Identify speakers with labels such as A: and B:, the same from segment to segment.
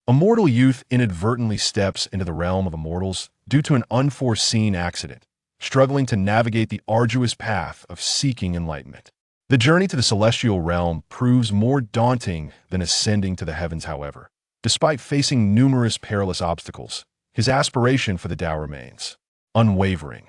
A: A mortal youth inadvertently steps into the realm of immortals due to an unforeseen accident, struggling to navigate the arduous path of seeking enlightenment. The journey to the celestial realm proves more daunting than ascending to the heavens, however. Despite facing numerous perilous obstacles, his aspiration for the Tao remains unwavering.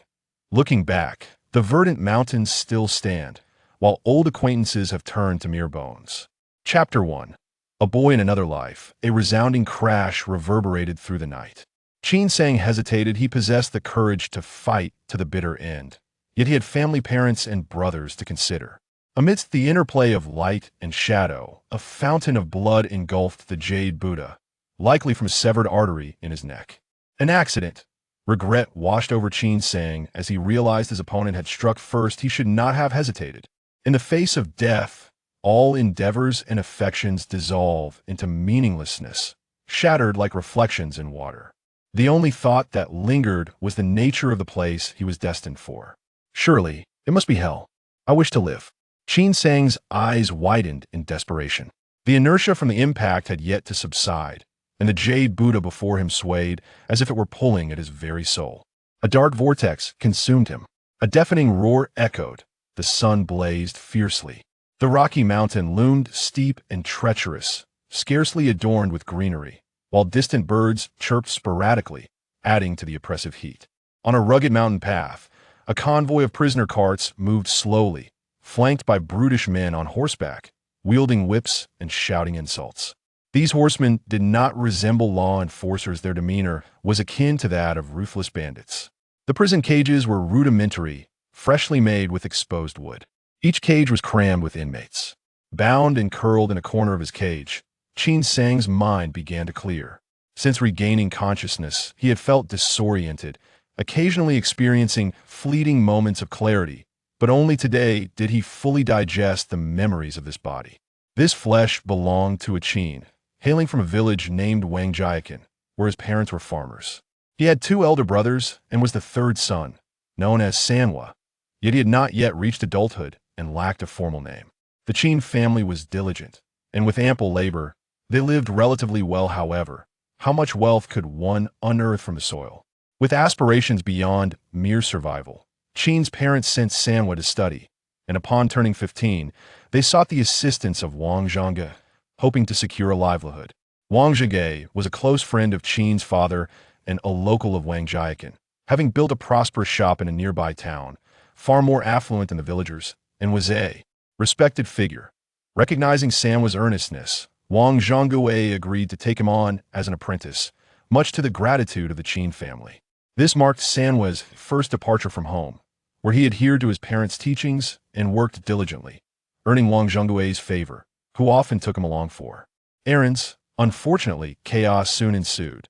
A: Looking back, the verdant mountains still stand, while old acquaintances have turned to mere bones. Chapter 1. A Boy in Another Life. A resounding crash reverberated through the night. Qin Sang hesitated. He possessed the courage to fight to the bitter end, yet he had family, parents, and brothers to consider. Amidst the interplay of light and shadow, a fountain of blood engulfed the jade Buddha, likely from a severed artery in his neck. An accident. Regret washed over Qin Sang as he realized his opponent had struck first. He should not have hesitated. In the face of death, all endeavors and affections dissolve into meaninglessness, shattered like reflections in water. The only thought that lingered was the nature of the place he was destined for. Surely, it must be hell. I wish to live. Qin Sang's eyes widened in desperation. The inertia from the impact had yet to subside, and the jade Buddha before him swayed as if it were pulling at his very soul. A dark vortex consumed him. A deafening roar echoed. The sun blazed fiercely. The rocky mountain loomed steep and treacherous, scarcely adorned with greenery, while distant birds chirped sporadically, adding to the oppressive heat. On a rugged mountain path, a convoy of prisoner carts moved slowly, flanked by brutish men on horseback, wielding whips and shouting insults. These horsemen did not resemble law enforcers. Their demeanor was akin to that of ruthless bandits. The prison cages were rudimentary, freshly made with exposed wood. Each cage was crammed with inmates. Bound and curled in a corner of his cage, Qin Sang's mind began to clear. Since regaining consciousness, he had felt disoriented, occasionally experiencing fleeting moments of clarity, but only today did he fully digest the memories of this body. This flesh belonged to a Qin, hailing from a village named Wangjiakan, where his parents were farmers. He had 2 elder brothers and was the 3rd son, known as Sanwa, yet he had not yet reached adulthood and lacked a formal name. The Qin family was diligent, and with ample labor, they lived relatively well. However, how much wealth could one unearth from the soil? With aspirations beyond mere survival, Qin's parents sent Sanwa to study, and upon turning 15, they sought the assistance of Wang Zhangge, hoping to secure a livelihood. Wang Zhangge was a close friend of Qin's father and a local of Wangjiakan, having built a prosperous shop in a nearby town, far more affluent than the villagers, and was a respected figure. Recognizing Sanwa's earnestness, Wang Zhangge agreed to take him on as an apprentice, much to the gratitude of the Qin family. This marked Sanwa's first departure from home, where he adhered to his parents' teachings and worked diligently, earning Wang Zhangge's favor, who often took him along for errands. Unfortunately, chaos soon ensued.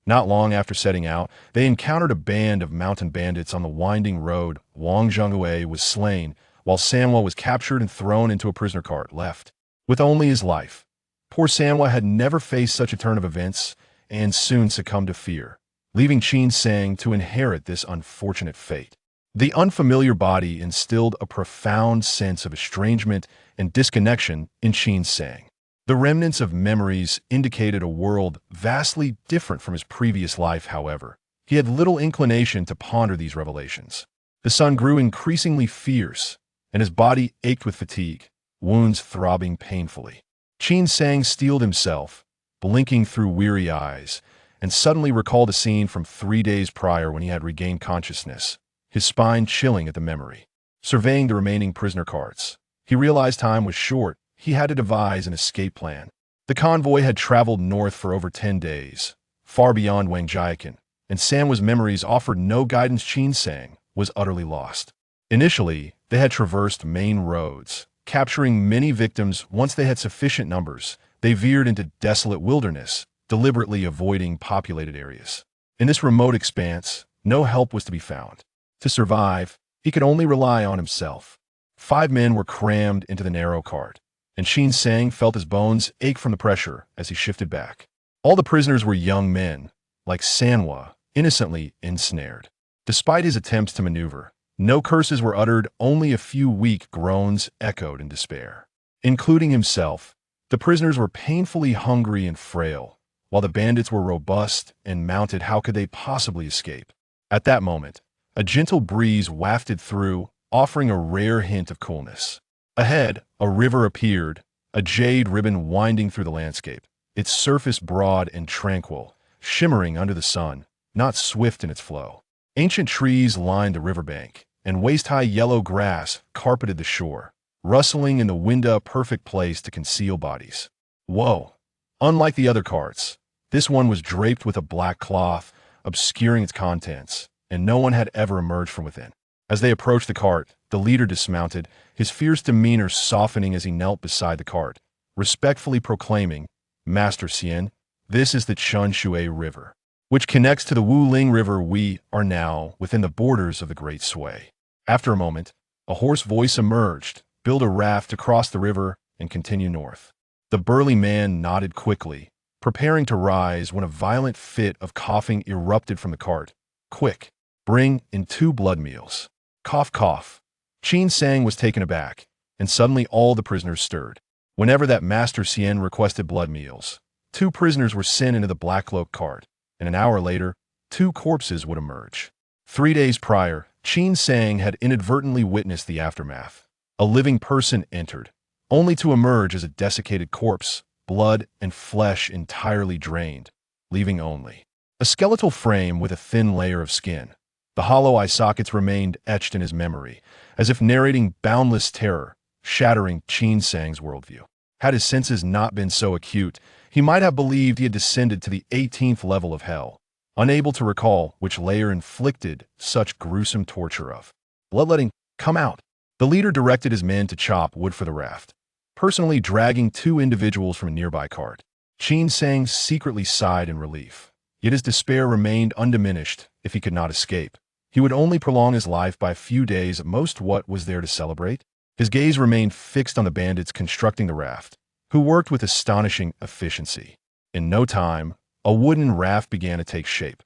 A: Not long after setting out, they encountered a band of mountain bandits on the winding road. Wang Zhangge was slain, while Sanwa was captured and thrown into a prisoner cart, left with only his life. Poor Sanwa had never faced such a turn of events and soon succumbed to fear, leaving Qin Sang to inherit this unfortunate fate. The unfamiliar body instilled a profound sense of estrangement and disconnection in Qin Sang. The remnants of memories indicated a world vastly different from his previous life. However, he had little inclination to ponder these revelations. The sun grew increasingly fierce, and his body ached with fatigue, wounds throbbing painfully. Qin Sang steeled himself, blinking through weary eyes, and suddenly recalled a scene from 3 days prior when he had regained consciousness, his spine chilling at the memory. Surveying the remaining prisoner carts, he realized time was short. He had to devise an escape plan. The convoy had traveled north for over 10 days, far beyond Wangjiakan, and Sanwa's memories offered no guidance. Qin Sang was utterly lost. Initially, they had traversed main roads, capturing many victims. Once they had sufficient numbers, they veered into desolate wilderness, deliberately avoiding populated areas. In this remote expanse, no help was to be found. To survive, he could only rely on himself. 5 men were crammed into the narrow cart, and Qin Sang felt his bones ache from the pressure as he shifted back. All the prisoners were young men, like Sanwa, innocently ensnared. Despite his attempts to maneuver, no curses were uttered. Only a few weak groans echoed in despair. Including himself, the prisoners were painfully hungry and frail, While the bandits were robust and mounted, how could they possibly escape? At that moment, a gentle breeze wafted through, offering a rare hint of coolness. Ahead, a river appeared, a jade ribbon winding through the landscape, its surface broad and tranquil, shimmering under the sun, not swift in its flow. Ancient trees lined the riverbank, and waist-high yellow grass carpeted the shore, rustling in the wind, a perfect place to conceal bodies. Whoa! Unlike the other carts, this one was draped with a black cloth, obscuring its contents, and no one had ever emerged from within. As they approached the cart, the leader dismounted, his fierce demeanor softening as he knelt beside the cart, respectfully proclaiming, "Master Xian, this is the Chun Shui River, which connects to the Wuling River. We are now within the borders of the Great Sui." After a moment, a hoarse voice emerged, "Build a raft to cross the river and continue north." The burly man nodded quickly, preparing to rise when a violent fit of coughing erupted from the cart. "Quick, bring in 2 blood meals." Cough, cough. Qin Sang was taken aback, and suddenly all the prisoners stirred. Whenever that Master Xian requested blood meals, 2 prisoners were sent into the black cloak cart, and an hour later, 2 corpses would emerge. 3 days prior, Qin Sang had inadvertently witnessed the aftermath. A living person entered, only to emerge as a desiccated corpse, blood and flesh entirely drained, leaving only a skeletal frame with a thin layer of skin. The hollow eye sockets remained etched in his memory, as if narrating boundless terror, shattering Qin Sang's worldview. Had his senses not been so acute, he might have believed he had descended to the 18th level of hell, unable to recall which layer inflicted such gruesome torture of bloodletting. "Come out." The leader directed his men to chop wood for the raft, personally dragging 2 individuals from a nearby cart. Qin Sang secretly sighed in relief, yet his despair remained undiminished. If he could not escape, he would only prolong his life by a few days at most. What was there to celebrate? His gaze remained fixed on the bandits constructing the raft, who worked with astonishing efficiency. In no time, a wooden raft began to take shape.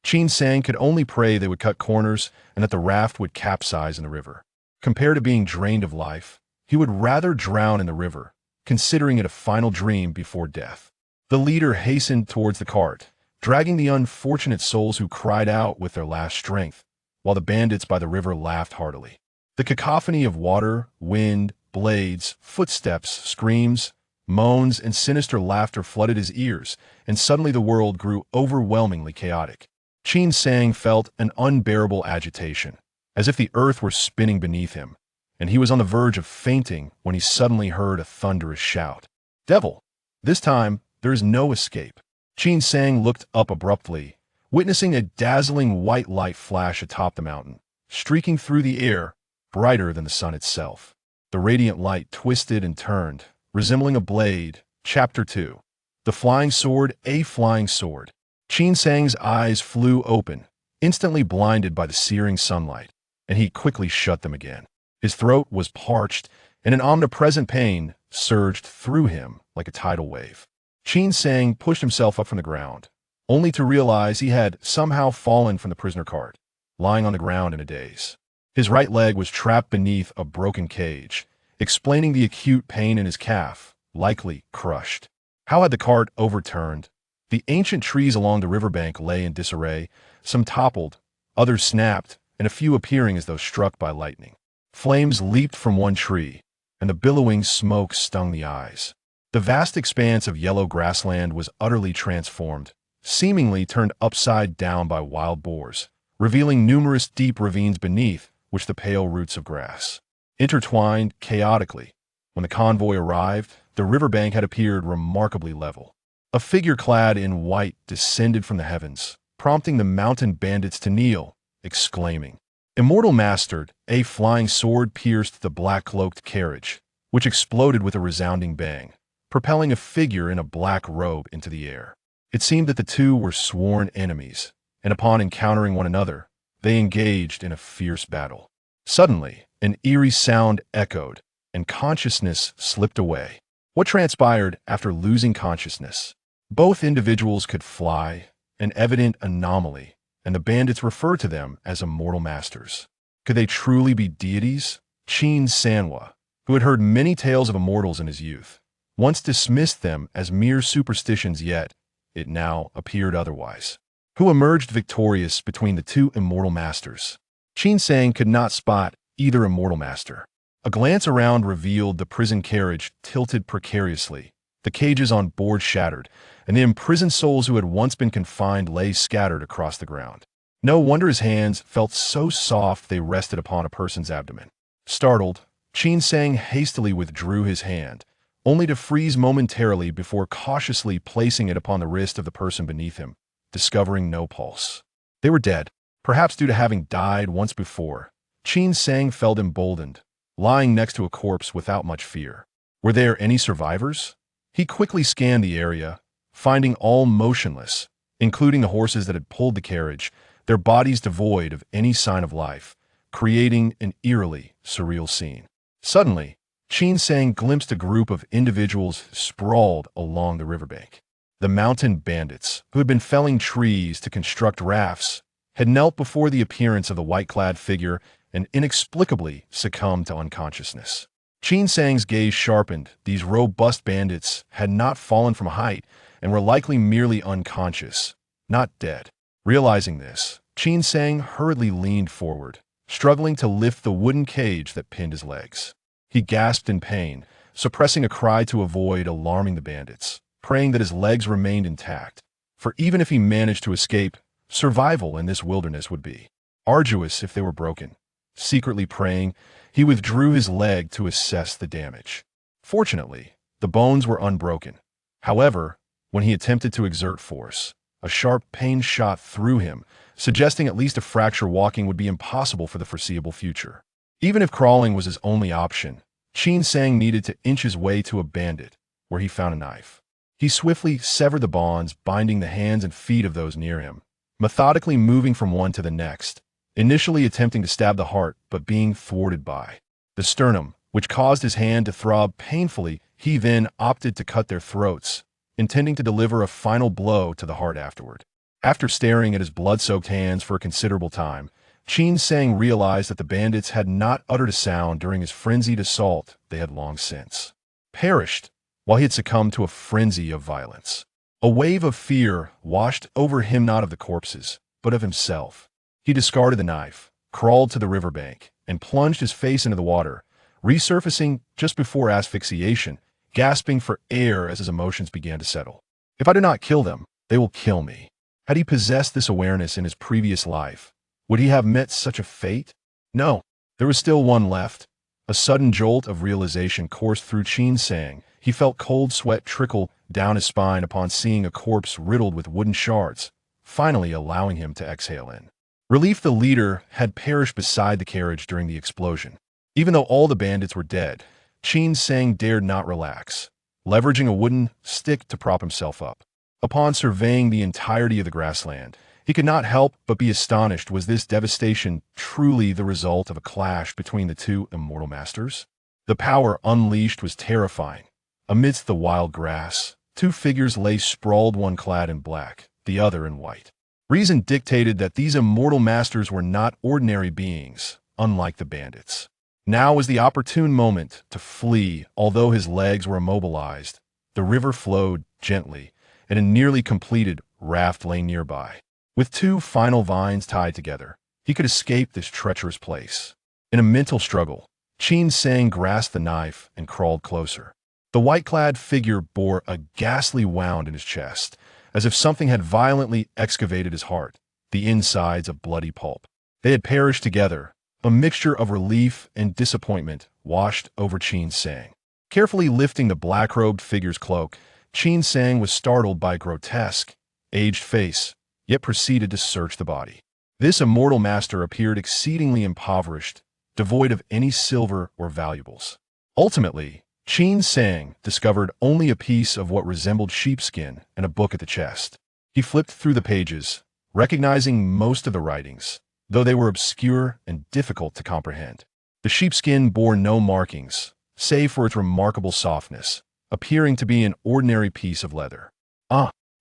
A: Qin Sang could only pray they would cut corners and that the raft would capsize in the river. Compared to being drained of life, he would rather drown in the river, considering it a final dream before death. The leader hastened towards the cart, dragging the unfortunate souls who cried out with their last strength, while the bandits by the river laughed heartily. The cacophony of water, wind, blades, footsteps, screams, moans, and sinister laughter flooded his ears, and suddenly the world grew overwhelmingly chaotic. Qin Sang felt an unbearable agitation, as if the earth were spinning beneath him, and he was on the verge of fainting when he suddenly heard a thunderous shout. "Devil! This time, there is no escape." Qin Sang looked up abruptly, witnessing a dazzling white light flash atop the mountain, streaking through the air, brighter than the sun itself. The radiant light twisted and turned, resembling a blade. Chapter 2. The Flying Sword, a Flying Sword. Qin Sang's eyes flew open, instantly blinded by the searing sunlight, and he quickly shut them again. His throat was parched, and an omnipresent pain surged through him like a tidal wave. Qin Sang pushed himself up from the ground, only to realize he had somehow fallen from the prisoner cart, lying on the ground in a daze. His right leg was trapped beneath a broken cage, explaining the acute pain in his calf, likely crushed. How had the cart overturned? The ancient trees along the riverbank lay in disarray, some toppled, others snapped, and a few appearing as though struck by lightning. Flames leaped from one tree, and the billowing smoke stung the eyes. The vast expanse of yellow grassland was utterly transformed, seemingly turned upside down by wild boars, revealing numerous deep ravines beneath which the pale roots of grass intertwined chaotically. When the convoy arrived, the riverbank had appeared remarkably level. A figure clad in white descended from the heavens, prompting the mountain bandits to kneel, exclaiming, "Immortal Master!" A flying sword pierced the black-cloaked carriage, which exploded with a resounding bang, propelling a figure in a black robe into the air. It seemed that the two were sworn enemies, and upon encountering one another, they engaged in a fierce battle. Suddenly, an eerie sound echoed, and consciousness slipped away. What transpired after losing consciousness? Both individuals could fly, an evident anomaly, and the bandits referred to them as immortal masters. Could they truly be deities? Qin Sanhua, who had heard many tales of immortals in his youth, once dismissed them as mere superstitions, yet, it now appeared otherwise. Who emerged victorious between the two immortal masters? Qin Sang could not spot either immortal master. A glance around revealed the prison carriage tilted precariously, the cages on board shattered, and the imprisoned souls who had once been confined lay scattered across the ground. No wonder his hands felt so soft they rested upon a person's abdomen. Startled, Qin Sang hastily withdrew his hand, only to freeze momentarily before cautiously placing it upon the wrist of the person beneath him, discovering no pulse. They were dead, perhaps due to having died once before. Qin Sang felt emboldened, lying next to a corpse without much fear. Were there any survivors? He quickly scanned the area, finding all motionless, including the horses that had pulled the carriage, their bodies devoid of any sign of life, creating an eerily surreal scene. Suddenly, Qin Sang glimpsed a group of individuals sprawled along the riverbank. The mountain bandits, who had been felling trees to construct rafts, had knelt before the appearance of the white-clad figure and inexplicably succumbed to unconsciousness. Qin Sang's gaze sharpened. These robust bandits had not fallen from height and were likely merely unconscious, not dead. Realizing this, Qin Sang hurriedly leaned forward, struggling to lift the wooden cage that pinned his legs. He gasped in pain, suppressing a cry to avoid alarming the bandits, praying that his legs remained intact, for even if he managed to escape, survival in this wilderness would be arduous if they were broken. Secretly praying, he withdrew his leg to assess the damage. Fortunately, the bones were unbroken. However, when he attempted to exert force, a sharp pain shot through him, suggesting at least a fracture walking would be impossible for the foreseeable future. Even if crawling was his only option, Qin Sang needed to inch his way to a bandit, where he found a knife. He swiftly severed the bonds binding the hands and feet of those near him, methodically moving from one to the next, initially attempting to stab the heart but being thwarted by the sternum, which caused his hand to throb painfully. He then opted to cut their throats, intending to deliver a final blow to the heart afterward. After staring at his blood-soaked hands for a considerable time, Qin Sang realized that the bandits had not uttered a sound during his frenzied assault. They had long since perished, while he had succumbed to a frenzy of violence. A wave of fear washed over him, not of the corpses, but of himself. He discarded the knife, crawled to the riverbank, and plunged his face into the water, resurfacing just before asphyxiation, gasping for air as his emotions began to settle. If I do not kill them, they will kill me. Had he possessed this awareness in his previous life, would he have met such a fate? No, there was still one left. A sudden jolt of realization coursed through Qin Sang. He felt cold sweat trickle down his spine upon seeing a corpse riddled with wooden shards, finally allowing him to exhale in relief. The leader had perished beside the carriage during the explosion. Even though all the bandits were dead, Qin Sang dared not relax, leveraging a wooden stick to prop himself up. Upon surveying the entirety of the grassland, he could not help but be astonished. Was this devastation truly the result of a clash between the two immortal masters? The power unleashed was terrifying. Amidst the wild grass, two figures lay sprawled, one clad in black, the other in white. Reason dictated that these immortal masters were not ordinary beings, unlike the bandits. Now was the opportune moment to flee. Although his legs were immobilized, the river flowed gently, and a nearly completed raft lay nearby. With two final vines tied together, he could escape this treacherous place. In a mental struggle, Qin Sang grasped the knife and crawled closer. The white-clad figure bore a ghastly wound in his chest, as if something had violently excavated his heart, the insides of bloody pulp. They had perished together. A mixture of relief and disappointment washed over Qin Sang. Carefully lifting the black-robed figure's cloak, Qin Sang was startled by a grotesque, aged face, yet proceeded to search the body. This immortal master appeared exceedingly impoverished, devoid of any silver or valuables. Ultimately, Qin Sang discovered only a piece of what resembled sheepskin and a book at the chest. He flipped through the pages, recognizing most of the writings, though they were obscure and difficult to comprehend. The sheepskin bore no markings, save for its remarkable softness, appearing to be an ordinary piece of leather.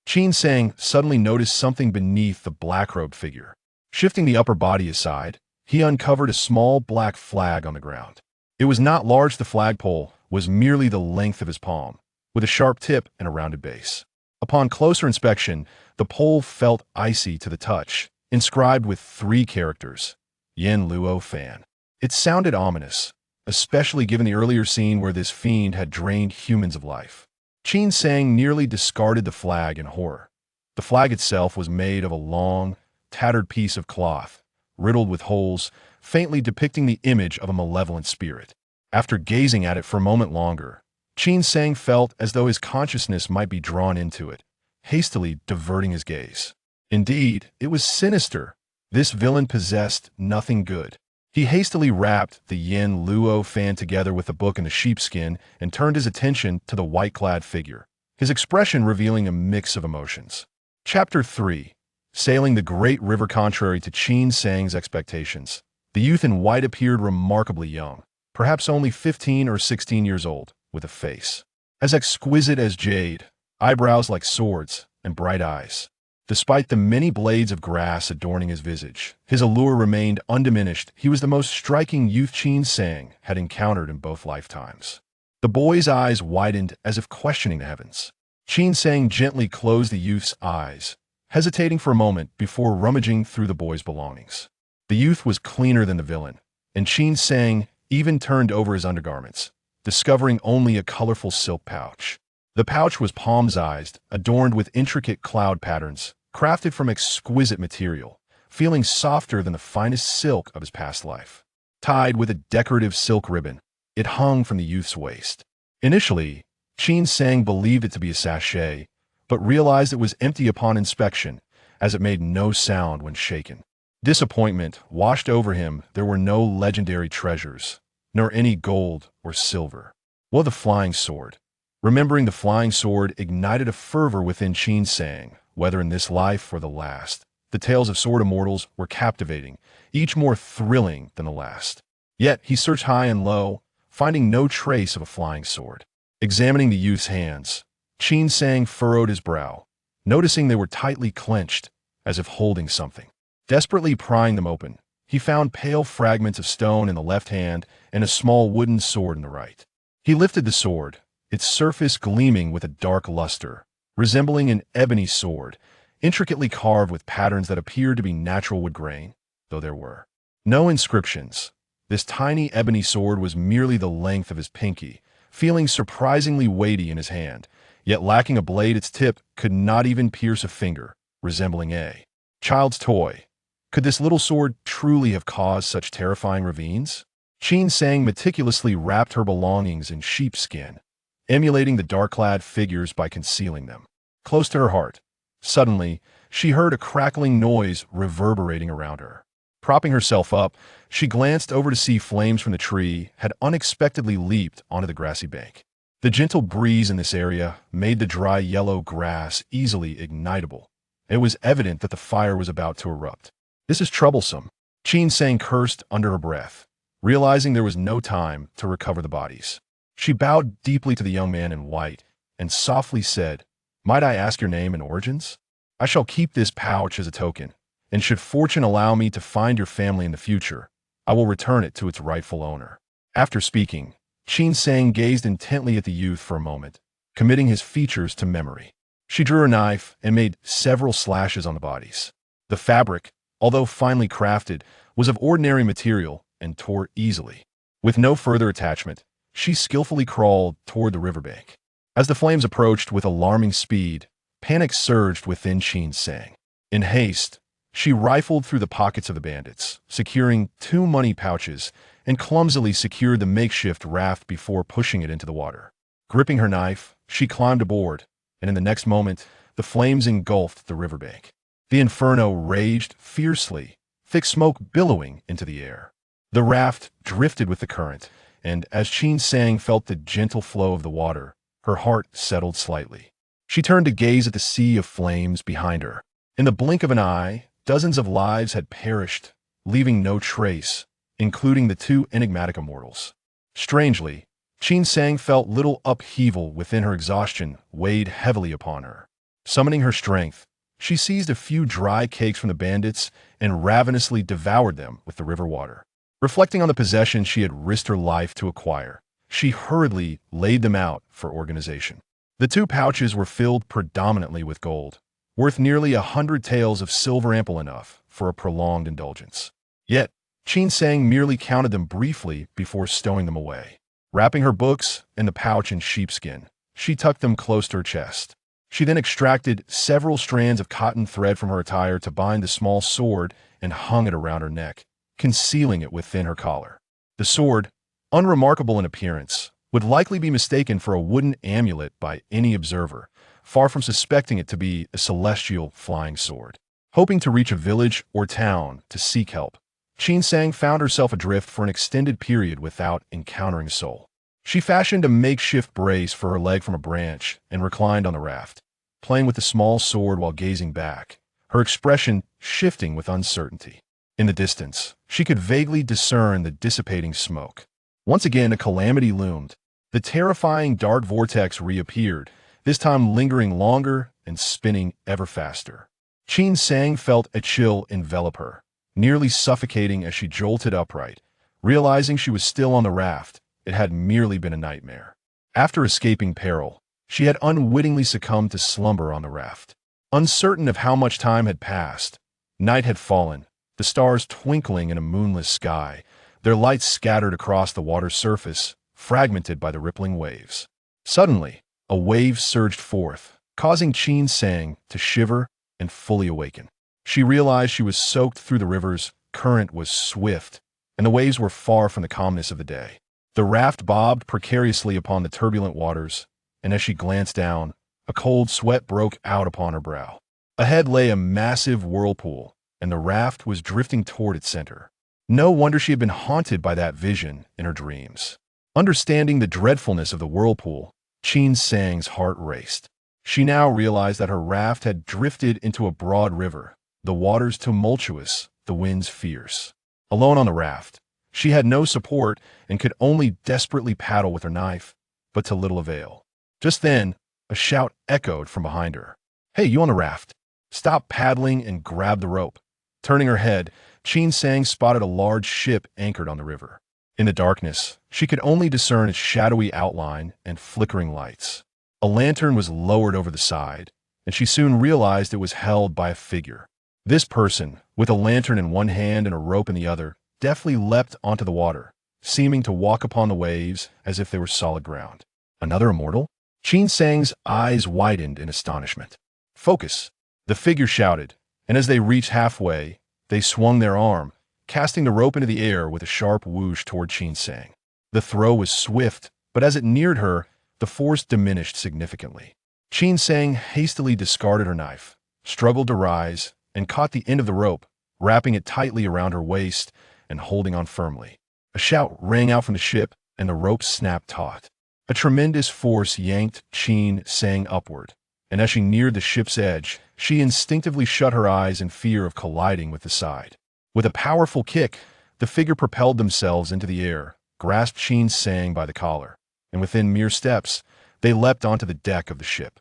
A: Qin Sang suddenly noticed something beneath the black-robed figure. Shifting the upper body aside, he uncovered a small black flag on the ground. It was not large. The flagpole was merely the length of his palm, with a sharp tip and a rounded base. Upon closer inspection, the pole felt icy to the touch, inscribed with 3 characters, Yin Luo Fan. It sounded ominous, especially given the earlier scene where this fiend had drained humans of life. Qin Sang nearly discarded the flag in horror. The flag itself was made of a long, tattered piece of cloth, riddled with holes, faintly depicting the image of a malevolent spirit. After gazing at it for a moment longer, Qin Sang felt as though his consciousness might be drawn into it, hastily diverting his gaze. Indeed, it was sinister. This villain possessed nothing good. He hastily wrapped the Yin Luo Fan together with the book in the sheepskin and turned his attention to the white-clad figure, his expression revealing a mix of emotions. Chapter 3. Sailing the Great River. Contrary to Qin Sang's expectations, the youth in white appeared remarkably young, perhaps only 15 or 16 years old, with a face as exquisite as jade, eyebrows like swords, and bright eyes. Despite the many blades of grass adorning his visage, his allure remained undiminished. He was the most striking youth Qin Sang had encountered in both lifetimes. The boy's eyes widened as if questioning the heavens. Qin Sang gently closed the youth's eyes, hesitating for a moment before rummaging through the boy's belongings. The youth was cleaner than the villain, and Qin Sang even turned over his undergarments, discovering only a colorful silk pouch. The pouch was palm-sized, adorned with intricate cloud patterns, crafted from exquisite material, feeling softer than the finest silk of his past life. Tied with a decorative silk ribbon, it hung from the youth's waist. Initially, Qin Sang believed it to be a sachet, but realized it was empty upon inspection, as it made no sound when shaken. Disappointment washed over him. There were no legendary treasures, nor any gold or silver. Well, the flying sword. Remembering the flying sword ignited a fervor within Qin Sang, whether in this life or the last. The tales of sword immortals were captivating, each more thrilling than the last. Yet he searched high and low, finding no trace of a flying sword. Examining the youth's hands, Qin Sang furrowed his brow, noticing they were tightly clenched, as if holding something. Desperately prying them open, he found pale fragments of stone in the left hand and a small wooden sword in the right. He lifted the sword, its surface gleaming with a dark luster, resembling an ebony sword, intricately carved with patterns that appeared to be natural wood grain, though there were no inscriptions. This tiny ebony sword was merely the length of his pinky, feeling surprisingly weighty in his hand, yet lacking a blade. Its tip could not even pierce a finger, resembling a child's toy. Could this little sword truly have caused such terrifying ravines? Qin Sang meticulously wrapped her belongings in sheepskin, emulating the dark-clad figures by concealing them. Close to her heart, suddenly, she heard a crackling noise reverberating around her. Propping herself up, she glanced over to see flames from the tree had unexpectedly leaped onto the grassy bank. The gentle breeze in this area made the dry yellow grass easily ignitable. It was evident that the fire was about to erupt. This is troublesome, Qin Sang cursed under her breath, realizing there was no time to recover the bodies. She bowed deeply to the young man in white and softly said, "Might I ask your name and origins? I shall keep this pouch as a token, and should fortune allow me to find your family in the future, I will return it to its rightful owner." After speaking, Qin Sang gazed intently at the youth for a moment, committing his features to memory. She drew her knife and made several slashes on the bodies. The fabric, although finely crafted, was of ordinary material and tore easily. With no further attachment, she skillfully crawled toward the riverbank. As the flames approached with alarming speed, panic surged within Qin Sang. In haste, she rifled through the pockets of the bandits, securing 2 money pouches, and clumsily secured the makeshift raft before pushing it into the water. Gripping her knife, she climbed aboard, and in the next moment, the flames engulfed the riverbank. The inferno raged fiercely, thick smoke billowing into the air. The raft drifted with the current, and as Qin Sang felt the gentle flow of the water, her heart settled slightly. She turned to gaze at the sea of flames behind her. In the blink of an eye, dozens of lives had perished, leaving no trace, including the 2 enigmatic immortals. Strangely, Qin Sang felt little upheaval within her. Exhaustion weighed heavily upon her. Summoning her strength, she seized a few dry cakes from the bandits and ravenously devoured them with the river water. Reflecting on the possessions she had risked her life to acquire, she hurriedly laid them out for organization. The two pouches were filled predominantly with gold, worth nearly 100 taels of silver, ample enough for a prolonged indulgence. Yet, Qin Sang merely counted them briefly before stowing them away. Wrapping her books and the pouch in sheepskin, she tucked them close to her chest. She then extracted several strands of cotton thread from her attire to bind the small sword and hung it around her neck, concealing it within her collar. The sword, unremarkable in appearance, would likely be mistaken for a wooden amulet by any observer, far from suspecting it to be a celestial flying sword. Hoping to reach a village or town to seek help, Qin Sang found herself adrift for an extended period without encountering a soul. She fashioned a makeshift brace for her leg from a branch and reclined on the raft, playing with the small sword while gazing back, her expression shifting with uncertainty. In the distance, she could vaguely discern the dissipating smoke. Once again, a calamity loomed. The terrifying dark vortex reappeared, this time lingering longer and spinning ever faster. Qin Sang felt a chill envelop her, nearly suffocating as she jolted upright. Realizing she was still on the raft, it had merely been a nightmare. After escaping peril, she had unwittingly succumbed to slumber on the raft. Uncertain of how much time had passed, night had fallen, the stars twinkling in a moonless sky, their lights scattered across the water's surface, fragmented by the rippling waves. Suddenly, a wave surged forth, causing Qin Sang to shiver and fully awaken. She realized she was soaked through the river's current was swift, and the waves were far from the calmness of the day. The raft bobbed precariously upon the turbulent waters, and as she glanced down, a cold sweat broke out upon her brow. Ahead lay a massive whirlpool, and the raft was drifting toward its center. No wonder she had been haunted by that vision in her dreams. Understanding the dreadfulness of the whirlpool, Qin Sang's heart raced. She now realized that her raft had drifted into a broad river, the waters tumultuous, the winds fierce. Alone on the raft, she had no support and could only desperately paddle with her knife, but to little avail. Just then, a shout echoed from behind her. "Hey, you on the raft? Stop paddling and grab the rope." Turning her head, Qin Sang spotted a large ship anchored on the river. In the darkness, she could only discern its shadowy outline and flickering lights. A lantern was lowered over the side, and she soon realized it was held by a figure. This person, with a lantern in one hand and a rope in the other, deftly leapt onto the water, seeming to walk upon the waves as if they were solid ground. Another immortal? Qin Sang's eyes widened in astonishment. "Focus!" the figure shouted, and as they reached halfway, they swung their arm, casting the rope into the air with a sharp whoosh toward Qin Sang. The throw was swift, but as it neared her, the force diminished significantly. Qin Sang hastily discarded her knife, struggled to rise, and caught the end of the rope, wrapping it tightly around her waist and holding on firmly. A shout rang out from the ship, and the rope snapped taut. A tremendous force yanked Qin Sang upward, and as she neared the ship's edge, she instinctively shut her eyes in fear of colliding with the side. With a powerful kick, the figure propelled themselves into the air, grasped Qin Sang by the collar, and within mere steps, they leapt onto the deck of the ship.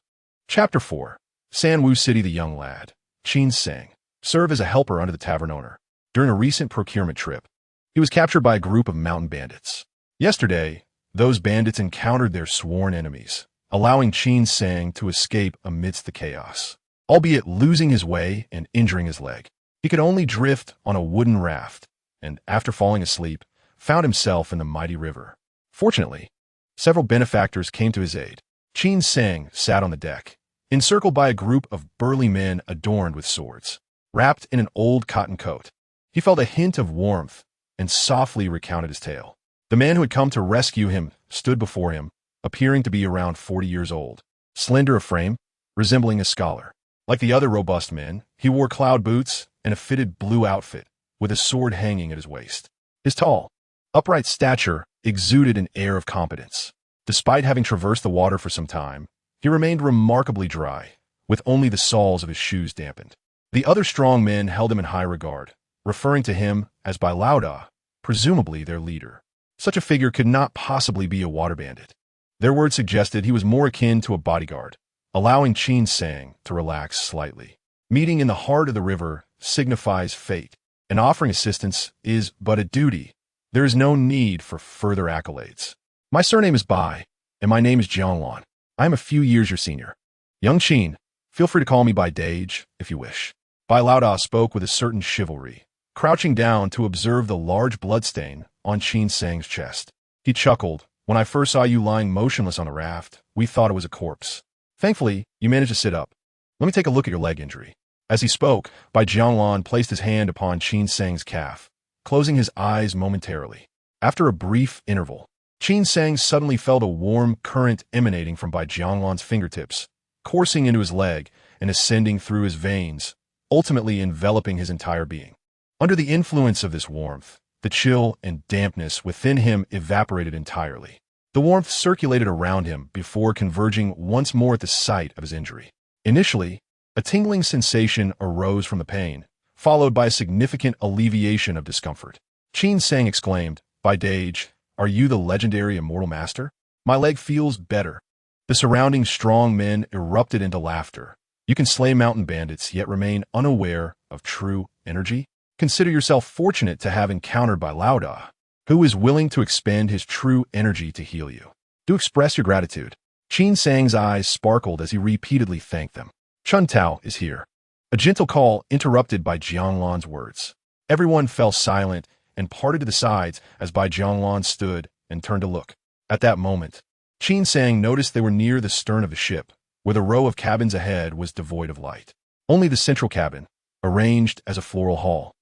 A: Chapter 4. Sanwu City. The young lad, Qin Sang, served as a helper under the tavern owner. During a recent procurement trip, he was captured by a group of mountain bandits. Yesterday, those bandits encountered their sworn enemies, allowing Qin Sang to escape amidst the chaos. Albeit losing his way and injuring his leg, he could only drift on a wooden raft, and after falling asleep, found himself in the mighty river. Fortunately, several benefactors came to his aid. Qin Sang sat on the deck, encircled by a group of burly men adorned with swords. Wrapped in an old cotton coat, he felt a hint of warmth and softly recounted his tale. The man who had come to rescue him stood before him, appearing to be around 40 years old, slender of frame, resembling a scholar. Like the other robust men, he wore cloud boots and a fitted blue outfit, with a sword hanging at his waist. His tall, upright stature exuded an air of competence. Despite having traversed the water for some time, he remained remarkably dry, with only the soles of his shoes dampened. The other strong men held him in high regard, referring to him as by Lauda, presumably their leader. Such a figure could not possibly be a water bandit. Their words suggested he was more akin to a bodyguard, allowing Qin Sang to relax slightly. Meeting in the heart of the river signifies fate, and offering assistance is but a duty. There is no need for further accolades. My surname is Bai, and my name is Jianglan. I am a few years your senior. Young Qin, feel free to call me by Dage, if you wish. Bai Laoda spoke with a certain chivalry, crouching down to observe the large bloodstain on Qin Sang's chest. He chuckled. When I first saw you lying motionless on the raft, we thought it was a corpse. Thankfully, you managed to sit up. Let me take a look at your leg injury. As he spoke, Bai Jianglan placed his hand upon Qin Sang's calf, closing his eyes momentarily. After a brief interval, Qin Sang suddenly felt a warm current emanating from Bai Jianglan's fingertips, coursing into his leg and ascending through his veins, ultimately enveloping his entire being. Under the influence of this warmth, the chill and dampness within him evaporated entirely. The warmth circulated around him before converging once more at the site of his injury. Initially, a tingling sensation arose from the pain, followed by a significant alleviation of discomfort. Qin Sang exclaimed, "By Dage, are you the legendary immortal master? My leg feels better." The surrounding strong men erupted into laughter. You can slay mountain bandits yet remain unaware of true energy? Consider yourself fortunate to have encountered Bai Laoda, who is willing to expend his true energy to heal you. Do express your gratitude. Qin Sang's eyes sparkled as he repeatedly thanked them. Chun Tao is here. A gentle call interrupted Bai Jianglan's words. Everyone fell silent and parted to the sides as Bai Jianglan stood and turned to look. At that moment, Qin Sang noticed they were near the stern of the ship, where the row of cabins ahead was devoid of light. Only the central cabin, arranged as a floral hall,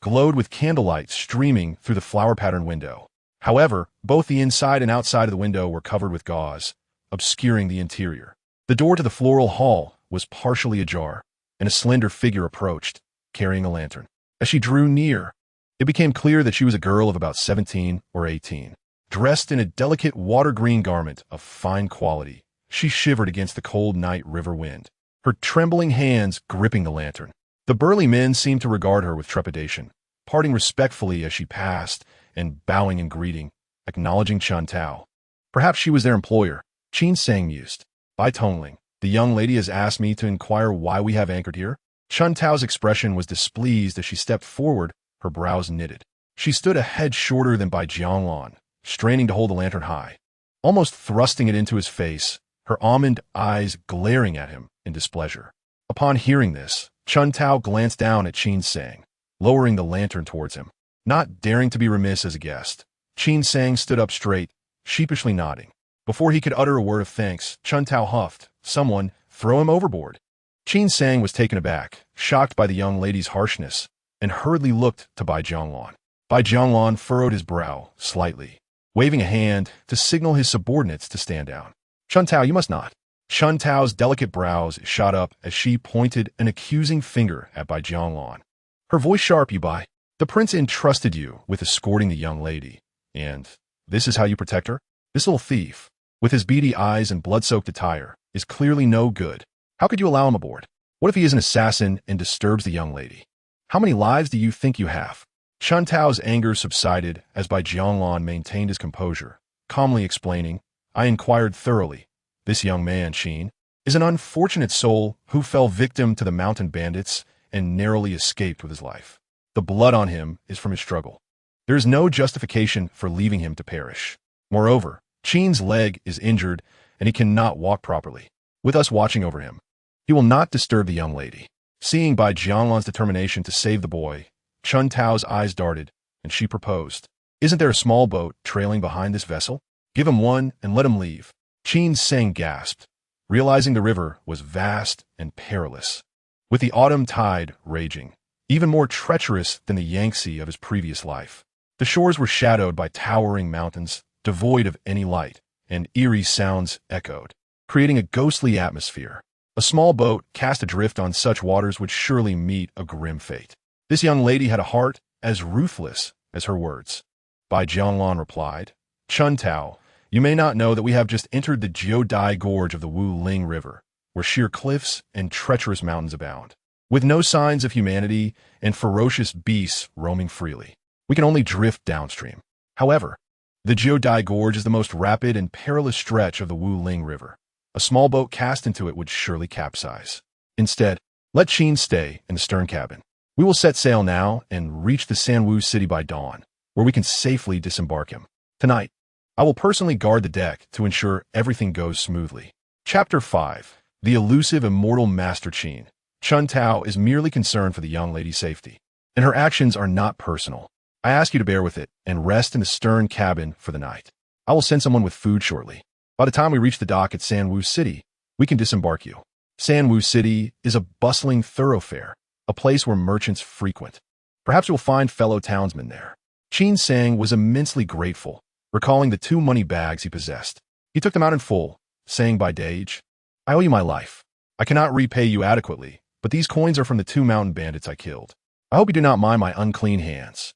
A: glowed with candlelight streaming through the flower-patterned window. However, both the inside and outside of the window were covered with gauze, obscuring the interior. The door to the floral hall was partially ajar, and a slender figure approached, carrying a lantern. As she drew near, it became clear that she was a girl of about 17 or 18. Dressed in a delicate water-green garment of fine quality, she shivered against the cold night river wind, her trembling hands gripping the lantern. The burly men seemed to regard her with trepidation, parting respectfully as she passed and bowing in greeting, acknowledging Chun Tao. Perhaps she was their employer, Qin Sang mused. By Tongling, the young lady has asked me to inquire why we have anchored here. Chun Tao's expression was displeased as she stepped forward, her brows knitted. She stood a head shorter than Bai Jianglan, straining to hold the lantern high, almost thrusting it into his face, her almond eyes glaring at him in displeasure. Upon hearing this, Chun Tao glanced down at Qin Sang, lowering the lantern towards him. Not daring to be remiss as a guest, Qin Sang stood up straight, sheepishly nodding. Before he could utter a word of thanks, Chun Tao huffed, "Someone, throw him overboard." Qin Sang was taken aback, shocked by the young lady's harshness, and hurriedly looked to Bai Jianglan. Bai Jianglan furrowed his brow slightly, waving a hand to signal his subordinates to stand down. "Chun Tao, you must not." Chun Tao's delicate brows shot up as she pointed an accusing finger at Bai Jianglan. Her voice sharp, "You Bai. The prince entrusted you with escorting the young lady, and this is how you protect her? This little thief, with his beady eyes and blood-soaked attire, is clearly no good. How could you allow him aboard? What if he is an assassin and disturbs the young lady? How many lives do you think you have?" Chun Tao's anger subsided as Bai Jianglan maintained his composure, calmly explaining, "I inquired thoroughly. This young man, Qin, is an unfortunate soul who fell victim to the mountain bandits and narrowly escaped with his life. The blood on him is from his struggle. There is no justification for leaving him to perish. Moreover, Qin's leg is injured and he cannot walk properly. With us watching over him, he will not disturb the young lady." Seeing Bai Jianglan's determination to save the boy, Chun Tao's eyes darted, and she proposed, "Isn't there a small boat trailing behind this vessel? Give him one and let him leave." Qin Sang gasped, realizing the river was vast and perilous, with the autumn tide raging, even more treacherous than the Yangtze of his previous life. The shores were shadowed by towering mountains, devoid of any light, and eerie sounds echoed, creating a ghostly atmosphere. A small boat cast adrift on such waters would surely meet a grim fate. This young lady had a heart as ruthless as her words. Bai Jianglan replied, "Chun Tao, you may not know that we have just entered the Jiodai Gorge of the Wu Ling River, where sheer cliffs and treacherous mountains abound, with no signs of humanity and ferocious beasts roaming freely. We can only drift downstream. However, the Jiodai Gorge is the most rapid and perilous stretch of the Wu Ling River. A small boat cast into it would surely capsize. Instead, let Qin stay in the stern cabin. We will set sail now and reach the Sanwu city by dawn, where we can safely disembark him. Tonight, I will personally guard the deck to ensure everything goes smoothly." Chapter 5. The elusive immortal Master Qin. Chun Tao is merely concerned for the young lady's safety, and her actions are not personal. I ask you to bear with it and rest in the stern cabin for the night. I will send someone with food shortly. By the time we reach the dock at Sanwu City, we can disembark you. Sanwu City is a bustling thoroughfare, a place where merchants frequent. Perhaps you'll find fellow townsmen there. Qin Sang was immensely grateful, recalling the 2 money bags he possessed. He took them out in full, saying by Dage, "I owe you my life. I cannot repay you adequately, but these coins are from the 2 mountain bandits I killed. I hope you do not mind my unclean hands.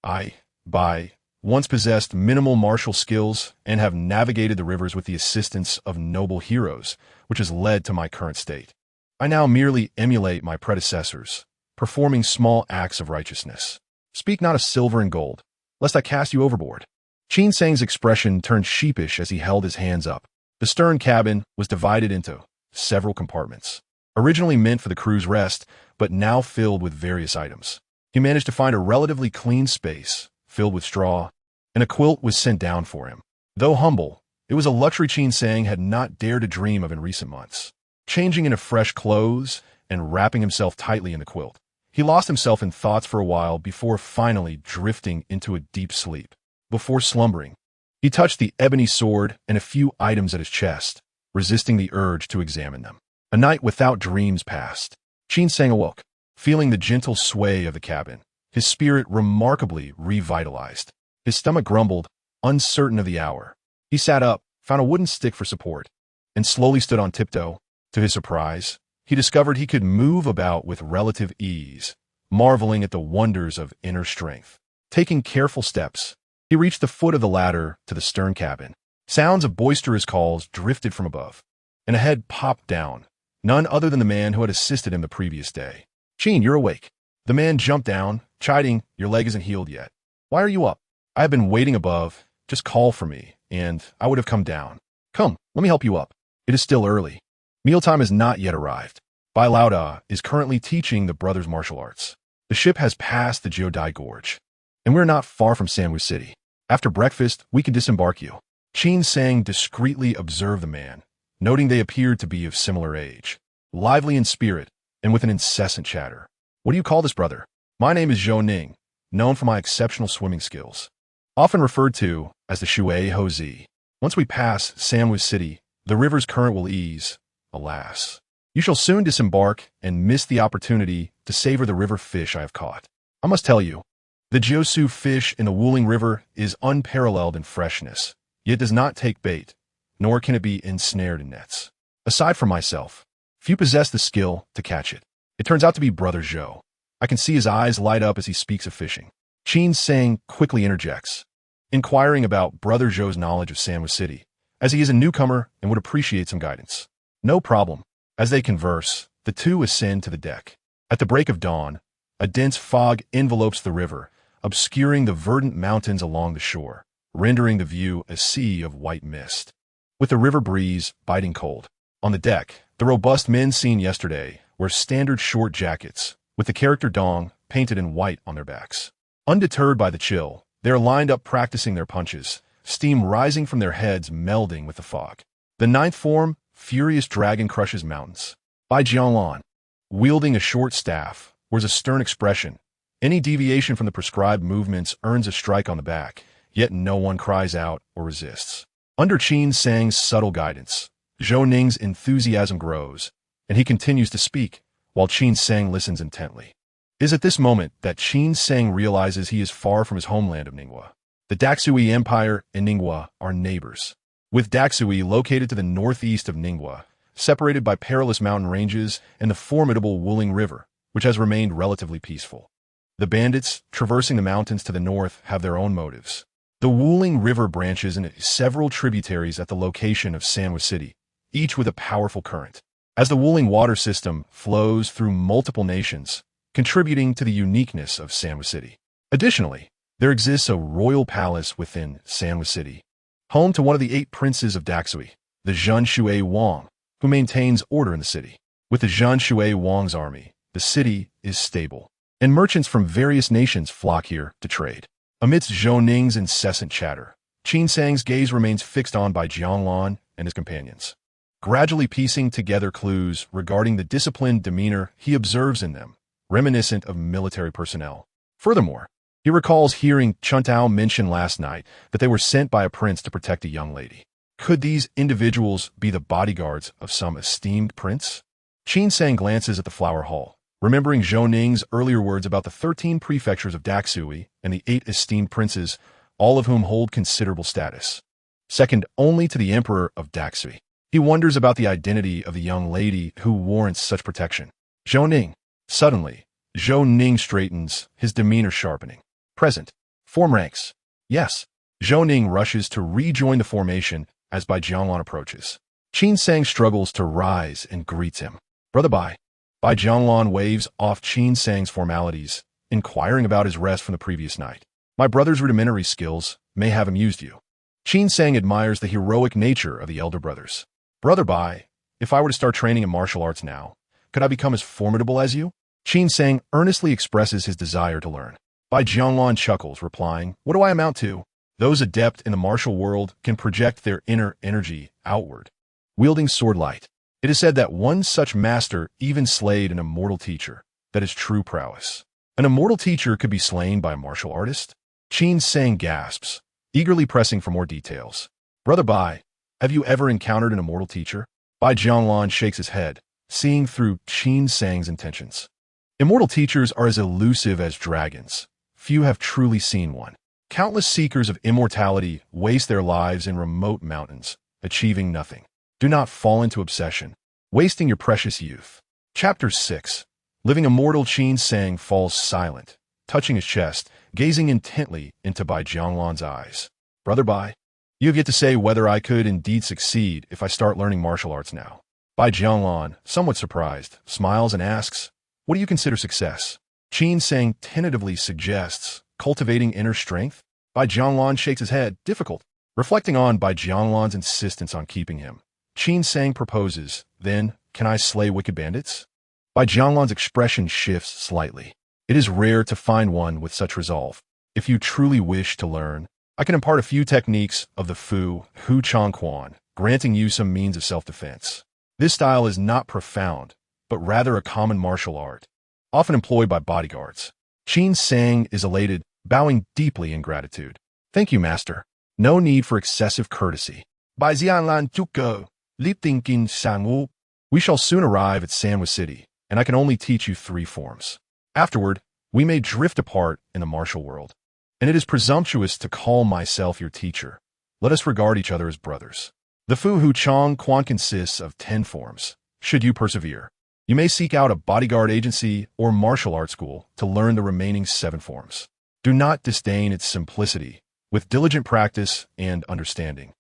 A: I once possessed minimal martial skills and have navigated the rivers with the assistance of noble heroes, which has led to my current state. I now merely emulate my predecessors, performing small acts of righteousness. Speak not of silver and gold, lest I cast you overboard." Qin Sang's expression turned sheepish as he held his hands up. The stern cabin was divided into several compartments, originally meant for the crew's rest, but now filled with various items. He managed to find a relatively clean space, filled with straw, and a quilt was sent down for him. Though humble, it was a luxury Qin Sang had not dared to dream of in recent months. Changing into fresh clothes and wrapping himself tightly in the quilt, he lost himself in thoughts for a while before finally drifting into a deep sleep. Before slumbering, he touched the ebony sword and a few items at his chest, resisting the urge to examine them. A night without dreams passed. Qin Sang awoke, feeling the gentle sway of the cabin, his spirit remarkably revitalized. His stomach grumbled, uncertain of the hour. He sat up, found a wooden stick for support, and slowly stood on tiptoe. To his surprise, he discovered he could move about with relative ease, marveling at the wonders of inner strength. Taking careful steps, he reached the foot of the ladder to the stern cabin. Sounds of boisterous calls drifted from above, and a head popped down, none other than the man who had assisted him the previous day. "Qin, you're awake." The man jumped down, chiding, "Your leg isn't healed yet. Why are you up?" "I have been waiting above. Just call for me, and I would have come down." "Come, let me help you up. It is still early. Mealtime has not yet arrived. Bai Lauda is currently teaching the brothers martial arts. The ship has passed the Jiodai Gorge, and we're not far from Sanwu City. After breakfast, we can disembark you." Qin Sang discreetly observed the man, noting they appeared to be of similar age, lively in spirit, and with an incessant chatter. "What do you call this, brother?" "My name is Zhou Ning, known for my exceptional swimming skills. Often referred to as the Shui Hozi. Once we pass Sanwu City, the river's current will ease, alas. You shall soon disembark and miss the opportunity to savor the river fish I have caught. I must tell you, the Jiusu fish in the Wuling River is unparalleled in freshness, yet does not take bait, nor can it be ensnared in nets. Aside from myself, few possess the skill to catch it. It turns out to be Brother Zhou. I can see his eyes light up as he speaks of fishing." Qin Sang quickly interjects, inquiring about Brother Zhou's knowledge of Sanwu City, as he is a newcomer and would appreciate some guidance. "No problem." As they converse, the two ascend to the deck. At the break of dawn, a dense fog envelopes the river, obscuring the verdant mountains along the shore, rendering the view a sea of white mist. With the river breeze biting cold. On the deck, the robust men seen yesterday wear standard short jackets, with the character Dong painted in white on their backs. Undeterred by the chill, they are lined up practicing their punches, steam rising from their heads melding with the fog. The ninth form, Furious Dragon Crushes Mountains. Bai Jianglan, wielding a short staff, wears a stern expression. Any deviation from the prescribed movements earns a strike on the back, yet no one cries out or resists. Under Qin Sang's subtle guidance, Zhou Ning's enthusiasm grows, and he continues to speak, while Qin Sang listens intently. It is at this moment that Qin Sang realizes he is far from his homeland of Ningwa. The Daxui Empire and Ningwa are neighbors, with Daxui located to the northeast of Ningwa, separated by perilous mountain ranges and the formidable Wuling River, which has remained relatively peaceful. The bandits, traversing the mountains to the north, have their own motives. The Wuling River branches into several tributaries at the location of Sanwu City, each with a powerful current. As the Wuling water system flows through multiple nations, contributing to the uniqueness of Sanwu City. Additionally, there exists a royal palace within Sanwu City, home to one of the 8 princes of Daxui, the Zhen Shui Wang, who maintains order in the city. With the Zhen Shui Wang's army, the city is stable, and merchants from various nations flock here to trade. Amidst Zhou Ning's incessant chatter, Qin Sang's gaze remains fixed on Bai Jianglan and his companions. gradually piecing together clues regarding the disciplined demeanor he observes in them, reminiscent of military personnel. Furthermore, he recalls hearing Chuntao mention last night that they were sent by a prince to protect a young lady. Could these individuals be the bodyguards of some esteemed prince? Qin Sang glances at the flower hall, remembering Zhou Ning's earlier words about the 13 prefectures of Daxui and the 8 esteemed princes, all of whom hold considerable status, second only to the emperor of Daxui. He wonders about the identity of the young lady who warrants such protection. Zhou Ning. Suddenly, Zhou Ning straightens, his demeanor sharpening. Present. Form ranks. Yes. Zhou Ning rushes to rejoin the formation as Bai Jianglong approaches. Qin Sang struggles to rise and greets him. Brother Bai. Bai Jianglong waves off Qin Sang's formalities, inquiring about his rest from the previous night. My brother's rudimentary skills may have amused you. Qin Sang admires the heroic nature of the elder brothers. Brother Bai, if I were to start training in martial arts now, could I become as formidable as you? Qin Sang earnestly expresses his desire to learn. Bai Jianglong chuckles, replying, What do I amount to? Those adept in the martial world can project their inner energy outward, wielding sword light. It is said that one such master even slayed an immortal teacher. That is true prowess. An immortal teacher could be slain by a martial artist? Qin Sang gasps, eagerly pressing for more details. Brother Bai, have you ever encountered an immortal teacher? Bai Jianglong shakes his head, seeing through Qin Sang's intentions. Immortal teachers are as elusive as dragons. Few have truly seen one. Countless seekers of immortality waste their lives in remote mountains, achieving nothing. Do not fall into obsession, wasting your precious youth. Chapter 6. Living immortal. Qin Sang falls silent, touching his chest, gazing intently into Bai Jianglong's eyes. Brother Bai, you have yet to say whether I could indeed succeed if I start learning martial arts now. Bai Jianglong, somewhat surprised, smiles and asks, What do you consider success? Qin Sang tentatively suggests, cultivating inner strength. Bai Jianglong shakes his head, difficult. Reflecting on Bai Jianglong's insistence on keeping him, Qin Sang proposes, then, can I slay wicked bandits? Bai Jianglong's expression shifts slightly. It is rare to find one with such resolve. If you truly wish to learn, I can impart a few techniques of the Fu Hu Chang Quan, granting you some means of self-defense. This style is not profound, but rather a common martial art, often employed by bodyguards. Qin Sang is elated, bowing deeply in gratitude. Thank you, master. No need for excessive courtesy. Bai Jianlan Tuko, Li Tingqin Sangwu. We shall soon arrive at Sanwa City, and I can only teach you 3 forms. Afterward, we may drift apart in the martial world. And it is presumptuous to call myself your teacher. Let us regard each other as brothers. The Fu Hu Chang Quan consists of 10 forms. Should you persevere, you may seek out a bodyguard agency or martial arts school to learn the remaining 7 forms. Do not disdain its simplicity. With diligent practice and understanding,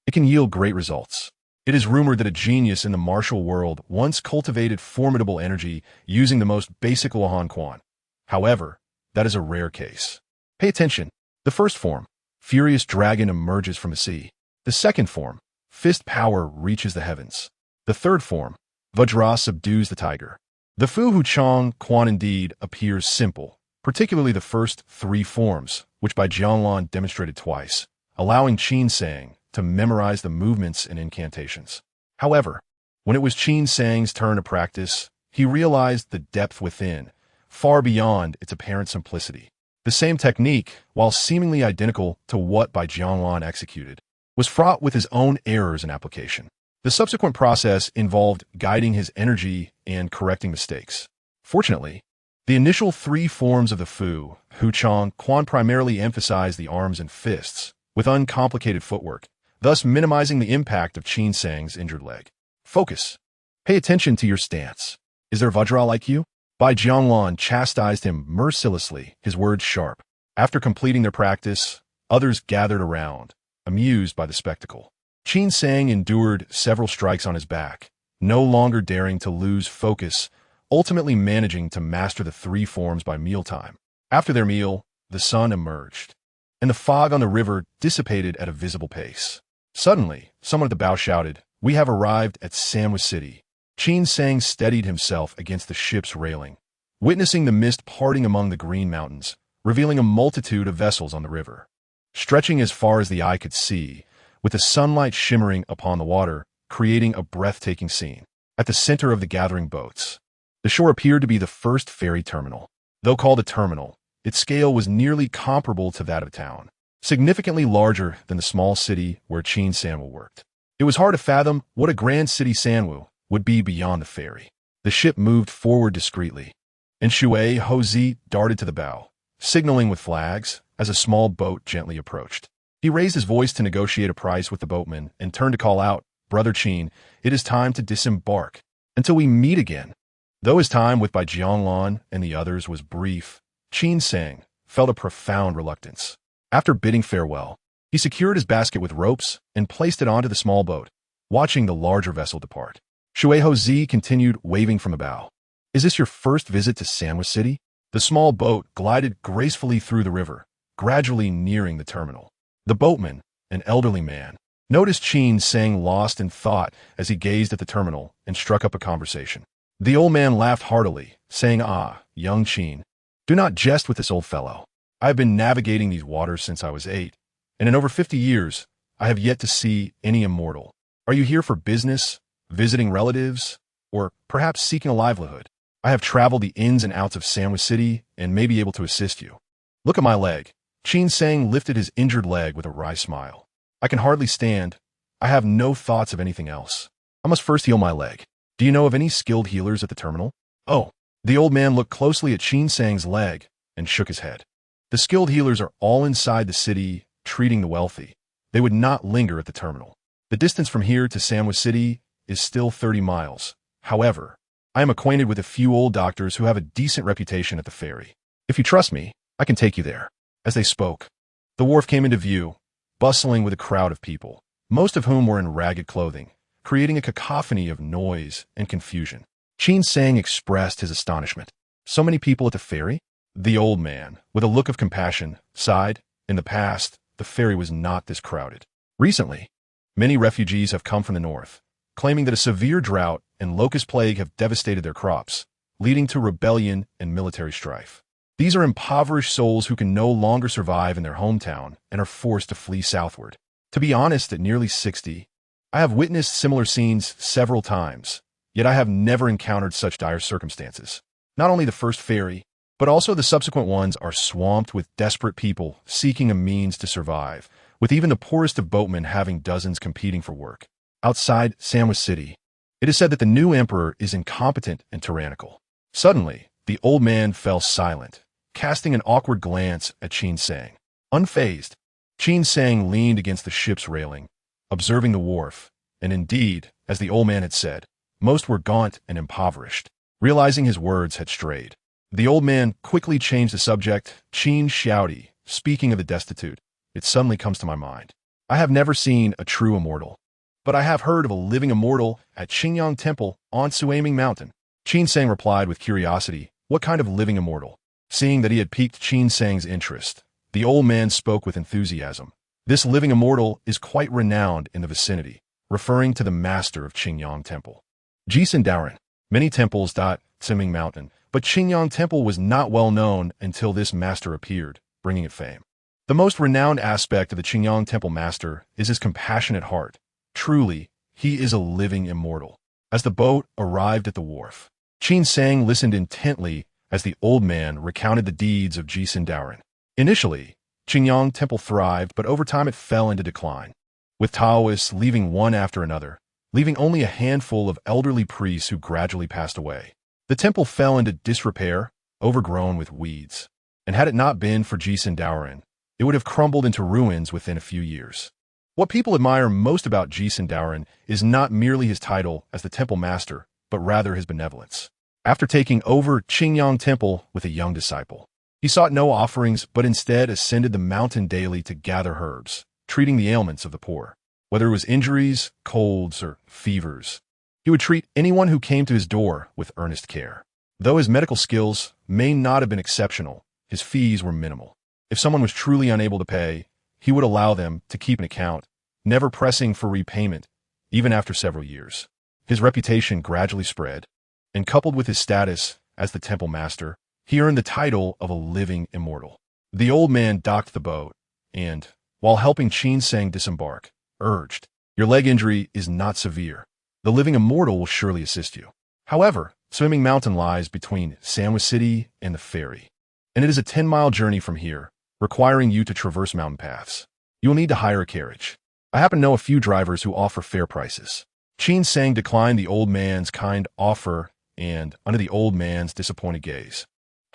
A: it can yield great results. It is rumored that a genius in the martial world once cultivated formidable energy using the most basic Luhan Quan. However, that is a rare case. Pay attention. The first form, Furious Dragon, emerges from the sea. The second form, Fist Power, reaches the heavens. The third form, Vajra, subdues the tiger. The Fu Hu Chang Quan indeed appears simple, particularly the first 3 forms, which Bai Jianglong demonstrated twice, allowing Qin Sang to memorize the movements and incantations. However, when it was Qin Sang's turn to practice, he realized the depth within, far beyond its apparent simplicity. The same technique, while seemingly identical to what Bai Jianglong executed, was fraught with his own errors in application. The subsequent process involved guiding his energy and correcting mistakes. Fortunately, the initial 3 forms of the Fu Hu Chang Quan primarily emphasize the arms and fists, with uncomplicated footwork, thus minimizing the impact of Qin Sang's injured leg. Focus. Pay attention to your stance. Is there Vajra like you? Bai Jianglong chastised him mercilessly, his words sharp. After completing their practice, others gathered around, amused by the spectacle. Qin Sang endured several strikes on his back, no longer daring to lose focus, ultimately managing to master the 3 forms by mealtime. After their meal, the sun emerged, and the fog on the river dissipated at a visible pace. Suddenly, someone at the bow shouted, We have arrived at Sanwa City. Qin Sang steadied himself against the ship's railing, witnessing the mist parting among the green mountains, revealing a multitude of vessels on the river. Stretching as far as the eye could see, with the sunlight shimmering upon the water, creating a breathtaking scene. At the center of the gathering boats, the shore appeared to be the first ferry terminal. Though called a terminal, its scale was nearly comparable to that of a town, significantly larger than the small city where Qin Sanwu worked. It was hard to fathom what a grand city Sanwu would be beyond the ferry. The ship moved forward discreetly, and Shui Hozi darted to the bow, signaling with flags as a small boat gently approached. He raised his voice to negotiate a price with the boatman and turned to call out, "Brother Qin, it is time to disembark. Until we meet again." Though his time with Bai Jianglan and the others was brief, Qin Sang felt a profound reluctance. After bidding farewell, he secured his basket with ropes and placed it onto the small boat, watching the larger vessel depart. Shui Hozi continued waving from the bow. "Is this your first visit to Sanwa City?" The small boat glided gracefully through the river, gradually nearing the terminal. The boatman, an elderly man, noticed Qin Sang lost in thought as he gazed at the terminal and struck up a conversation. The old man laughed heartily, saying, "Ah, young Qin, do not jest with this old fellow. I have been navigating these waters since I was 8, and in over 50 years, I have yet to see any immortal. Are you here for business, visiting relatives, or perhaps seeking a livelihood? I have traveled the ins and outs of Sanwa City and may be able to assist you. Look at my leg." Qin Sang lifted his injured leg with a wry smile. "I can hardly stand. I have no thoughts of anything else. I must first heal my leg. Do you know of any skilled healers at the terminal?" "Oh." The old man looked closely at Qin Sang's leg and shook his head. "The skilled healers are all inside the city, treating the wealthy. They would not linger at the terminal. The distance from here to Sanwa City is still 30 miles. However, I am acquainted with a few old doctors who have a decent reputation at the ferry. If you trust me, I can take you there." As they spoke, the wharf came into view, bustling with a crowd of people, most of whom were in ragged clothing, creating a cacophony of noise and confusion. Qin Sang expressed his astonishment. "So many people at the ferry?" The old man, with a look of compassion, sighed. "In the past, the ferry was not this crowded. Recently, many refugees have come from the north, claiming that a severe drought and locust plague have devastated their crops, leading to rebellion and military strife. These are impoverished souls who can no longer survive in their hometown and are forced to flee southward. To be honest, at nearly 60, I have witnessed similar scenes several times, yet I have never encountered such dire circumstances. Not only the first ferry, but also the subsequent ones are swamped with desperate people seeking a means to survive, with even the poorest of boatmen having dozens competing for work. Outside Sanwa City, it is said that the new emperor is incompetent and tyrannical." Suddenly, the old man fell silent, casting an awkward glance at Qin Sang. Unfazed, Qin Sang leaned against the ship's railing, observing the wharf, and indeed, as the old man had said, most were gaunt and impoverished. Realizing his words had strayed, the old man quickly changed the subject. "Qin Xiaodi, speaking of the destitute, it suddenly comes to my mind. I have never seen a true immortal, but I have heard of a living immortal at Qingyang Temple on Suaming Mountain." Qin Sang replied with curiosity, "What kind of living immortal?" Seeing that he had piqued Qin Sang's interest, the old man spoke with enthusiasm. "This living immortal is quite renowned in the vicinity," referring to the master of Qingyang Temple. Jisun Daoren, many temples dot Suaming Mountain, but Qingyang Temple was not well known until this master appeared, bringing it fame. The most renowned aspect of the Qingyang Temple master is his compassionate heart. Truly, he is a living immortal. As the boat arrived at the wharf, Qin Sang listened intently as the old man recounted the deeds of Jisun Daoren. Initially, Qingyang Temple thrived, but over time it fell into decline, with Taoists leaving one after another, leaving only a handful of elderly priests who gradually passed away. The temple fell into disrepair, overgrown with weeds, and had it not been for Jisun Daoren, it would have crumbled into ruins within a few years. What people admire most about Jisun Daoren is not merely his title as the temple master, but rather his benevolence. After taking over Qingyang Temple with a young disciple, he sought no offerings but instead ascended the mountain daily to gather herbs, treating the ailments of the poor. Whether it was injuries, colds, or fevers, he would treat anyone who came to his door with earnest care. Though his medical skills may not have been exceptional, his fees were minimal. If someone was truly unable to pay, he would allow them to keep an account, never pressing for repayment, even after several years. His reputation gradually spread, and coupled with his status as the temple master, he earned the title of a living immortal. The old man docked the boat and, while helping Qin Sang disembark, urged, Your leg injury is not severe. The living immortal will surely assist you. However, Swimming Mountain lies between Sandwich City and the ferry, and it is a 10-mile journey from here, requiring you to traverse mountain paths. You will need to hire a carriage. I happen to know a few drivers who offer fair prices. Qin Sang declined the old man's kind offer and, under the old man's disappointed gaze,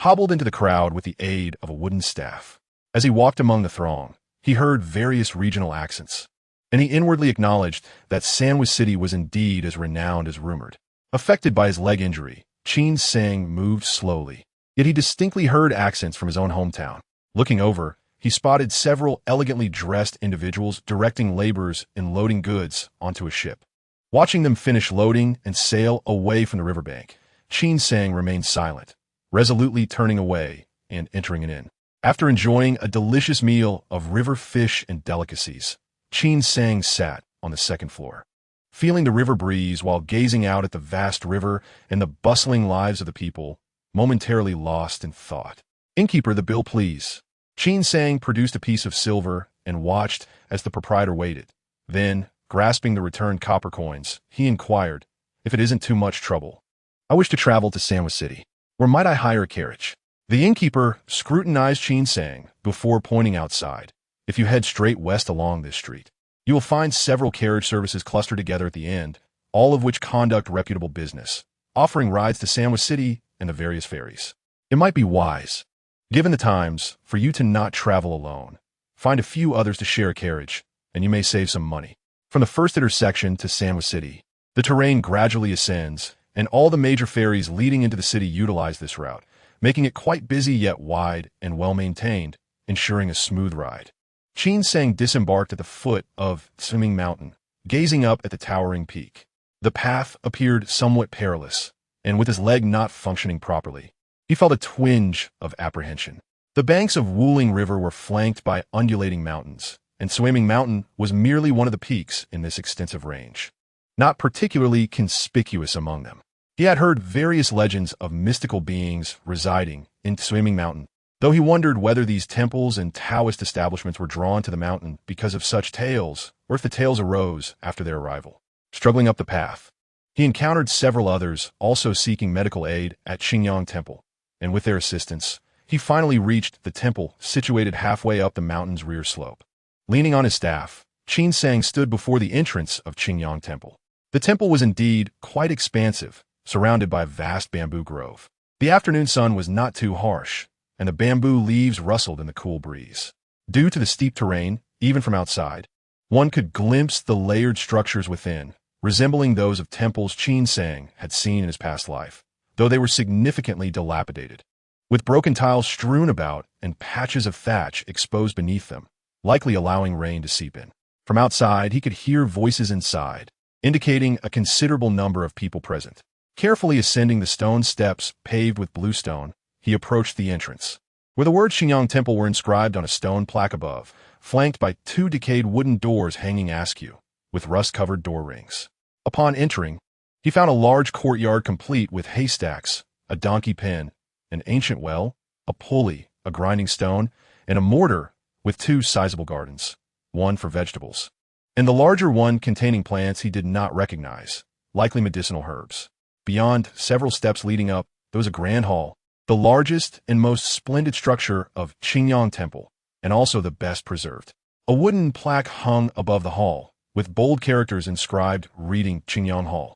A: hobbled into the crowd with the aid of a wooden staff. As he walked among the throng, he heard various regional accents, and he inwardly acknowledged that Sandwich City was indeed as renowned as rumored. Affected by his leg injury, Qin Sang moved slowly, yet he distinctly heard accents from his own hometown. Looking over, he spotted several elegantly dressed individuals directing laborers in loading goods onto a ship. Watching them finish loading and sail away from the riverbank, Qin Sang remained silent, resolutely turning away and entering an inn. After enjoying a delicious meal of river fish and delicacies, Qin Sang sat on the second floor, feeling the river breeze while gazing out at the vast river and the bustling lives of the people, momentarily lost in thought. "Innkeeper, the bill, please." Qin Sang produced a piece of silver and watched as the proprietor waited. Then, grasping the returned copper coins, he inquired, "If it isn't too much trouble, I wish to travel to Sandwich City. Where might I hire a carriage?" The innkeeper scrutinized Qin Sang before pointing outside. "If you head straight west along this street, you will find several carriage services clustered together at the end, all of which conduct reputable business, offering rides to Sandwich City and the various ferries. It might be wise, given the times, for you to not travel alone. Find a few others to share a carriage, and you may save some money." From the first intersection to Sandwich City, the terrain gradually ascends, and all the major ferries leading into the city utilize this route, making it quite busy yet wide and well-maintained, ensuring a smooth ride. Qin Sang disembarked at the foot of Swimming Mountain, gazing up at the towering peak. The path appeared somewhat perilous, and with his leg not functioning properly, he felt a twinge of apprehension. The banks of Wuling River were flanked by undulating mountains, and Swimming Mountain was merely one of the peaks in this extensive range, not particularly conspicuous among them. He had heard various legends of mystical beings residing in Swimming Mountain, though he wondered whether these temples and Taoist establishments were drawn to the mountain because of such tales, or if the tales arose after their arrival. Struggling up the path, he encountered several others also seeking medical aid at Qingyang Temple, and with their assistance, he finally reached the temple situated halfway up the mountain's rear slope. Leaning on his staff, Qin Sang stood before the entrance of Qingyang Temple. The temple was indeed quite expansive, surrounded by a vast bamboo grove. The afternoon sun was not too harsh, and the bamboo leaves rustled in the cool breeze. Due to the steep terrain, even from outside, one could glimpse the layered structures within, resembling those of temples Qin Sang had seen in his past life, though they were significantly dilapidated, with broken tiles strewn about and patches of thatch exposed beneath them, likely allowing rain to seep in. From outside, he could hear voices inside, indicating a considerable number of people present. Carefully ascending the stone steps paved with blue stone, he approached the entrance, where the words Qingyang Temple were inscribed on a stone plaque above, flanked by two decayed wooden doors hanging askew, with rust-covered door rings. Upon entering, he found a large courtyard complete with haystacks, a donkey pen, an ancient well, a pulley, a grinding stone, and a mortar with two sizable gardens, one for vegetables, and the larger one containing plants he did not recognize, likely medicinal herbs. Beyond, several steps leading up, there was a grand hall, the largest and most splendid structure of Qingyang Temple, and also the best preserved. A wooden plaque hung above the hall, with bold characters inscribed reading Qingyang Hall.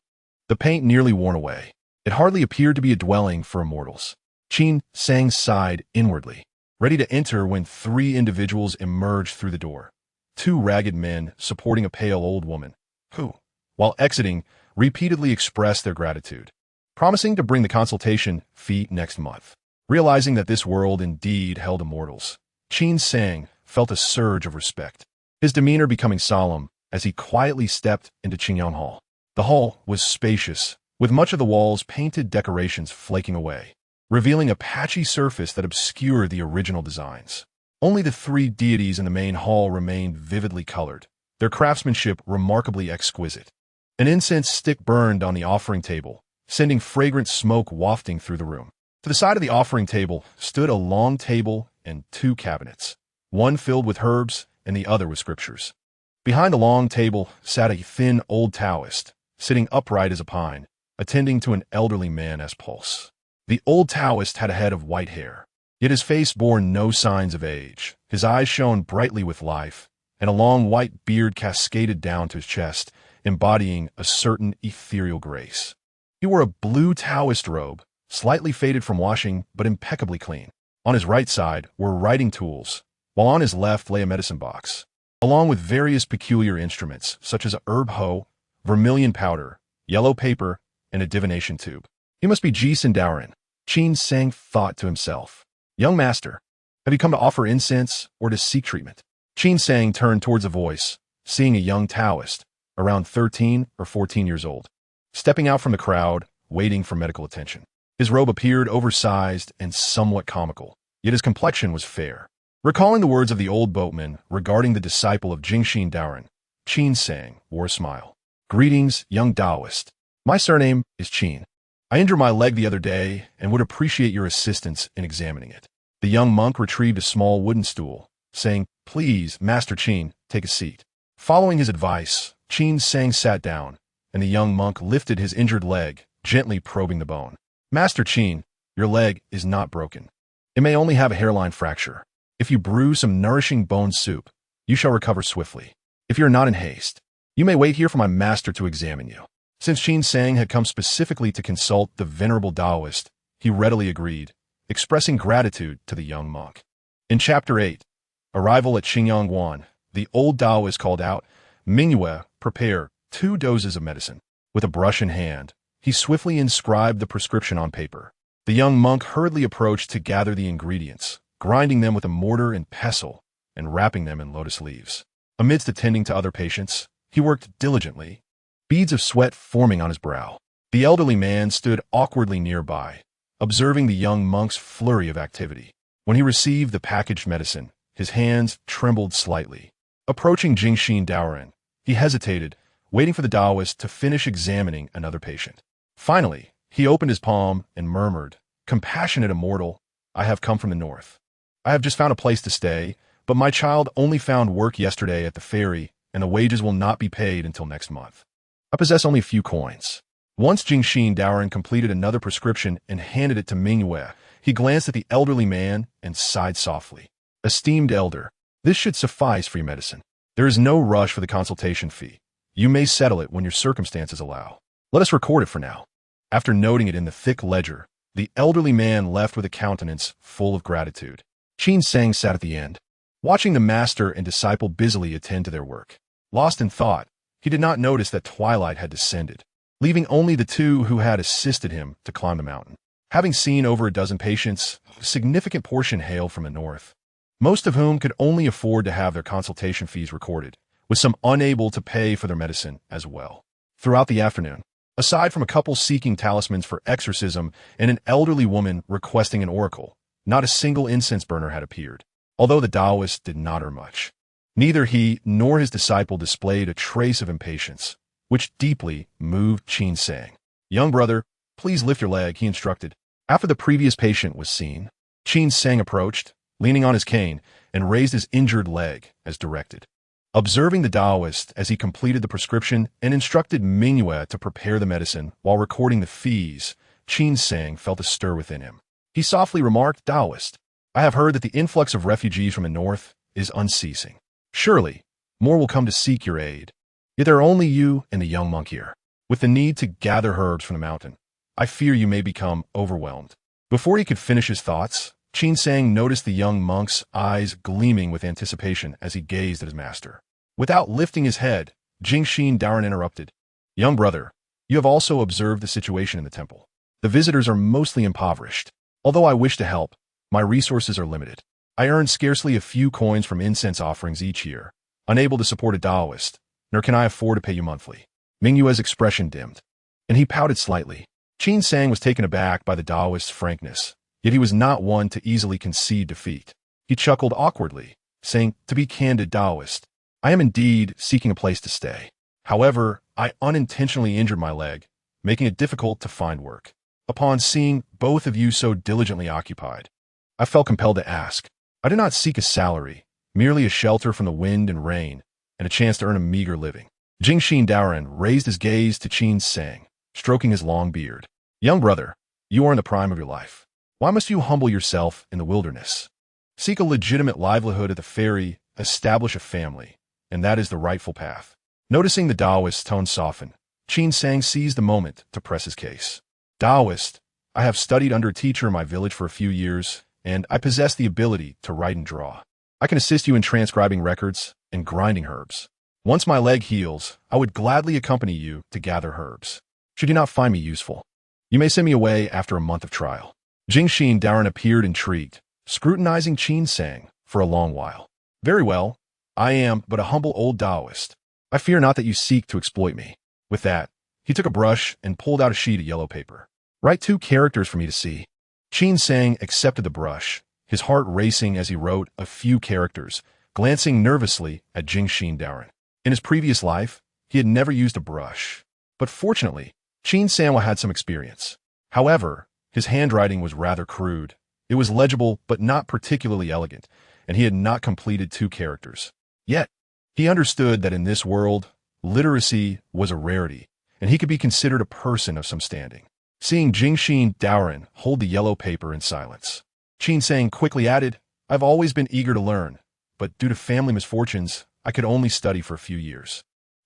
A: The paint nearly worn away. It hardly appeared to be a dwelling for immortals. Qin Sang sighed inwardly, ready to enter when three individuals emerged through the door. Two ragged men supporting a pale old woman, who, while exiting, repeatedly expressed their gratitude, promising to bring the consultation fee next month. Realizing that this world indeed held immortals, Qin Sang felt a surge of respect, his demeanor becoming solemn as he quietly stepped into Qingyang Hall. The hall was spacious, with much of the walls' painted decorations flaking away, revealing a patchy surface that obscured the original designs. Only the three deities in the main hall remained vividly colored, their craftsmanship remarkably exquisite. An incense stick burned on the offering table, sending fragrant smoke wafting through the room. To the side of the offering table stood a long table and two cabinets, one filled with herbs and the other with scriptures. Behind the long table sat a thin old Taoist, sitting upright as a pine, attending to an elderly man's pulse. The old Taoist had a head of white hair, yet his face bore no signs of age. His eyes shone brightly with life, and a long white beard cascaded down to his chest, embodying a certain ethereal grace. He wore a blue Taoist robe, slightly faded from washing but impeccably clean. On his right side were writing tools, while on his left lay a medicine box, along with various peculiar instruments such as a herb hoe, vermilion powder, yellow paper, and a divination tube. He must be Jisun Daoren, Qin Sang thought to himself. Young master, have you come to offer incense or to seek treatment? Qin Sang turned towards a voice, seeing a young Taoist, around 13 or 14 years old, stepping out from the crowd, waiting for medical attention. His robe appeared oversized and somewhat comical, yet his complexion was fair. Recalling the words of the old boatman regarding the disciple of Jinshin Daoren, Qin Sang wore a smile. Greetings, young Taoist. My surname is Qin. I injured my leg the other day and would appreciate your assistance in examining it. The young monk retrieved a small wooden stool, saying, Please, Master Qin, take a seat. Following his advice, Qin Sang sat down, and the young monk lifted his injured leg, gently probing the bone. Master Qin, your leg is not broken. It may only have a hairline fracture. If you brew some nourishing bone soup, you shall recover swiftly. If you are not in haste, you may wait here for my master to examine you. Since Qin Sang had come specifically to consult the venerable Taoist, he readily agreed, expressing gratitude to the young monk. In Chapter 8, Arrival at Xingyangguan, the old Taoist called out, Mingyue, prepare 2 doses of medicine. With a brush in hand, he swiftly inscribed the prescription on paper. The young monk hurriedly approached to gather the ingredients, grinding them with a mortar and pestle, and wrapping them in lotus leaves. Amidst attending to other patients, he worked diligently, beads of sweat forming on his brow. The elderly man stood awkwardly nearby, observing the young monk's flurry of activity. When he received the packaged medicine, his hands trembled slightly. Approaching Jinshin Daoren, he hesitated, waiting for the Taoist to finish examining another patient. Finally, he opened his palm and murmured, Compassionate immortal, I have come from the north. I have just found a place to stay, but my child only found work yesterday at the ferry, and the wages will not be paid until next month. I possess only a few coins. Once Jinshin Daoren completed another prescription and handed it to Mingyue, he glanced at the elderly man and sighed softly. Esteemed elder, this should suffice for your medicine. There is no rush for the consultation fee. You may settle it when your circumstances allow. Let us record it for now. After noting it in the thick ledger, the elderly man left with a countenance full of gratitude. Qin Sang sat at the end, watching the master and disciple busily attend to their work. Lost in thought, he did not notice that twilight had descended, leaving only the 2 who had assisted him to climb the mountain. Having seen over a dozen patients, a significant portion hailed from the north, most of whom could only afford to have their consultation fees recorded, with some unable to pay for their medicine as well. Throughout the afternoon, aside from a couple seeking talismans for exorcism and an elderly woman requesting an oracle, not a single incense burner had appeared, although the Taoist did not earn much. Neither he nor his disciple displayed a trace of impatience, which deeply moved Qin Sang. Young brother, please lift your leg, he instructed. After the previous patient was seen, Qin Sang approached, leaning on his cane, and raised his injured leg as directed. Observing the Taoist as he completed the prescription and instructed Mingyue to prepare the medicine while recording the fees, Qin Sang felt a stir within him. He softly remarked, Taoist, I have heard that the influx of refugees from the north is unceasing. Surely, more will come to seek your aid. Yet there are only you and the young monk here. With the need to gather herbs from the mountain, I fear you may become overwhelmed. Before he could finish his thoughts, Qin Sang noticed the young monk's eyes gleaming with anticipation as he gazed at his master. Without lifting his head, Jinshin Daoren interrupted. Young brother, you have also observed the situation in the temple. The visitors are mostly impoverished. Although I wish to help, my resources are limited. I earn scarcely a few coins from incense offerings each year, unable to support a Taoist, nor can I afford to pay you monthly. Mingyue's expression dimmed, and he pouted slightly. Qin Sang was taken aback by the Taoist's frankness, yet he was not one to easily concede defeat. He chuckled awkwardly, saying, To be candid, Taoist, I am indeed seeking a place to stay. However, I unintentionally injured my leg, making it difficult to find work. Upon seeing both of you so diligently occupied, I felt compelled to ask. I do not seek a salary, merely a shelter from the wind and rain, and a chance to earn a meager living. Jingxin Daoren raised his gaze to Qin Sang, stroking his long beard. Young brother, you are in the prime of your life. Why must you humble yourself in the wilderness? Seek a legitimate livelihood at the ferry, establish a family, and that is the rightful path. Noticing the Taoist's tone soften, Qin Sang seized the moment to press his case. Taoist, I have studied under a teacher in my village for a few years, and I possess the ability to write and draw. I can assist you in transcribing records and grinding herbs. Once my leg heals, I would gladly accompany you to gather herbs. Should you not find me useful, you may send me away after a month of trial. Jingxin Daoren appeared intrigued, scrutinizing Qin Sang for a long while. Very well, I am but a humble old Taoist. I fear not that you seek to exploit me. With that, he took a brush and pulled out a sheet of yellow paper. Write 2 characters for me to see. Qin Sang accepted the brush, his heart racing as he wrote a few characters, glancing nervously at Jingxin Daoren. In his previous life, he had never used a brush. But fortunately, Qin Sang had some experience. However, his handwriting was rather crude. It was legible but not particularly elegant, and he had not completed 2 characters. Yet, he understood that in this world, literacy was a rarity, and he could be considered a person of some standing. Seeing Jingxin Daoren hold the yellow paper in silence, Qin Sang quickly added, I've always been eager to learn, but due to family misfortunes, I could only study for a few years.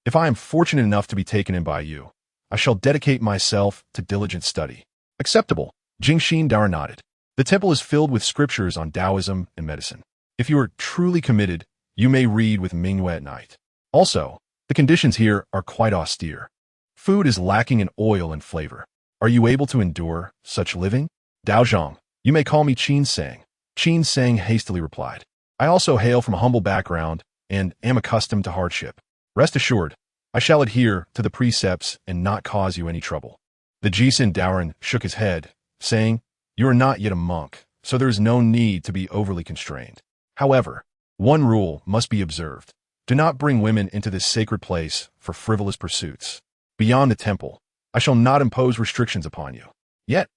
A: If I am fortunate enough to be taken in by you, I shall dedicate myself to diligent study. Acceptable. Jingxin Daoren nodded. The temple is filled with scriptures on Taoism and medicine. If you are truly committed, you may read with Mingyue at night. Also, the conditions here are quite austere. Food is lacking in oil and flavor. Are you able to endure such living? Daozhong, you may call me Qin Sang. Qin Sang hastily replied. I also hail from a humble background and am accustomed to hardship. Rest assured, I shall adhere to the precepts and not cause you any trouble. The Jingxin Daoren shook his head, saying, You are not yet a monk, so there is no need to be overly constrained. However, one rule must be observed. Do not bring women into this sacred place for frivolous pursuits. Beyond the temple, I shall not impose restrictions upon you. Yet,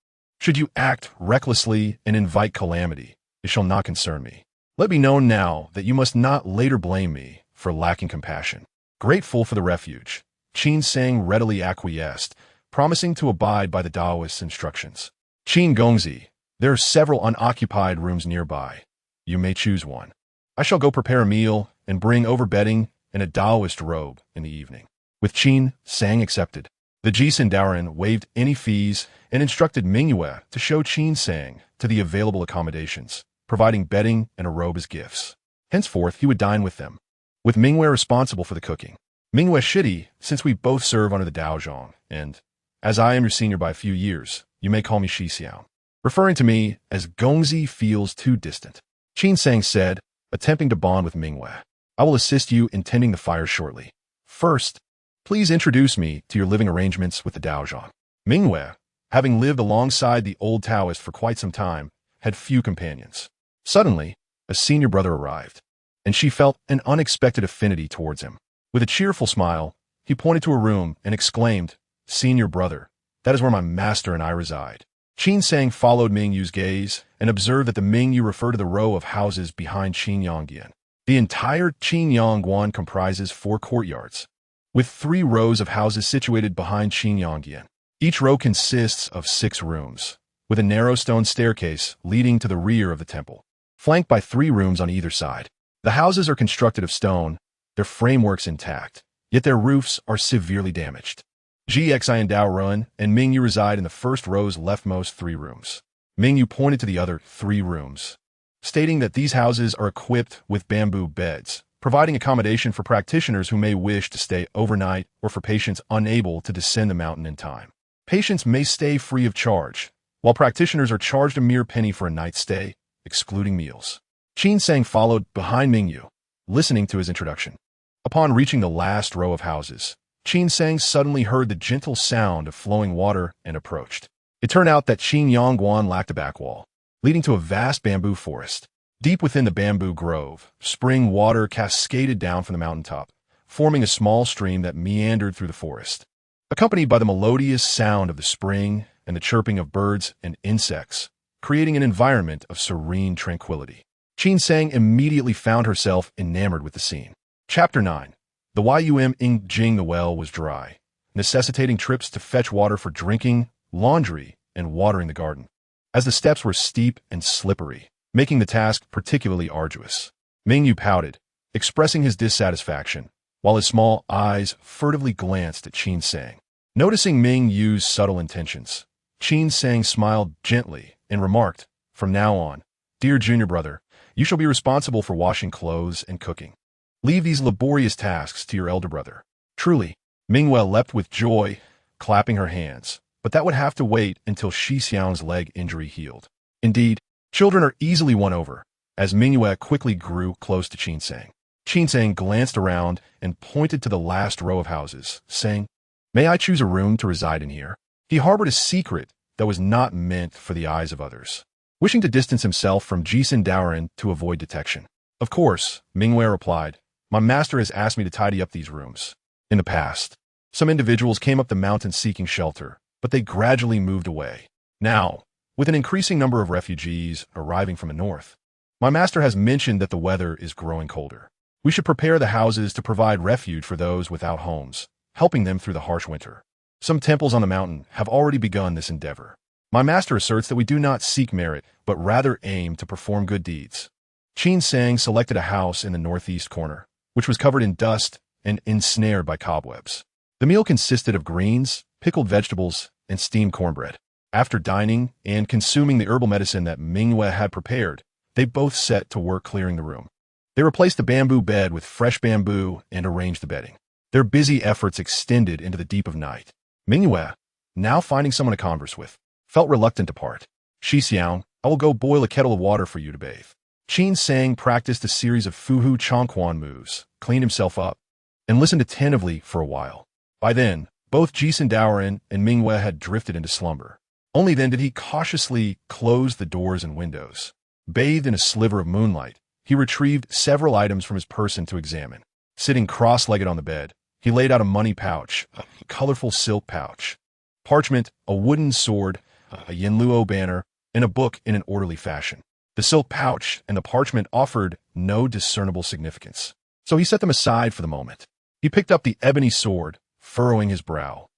A: should you act recklessly and invite calamity, it shall not concern me. Let me know now that you must not later blame me for lacking compassion. Grateful for the refuge, Qin Sang readily acquiesced, promising to abide by the Taoist's instructions. Qin Gongzi, there are several unoccupied rooms nearby. You may choose one. I shall go prepare a meal and bring over bedding and a Taoist robe in the evening. With Qin Sang accepted, the Jingxin Daoren waived any fees and instructed Mingyue to show Qin Sang to the available accommodations, providing bedding and a robe as gifts. Henceforth, he would dine with them, with Mingyue responsible for the cooking. Mingyue Shidi, since we both serve under the Daozhong, and as I am your senior by a few years, you may call me Shi Xiao. Referring to me as Gongzi feels too distant. Qin Sang said, attempting to bond with Mingyue. I will assist you in tending the fire shortly. First, please introduce me to your living arrangements with the Daozhong. Mingyue, having lived alongside the old Taoist for quite some time, had few companions. Suddenly, a senior brother arrived, and she felt an unexpected affinity towards him. With a cheerful smile, he pointed to a room and exclaimed, Senior brother, that is where my master and I reside. Qin Sang followed Mingyu's gaze and observed that the Mingyu referred to the row of houses behind Qinyangguan. The entire Qinyangguan comprises 4 courtyards, with 3 rows of houses situated behind Qinyangguan. Each row consists of 6 rooms, with a narrow stone staircase leading to the rear of the temple, flanked by 3 rooms on either side. The houses are constructed of stone, their frameworks intact, yet their roofs are severely damaged. Gxi Dao Run and Mingyu reside in the first row's leftmost 3 rooms. Mingyu pointed to the other 3 rooms, stating that these houses are equipped with bamboo beds, providing accommodation for practitioners who may wish to stay overnight or for patients unable to descend the mountain in time. Patients may stay free of charge, while practitioners are charged a mere penny for a night's stay, excluding meals. Qin Sang followed behind Mingyu, listening to his introduction. Upon reaching the last row of houses, Qin Sang suddenly heard the gentle sound of flowing water and approached. It turned out that Qinyangguan lacked a back wall, leading to a vast bamboo forest. Deep within the bamboo grove, spring water cascaded down from the mountaintop, forming a small stream that meandered through the forest. Accompanied by the melodious sound of the spring and the chirping of birds and insects, creating an environment of serene tranquility. Qin Sang immediately found herself enamored with the scene. Chapter 9. The Jing the well was dry, necessitating trips to fetch water for drinking, laundry, and watering the garden, as the steps were steep and slippery, making the task particularly arduous. Ming Yu pouted, expressing his dissatisfaction, while his small eyes furtively glanced at Qin Sang. Noticing Ming Yu's subtle intentions, Qin Sang smiled gently and remarked, "From now on, dear junior brother, you shall be responsible for washing clothes and cooking. Leave these laborious tasks to your elder brother." Truly, Mingwei leapt with joy, clapping her hands, but that would have to wait until Shi Xiang's leg injury healed. Indeed, children are easily won over, as Mingwei quickly grew close to Qin Sang. Qin Sang glanced around and pointed to the last row of houses, saying, "May I choose a room to reside in here?" He harbored a secret that was not meant for the eyes of others, wishing to distance himself from Jisun Daoren to avoid detection. "Of course," Mingwei replied, "my master has asked me to tidy up these rooms. In the past, some individuals came up the mountain seeking shelter, but they gradually moved away. Now, with an increasing number of refugees arriving from the north, my master has mentioned that the weather is growing colder. We should prepare the houses to provide refuge for those without homes, helping them through the harsh winter. Some temples on the mountain have already begun this endeavor. My master asserts that we do not seek merit, but rather aim to perform good deeds." Qin Sang selected a house in the northeast corner, which was covered in dust and ensnared by cobwebs. The meal consisted of greens, pickled vegetables, and steamed cornbread. After dining and consuming the herbal medicine that Mingwei had prepared, they both set to work clearing the room. They replaced the bamboo bed with fresh bamboo and arranged the bedding. Their busy efforts extended into the deep of night. Mingwei, now finding someone to converse with, felt reluctant to part. "Shi Xiang, I will go boil a kettle of water for you to bathe." Qin Sang practiced a series of Fuhu Chongquan moves, cleaned himself up, and listened attentively for a while. By then, both Jisun Daoren and Mingwei had drifted into slumber. Only then did he cautiously close the doors and windows. Bathed in a sliver of moonlight, he retrieved several items from his person to examine. Sitting cross-legged on the bed, he laid out a money pouch, a colorful silk pouch, parchment, a wooden sword, a Yinluo banner, and a book in an orderly fashion. The silk pouch and the parchment offered no discernible significance, so he set them aside for the moment. He picked up the ebony sword, furrowing his brow,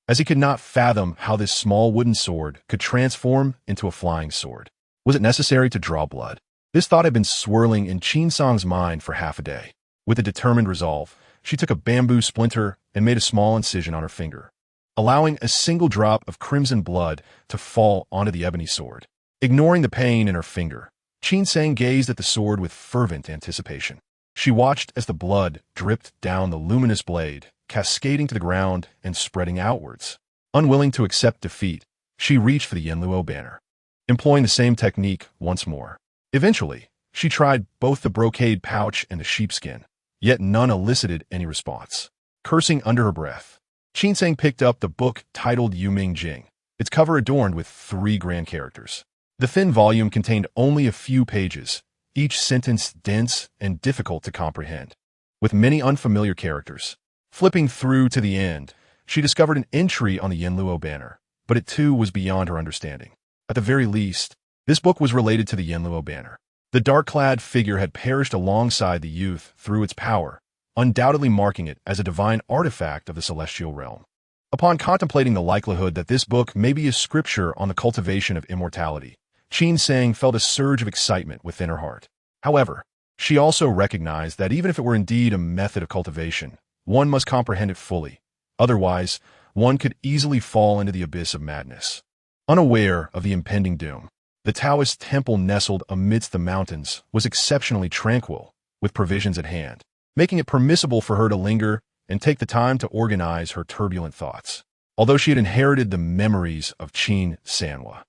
A: as he could not fathom how this small wooden sword could transform into a flying sword. Was it necessary to draw blood? This thought had been swirling in Qin Sang's mind for half a day. With a determined resolve, she took a bamboo splinter and made a small incision on her finger, allowing a single drop of crimson blood to fall onto the ebony sword. Ignoring the pain in her finger, Qin Sang gazed at the sword with fervent anticipation. She watched as the blood dripped down the luminous blade, cascading to the ground and spreading outwards. Unwilling to accept defeat, she reached for the Yinluo banner, employing the same technique once more. Eventually, she tried both the brocade pouch and the sheepskin, yet none elicited any response. Cursing under her breath, Qin Sang picked up the book titled Yuming Jing, its cover adorned with 3 grand characters. The thin volume contained only a few pages, each sentence dense and difficult to comprehend, with many unfamiliar characters. Flipping through to the end, she discovered an entry on the Yinluo banner, but it too was beyond her understanding. At the very least, this book was related to the Yinluo banner. The dark-clad figure had perished alongside the youth through its power, undoubtedly marking it as a divine artifact of the celestial realm. Upon contemplating the likelihood that this book may be a scripture on the cultivation of immortality, Qin Sang felt a surge of excitement within her heart. However, she also recognized that even if it were indeed a method of cultivation, one must comprehend it fully. Otherwise, one could easily fall into the abyss of madness. Unaware of the impending doom, the Taoist temple nestled amidst the mountains was exceptionally tranquil, with provisions at hand, making it permissible for her to linger and take the time to organize her turbulent thoughts. Although she had inherited the memories of Qin Sanhua,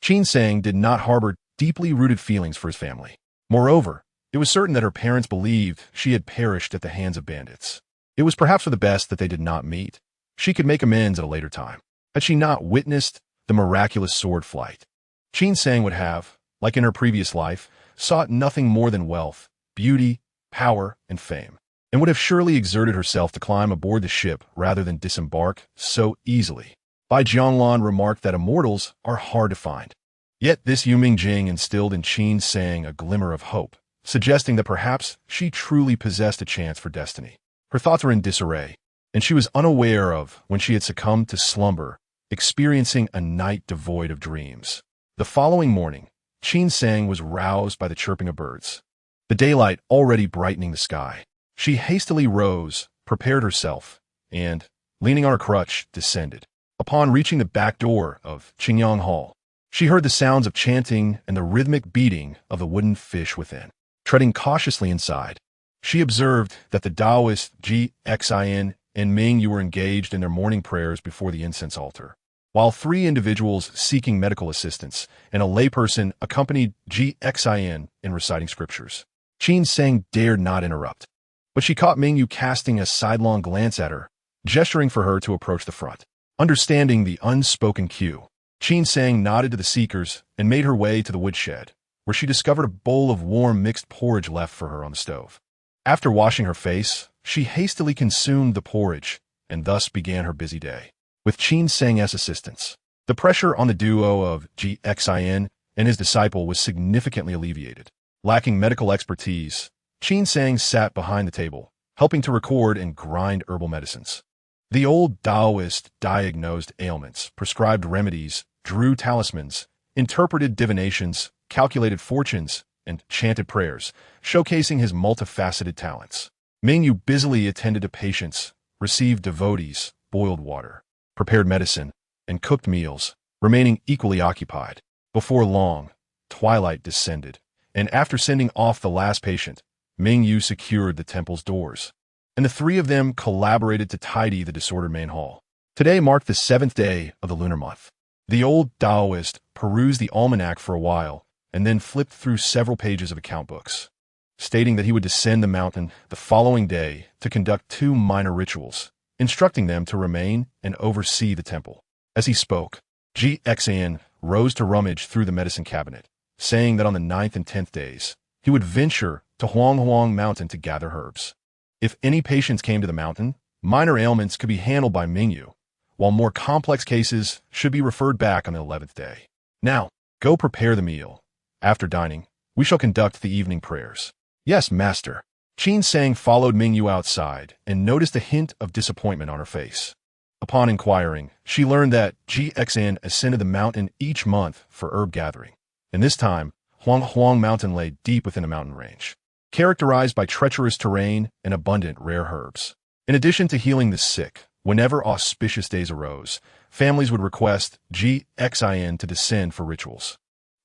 A: Qin Sang did not harbor deeply rooted feelings for his family. Moreover, it was certain that her parents believed she had perished at the hands of bandits. It was perhaps for the best that they did not meet. She could make amends at a later time. Had she not witnessed the miraculous sword flight, Qin Sang would have, like in her previous life, sought nothing more than wealth, beauty, power, and fame, and would have surely exerted herself to climb aboard the ship rather than disembark so easily. Bai Jianglan remarked that immortals are hard to find. Yet this Yuming Jing instilled in Qin Sang a glimmer of hope, suggesting that perhaps she truly possessed a chance for destiny. Her thoughts were in disarray, and she was unaware of when she had succumbed to slumber, experiencing a night devoid of dreams. The following morning, Qin Sang was roused by the chirping of birds, the daylight already brightening the sky. She hastily rose, prepared herself, and, leaning on her crutch, descended. Upon reaching the back door of Qingyang Hall, she heard the sounds of chanting and the rhythmic beating of the wooden fish within. Treading cautiously inside, she observed that the Taoist Ji Xin and Ming Yu were engaged in their morning prayers before the incense altar, while three individuals seeking medical assistance and a layperson accompanied Ji Xin in reciting scriptures. Qin Sang dared not interrupt, but she caught Ming Yu casting a sidelong glance at her, gesturing for her to approach the front. Understanding the unspoken cue, Qin Sang nodded to the seekers and made her way to the woodshed, where she discovered a bowl of warm mixed porridge left for her on the stove. After washing her face, she hastily consumed the porridge and thus began her busy day. With Qin Sang's assistance, the pressure on the duo of Ji Xin and his disciple was significantly alleviated. Lacking medical expertise, Qin Sang sat behind the table, helping to record and grind herbal medicines. The old Taoist diagnosed ailments, prescribed remedies, drew talismans, interpreted divinations, calculated fortunes, and chanted prayers, showcasing his multifaceted talents. Ming Yu busily attended to patients, received devotees, boiled water, prepared medicine, and cooked meals, remaining equally occupied. Before long, twilight descended, and after sending off the last patient, Ming Yu secured the temple's doors, and the three of them collaborated to tidy the disordered main hall. Today marked the 7th day of the lunar month. The old Taoist perused the almanac for a while, and then flipped through several pages of account books, stating that he would descend the mountain the following day to conduct 2 minor rituals, instructing them to remain and oversee the temple. As he spoke, Ji Xian rose to rummage through the medicine cabinet, saying that on the 9th and 10th days, he would venture to Huanghuang Mountain to gather herbs. If any patients came to the mountain, minor ailments could be handled by Ming Yu, while more complex cases should be referred back on the 11th day. Now, go prepare the meal. After dining, we shall conduct the evening prayers. Yes, master. Qin Sang followed Ming Yu outside and noticed a hint of disappointment on her face. Upon inquiring, she learned that Ji Xian ascended the mountain each month for herb gathering, and this time, Huanghuang Mountain lay deep within a mountain range, characterized by treacherous terrain and abundant rare herbs. In addition to healing the sick, whenever auspicious days arose, families would request Ji Xian to descend for rituals.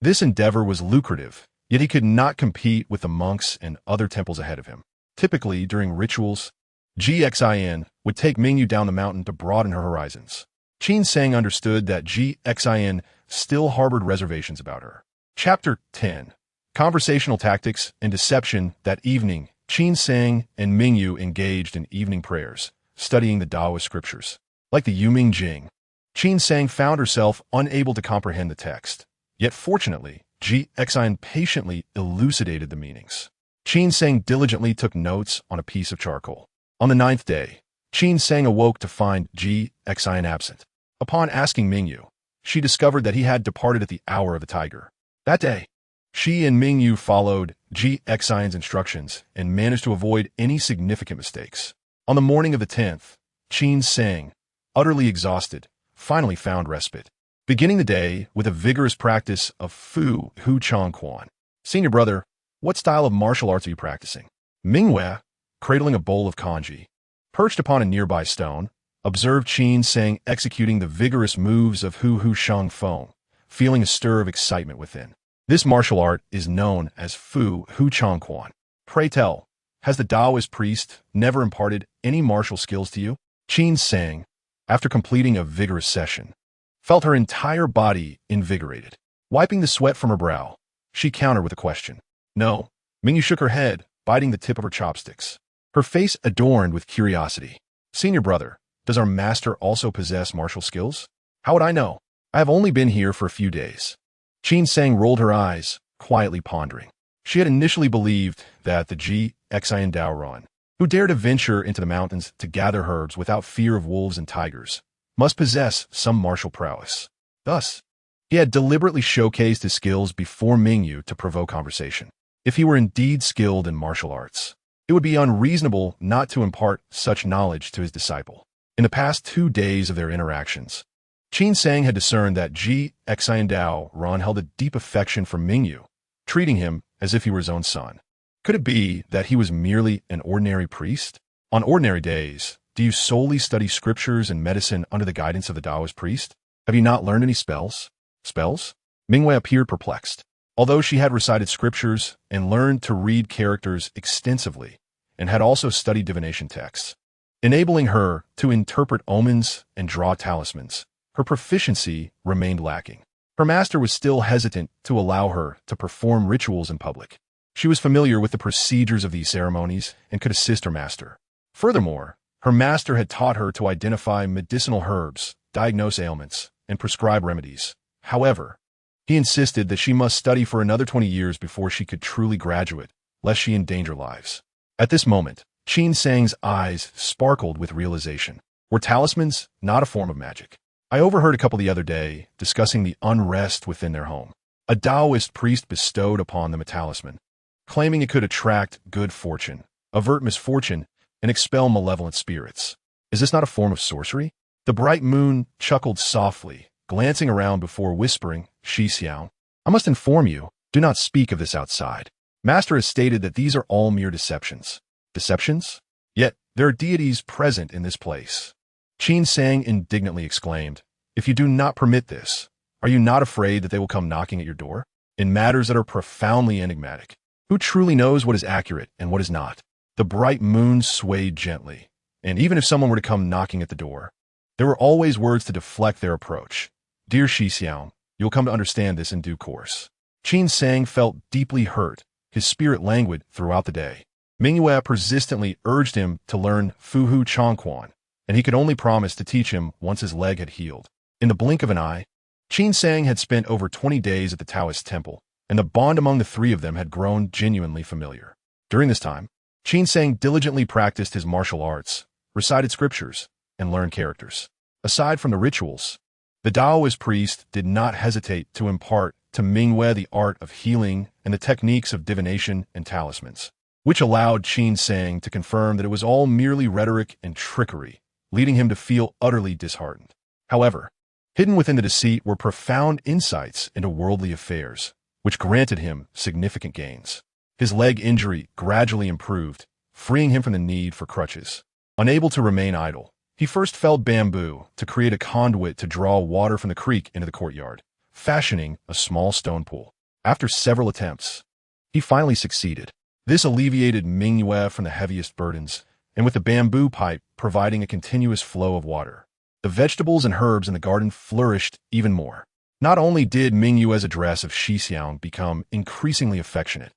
A: This endeavor was lucrative, yet he could not compete with the monks and other temples ahead of him. Typically, during rituals, Ji Xian would take Ming Yu down the mountain to broaden her horizons. Qin Sang understood that Ji Xian still harbored reservations about her. Chapter 10. Conversational Tactics and Deception. That evening, Qin Sang and Ming Yu engaged in evening prayers, studying the Taoist scriptures. Like the Yuming Jing, Qin Sang found herself unable to comprehend the text. Yet fortunately, Ji Xian patiently elucidated the meanings. Qin Sang diligently took notes on a piece of charcoal. On the 9th day, Qin Sang awoke to find Ji Xian absent. Upon asking Ming Yu, she discovered that he had departed at the hour of the tiger. That day, she and Ming Yu followed Ji Xian's instructions and managed to avoid any significant mistakes. On the morning of the 10th, Qin Sang, utterly exhausted, finally found respite, beginning the day with a vigorous practice of Fu Hu Chang Quan. Senior brother, what style of martial arts are you practicing? Ming Wei, cradling a bowl of kanji, perched upon a nearby stone, observed Qin Sang executing the vigorous moves of Hu Hu Shang Feng, feeling a stir of excitement within. This martial art is known as Fu Hu Chang Quan. Pray tell, has the Taoist priest never imparted any martial skills to you? Qin Sang, after completing a vigorous session, felt her entire body invigorated. Wiping the sweat from her brow, she countered with a question. No. Ming Yu shook her head, biting the tip of her chopsticks, her face adorned with curiosity. Senior brother, does our master also possess martial skills? How would I know? I have only been here for a few days. Qin Sang rolled her eyes, quietly pondering. She had initially believed that the Ji Xian Daoran, who dared to venture into the mountains to gather herbs without fear of wolves and tigers, must possess some martial prowess. Thus, he had deliberately showcased his skills before Ming Yu to provoke conversation. If he were indeed skilled in martial arts, It would be unreasonable not to impart such knowledge to his disciple. In the past 2 days of their interactions, Qin Sang had discerned that Ji Xiandao Ran held a deep affection for Mingyu, treating him as if he were his own son. Could it be that he was merely an ordinary priest? On ordinary days, do you solely study scriptures and medicine under the guidance of the Taoist priest? Have you not learned any spells? Spells? Mingwei appeared perplexed. Although she had recited scriptures and learned to read characters extensively, and had also studied divination texts, enabling her to interpret omens and draw talismans, her proficiency remained lacking. Her master was still hesitant to allow her to perform rituals in public. She was familiar with the procedures of these ceremonies and could assist her master. Furthermore, her master had taught her to identify medicinal herbs, diagnose ailments, and prescribe remedies. However, he insisted that she must study for another 20 years before she could truly graduate, lest she endanger lives. At this moment, Qin Sang's eyes sparkled with realization. Were talismans not a form of magic? I overheard a couple the other day discussing the unrest within their home. A Taoist priest bestowed upon them a talisman, claiming it could attract good fortune, avert misfortune, and expel malevolent spirits. Is this not a form of sorcery? The bright moon chuckled softly, glancing around before whispering, Shi Xiao, I must inform you, do not speak of this outside. Master has stated that these are all mere deceptions. Deceptions? Yet, there are deities present in this place. Qin Sang indignantly exclaimed, if you do not permit this, are you not afraid that they will come knocking at your door? In matters that are profoundly enigmatic, who truly knows what is accurate and what is not? The bright moon swayed gently, and even if someone were to come knocking at the door, there were always words to deflect their approach. Dear Shi Xiao, you'll come to understand this in due course. Qin Sang felt deeply hurt, his spirit languid throughout the day. Mingyue persistently urged him to learn Fuhu Chongquan, and he could only promise to teach him once his leg had healed. In the blink of an eye, Qin Sang had spent over 20 days at the Taoist temple, and the bond among the three of them had grown genuinely familiar. During this time, Qin Sang diligently practiced his martial arts, recited scriptures, and learned characters. Aside from the rituals, the Taoist priest did not hesitate to impart to Mingyue the art of healing and the techniques of divination and talismans, which allowed Qin Sang to confirm that it was all merely rhetoric and trickery, leading him to feel utterly disheartened. However, hidden within the deceit were profound insights into worldly affairs, which granted him significant gains. His leg injury gradually improved, freeing him from the need for crutches. Unable to remain idle, he first felled bamboo to create a conduit to draw water from the creek into the courtyard, fashioning a small stone pool. After several attempts, he finally succeeded. This alleviated Mingyue from the heaviest burdens, and with the bamboo pipe providing a continuous flow of water, the vegetables and herbs in the garden flourished even more. Not only did Mingyue's address of Shixiang become increasingly affectionate,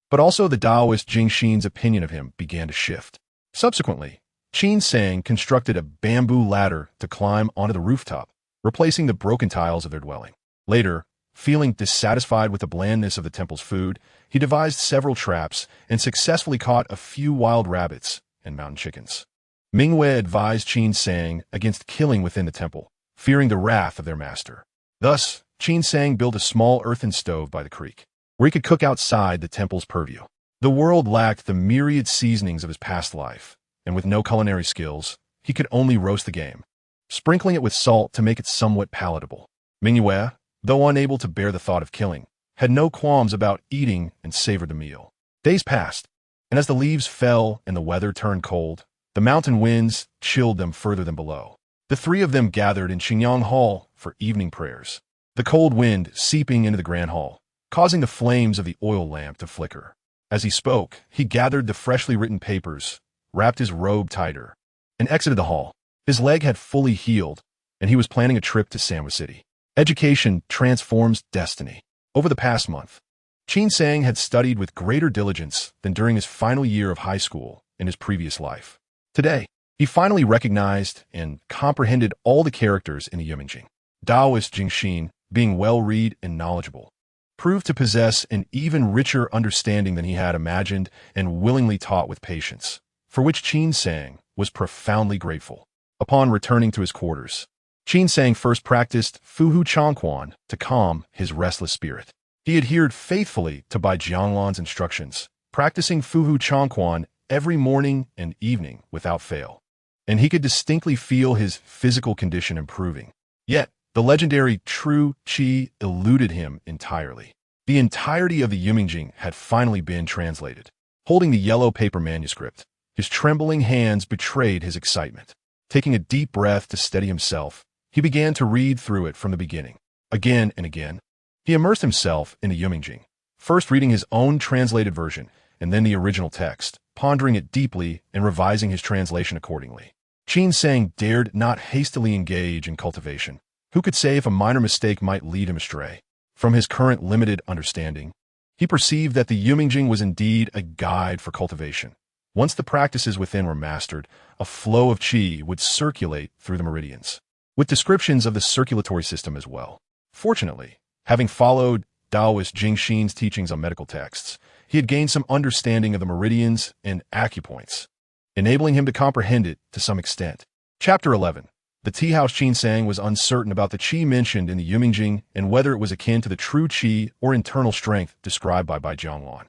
A: but also the Taoist Jingxin's opinion of him began to shift. Subsequently, Qin Sang constructed a bamboo ladder to climb onto the rooftop, replacing the broken tiles of their dwelling. Later, feeling dissatisfied with the blandness of the temple's food, he devised several traps and successfully caught a few wild rabbits and mountain chickens. Mingyue advised Qin Sang against killing within the temple, fearing the wrath of their master. Thus, Qin Sang built a small earthen stove by the creek, where he could cook outside the temple's purview. The world lacked the myriad seasonings of his past life, and with no culinary skills, he could only roast the game, sprinkling it with salt to make it somewhat palatable. Mingyue, though unable to bear the thought of killing, had no qualms about eating and savored the meal. Days passed, and as the leaves fell and the weather turned cold, the mountain winds chilled them further than below. The three of them gathered in Xingyang Hall for evening prayers, the cold wind seeping into the grand hall, causing the flames of the oil lamp to flicker. As he spoke, he gathered the freshly written papers, wrapped his robe tighter, and exited the hall. His leg had fully healed, and he was planning a trip to Sanwa City. Education transforms destiny. Over the past month, Qin Sang had studied with greater diligence than during his final year of high school in his previous life. Today, he finally recognized and comprehended all the characters in the Yumenjing. Taoist Jingxin, being well-read and knowledgeable, proved to possess an even richer understanding than he had imagined and willingly taught with patience, for which Qin Sang was profoundly grateful. Upon returning to his quarters, Qin Sang first practiced Fuhu Chongquan to calm his restless spirit. He adhered faithfully to Bai Jianglan's instructions, practicing Fuhu Chongquan every morning and evening without fail, and he could distinctly feel his physical condition improving. Yet, the legendary true qi eluded him entirely. The entirety of the Yumingjing had finally been translated. Holding the yellow paper manuscript, his trembling hands betrayed his excitement. Taking a deep breath to steady himself, he began to read through it from the beginning. Again and again, he immersed himself in the Yumingjing, first reading his own translated version and then the original text, pondering it deeply and revising his translation accordingly. Qin Sang dared not hastily engage in cultivation. Who could say if a minor mistake might lead him astray? From his current limited understanding, he perceived that the Yumingjing was indeed a guide for cultivation. Once the practices within were mastered, a flow of qi would circulate through the meridians, with descriptions of the circulatory system as well. Fortunately, having followed Taoist Jingxin's teachings on medical texts, he had gained some understanding of the meridians and acupoints, enabling him to comprehend it to some extent. Chapter 11. The tea house Qin Sang was uncertain about the qi mentioned in the Yumingjing and whether it was akin to the true qi or internal strength described by Bai Jiangluan.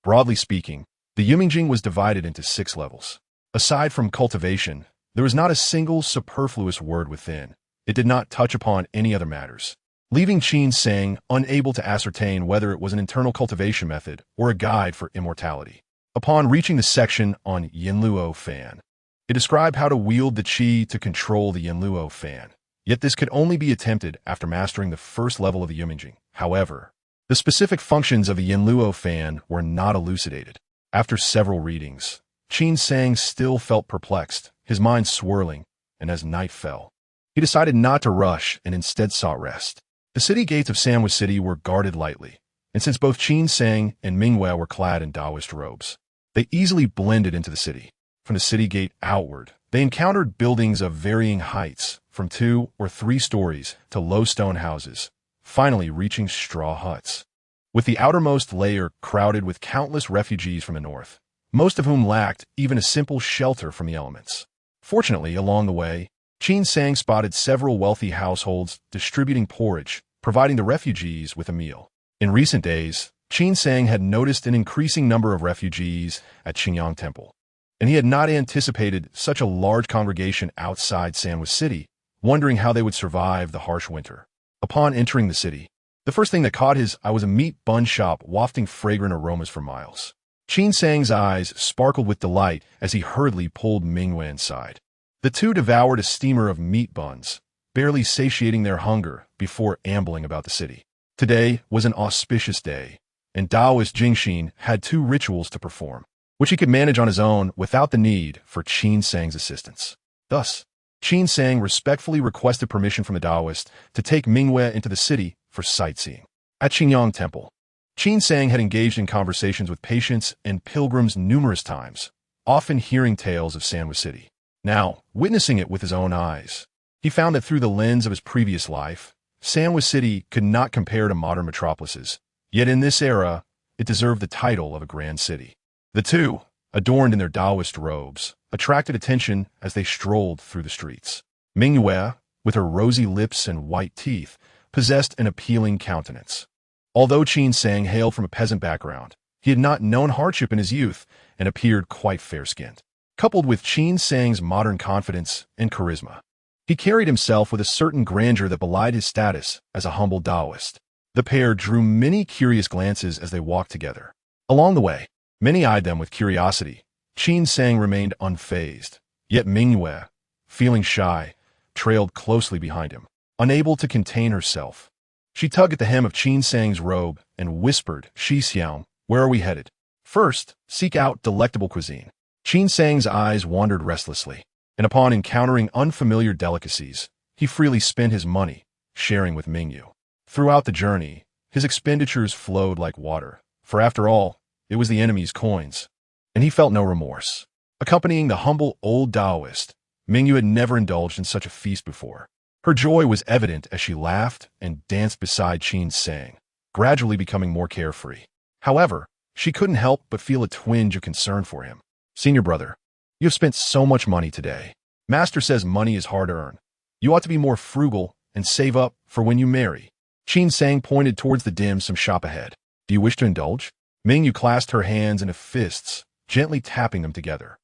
A: Broadly speaking, the Yumingjing was divided into 6 levels. Aside from cultivation, there was not a single superfluous word within. It did not touch upon any other matters, leaving Qin Sang unable to ascertain whether it was an internal cultivation method or a guide for immortality. Upon reaching the section on Yinluo Fan, it described how to wield the qi to control the Yinluo Fan. Yet this could only be attempted after mastering the first level of the Yumingjing. However, the specific functions of the Yinluo Fan were not elucidated. After several readings, Qin Sang still felt perplexed, his mind swirling, and as night fell, he decided not to rush and instead sought rest. The city gates of Sanwa City were guarded lightly, and since both Qin Sang and Mingyue were clad in Taoist robes, they easily blended into the city. From the city gate outward, they encountered buildings of varying heights, from 2 or 3 stories to low stone houses, finally reaching straw huts, with the outermost layer crowded with countless refugees from the north, most of whom lacked even a simple shelter from the elements. Fortunately, along the way, Qin Sang spotted several wealthy households distributing porridge, providing the refugees with a meal. In recent days, Qin Sang had noticed an increasing number of refugees at Qingyang Temple, and he had not anticipated such a large congregation outside Sanwa City, wondering how they would survive the harsh winter. Upon entering the city, the first thing that caught his eye was a meat bun shop wafting fragrant aromas for miles. Qin Sang's eyes sparkled with delight as he hurriedly pulled Mingyue inside. The two devoured a steamer of meat buns, barely satiating their hunger before ambling about the city. Today was an auspicious day, and Taoist Jingxin had 2 rituals to perform, which he could manage on his own without the need for Qin Sang's assistance. Thus, Qin Sang respectfully requested permission from the Taoist to take Mingyue into the city for sightseeing. At Qingyang Temple, Qin Sang had engaged in conversations with patients and pilgrims numerous times, often hearing tales of Sanwa City. Now, witnessing it with his own eyes, he found that through the lens of his previous life, Sanwa City could not compare to modern metropolises, yet in this era, it deserved the title of a grand city. The two, adorned in their Taoist robes, attracted attention as they strolled through the streets. Mingyue, with her rosy lips and white teeth, possessed an appealing countenance. Although Qin Sang hailed from a peasant background, he had not known hardship in his youth and appeared quite fair-skinned. Coupled with Qin Sang's modern confidence and charisma, he carried himself with a certain grandeur that belied his status as a humble Taoist. The pair drew many curious glances as they walked together. Along the way, many eyed them with curiosity. Qin Sang remained unfazed, yet Mingyue, feeling shy, trailed closely behind him, unable to contain herself. She tugged at the hem of Qin Sang's robe and whispered, "Shi Xiao, where are we headed?" "First, seek out delectable cuisine." Qin Sang's eyes wandered restlessly, and upon encountering unfamiliar delicacies, he freely spent his money, sharing with Mingyue. Throughout the journey, his expenditures flowed like water, for after all, it was the enemy's coins, and he felt no remorse. Accompanying the humble old Taoist, Mingyue had never indulged in such a feast before. Her joy was evident as she laughed and danced beside Qin Sang, gradually becoming more carefree. However, she couldn't help but feel a twinge of concern for him. "Senior brother, you have spent so much money today. Master says money is hard to earn. You ought to be more frugal and save up for when you marry." Qin Sang pointed towards the dim sum shop ahead. "Do you wish to indulge?" Mingyue clasped her hands into fists, gently tapping them together.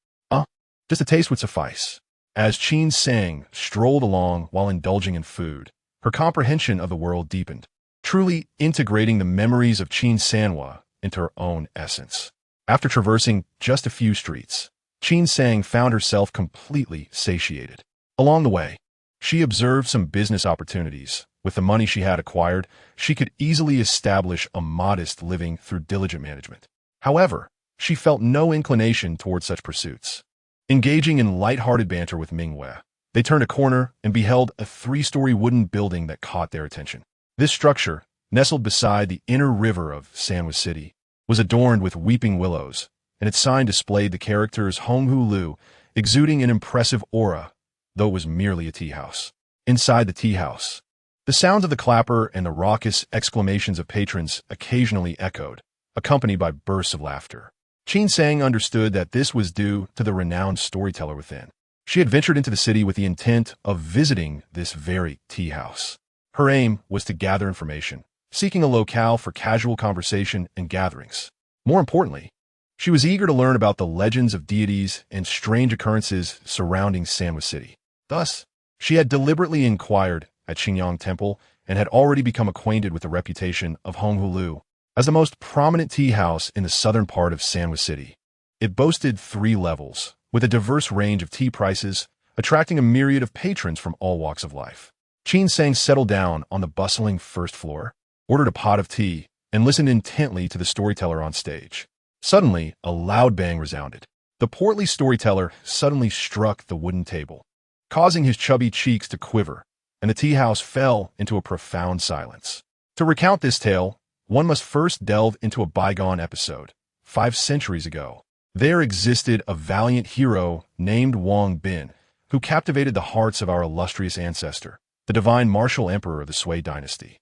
A: Just a taste would suffice. As Qin Sang strolled along while indulging in food, her comprehension of the world deepened, truly integrating the memories of Qin Sanhua into her own essence. After traversing just a few streets, Qin Sang found herself completely satiated. Along the way, she observed some business opportunities. With the money she had acquired, she could easily establish a modest living through diligent management. However, she felt no inclination toward such pursuits. Engaging in light-hearted banter with Mingwei, they turned a corner and beheld a 3-story wooden building that caught their attention. This structure, nestled beside the inner river of Sanhua City, was adorned with weeping willows, and its sign displayed the characters Honghu Lu, exuding an impressive aura, though it was merely a tea house. Inside the tea house, the sounds of the clapper and the raucous exclamations of patrons occasionally echoed, accompanied by bursts of laughter. Qin Sang understood that this was due to the renowned storyteller within. She had ventured into the city with the intent of visiting this very tea house. Her aim was to gather information, seeking a locale for casual conversation and gatherings. More importantly, she was eager to learn about the legends of deities and strange occurrences surrounding Sanhua City. Thus, she had deliberately inquired at Xingyang Temple and had already become acquainted with the reputation of Honghu Lu as the most prominent tea house in the southern part of Sanhua City. It boasted 3 levels, with a diverse range of tea prices, attracting a myriad of patrons from all walks of life. Qin Sang settled down on the bustling first floor, ordered a pot of tea, and listened intently to the storyteller on stage. Suddenly, a loud bang resounded. The portly storyteller suddenly struck the wooden table, causing his chubby cheeks to quiver, and the tea house fell into a profound silence. To recount this tale, one must first delve into a bygone episode. 5 centuries ago, there existed a valiant hero named Wang Bin, who captivated the hearts of our illustrious ancestor, the divine martial emperor of the Sui dynasty.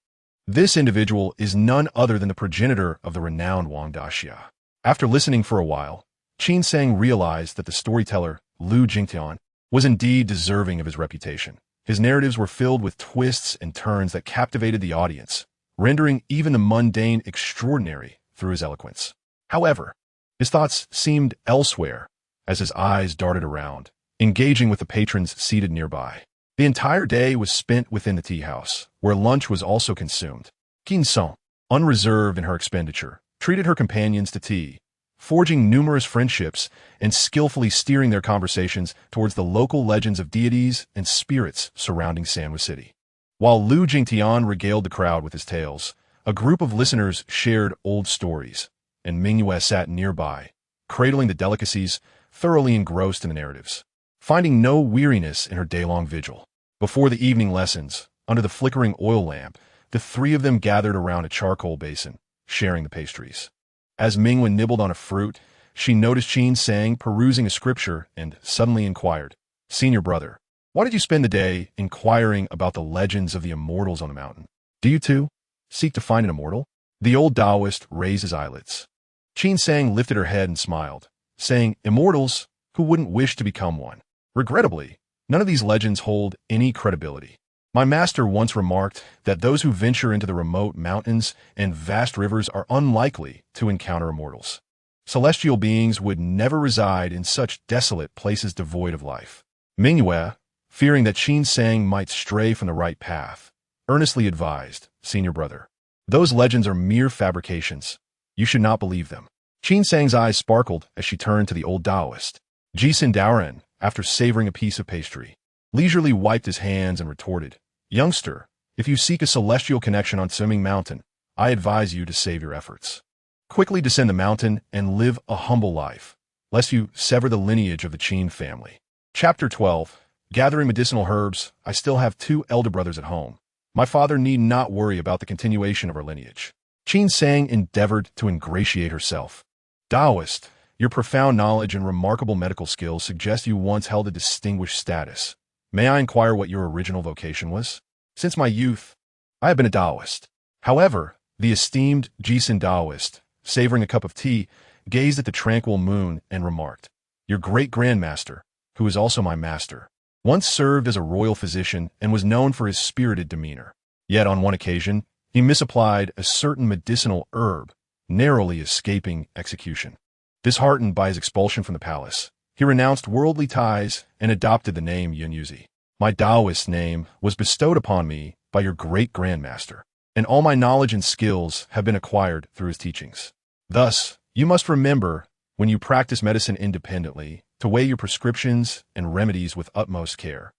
A: This individual is none other than the progenitor of the renowned Wang Daxia. After listening for a while, Qin Sang realized that the storyteller, Lu Jingtian, was indeed deserving of his reputation. His narratives were filled with twists and turns that captivated the audience, rendering even the mundane extraordinary through his eloquence. However, his thoughts seemed elsewhere as his eyes darted around, engaging with the patrons seated nearby. The entire day was spent within the tea house, where lunch was also consumed. Qin Song, unreserved in her expenditure, treated her companions to tea, forging numerous friendships and skillfully steering their conversations towards the local legends of deities and spirits surrounding Sanhua City. While Lu Jingtian regaled the crowd with his tales, a group of listeners shared old stories, and Mingyue sat nearby, cradling the delicacies, thoroughly engrossed in the narratives, finding no weariness in her day-long vigil. Before the evening lessons, under the flickering oil lamp, the 3 of them gathered around a charcoal basin, sharing the pastries. As Mingwen nibbled on a fruit, she noticed Qin Sang perusing a scripture and suddenly inquired, "Senior brother, why did you spend the day inquiring about the legends of the immortals on the mountain? Do you too seek to find an immortal?" The old Taoist raised his eyelids. Qin Sang lifted her head and smiled, saying, "Immortals, who wouldn't wish to become one? Regrettably, none of these legends hold any credibility. My master once remarked that those who venture into the remote mountains and vast rivers are unlikely to encounter immortals. Celestial beings would never reside in such desolate places devoid of life." Mingyue, fearing that Qin Sang might stray from the right path, earnestly advised, "Senior brother, those legends are mere fabrications. You should not believe them." Qin Sang's eyes sparkled as she turned to the old Taoist. Jisun Daoren, after savoring a piece of pastry, leisurely wiped his hands and retorted, "Youngster, if you seek a celestial connection on Swimming Mountain, I advise you to save your efforts. Quickly descend the mountain and live a humble life, lest you sever the lineage of the Qin family." Chapter 12. Gathering medicinal herbs, I still have 2 elder brothers at home. My father need not worry about the continuation of our lineage. Qin Sang endeavored to ingratiate herself. "Taoist, your profound knowledge and remarkable medical skills suggest you once held a distinguished status. May I inquire what your original vocation was?" "Since my youth, I have been a Taoist." However, the esteemed Jisun Taoist, savoring a cup of tea, gazed at the tranquil moon and remarked, "Your great-grandmaster, who is also my master, once served as a royal physician and was known for his spirited demeanor. Yet on one occasion, he misapplied a certain medicinal herb, narrowly escaping execution. Disheartened by his expulsion from the palace, he renounced worldly ties and adopted the name Yunyuzi. My Taoist name was bestowed upon me by your great grandmaster, and all my knowledge and skills have been acquired through his teachings. Thus, you must remember, when you practice medicine independently, to weigh your prescriptions and remedies with utmost care,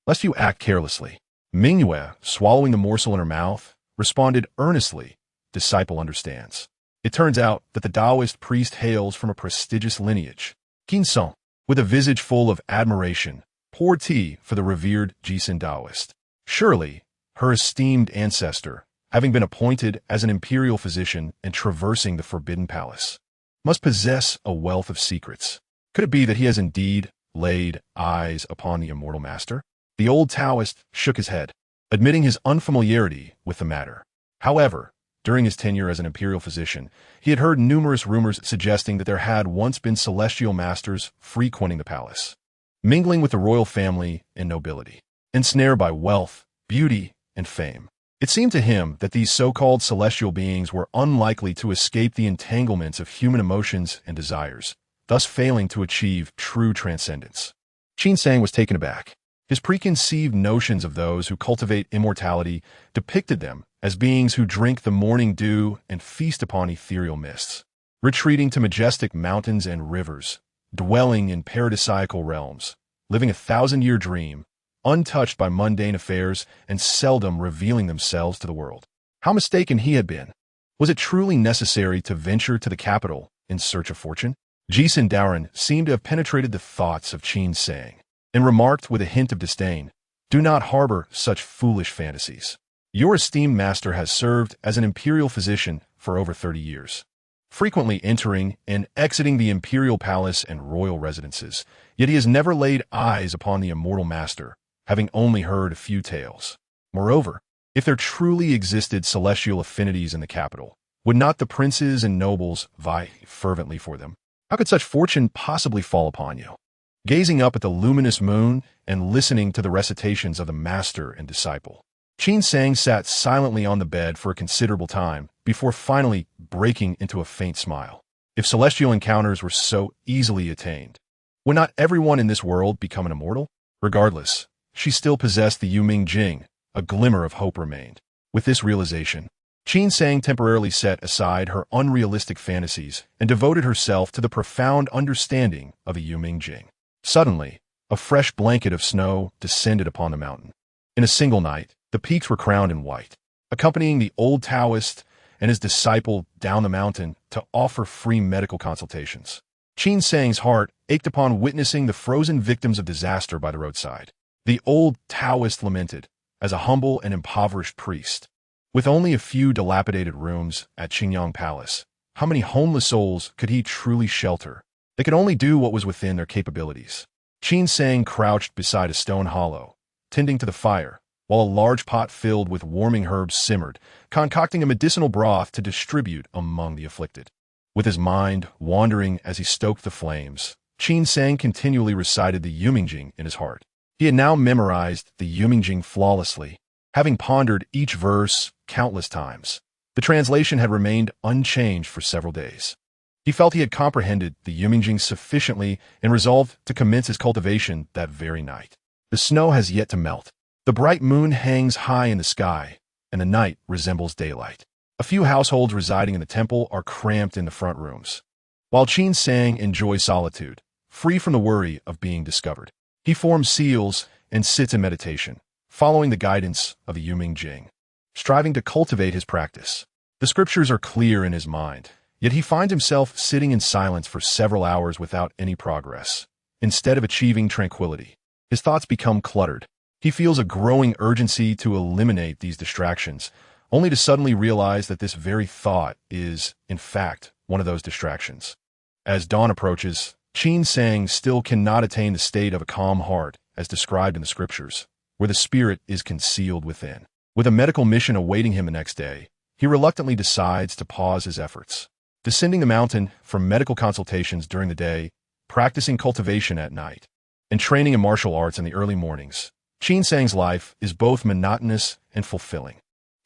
A: lest you act carelessly. Mingyue, swallowing the morsel in her mouth, responded earnestly, "Disciple understands." It turns out that the Taoist priest hails from a prestigious lineage. Qin with a visage full of admiration, poured tea for the revered Jisun Taoist. Surely, her esteemed ancestor, having been appointed as an imperial physician and traversing the forbidden palace, must possess a wealth of secrets. Could it be that he has indeed laid eyes upon the immortal master? The old Taoist shook his head, admitting his unfamiliarity with the matter. However, during his tenure as an imperial physician, he had heard numerous rumors suggesting that there had once been celestial masters frequenting the palace, mingling with the royal family and nobility, ensnared by wealth, beauty, and fame. It seemed to him that these so-called celestial beings were unlikely to escape the entanglements of human emotions and desires, thus failing to achieve true transcendence. Qin Sang was taken aback. His preconceived notions of those who cultivate immortality depicted them as beings who drink the morning dew and feast upon ethereal mists, retreating to majestic mountains and rivers, dwelling in paradisiacal realms, living a 1,000-year dream, untouched by mundane affairs and seldom revealing themselves to the world. How mistaken he had been. Was it truly necessary to venture to the capital in search of fortune? Jisun Daoren seemed to have penetrated the thoughts of Qin Sang, and remarked with a hint of disdain, "Do not harbor such foolish fantasies. Your esteemed master has served as an imperial physician for over 30 years, frequently entering and exiting the imperial palace and royal residences, yet he has never laid eyes upon the immortal master, having only heard a few tales. Moreover, if there truly existed celestial affinities in the capital, would not the princes and nobles vie fervently for them? How could such fortune possibly fall upon you?" Gazing up at the luminous moon and listening to the recitations of the master and disciple, Qin Sang sat silently on the bed for a considerable time before finally breaking into a faint smile. If celestial encounters were so easily attained, would not everyone in this world become an immortal? Regardless, she still possessed the Yuming Jing. A glimmer of hope remained. With this realization, Qin Sang temporarily set aside her unrealistic fantasies and devoted herself to the profound understanding of the Yuming Jing. Suddenly, a fresh blanket of snow descended upon the mountain. In a single night, the peaks were crowned in white, accompanying the old Taoist and his disciple down the mountain to offer free medical consultations. Qin Sang's heart ached upon witnessing the frozen victims of disaster by the roadside. The old Taoist lamented, as a humble and impoverished priest, with only a few dilapidated rooms at Qingyang Palace, how many homeless souls could he truly shelter? They could only do what was within their capabilities. Qin Sang crouched beside a stone hollow, tending to the fire, while a large pot filled with warming herbs simmered, concocting a medicinal broth to distribute among the afflicted. With his mind wandering as he stoked the flames, Qin Sang continually recited the Yumingjing in his heart. He had now memorized the Yumingjing flawlessly, having pondered each verse countless times. The translation had remained unchanged for several days. He felt he had comprehended the Yumingjing sufficiently and resolved to commence his cultivation that very night. The snow has yet to melt. The bright moon hangs high in the sky, and the night resembles daylight. A few households residing in the temple are cramped in the front rooms, while Qin Sang enjoys solitude, free from the worry of being discovered. He forms seals and sits in meditation, following the guidance of the Yumingjing, striving to cultivate his practice. The scriptures are clear in his mind, yet he finds himself sitting in silence for several hours without any progress. Instead of achieving tranquility, his thoughts become cluttered. He feels a growing urgency to eliminate these distractions, only to suddenly realize that this very thought is, in fact, one of those distractions. As dawn approaches, Qin Sang still cannot attain the state of a calm heart as described in the scriptures, where the spirit is concealed within. With a medical mission awaiting him the next day, he reluctantly decides to pause his efforts. Descending the mountain for medical consultations during the day, practicing cultivation at night, and training in martial arts in the early mornings, Qin Sang's life is both monotonous and fulfilling.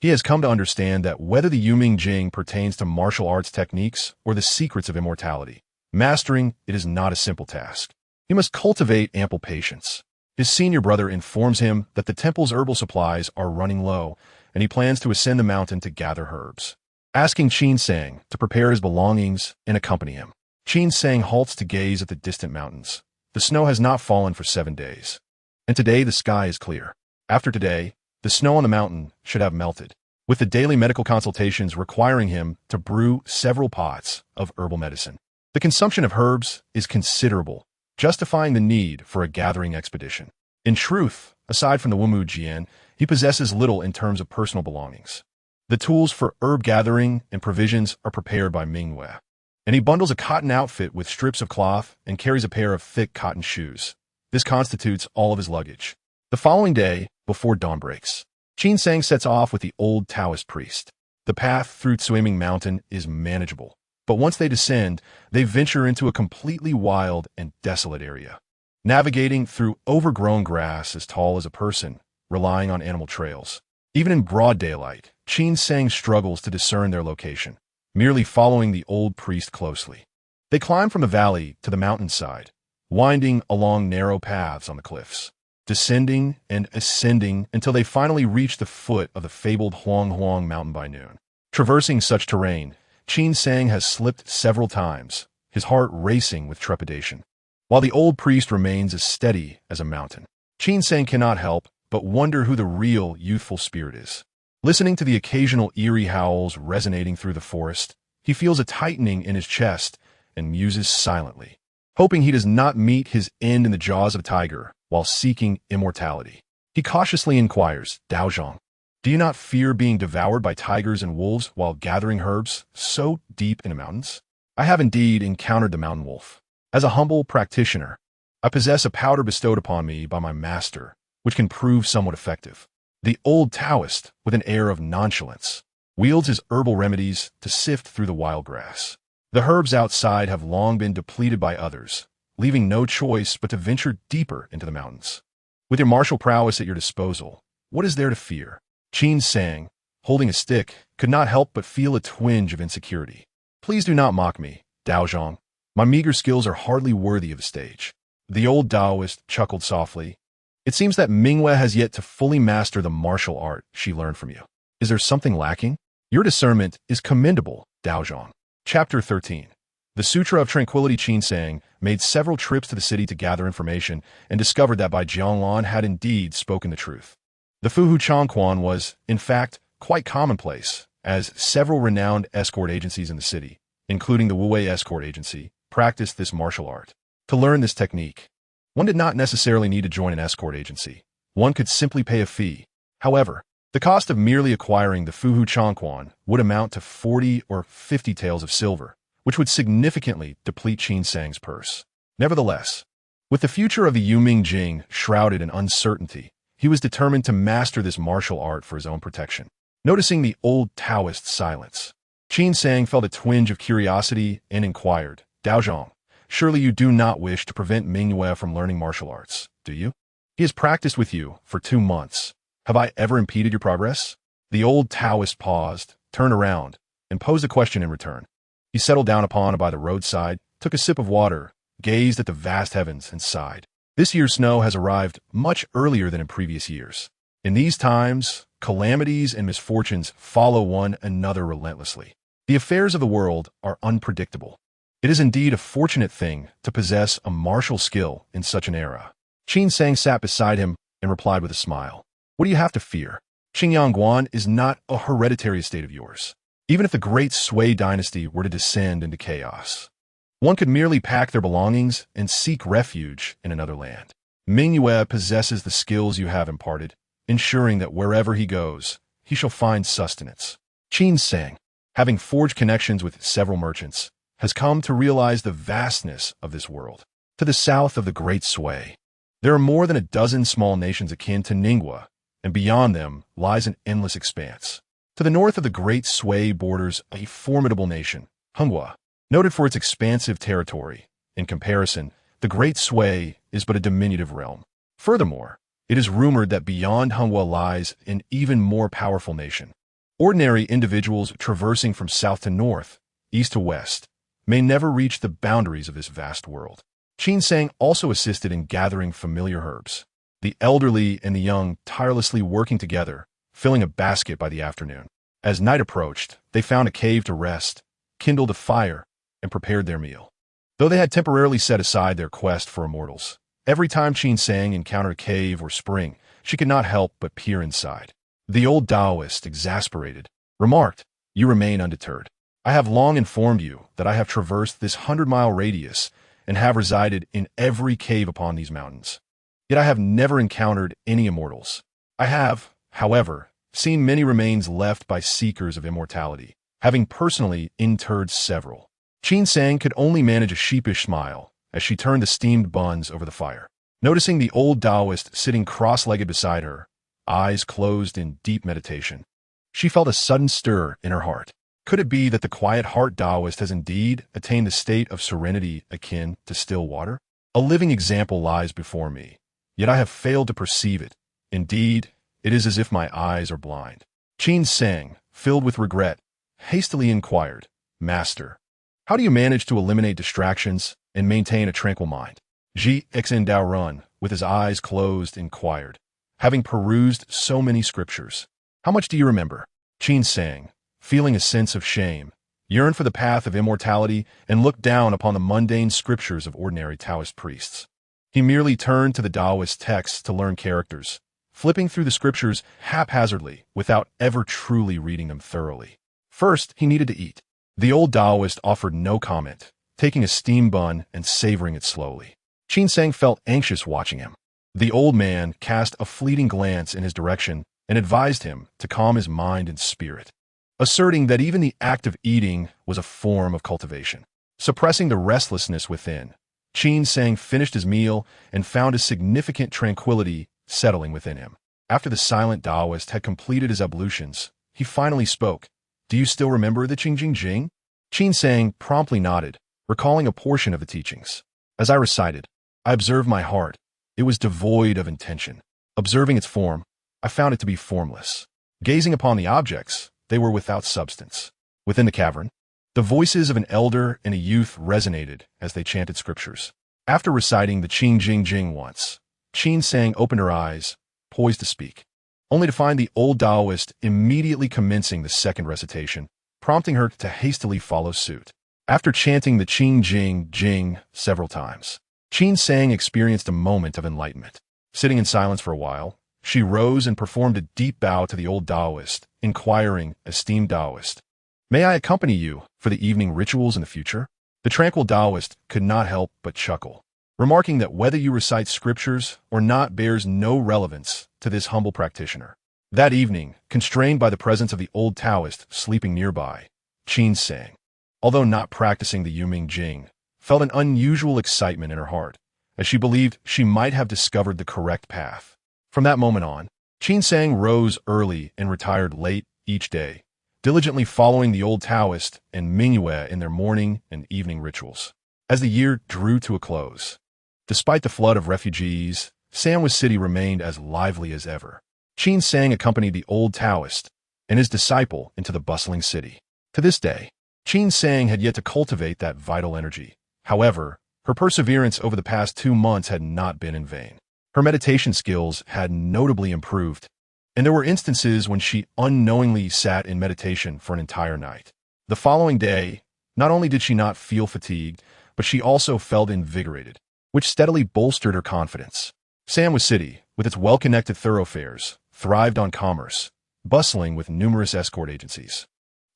A: He has come to understand that whether the Yuming Jing pertains to martial arts techniques or the secrets of immortality, Mastering it is not a simple task. He must cultivate ample patience. His senior brother informs him that the temple's herbal supplies are running low, and he plans to ascend the mountain to gather herbs. Asking Qin Sang to prepare his belongings and accompany him. Qin Sang halts to gaze at the distant mountains. The snow has not fallen for 7 days. And today the sky is clear. After today, the snow on the mountain should have melted, with the daily medical consultations requiring him to brew several pots of herbal medicine. The consumption of herbs is considerable, justifying the need for a gathering expedition. In truth, aside from the Wumu Jian, he possesses little in terms of personal belongings. The tools for herb gathering and provisions are prepared by Mingyue, and he bundles a cotton outfit with strips of cloth and carries a pair of thick cotton shoes. This constitutes all of his luggage. The following day, before dawn breaks, Qin Sang sets off with the old Taoist priest. The path through Swimming Mountain is manageable, but once they descend, they venture into a completely wild and desolate area. Navigating through overgrown grass as tall as a person, relying on animal trails. Even in broad daylight, Qin Sang struggles to discern their location, merely following the old priest closely. They climb from the valley to the mountainside, winding along narrow paths on the cliffs, descending and ascending until they finally reach the foot of the fabled Huang mountain by noon. Traversing such terrain, Qin Sang has slipped several times, his heart racing with trepidation. While the old priest remains as steady as a mountain, Qin Sang cannot help but wonder who the real youthful spirit is. Listening to the occasional eerie howls resonating through the forest, he feels a tightening in his chest and muses silently, hoping he does not meet his end in the jaws of a tiger while seeking immortality. He cautiously inquires, "Daozhong, do you not fear being devoured by tigers and wolves while gathering herbs so deep in the mountains?" "I have indeed encountered the mountain wolf. As a humble practitioner, I possess a powder bestowed upon me by my master, which can prove somewhat effective." The old Taoist, with an air of nonchalance, wields his herbal remedies to sift through the wild grass. The herbs outside have long been depleted by others, leaving no choice but to venture deeper into the mountains. With your martial prowess at your disposal, what is there to fear? Qin Sang, holding a stick, could not help but feel a twinge of insecurity. "Please do not mock me, Daozhong. My meager skills are hardly worthy of the stage." The old Taoist chuckled softly. "It seems that Mingyue has yet to fully master the martial art she learned from you. Is there something lacking? Your discernment is commendable, Daozhong." Chapter 13. The Sutra of Tranquility. Qin Sang made several trips to the city to gather information and discovered that Bai Jianglan had indeed spoken the truth. The Fuhu Changquan was, in fact, quite commonplace, as several renowned escort agencies in the city, including the Wuwei Escort Agency, practiced this martial art. To learn this technique, one did not necessarily need to join an escort agency. One could simply pay a fee. However, the cost of merely acquiring the Fuhu Changquan would amount to 40 or 50 taels of silver, which would significantly deplete Qin Sang's purse. Nevertheless, with the future of the Yuming Jing shrouded in uncertainty, he was determined to master this martial art for his own protection. Noticing the old Taoist's silence, Qin Sang felt a twinge of curiosity and inquired, "Daozhong, surely you do not wish to prevent Mingyue from learning martial arts, do you? He has practiced with you for 2 months. Have I ever impeded your progress?" The old Taoist paused, turned around, and posed a question in return. He settled down upon by the roadside, took a sip of water, gazed at the vast heavens, and sighed. This year's snow has arrived much earlier than in previous years. In these times, calamities and misfortunes follow one another relentlessly. The affairs of the world are unpredictable. It is indeed a fortunate thing to possess a martial skill in such an era. Qin Sang sat beside him and replied with a smile. "What do you have to fear? Xingyangguan is not a hereditary estate of yours. Even if the great Sui dynasty were to descend into chaos, one could merely pack their belongings and seek refuge in another land. Mingyue possesses the skills you have imparted, ensuring that wherever he goes, he shall find sustenance." Qin Sang, having forged connections with several merchants, has come to realize the vastness of this world. To the south of the Great Sui, there are more than a dozen small nations akin to Ningguo, and beyond them lies an endless expanse. To the north of the Great Sui borders a formidable nation, Hongwa, noted for its expansive territory. In comparison, the Great Sui is but a diminutive realm. Furthermore, it is rumored that beyond Hongwa lies an even more powerful nation. Ordinary individuals traversing from south to north, east to west, may never reach the boundaries of this vast world. Qin Sang also assisted in gathering familiar herbs, the elderly and the young tirelessly working together, filling a basket by the afternoon. As night approached, they found a cave to rest, kindled a fire, and prepared their meal. Though they had temporarily set aside their quest for immortals, every time Qin Sang encountered a cave or spring, she could not help but peer inside. The old Taoist, exasperated, remarked, "You remain undeterred. I have long informed you that I have traversed this 100-mile radius and have resided in every cave upon these mountains. Yet I have never encountered any immortals. I have, however, seen many remains left by seekers of immortality, having personally interred several." Qin Sang could only manage a sheepish smile as she turned the steamed buns over the fire. Noticing the old Taoist sitting cross-legged beside her, eyes closed in deep meditation, she felt a sudden stir in her heart. Could it be that the quiet heart Taoist has indeed attained the state of serenity akin to still water? A living example lies before me, yet I have failed to perceive it. Indeed, it is as if my eyes are blind. Qin Sang, filled with regret, hastily inquired, "Master, how do you manage to eliminate distractions and maintain a tranquil mind?" Ji Xin Dao Run, with his eyes closed, inquired, having perused so many scriptures. "How much do you remember?" Qin Sang, feeling a sense of shame, yearned for the path of immortality and looked down upon the mundane scriptures of ordinary Taoist priests. He merely turned to the Taoist texts to learn characters, flipping through the scriptures haphazardly without ever truly reading them thoroughly. First, he needed to eat. The old Taoist offered no comment, taking a steamed bun and savoring it slowly. Qin Sang felt anxious watching him. The old man cast a fleeting glance in his direction and advised him to calm his mind and spirit, asserting that even the act of eating was a form of cultivation. Suppressing the restlessness within, Qin Sang finished his meal and found a significant tranquility settling within him. After the silent Taoist had completed his ablutions, he finally spoke. "Do you still remember the Qingjing Jing?" Qin Sang promptly nodded, recalling a portion of the teachings. "As I recited, I observed my heart. It was devoid of intention. Observing its form, I found it to be formless. Gazing upon the objects, they were without substance." Within the cavern, the voices of an elder and a youth resonated as they chanted scriptures. After reciting the Qingjing Jing once, Qin Sang opened her eyes, poised to speak, only to find the old Taoist immediately commencing the second recitation, prompting her to hastily follow suit. After chanting the Qingjing Jing several times, Qin Sang experienced a moment of enlightenment. Sitting in silence for a while, she rose and performed a deep bow to the old Taoist, inquiring, "Esteemed Taoist, may I accompany you for the evening rituals in the future?" The tranquil Taoist could not help but chuckle, remarking that whether you recite scriptures or not bears no relevance to this humble practitioner. That evening, constrained by the presence of the old Taoist sleeping nearby, Qin Sang, although not practicing the Yuming Jing, felt an unusual excitement in her heart, as she believed she might have discovered the correct path. From that moment on, Qin Sang rose early and retired late each day, diligently following the old Taoist and Mingyue in their morning and evening rituals. As the year drew to a close, despite the flood of refugees, Sanwa City remained as lively as ever. Qin Sang accompanied the old Taoist and his disciple into the bustling city. To this day, Qin Sang had yet to cultivate that vital energy. However, her perseverance over the past 2 months had not been in vain. Her meditation skills had notably improved, and there were instances when she unknowingly sat in meditation for an entire night. The following day, not only did she not feel fatigued, but she also felt invigorated, which steadily bolstered her confidence. Sanwa City, with its well-connected thoroughfares, thrived on commerce, bustling with numerous escort agencies.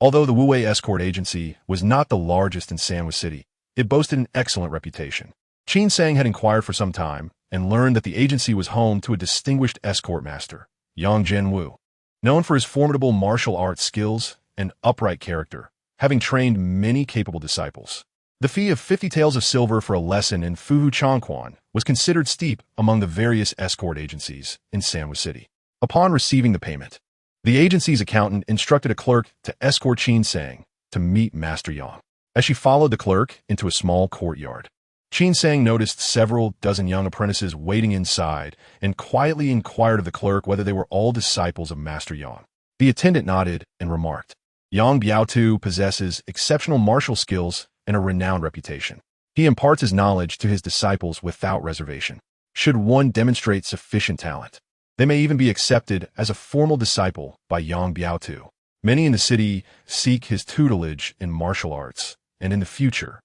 A: Although the Wuwei Escort Agency was not the largest in Sanwa City, it boasted an excellent reputation. Qin Sang had inquired for some time and learned that the agency was home to a distinguished escort master, Yang Jianwu, known for his formidable martial arts skills and upright character, having trained many capable disciples. The fee of 50 taels of silver for a lesson in Fuhu Changquan was considered steep among the various escort agencies in Sanwa City. Upon receiving the payment, the agency's accountant instructed a clerk to escort Qin Sang to meet Master Yang. As she followed the clerk into a small courtyard, Qin Sang noticed several dozen young apprentices waiting inside and quietly inquired of the clerk whether they were all disciples of Master Yang. The attendant nodded and remarked, "Yang Biaotu possesses exceptional martial skills and a renowned reputation. He imparts his knowledge to his disciples without reservation. Should one demonstrate sufficient talent, they may even be accepted as a formal disciple by Yang Biaotu. Many in the city seek his tutelage in martial arts, and in the future,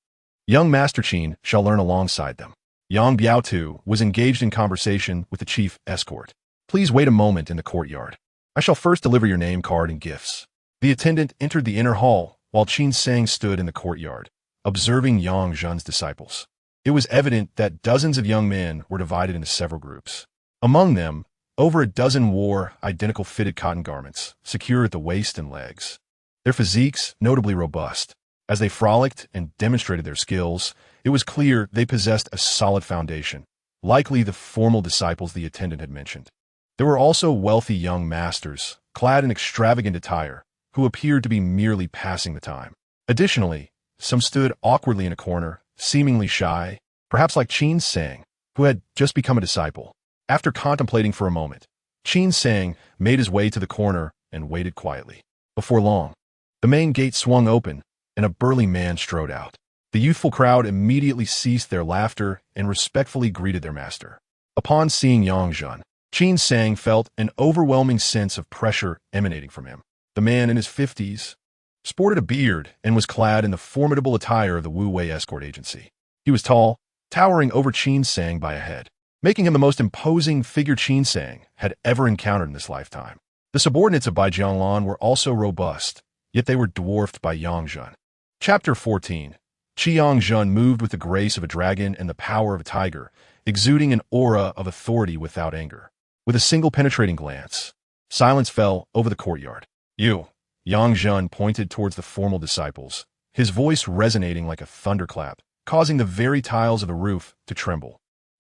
A: young Master Qin shall learn alongside them. Yang Biaotu was engaged in conversation with the chief escort. Please wait a moment in the courtyard. I shall first deliver your name card and gifts. The attendant entered the inner hall while Qin Sang stood in the courtyard, observing Yang Zhen's disciples. It was evident that dozens of young men were divided into several groups. Among them, over a dozen wore identical fitted cotton garments, secure at the waist and legs. Their physiques notably robust. As they frolicked and demonstrated their skills, it was clear they possessed a solid foundation, likely the formal disciples the attendant had mentioned. There were also wealthy young masters, clad in extravagant attire, who appeared to be merely passing the time. Additionally, some stood awkwardly in a corner, seemingly shy, perhaps like Qin Sang, who had just become a disciple. After contemplating for a moment, Qin Sang made his way to the corner and waited quietly. Before long, the main gate swung open, and a burly man strode out. The youthful crowd immediately ceased their laughter and respectfully greeted their master. Upon seeing Yang Zhen, Qin Sang felt an overwhelming sense of pressure emanating from him. The man in his 50s sported a beard and was clad in the formidable attire of the Wu Wei escort agency. He was tall, towering over Qin Sang by a head, making him the most imposing figure Qin Sang had ever encountered in this lifetime. The subordinates of Bai Jianglan were also robust, yet they were dwarfed by Yang Zhen. Chapter 14. Yang Zhen moved with the grace of a dragon and the power of a tiger, exuding an aura of authority without anger. With a single penetrating glance, silence fell over the courtyard. You, Yang Zhen pointed towards the formal disciples, his voice resonating like a thunderclap, causing the very tiles of the roof to tremble.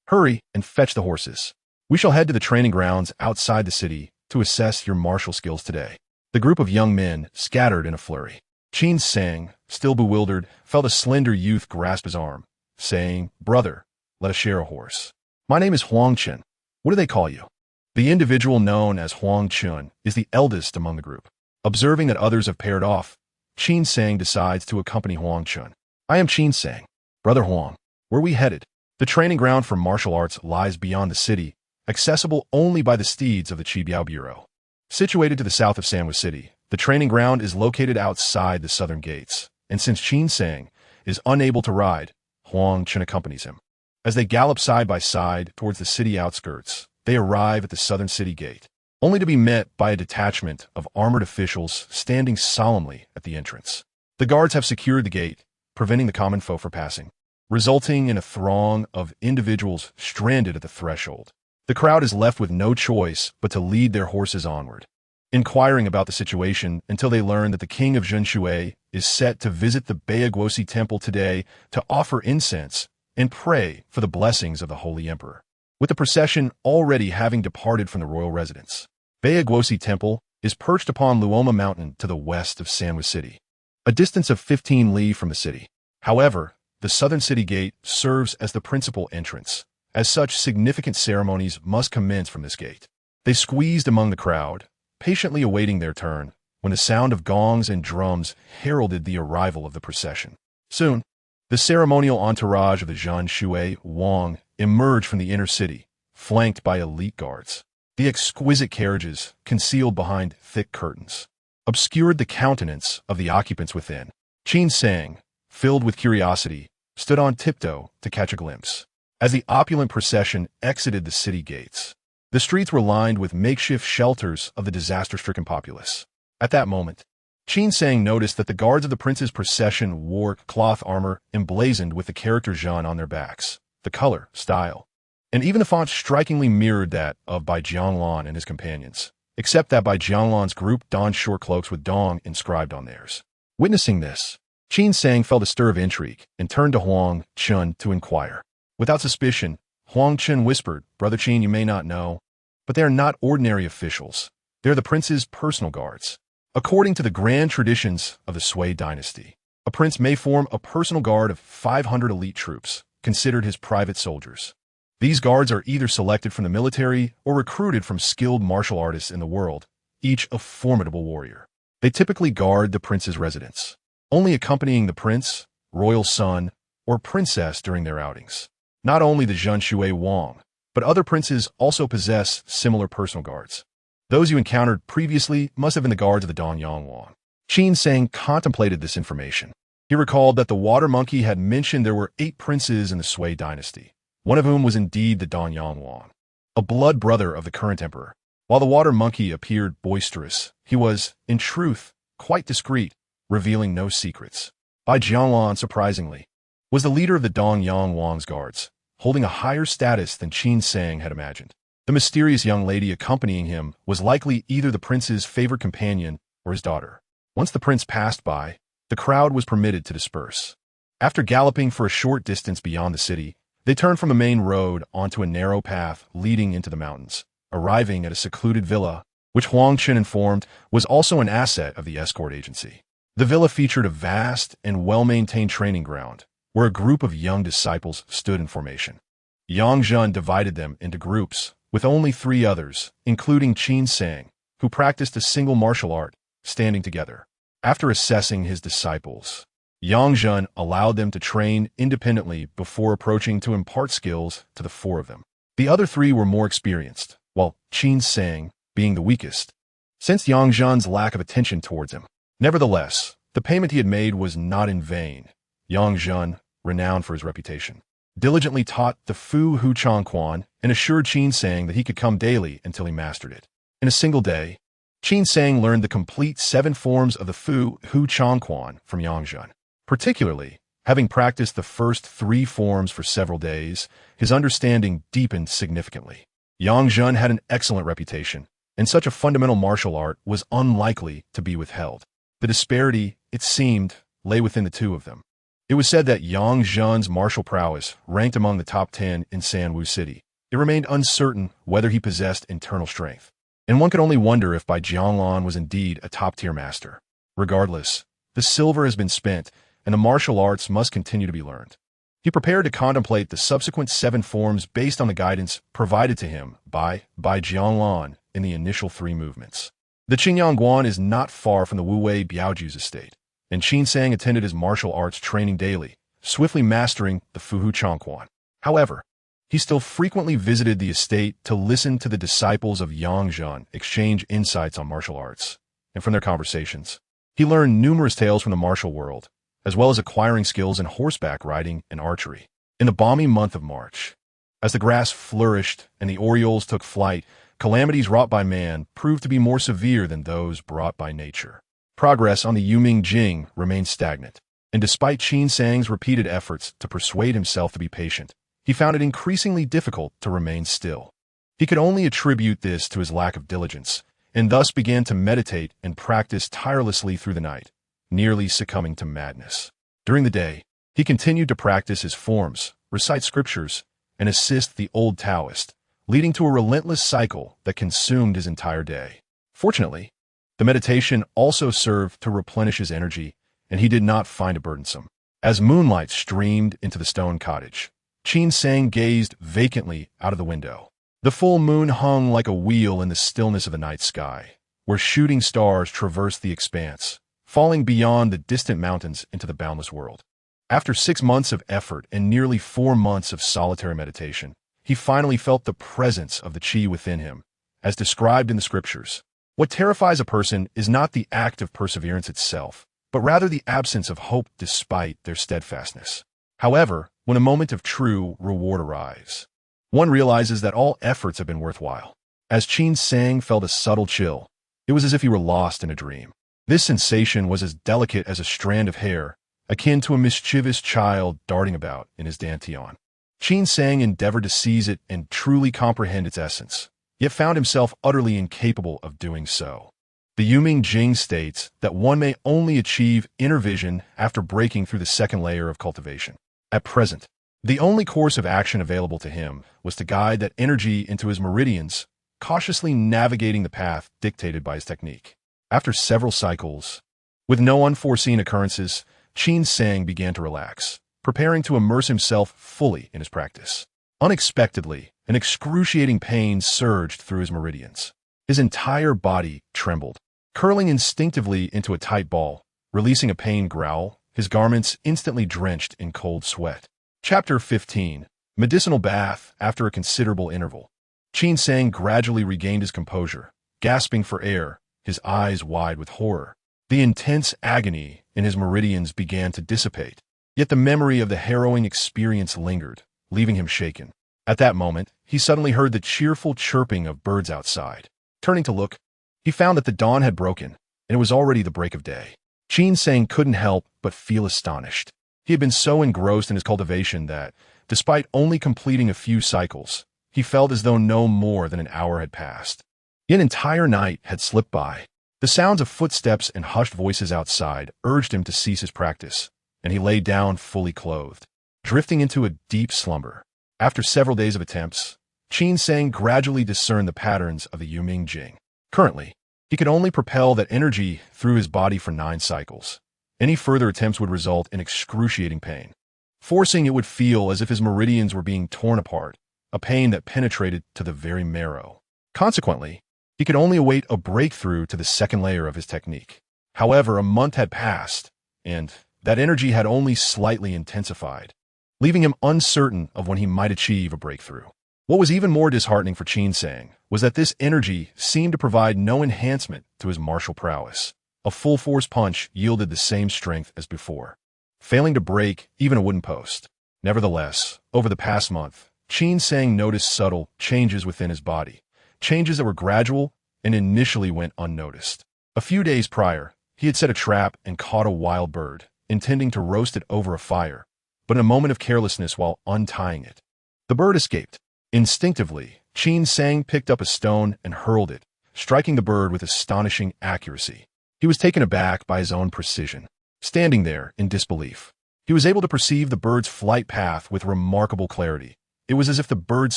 A: Hurry and fetch the horses. We shall head to the training grounds outside the city to assess your martial skills today. The group of young men scattered in a flurry. Qin Sang, still bewildered, felt a slender youth grasp his arm, saying, "Brother, let us share a horse." "My name is Huang Chen. What do they call you?" The individual known as Huang Chen is the eldest among the group. Observing that others have paired off, Qin Sang decides to accompany Huang Chen. "I am Qin Sang. Brother Huang, where are we headed?" The training ground for martial arts lies beyond the city, accessible only by the steeds of the Qibiao Bureau. Situated to the south of Sanwa City, the training ground is located outside the southern gates, and since Qin Sang is unable to ride, Huang Chen accompanies him. As they gallop side by side towards the city outskirts, they arrive at the southern city gate, only to be met by a detachment of armored officials standing solemnly at the entrance. The guards have secured the gate, preventing the common foe from passing, resulting in a throng of individuals stranded at the threshold. The crowd is left with no choice but to lead their horses onward, inquiring about the situation until they learn that the king of Zhenshui is set to visit the Beiguosi temple today to offer incense and pray for the blessings of the Holy Emperor. With the procession already having departed from the royal residence, Beiguosi temple is perched upon Luoma Mountain to the west of Sanwa City, a distance of 15 li from the city. However, the southern city gate serves as the principal entrance. As such, significant ceremonies must commence from this gate. They squeezed among the crowd, patiently awaiting their turn, when the sound of gongs and drums heralded the arrival of the procession. Soon, the ceremonial entourage of the Zhenshui Wang emerged from the inner city, flanked by elite guards. The exquisite carriages, concealed behind thick curtains, obscured the countenance of the occupants within. Qin Sang, filled with curiosity, stood on tiptoe to catch a glimpse. As the opulent procession exited the city gates, the streets were lined with makeshift shelters of the disaster-stricken populace. At that moment, Qin Sang noticed that the guards of the prince's procession wore cloth armor emblazoned with the character Zhen on their backs. The color, style, and even the font strikingly mirrored that of Bai Jianglan and his companions, except that Bai Jianglan's group donned short cloaks with Dong inscribed on theirs. Witnessing this, Qin Sang felt a stir of intrigue and turned to Huang Chen to inquire. Without suspicion, Huang Chen whispered, "Brother Qin, you may not know, but they are not ordinary officials. They are the prince's personal guards. According to the grand traditions of the Sui dynasty, a prince may form a personal guard of 500 elite troops, considered his private soldiers. These guards are either selected from the military or recruited from skilled martial artists in the world, each a formidable warrior. They typically guard the prince's residence, only accompanying the prince royal son, or princess during their outings. Not only the Zhen Shui Wang, but other princes also possess similar personal guards. Those you encountered previously must have been the guards of the Dongyang Wang. Qin Sang contemplated this information. He recalled that the water monkey had mentioned there were 8 princes in the Sui dynasty, one of whom was indeed the Dongyang Wang, a blood brother of the current emperor. While the water monkey appeared boisterous, he was, in truth, quite discreet, revealing no secrets. Bai Jianlan, surprisingly, was the leader of the Dongyang Wang's guards, holding a higher status than Qin Sang had imagined. The mysterious young lady accompanying him was likely either the prince's favorite companion or his daughter. Once the prince passed by, the crowd was permitted to disperse. After galloping for a short distance beyond the city, they turned from the main road onto a narrow path leading into the mountains, arriving at a secluded villa, which Huang Chen informed was also an asset of the escort agency. The villa featured a vast and well-maintained training ground, where a group of young disciples stood in formation. Yang Zhen divided them into groups, with only 3 others, including Qin Sang, who practiced a single martial art, standing together. After assessing his disciples, Yang Zhen allowed them to train independently before approaching to impart skills to the 4 of them. The other 3 were more experienced, while Qin Sang, being the weakest, sensed Yang Zhen's lack of attention towards him. Nevertheless, the payment he had made was not in vain. Yang Zhen, renowned for his reputation, diligently taught the Fu Hu Chang Quan and assured Qin Sang that he could come daily until he mastered it. In a single day, Qin Sang learned the complete 7 forms of the Fu Hu Chang Quan from Yang Zhen. Particularly, having practiced the first 3 forms for several days, his understanding deepened significantly. Yang Zhen had an excellent reputation, and such a fundamental martial art was unlikely to be withheld. The disparity, it seemed, lay within the 2 of them. It was said that Yang Zhen's martial prowess ranked among the top 10 in Sanwu City. It remained uncertain whether he possessed internal strength, and one could only wonder if Bai Jianlan was indeed a top-tier master. Regardless, the silver has been spent, and the martial arts must continue to be learned. He prepared to contemplate the subsequent 7 forms based on the guidance provided to him by Bai Jianlan in the initial 3 movements. The Qingyang Guan is not far from the Wu-Wei Biaoju's estate, and Qin Sang attended his martial arts training daily, swiftly mastering the Fu Hu Chang Quan. However, he still frequently visited the estate to listen to the disciples of Yang Zhen exchange insights on martial arts, and from their conversations, he learned numerous tales from the martial world, as well as acquiring skills in horseback riding and archery. In the balmy month of March, as the grass flourished and the orioles took flight, calamities wrought by man proved to be more severe than those brought by nature. Progress on the Yuming Jing remained stagnant, and despite Qin Sang's repeated efforts to persuade himself to be patient, he found it increasingly difficult to remain still. He could only attribute this to his lack of diligence, and thus began to meditate and practice tirelessly through the night, nearly succumbing to madness. During the day, he continued to practice his forms, recite scriptures, and assist the old Taoist, leading to a relentless cycle that consumed his entire day. Fortunately, the meditation also served to replenish his energy, and he did not find it burdensome. As moonlight streamed into the stone cottage, Qin Sang gazed vacantly out of the window. The full moon hung like a wheel in the stillness of the night sky, where shooting stars traversed the expanse, falling beyond the distant mountains into the boundless world. After 6 months of effort and nearly 4 months of solitary meditation, he finally felt the presence of the qi within him, as described in the scriptures. What terrifies a person is not the act of perseverance itself, but rather the absence of hope despite their steadfastness. However, when a moment of true reward arrives, one realizes that all efforts have been worthwhile. As Qin Sang felt a subtle chill, it was as if he were lost in a dream. This sensation was as delicate as a strand of hair, akin to a mischievous child darting about in his dantian. Qin Sang endeavored to seize it and truly comprehend its essence, yet found himself utterly incapable of doing so. The Yuming Jing states that one may only achieve inner vision after breaking through the second layer of cultivation. At present, the only course of action available to him was to guide that energy into his meridians, cautiously navigating the path dictated by his technique. After several cycles, with no unforeseen occurrences, Qin Sang began to relax, preparing to immerse himself fully in his practice. Unexpectedly, an excruciating pain surged through his meridians. His entire body trembled. Curling instinctively into a tight ball, releasing a pain growl, his garments instantly drenched in cold sweat. Chapter 15. Medicinal Bath. After a considerable interval, Qin Sang gradually regained his composure, gasping for air, his eyes wide with horror. The intense agony in his meridians began to dissipate, yet the memory of the harrowing experience lingered, leaving him shaken. At that moment, he suddenly heard the cheerful chirping of birds outside. Turning to look, he found that the dawn had broken, and it was already the break of day. Qin Sang couldn't help but feel astonished. He had been so engrossed in his cultivation that, despite only completing a few cycles, he felt as though no more than an hour had passed. An entire night had slipped by. The sounds of footsteps and hushed voices outside urged him to cease his practice, and he lay down fully clothed, drifting into a deep slumber. After several days of attempts, Qin Sang gradually discerned the patterns of the Yuming Jing. Currently, he could only propel that energy through his body for 9 cycles. Any further attempts would result in excruciating pain. Forcing it would feel as if his meridians were being torn apart, a pain that penetrated to the very marrow. Consequently, he could only await a breakthrough to the second layer of his technique. However, a month had passed, and that energy had only slightly intensified, leaving him uncertain of when he might achieve a breakthrough. What was even more disheartening for Qin Sang was that this energy seemed to provide no enhancement to his martial prowess. A full-force punch yielded the same strength as before, failing to break even a wooden post. Nevertheless, over the past month, Qin Sang noticed subtle changes within his body, changes that were gradual and initially went unnoticed. A few days prior, he had set a trap and caught a wild bird, intending to roast it over a fire, but in a moment of carelessness while untying it, the bird escaped. Instinctively, Qin Sang picked up a stone and hurled it, striking the bird with astonishing accuracy. He was taken aback by his own precision. Standing there in disbelief, he was able to perceive the bird's flight path with remarkable clarity. It was as if the bird's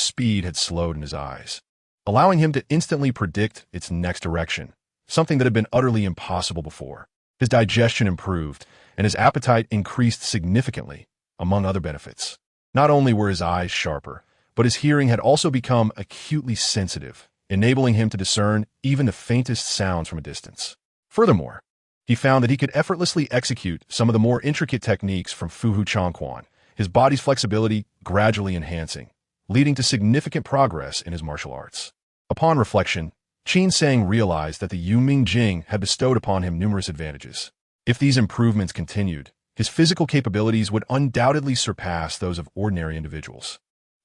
A: speed had slowed in his eyes, allowing him to instantly predict its next direction, something that had been utterly impossible before. His digestion improved, and his appetite increased significantly, among other benefits. Not only were his eyes sharper, but his hearing had also become acutely sensitive, enabling him to discern even the faintest sounds from a distance. Furthermore, he found that he could effortlessly execute some of the more intricate techniques from Fuhu Changquan, his body's flexibility gradually enhancing, leading to significant progress in his martial arts. Upon reflection, Qin Sang realized that the Yuming Jing had bestowed upon him numerous advantages. If these improvements continued, his physical capabilities would undoubtedly surpass those of ordinary individuals.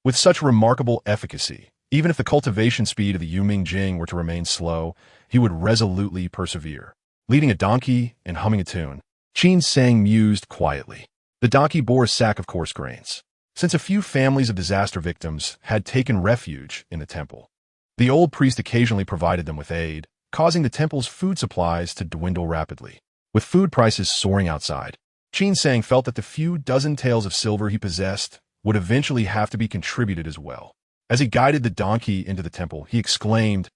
A: With such remarkable efficacy, even if the cultivation speed of the Yuming Jing were to remain slow, he would resolutely persevere. Leading a donkey and humming a tune, Qin Sang mused quietly. The donkey bore a sack of coarse grains, since a few families of disaster victims had taken refuge in the temple. The old priest occasionally provided them with aid, causing the temple's food supplies to dwindle rapidly. With food prices soaring outside, Qin Sang felt that the few dozen taels of silver he possessed would eventually have to be contributed as well. As he guided the donkey into the temple, he exclaimed,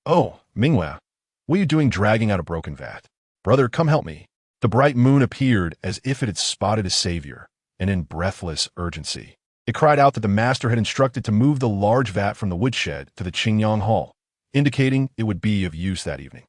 A: "Oh, Mingwe, what are you doing dragging out a broken vat? Brother, come help me." The bright moon appeared as if it had spotted a savior, and in breathless urgency, it cried out that the master had instructed to move the large vat from the woodshed to the Qingyang Hall, indicating it would be of use that evening.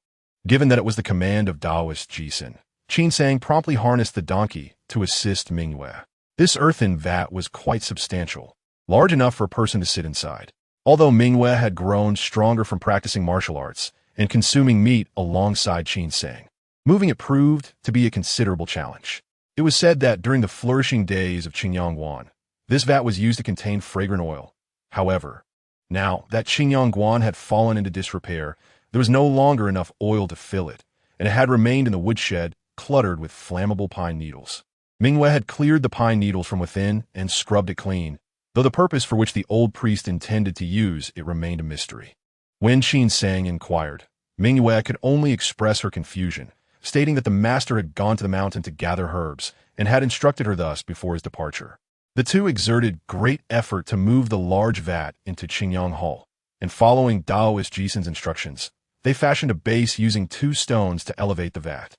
A: Given that it was the command of Taoist Jisun, Qin Sang promptly harnessed the donkey to assist Mingwe. This earthen vat was quite substantial, large enough for a person to sit inside. Although Mingwe had grown stronger from practicing martial arts and consuming meat alongside Qin Sang, moving it proved to be a considerable challenge. It was said that during the flourishing days of Qingyangguan, this vat was used to contain fragrant oil. However, now that Qingyangguan had fallen into disrepair, there was no longer enough oil to fill it, and it had remained in the woodshed, cluttered with flammable pine needles. Mingwe had cleared the pine needles from within and scrubbed it clean, though the purpose for which the old priest intended to use it remained a mystery. When Qin Sang inquired, Mingwe could only express her confusion, stating that the master had gone to the mountain to gather herbs and had instructed her thus before his departure. The two exerted great effort to move the large vat into Qingyang Hall, and following Taoist Jisun's instructions, they fashioned a base using 2 stones to elevate the vat.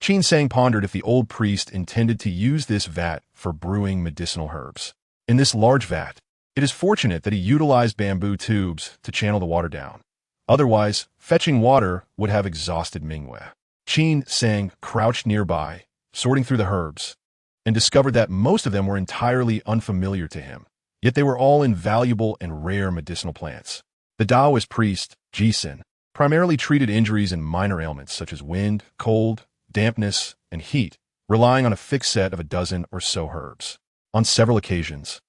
A: Qin Sang pondered if the old priest intended to use this vat for brewing medicinal herbs. In this large vat, it is fortunate that he utilized bamboo tubes to channel the water down. Otherwise, fetching water would have exhausted Mingwe. Qin Sang crouched nearby, sorting through the herbs, and discovered that most of them were entirely unfamiliar to him. Yet they were all invaluable and rare medicinal plants. The Taoist priest, Jisun, primarily treated injuries and minor ailments such as wind, cold, dampness, and heat, relying on a fixed set of a dozen or so herbs. On several occasions,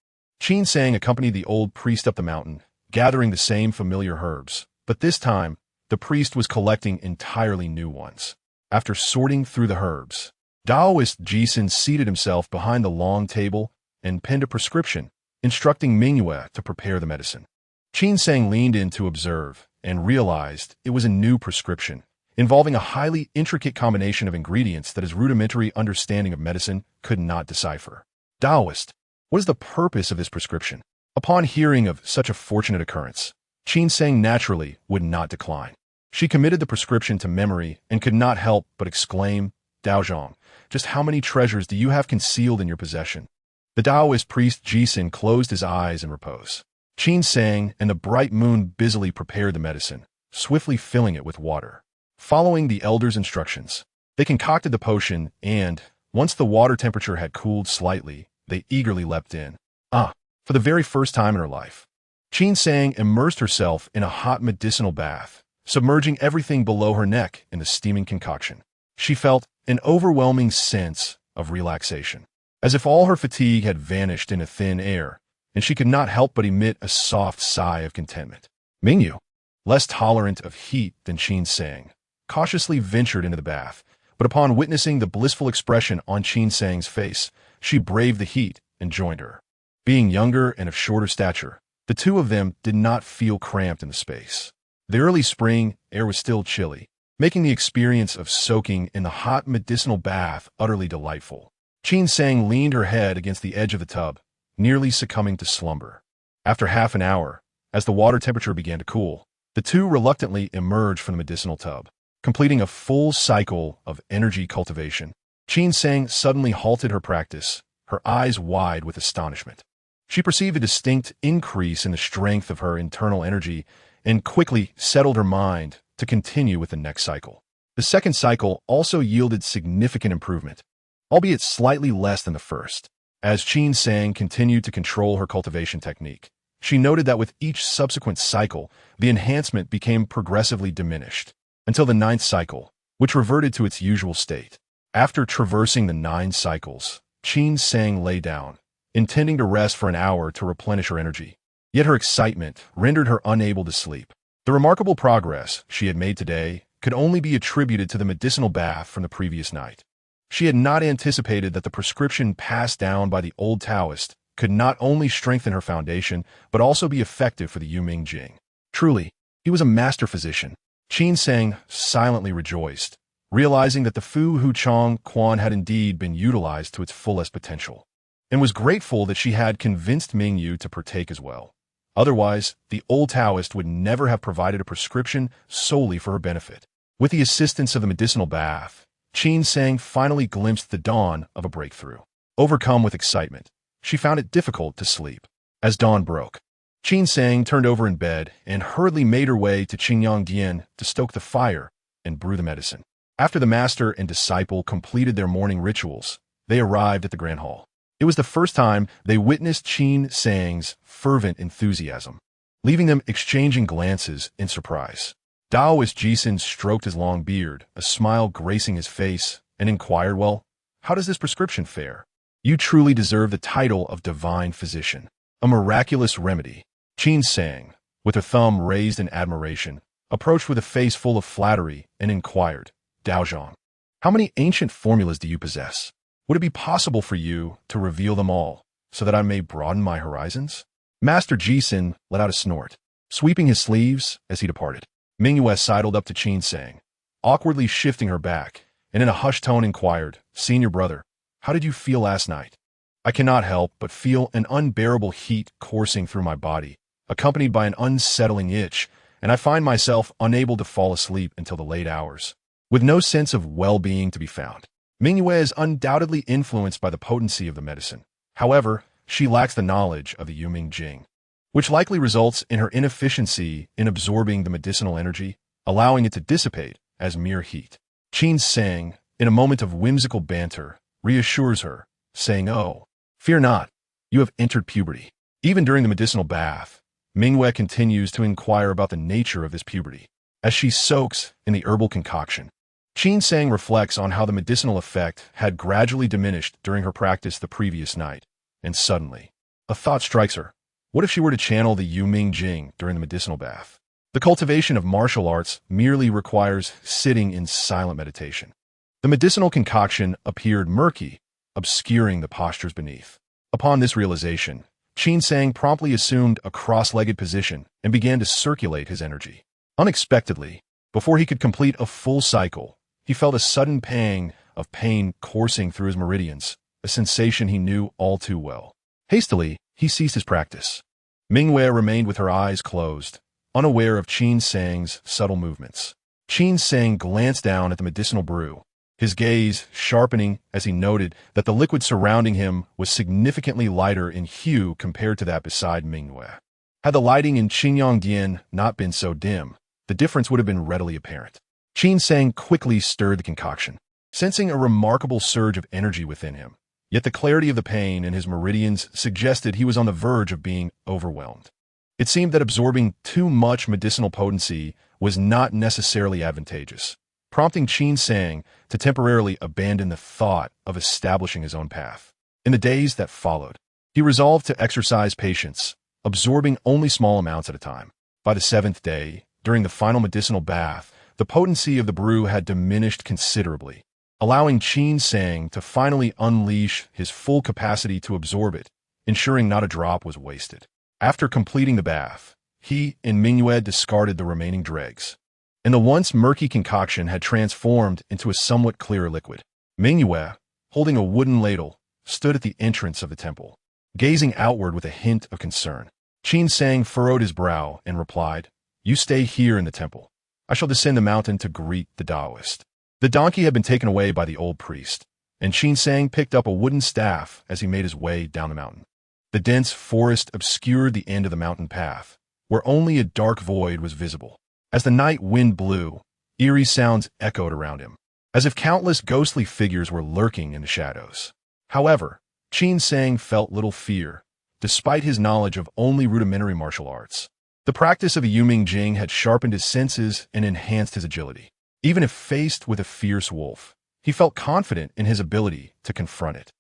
A: Qin Sang accompanied the old priest up the mountain, gathering the same familiar herbs, but this time, the priest was collecting entirely new ones. After sorting through the herbs, Taoist Jisun seated himself behind the long table and penned a prescription, instructing Mingyue to prepare the medicine. Qin Sang leaned in to observe and realized it was a new prescription, involving a highly intricate combination of ingredients that his rudimentary understanding of medicine could not decipher. Taoist, what is the purpose of this prescription? Upon hearing of such a fortunate occurrence, Qin Sang naturally would not decline. She committed the prescription to memory and could not help but exclaim, "Daozhong, just how many treasures do you have concealed in your possession?" The Taoist priest Jisun closed his eyes in repose. Qin Sang and the bright moon busily prepared the medicine, swiftly filling it with water. Following the elder's instructions, they concocted the potion and, once the water temperature had cooled slightly, they eagerly leapt in. For the very first time in her life, Qin Sang immersed herself in a hot medicinal bath, submerging everything below her neck in the steaming concoction. She felt an overwhelming sense of relaxation, as if all her fatigue had vanished into thin air, and she could not help but emit a soft sigh of contentment. Mingyu, less tolerant of heat than Qin Sang, cautiously ventured into the bath, but upon witnessing the blissful expression on Qin Sang's face, she braved the heat and joined her. Being younger and of shorter stature, the two of them did not feel cramped in the space. The early spring air was still chilly, making the experience of soaking in the hot medicinal bath utterly delightful. Qin Sang leaned her head against the edge of the tub, nearly succumbing to slumber. After half an hour, as the water temperature began to cool, the two reluctantly emerged from the medicinal tub, completing a full cycle of energy cultivation. Qin Sang suddenly halted her practice, her eyes wide with astonishment. She perceived a distinct increase in the strength of her internal energy and quickly settled her mind to continue with the next cycle. The second cycle also yielded significant improvement, albeit slightly less than the first. As Qin Sang continued to control her cultivation technique, she noted that with each subsequent cycle, the enhancement became progressively diminished, until the ninth cycle, which reverted to its usual state. After traversing the 9 cycles, Qin Sang lay down, intending to rest for an hour to replenish her energy. Yet her excitement rendered her unable to sleep. The remarkable progress she had made today could only be attributed to the medicinal bath from the previous night. She had not anticipated that the prescription passed down by the old Taoist could not only strengthen her foundation, but also be effective for the Yuming Jing. Truly, he was a master physician. Qin Sang silently rejoiced, realizing that the Fu Hu Chong Quan had indeed been utilized to its fullest potential, and was grateful that she had convinced Mingyu to partake as well. Otherwise, the old Taoist would never have provided a prescription solely for her benefit. With the assistance of the medicinal bath, Qin Sang finally glimpsed the dawn of a breakthrough. Overcome with excitement, she found it difficult to sleep. As dawn broke, Qin Sang turned over in bed and hurriedly made her way to Qingyang Dian to stoke the fire and brew the medicine. After the master and disciple completed their morning rituals, they arrived at the Grand Hall. It was the first time they witnessed Qin Sang's fervent enthusiasm, leaving them exchanging glances in surprise. Taoist Jisun stroked his long beard, a smile gracing his face, and inquired, "Well, how does this prescription fare? You truly deserve the title of divine physician. A miraculous remedy." Qin Sang, with her thumb raised in admiration, approached with a face full of flattery and inquired, "Daozhong, how many ancient formulas do you possess? Would it be possible for you to reveal them all, so that I may broaden my horizons?" Master Jisun let out a snort, sweeping his sleeves as he departed. Mingyue sidled up to Qin Sang, awkwardly shifting her back, and in a hushed tone inquired, "Senior brother, how did you feel last night?" "I cannot help but feel an unbearable heat coursing through my body, accompanied by an unsettling itch, and I find myself unable to fall asleep until the late hours, with no sense of well-being to be found." Mingyue is undoubtedly influenced by the potency of the medicine. However, she lacks the knowledge of the Yuming Jing, which likely results in her inefficiency in absorbing the medicinal energy, allowing it to dissipate as mere heat. Qin Sang, in a moment of whimsical banter, reassures her, saying, "Oh, fear not, you have entered puberty." Even during the medicinal bath, Mingwei continues to inquire about the nature of this puberty. As she soaks in the herbal concoction, Qin Sang reflects on how the medicinal effect had gradually diminished during her practice the previous night, and suddenly, a thought strikes her. What if she were to channel the Yuming Jing during the medicinal bath? The cultivation of martial arts merely requires sitting in silent meditation. The medicinal concoction appeared murky, obscuring the postures beneath. Upon this realization, Qin Sang promptly assumed a cross-legged position and began to circulate his energy. Unexpectedly, before he could complete a full cycle, he felt a sudden pang of pain coursing through his meridians, a sensation he knew all too well. Hastily, he ceased his practice. Mingwei remained with her eyes closed, unaware of Qin Sang's subtle movements. Qin Sang glanced down at the medicinal brew, his gaze sharpening as he noted that the liquid surrounding him was significantly lighter in hue compared to that beside Mingwei. Had the lighting in Qingyangdian not been so dim, the difference would have been readily apparent. Qin Sang quickly stirred the concoction, sensing a remarkable surge of energy within him. Yet the clarity of the pain in his meridians suggested he was on the verge of being overwhelmed. It seemed that absorbing too much medicinal potency was not necessarily advantageous, prompting Qin Sang to temporarily abandon the thought of establishing his own path. In the days that followed, he resolved to exercise patience, absorbing only small amounts at a time. By the 7th day, during the final medicinal bath, the potency of the brew had diminished considerably, allowing Qin Sang to finally unleash his full capacity to absorb it, ensuring not a drop was wasted. After completing the bath, he and Mingwei discarded the remaining dregs, and the once murky concoction had transformed into a somewhat clearer liquid. Mingwei, holding a wooden ladle, stood at the entrance of the temple, gazing outward with a hint of concern. Qin Sang furrowed his brow and replied, "You stay here in the temple. I shall descend the mountain to greet the Taoist." The donkey had been taken away by the old priest, and Qin Sang picked up a wooden staff as he made his way down the mountain. The dense forest obscured the end of the mountain path, where only a dark void was visible. As the night wind blew, eerie sounds echoed around him, as if countless ghostly figures were lurking in the shadows. However, Qin Sang felt little fear, despite his knowledge of only rudimentary martial arts. The practice of a Yuming Jing had sharpened his senses and enhanced his agility. Even if faced with a fierce wolf, he felt confident in his ability to confront it.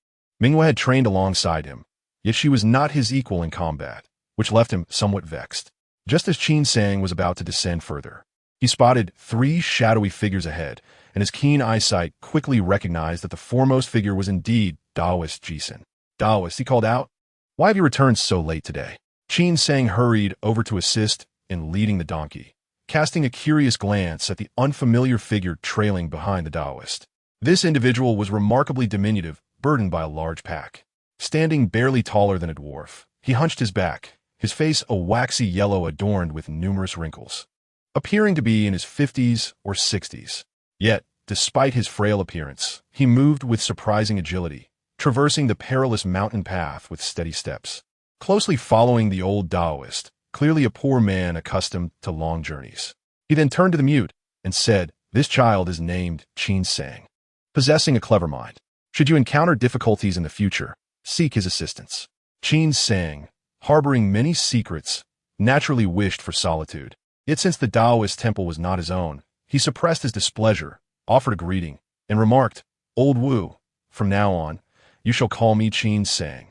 A: Mingwei had trained alongside him, yet she was not his equal in combat, which left him somewhat vexed. Just as Qin Sang was about to descend further, he spotted 3 shadowy figures ahead, and his keen eyesight quickly recognized that the foremost figure was indeed Taoist Jisun. "Taoist," he called out, "why have you returned so late today?" Qin Sang hurried over to assist in leading the donkey, casting a curious glance at the unfamiliar figure trailing behind the Taoist. This individual was remarkably diminutive, burdened by a large pack. Standing barely taller than a dwarf, he hunched his back, his face a waxy yellow adorned with numerous wrinkles, appearing to be in his 50s or 60s. Yet, despite his frail appearance, he moved with surprising agility, traversing the perilous mountain path with steady steps. Closely following the old Taoist, clearly a poor man accustomed to long journeys. He then turned to the mute and said, "This child is named Qin Sang, possessing a clever mind. Should you encounter difficulties in the future, seek his assistance." Qin Sang, harboring many secrets, naturally wished for solitude. Yet since the Taoist temple was not his own, he suppressed his displeasure, offered a greeting, and remarked, "Old Wu, from now on, you shall call me Qin Sang."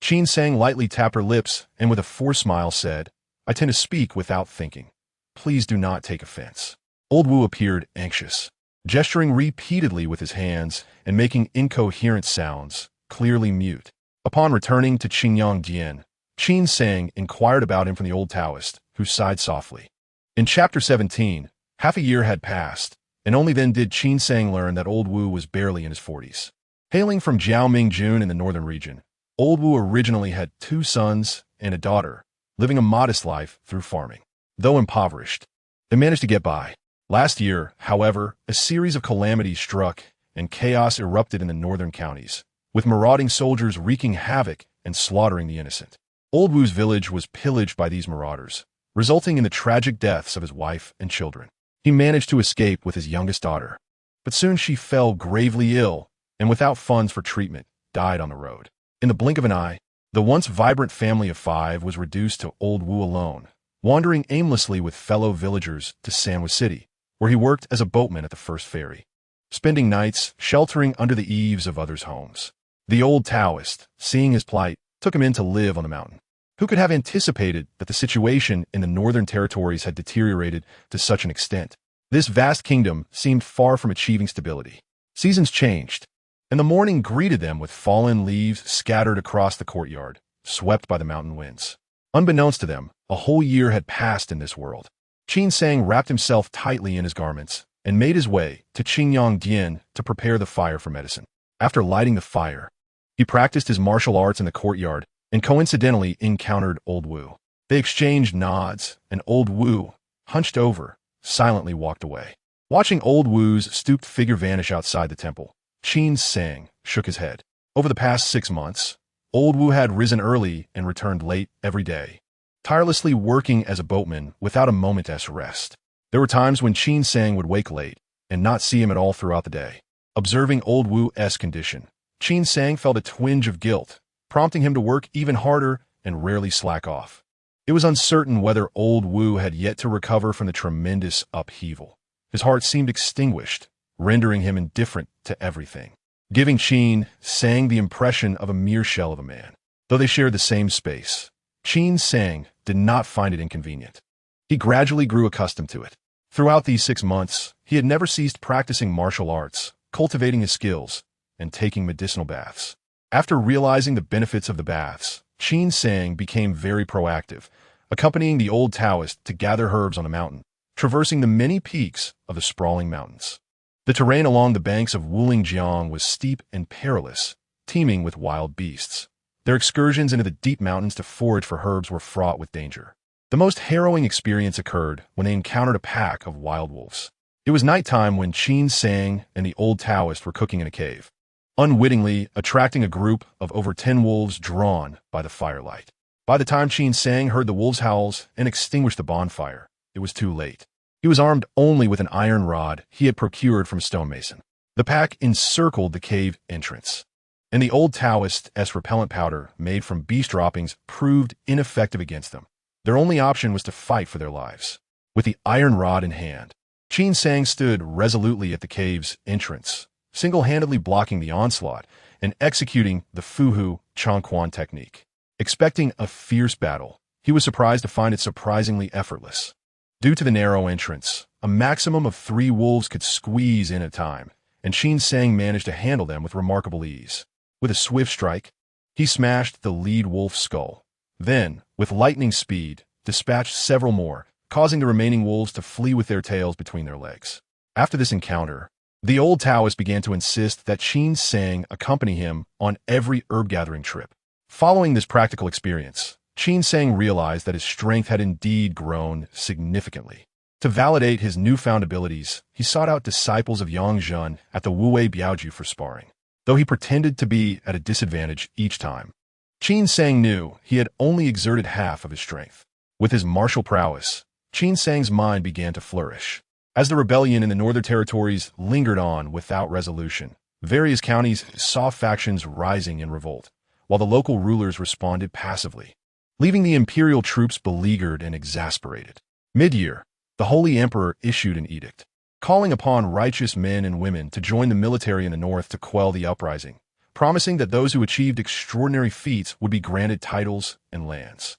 A: Qin Sang lightly tapped her lips and with a forced smile said, "I tend to speak without thinking. Please do not take offense." Old Wu appeared anxious, gesturing repeatedly with his hands and making incoherent sounds, clearly mute. Upon returning to Qingyangdian, Qin Sang inquired about him from the old Taoist, who sighed softly. In Chapter 17, half a year had passed, and only then did Qin Sang learn that Old Wu was barely in his 40s. Hailing from Jiaomingjun in the northern region, Old Wu originally had 2 sons and a daughter, living a modest life through farming. Though impoverished, they managed to get by. Last year, however, a series of calamities struck and chaos erupted in the northern counties, with marauding soldiers wreaking havoc and slaughtering the innocent. Old Wu's village was pillaged by these marauders, resulting in the tragic deaths of his wife and children. He managed to escape with his youngest daughter, but soon she fell gravely ill, and without funds for treatment, died on the road. In the blink of an eye, the once vibrant family of 5 was reduced to Old Wu alone, wandering aimlessly with fellow villagers to Sanwa City, where he worked as a boatman at the first ferry, spending nights sheltering under the eaves of others' homes. The old Taoist, seeing his plight, took him in to live on the mountain. Who could have anticipated that the situation in the northern territories had deteriorated to such an extent? This vast kingdom seemed far from achieving stability. Seasons changed, and the morning greeted them with fallen leaves scattered across the courtyard, swept by the mountain winds. Unbeknownst to them, a whole year had passed in this world. Qin Sang wrapped himself tightly in his garments and made his way to Qingyang Dian to prepare the fire for medicine. After lighting the fire, he practiced his martial arts in the courtyard and coincidentally encountered Old Wu. They exchanged nods, and Old Wu, hunched over, silently walked away. Watching Old Wu's stooped figure vanish outside the temple, Qin Sang shook his head. Over the past 6 months, Old Wu had risen early and returned late every day, tirelessly working as a boatman without a moment's rest. There were times when Qin Sang would wake late and not see him at all throughout the day. Observing Old Wu's condition, Qin Sang felt a twinge of guilt, prompting him to work even harder and rarely slack off. It was uncertain whether Old Wu had yet to recover from the tremendous upheaval. His heart seemed extinguished, rendering him indifferent to everything, giving Qin Sang the impression of a mere shell of a man. Though they shared the same space, Qin Sang did not find it inconvenient. He gradually grew accustomed to it. Throughout these 6 months, he had never ceased practicing martial arts, cultivating his skills, and taking medicinal baths. After realizing the benefits of the baths, Qin Sang became very proactive, accompanying the old Taoist to gather herbs on a mountain, traversing the many peaks of the sprawling mountains. The terrain along the banks of Wulingjiang was steep and perilous, teeming with wild beasts. Their excursions into the deep mountains to forage for herbs were fraught with danger. The most harrowing experience occurred when they encountered a pack of wild wolves. It was nighttime when Qin Sang and the old Taoist were cooking in a cave, unwittingly attracting a group of over 10 wolves drawn by the firelight. By the time Qin Sang heard the wolves' howls and extinguished the bonfire, it was too late. He was armed only with an iron rod he had procured from a stonemason. The pack encircled the cave entrance, and the old Taoist's repellent powder made from beast droppings proved ineffective against them. Their only option was to fight for their lives. With the iron rod in hand, Qin Sang stood resolutely at the cave's entrance, single-handedly blocking the onslaught and executing the Fuhu Changquan technique. Expecting a fierce battle, he was surprised to find it surprisingly effortless. Due to the narrow entrance, a maximum of 3 wolves could squeeze in at a time, and Qin Sang managed to handle them with remarkable ease. With a swift strike, he smashed the lead wolf's skull. Then, with lightning speed, dispatched several more, causing the remaining wolves to flee with their tails between their legs. After this encounter, the old Taoist began to insist that Qin Sang accompany him on every herb-gathering trip. Following this practical experience, Qin Sang realized that his strength had indeed grown significantly. To validate his newfound abilities, he sought out disciples of Yang Zhen at the Wuwei Biaoju for sparring, though he pretended to be at a disadvantage each time. Qin Sang knew he had only exerted half of his strength. With his martial prowess, Qin Sang's mind began to flourish. As the rebellion in the northern territories lingered on without resolution, various counties saw factions rising in revolt, while the local rulers responded passively, leaving the imperial troops beleaguered and exasperated. Mid-year, the Holy Emperor issued an edict, calling upon righteous men and women to join the military in the north to quell the uprising, promising that those who achieved extraordinary feats would be granted titles and lands.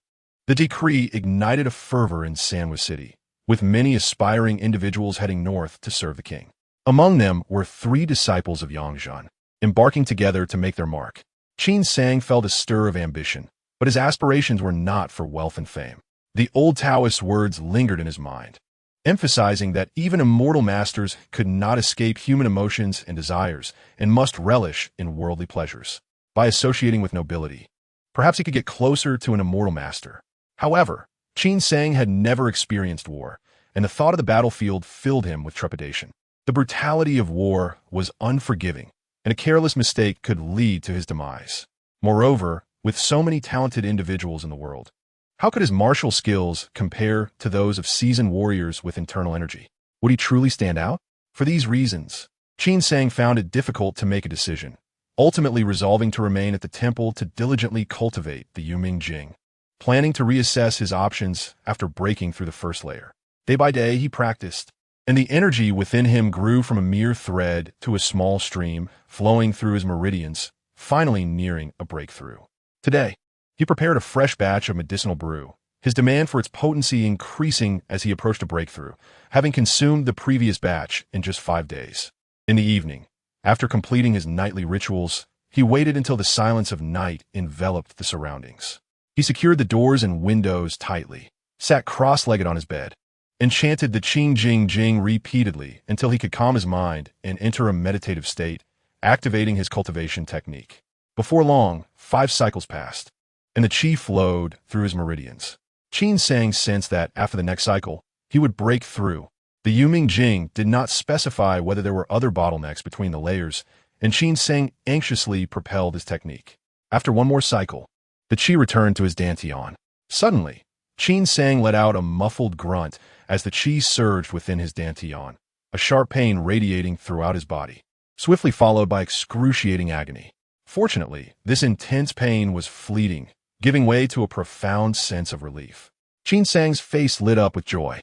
A: The decree ignited a fervor in Sanwa City, with many aspiring individuals heading north to serve the king. Among them were 3 disciples of Yang Zhen, embarking together to make their mark. Qin Sang felt a stir of ambition, but his aspirations were not for wealth and fame. The old Taoist's words lingered in his mind, emphasizing that even immortal masters could not escape human emotions and desires and must relish in worldly pleasures. By associating with nobility, perhaps he could get closer to an immortal master. However, Qin Sang had never experienced war, and the thought of the battlefield filled him with trepidation. The brutality of war was unforgiving, and a careless mistake could lead to his demise. Moreover, with so many talented individuals in the world, how could his martial skills compare to those of seasoned warriors with internal energy? Would he truly stand out? For these reasons, Qin Sang found it difficult to make a decision. ultimately resolving to remain at the temple to diligently cultivate the Yuming Jing, planning to reassess his options after breaking through the first layer. Day by day, he practiced, and the energy within him grew from a mere thread to a small stream flowing through his meridians, finally nearing a breakthrough. Today, he prepared a fresh batch of medicinal brew, his demand for its potency increasing as he approached a breakthrough, having consumed the previous batch in just 5 days. In the evening, after completing his nightly rituals, he waited until the silence of night enveloped the surroundings. He secured the doors and windows tightly, sat cross-legged on his bed, and chanted the Qing Jing Jing repeatedly until he could calm his mind and enter a meditative state, activating his cultivation technique. Before long, 5 cycles passed, and the qi flowed through his meridians. Qin Sang sensed that after the next cycle, he would break through. The Yuming Jing did not specify whether there were other bottlenecks between the layers, and Qin Sang anxiously propelled his technique. After one more cycle, the qi returned to his dantian. Suddenly, Qin Sang let out a muffled grunt as the qi surged within his dantian, a sharp pain radiating throughout his body, swiftly followed by excruciating agony. Fortunately, this intense pain was fleeting, giving way to a profound sense of relief. Qin Sang's face lit up with joy,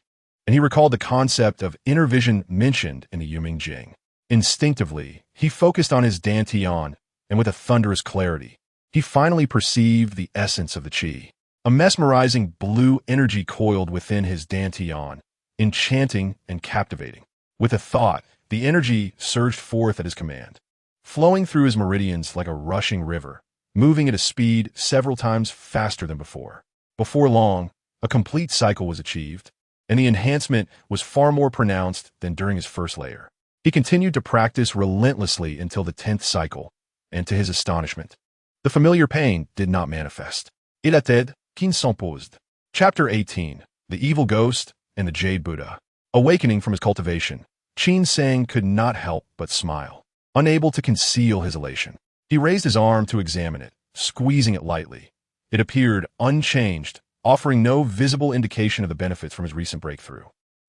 A: and he recalled the concept of inner vision mentioned in the Yuming Jing. Instinctively, he focused on his dantian, and with a thunderous clarity, he finally perceived the essence of the qi. A mesmerizing blue energy coiled within his dantian, enchanting and captivating. With a thought, the energy surged forth at his command, flowing through his meridians like a rushing river, moving at a speed several times faster than before. Before long, a complete cycle was achieved, and the enhancement was far more pronounced than during his first layer. He continued to practice relentlessly until the 10th cycle, and to his astonishment, the familiar pain did not manifest. Il était qui s'imposed. Chapter 18. The Evil Ghost and the Jade Buddha. Awakening from his cultivation, Qin Sang could not help but smile, unable to conceal his elation. He raised his arm to examine it, squeezing it lightly. It appeared unchanged, offering no visible indication of the benefits from his recent breakthrough.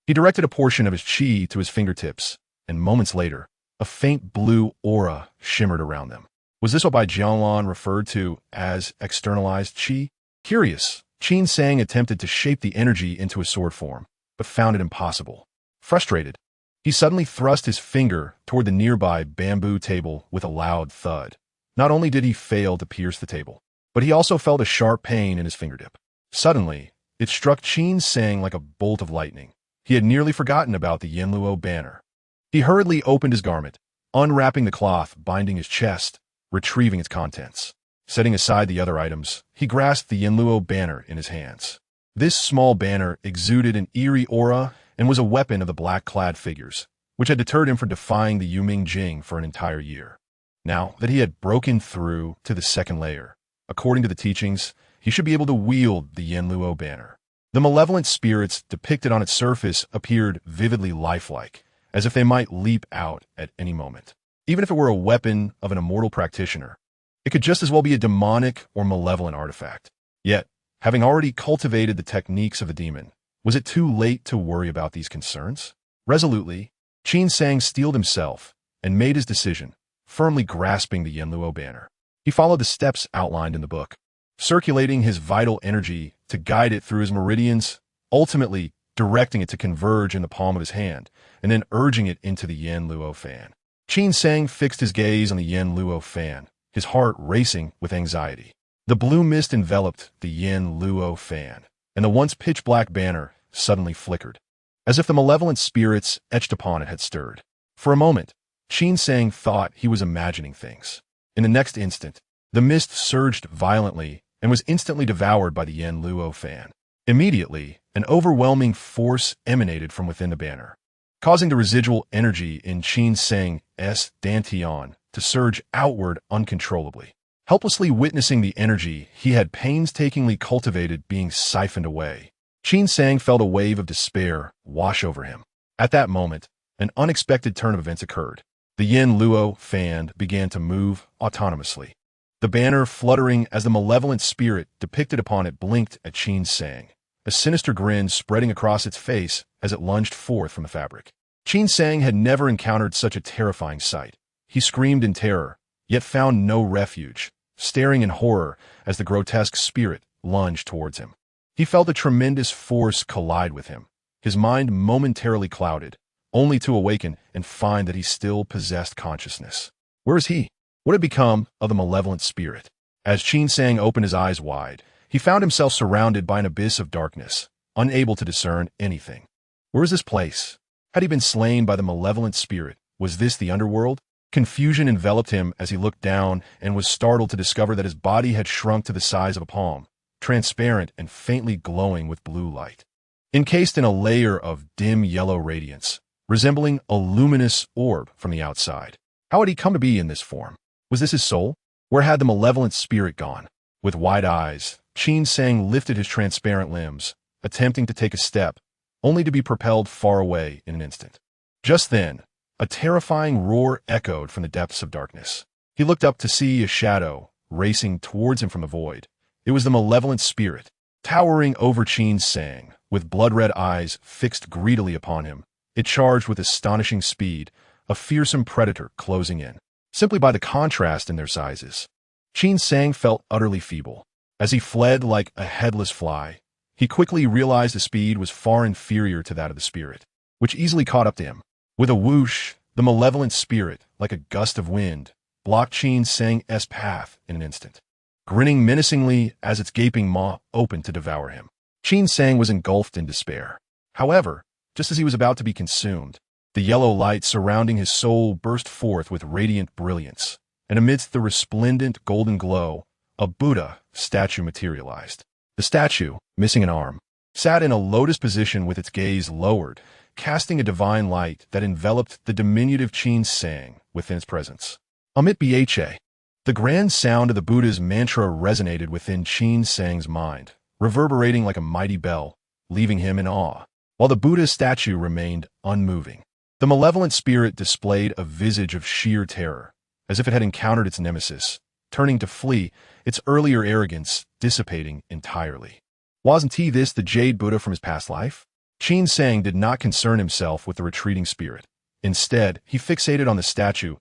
A: He directed a portion of his qi to his fingertips, and moments later, a faint blue aura shimmered around them. Was this what Bai Jianlan referred to as externalized qi? Curious, Qin Sang attempted to shape the energy into a sword form, but found it impossible. Frustrated, he suddenly thrust his finger toward the nearby bamboo table with a loud thud. Not only did he fail to pierce the table, but he also felt a sharp pain in his fingertip. Suddenly, it struck Qin Sang like a bolt of lightning. He had nearly forgotten about the Yanluo banner. He hurriedly opened his garment, unwrapping the cloth binding his chest, retrieving its contents. Setting aside the other items, he grasped the Yanluo banner in his hands. This small banner exuded an eerie aura and was a weapon of the black-clad figures, which had deterred him from defying the Yuming Jing for an entire year. Now that he had broken through to the second layer, according to the teachings, he should be able to wield the Yanluo banner. The malevolent spirits depicted on its surface appeared vividly lifelike, as if they might leap out at any moment. Even if it were a weapon of an immortal practitioner, it could just as well be a demonic or malevolent artifact. Yet, having already cultivated the techniques of the demon, was it too late to worry about these concerns? Resolutely, Qin Sang steeled himself and made his decision, firmly grasping the Yanluo banner. He followed the steps outlined in the book, circulating his vital energy to guide it through his meridians, ultimately directing it to converge in the palm of his hand, and then urging it into the Yanluo fan. Qin Sang fixed his gaze on the Yanluo fan, his heart racing with anxiety. The blue mist enveloped the Yanluo fan, and the once pitch-black banner suddenly flickered, as if the malevolent spirits etched upon it had stirred. For a moment, Qin Sang thought he was imagining things. In the next instant, the mist surged violently and was instantly devoured by the Yanluo fan. Immediately, an overwhelming force emanated from within the banner, causing the residual energy in Qin Sang's dantian to surge outward uncontrollably. Helplessly witnessing the energy he had painstakingly cultivated being siphoned away, Qin Sang felt a wave of despair wash over him. At that moment, an unexpected turn of events occurred. The Yanluo fan began to move autonomously, the banner fluttering as the malevolent spirit depicted upon it blinked at Qin Sang, a sinister grin spreading across its face as it lunged forth from the fabric. Qin Sang had never encountered such a terrifying sight. He screamed in terror, yet found no refuge, staring in horror as the grotesque spirit lunged towards him. He felt a tremendous force collide with him, his mind momentarily clouded, only to awaken and find that he still possessed consciousness. Where was he? What had become of the malevolent spirit? As Qin Sang opened his eyes wide, he found himself surrounded by an abyss of darkness, unable to discern anything. Where was this place? Had he been slain by the malevolent spirit? Was this the underworld? Confusion enveloped him as he looked down and was startled to discover that his body had shrunk to the size of a palm, transparent and faintly glowing with blue light. Encased in a layer of dim yellow radiance, resembling a luminous orb from the outside. How had he come to be in this form? Was this his soul? Where had the malevolent spirit gone? With wide eyes, Qin Sang lifted his transparent limbs, attempting to take a step, only to be propelled far away in an instant. Just then, a terrifying roar echoed from the depths of darkness. He looked up to see a shadow racing towards him from the void. It was the malevolent spirit, towering over Qin Sang, with blood-red eyes fixed greedily upon him. It charged with astonishing speed, a fearsome predator closing in. Simply by the contrast in their sizes, Qin Sang felt utterly feeble. As he fled like a headless fly, he quickly realized the speed was far inferior to that of the spirit, which easily caught up to him. With a whoosh, the malevolent spirit, like a gust of wind, blocked Qin Sang's path in an instant, grinning menacingly as its gaping maw opened to devour him. Qin Sang was engulfed in despair. However, just as he was about to be consumed, the yellow light surrounding his soul burst forth with radiant brilliance, and amidst the resplendent golden glow, a Buddha statue materialized. The statue, missing an arm, sat in a lotus position with its gaze lowered, casting a divine light that enveloped the diminutive Qin Sang within its presence. Amit Bha. The grand sound of the Buddha's mantra resonated within Qin Sang's mind, reverberating like a mighty bell, leaving him in awe, while the Buddha's statue remained unmoving. The malevolent spirit displayed a visage of sheer terror, as if it had encountered its nemesis, turning to flee, its earlier arrogance dissipating entirely. Wasn't he this the Jade Buddha from his past life? Qin Sang did not concern himself with the retreating spirit. Instead, he fixated on the statue's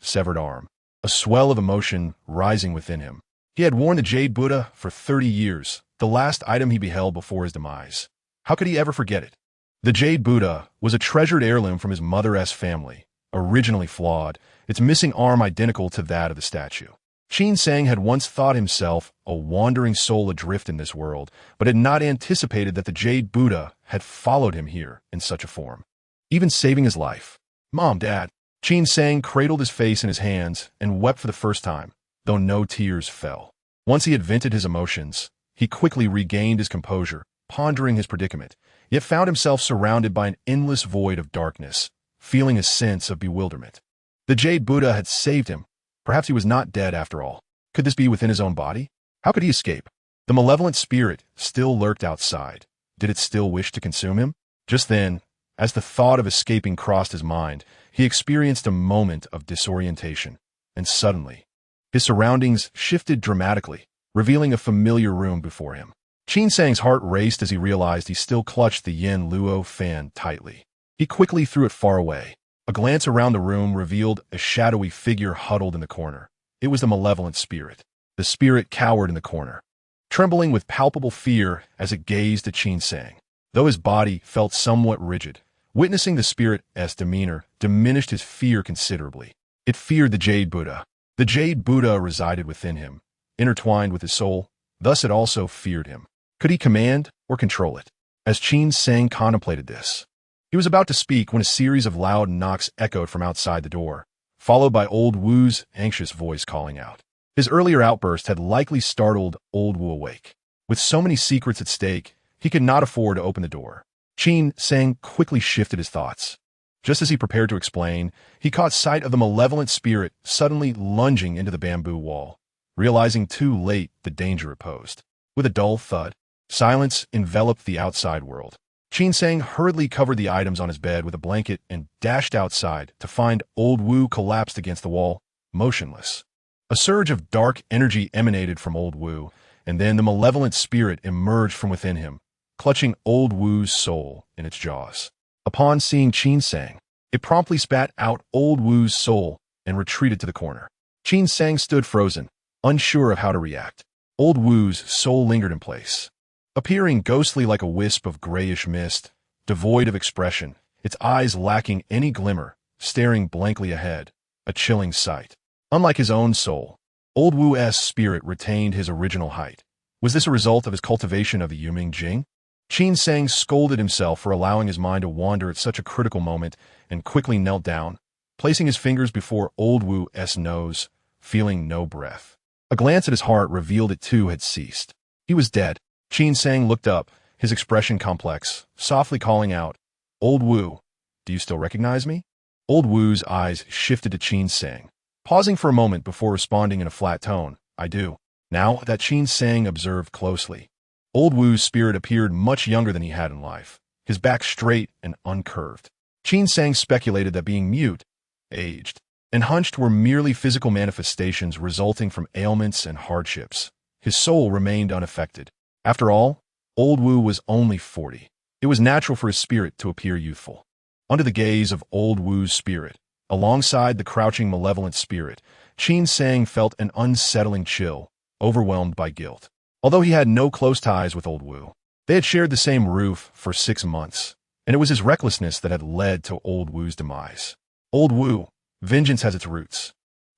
A: severed arm, a swell of emotion rising within him. He had worn the Jade Buddha for 30 years, the last item he beheld before his demise. How could he ever forget it? The Jade Buddha was a treasured heirloom from his mother's family, originally flawed, its missing arm identical to that of the statue. Qin Sang had once thought himself a wandering soul adrift in this world, but had not anticipated that the Jade Buddha had followed him here in such a form, even saving his life. Mom, Dad. Qin Sang cradled his face in his hands and wept for the first time, though no tears fell. Once he had vented his emotions, he quickly regained his composure, pondering his predicament, yet found himself surrounded by an endless void of darkness, feeling a sense of bewilderment. The Jade Buddha had saved him. Perhaps he was not dead after all. Could this be within his own body? How could he escape? The malevolent spirit still lurked outside. Did it still wish to consume him? Just then, as the thought of escaping crossed his mind, he experienced a moment of disorientation, and suddenly, his surroundings shifted dramatically, revealing a familiar room before him. Qin Sang's heart raced as he realized he still clutched the yin luo fan tightly. He quickly threw it far away. A glance around the room revealed a shadowy figure huddled in the corner. It was the malevolent spirit. The spirit cowered in the corner, trembling with palpable fear as it gazed at Qin Sang. Though his body felt somewhat rigid, witnessing the spirit's demeanor diminished his fear considerably. It feared the Jade Buddha. The Jade Buddha resided within him, intertwined with his soul. Thus it also feared him. Could he command or control it? As Qin Sang contemplated this, he was about to speak when a series of loud knocks echoed from outside the door, followed by Old Wu's anxious voice calling out. His earlier outburst had likely startled Old Wu awake. With so many secrets at stake, he could not afford to open the door. Qin Sang quickly shifted his thoughts. Just as he prepared to explain, he caught sight of the malevolent spirit suddenly lunging into the bamboo wall, realizing too late the danger it posed. With a dull thud, silence enveloped the outside world. Qin Sang hurriedly covered the items on his bed with a blanket and dashed outside to find Old Wu collapsed against the wall, motionless. A surge of dark energy emanated from Old Wu, and then the malevolent spirit emerged from within him, clutching Old Wu's soul in its jaws. Upon seeing Qin Sang, it promptly spat out Old Wu's soul and retreated to the corner. Qin Sang stood frozen, unsure of how to react. Old Wu's soul lingered in place, appearing ghostly like a wisp of grayish mist, devoid of expression, its eyes lacking any glimmer, staring blankly ahead, a chilling sight. Unlike his own soul, Old Wu's spirit retained his original height. Was this a result of his cultivation of the Yuming Jing? Qin Sang scolded himself for allowing his mind to wander at such a critical moment and quickly knelt down, placing his fingers before Old Wu's nose, feeling no breath. A glance at his heart revealed it too had ceased. He was dead. Qin Sang looked up, his expression complex, softly calling out, "Old Wu, do you still recognize me?" Old Wu's eyes shifted to Qin Sang, pausing for a moment before responding in a flat tone, "I do." Now that Qin Sang observed closely, Old Wu's spirit appeared much younger than he had in life, his back straight and uncurved. Qin Sang speculated that being mute, aged, and hunched were merely physical manifestations resulting from ailments and hardships. His soul remained unaffected. After all, Old Wu was only 40. It was natural for his spirit to appear youthful. Under the gaze of Old Wu's spirit, alongside the crouching malevolent spirit, Qin Sang felt an unsettling chill, overwhelmed by guilt. Although he had no close ties with Old Wu, they had shared the same roof for 6 months, and it was his recklessness that had led to Old Wu's demise. Old Wu, vengeance has its roots.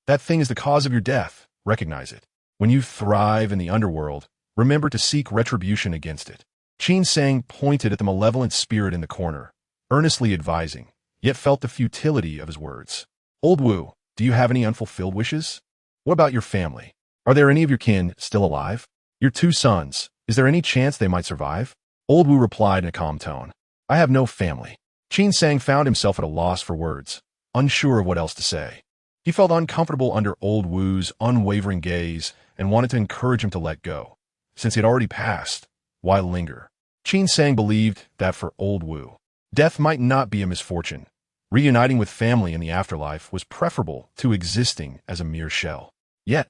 A: That thing is the cause of your death. Recognize it. When you thrive in the underworld, remember to seek retribution against it. Qin Sang pointed at the malevolent spirit in the corner, earnestly advising, yet felt the futility of his words. Old Wu, do you have any unfulfilled wishes? What about your family? Are there any of your kin still alive? Your 2 sons, is there any chance they might survive? Old Wu replied in a calm tone, I have no family. Qin Sang found himself at a loss for words, unsure of what else to say. He felt uncomfortable under Old Wu's unwavering gaze and wanted to encourage him to let go, since he had already passed. Why linger? Qin Sang believed that for Old Wu, death might not be a misfortune. Reuniting with family in the afterlife was preferable to existing as a mere shell. Yet,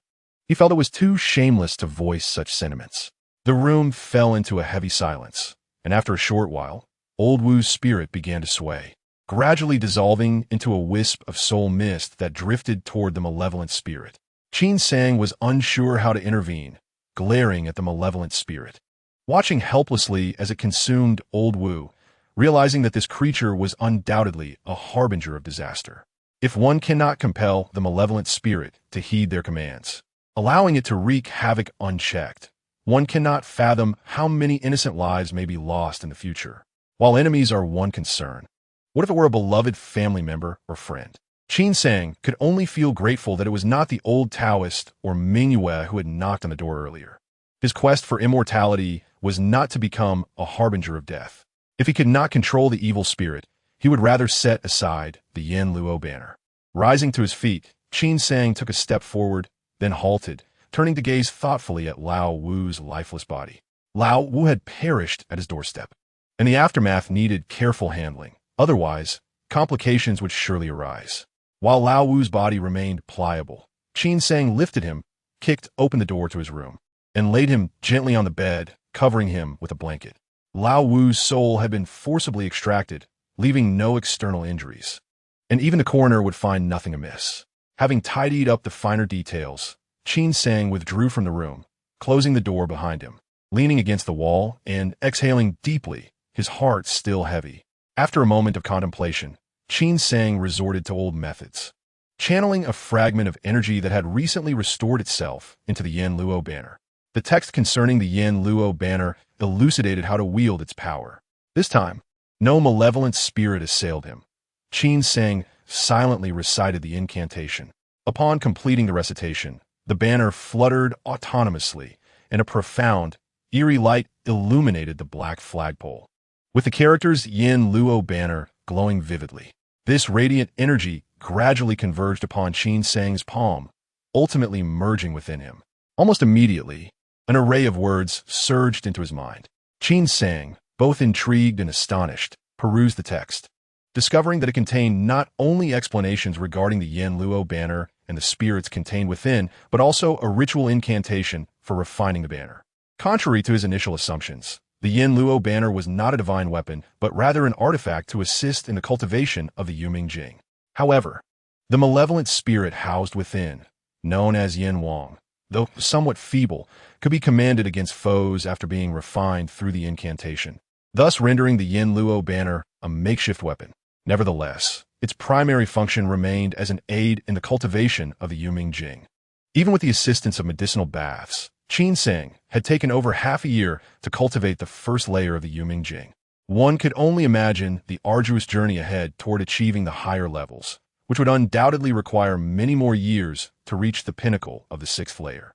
A: he felt it was too shameless to voice such sentiments. The room fell into a heavy silence, and after a short while, Old Wu's spirit began to sway, gradually dissolving into a wisp of soul mist that drifted toward the malevolent spirit. Qin Sang was unsure how to intervene, glaring at the malevolent spirit, watching helplessly as it consumed Old Wu, realizing that this creature was undoubtedly a harbinger of disaster. If one cannot compel the malevolent spirit to heed their commands, allowing it to wreak havoc unchecked, one cannot fathom how many innocent lives may be lost in the future. While enemies are one concern, what if it were a beloved family member or friend? Qin Sang could only feel grateful that it was not the old Taoist or Mingyue who had knocked on the door earlier. His quest for immortality was not to become a harbinger of death. If he could not control the evil spirit, he would rather set aside the Yin Luo banner. Rising to his feet, Qin Sang took a step forward, then halted, turning to gaze thoughtfully at Lao Wu's lifeless body. Lao Wu had perished at his doorstep, and the aftermath needed careful handling. Otherwise, complications would surely arise. While Lao Wu's body remained pliable, Qin Sang lifted him, kicked open the door to his room, and laid him gently on the bed, covering him with a blanket. Lao Wu's soul had been forcibly extracted, leaving no external injuries, and even the coroner would find nothing amiss. Having tidied up the finer details, Qin Sang withdrew from the room, closing the door behind him, leaning against the wall and exhaling deeply, his heart still heavy. After a moment of contemplation, Qin Sang resorted to old methods, channeling a fragment of energy that had recently restored itself into the Yin Luo banner. The text concerning the Yin Luo banner elucidated how to wield its power. This time, no malevolent spirit assailed him. Qin Sang silently recited the incantation. Upon completing the recitation, the banner fluttered autonomously, and a profound, eerie light illuminated the black flagpole, with the characters Yin Luo banner glowing vividly. This radiant energy gradually converged upon Qin Sang's palm, ultimately merging within him. Almost immediately, an array of words surged into his mind. Qin Sang, both intrigued and astonished, perused the text, discovering that it contained not only explanations regarding the Yin Luo banner and the spirits contained within, but also a ritual incantation for refining the banner. Contrary to his initial assumptions, the Yin Luo banner was not a divine weapon, but rather an artifact to assist in the cultivation of the Yuming Jing. However, the malevolent spirit housed within, known as Yin Wang, though somewhat feeble, could be commanded against foes after being refined through the incantation, thus rendering the Yin Luo banner a makeshift weapon. Nevertheless, its primary function remained as an aid in the cultivation of the Yuming Jing. Even with the assistance of medicinal baths, Qin Sang had taken over half a year to cultivate the first layer of the Yuming Jing. One could only imagine the arduous journey ahead toward achieving the higher levels, which would undoubtedly require many more years to reach the pinnacle of the sixth layer.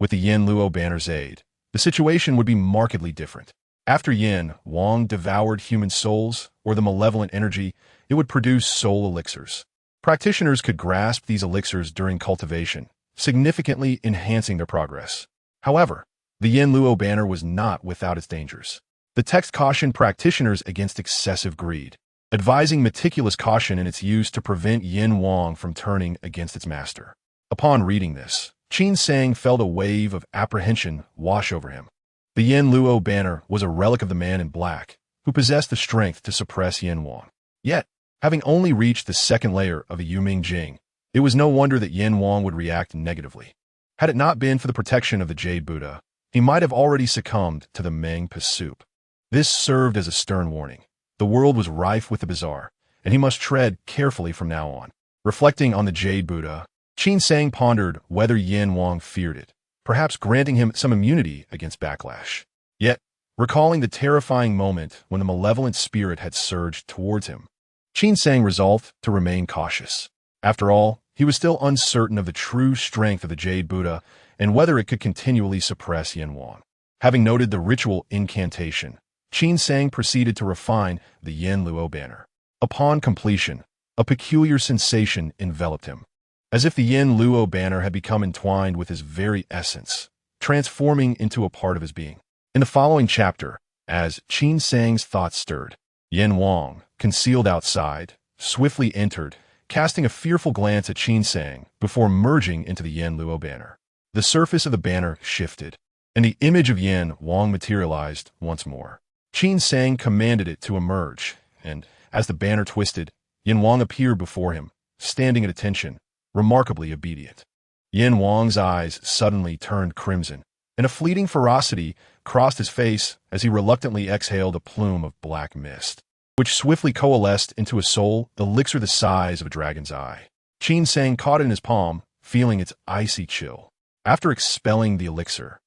A: With the Yin Luo banner's aid, the situation would be markedly different. After Yin Wang devoured human souls, or the malevolent energy, it would produce soul elixirs. Practitioners could grasp these elixirs during cultivation, significantly enhancing their progress. However, the Yin Luo banner was not without its dangers. The text cautioned practitioners against excessive greed, advising meticulous caution in its use to prevent Yin Wang from turning against its master. Upon reading this, Qin Sang felt a wave of apprehension wash over him. The Yin Luo banner was a relic of the man in black, who possessed the strength to suppress Yin Wang. Yet, having only reached the second layer of the Yuming Jing, it was no wonder that Yin Wang would react negatively. Had it not been for the protection of the Jade Buddha, he might have already succumbed to the Meng soup. This served as a stern warning. The world was rife with the bizarre, and he must tread carefully from now on. Reflecting on the Jade Buddha, Qin Sang pondered whether Yin Wang feared it, perhaps granting him some immunity against backlash. Yet, recalling the terrifying moment when the malevolent spirit had surged towards him, Qin Sang resolved to remain cautious. After all, he was still uncertain of the true strength of the Jade Buddha and whether it could continually suppress Yin Wang. Having noted the ritual incantation, Qin Sang proceeded to refine the Yin Luo banner. Upon completion, a peculiar sensation enveloped him, as if the Yin Luo banner had become entwined with his very essence, transforming into a part of his being. In the following chapter, as Qin Sang's thoughts stirred, Yin Wang, concealed outside, swiftly entered, casting a fearful glance at Qin Sang before merging into the Yin Luo banner. The surface of the banner shifted, and the image of Yin Wang materialized once more. Qin Sang commanded it to emerge, and, as the banner twisted, Yin Wang appeared before him, standing at attention, remarkably obedient. Yin Wang's eyes suddenly turned crimson, and a fleeting ferocity crossed his face as he reluctantly exhaled a plume of black mist, which swiftly coalesced into a soul elixir the size of a dragon's eye. Qin Sang caught it in his palm, feeling its icy chill. After expelling the elixir,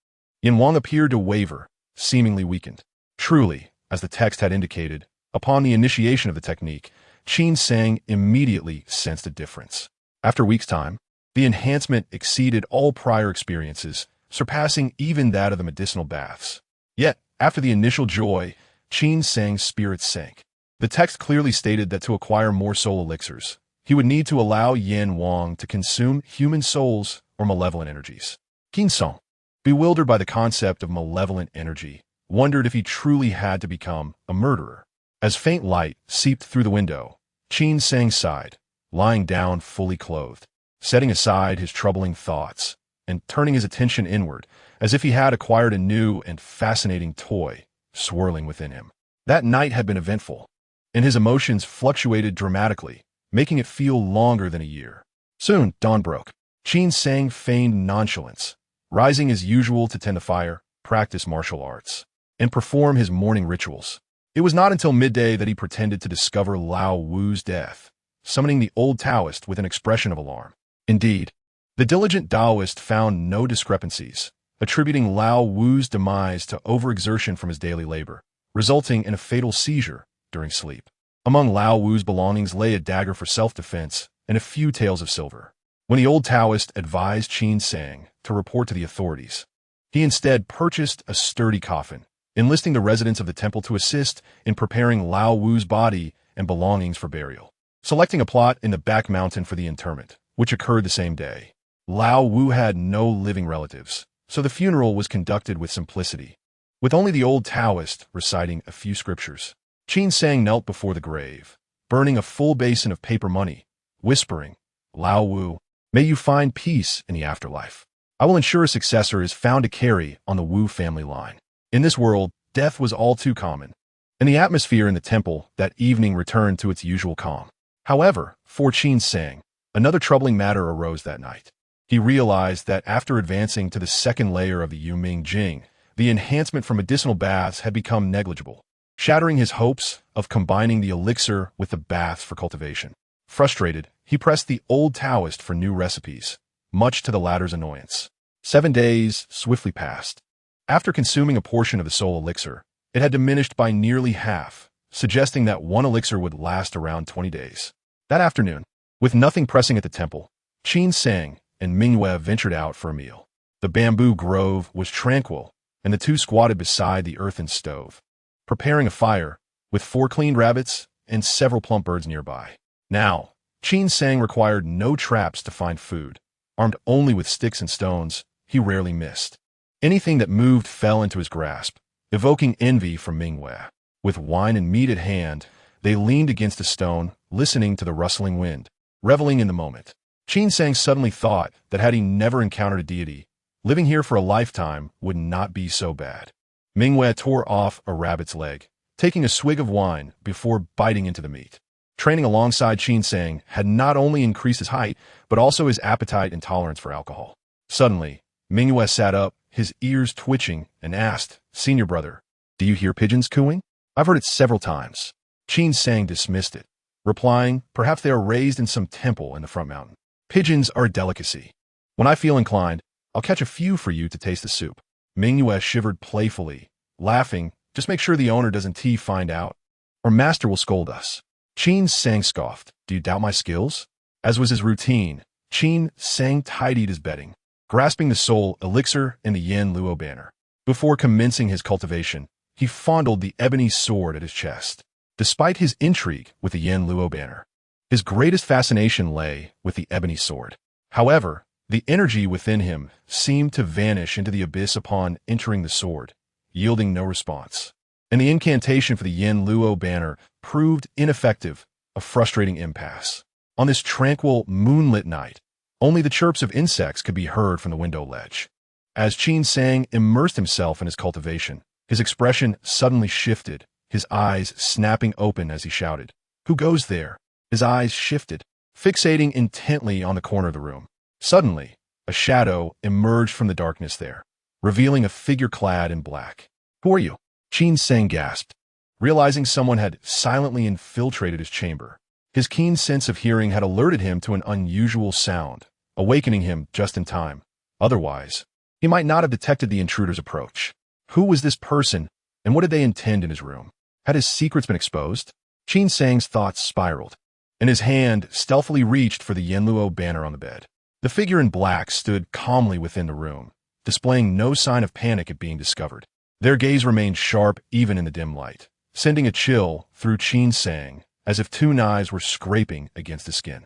A: Yin Wang appeared to waver, seemingly weakened. Truly, as the text had indicated, upon the initiation of the technique, Qin Sang immediately sensed a difference. After a week's time, the enhancement exceeded all prior experiences, surpassing even that of the medicinal baths. Yet, after the initial joy, Qin Sang's spirit sank. The text clearly stated that to acquire more soul elixirs, he would need to allow Yin Wang to consume human souls or malevolent energies. Qin Sang, bewildered by the concept of malevolent energy, wondered if he truly had to become a murderer. As faint light seeped through the window, Qin Sang sighed, lying down fully clothed, setting aside his troubling thoughts, and turning his attention inward, as if he had acquired a new and fascinating toy swirling within him. That night had been eventful, and his emotions fluctuated dramatically, making it feel longer than a year. Soon, dawn broke. Qin Sang feigned nonchalance, rising as usual to tend the fire, practice martial arts, and perform his morning rituals. It was not until midday that he pretended to discover Lao Wu's death, summoning the old Taoist with an expression of alarm. Indeed, the diligent Taoist found no discrepancies, attributing Lao Wu's demise to overexertion from his daily labor, resulting in a fatal seizure during sleep. Among Lao Wu's belongings lay a dagger for self-defense and a few taels of silver. When the old Taoist advised Qin Sang to report to the authorities, he instead purchased a sturdy coffin, enlisting the residents of the temple to assist in preparing Lao Wu's body and belongings for burial. Selecting a plot in the back mountain for the interment, which occurred the same day, Lao Wu had no living relatives, so the funeral was conducted with simplicity, with only the old Taoist reciting a few scriptures. Qin Sang knelt before the grave, burning a full basin of paper money, whispering, "Lao Wu, may you find peace in the afterlife. I will ensure a successor is found to carry on the Wu family line." In this world, death was all too common, and the atmosphere in the temple that evening returned to its usual calm. However, for Qin Sang, another troubling matter arose that night. He realized that after advancing to the second layer of the Yuming Jing, the enhancement from medicinal baths had become negligible, shattering his hopes of combining the elixir with the baths for cultivation. Frustrated, he pressed the old Taoist for new recipes, much to the latter's annoyance. 7 days swiftly passed. After consuming a portion of the soul elixir, it had diminished by nearly half, suggesting that one elixir would last around 20 days. That afternoon, with nothing pressing at the temple, Qin Sang and Mingyue ventured out for a meal. The bamboo grove was tranquil, and the two squatted beside the earthen stove, preparing a fire, with 4 cleaned rabbits and several plump birds nearby. Now, Qin Sang required no traps to find food. Armed only with sticks and stones, he rarely missed. Anything that moved fell into his grasp, evoking envy from Mingyue. With wine and meat at hand, they leaned against a stone, listening to the rustling wind, reveling in the moment. Qin Sang suddenly thought that had he never encountered a deity, living here for a lifetime would not be so bad. Mingyue tore off a rabbit's leg, taking a swig of wine before biting into the meat. Training alongside Qin Sang had not only increased his height, but also his appetite and tolerance for alcohol. Suddenly, Mingyue sat up, his ears twitching, and asked, "Senior brother, do you hear pigeons cooing? I've heard it several times." Qin Sang dismissed it, replying, "Perhaps they are raised in some temple in the front mountain. Pigeons are a delicacy. When I feel inclined, I'll catch a few for you to taste the soup." Mingyue shivered playfully, laughing, "Just make sure the owner doesn't find out, or master will scold us." Qin Sang scoffed, "Do you doubt my skills?" As was his routine, Qin Sang tidied his bedding, grasping the soul elixir and the Yen Luo banner. Before commencing his cultivation, he fondled the ebony sword at his chest. Despite his intrigue with the Yen Luo banner, his greatest fascination lay with the ebony sword. However, the energy within him seemed to vanish into the abyss upon entering the sword, yielding no response. And the incantation for the Yen Luo banner proved ineffective, a frustrating impasse. On this tranquil, moonlit night, only the chirps of insects could be heard from the window ledge. As Qin Sang immersed himself in his cultivation, his expression suddenly shifted, his eyes snapping open as he shouted, "Who goes there?" His eyes shifted, fixating intently on the corner of the room. Suddenly, a shadow emerged from the darkness there, revealing a figure clad in black. "Who are you?" Qin Sang gasped, realizing someone had silently infiltrated his chamber. His keen sense of hearing had alerted him to an unusual sound, awakening him just in time. Otherwise, he might not have detected the intruder's approach. Who was this person, and what did they intend in his room? Had his secrets been exposed? Qin Sang's thoughts spiraled, and his hand stealthily reached for the Yenluo banner on the bed. The figure in black stood calmly within the room, displaying no sign of panic at being discovered. Their gaze remained sharp even in the dim light, sending a chill through Qin Sang, as if 2 knives were scraping against his skin.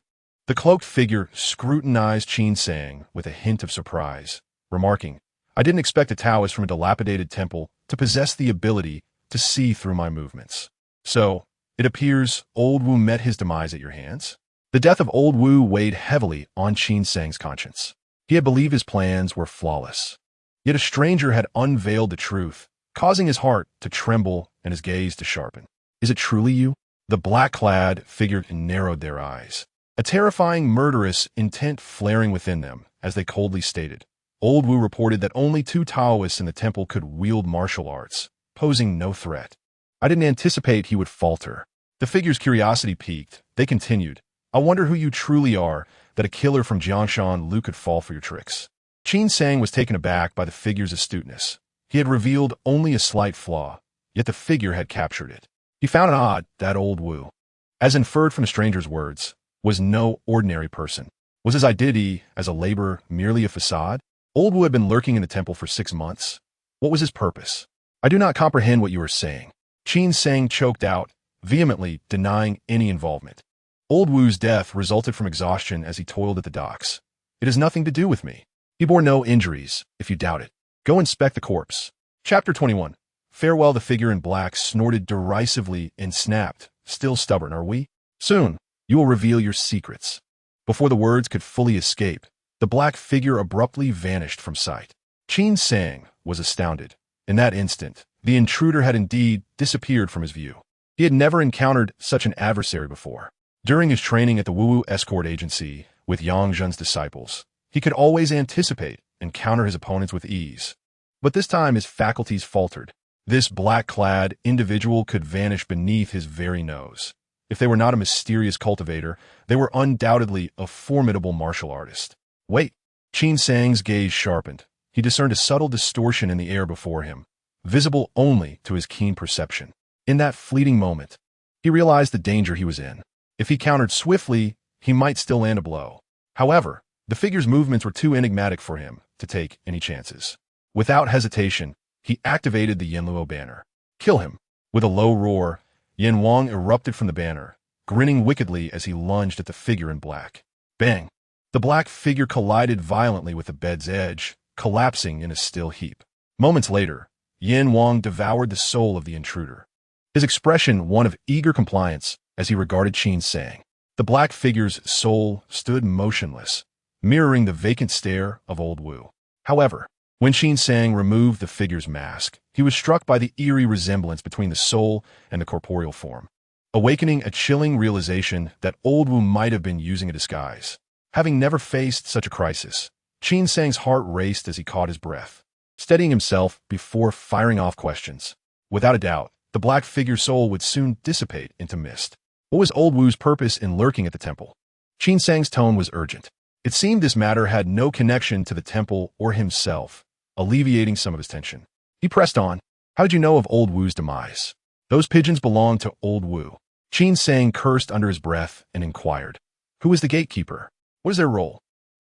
A: The cloaked figure scrutinized Qin Sang with a hint of surprise, remarking, "I didn't expect a Taoist from a dilapidated temple to possess the ability to see through my movements. So, it appears Old Wu met his demise at your hands?" The death of Old Wu weighed heavily on Qin Sang's conscience. He had believed his plans were flawless. Yet a stranger had unveiled the truth, causing his heart to tremble and his gaze to sharpen. "Is it truly you?" The black-clad figure narrowed their eyes, a terrifying murderous intent flaring within them as they coldly stated. Old Wu reported that only 2 Taoists in the temple could wield martial arts, posing no threat. "I didn't anticipate he would falter." The figure's curiosity piqued. They continued, "I wonder who you truly are, that a killer from Jiangshan Lu could fall for your tricks." Qin Sang was taken aback by the figure's astuteness. He had revealed only a slight flaw, yet the figure had captured it. He found it odd that Old Wu, as inferred from the stranger's words, was no ordinary person. Was his identity as a laborer merely a facade? Old Wu had been lurking in the temple for 6 months. What was his purpose? "I do not comprehend what you are saying." Qin Sang choked out, vehemently denying any involvement. Old Wu's death resulted from exhaustion as he toiled at the docks. "It has nothing to do with me. He bore no injuries, if you doubt it. Go inspect the corpse." Chapter 21. Farewell. The figure in black snorted derisively and snapped, "Still stubborn, are we? Soon, you will reveal your secrets." Before the words could fully escape, the black figure abruptly vanished from sight. Qin Sang was astounded. In that instant, the intruder had indeed disappeared from his view. He had never encountered such an adversary before. During his training at the Wu escort agency with Yang Zhen's disciples, He could always anticipate and counter his opponents with ease. But this time his faculties faltered. This black-clad individual could vanish beneath his very nose. If they were not a mysterious cultivator, they were undoubtedly a formidable martial artist. Wait! Qin Sang's gaze sharpened. He discerned a subtle distortion in the air before him, visible only to his keen perception. In that fleeting moment, he realized the danger he was in. If he countered swiftly, he might still land a blow. However, the figure's movements were too enigmatic for him to take any chances. Without hesitation, he activated the Yanluo banner. Kill him! With a low roar, Yan Wang erupted from the banner, grinning wickedly as he lunged at the figure in black. Bang! The black figure collided violently with the bed's edge, collapsing in a still heap. Moments later, Yan Wang devoured the soul of the intruder. His expression one of eager compliance as he regarded Qin Sang. The black figure's soul stood motionless, mirroring the vacant stare of old Wu. However, when Qin Sang removed the figure's mask, he was struck by the eerie resemblance between the soul and the corporeal form, awakening a chilling realization that old Wu might have been using a disguise. Having never faced such a crisis, Qin Sang's heart raced as he caught his breath, steadying himself before firing off questions. Without a doubt, the black figure's soul would soon dissipate into mist. What was old Wu's purpose in lurking at the temple? Qin Sang's tone was urgent. It seemed this matter had no connection to the temple or himself, alleviating some of his tension. He pressed on. How did you know of old Wu's demise? Those pigeons belonged to old Wu. Qin Sang cursed under his breath and inquired. Who is the gatekeeper? What is their role?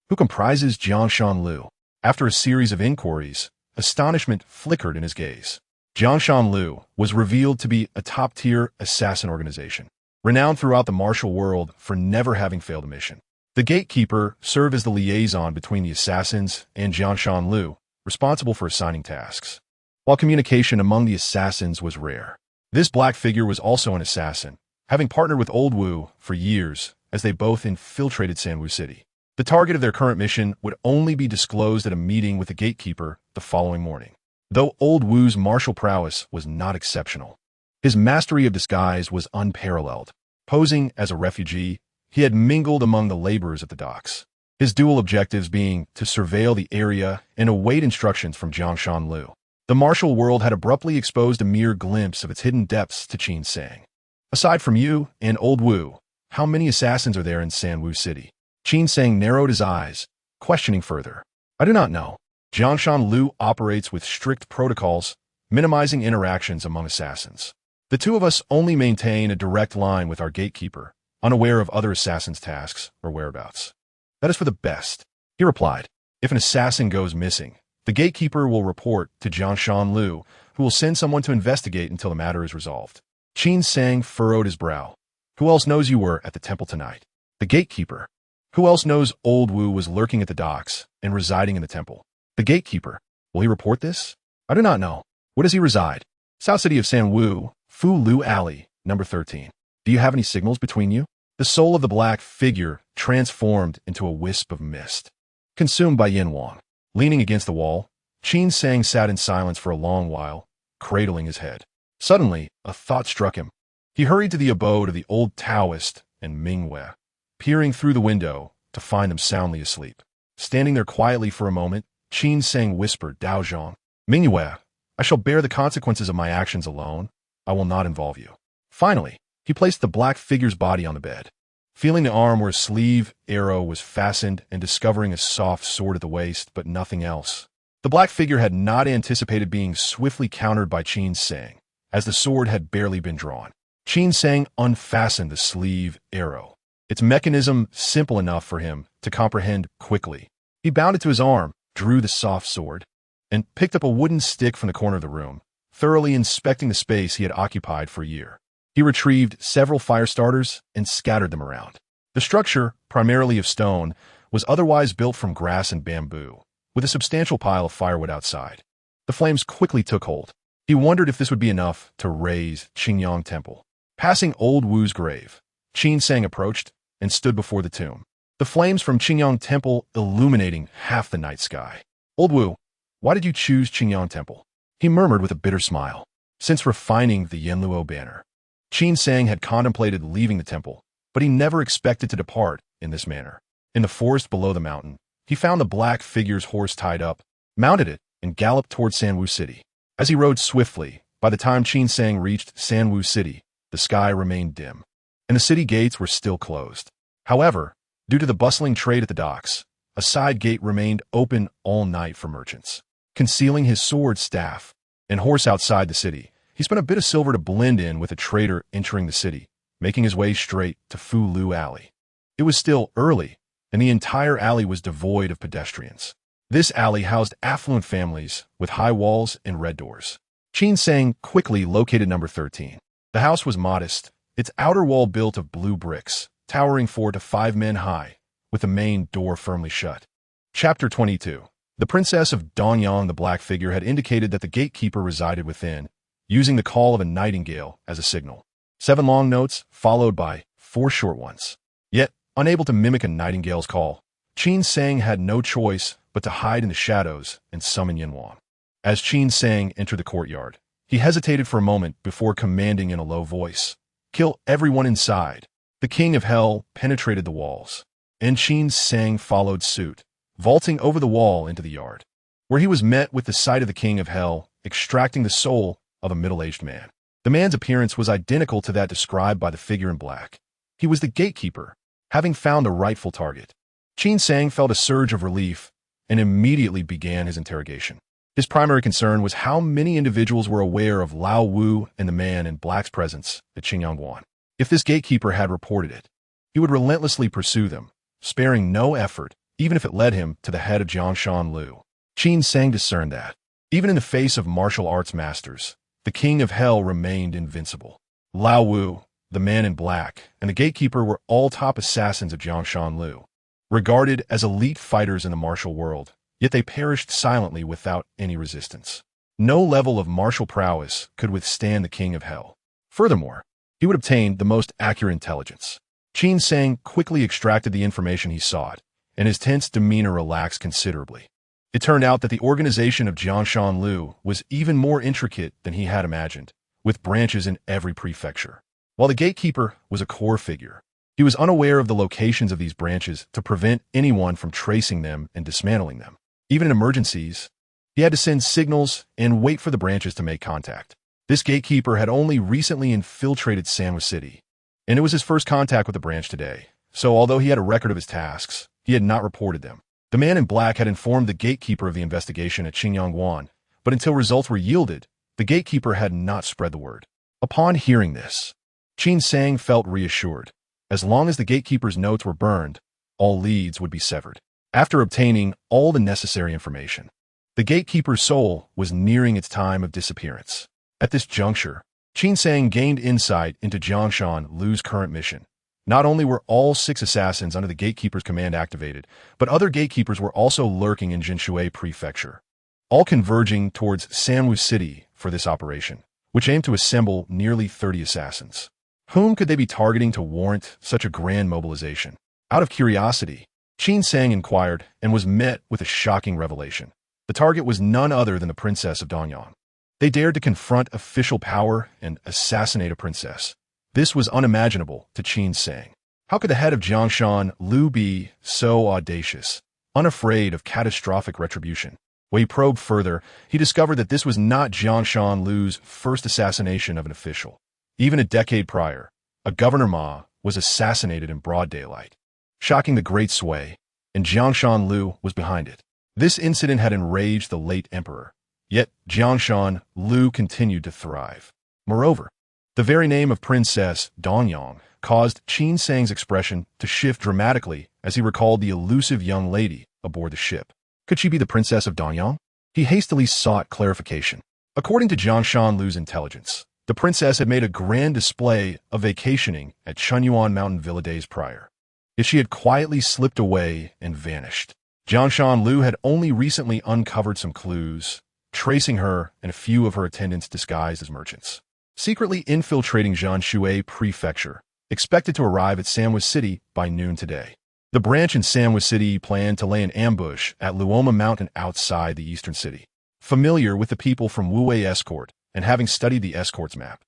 A: Who comprises Jiangshan Lu? After a series of inquiries, astonishment flickered in his gaze. Jiangshan Lu was revealed to be a top-tier assassin organization, renowned throughout the martial world for never having failed a mission. The gatekeeper served as the liaison between the assassins and Jiangshan Lu, responsible for assigning tasks. While communication among the assassins was rare, this black figure was also an assassin, having partnered with old Wu for years as they both infiltrated Sanwu City. The target of their current mission would only be disclosed at a meeting with the gatekeeper the following morning. Though old Wu's martial prowess was not exceptional, his mastery of disguise was unparalleled. Posing as a refugee, he had mingled among the laborers at the docks, his dual objectives being to surveil the area and await instructions from Jiangshan Lu. The martial world had abruptly exposed a mere glimpse of its hidden depths to Qin Sang. Aside from you and old Wu, how many assassins are there in Sanwu City? Qin Sang narrowed his eyes, questioning further. I do not know. Jiangshan Lu operates with strict protocols, minimizing interactions among assassins. The two of us only maintain a direct line with our gatekeeper, unaware of other assassins' tasks or whereabouts. That is for the best, he replied. If an assassin goes missing, the gatekeeper will report to Jiangshan Lu, who will send someone to investigate until the matter is resolved. Qin Sang furrowed his brow. Who else knows you were at the temple tonight? The gatekeeper. Who else knows old Wu was lurking at the docks and residing in the temple? The gatekeeper. Will he report this? I do not know. Where does he reside? South City of Sanwu, Fu Lu Alley, number 13. Do you have any signals between you? The soul of the black figure transformed into a wisp of mist, consumed by Yan Wang. Leaning against the wall, Qin Sang sat in silence for a long while, cradling his head. Suddenly, a thought struck him. He hurried to the abode of the old Taoist and Mingwei, peering through the window to find them soundly asleep. Standing there quietly for a moment, Qin Sang whispered, Dao Zhang, Mingwei, I shall bear the consequences of my actions alone. I will not involve you. Finally, he placed the black figure's body on the bed. Feeling the arm where a sleeve arrow was fastened and discovering a soft sword at the waist, but nothing else. The black figure had not anticipated being swiftly countered by Qin Sang, as the sword had barely been drawn. Qin Sang unfastened the sleeve arrow, its mechanism simple enough for him to comprehend quickly. He bound it to his arm, drew the soft sword, and picked up a wooden stick from the corner of the room, thoroughly inspecting the space he had occupied for a year. He retrieved several fire starters and scattered them around. The structure, primarily of stone, was otherwise built from grass and bamboo, with a substantial pile of firewood outside. The flames quickly took hold. He wondered if this would be enough to raise Qingyang Temple. Passing old Wu's grave, Qin Sang approached and stood before the tomb, the flames from Qingyang Temple illuminating half the night sky. Old Wu, why did you choose Qingyang Temple? He murmured with a bitter smile. Since refining the Yanluo banner, Qin Sang had contemplated leaving the temple, but he never expected to depart in this manner. In the forest below the mountain, he found the black figure's horse tied up, mounted it, and galloped toward Sanwu City. As he rode swiftly, by the time Qin Sang reached Sanwu City, the sky remained dim, and the city gates were still closed. However, due to the bustling trade at the docks, a side gate remained open all night for merchants. Concealing his sword, staff, and horse outside the city, he spent a bit of silver to blend in with a trader entering the city, making his way straight to Fu Lu Alley. It was still early, and the entire alley was devoid of pedestrians. This alley housed affluent families with high walls and red doors. Qin Sang quickly located number 13. The house was modest, its outer wall built of blue bricks, towering 4 to 5 men high, with the main door firmly shut. Chapter 22. The Princess of Donyang, the black figure, had indicated that the gatekeeper resided within, using the call of a nightingale as a signal. 7 long notes, followed by 4 short ones. Yet, unable to mimic a nightingale's call, Qin Sang had no choice but to hide in the shadows and summon Yinhuang. As Qin Sang entered the courtyard, he hesitated for a moment before commanding in a low voice, "Kill everyone inside." The king of hell penetrated the walls, and Qin Sang followed suit, vaulting over the wall into the yard, where he was met with the sight of the king of hell extracting the soul of a middle-aged man. The man's appearance was identical to that described by the figure in black. He was the gatekeeper, having found a rightful target. Qin Sang felt a surge of relief and immediately began his interrogation. His primary concern was how many individuals were aware of Lao Wu and the man in black's presence at Qingyangguan. If this gatekeeper had reported it, he would relentlessly pursue them, sparing no effort, even if it led him to the head of Jiangshan Lu. Qin Sang discerned that, even in the face of martial arts masters, the king of hell remained invincible. Lao Wu, the man in black, and the gatekeeper were all top assassins of Jiangshan Lu, regarded as elite fighters in the martial world, yet they perished silently without any resistance. No level of martial prowess could withstand the king of hell. Furthermore, he would obtain the most accurate intelligence. Qin Sang quickly extracted the information he sought, and his tense demeanor relaxed considerably. It turned out that the organization of Jiangshan Lu was even more intricate than he had imagined, with branches in every prefecture. While the gatekeeper was a core figure, he was unaware of the locations of these branches to prevent anyone from tracing them and dismantling them. Even in emergencies, he had to send signals and wait for the branches to make contact. This gatekeeper had only recently infiltrated Sanwa City, and it was his first contact with the branch today, so although he had a record of his tasks, he had not reported them. The man in black had informed the gatekeeper of the investigation at Qingyangguan, but until results were yielded, the gatekeeper had not spread the word. Upon hearing this, Qin Sang felt reassured. As long as the gatekeeper's notes were burned, all leads would be severed. After obtaining all the necessary information, the gatekeeper's soul was nearing its time of disappearance. At this juncture, Qin Sang gained insight into Jiangshan Lu's current mission. Not only were all 6 assassins under the gatekeeper's command activated, but other gatekeepers were also lurking in Jinshui Prefecture, all converging towards Sanwu City for this operation, which aimed to assemble nearly 30 assassins. Whom could they be targeting to warrant such a grand mobilization? Out of curiosity, Qin Sang inquired and was met with a shocking revelation. The target was none other than the Princess of Donyang. They dared to confront official power and assassinate a princess. This was unimaginable to Qin Sang. How could the head of Jiangshan Lu be so audacious, unafraid of catastrophic retribution? When he probed further, he discovered that this was not Jiangshan Lu's first assassination of an official. Even a decade prior, a Governor Ma was assassinated in broad daylight, shocking the Great Sway, and Jiangshan Lu was behind it. This incident had enraged the late emperor, yet Jiangshan Lu continued to thrive. Moreover, the very name of Princess Donyang caused Qin Sang's expression to shift dramatically as he recalled the elusive young lady aboard the ship. Could she be the Princess of Donyang? He hastily sought clarification. According to Jiangshan Lu's intelligence, the princess had made a grand display of vacationing at Chunyuan Mountain Villa days prior. Yet she had quietly slipped away and vanished. Jiangshan Lu had only recently uncovered some clues, tracing her and a few of her attendants disguised as merchants, secretly infiltrating Jinshui Prefecture, expected to arrive at Sanwa City by noon today. The branch in Sanwa City planned to lay an ambush at Luoma Mountain outside the eastern city. Familiar with the people from Wuwei Escort and having studied the escort's map,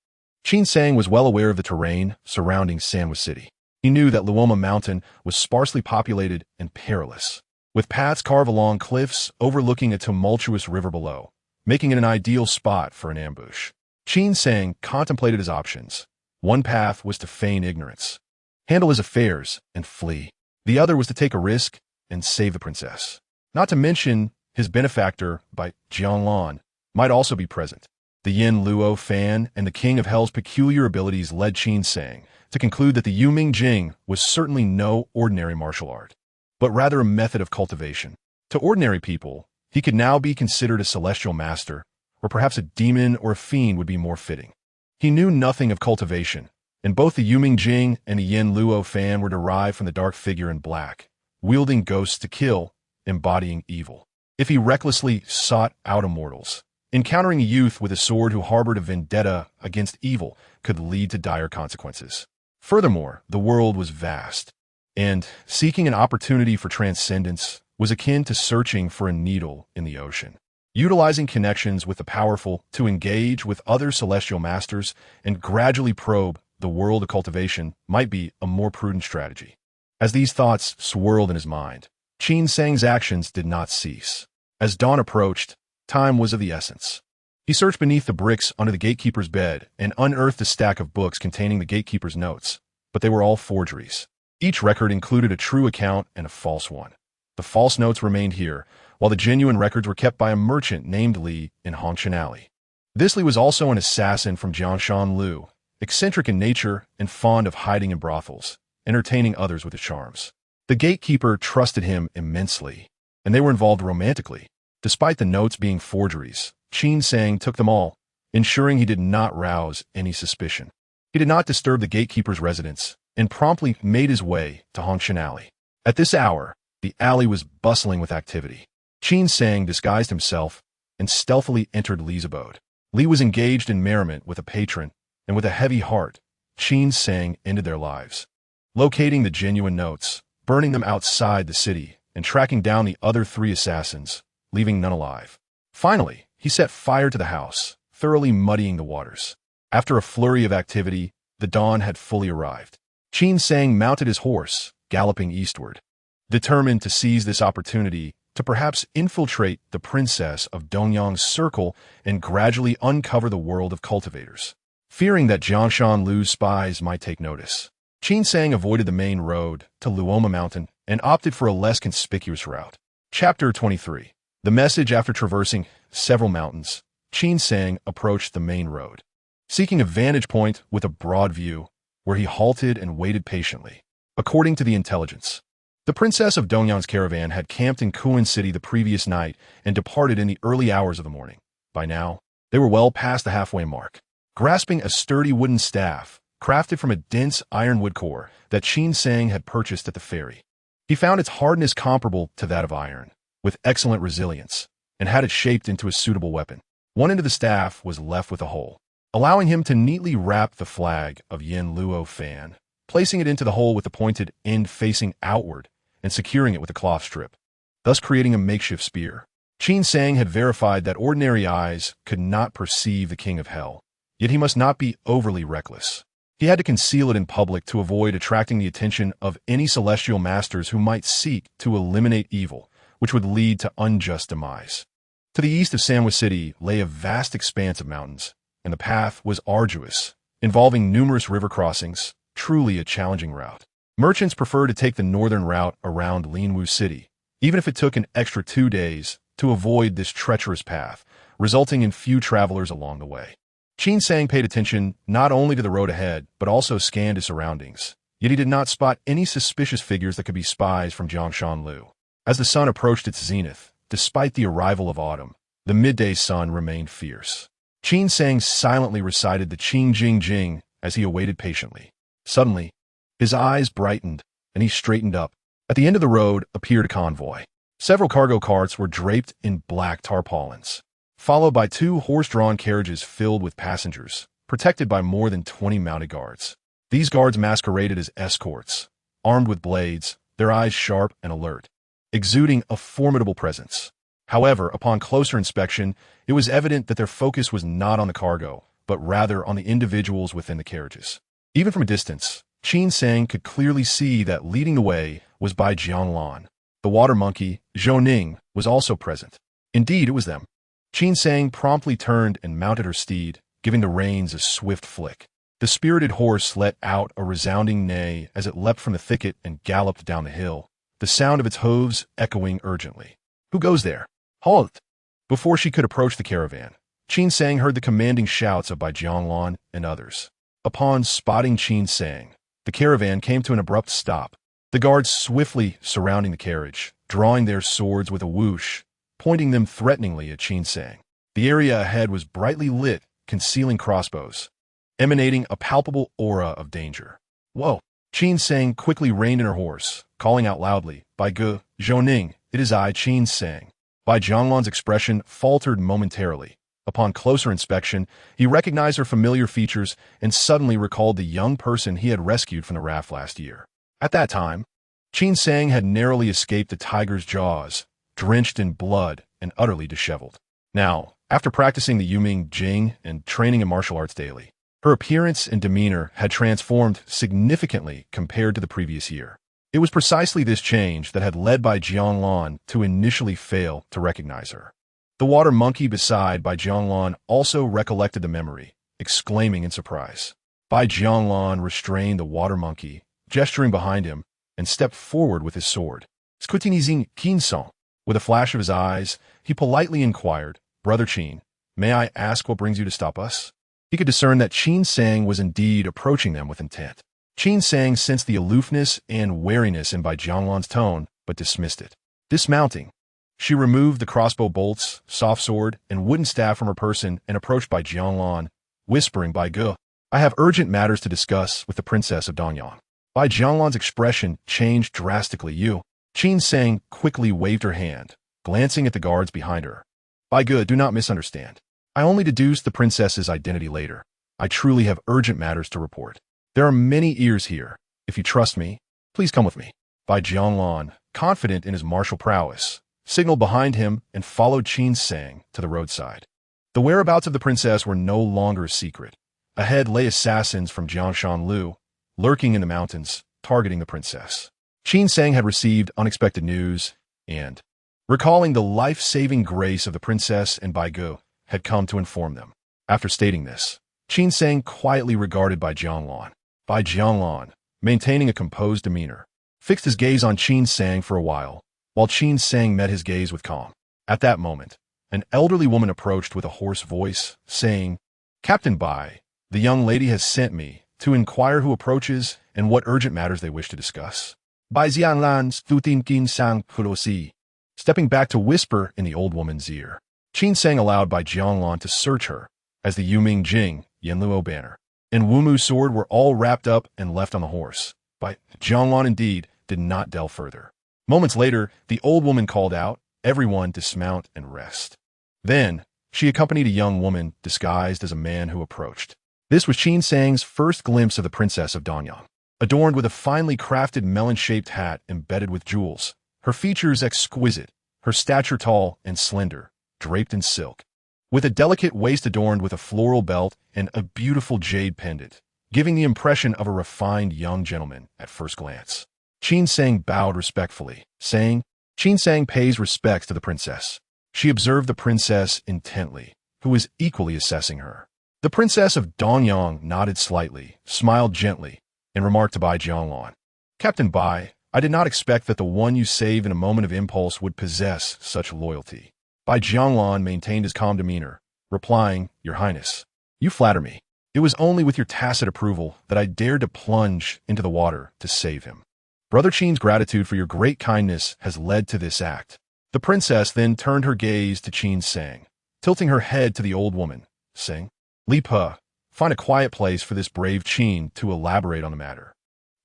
A: Qin Sang was well aware of the terrain surrounding Sanwa City. He knew that Luoma Mountain was sparsely populated and perilous, with paths carved along cliffs overlooking a tumultuous river below, making it an ideal spot for an ambush. Qin Sang contemplated his options. One path was to feign ignorance, handle his affairs, and flee. The other was to take a risk and save the princess. Not to mention, his benefactor, by Jianglan, might also be present. The Yin Luo Fan and the King of Hell's peculiar abilities led Qin Sang to conclude that the Yuming Jing was certainly no ordinary martial art, but rather a method of cultivation. To ordinary people, he could now be considered a celestial master, or perhaps a demon or a fiend would be more fitting. He knew nothing of cultivation, and both the Yuming Jing and the Yin Luo Fan were derived from the dark figure in black, wielding ghosts to kill, embodying evil. If he recklessly sought out immortals, encountering a youth with a sword who harbored a vendetta against evil could lead to dire consequences. Furthermore, the world was vast, and seeking an opportunity for transcendence was akin to searching for a needle in the ocean. Utilizing connections with the powerful to engage with other celestial masters and gradually probe the world of cultivation might be a more prudent strategy. As these thoughts swirled in his mind, Qin Sang's actions did not cease. As dawn approached, time was of the essence. He searched beneath the bricks under the gatekeeper's bed and unearthed a stack of books containing the gatekeeper's notes, but they were all forgeries. Each record included a true account and a false one. The false notes remained here, while the genuine records were kept by a merchant named Li in Hongshan Alley. This Li was also an assassin from Jiangshan Lu, eccentric in nature and fond of hiding in brothels, entertaining others with his charms. The gatekeeper trusted him immensely, and they were involved romantically. Despite the notes being forgeries, Qin Sang took them all, ensuring he did not rouse any suspicion. He did not disturb the gatekeeper's residence and promptly made his way to Hongshan Alley. At this hour, the alley was bustling with activity. Qin Sang disguised himself and stealthily entered Li's abode. Li was engaged in merriment with a patron, and with a heavy heart, Qin Sang ended their lives. Locating the genuine notes, burning them outside the city, and tracking down the other 3 assassins, leaving none alive. Finally, he set fire to the house, thoroughly muddying the waters. After a flurry of activity, the dawn had fully arrived. Qin Sang mounted his horse, galloping eastward, determined to seize this opportunity to perhaps infiltrate the princess of Dongyang's circle and gradually uncover the world of cultivators. Fearing that Jiangshan Lu's spies might take notice, Qin Sang avoided the main road to Luoma Mountain and opted for a less conspicuous route. Chapter 23. The message. After traversing several mountains, Qin Sang approached the main road, seeking a vantage point with a broad view, where he halted and waited patiently. According to the intelligence, the princess of Dongyang's caravan had camped in Kuan City the previous night and departed in the early hours of the morning. By now, they were well past the halfway mark. Grasping a sturdy wooden staff, crafted from a dense ironwood core that Qin Sang had purchased at the ferry, he found its hardness comparable to that of iron, with excellent resilience, and had it shaped into a suitable weapon. One end of the staff was left with a hole, allowing him to neatly wrap the flag of Yin Luo Fan, placing it into the hole with the pointed end facing outward and securing it with a cloth strip, thus creating a makeshift spear. Qin Sang had verified that ordinary eyes could not perceive the King of Hell, yet he must not be overly reckless. He had to conceal it in public to avoid attracting the attention of any celestial masters who might seek to eliminate evil, which would lead to unjust demise. To the east of Sanwa City lay a vast expanse of mountains, and the path was arduous, involving numerous river crossings, truly a challenging route. Merchants preferred to take the northern route around Linwu City, even if it took an extra 2 days to avoid this treacherous path, resulting in few travelers along the way. Qin Sang paid attention not only to the road ahead, but also scanned his surroundings, yet he did not spot any suspicious figures that could be spies from Jiangshan Lu. As the sun approached its zenith, despite the arrival of autumn, the midday sun remained fierce. Qin Sang silently recited the Qing Jing Jing as he awaited patiently. Suddenly, his eyes brightened, and he straightened up. At the end of the road appeared a convoy. Several cargo carts were draped in black tarpaulins, followed by 2 horse-drawn carriages filled with passengers, protected by more than 20 mounted guards. These guards masqueraded as escorts, armed with blades, their eyes sharp and alert, exuding a formidable presence. However, upon closer inspection, it was evident that their focus was not on the cargo, but rather on the individuals within the carriages. Even from a distance, Qin Sang could clearly see that leading the way was Bai Jianglan, The water monkey, Zhou Ning, was also present. Indeed, it was them. Qin Sang promptly turned and mounted her steed, giving the reins a swift flick. The spirited horse let out a resounding neigh as it leapt from the thicket and galloped down the hill, the sound of its hooves echoing urgently. "Who goes there? Halt!" Before she could approach the caravan, Qin Sang heard the commanding shouts of Bai Jianglan and others. Upon spotting Qin Sang, the caravan came to an abrupt stop. The guards swiftly surrounding the carriage, drawing their swords with a whoosh, pointing them threateningly at Qin Sang. The area ahead was brightly lit, concealing crossbows, emanating a palpable aura of danger. "Whoa!" Qin Sang quickly reined in her horse, calling out loudly, "Bai Ge, Zhou Ning, it is I, Qin Sang." Bai Jianglan's expression faltered momentarily. Upon closer inspection, he recognized her familiar features and suddenly recalled the young person he had rescued from the raft last year. At that time, Qin Sang had narrowly escaped the tiger's jaws, drenched in blood and utterly disheveled. Now, after practicing the Yuming Jing and training in martial arts daily, her appearance and demeanor had transformed significantly compared to the previous year. It was precisely this change that had led Bai Jianglan to initially fail to recognize her. The water monkey beside Bai Jianglan also recollected the memory, exclaiming in surprise. Bai Jianglan restrained the water monkey, gesturing behind him, and stepped forward with his sword. "Scutinizing Qin. With a flash of his eyes, he politely inquired, "Brother Qin, may I ask what brings you to stop us?" He could discern that Qin Sang was indeed approaching them with intent. Qin Sang sensed the aloofness and wariness in Bai Jianglan's tone, but dismissed it. Dismounting, she removed the crossbow bolts, soft sword, and wooden staff from her person and approached Bai Jianglan, whispering, "Bai Ge, I have urgent matters to discuss with the Princess of Danyang." Bai Jianglan's expression changed drastically. "You." Qin Sang quickly waved her hand, glancing at the guards behind her. "Bai Ge, do not misunderstand. I only deduced the princess's identity later. I truly have urgent matters to report. There are many ears here. If you trust me, please come with me." Bai Jianglan, confident in his martial prowess, signaled behind him and followed Qin Sang to the roadside. The whereabouts of the princess were no longer a secret. Ahead lay assassins from Jiangshan Lu, lurking in the mountains, targeting the princess. Qin Sang had received unexpected news and, recalling the life-saving grace of the princess and Bai Ge, had come to inform them. After stating this, Qin Sang quietly regarded Bai Jianglan. Bai Jianglan, maintaining a composed demeanor, fixed his gaze on Qin Sang for a while Qin Sang met his gaze with calm. At that moment, an elderly woman approached with a hoarse voice, saying, "Captain Bai, the young lady has sent me to inquire who approaches and what urgent matters they wish to discuss." Bai Jianglan's Thutin Qin Sang Kulosi, stepping back to whisper in the old woman's ear. Qin Sang allowed Bai Jianglan to search her, as the Yuming Jing, Yanluo banner, and Wumu sword were all wrapped up and left on the horse. Bai Jianglan indeed did not delve further. Moments later, the old woman called out, "Everyone dismount and rest." Then, she accompanied a young woman disguised as a man who approached. This was Qin Sang's first glimpse of the Princess of Danyang. Adorned with a finely crafted melon-shaped hat embedded with jewels, her features exquisite, her stature tall and slender, draped in silk, with a delicate waist adorned with a floral belt and a beautiful jade pendant, giving the impression of a refined young gentleman at first glance. Qin Sang bowed respectfully, saying, "Qin Sang pays respects to the princess." She observed the princess intently, who was equally assessing her. The princess of Danyang nodded slightly, smiled gently, and remarked to Bai Jianglan, "Captain Bai, I did not expect that the one you saved in a moment of impulse would possess such loyalty." Bai Jianglan maintained his calm demeanor, replying, "Your Highness, you flatter me. It was only with your tacit approval that I dared to plunge into the water to save him. Brother Qin's gratitude for your great kindness has led to this act." The princess then turned her gaze to Qin Sang, tilting her head to the old woman, saying, "Li Pe, find a quiet place for this brave Qin to elaborate on the matter.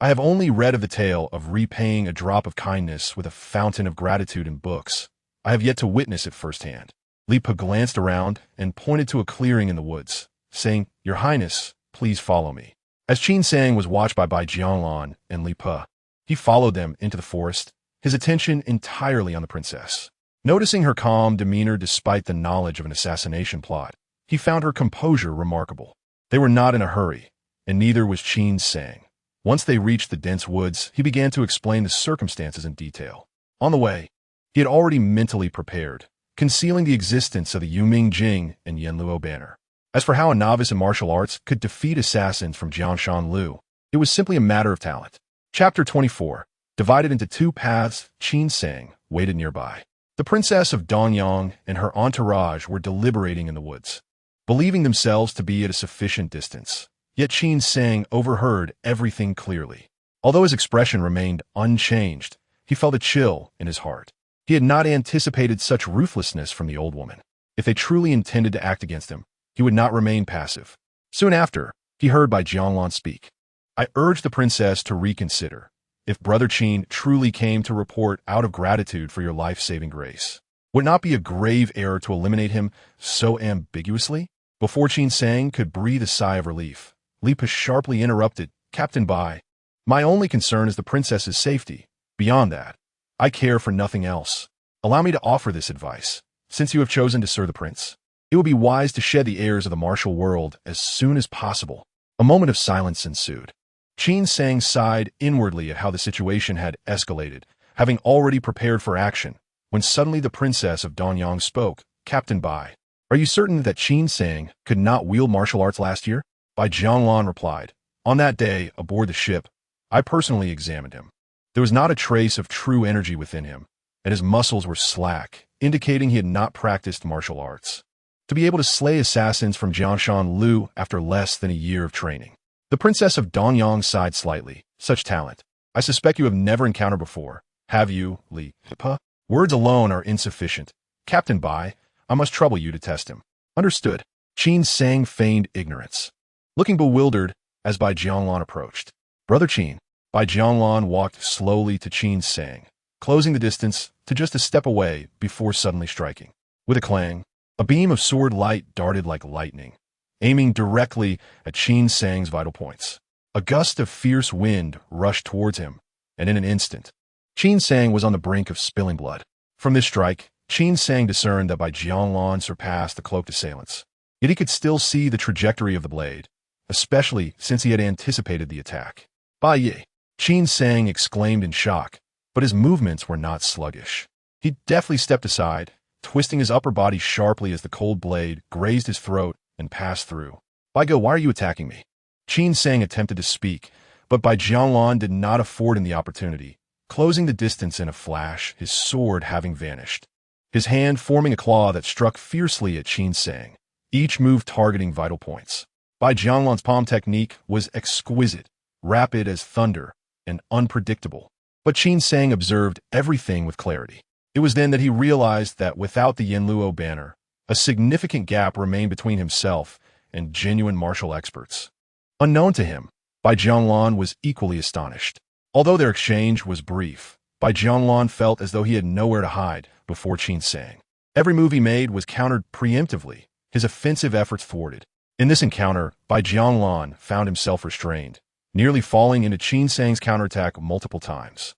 A: I have only read of the tale of repaying a drop of kindness with a fountain of gratitude in books. I have yet to witness it firsthand." Li Pe glanced around and pointed to a clearing in the woods, saying, "Your Highness, please follow me." As Qin Sang was watched by Bai Jianglan and Li Pe, he followed them into the forest, his attention entirely on the princess. Noticing her calm demeanor despite the knowledge of an assassination plot, he found her composure remarkable. They were not in a hurry, and neither was Qin Sang. Once they reached the dense woods, he began to explain the circumstances in detail. On the way, he had already mentally prepared, concealing the existence of the Yuming Jing and Yanluo banner. As for how a novice in martial arts could defeat assassins from Jianshan Lu, it was simply a matter of talent. Chapter 24. Divided into two paths, Qin Sang waited nearby. The princess of Donyang and her entourage were deliberating in the woods, believing themselves to be at a sufficient distance. Yet Qin Sang overheard everything clearly. Although his expression remained unchanged, he felt a chill in his heart. He had not anticipated such ruthlessness from the old woman. If they truly intended to act against him, he would not remain passive. Soon after, he heard Bai Jianlan speak. I urge the princess to reconsider. If Brother Qin truly came to report out of gratitude for your life-saving grace, would it not be a grave error to eliminate him so ambiguously? Before Qin Sang could breathe a sigh of relief, Li Pa sharply interrupted, Captain Bai, my only concern is the princess's safety. Beyond that, I care for nothing else. Allow me to offer this advice. Since you have chosen to serve the prince, it would be wise to shed the airs of the martial world as soon as possible. A moment of silence ensued. Qin Sang sighed inwardly at how the situation had escalated, having already prepared for action, when suddenly the princess of Donyang spoke. Captain Bai, are you certain that Qin Sang could not wield martial arts last year? Bai Jianlan replied, on that day, aboard the ship, I personally examined him. There was not a trace of true energy within him, and his muscles were slack, indicating he had not practiced martial arts. To be able to slay assassins from Jianshan Lu after less than a year of training. The princess of Donyang sighed slightly. Such talent, I suspect you have never encountered before. Have you, Li Pa? Words alone are insufficient. Captain Bai, I must trouble you to test him. Understood. Qin Sang feigned ignorance, looking bewildered as Bai Jianlan approached. Brother Qin. Bai Jianlan walked slowly to Qin Sang, closing the distance to just a step away before suddenly striking. With a clang, a beam of sword light darted like lightning, aiming directly at Qin Sang's vital points. A gust of fierce wind rushed towards him, and in an instant, Qin Sang was on the brink of spilling blood. From this strike, Qin Sang discerned that Bai Jianlan surpassed the cloaked assailants. Yet he could still see the trajectory of the blade, especially since he had anticipated the attack. Bai Yi! Qin Sang exclaimed in shock, but his movements were not sluggish. He deftly stepped aside, twisting his upper body sharply as the cold blade grazed his throat and passed through. Bai Go, why are you attacking me? Qin Sang attempted to speak, but Bai Jianlan did not afford him the opportunity, closing the distance in a flash, his sword having vanished. His hand forming a claw that struck fiercely at Qin Sang, each move targeting vital points. Bai Jianlan's palm technique was exquisite, rapid as thunder, and unpredictable. But Qin Sang observed everything with clarity. It was then that he realized that without the Yanluo banner, a significant gap remained between himself and genuine martial experts. Unknown to him, Bai Jianlan was equally astonished. Although their exchange was brief, Bai Jianlan felt as though he had nowhere to hide before Qin Sang. Every move he made was countered preemptively, his offensive efforts thwarted. In this encounter, Bai Jianlan found himself restrained, nearly falling into Qin Sang's counterattack multiple times.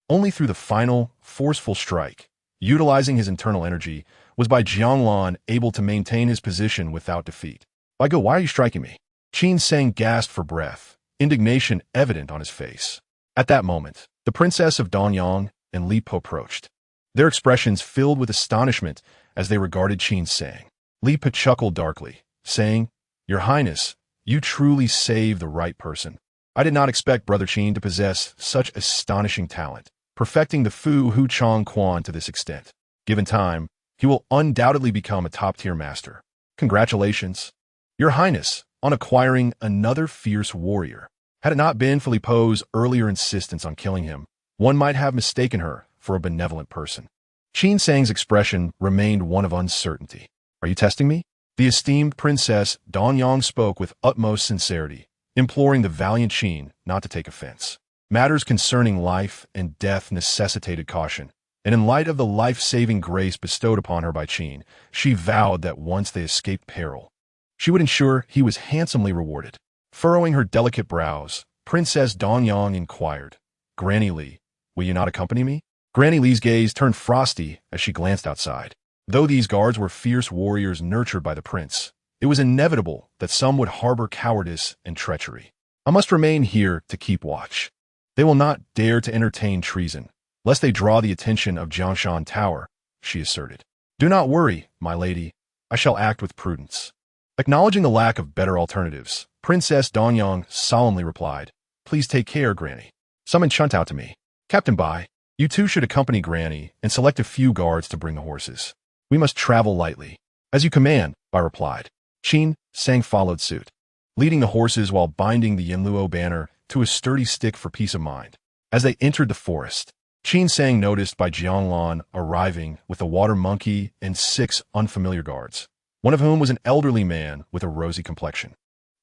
A: Only through the final, forceful strike, utilizing his internal energy, was Bai Jianlan able to maintain his position without defeat. Bai Go, why are you striking me? Qin Sang gasped for breath, indignation evident on his face. At that moment, the princess of Donyang and Li Pa approached, their expressions filled with astonishment as they regarded Qin Sang. Li Pa chuckled darkly, saying, Your Highness, you truly saved the right person. I did not expect Brother Qin to possess such astonishing talent, perfecting the Fu Hu Chong Quan to this extent. Given time, he will undoubtedly become a top-tier master. Congratulations, Your Highness, on acquiring another fierce warrior. Had it not been for Li Pa's earlier insistence on killing him, one might have mistaken her for a benevolent person. Qin Sang's expression remained one of uncertainty. Are you testing me? The esteemed princess Donyang spoke with utmost sincerity, imploring the valiant Qin not to take offense. Matters concerning life and death necessitated caution, and in light of the life-saving grace bestowed upon her by Qin, she vowed that once they escaped peril, she would ensure he was handsomely rewarded. Furrowing her delicate brows, Princess Donyang inquired, Granny Li, will you not accompany me? Granny Li's gaze turned frosty as she glanced outside. Though these guards were fierce warriors nurtured by the prince, it was inevitable that some would harbor cowardice and treachery. I must remain here to keep watch. They will not dare to entertain treason. lest they draw the attention of Jiangshan Tower, she asserted. Do not worry, my lady. I shall act with prudence. Acknowledging the lack of better alternatives, Princess Danyang solemnly replied, Please take care, Granny. Summon Chuntao to me. Captain Bai, you two should accompany Granny and select a few guards to bring the horses. We must travel lightly. As you command, Bai replied. Qin Sang followed suit, leading the horses while binding the Yinluo banner to a sturdy stick for peace of mind. As they entered the forest, Qin Sang noticed Bai Jianglan arriving with a water monkey and 6 unfamiliar guards, one of whom was an elderly man with a rosy complexion.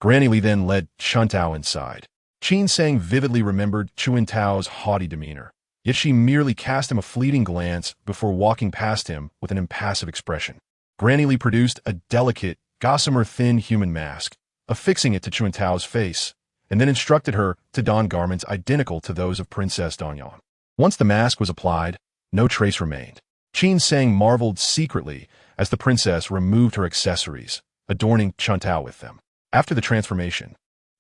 A: Granny Li then led Chuntao inside. Qin Sang vividly remembered Chuantao's haughty demeanor, yet she merely cast him a fleeting glance before walking past him with an impassive expression. Granny Li produced a delicate, gossamer thin human mask, affixing it to Chuantao's face, and then instructed her to don garments identical to those of Princess Danyang. Once the mask was applied, no trace remained. Qin Sang marveled secretly as the princess removed her accessories, adorning Chuntao with them. After the transformation,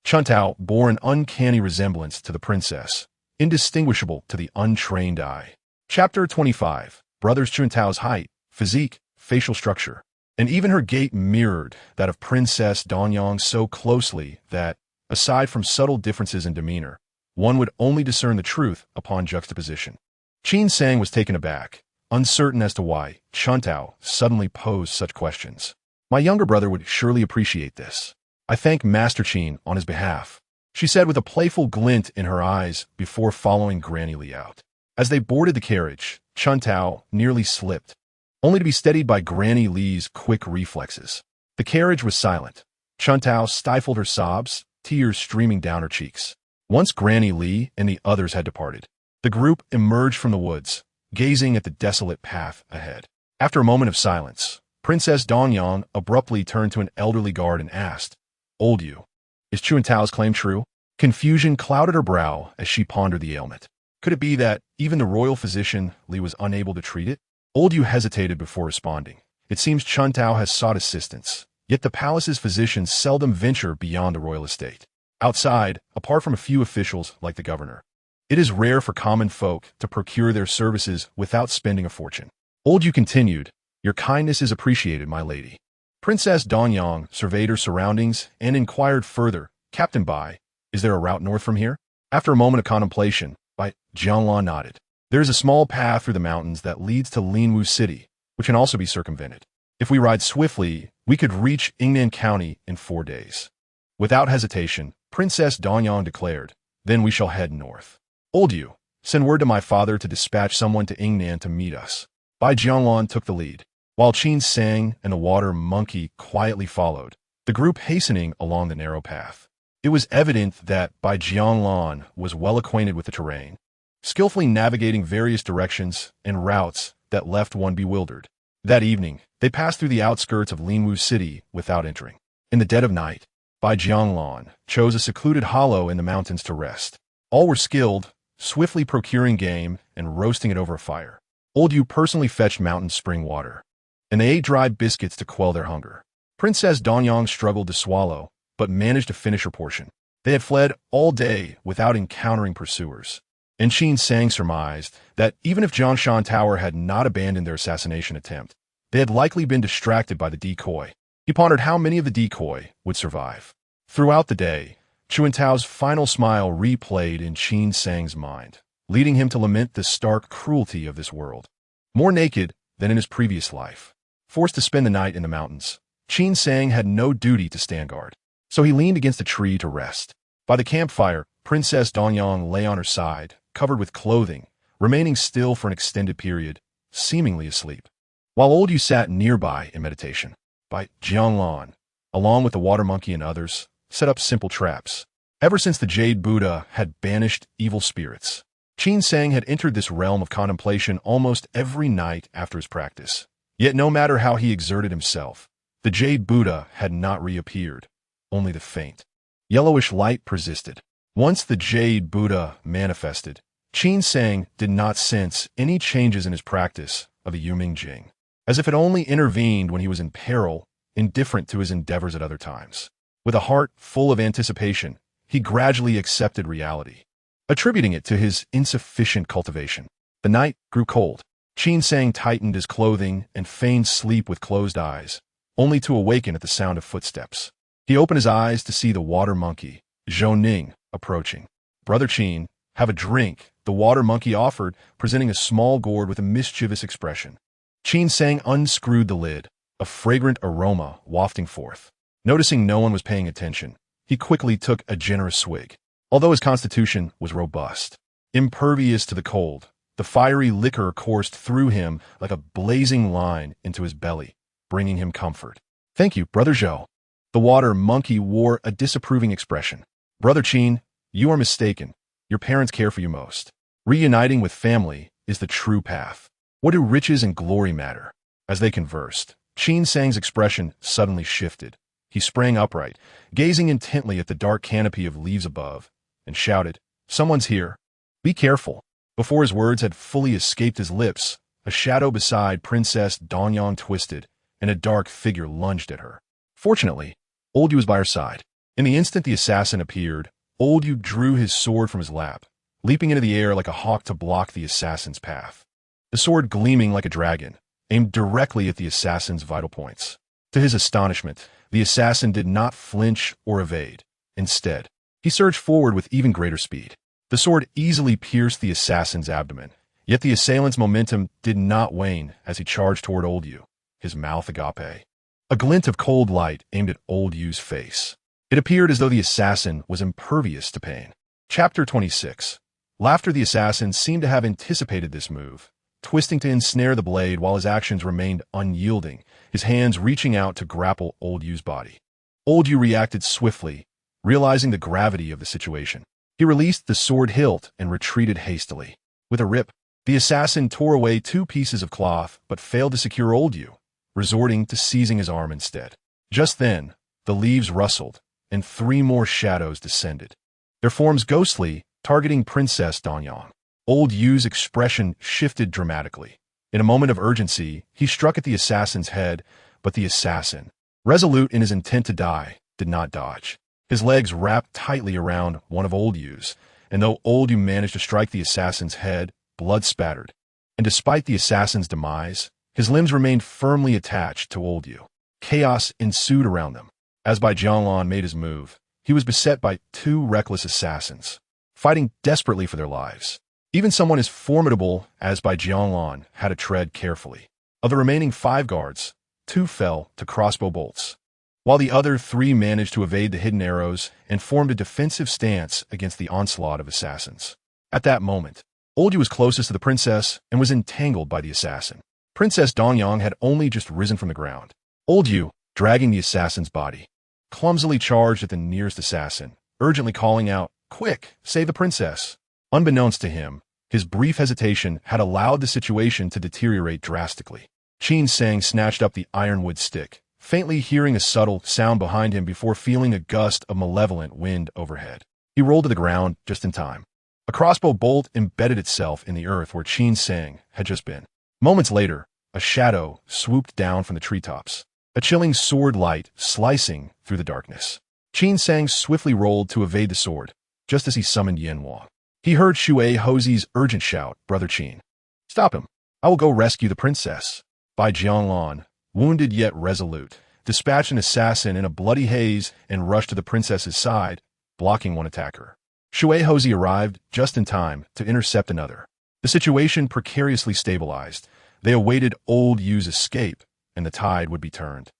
A: Chuntao bore an uncanny resemblance to the princess, indistinguishable to the untrained eye. Chapter 25. Brothers Chuntao's height, physique, facial structure, and even her gait mirrored that of Princess Danyang so closely that, aside from subtle differences in demeanor, one would only discern the truth upon juxtaposition. Qin Sang was taken aback, uncertain as to why Chuntao suddenly posed such questions. My younger brother would surely appreciate this. I thank Master Qin on his behalf, she said with a playful glint in her eyes before following Granny Li out. As they boarded the carriage, Chuntao nearly slipped, only to be steadied by Granny Li's quick reflexes. The carriage was silent. Chuntao stifled her sobs, tears streaming down her cheeks. Once Granny Li and the others had departed, the group emerged from the woods, gazing at the desolate path ahead. After a moment of silence, Princess Danyang abruptly turned to an elderly guard and asked, Old you, is Chuantao's claim true? Confusion clouded her brow as she pondered the ailment. Could it be that even the royal physician Li was unable to treat it? Old you hesitated before responding. It seems Chuntao has sought assistance, yet the palace's physicians seldom venture beyond the royal estate. Outside, apart from a few officials like the governor, it is rare for common folk to procure their services without spending a fortune. Old you continued, Your kindness is appreciated, my lady. Princess Danyang surveyed her surroundings and inquired further, Captain Bai, is there a route north from here? After a moment of contemplation, Bai Jianglan nodded. There is a small path through the mountains that leads to Linwu City, which can also be circumvented. If we ride swiftly, we could reach Yingnan County in 4 days. Without hesitation, Princess Danyang declared, Then we shall head north. Old you, send word to my father to dispatch someone to Yingnan to meet us. Bai Jianglan took the lead, while Qin Sang and the water monkey quietly followed, the group hastening along the narrow path. It was evident that Bai Jianglan was well acquainted with the terrain, skillfully navigating various directions and routes that left one bewildered. That evening, they passed through the outskirts of Linwu City without entering. In the dead of night, Bai Jianglan chose a secluded hollow in the mountains to rest. All were skilled, swiftly procuring game and roasting it over a fire. Old Yu personally fetched mountain spring water, and they ate dry biscuits to quell their hunger. Princess Danyang struggled to swallow, but managed to finish her portion. They had fled all day without encountering pursuers, and Qin Sang surmised that even if Jiangshan Tower had not abandoned their assassination attempt, they had likely been distracted by the decoy. He pondered how many of the decoy would survive. Throughout the day, Chuantao's final smile replayed in Qin Sang's mind, leading him to lament the stark cruelty of this world. More naked than in his previous life, forced to spend the night in the mountains, Qin Sang had no duty to stand guard, so he leaned against a tree to rest. By the campfire, Princess Danyang lay on her side, covered with clothing, remaining still for an extended period, seemingly asleep. While Old Yu sat nearby in meditation, Bai Jianglan, along with the water monkey and others, set up simple traps. Ever since the Jade Buddha had banished evil spirits, Qin Sang had entered this realm of contemplation almost every night after his practice. Yet no matter how he exerted himself, the Jade Buddha had not reappeared, only the faint, yellowish light persisted. Once the Jade Buddha manifested, Qin Sang did not sense any changes in his practice of the Yuming Jing, as if it only intervened when he was in peril, indifferent to his endeavors at other times. With a heart full of anticipation, he gradually accepted reality, attributing it to his insufficient cultivation. The night grew cold. Qin Sang tightened his clothing and feigned sleep with closed eyes, only to awaken at the sound of footsteps. He opened his eyes to see the water monkey, Zhou Ning, approaching. "Brother Qin, have a drink," the water monkey offered, presenting a small gourd with a mischievous expression. Qin Sang unscrewed the lid, a fragrant aroma wafting forth. Noticing no one was paying attention, he quickly took a generous swig. Although his constitution was robust, impervious to the cold, the fiery liquor coursed through him like a blazing line into his belly, bringing him comfort. "Thank you, Brother Zhou." The water monkey wore a disapproving expression. "Brother Qin, you are mistaken. Your parents care for you most. Reuniting with family is the true path. What do riches and glory matter?" As they conversed, Qin Sang's expression suddenly shifted. He sprang upright, gazing intently at the dark canopy of leaves above, and shouted, "Someone's here. Be careful." Before his words had fully escaped his lips, a shadow beside Princess Donyang twisted, and a dark figure lunged at her. Fortunately, Old Yu was by her side. In the instant the assassin appeared, Old Yu drew his sword from his lap, leaping into the air like a hawk to block the assassin's path. The sword gleaming like a dragon, aimed directly at the assassin's vital points. To his astonishment, the assassin did not flinch or evade. Instead, he surged forward with even greater speed. The sword easily pierced the assassin's abdomen, yet the assailant's momentum did not wane as he charged toward Old Yu, his mouth agape. A glint of cold light aimed at Old Yu's face. It appeared as though the assassin was impervious to pain. Chapter 26. Laughter. The assassin seemed to have anticipated this move, twisting to ensnare the blade while his actions remained unyielding, his hands reaching out to grapple Old Yu's body. Old Yu reacted swiftly, realizing the gravity of the situation. He released the sword hilt and retreated hastily. With a rip, the assassin tore away 2 pieces of cloth but failed to secure Old Yu, resorting to seizing his arm instead. Just then, the leaves rustled, and 3 more shadows descended, their forms ghostly, targeting Princess Donyang. Old Yu's expression shifted dramatically. In a moment of urgency, he struck at the assassin's head, but the assassin, resolute in his intent to die, did not dodge. His legs wrapped tightly around one of Old Yu's, and though Old Yu managed to strike the assassin's head, blood spattered. And despite the assassin's demise, his limbs remained firmly attached to Old Yu. Chaos ensued around them. As Bai Jianlan made his move, he was beset by 2 reckless assassins, fighting desperately for their lives. Even someone as formidable as Bai Jianlan had to tread carefully. Of the remaining 5 guards, 2 fell to crossbow bolts, while the other 3 managed to evade the hidden arrows and formed a defensive stance against the onslaught of assassins. At that moment, Old Yu was closest to the princess and was entangled by the assassin. Princess Donyang had only just risen from the ground. Old Yu, dragging the assassin's body, clumsily charged at the nearest assassin, urgently calling out, "Quick, save the princess." Unbeknownst to him, his brief hesitation had allowed the situation to deteriorate drastically. Qin Sang snatched up the ironwood stick, faintly hearing a subtle sound behind him before feeling a gust of malevolent wind overhead. He rolled to the ground just in time. A crossbow bolt embedded itself in the earth where Qin Sang had just been. Moments later, a shadow swooped down from the treetops, a chilling sword light slicing through the darkness. Qin Sang swiftly rolled to evade the sword, just as he summoned Yan Wang. He heard Shui Houzi's urgent shout, "Brother Qin, stop him. I will go rescue the princess." Bai Jianlan, wounded yet resolute, dispatched an assassin in a bloody haze and rushed to the princess's side, blocking one attacker. Shui Houzi arrived just in time to intercept another. The situation precariously stabilized. They awaited Old Yu's escape, and the tide would be turned.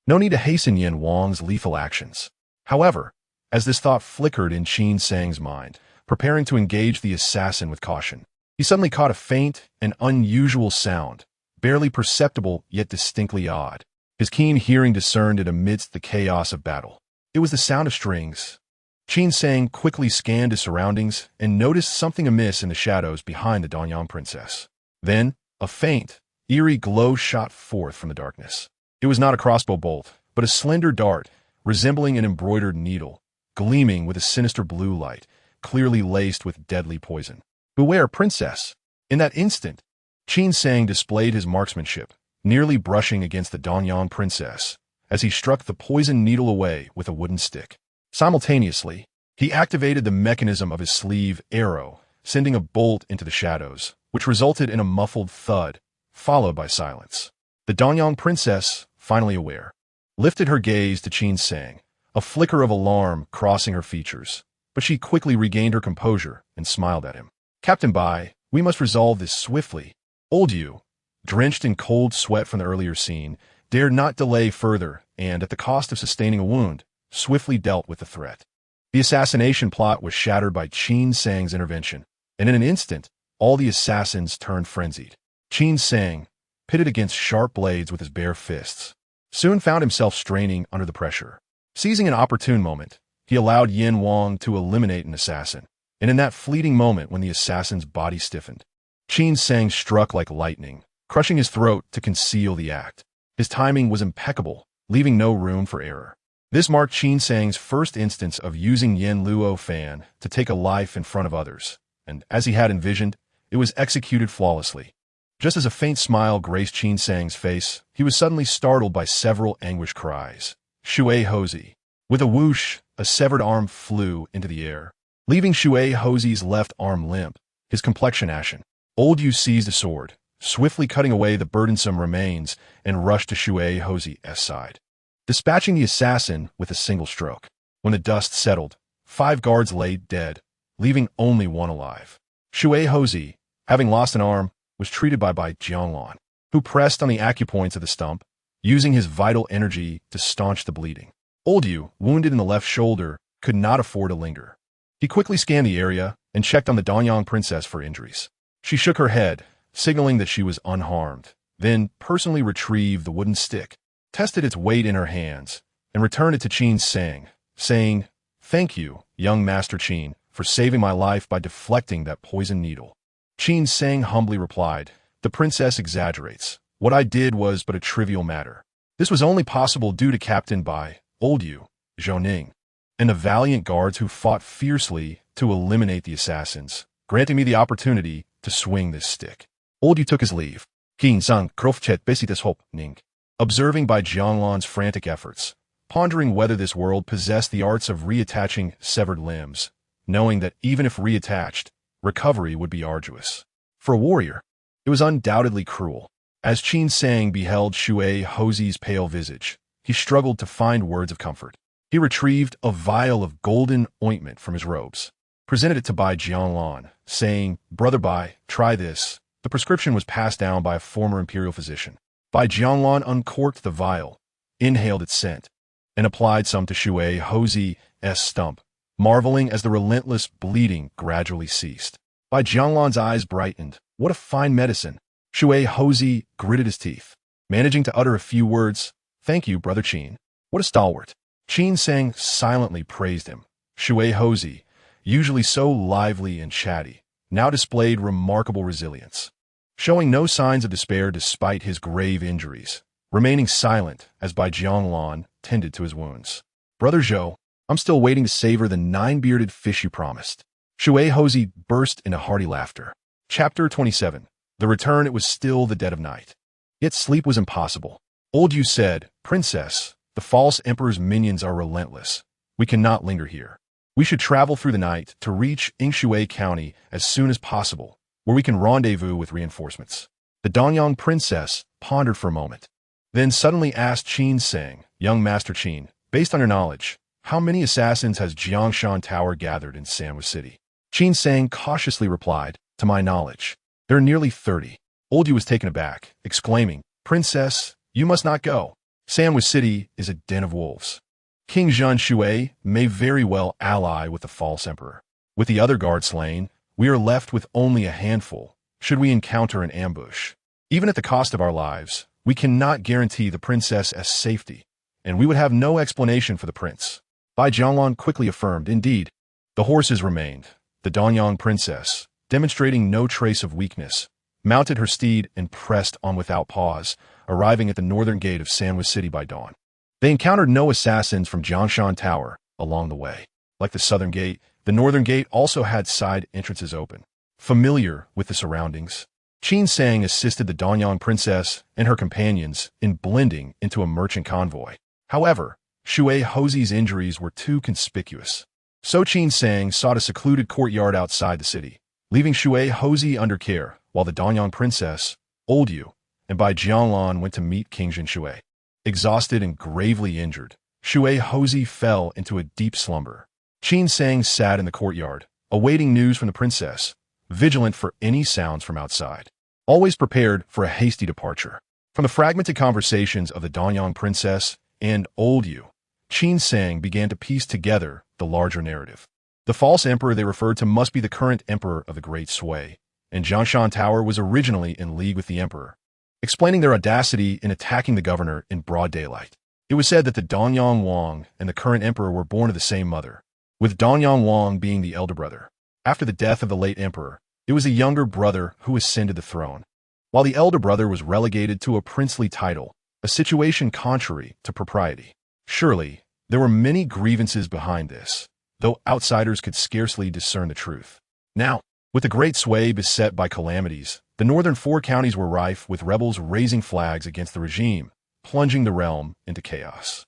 A: No need to hasten Yan Wang's lethal actions. However, as this thought flickered in Qin Sang's mind, preparing to engage the assassin with caution, he suddenly caught a faint and unusual sound, barely perceptible yet distinctly odd. His keen hearing discerned it amidst the chaos of battle. It was the sound of strings. Qin Sang quickly scanned his surroundings and noticed something amiss in the shadows behind the Donyang princess. Then, a faint, eerie glow shot forth from the darkness. It was not a crossbow bolt, but a slender dart, resembling an embroidered needle, gleaming with a sinister blue light, clearly laced with deadly poison. "Beware, princess!" In that instant, Qin Sang displayed his marksmanship, nearly brushing against the Donyang princess, as he struck the poisoned needle away with a wooden stick. Simultaneously, he activated the mechanism of his sleeve arrow, sending a bolt into the shadows, which resulted in a muffled thud, followed by silence. The Danyang princess, finally aware, lifted her gaze to Qin Sang, a flicker of alarm crossing her features, but she quickly regained her composure and smiled at him. Captain Bai, we must resolve this swiftly. Old Yu, drenched in cold sweat from the earlier scene, dared not delay further and, at the cost of sustaining a wound, swiftly dealt with the threat. The assassination plot was shattered by Qin Sang's intervention, and in an instant, all the assassins turned frenzied. Qin Sang, pitted against sharp blades with his bare fists, soon found himself straining under the pressure. Seizing an opportune moment, he allowed Yin Wang to eliminate an assassin, and in that fleeting moment when the assassin's body stiffened, Qin Sang struck like lightning, crushing his throat to conceal the act. His timing was impeccable, leaving no room for error. This marked Qin Sang's first instance of using Yin Luo Fan to take a life in front of others, and as he had envisioned, it was executed flawlessly. Just as a faint smile graced Qin Sang's face, he was suddenly startled by several anguished cries. Shui Houzi. With a whoosh, a severed arm flew into the air, leaving Shui Houzi's left arm limp, his complexion ashen. Old Yu seized a sword, swiftly cutting away the burdensome remains, and rushed to Shui Houzi's side, dispatching the assassin with a single stroke. When the dust settled, 5 guards lay dead, leaving only one alive. Shui Houzi, having lost an arm, was treated by Bai Jianglan, who pressed on the acupoints of the stump, using his vital energy to staunch the bleeding. Old Yu, wounded in the left shoulder, could not afford to linger. He quickly scanned the area and checked on the Danyang princess for injuries. She shook her head, signaling that she was unharmed, then personally retrieved the wooden stick, tested its weight in her hands, and returned it to Qin Sang, saying, "Thank you, young Master Qin, for saving my life by deflecting that poison needle." Qin Sang humbly replied, "The princess exaggerates. What I did was but a trivial matter. This was only possible due to Captain Bai, Old Yu, Zhouning, and the valiant guards who fought fiercely to eliminate the assassins, granting me the opportunity to swing this stick." Old Yu took his leave. Qin Sang krofchet besides hope ning. Observing Bai Jianglan's frantic efforts, pondering whether this world possessed the arts of reattaching severed limbs, knowing that even if reattached, recovery would be arduous. For a warrior, it was undoubtedly cruel. As Qin Sang beheld Shui Houzi's pale visage, he struggled to find words of comfort. He retrieved a vial of golden ointment from his robes, presented it to Bai Jianglan, saying, "Brother Bai, try this." The prescription was passed down by a former imperial physician. Bai Jianglan uncorked the vial, inhaled its scent, and applied some to Shui Houzi's stump, marveling as the relentless bleeding gradually ceased. Bai Jianglan's eyes brightened. What a fine medicine! Shui Houzi gritted his teeth, managing to utter a few words. "Thank you, Brother Qin. What a stalwart." Qin Sang silently praised him. Shui Houzi, usually so lively and chatty, now displayed remarkable resilience, showing no signs of despair despite his grave injuries, remaining silent as Bai Jianglan tended to his wounds. "Brother Zhou, I'm still waiting to savor the 9-bearded fish you promised." Shui Houzi burst into hearty laughter. Chapter 27. The return. It was still the dead of night, yet sleep was impossible. Old Yu said, "Princess, the false emperor's minions are relentless. We cannot linger here. We should travel through the night to reach Yingshui County as soon as possible, where we can rendezvous with reinforcements." The Danyang princess pondered for a moment, then suddenly asked Qin Sang, "Young Master Qin, based on your knowledge, how many assassins has Jiangshan Tower gathered in Sanwa City?" Qin Sang cautiously replied, "To my knowledge, there are nearly 30. Old Yu was taken aback, exclaiming, "Princess, you must not go. Sanwa City is a den of wolves. King Zhan Shui may very well ally with the false emperor. With the other guard slain, we are left with only a handful, should we encounter an ambush. Even at the cost of our lives, we cannot guarantee the princess's safety, and we would have no explanation for the prince." Bai Jianglan quickly affirmed, "Indeed." The horses remained. The Danyang princess, demonstrating no trace of weakness, mounted her steed and pressed on without pause, arriving at the northern gate of Sanwa City by dawn. They encountered no assassins from Jiangshan Tower along the way. Like the southern gate, the northern gate also had side entrances open. Familiar with the surroundings, Qin Sang assisted the Danyang princess and her companions in blending into a merchant convoy. However, Shui Houzi's injuries were too conspicuous, so Qin Sang sought a secluded courtyard outside the city, leaving Shui Houzi under care while the Danyang princess, old Yu, and Bai Jianglan went to meet King Jin Shui. Exhausted and gravely injured, Shui Houzi fell into a deep slumber. Qin Sang sat in the courtyard, awaiting news from the princess, vigilant for any sounds from outside, always prepared for a hasty departure. From the fragmented conversations of the Danyang princess and old Yu, Qin Sang began to piece together the larger narrative. The false emperor they referred to must be the current emperor of the Great Sui, and Jianshan Tower was originally in league with the emperor, explaining their audacity in attacking the governor in broad daylight. It was said that the Danyang Wang and the current emperor were born of the same mother, with Danyang Wang being the elder brother. After the death of the late emperor, it was the younger brother who ascended the throne, while the elder brother was relegated to a princely title, a situation contrary to propriety. Surely, there were many grievances behind this, though outsiders could scarcely discern the truth. Now, with the Great Sui beset by calamities, the northern four counties were rife with rebels raising flags against the regime, plunging the realm into chaos.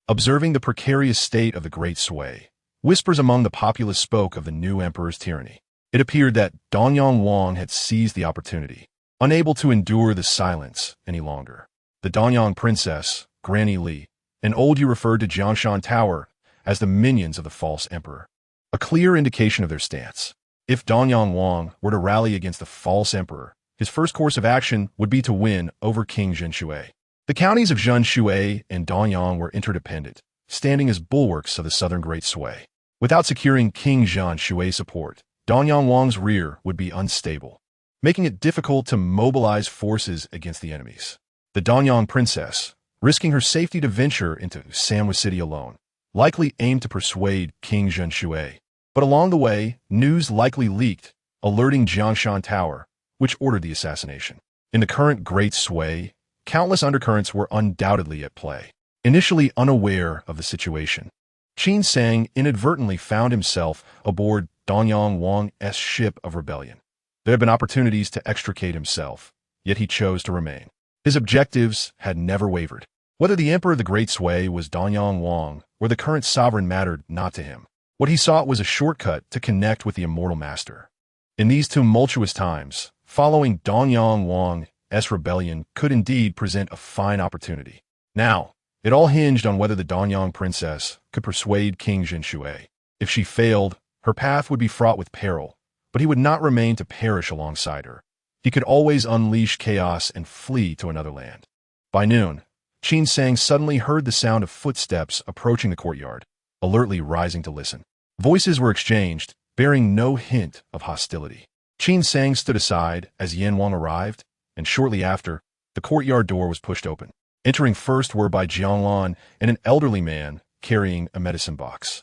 A: Observing the precarious state of the Great Sui, whispers among the populace spoke of the new emperor's tyranny. It appeared that Danyang Wang had seized the opportunity, unable to endure the silence any longer. The Danyang princess, Granny Li, and old Yu referred to Jianshan Tower as the minions of the false emperor, a clear indication of their stance. If Danyang Wang were to rally against the false emperor, his first course of action would be to win over King Jin Shui. The counties of Zhen Shui and Danyang were interdependent, standing as bulwarks of the southern Great Sui. Without securing King Zhen Shui's support, Danyang Wang's rear would be unstable, making it difficult to mobilize forces against the enemies. The Danyang princess, risking her safety to venture into Sanwa City alone, likely aimed to persuade King Zhen Shui. But along the way, news likely leaked, alerting Jianshan Tower, which ordered the assassination. In the current Great Sui, countless undercurrents were undoubtedly at play. Initially unaware of the situation, Qin Sang inadvertently found himself aboard Danyang Wang's ship of rebellion. There had been opportunities to extricate himself, yet he chose to remain. His objectives had never wavered. Whether the emperor of the Great Sui was Danyang Wang or the current sovereign mattered not to him. What he sought was a shortcut to connect with the immortal master. In these tumultuous times, following Danyang Wang's rebellion could indeed present a fine opportunity. Now, it all hinged on whether the Danyang princess could persuade King Jin Shui. If she failed, her path would be fraught with peril, but he would not remain to perish alongside her. He could always unleash chaos and flee to another land. By noon, Qin Sang suddenly heard the sound of footsteps approaching the courtyard, alertly rising to listen. Voices were exchanged, bearing no hint of hostility. Qin Sang stood aside as Yan Wang arrived, and shortly after, the courtyard door was pushed open. Entering first were Bai Jianglan and an elderly man carrying a medicine box.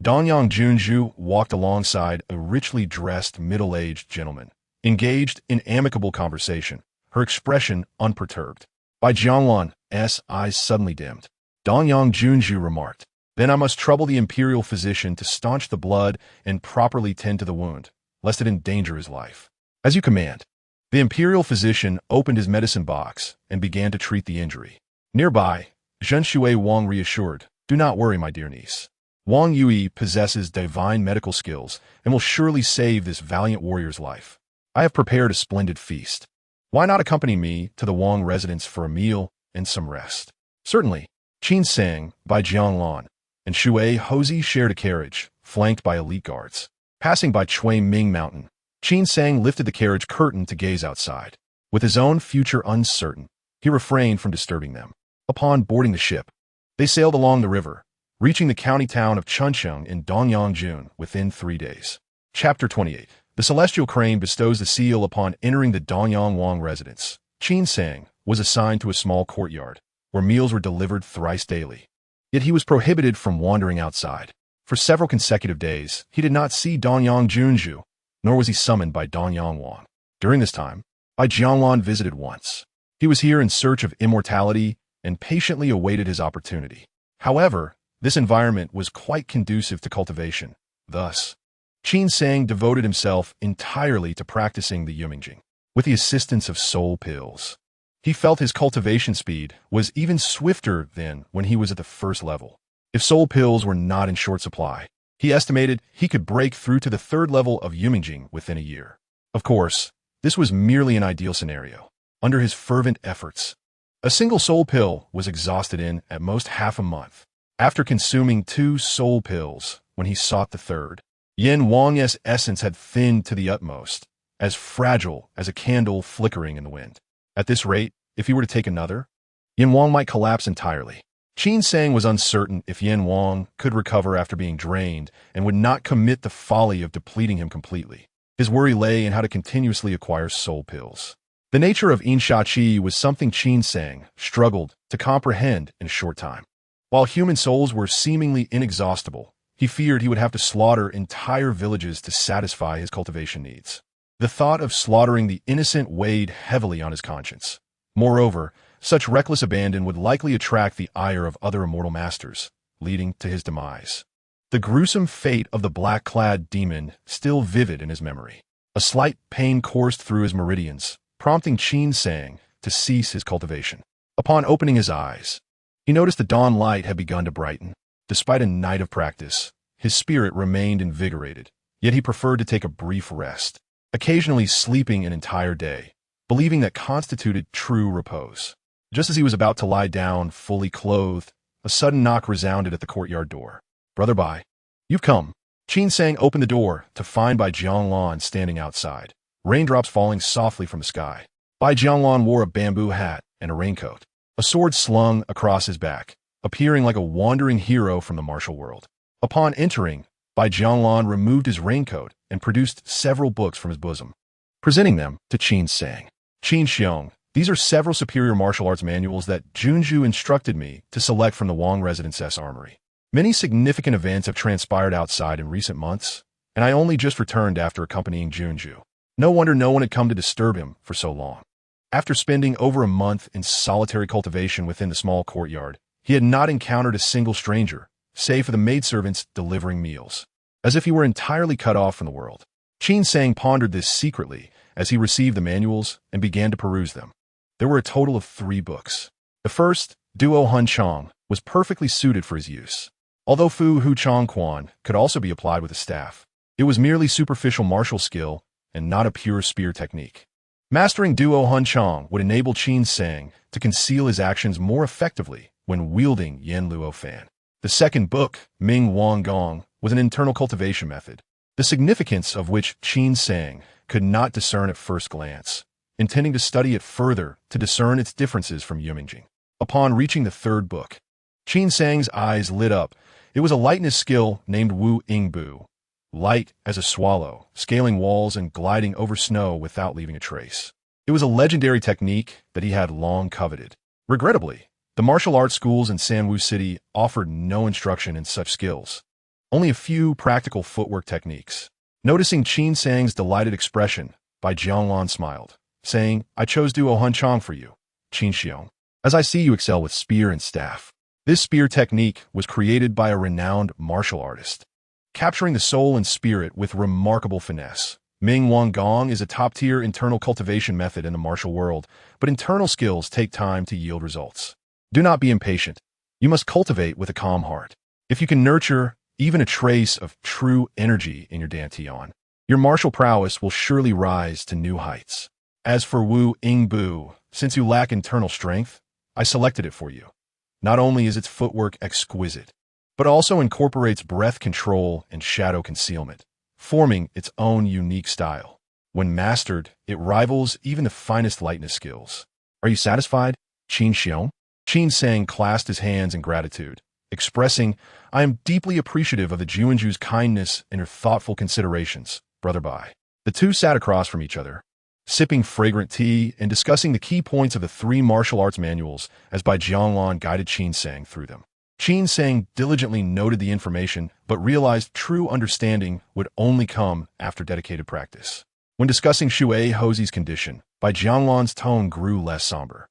A: Danyang Junju walked alongside a richly dressed middle-aged gentleman, engaged in amicable conversation, her expression unperturbed. Bai Jianglan's eyes suddenly dimmed. Danyang Junju remarked, "Then I must trouble the imperial physician to staunch the blood and properly tend to the wound, lest it endanger his life." "As you command." The imperial physician opened his medicine box and began to treat the injury. Nearby, Zhen Shui Wang reassured, "Do not worry, my dear niece. Wang Yui possesses divine medical skills and will surely save this valiant warrior's life. I have prepared a splendid feast. Why not accompany me to the Wang residence for a meal and some rest?" "Certainly." Qin Sang, Bai Jianglan, and Shui Houzi shared a carriage, flanked by elite guards. Passing by Chui Ming Mountain, Qin Sang lifted the carriage curtain to gaze outside. With his own future uncertain, he refrained from disturbing them. Upon boarding the ship, they sailed along the river, reaching the county town of Chuncheong in Dongyang within 3 days. Chapter 28. The celestial crane bestows the seal upon entering the Danyang Wang residence. Qin Sang was assigned to a small courtyard, where meals were delivered thrice daily. Yet he was prohibited from wandering outside. For several consecutive days, he did not see Danyang Junju, nor was he summoned by Danyang Wang. During this time, Bai Jianglan visited once. He was here in search of immortality and patiently awaited his opportunity. However, this environment was quite conducive to cultivation. Thus, Qin Sang devoted himself entirely to practicing the Yumingjing. With the assistance of soul pills, he felt his cultivation speed was even swifter than when he was at the first level. If soul pills were not in short supply, he estimated he could break through to the 3rd level of Yumingjing within a year. Of course, This was merely an ideal scenario. Under his fervent efforts, a single soul pill was exhausted in, at most, half a month. After consuming 2 soul pills, when he sought the third, Yen Wang's essence had thinned to the utmost, as fragile as a candle flickering in the wind. At this rate, if he were to take another, Yen Wang might collapse entirely. Qin Sang was uncertain if Yen Wang could recover after being drained and would not commit the folly of depleting him completely. His worry lay in how to continuously acquire soul pills. The nature of Insha-Chi was something Qin Sang struggled to comprehend in a short time. While human souls were seemingly inexhaustible, he feared he would have to slaughter entire villages to satisfy his cultivation needs. The thought of slaughtering the innocent weighed heavily on his conscience. Moreover, such reckless abandon would likely attract the ire of other immortal masters, leading to his demise. The gruesome fate of the black-clad demon still vivid in his memory. A slight pain coursed through his meridians, prompting Qin Sang to cease his cultivation. Upon opening his eyes, he noticed the dawn light had begun to brighten. Despite a night of practice, his spirit remained invigorated, yet he preferred to take a brief rest, occasionally sleeping an entire day, believing that constituted true repose. Just as he was about to lie down, fully clothed, a sudden knock resounded at the courtyard door. "Brother Bai, you've come." Qin Sang opened the door to find Bai Jianglan standing outside, raindrops falling softly from the sky. Bai Jianglan wore a bamboo hat and a raincoat, a sword slung across his back, appearing like a wandering hero from the martial world. Upon entering, Bai Jianglan removed his raincoat and produced several books from his bosom, presenting them to Qin Sang. "Qin Xiong, these are several superior martial arts manuals that Junju instructed me to select from the Wang Residence's armory. Many significant events have transpired outside in recent months, and I only just returned after accompanying Junju. No wonder no one had come to disturb him for so long." After spending over a month in solitary cultivation within the small courtyard, he had not encountered a single stranger, save for the maidservants delivering meals, as if he were entirely cut off from the world. Qin Sang pondered this secretly as he received the manuals and began to peruse them. There were a total of 3 books. The first, Duo Hun Chong, was perfectly suited for his use. Although Fu Hu Chong Quan could also be applied with a staff, it was merely superficial martial skill and not a pure spear technique. Mastering Duo Hun Chong would enable Qin Sang to conceal his actions more effectively when wielding Yen Luo Fan. The second book, Ming Wang Gong, was an internal cultivation method, the significance of which Qin Sang could not discern at first glance, intending to study it further to discern its differences from Yumingjing. Upon reaching the third book, Qin Sang's eyes lit up. It was a lightness skill named Wu Ingbu, light as a swallow, scaling walls and gliding over snow without leaving a trace. It was a legendary technique that he had long coveted. Regrettably, the martial arts schools in Sanwu City offered no instruction in such skills, only a few practical footwork techniques. Noticing Qin Sang's delighted expression, Bai Jianglan smiled, saying, "I chose Duo Hun Chong for you, Qin Xiong, as I see you excel with spear and staff." This spear technique was created by a renowned martial artist, capturing the soul and spirit with remarkable finesse. Ming Wang Gong is a top-tier internal cultivation method in the martial world, but internal skills take time to yield results. Do not be impatient. You must cultivate with a calm heart. If you can nurture even a trace of true energy in your dantian, your martial prowess will surely rise to new heights. As for Wu Ingbu, since you lack internal strength, I selected it for you. Not only is its footwork exquisite, but also incorporates breath control and shadow concealment, forming its own unique style. When mastered, it rivals even the finest lightness skills. Are you satisfied, Qin Xiong? Qin Sang clasped his hands in gratitude, expressing, "I am deeply appreciative of the Juanju's kindness and her thoughtful considerations, Brother Bai." The two sat across from each other, sipping fragrant tea and discussing the key points of the 3 martial arts manuals as Bai Jianglan guided Qin Sang through them. Qin Sang diligently noted the information, but realized true understanding would only come after dedicated practice. When discussing Shui Houzi's condition, Bai Jianglan's tone grew less somber.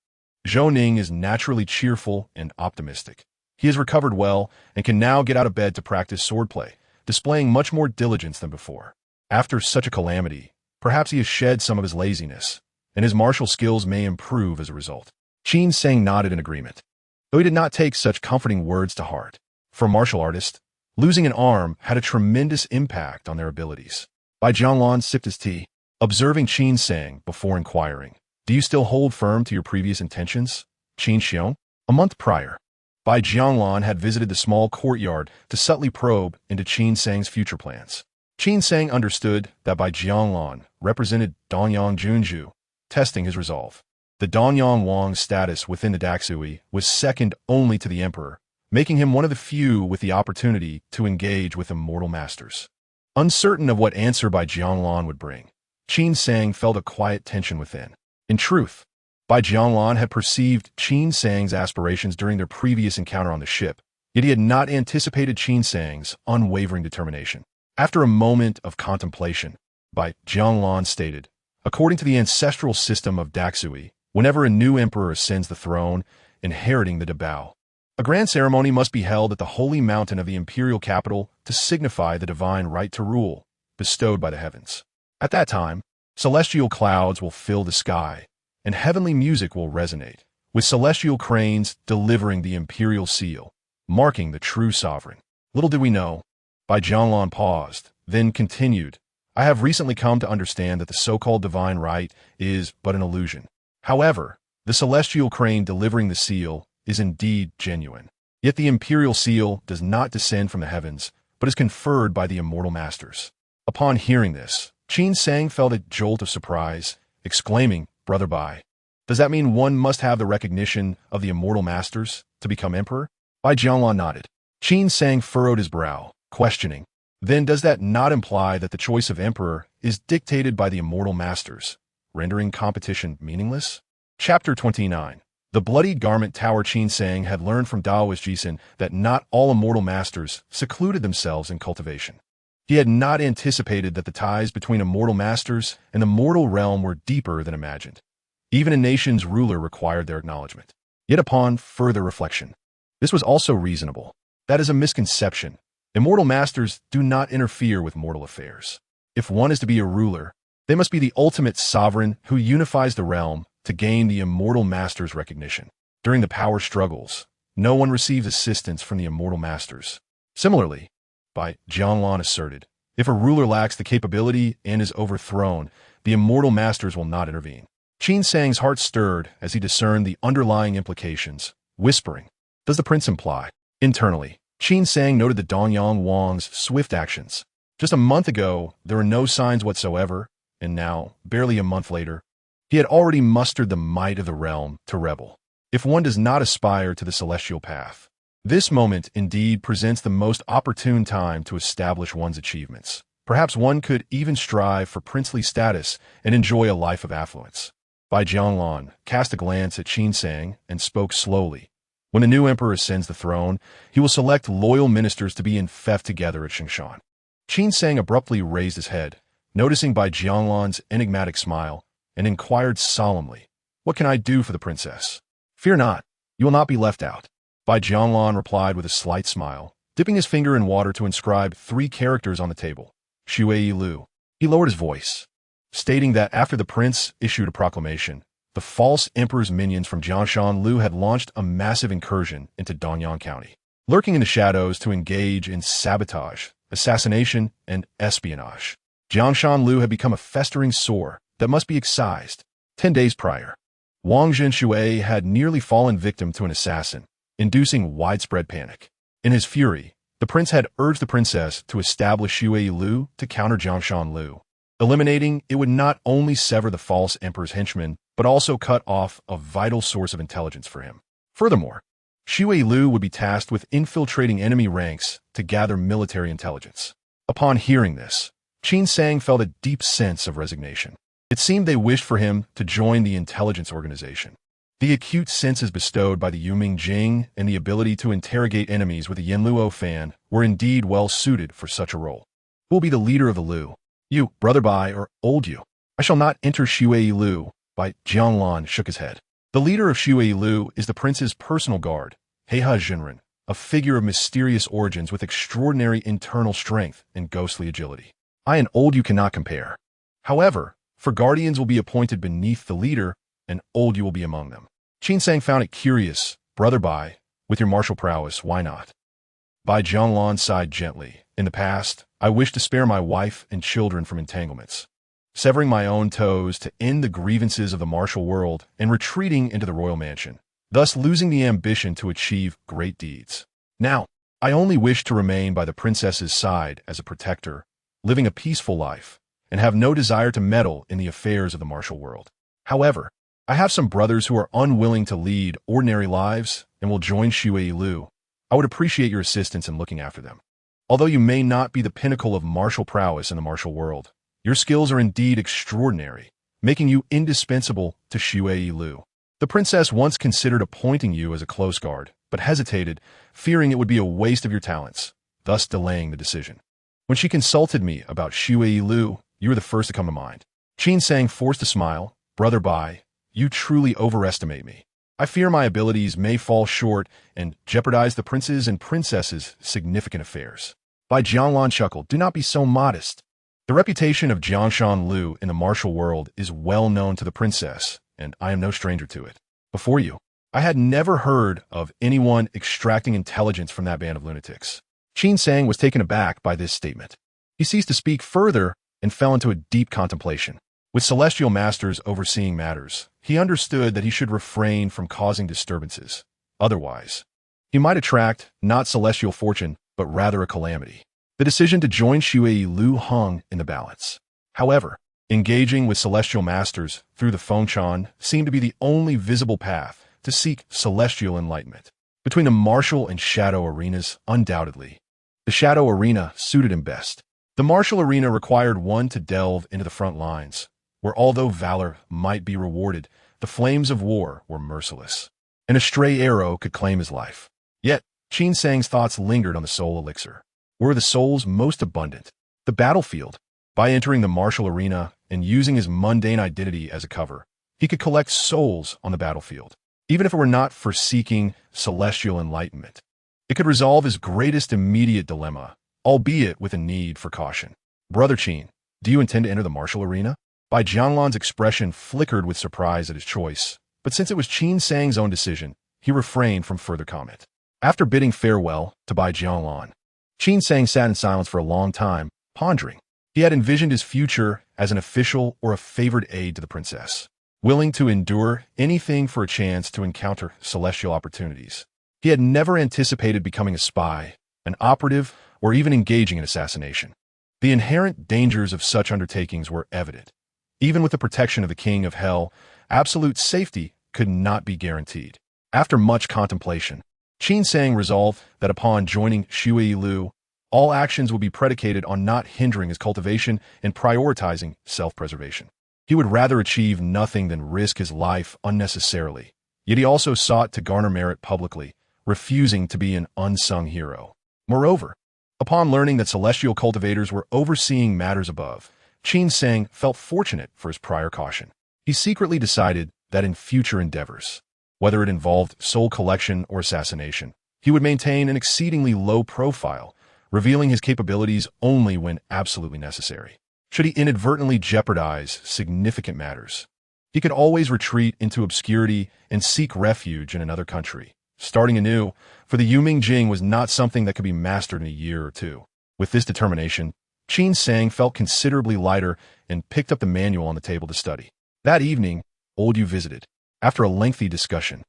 A: Zhou Ning is naturally cheerful and optimistic. He has recovered well and can now get out of bed to practice swordplay, displaying much more diligence than before. After such a calamity, perhaps he has shed some of his laziness, and his martial skills may improve as a result. Qin Sang nodded in agreement, though he did not take such comforting words to heart. For a martial artist, losing an arm had a tremendous impact on their abilities. Bai Jianglan sipped his tea, observing Qin Sang before inquiring, "Do you still hold firm to your previous intentions, Qin Xiong?" A month prior, Bai Jianglan had visited the small courtyard to subtly probe into Qin Sang's future plans. Qin Sang understood that Bai Jianglan represented Danyang Junju, testing his resolve. The Danyang Wang's status within the Daxui was second only to the emperor, making him one of the few with the opportunity to engage with immortal masters. Uncertain of what answer Bai Jianglan would bring, Qin Sang felt a quiet tension within. In truth, Bai Jianglan had perceived Qin Sang's aspirations during their previous encounter on the ship, yet he had not anticipated Qin Sang's unwavering determination. After a moment of contemplation, Bai Jianglan stated, "According to the ancestral system of Daxui, whenever a new emperor ascends the throne, inheriting the Dabao, a grand ceremony must be held at the holy mountain of the imperial capital to signify the divine right to rule, bestowed by the heavens. At that time, celestial clouds will fill the sky, and heavenly music will resonate, with celestial cranes delivering the imperial seal, marking the true sovereign." Little did we know, Bai Jianglan paused, then continued, "I have recently come to understand that the so-called divine right is but an illusion. However, the celestial crane delivering the seal is indeed genuine. Yet the imperial seal does not descend from the heavens, but is conferred by the immortal masters." Upon hearing this, Qin Sang felt a jolt of surprise, exclaiming, "Brother Bai, does that mean one must have the recognition of the immortal masters to become emperor?" Bai Jianglan nodded. Qin Sang furrowed his brow, questioning, "Then does that not imply that the choice of emperor is dictated by the immortal masters, rendering competition meaningless?" Chapter 29. The bloodied garment tower. Qin Sang had learned from Daoist Jisun that not all immortal masters secluded themselves in cultivation. He had not anticipated that the ties between immortal masters and the mortal realm were deeper than imagined. Even a nation's ruler required their acknowledgement. Yet upon further reflection, this was also reasonable. That is a misconception. Immortal masters do not interfere with mortal affairs. If one is to be a ruler, they must be the ultimate sovereign who unifies the realm to gain the immortal master's recognition. During the power struggles, no one receives assistance from the immortal masters. Similarly, Bai Jianglan asserted, if a ruler lacks the capability and is overthrown, the immortal masters will not intervene. Qin Sang's heart stirred as he discerned the underlying implications, whispering, "Does the prince imply?" Internally, Qin Sang noted the Danyang Wang's swift actions. Just a month ago, there were no signs whatsoever, and now, barely a month later, he had already mustered the might of the realm to rebel. If one does not aspire to the celestial path, this moment indeed presents the most opportune time to establish one's achievements. Perhaps one could even strive for princely status and enjoy a life of affluence. Bai Jianglan cast a glance at Qin Sang and spoke slowly. When a new emperor ascends the throne, he will select loyal ministers to be in theft together at Xingshan. Qin Sang abruptly raised his head, noticing Bai Jianglan's enigmatic smile, and inquired solemnly, "What can I do for the princess?" "Fear not, you will not be left out," Bai Jianglan replied with a slight smile, dipping his finger in water to inscribe 3 characters on the table. Shui Lu. He lowered his voice, stating that after the prince issued a proclamation, the false emperor's minions from Jianshan Lu had launched a massive incursion into Danyang County, lurking in the shadows to engage in sabotage, assassination, and espionage. Jianshan Lu had become a festering sore that must be excised. 10 days prior, Wang Zhenshui had nearly fallen victim to an assassin, inducing widespread panic. In his fury, the prince had urged the princess to establish Shui Lu to counter Jianshan Lu. Eliminating it would not only sever the false emperor's henchmen, but also cut off a vital source of intelligence for him. Furthermore, Shui Lu would be tasked with infiltrating enemy ranks to gather military intelligence. Upon hearing this, Qin Sang felt a deep sense of resignation. It seemed they wished for him to join the intelligence organization. The acute senses bestowed by the Yuming Jing and the ability to interrogate enemies with a Yanluo fan were indeed well suited for such a role. Who will be the leader of the Lu? You, Brother Bai, or old you? I shall not enter Shui Lu. Bai Jianglan shook his head. The leader of Shui Lu is the prince's personal guard, Heiha Jinren, a figure of mysterious origins with extraordinary internal strength and ghostly agility. I and old you cannot compare. However, for guardians will be appointed beneath the leader, and old you will be among them. Qin Sang found it curious. Brother Bai, with your martial prowess, why not? Bai Jianglan sighed gently. In the past, I wished to spare my wife and children from entanglements. severing my own toes to end the grievances of the martial world and retreating into the royal mansion, thus losing the ambition to achieve great deeds. Now, I only wish to remain by the princess's side as a protector, living a peaceful life, and have no desire to meddle in the affairs of the martial world. However, I have some brothers who are unwilling to lead ordinary lives and will join Shui Lu. I would appreciate your assistance in looking after them. Although you may not be the pinnacle of martial prowess in the martial world, your skills are indeed extraordinary, making you indispensable to Shui Lu. The princess once considered appointing you as a close guard, but hesitated, fearing it would be a waste of your talents, thus delaying the decision. When she consulted me about Shui Lu, you were the first to come to mind. Qin Sang forced a smile. Brother Bai, you truly overestimate me. I fear my abilities may fall short and jeopardize the prince's and princess's significant affairs. Bai Jianglan chuckled, do not be so modest. The reputation of Jiangshan Lu in the martial world is well known to the princess, and I am no stranger to it. Before you, I had never heard of anyone extracting intelligence from that band of lunatics. Qin Sang was taken aback by this statement. He ceased to speak further and fell into a deep contemplation. With celestial masters overseeing matters, he understood that he should refrain from causing disturbances. Otherwise, he might attract not celestial fortune, but rather a calamity. The decision to join Shui Lu hung in the balance. However, engaging with celestial masters through the Fengshan seemed to be the only visible path to seek celestial enlightenment. Between the martial and shadow arenas, undoubtedly, the shadow arena suited him best. The martial arena required one to delve into the front lines, where although valor might be rewarded, the flames of war were merciless, and a stray arrow could claim his life. Yet, Qin Sang's thoughts lingered on the soul elixir. Where the souls most abundant? The battlefield. By entering the martial arena and using his mundane identity as a cover, he could collect souls on the battlefield, even if it were not for seeking celestial enlightenment. It could resolve his greatest immediate dilemma, albeit with a need for caution. Brother Qin, do you intend to enter the martial arena? Bai Jianglan's expression flickered with surprise at his choice, but since it was Qin Sang's own decision, he refrained from further comment. After bidding farewell to Bai Jianglan, Qin Sang sat in silence for a long time, pondering. He had envisioned his future as an official or a favored aide to the princess, willing to endure anything for a chance to encounter celestial opportunities. He had never anticipated becoming a spy, an operative, or even engaging in assassination. The inherent dangers of such undertakings were evident. Even with the protection of the King of Hell, absolute safety could not be guaranteed. After much contemplation, Qin Sang resolved that upon joining Shui Lu, all actions would be predicated on not hindering his cultivation and prioritizing self-preservation. He would rather achieve nothing than risk his life unnecessarily. Yet he also sought to garner merit publicly, refusing to be an unsung hero. Moreover, upon learning that celestial cultivators were overseeing matters above, Qin Sang felt fortunate for his prior caution. He secretly decided that in future endeavors, whether it involved soul collection or assassination, he would maintain an exceedingly low profile, revealing his capabilities only when absolutely necessary. Should he inadvertently jeopardize significant matters, he could always retreat into obscurity and seek refuge in another country. Starting anew, for the Yuming Jing was not something that could be mastered in a year or two. With this determination, Qin Sang felt considerably lighter and picked up the manual on the table to study. That evening, Old Yu visited. After a lengthy discussion,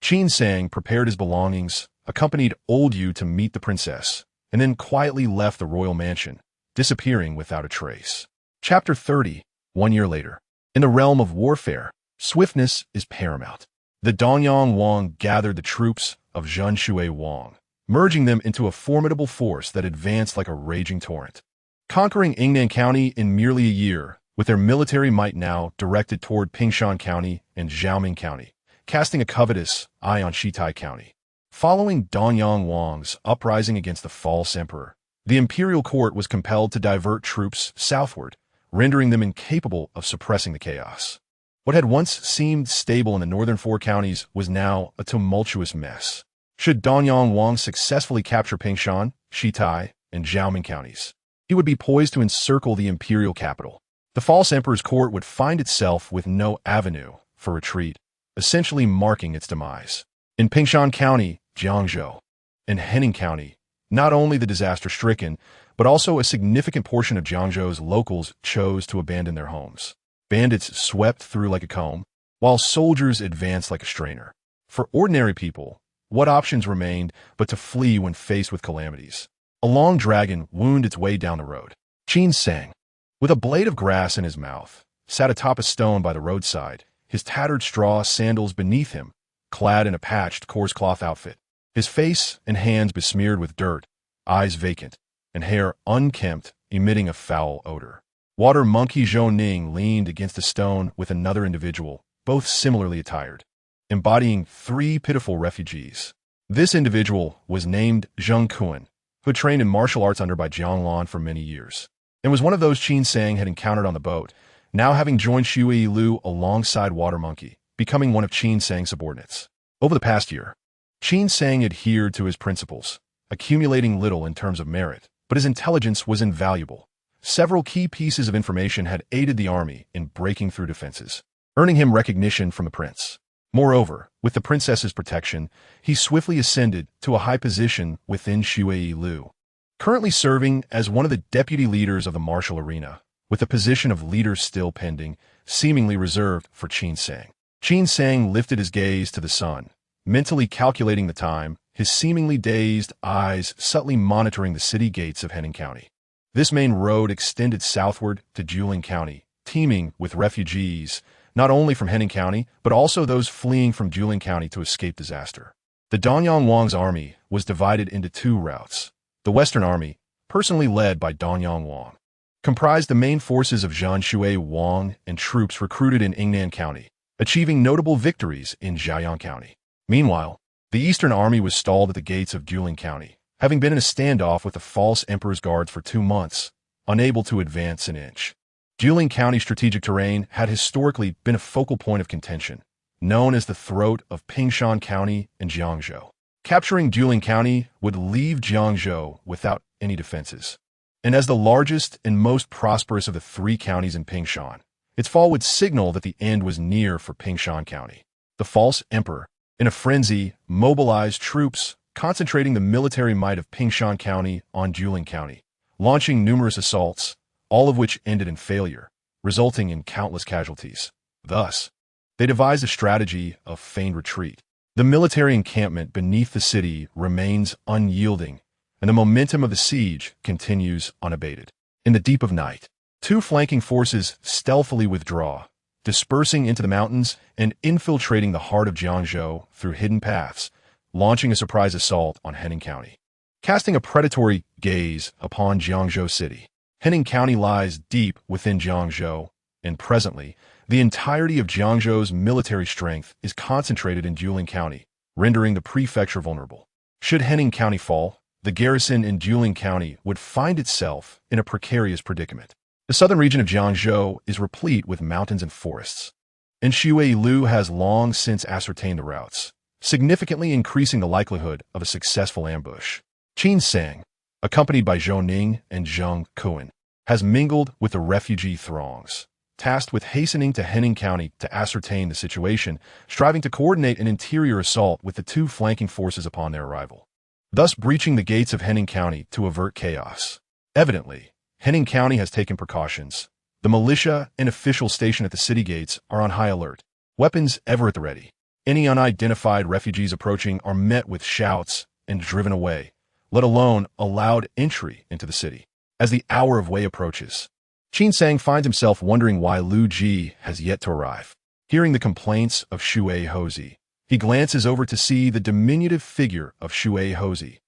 A: Qin Sang prepared his belongings, accompanied Old Yu to meet the princess, and then quietly left the royal mansion, disappearing without a trace. Chapter 30, 1 year later. In the realm of warfare, swiftness is paramount. The Dongyang Wang gathered the troops of Zhen Shui Wang, merging them into a formidable force that advanced like a raging torrent. Conquering Yingnan County in merely a year, with their military might now directed toward Pingshan County and Zhaoming County, casting a covetous eye on Shitai County. Following Dongyang Wang's uprising against the false emperor, the imperial court was compelled to divert troops southward, rendering them incapable of suppressing the chaos. What had once seemed stable in the northern four counties was now a tumultuous mess. Should Dongyang Wang successfully capture Pingshan, Shitai, and Zhaoming counties, he would be poised to encircle the imperial capital. The false emperor's court would find itself with no avenue for retreat, essentially marking its demise. In Pingshan County, Jiangzhou, and Henning County, not only the disaster-stricken, but also a significant portion of Jiangzhou's locals chose to abandon their homes. Bandits swept through like a comb, while soldiers advanced like a strainer. For ordinary people, what options remained but to flee when faced with calamities? A long dragon wound its way down the road. Qin Sang, with a blade of grass in his mouth, sat atop a stone by the roadside, his tattered straw sandals beneath him, clad in a patched coarse cloth outfit. His face and hands besmeared with dirt, eyes vacant, and hair unkempt, emitting a foul odor. Water monkey Zhou Ning leaned against a stone with another individual, both similarly attired, embodying 3 pitiful refugees. This individual was named Zheng Kuan, who had trained in martial arts under by Jiang Lan for many years, and was one of those Qin Sang had encountered on the boat, now having joined Xue Lu alongside Water Monkey, becoming one of Qin Sang's subordinates. Over the past year, Qin Sang adhered to his principles, accumulating little in terms of merit, but his intelligence was invaluable. Several key pieces of information had aided the army in breaking through defenses, earning him recognition from the prince. Moreover, with the princess's protection, he swiftly ascended to a high position within Xue Lu, currently serving as one of the deputy leaders of the martial arena, with the position of leader still pending, seemingly reserved for Qin Sang. Qin Sang lifted his gaze to the sun, mentally calculating the time, his seemingly dazed eyes subtly monitoring the city gates of Henan County. This main road extended southward to Juling County, teeming with refugees, not only from Henan County, but also those fleeing from Juling County to escape disaster. The Danyang Wang's army was divided into 2 routes. The Western Army, personally led by Danyang Wang, comprised the main forces of Zhan Shui Wang and troops recruited in Yingnan County, achieving notable victories in Jiayang County. Meanwhile, the Eastern Army was stalled at the gates of Juling County, having been in a standoff with the false Emperor's guards for 2 months, unable to advance an inch. Juling County strategic terrain had historically been a focal point of contention, known as the throat of Pingshan County and Jiangzhou. Capturing Juling County would leave Jiangzhou without any defenses, and as the largest and most prosperous of the 3 counties in Pingshan, its fall would signal that the end was near for Pingshan County. The false emperor, in a frenzy, mobilized troops, concentrating the military might of Pingshan County on Juling County, launching numerous assaults, all of which ended in failure, resulting in countless casualties. Thus, they devised a strategy of feigned retreat. The military encampment beneath the city remains unyielding, and the momentum of the siege continues unabated. In the deep of night, 2 flanking forces stealthily withdraw, dispersing into the mountains and infiltrating the heart of Jiangzhou through hidden paths, launching a surprise assault on Henan County. Casting a predatory gaze upon Jiangzhou City, Henan County lies deep within Jiangzhou, and presently, the entirety of Jiangzhou's military strength is concentrated in Juling County, rendering the prefecture vulnerable. Should Henan County fall, the garrison in Juling County would find itself in a precarious predicament. The southern region of Jiangzhou is replete with mountains and forests, and Xue Lu has long since ascertained the routes, significantly increasing the likelihood of a successful ambush. Qin Sang, accompanied by Zhou Ning and Zheng Kuan, has mingled with the refugee throngs, tasked with hastening to Henan County to ascertain the situation, striving to coordinate an interior assault with the 2 flanking forces upon their arrival, thus breaching the gates of Henan County to avert chaos. Evidently, Henan County has taken precautions. The militia and officials stationed at the city gates are on high alert, weapons ever at the ready. Any unidentified refugees approaching are met with shouts and driven away, let alone allowed entry into the city. As the hour of Wei approaches, Qin Sang finds himself wondering why Lu Ji has yet to arrive. Hearing the complaints of Xue Hozi, he glances over to see the diminutive figure of Xue Hozi,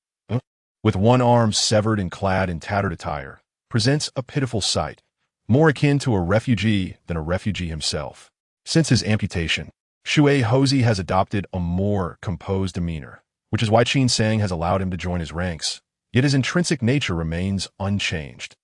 A: with one arm severed and clad in tattered attire, presents a pitiful sight, more akin to a refugee than a refugee himself. Since his amputation, Xue Hozi has adopted a more composed demeanor, which is why Qin Sang has allowed him to join his ranks, yet his intrinsic nature remains unchanged,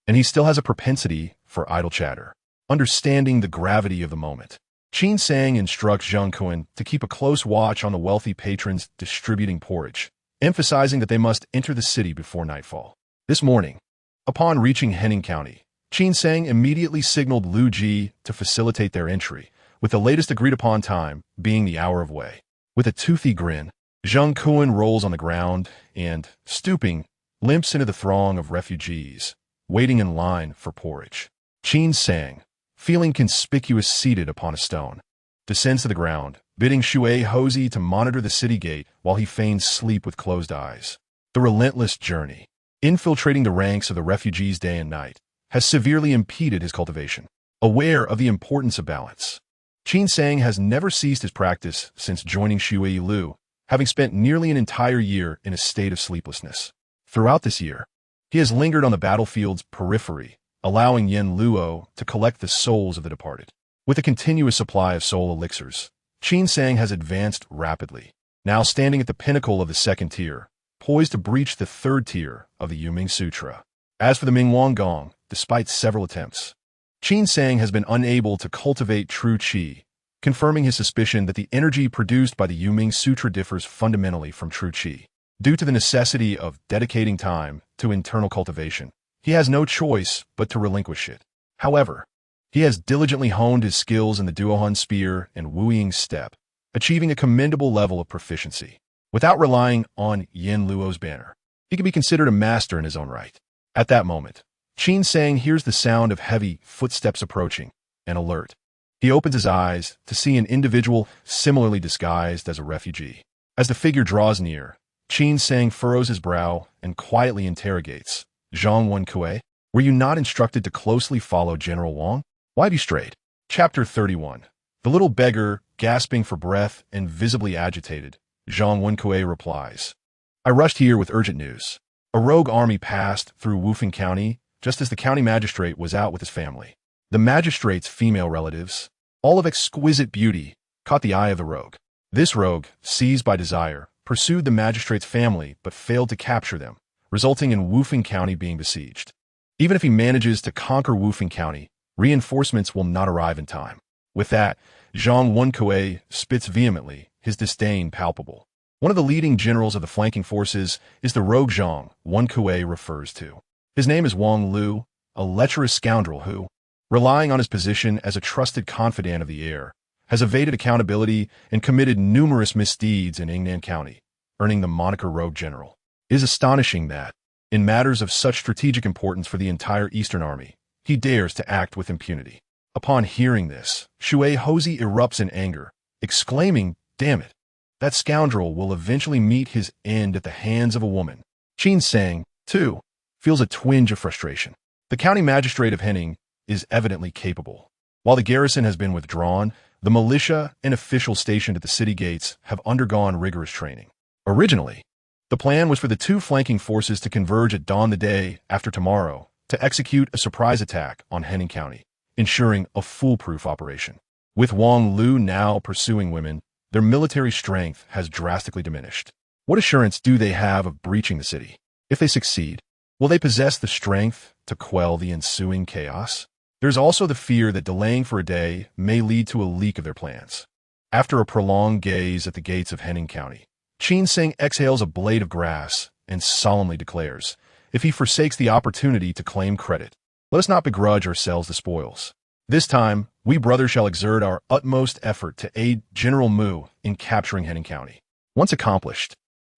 A: and he still has a propensity for idle chatter. Understanding the gravity of the moment, Qin Sang instructs Zheng Kuan to keep a close watch on the wealthy patrons distributing porridge, emphasizing that they must enter the city before nightfall. This morning, upon reaching Henan County, Qin Sang immediately signaled Lu Ji to facilitate their entry, with the latest agreed-upon time being the hour of Wei. With a toothy grin, Zheng Kuan rolls on the ground and, stooping, limps into the throng of refugees, waiting in line for porridge. Qin Sang, feeling conspicuous seated upon a stone, descends to the ground, bidding Shui Hosey to monitor the city gate while he feigns sleep with closed eyes. The relentless journey, infiltrating the ranks of the refugees day and night, has severely impeded his cultivation. Aware of the importance of balance, Qin Sang has never ceased his practice since joining Shui Lu, having spent nearly an entire year in a state of sleeplessness. Throughout this year, he has lingered on the battlefield's periphery, allowing Yen Luo to collect the souls of the departed. With a continuous supply of soul elixirs, Qin Sang has advanced rapidly, now standing at the pinnacle of the second tier, poised to breach the third tier of the Yuming Sutra. As for the Mingwang Gong, despite several attempts, Qin Sang has been unable to cultivate true qi, confirming his suspicion that the energy produced by the Yuming Sutra differs fundamentally from true qi. Due to the necessity of dedicating time to internal cultivation, he has no choice but to relinquish it. However, he has diligently honed his skills in the Duohun Spear and Wuying Step, achieving a commendable level of proficiency. Without relying on Yen Luo's banner, he can be considered a master in his own right. At that moment, Qin Sang hears the sound of heavy footsteps approaching, and alert. He opens his eyes to see an individual similarly disguised as a refugee. As the figure draws near, Qin Sang furrows his brow and quietly interrogates, Zhang Wenkui, were you not instructed to closely follow General Wang? Why have you strayed? Chapter 31. The little beggar, gasping for breath and visibly agitated, Zhang Wenkui replies, I rushed here with urgent news. A rogue army passed through Wufeng County just as the county magistrate was out with his family. The magistrate's female relatives, all of exquisite beauty, caught the eye of the rogue. This rogue, seized by desire, pursued the magistrate's family but failed to capture them, resulting in Wufeng County being besieged. Even if he manages to conquer Wufeng County, reinforcements will not arrive in time. With that, Zhang Wenkui spits vehemently, his disdain palpable. One of the leading generals of the flanking forces is the rogue Zhang Wenkui refers to. His name is Wang Lu, a lecherous scoundrel who, relying on his position as a trusted confidant of the heir, has evaded accountability and committed numerous misdeeds in Yingnan County, earning the moniker Rogue General. It is astonishing that, in matters of such strategic importance for the entire Eastern Army, he dares to act with impunity. Upon hearing this, Shui Hosey erupts in anger, exclaiming, Damn it! That scoundrel will eventually meet his end at the hands of a woman. Qin Sang, too, feels a twinge of frustration. The county magistrate of Henning is evidently capable. While the garrison has been withdrawn, the militia and officials stationed at the city gates have undergone rigorous training. Originally, the plan was for the two flanking forces to converge at dawn the day after tomorrow to execute a surprise attack on Henning County, ensuring a foolproof operation. With Wang Lu now pursuing women, their military strength has drastically diminished. What assurance do they have of breaching the city? If they succeed, will they possess the strength to quell the ensuing chaos? There's also the fear that delaying for a day may lead to a leak of their plans. After a prolonged gaze at the gates of Henning County, Qin Sang exhales a blade of grass and solemnly declares, if he forsakes the opportunity to claim credit, let us not begrudge ourselves the spoils. This time, we brothers shall exert our utmost effort to aid General Mu in capturing Henning County. Once accomplished,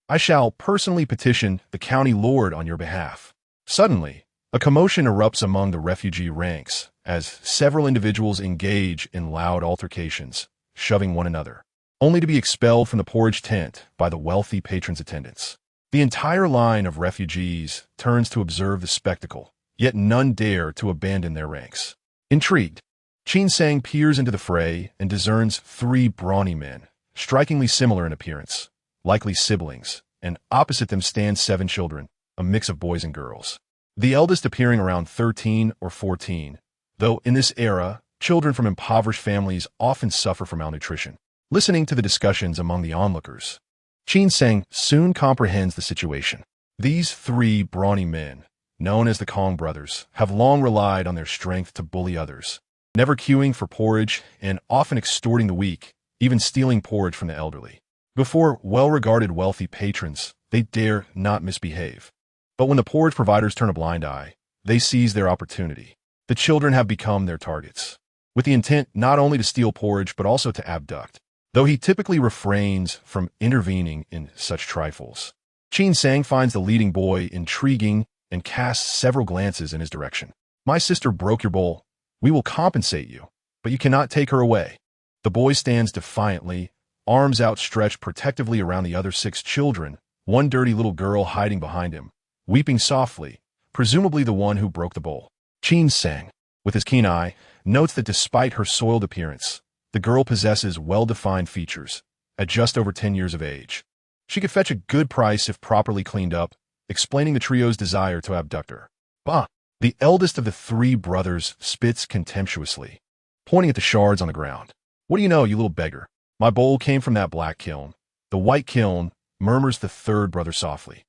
A: I shall personally petition the county lord on your behalf. Suddenly, a commotion erupts among the refugee ranks as several individuals engage in loud altercations, shoving one another, only to be expelled from the porridge tent by the wealthy patron's attendants. The entire line of refugees turns to observe the spectacle, yet none dare to abandon their ranks. Intrigued, Qin Sang peers into the fray and discerns three brawny men, strikingly similar in appearance, likely siblings, and opposite them stand 7 children, a mix of boys and girls. The eldest appearing around 13 or 14, though in this era, children from impoverished families often suffer from malnutrition. Listening to the discussions among the onlookers, Qin Sang soon comprehends the situation. These 3 brawny men, known as the Kong brothers, have long relied on their strength to bully others, never queuing for porridge and often extorting the weak, even stealing porridge from the elderly. Before well-regarded wealthy patrons, they dare not misbehave. But when the porridge providers turn a blind eye, they seize their opportunity. The children have become their targets, with the intent not only to steal porridge but also to abduct. Though he typically refrains from intervening in such trifles, Qin Sang finds the leading boy intriguing and casts several glances in his direction. My sister broke your bowl. We will compensate you, but you cannot take her away. The boy stands defiantly, arms outstretched protectively around the other 6 children, one dirty little girl hiding behind him, weeping softly, presumably the one who broke the bowl. Qin Sang, with his keen eye, notes that despite her soiled appearance, the girl possesses well-defined features, at just over 10 years of age. She could fetch a good price if properly cleaned up, explaining the trio's desire to abduct her. Bah! The eldest of the 3 brothers spits contemptuously, pointing at the shards on the ground. What do you know, you little beggar? My bowl came from that black kiln. The white kiln, murmurs the 3rd brother softly.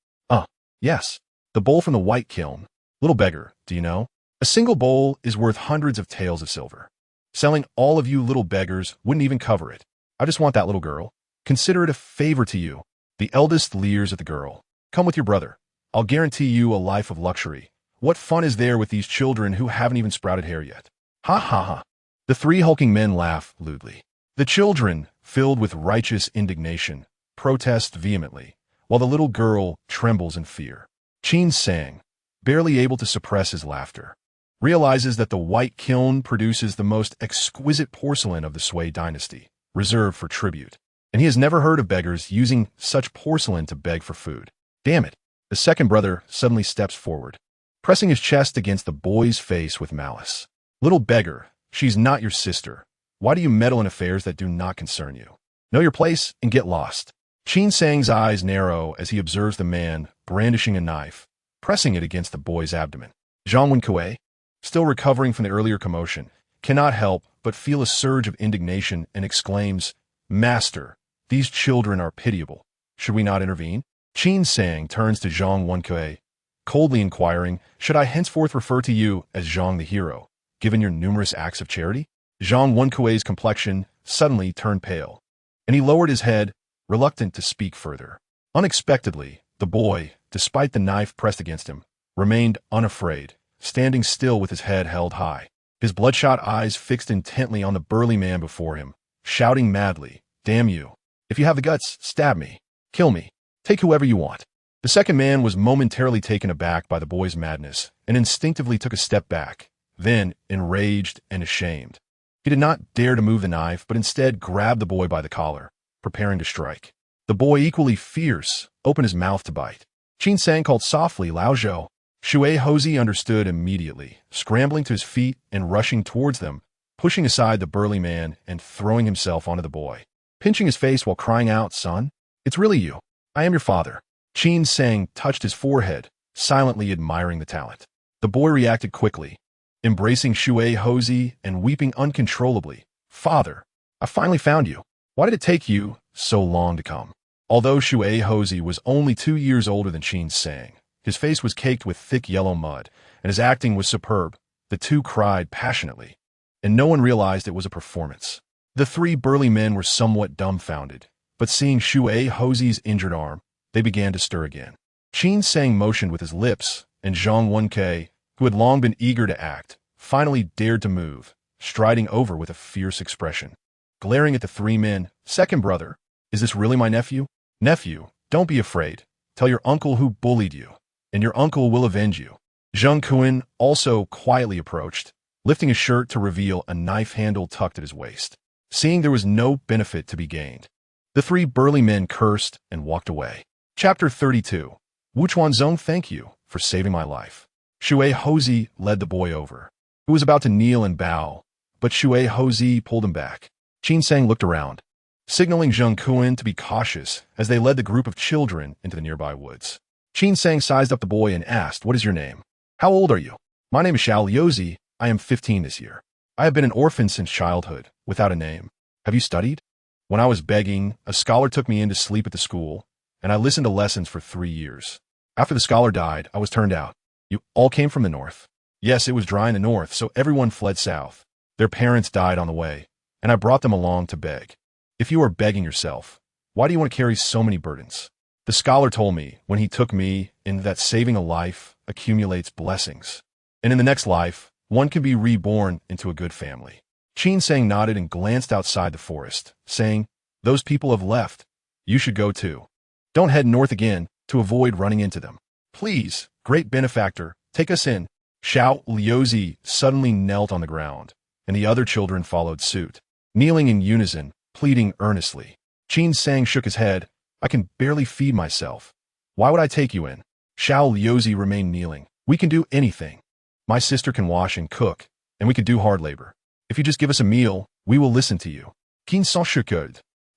A: Yes, the bowl from the white kiln. Little beggar, do you know? A single bowl is worth hundreds of taels of silver. Selling all of you little beggars wouldn't even cover it. I just want that little girl. Consider it a favor to you. The eldest leers at the girl. Come with your brother. I'll guarantee you a life of luxury. What fun is there with these children who haven't even sprouted hair yet? Ha ha ha. The 3 hulking men laugh lewdly. The children, filled with righteous indignation, protest vehemently, while the little girl trembles in fear. Qin Sang, barely able to suppress his laughter, realizes that the white kiln produces the most exquisite porcelain of the Sui dynasty, reserved for tribute, and he has never heard of beggars using such porcelain to beg for food. Damn it! The 2nd brother suddenly steps forward, pressing his chest against the boy's face with malice. Little beggar, she's not your sister. Why do you meddle in affairs that do not concern you? Know your place and get lost. Qin Sang's eyes narrow as he observes the man brandishing a knife, pressing it against the boy's abdomen. Zhang Wenkui, still recovering from the earlier commotion, cannot help but feel a surge of indignation and exclaims, Master, these children are pitiable. Should we not intervene? Qin Sang turns to Zhang Wenkui, coldly inquiring, should I henceforth refer to you as Zhang the hero, given your numerous acts of charity? Zhang Wenkui's complexion suddenly turned pale, and he lowered his head, reluctant to speak further. Unexpectedly, the boy, despite the knife pressed against him, remained unafraid, standing still with his head held high, his bloodshot eyes fixed intently on the burly man before him, shouting madly, Damn you! If you have the guts, stab me. Kill me. Take whoever you want. The 2nd man was momentarily taken aback by the boy's madness and instinctively took a step back, then enraged and ashamed. He did not dare to move the knife, but instead grabbed the boy by the collar, preparing to strike. The boy, equally fierce, opened his mouth to bite. Qin Sang called softly, Lao Zhou. Shui Houzi understood immediately, scrambling to his feet and rushing towards them, pushing aside the burly man and throwing himself onto the boy, pinching his face while crying out, Son, it's really you. I am your father. Qin Sang touched his forehead, silently admiring the talent. The boy reacted quickly, embracing Shui Houzi and weeping uncontrollably. Father, I finally found you. Why did it take you so long to come? Although Shui Houzi was only 2 years older than Qin Sang, his face was caked with thick yellow mud, and his acting was superb. The 2 cried passionately, and no one realized it was a performance. The 3 burly men were somewhat dumbfounded, but seeing Shui Houzi's injured arm, they began to stir again. Qin Sang motioned with his lips, and Zhang Wenkui, who had long been eager to act, finally dared to move, striding over with a fierce expression. Glaring at the 3 men, 2nd brother, is this really my nephew? Nephew, don't be afraid. Tell your uncle who bullied you, and your uncle will avenge you. Zhang Kuan also quietly approached, lifting his shirt to reveal a knife handle tucked at his waist. Seeing there was no benefit to be gained, the 3 burly men cursed and walked away. Chapter 32. Wu Chuanzong, thank you for saving my life. Shui Houzi led the boy over, who was about to kneel and bow, but Shui Houzi pulled him back. Qin Sang looked around, signaling Zhang Kuan to be cautious as they led the group of children into the nearby woods. Qin Sang sized up the boy and asked, What is your name? How old are you? My name is Xiao Liuzi. I am 15 this year. I have been an orphan since childhood, without a name. Have you studied? When I was begging, a scholar took me in to sleep at the school, and I listened to lessons for 3 years. After the scholar died, I was turned out. You all came from the north. Yes, it was dry in the north, so everyone fled south. Their parents died on the way, and I brought them along to beg. If you are begging yourself, why do you want to carry so many burdens? The scholar told me when he took me in that saving a life accumulates blessings, and in the next life, one can be reborn into a good family. Qin Sang nodded and glanced outside the forest, saying, Those people have left. You should go too. Don't head north again. to avoid running into them. Please, great benefactor, take us in. Xiao Liuzi suddenly knelt on the ground, and the other children followed suit, kneeling in unison, pleading earnestly. Qin Sang shook his head. I can barely feed myself. Why would I take you in? Xiao Liuzi remained kneeling. We can do anything. My sister can wash and cook, and we could do hard labor. If you just give us a meal, we will listen to you. Qin Sang shook.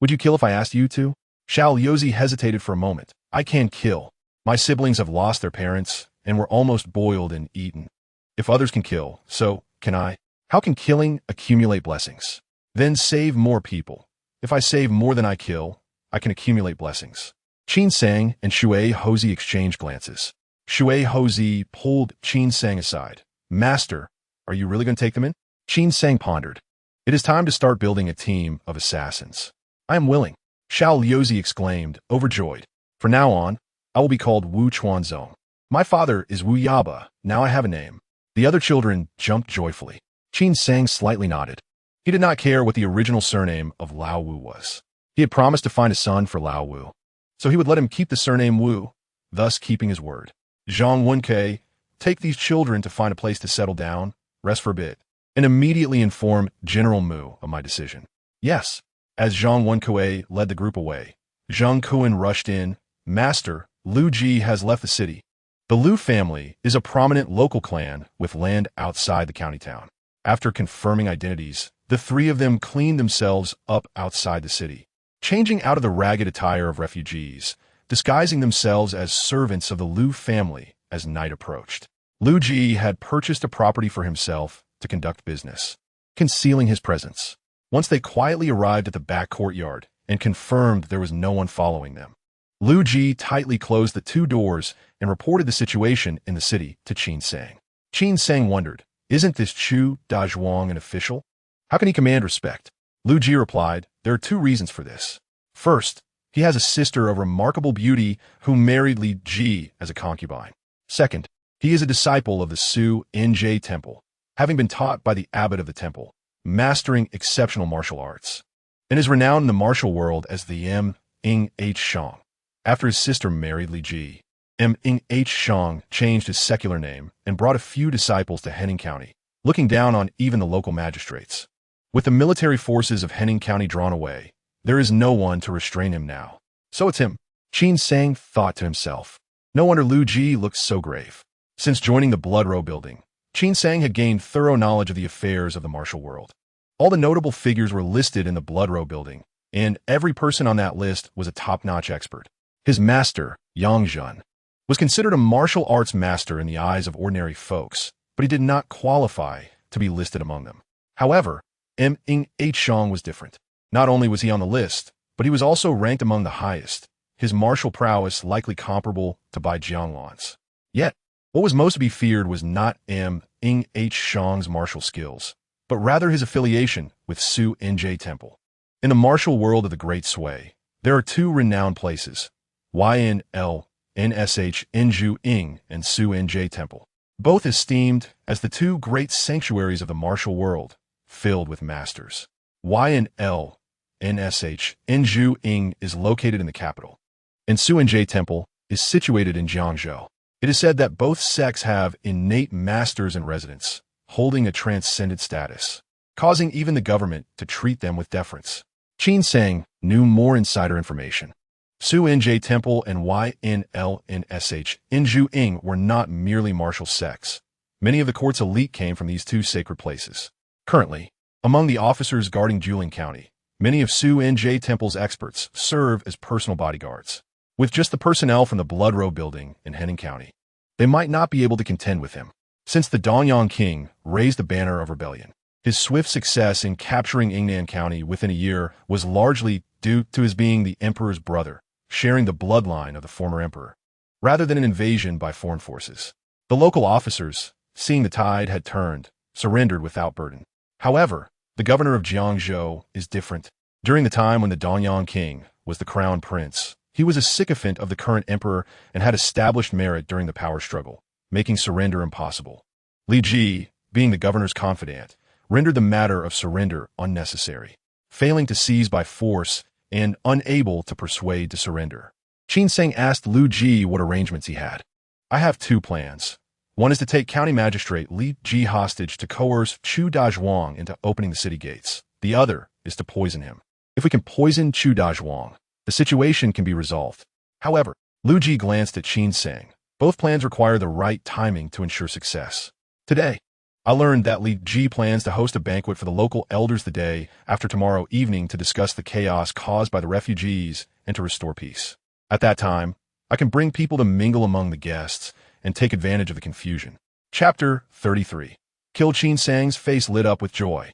A: Would you kill if I asked you to? Xiao Liuzi hesitated for a moment. I can kill. My siblings have lost their parents and were almost boiled and eaten. If others can kill, so can I. How can killing accumulate blessings? Then save more people. If I save more than I kill, I can accumulate blessings. Qin Sang and Shui Houzi exchanged glances. Shui Houzi pulled Qin Sang aside. Master, are you really going to take them in? Qin Sang pondered. It is time to start building a team of assassins. I am willing. Xiao Liuzi exclaimed, overjoyed. From now on, I will be called Wu Chuanzong. My father is Wu Yaba. Now I have a name. The other children jumped joyfully. Qin Sang slightly nodded. He did not care what the original surname of Lao Wu was. He had promised to find a son for Lao Wu, so he would let him keep the surname Wu, thus keeping his word. Zhang Wenkei, take these children to find a place to settle down, rest for a bit, and immediately inform General Mu of my decision. Yes. As Zhang Wenkei led the group away, Zhang Kuan rushed in. Master, Lu Ji has left the city. The Lu family is a prominent local clan with land outside the county town. After confirming identities, the three of them cleaned themselves up outside the city, changing out of the ragged attire of refugees, disguising themselves as servants of the Lu family as night approached. Lu Ji had purchased a property for himself to conduct business, concealing his presence. Once they quietly arrived at the back courtyard and confirmed there was no one following them, Lu Ji tightly closed the two doors and reported the situation in the city to Qin Sang. Qin Sang wondered, isn't this Chu Dazhuang an official? How can he command respect? Lu Ji replied, there are two reasons for this. First, he has a sister of remarkable beauty who married Li Ji as a concubine. Second, he is a disciple of the Su Nj Temple, having been taught by the abbot of the temple, mastering exceptional martial arts, and is renowned in the martial world as the M. H. Shang. After his sister married Li Ji, M. H. Shang changed his secular name and brought a few disciples to Hening County, looking down on even the local magistrates. With the military forces of Hening County drawn away, there is no one to restrain him now. So it's him. Qin Sang thought to himself. No wonder Lu Ji looked so grave. Since joining the Blood Row building, Qin Sang had gained thorough knowledge of the affairs of the martial world. All the notable figures were listed in the Blood Row building, and every person on that list was a top-notch expert. His master, Yang Jun, was considered a martial arts master in the eyes of ordinary folks, but he did not qualify to be listed among them. However, M. H. Shang was different. Not only was he on the list, but he was also ranked among the highest, his martial prowess likely comparable to Bai Jianglan's. Yet, what was most to be feared was not M. H. Shang's martial skills, but rather his affiliation with Su Nj Temple. In the martial world of the Great Sui, there are two renowned places, YNL, NSH, Nju Ing, and Su Nj Temple, both esteemed as the two great sanctuaries of the martial world, filled with masters. YNL, NSH, Nju Ing is located in the capital, and Su Nj Temple is situated in Jiangzhou. It is said that both sects have innate masters in residence, holding a transcendent status, causing even the government to treat them with deference. Qin Sang knew more insider information. Su Nj Temple and YNL NSH Nju Ing were not merely martial sects. Many of the court's elite came from these two sacred places. Currently, among the officers guarding Juling County, many of Su Nj Temple's experts serve as personal bodyguards. With just the personnel from the Blood Row building in Hening County, they might not be able to contend with him. Since the Donyang King raised the banner of rebellion, his swift success in capturing Yingnan County within a year was largely due to his being the emperor's brother, sharing the bloodline of the former emperor, rather than an invasion by foreign forces. The local officers, seeing the tide had turned, surrendered without burden. However, the governor of Jiangzhou is different. During the time when the Donyang King was the crown prince, he was a sycophant of the current emperor and had established merit during the power struggle, making surrender impossible. Li Ji, being the governor's confidant, rendered the matter of surrender unnecessary, failing to seize by force and unable to persuade to surrender. Qin Sheng asked Lu Ji what arrangements he had. I have two plans. One is to take County Magistrate Li Ji hostage to coerce Chu Dazhuang into opening the city gates. The other is to poison him. If we can poison Chu Dazhuang, the situation can be resolved. However, Lu Ji glanced at Qin Sheng. Both plans require the right timing to ensure success. Today, I learned that Li Ji plans to host a banquet for the local elders the day after tomorrow evening to discuss the chaos caused by the refugees and to restore peace. At that time, I can bring people to mingle among the guests and take advantage of the confusion. Chapter 33. Qin Sheng's face lit up with joy.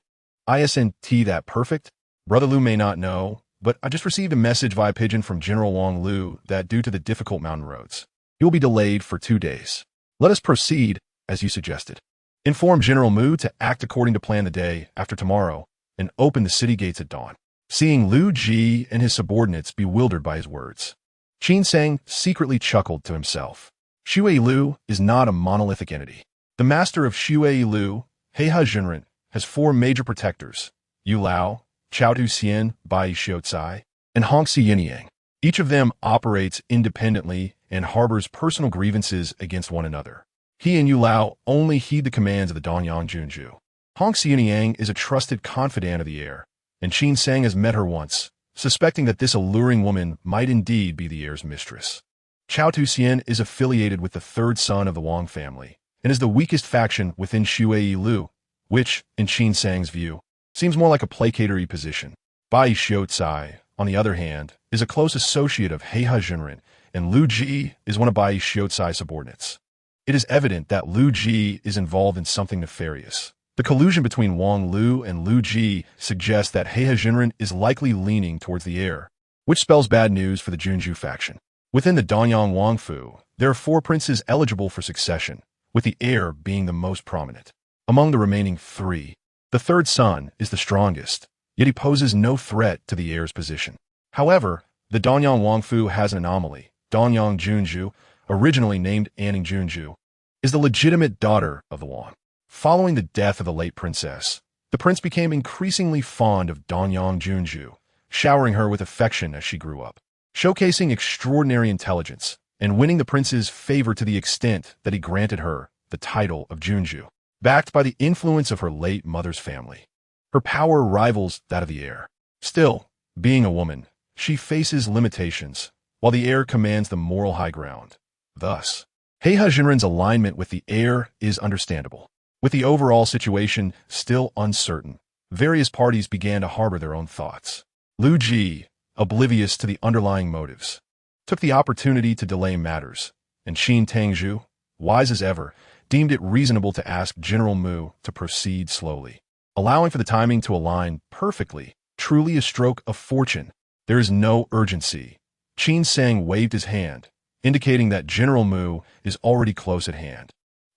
A: Isn't that perfect? Brother Lu may not know, but I just received a message via pigeon from General Wang Lu that due to the difficult mountain roads, he will be delayed for 2 days. Let us proceed, as you suggested. Inform General Mu to act according to plan the day after tomorrow and open the city gates at dawn. Seeing Lu Ji and his subordinates bewildered by his words, Qin Sheng secretly chuckled to himself. Xue Lu is not a monolithic entity. The master of Xue Lu, Heihe Zhenren, has 4 major protectors: Yu Lao, Chao Tu Xian, Bai Xiucai, and Hongxi Yinyang. Each of them operates independently and harbors personal grievances against one another. He and Yu Lao only heed the commands of the Danyang Junju. Hongxi Yinyang is a trusted confidant of the heir, and Qin Sheng has met her once, suspecting that this alluring woman might indeed be the heir's mistress. Chao Tu Xian is affiliated with the 3rd son of the Wang family, and is the weakest faction within Xue Lu, which, in Qin Sheng's view, seems more like a placatory position. Bai Xiucai, on the other hand, is a close associate of Heihe Zhenren, and Lu Ji is one of Bai Xiucai's subordinates. It is evident that Lu Ji is involved in something nefarious. The collusion between Wang Lu and Lu Ji suggests that Heihe Zhenren is likely leaning towards the heir, which spells bad news for the Junju faction. Within the Danyang Wangfu, there are 4 princes eligible for succession, with the heir being the most prominent. Among the remaining 3, the 3rd son is the strongest, yet he poses no threat to the heir's position. However, the Danyang Wangfu has an anomaly. Danyang Junju, originally named Anning Junju, is the legitimate daughter of the Wang. Following the death of the late princess, the prince became increasingly fond of Danyang Junju, showering her with affection as she grew up, showcasing extraordinary intelligence and winning the prince's favor to the extent that he granted her the title of Junju, backed by the influence of her late mother's family. Her power rivals that of the heir. Still, being a woman, she faces limitations, while the heir commands the moral high ground. Thus, Heihe Zhenren's alignment with the heir is understandable. With the overall situation still uncertain, various parties began to harbor their own thoughts. Lu Ji, oblivious to the underlying motives, took the opportunity to delay matters, and Qin Tangzhu, wise as ever, deemed it reasonable to ask General Mu to proceed slowly, allowing for the timing to align perfectly, truly a stroke of fortune. There is no urgency. Qin Sheng waved his hand, indicating that General Mu is already close at hand,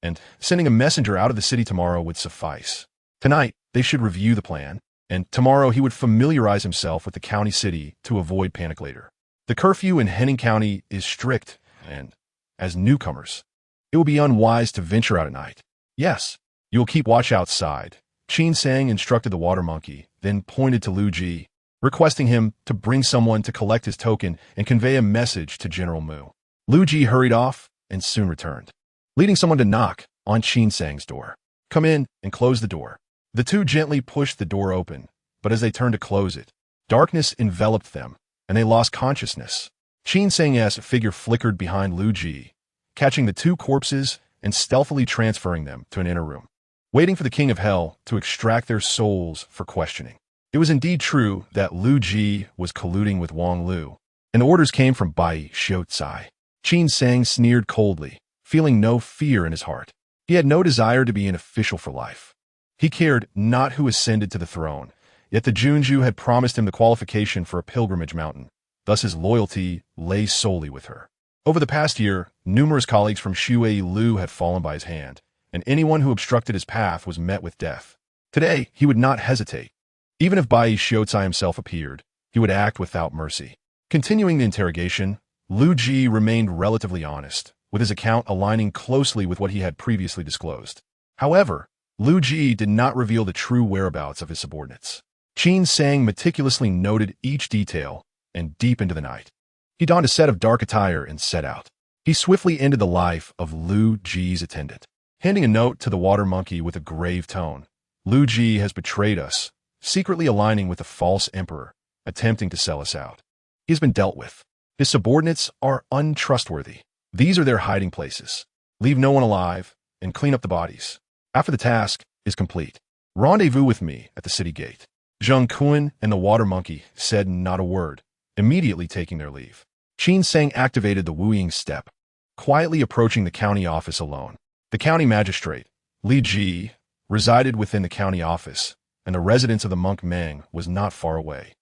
A: and sending a messenger out of the city tomorrow would suffice. Tonight, they should review the plan, and tomorrow he would familiarize himself with the county city to avoid panic later. The curfew in Henning County is strict, and, as newcomers, it will be unwise to venture out at night. Yes, you will keep watch outside. Qin Sheng instructed the water monkey, then pointed to Lu Ji, requesting him to bring someone to collect his token and convey a message to General Mu. Lu Ji hurried off and soon returned, leading someone to knock on Qin Sheng's door. Come in and close the door. The two gently pushed the door open, but as they turned to close it, darkness enveloped them, and they lost consciousness. Qin Sheng's figure flickered behind Lu Ji, catching the 2 corpses and stealthily transferring them to an inner room, waiting for the King of Hell to extract their souls for questioning. It was indeed true that Lu Ji was colluding with Wang Lu, and the orders came from Bai Xiucai. Qin Sheng sneered coldly, feeling no fear in his heart. He had no desire to be an official for life. He cared not who ascended to the throne, yet the Junju had promised him the qualification for a pilgrimage mountain, thus his loyalty lay solely with her. Over the past year, numerous colleagues from Xue Lu had fallen by his hand, and anyone who obstructed his path was met with death. Today, he would not hesitate. Even if Bai Xiucai himself appeared, he would act without mercy. Continuing the interrogation, Lu Ji remained relatively honest, with his account aligning closely with what he had previously disclosed. However, Lu Ji did not reveal the true whereabouts of his subordinates. Qin Sheng meticulously noted each detail, and deep into the night, He donned a set of dark attire and set out. He swiftly ended the life of Lu Ji's attendant, handing a note to the water monkey with a grave tone. Lu Ji has betrayed us, secretly aligning with the false emperor, attempting to sell us out. He has been dealt with. His subordinates are untrustworthy. These are their hiding places. Leave no one alive, and clean up the bodies. After the task is complete, rendezvous with me at the city gate. Zheng Kun and the water monkey said not a word, immediately taking their leave. Qin Sang activated the wooing step, quietly approaching the county office alone. The county magistrate, Li Ji, resided within the county office, and the residence of the monk Meng was not far away.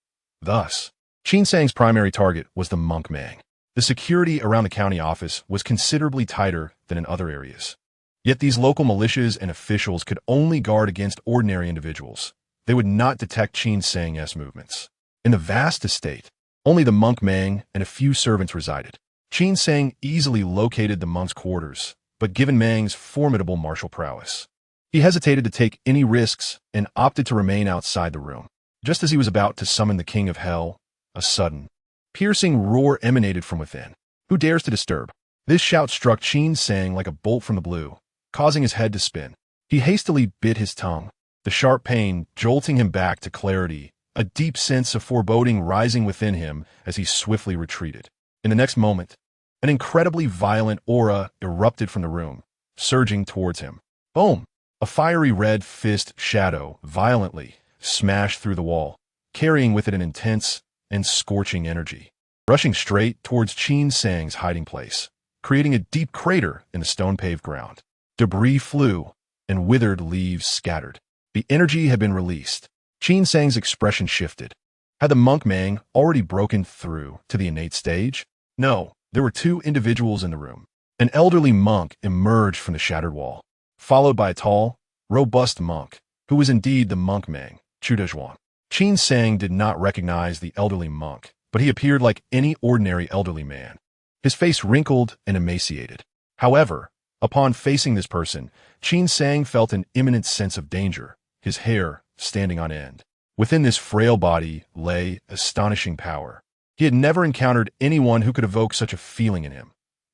A: Thus, Qin Sang's primary target was the monk Meng. The security around the county office was considerably tighter than in other areas. Yet these local militias and officials could only guard against ordinary individuals. They would not detect Qin Sang's movements. In the vast estate, only the monk Meng and a few servants resided. Qin Sang easily located the monk's quarters, but given Meng's formidable martial prowess, he hesitated to take any risks and opted to remain outside the room. Just as he was about to summon the king of hell, a sudden, piercing roar emanated from within. Who dares to disturb? This shout struck Qin Sang like a bolt from the blue, causing his head to spin. He hastily bit his tongue, the sharp pain jolting him back to clarity, a deep sense of foreboding rising within him as he swiftly retreated. In the next moment, an incredibly violent aura erupted from the room, surging towards him. Boom! A fiery red fist shadow violently smashed through the wall, carrying with it an intense and scorching energy, rushing straight towards Qin Sang's hiding place, creating a deep crater in the stone-paved ground. Debris flew, and withered leaves scattered. The energy had been released. Qin Sang's expression shifted. Had the monk Meng already broken through to the innate stage? No, there were two individuals in the room. An elderly monk emerged from the shattered wall, followed by a tall, robust monk, who was indeed the monk Meng, Chudezhuang. Qin Sang did not recognize the elderly monk, but he appeared like any ordinary elderly man, his face wrinkled and emaciated. However, upon facing this person, Qin Sang felt an imminent sense of danger, his hair standing on end. Within this frail body lay astonishing power. He had never encountered anyone who could evoke such a feeling in him.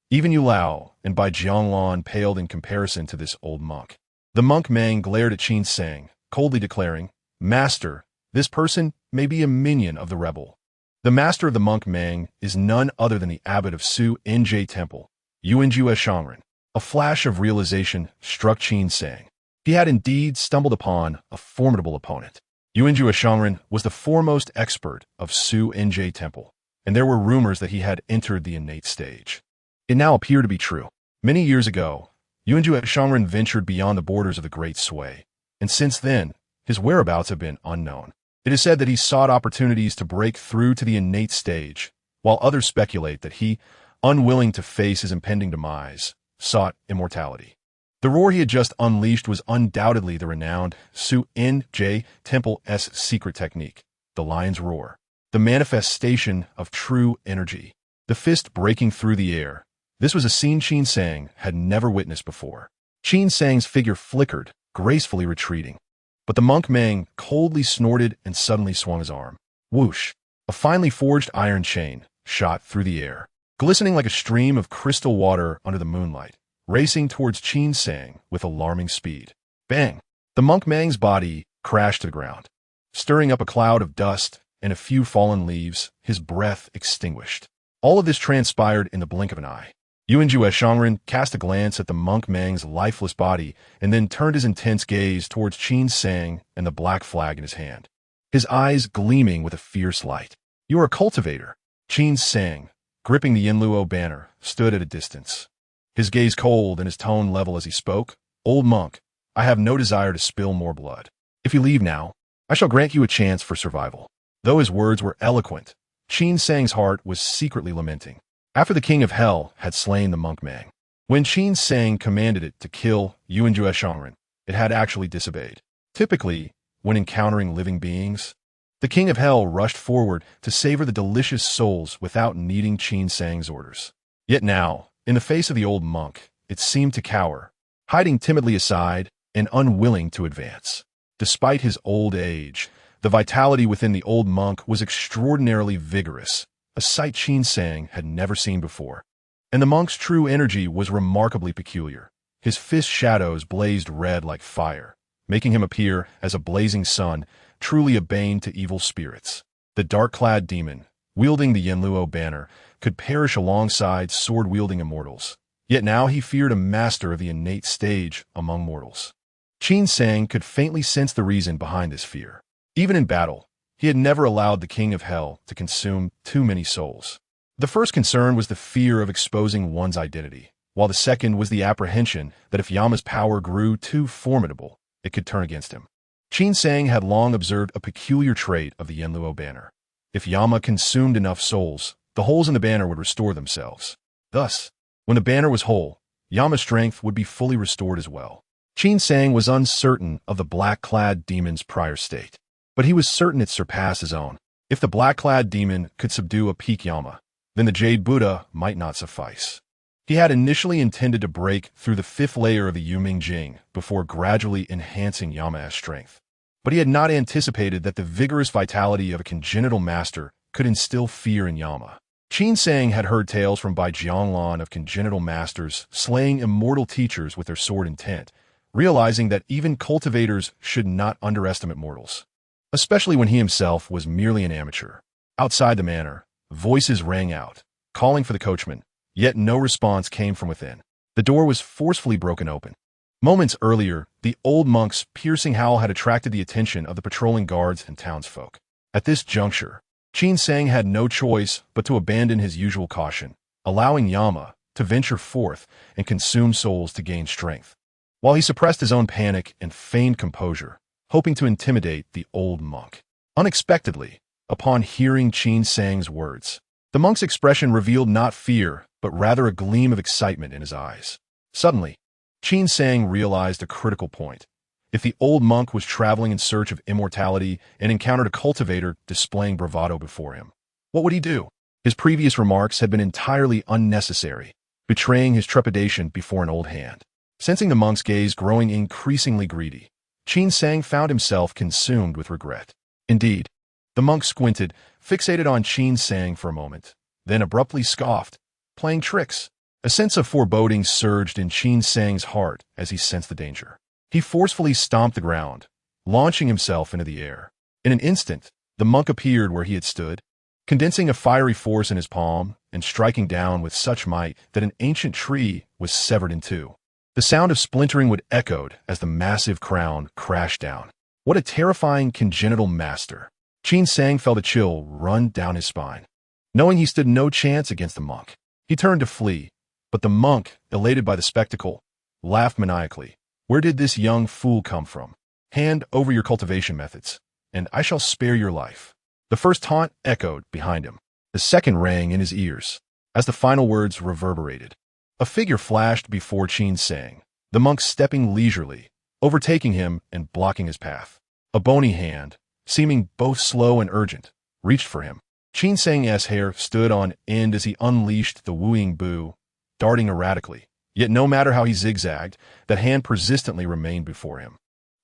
A: Even Yu Lao and Bai Jianglong paled in comparison to this old monk. The monk Meng glared at Qin Sang, coldly declaring, "Master, this person may be a minion of the rebel." The master of the monk Meng is none other than the abbot of Su Nj Temple, Yuanjue Shangren. A flash of realization struck Qin Sang. He had indeed stumbled upon a formidable opponent. Yuanjue Shangren was the foremost expert of Su Nj Temple, and there were rumors that he had entered the innate stage. It now appeared to be true. Many years ago, Yuanjue Shangren ventured beyond the borders of the Great Sui, and since then, his whereabouts have been unknown. It is said that he sought opportunities to break through to the innate stage, while others speculate that he, unwilling to face his impending demise, sought immortality. The roar he had just unleashed was undoubtedly the renowned Su Nj Temple's secret technique, the lion's roar, the manifestation of true energy, the fist breaking through the air. This was a scene Qin Sang had never witnessed before. Qin Sang's figure flickered, gracefully retreating. But the monk Meng coldly snorted and suddenly swung his arm. Whoosh! A finely forged iron chain shot through the air, glistening like a stream of crystal water under the moonlight, racing towards Qin Sang with alarming speed. Bang! The monk Meng's body crashed to the ground. Stirring up a cloud of dust and a few fallen leaves, his breath extinguished. All of this transpired in the blink of an eye. Yuanjue Shangren cast a glance at the monk Meng's lifeless body and then turned his intense gaze towards Qin Sang and the black flag in his hand, his eyes gleaming with a fierce light. "You are a cultivator." Qin Sang, gripping the Yinluo banner, stood at a distance, his gaze cold and his tone level as he spoke. "Old monk, I have no desire to spill more blood. If you leave now, I shall grant you a chance for survival." Though his words were eloquent, Qin Sang's heart was secretly lamenting. After the king of hell had slain the monk Meng, when Qin Sang commanded it to kill Yuanjue Shangren, it had actually disobeyed. Typically, when encountering living beings, the king of hell rushed forward to savor the delicious souls without needing Qin Sang's orders. Yet now, in the face of the old monk, it seemed to cower, hiding timidly aside and unwilling to advance. Despite his old age, the vitality within the old monk was extraordinarily vigorous, a sight Qin Sang had never seen before. And the monk's true energy was remarkably peculiar. His fist shadows blazed red like fire, making him appear as a blazing sun, truly a bane to evil spirits. The dark-clad demon, wielding the Yanluo banner, could perish alongside sword-wielding immortals. Yet now he feared a master of the innate stage among mortals. Qin Sang could faintly sense the reason behind this fear. Even in battle, he had never allowed the king of hell to consume too many souls. The first concern was the fear of exposing one's identity, while the second was the apprehension that if Yama's power grew too formidable, it could turn against him. Qin Sang had long observed a peculiar trait of the Yanluo banner. If Yama consumed enough souls, the holes in the banner would restore themselves. Thus, when the banner was whole, Yama's strength would be fully restored as well. Qin Sang was uncertain of the black-clad demon's prior state, but he was certain it surpassed his own. If the black-clad demon could subdue a peak Yama, then the Jade Buddha might not suffice. He had initially intended to break through the fifth layer of the Yuming Jing before gradually enhancing Yama's strength. But he had not anticipated that the vigorous vitality of a congenital master could instill fear in Yama. Qin Sang had heard tales from Bai Jianglan of congenital masters slaying immortal teachers with their sword intent, realizing that even cultivators should not underestimate mortals, especially when he himself was merely an amateur. Outside the manor, voices rang out, calling for the coachman, yet no response came from within. The door was forcefully broken open. Moments earlier, the old monk's piercing howl had attracted the attention of the patrolling guards and townsfolk. At this juncture, Qin Sang had no choice but to abandon his usual caution, allowing Yama to venture forth and consume souls to gain strength, while he suppressed his own panic and feigned composure, hoping to intimidate the old monk. Unexpectedly, upon hearing Qin Sang's words, the monk's expression revealed not fear, but rather a gleam of excitement in his eyes. Suddenly, Qin Sang realized a critical point. If the old monk was traveling in search of immortality and encountered a cultivator displaying bravado before him, what would he do? His previous remarks had been entirely unnecessary, betraying his trepidation before an old hand. Sensing the monk's gaze growing increasingly greedy, Qin Sang found himself consumed with regret. Indeed, the monk squinted, fixated on Qin Sang for a moment, then abruptly scoffed, playing tricks. A sense of foreboding surged in Qin Sang's heart as he sensed the danger. He forcefully stomped the ground, launching himself into the air. In an instant, the monk appeared where he had stood, condensing a fiery force in his palm and striking down with such might that an ancient tree was severed in two. The sound of splintering wood echoed as the massive crown crashed down. What a terrifying congenital master! Qin Sang felt a chill run down his spine. Knowing he stood no chance against the monk, he turned to flee, but the monk, elated by the spectacle, laughed maniacally. Where did this young fool come from? Hand over your cultivation methods, and I shall spare your life. The first taunt echoed behind him. The second rang in his ears. As the final words reverberated, a figure flashed before Qin Sang, the monk stepping leisurely, overtaking him and blocking his path. A bony hand, seeming both slow and urgent, reached for him. Qin Sang's hair stood on end as he unleashed the wooing bu, darting erratically. Yet no matter how he zigzagged, that hand persistently remained before him.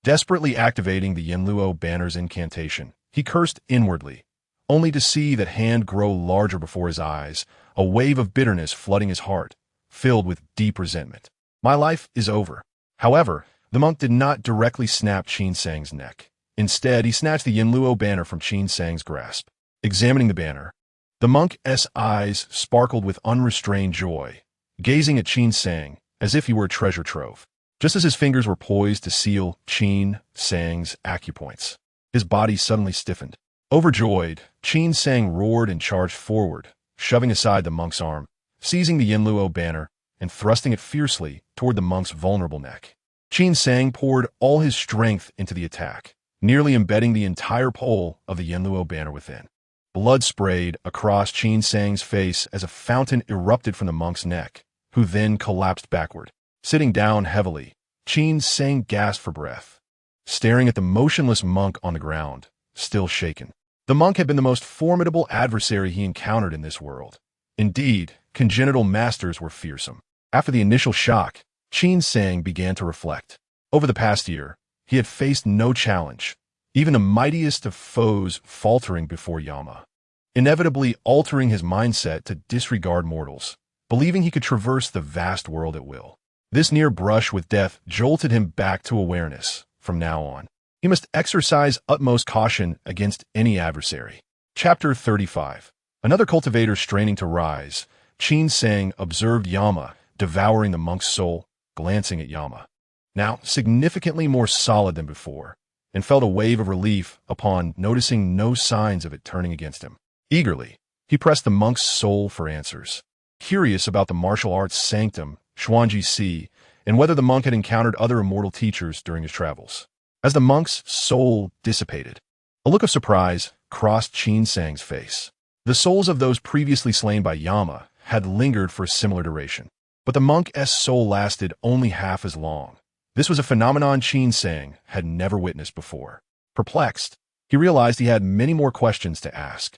A: Desperately activating the Yanluo banner's incantation, he cursed inwardly, only to see that hand grow larger before his eyes, a wave of bitterness flooding his heart, filled with deep resentment. My life is over. However, the monk did not directly snap Qin Sang's neck. Instead, he snatched the Yanluo banner from Qin Sang's grasp. Examining the banner, the monk's eyes sparkled with unrestrained joy, gazing at Qin Sang as if he were a treasure trove. Just as his fingers were poised to seal Qin Sang's acupoints, his body suddenly stiffened. Overjoyed, Qin Sang roared and charged forward, shoving aside the monk's arm, seizing the Yanluo banner, and thrusting it fiercely toward the monk's vulnerable neck. Qin Sang poured all his strength into the attack, nearly embedding the entire pole of the Yanluo banner within. Blood sprayed across Qin Sang's face as a fountain erupted from the monk's neck, who then collapsed backward. Sitting down heavily, Qin Sang gasped for breath, staring at the motionless monk on the ground, still shaken. The monk had been the most formidable adversary he encountered in this world. Indeed, congenital masters were fearsome. After the initial shock, Qin Sang began to reflect. Over the past year, he had faced no challenge, even the mightiest of foes faltering before Yama. inevitably altering his mindset to disregard mortals, believing he could traverse the vast world at will. This near brush with death jolted him back to awareness. From now on, he must exercise utmost caution against any adversary. Chapter 35. Another cultivator straining to rise, Qin Sang observed Yama devouring the monk's soul, glancing at Yama, now significantly more solid than before, and felt a wave of relief upon noticing no signs of it turning against him. Eagerly, he pressed the monk's soul for answers, curious about the martial arts sanctum, Xuanji Si, and whether the monk had encountered other immortal teachers during his travels. As the monk's soul dissipated, a look of surprise crossed Qin Sang's face. The souls of those previously slain by Yama had lingered for a similar duration, but the monk's soul lasted only half as long. This was a phenomenon Qin Sang had never witnessed before. Perplexed, he realized he had many more questions to ask.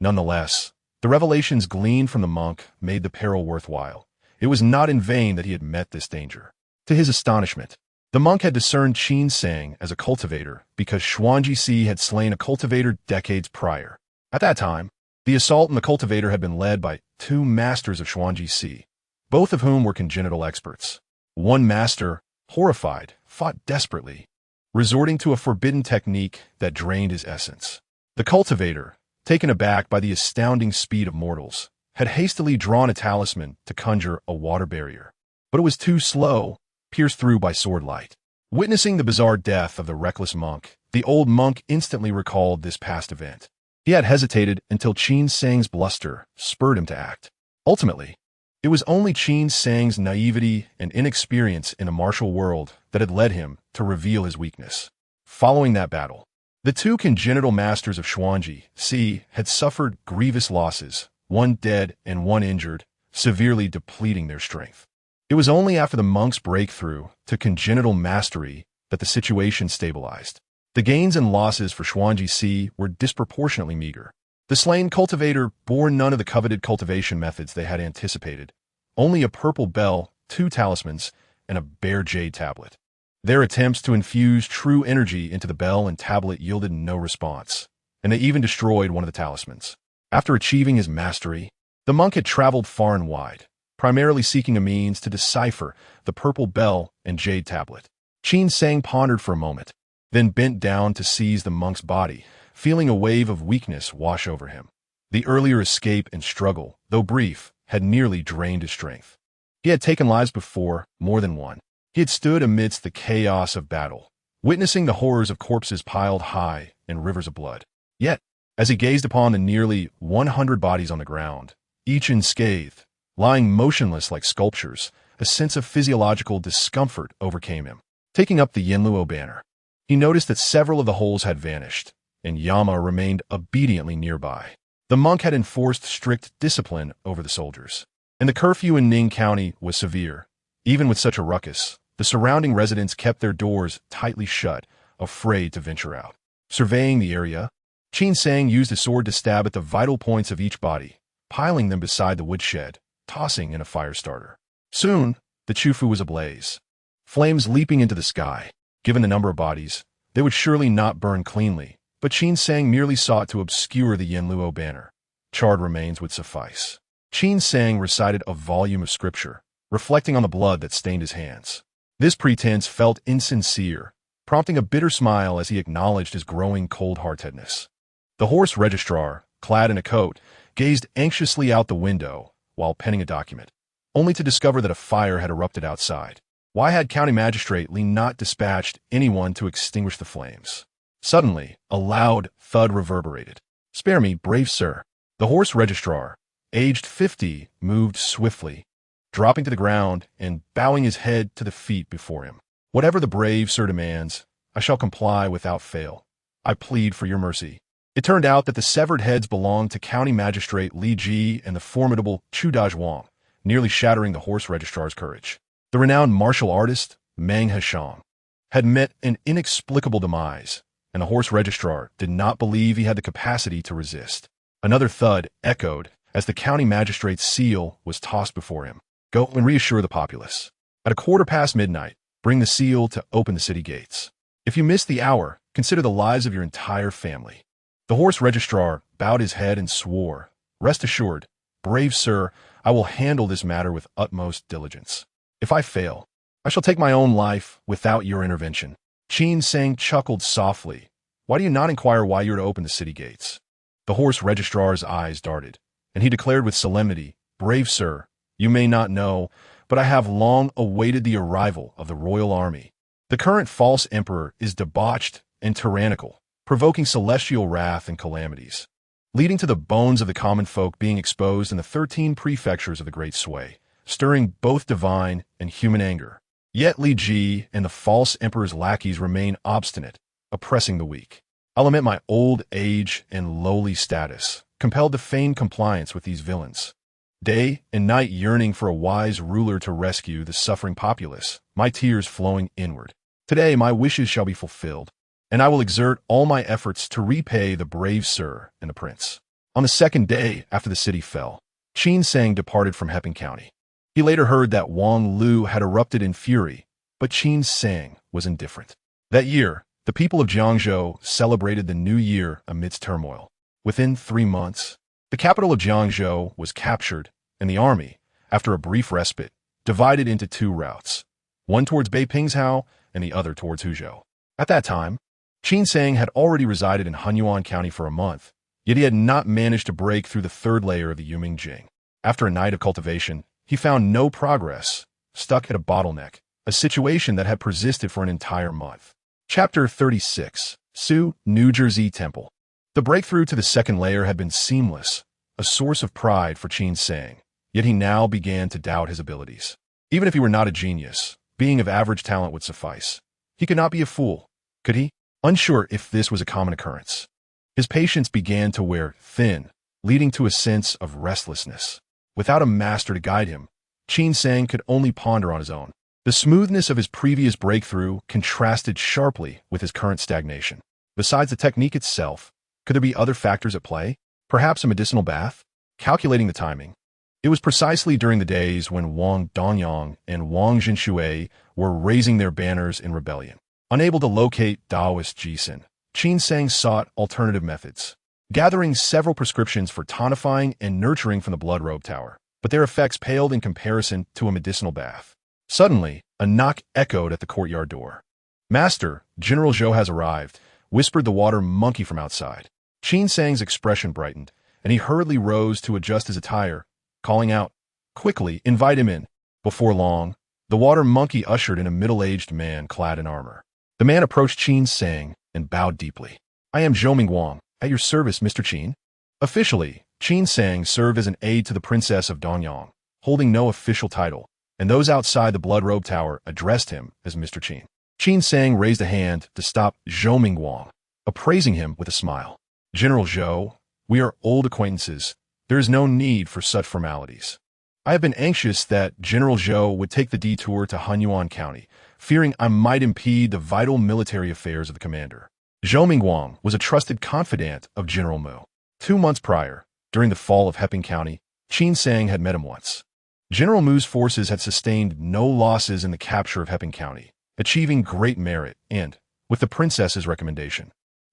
A: Nonetheless, the revelations gleaned from the monk made the peril worthwhile. It was not in vain that he had met this danger. To his astonishment, the monk had discerned Qin Sang as a cultivator because Xuanji Si had slain a cultivator decades prior. At that time, the assault on the cultivator had been led by two masters of Xuanji Si, both of whom were congenital experts. One master, horrified, fought desperately, resorting to a forbidden technique that drained his essence. The cultivator, taken aback by the astounding speed of mortals, had hastily drawn a talisman to conjure a water barrier, but it was too slow, pierced through by sword light. Witnessing the bizarre death of the reckless monk, the old monk instantly recalled this past event. He had hesitated until Qin Sang's bluster spurred him to act. Ultimately, it was only Qin Sang's naivety and inexperience in a martial world that had led him to reveal his weakness. Following that battle, the two congenital masters of Xuanji Si had suffered grievous losses, one dead and one injured, severely depleting their strength. It was only after the monk's breakthrough to congenital mastery that the situation stabilized. The gains and losses for Xuanji Si were disproportionately meager. The slain cultivator bore none of the coveted cultivation methods they had anticipated, only a purple bell, 2 talismans, and a bare jade tablet. Their attempts to infuse true energy into the bell and tablet yielded no response, and they even destroyed one of the talismans. After achieving his mastery, the monk had traveled far and wide, primarily seeking a means to decipher the purple bell and jade tablet. Qin Sang pondered for a moment, then bent down to seize the monk's body, feeling a wave of weakness wash over him. The earlier escape and struggle, though brief, had nearly drained his strength. He had taken lives before, more than one. He had stood amidst the chaos of battle, witnessing the horrors of corpses piled high and rivers of blood. Yet, as he gazed upon the nearly 100 bodies on the ground, each unscathed, lying motionless like sculptures, a sense of physiological discomfort overcame him. Taking up the Yinluo banner, he noticed that several of the holes had vanished, and Yama remained obediently nearby. The monk had enforced strict discipline over the soldiers, and the curfew in Ning County was severe. Even with such a ruckus, the surrounding residents kept their doors tightly shut, afraid to venture out. Surveying the area, Qin Sang used his sword to stab at the vital points of each body, piling them beside the woodshed, tossing in a fire starter. Soon, the Chufu was ablaze, flames leaping into the sky. Given the number of bodies, they would surely not burn cleanly, but Qin Sang merely sought to obscure the Yinluo banner. Charred remains would suffice. Qin Sang recited a volume of scripture, reflecting on the blood that stained his hands. This pretense felt insincere, prompting a bitter smile as he acknowledged his growing cold-heartedness. The horse registrar, clad in a coat, gazed anxiously out the window while penning a document, only to discover that a fire had erupted outside. Why had County Magistrate Lee not dispatched anyone to extinguish the flames? Suddenly, a loud thud reverberated. "Spare me, brave sir." The horse registrar, aged 50, moved swiftly, dropping to the ground and bowing his head to the feet before him. "Whatever the brave sir demands, I shall comply without fail. I plead for your mercy." It turned out that the severed heads belonged to County Magistrate Li Ji and the formidable Chu Dazhuang, nearly shattering the horse registrar's courage. The renowned martial artist, Meng Heshang, had met an inexplicable demise, and the horse registrar did not believe he had the capacity to resist. Another thud echoed as the county magistrate's seal was tossed before him. "Go and reassure the populace. At midnight, bring the seal to open the city gates. If you miss the hour, consider the lives of your entire family." The horse registrar bowed his head and swore, "Rest assured, brave sir, I will handle this matter with utmost diligence. If I fail, I shall take my own life without your intervention." Qin Sang chuckled softly. "Why do you not inquire why you're to open the city gates?" The horse registrar's eyes darted, and he declared with solemnity, "Brave sir, you may not know, but I have long awaited the arrival of the royal army. The current false emperor is debauched and tyrannical, provoking celestial wrath and calamities, leading to the bones of the common folk being exposed in the 13 prefectures of the Great Sway, stirring both divine and human anger. Yet Li Ji and the false emperor's lackeys remain obstinate, oppressing the weak. I'll lament my old age and lowly status, compelled to feign compliance with these villains. Day and night yearning for a wise ruler to rescue the suffering populace, my tears flowing inward. Today my wishes shall be fulfilled, and I will exert all my efforts to repay the brave sir and the prince." On the second day after the city fell, Qin Sang departed from Heping County. He later heard that Wang Lu had erupted in fury, but Qin Sang was indifferent. That year, the people of Jiangzhou celebrated the new year amidst turmoil. Within 3 months, the capital of Jiangzhou was captured, and the army, after a brief respite, divided into 2 routes, one towards Beipingzhou and the other towards Huzhou. At that time, Qin Sang had already resided in Hunyuan County for a month, yet he had not managed to break through the 3rd layer of the Yuming-Jing. After a night of cultivation, he found no progress, stuck at a bottleneck, a situation that had persisted for an entire month. Chapter 36, Sioux, New Jersey Temple. The breakthrough to the 2nd layer had been seamless, a source of pride for Qin Sang, yet he now began to doubt his abilities. Even if he were not a genius, being of average talent would suffice. He could not be a fool, could he? Unsure if this was a common occurrence. His patience began to wear thin, leading to a sense of restlessness. Without a master to guide him, Qin Sang could only ponder on his own. The smoothness of his previous breakthrough contrasted sharply with his current stagnation. Besides the technique itself, could there be other factors at play? Perhaps a medicinal bath? Calculating the timing, it was precisely during the days when Wang Dongyang and Wang Jinshui were raising their banners in rebellion. Unable to locate Taoist Jisun, Qin Sang sought alternative methods, gathering several prescriptions for tonifying and nurturing from the blood robe tower, but their effects paled in comparison to a medicinal bath. Suddenly, a knock echoed at the courtyard door. "Master, General Zhou has arrived," whispered the water monkey from outside. Qin Sang's expression brightened, and he hurriedly rose to adjust his attire, calling out, "Quickly, invite him in." Before long, the water monkey ushered in a middle-aged man clad in armor. The man approached Qin Sang and bowed deeply. "I am Zhou Wang, at your service, Mr. Qin." Officially, Qin Sang served as an aide to the Princess of Donyang, holding no official title, and those outside the Blood Robe Tower addressed him as Mr. Qin. Qin Sang raised a hand to stop Zhou Wang, appraising him with a smile. "General Zhou, we are old acquaintances. There is no need for such formalities. I have been anxious that General Zhou would take the detour to Hunyuan County, fearing I might impede the vital military affairs of the commander." Zhou Wang was a trusted confidant of General Mu. 2 months prior, during the fall of Heping County, Qin Sang had met him once. General Mu's forces had sustained no losses in the capture of Heping County, achieving great merit and, with the princess's recommendation,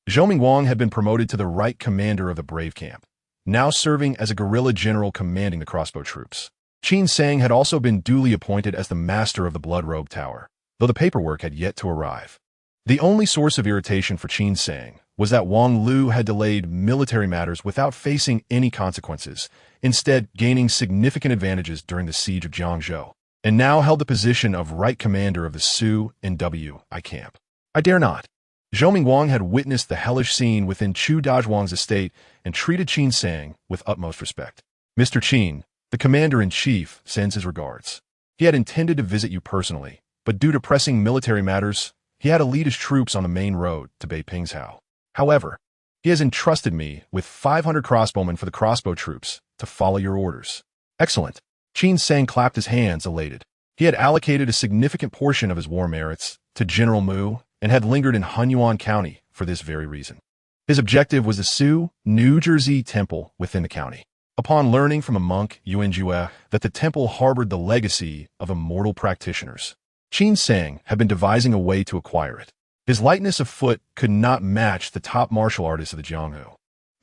A: Zhou Wang had been promoted to the right commander of the Brave Camp, now serving as a guerrilla general commanding the crossbow troops. Qin Sang had also been duly appointed as the master of the Blood Robe Tower, though the paperwork had yet to arrive. The only source of irritation for Qin Sang was that Wang Lu had delayed military matters without facing any consequences, instead gaining significant advantages during the siege of Jiangzhou, and now held the position of right commander of the Sioux and W.I. camp. I dare not. Zhou Wang had witnessed the hellish scene within Chu Dazhuang's estate and treated Qin Sang with utmost respect. "Mr. Qin, the commander-in-chief, sends his regards. He had intended to visit you personally, but due to pressing military matters, he had to lead his troops on the main road to Beipingzhou. However, he has entrusted me with 500 crossbowmen for the crossbow troops to follow your orders." "Excellent." Qin Sang clapped his hands, elated. He had allocated a significant portion of his war merits to General Mu and had lingered in Hunyuan County for this very reason. His objective was the Sioux, New Jersey temple within the county. Upon learning from a monk, Yuanjue, that the temple harbored the legacy of immortal practitioners, Qin Sang had been devising a way to acquire it. His lightness of foot could not match the top martial artists of the Jianghu.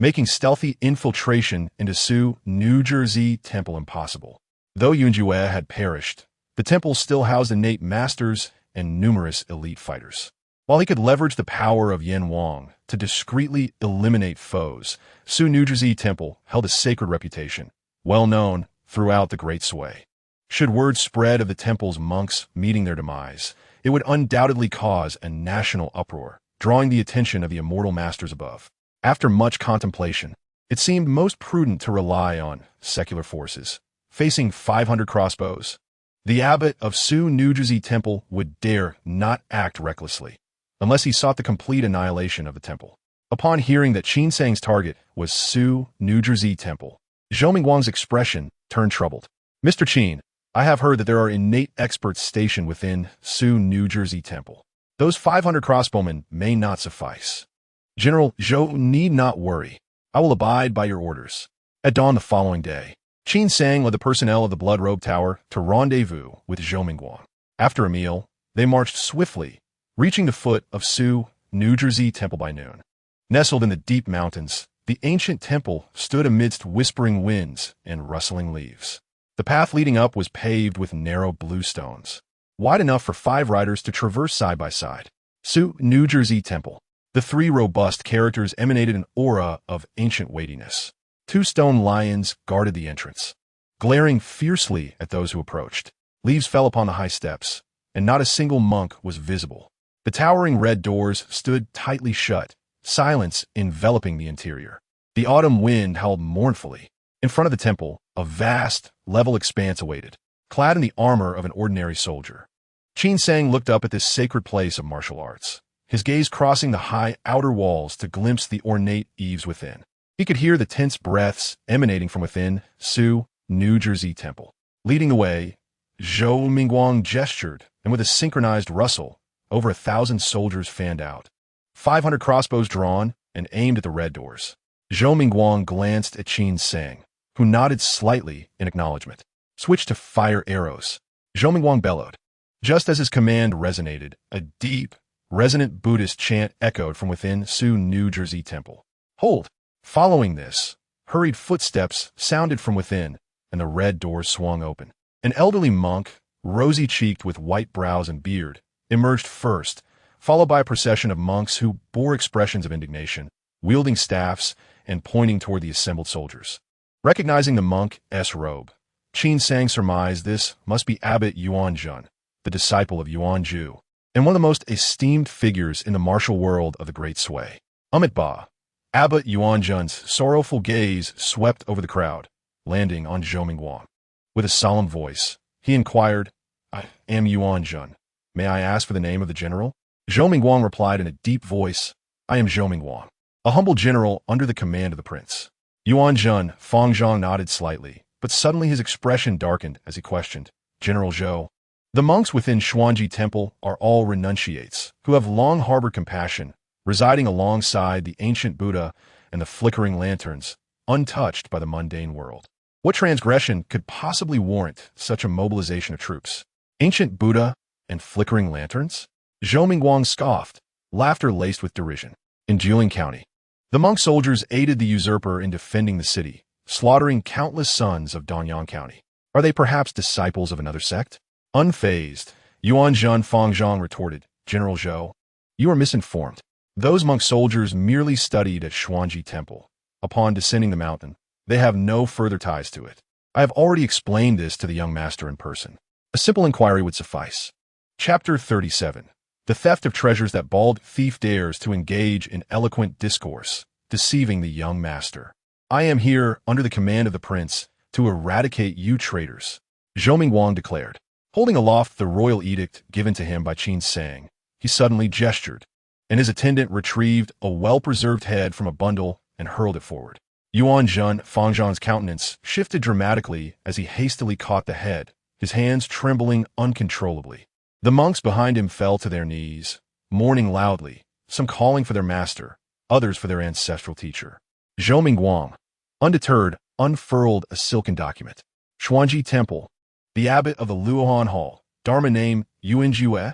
A: making stealthy infiltration into Sioux, New Jersey temple impossible. Though Yunjue had perished, the temple still housed innate masters and numerous elite fighters. While he could leverage the power of Yen Wang to discreetly eliminate foes, Sioux, New Jersey temple held a sacred reputation, well known throughout the Great Sway. Should word spread of the temple's monks meeting their demise, it would undoubtedly cause a national uproar, drawing the attention of the immortal masters above. After much contemplation, it seemed most prudent to rely on secular forces. Facing 500 crossbows, the abbot of Sioux, New Jersey temple would dare not act recklessly, unless he sought the complete annihilation of the temple. Upon hearing that Qin Sang's target was Sioux, New Jersey temple, Zhou Mingguang's expression turned troubled. Mr. Qin, I have heard that there are innate experts stationed within Sioux, New Jersey temple. Those 500 crossbowmen may not suffice. General Zhou need not worry. I will abide by your orders. At dawn the following day, Qin Sang led the personnel of the Blood Robe Tower to rendezvous with Zhou Mingguang. After a meal, they marched swiftly, reaching the foot of Sioux, New Jersey temple by noon. Nestled in the deep mountains, the ancient temple stood amidst whispering winds and rustling leaves. The path leading up was paved with narrow blue stones, wide enough for 5 riders to traverse side by side. Sioux, New Jersey temple. The 3 robust characters emanated an aura of ancient weightiness. 2 stone lions guarded the entrance, glaring fiercely at those who approached. Leaves fell upon the high steps, and not a single monk was visible. The towering red doors stood tightly shut, silence enveloping the interior. The autumn wind howled mournfully. In front of the temple, a vast, level expanse awaited, clad in the armor of an ordinary soldier. Qin Sang looked up at this sacred place of martial arts, his gaze crossing the high outer walls to glimpse the ornate eaves within. He could hear the tense breaths emanating from within Sioux, New Jersey temple. Leading the way, Zhou Mingguang gestured, and with a synchronized rustle, over 1,000 soldiers fanned out. 500 crossbows drawn and aimed at the red doors. Zhou Mingguang glanced at Qin Sang, who nodded slightly in acknowledgement. Switch to fire arrows. Zhou Mingguang bellowed. Just as his command resonated, a deep, resonant Buddhist chant echoed from within Sioux, New Jersey temple. Hold! Following this, hurried footsteps sounded from within, and the red doors swung open. An elderly monk, rosy-cheeked with white brows and beard, emerged first, followed by a procession of monks who bore expressions of indignation, wielding staffs and pointing toward the assembled soldiers. Recognizing the monk's robe, Qin Sang surmised this must be Abbot Yuanzhun, the disciple of Yuanzhu, and one of the most esteemed figures in the martial world of the Great Sway. Ba. Abbot Yuanzhun's sorrowful gaze swept over the crowd, landing on Zhou Mingguang. With a solemn voice, he inquired, I am Yuanzhun. May I ask for the name of the general? Zhou Mingguang replied in a deep voice, I am Zhou Mingguang, a humble general under the command of the prince. Yuanzhun Fangzhang nodded slightly, but suddenly his expression darkened as he questioned, General Zhou. The monks within Xuanji Temple are all renunciates, who have long harbored compassion, residing alongside the ancient Buddha and the flickering lanterns, untouched by the mundane world. What transgression could possibly warrant such a mobilization of troops? Ancient Buddha and flickering lanterns? Zhou Mingguang scoffed, laughter laced with derision. In Jiling County, the monk soldiers aided the usurper in defending the city, slaughtering countless sons of Danyang County. Are they perhaps disciples of another sect? Unfazed, Yuanzhun Fangzhang retorted, General Zhou, you are misinformed. Those monk soldiers merely studied at Xuanji Temple. Upon descending the mountain, they have no further ties to it. I have already explained this to the young master in person. A simple inquiry would suffice. Chapter 37. The theft of treasures that bald thief dares to engage in eloquent discourse, deceiving the young master. I am here under the command of the prince to eradicate you traitors, Zhou Mingguang declared. Holding aloft the royal edict given to him by Qin Sang, he suddenly gestured, and his attendant retrieved a well-preserved head from a bundle and hurled it forward. Yuanzhun Fangzhang's countenance shifted dramatically as he hastily caught the head, his hands trembling uncontrollably. The monks behind him fell to their knees, mourning loudly, some calling for their master, others for their ancestral teacher. Zhou Mingguang, undeterred, unfurled a silken document. Xuanji Temple, the abbot of the Luohan Hall, Dharma name Yuanjue?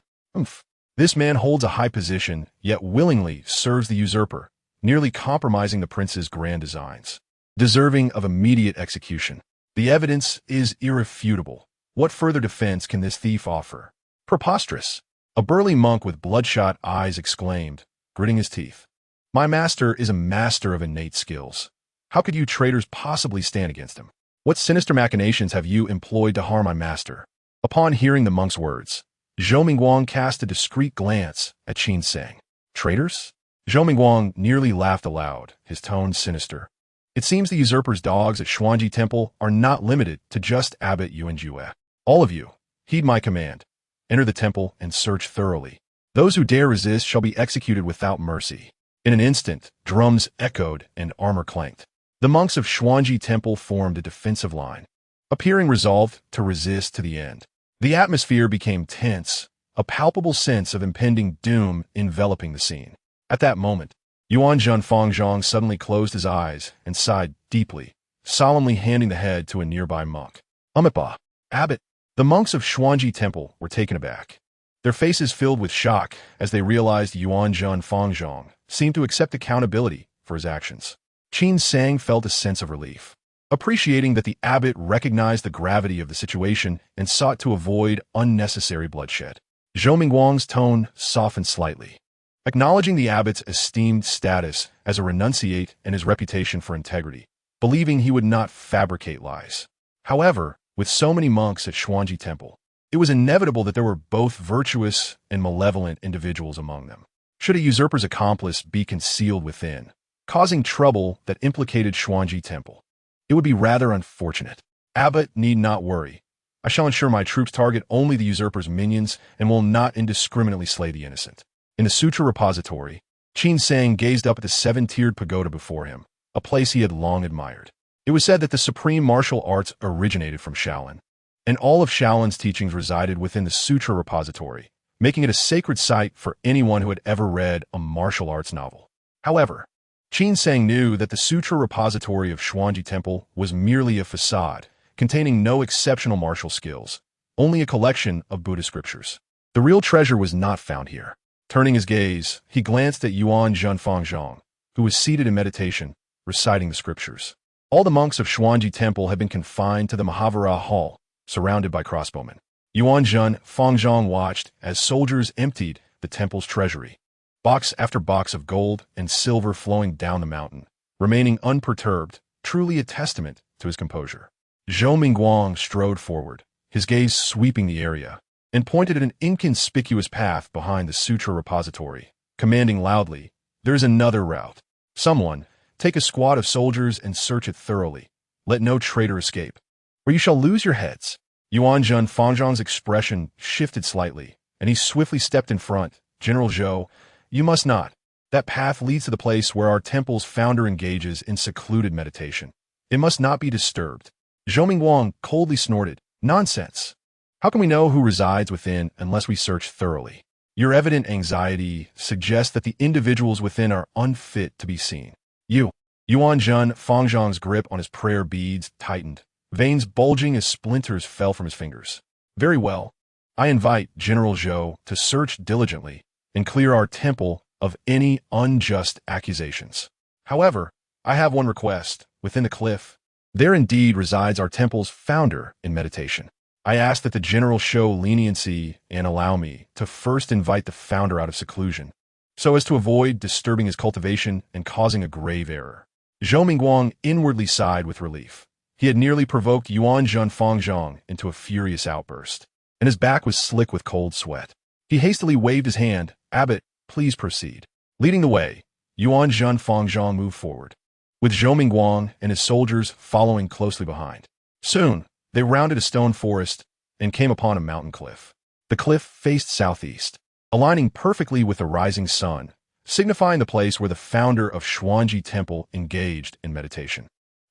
A: This man holds a high position, yet willingly serves the usurper, nearly compromising the prince's grand designs. Deserving of immediate execution. The evidence is irrefutable. What further defense can this thief offer? Preposterous. A burly monk with bloodshot eyes exclaimed, gritting his teeth. My master is a master of innate skills. How could you traitors possibly stand against him? What sinister machinations have you employed to harm my master? Upon hearing the monk's words, Zhou Mingguang cast a discreet glance at Qin Sang. Traitors? Zhou Mingguang nearly laughed aloud, his tone sinister. It seems the usurper's dogs at Xuanji Temple are not limited to just Abbot Yuan Jue. All of you, heed my command. Enter the temple and search thoroughly. Those who dare resist shall be executed without mercy. In an instant, drums echoed and armor clanked. The monks of Xuanji Temple formed a defensive line, appearing resolved to resist to the end. The atmosphere became tense, a palpable sense of impending doom enveloping the scene. At that moment, Yuanzhan Fangzhong suddenly closed his eyes and sighed deeply, solemnly handing the head to a nearby monk. Amipa, Abbot. The monks of Xuanji Temple were taken aback. Their faces filled with shock as they realized Yuanzhan Fangzhong seemed to accept accountability for his actions. Qin Sang felt a sense of relief, appreciating that the abbot recognized the gravity of the situation and sought to avoid unnecessary bloodshed. Zhou Mingguang's tone softened slightly, acknowledging the abbot's esteemed status as a renunciate and his reputation for integrity, believing he would not fabricate lies. However, with so many monks at Xuanji Temple, it was inevitable that there were both virtuous and malevolent individuals among them. Should a usurper's accomplice be concealed within, causing trouble that implicated Xuanji Temple, it would be rather unfortunate. Abbot need not worry. I shall ensure my troops target only the usurper's minions and will not indiscriminately slay the innocent. In the sutra repository, Qin Sang gazed up at the seven-tiered pagoda before him, a place he had long admired. It was said that the supreme martial arts originated from Shaolin, and all of Shaolin's teachings resided within the sutra repository, making it a sacred site for anyone who had ever read a martial arts novel. However, Qin Sang knew that the sutra repository of Xuanji Temple was merely a facade, containing no exceptional martial skills, only a collection of Buddhist scriptures. The real treasure was not found here. Turning his gaze, he glanced at Yuanzhan Fangzhong, who was seated in meditation, reciting the scriptures. All the monks of Xuanji Temple had been confined to the Mahavira Hall, surrounded by crossbowmen. Yuanzhan Fangzhong watched as soldiers emptied the temple's treasury, box after box of gold and silver flowing down the mountain, remaining unperturbed, truly a testament to his composure. Zhou Mingguang strode forward, his gaze sweeping the area, and pointed at an inconspicuous path behind the sutra repository, commanding loudly, "There's another route. Someone, take a squad of soldiers and search it thoroughly. Let no traitor escape, or you shall lose your heads." Yuanzhan Fangzhong's expression shifted slightly, and he swiftly stepped in front. "General Zhou, you must not. That path leads to the place where our temple's founder engages in secluded meditation. It must not be disturbed." Zhou Mingguang coldly snorted, "Nonsense. How can we know who resides within unless we search thoroughly? Your evident anxiety suggests that the individuals within are unfit to be seen." Yuanzhan Fangzhong's grip on his prayer beads tightened, veins bulging as splinters fell from his fingers. "Very well. I invite General Zhou to search diligently and clear our temple of any unjust accusations. However, I have one request. Within the cliff, there indeed resides our temple's founder in meditation. I ask that the general show leniency and allow me to first invite the founder out of seclusion, so as to avoid disturbing his cultivation and causing a grave error." Zhou Mingguang inwardly sighed with relief. He had nearly provoked Yuanzhan Fangzhong into a furious outburst, and his back was slick with cold sweat. He hastily waved his hand. "Abbot, please proceed." Leading the way, Yuanzhan Fangzhong moved forward, with Zhou Mingguang and his soldiers following closely behind. Soon, they rounded a stone forest and came upon a mountain cliff. The cliff faced southeast, aligning perfectly with the rising sun, signifying the place where the founder of Xuanji Temple engaged in meditation.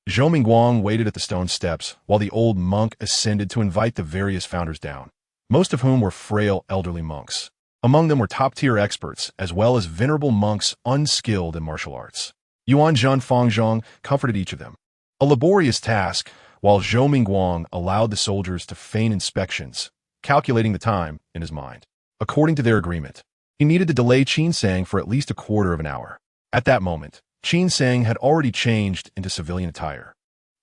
A: Zhou Mingguang waited at the stone steps while the old monk ascended to invite the various founders down, most of whom were frail elderly monks. Among them were top-tier experts, as well as venerable monks unskilled in martial arts. Yuanzhan Fangzhong comforted each of them, a laborious task, while Zhou Mingguang allowed the soldiers to feign inspections, calculating the time in his mind. According to their agreement, he needed to delay Qin Sang for at least a quarter of an hour. At that moment, Qin Sang had already changed into civilian attire,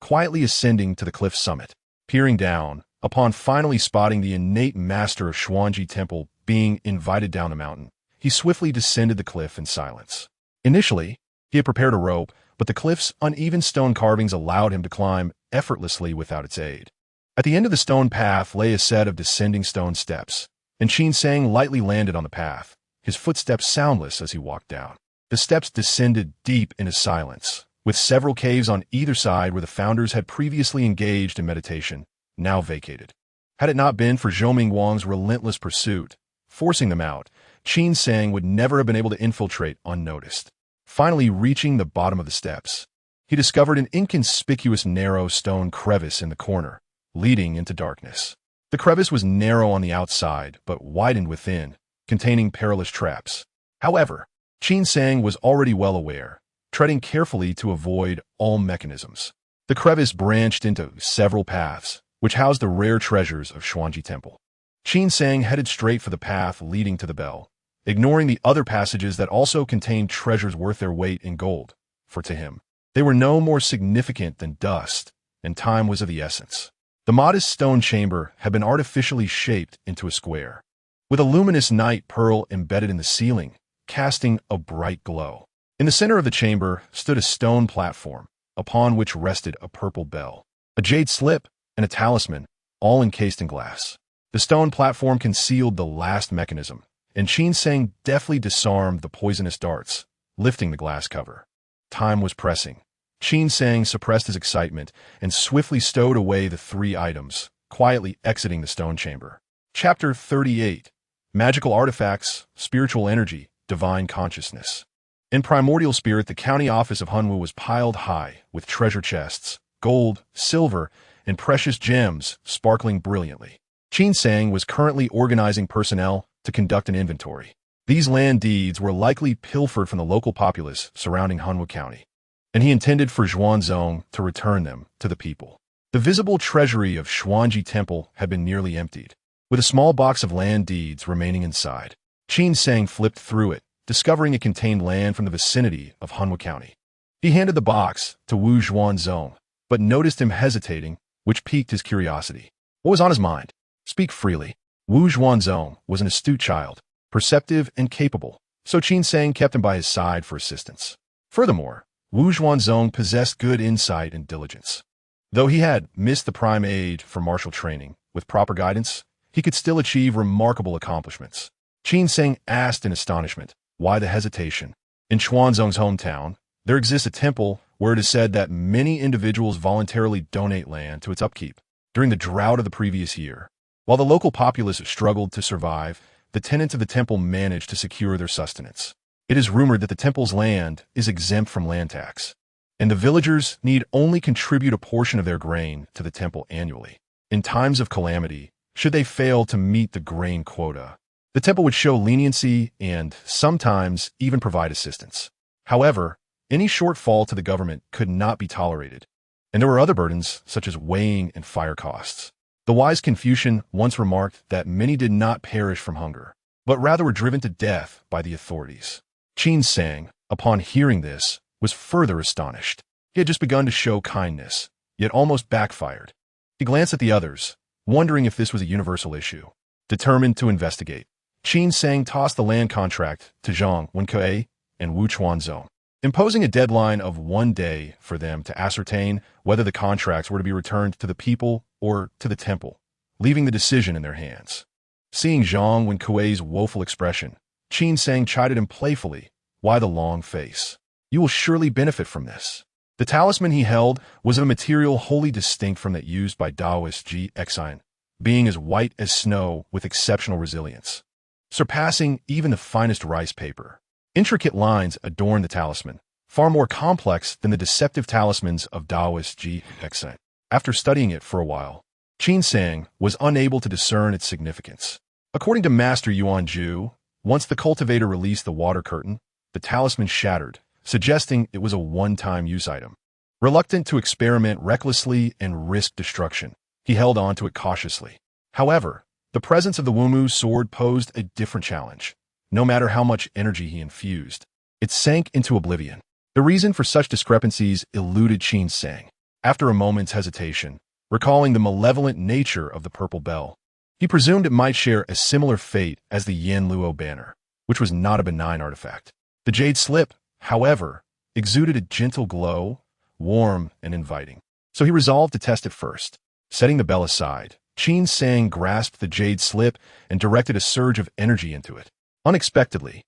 A: quietly ascending to the cliff's summit. Peering down, upon finally spotting the innate master of Xuanji Temple being invited down the mountain, he swiftly descended the cliff in silence. Initially, he had prepared a rope, but the cliff's uneven stone carvings allowed him to climb effortlessly without its aid. At the end of the stone path lay a set of descending stone steps, and Qin Sang lightly landed on the path, his footsteps soundless as he walked down. The steps descended deep into silence, with several caves on either side where the founders had previously engaged in meditation, now vacated. Had it not been for Zhou Mingguang's relentless pursuit, forcing them out, Qin Sang would never have been able to infiltrate unnoticed. Finally reaching the bottom of the steps, he discovered an inconspicuous narrow stone crevice in the corner, leading into darkness. The crevice was narrow on the outside, but widened within, containing perilous traps. However, Qin Sang was already well aware, treading carefully to avoid all mechanisms. The crevice branched into several paths, which housed the rare treasures of Xuanji Temple. Qin Sang headed straight for the path leading to the bell, ignoring the other passages that also contained treasures worth their weight in gold, for to him, they were no more significant than dust, and time was of the essence. The modest stone chamber had been artificially shaped into a square, with a luminous night pearl embedded in the ceiling, casting a bright glow. In the center of the chamber stood a stone platform, upon which rested a purple bell, a jade slip, and a talisman, all encased in glass. The stone platform concealed the last mechanism, and Qin Sang deftly disarmed the poisonous darts, lifting the glass cover. Time was pressing. Qin Sang suppressed his excitement and swiftly stowed away the 3 items, quietly exiting the stone chamber. Chapter 38. Magical Artifacts, Spiritual Energy, Divine Consciousness. In primordial spirit, the county office of Hunwu was piled high with treasure chests, gold, silver, and precious gems sparkling brilliantly. Qin Sang was currently organizing personnel to conduct an inventory. These land deeds were likely pilfered from the local populace surrounding Hunwu County, and he intended for Xuanzong to return them to the people. The visible treasury of Xuanji Temple had been nearly emptied, with a small box of land deeds remaining inside. Qin Sang flipped through it, discovering it contained land from the vicinity of Hunwu County. He handed the box to Wu Xuanzong, but noticed him hesitating, which piqued his curiosity. What was on his mind? Speak freely. Wu Xuanzong was an astute child, perceptive and capable, so Qin Sang kept him by his side for assistance. Furthermore, Wu Xuanzong possessed good insight and diligence. Though he had missed the prime age for martial training, with proper guidance, he could still achieve remarkable accomplishments. Qin Sang asked in astonishment, why the hesitation? In Xuanzong's hometown, there exists a temple where it is said that many individuals voluntarily donate land to its upkeep. During the drought of the previous year, while the local populace struggled to survive, the tenants of the temple managed to secure their sustenance. It is rumored that the temple's land is exempt from land tax, and the villagers need only contribute a portion of their grain to the temple annually. In times of calamity, should they fail to meet the grain quota, the temple would show leniency and sometimes even provide assistance. However, any shortfall to the government could not be tolerated, and there were other burdens such as weighing and fire costs. The wise Confucian once remarked that many did not perish from hunger, but rather were driven to death by the authorities. Qin Sang, upon hearing this, was further astonished. He had just begun to show kindness, yet almost backfired. He glanced at the others, wondering if this was a universal issue. Determined to investigate, Qin Sang tossed the land contract to Zhang Wenkei and Wu Chuanzong, imposing a deadline of 1 day for them to ascertain whether the contracts were to be returned to the people or to the temple, leaving the decision in their hands. Seeing Zhang Wenkui's woeful expression, Qin Sang chided him playfully, why the long face? You will surely benefit from this. The talisman he held was of a material wholly distinct from that used by Taoist Ji Exine, being as white as snow with exceptional resilience, surpassing even the finest rice paper. Intricate lines adorned the talisman, far more complex than the deceptive talismans of Taoist Ji Exine. After studying it for a while, Qin Sang was unable to discern its significance. According to Master Yuan Ju, once the cultivator released the water curtain, the talisman shattered, suggesting it was a one-time use item. Reluctant to experiment recklessly and risk destruction, he held on to it cautiously. However, the presence of the Wumu sword posed a different challenge. No matter how much energy he infused, it sank into oblivion. The reason for such discrepancies eluded Qin Sang. After a moment's hesitation, recalling the malevolent nature of the purple bell, he presumed it might share a similar fate as the Yin Luo banner, which was not a benign artifact. The jade slip, however, exuded a gentle glow, warm and inviting. So he resolved to test it first. Setting the bell aside, Qin Sang grasped the jade slip and directed a surge of energy into it. Unexpectedly,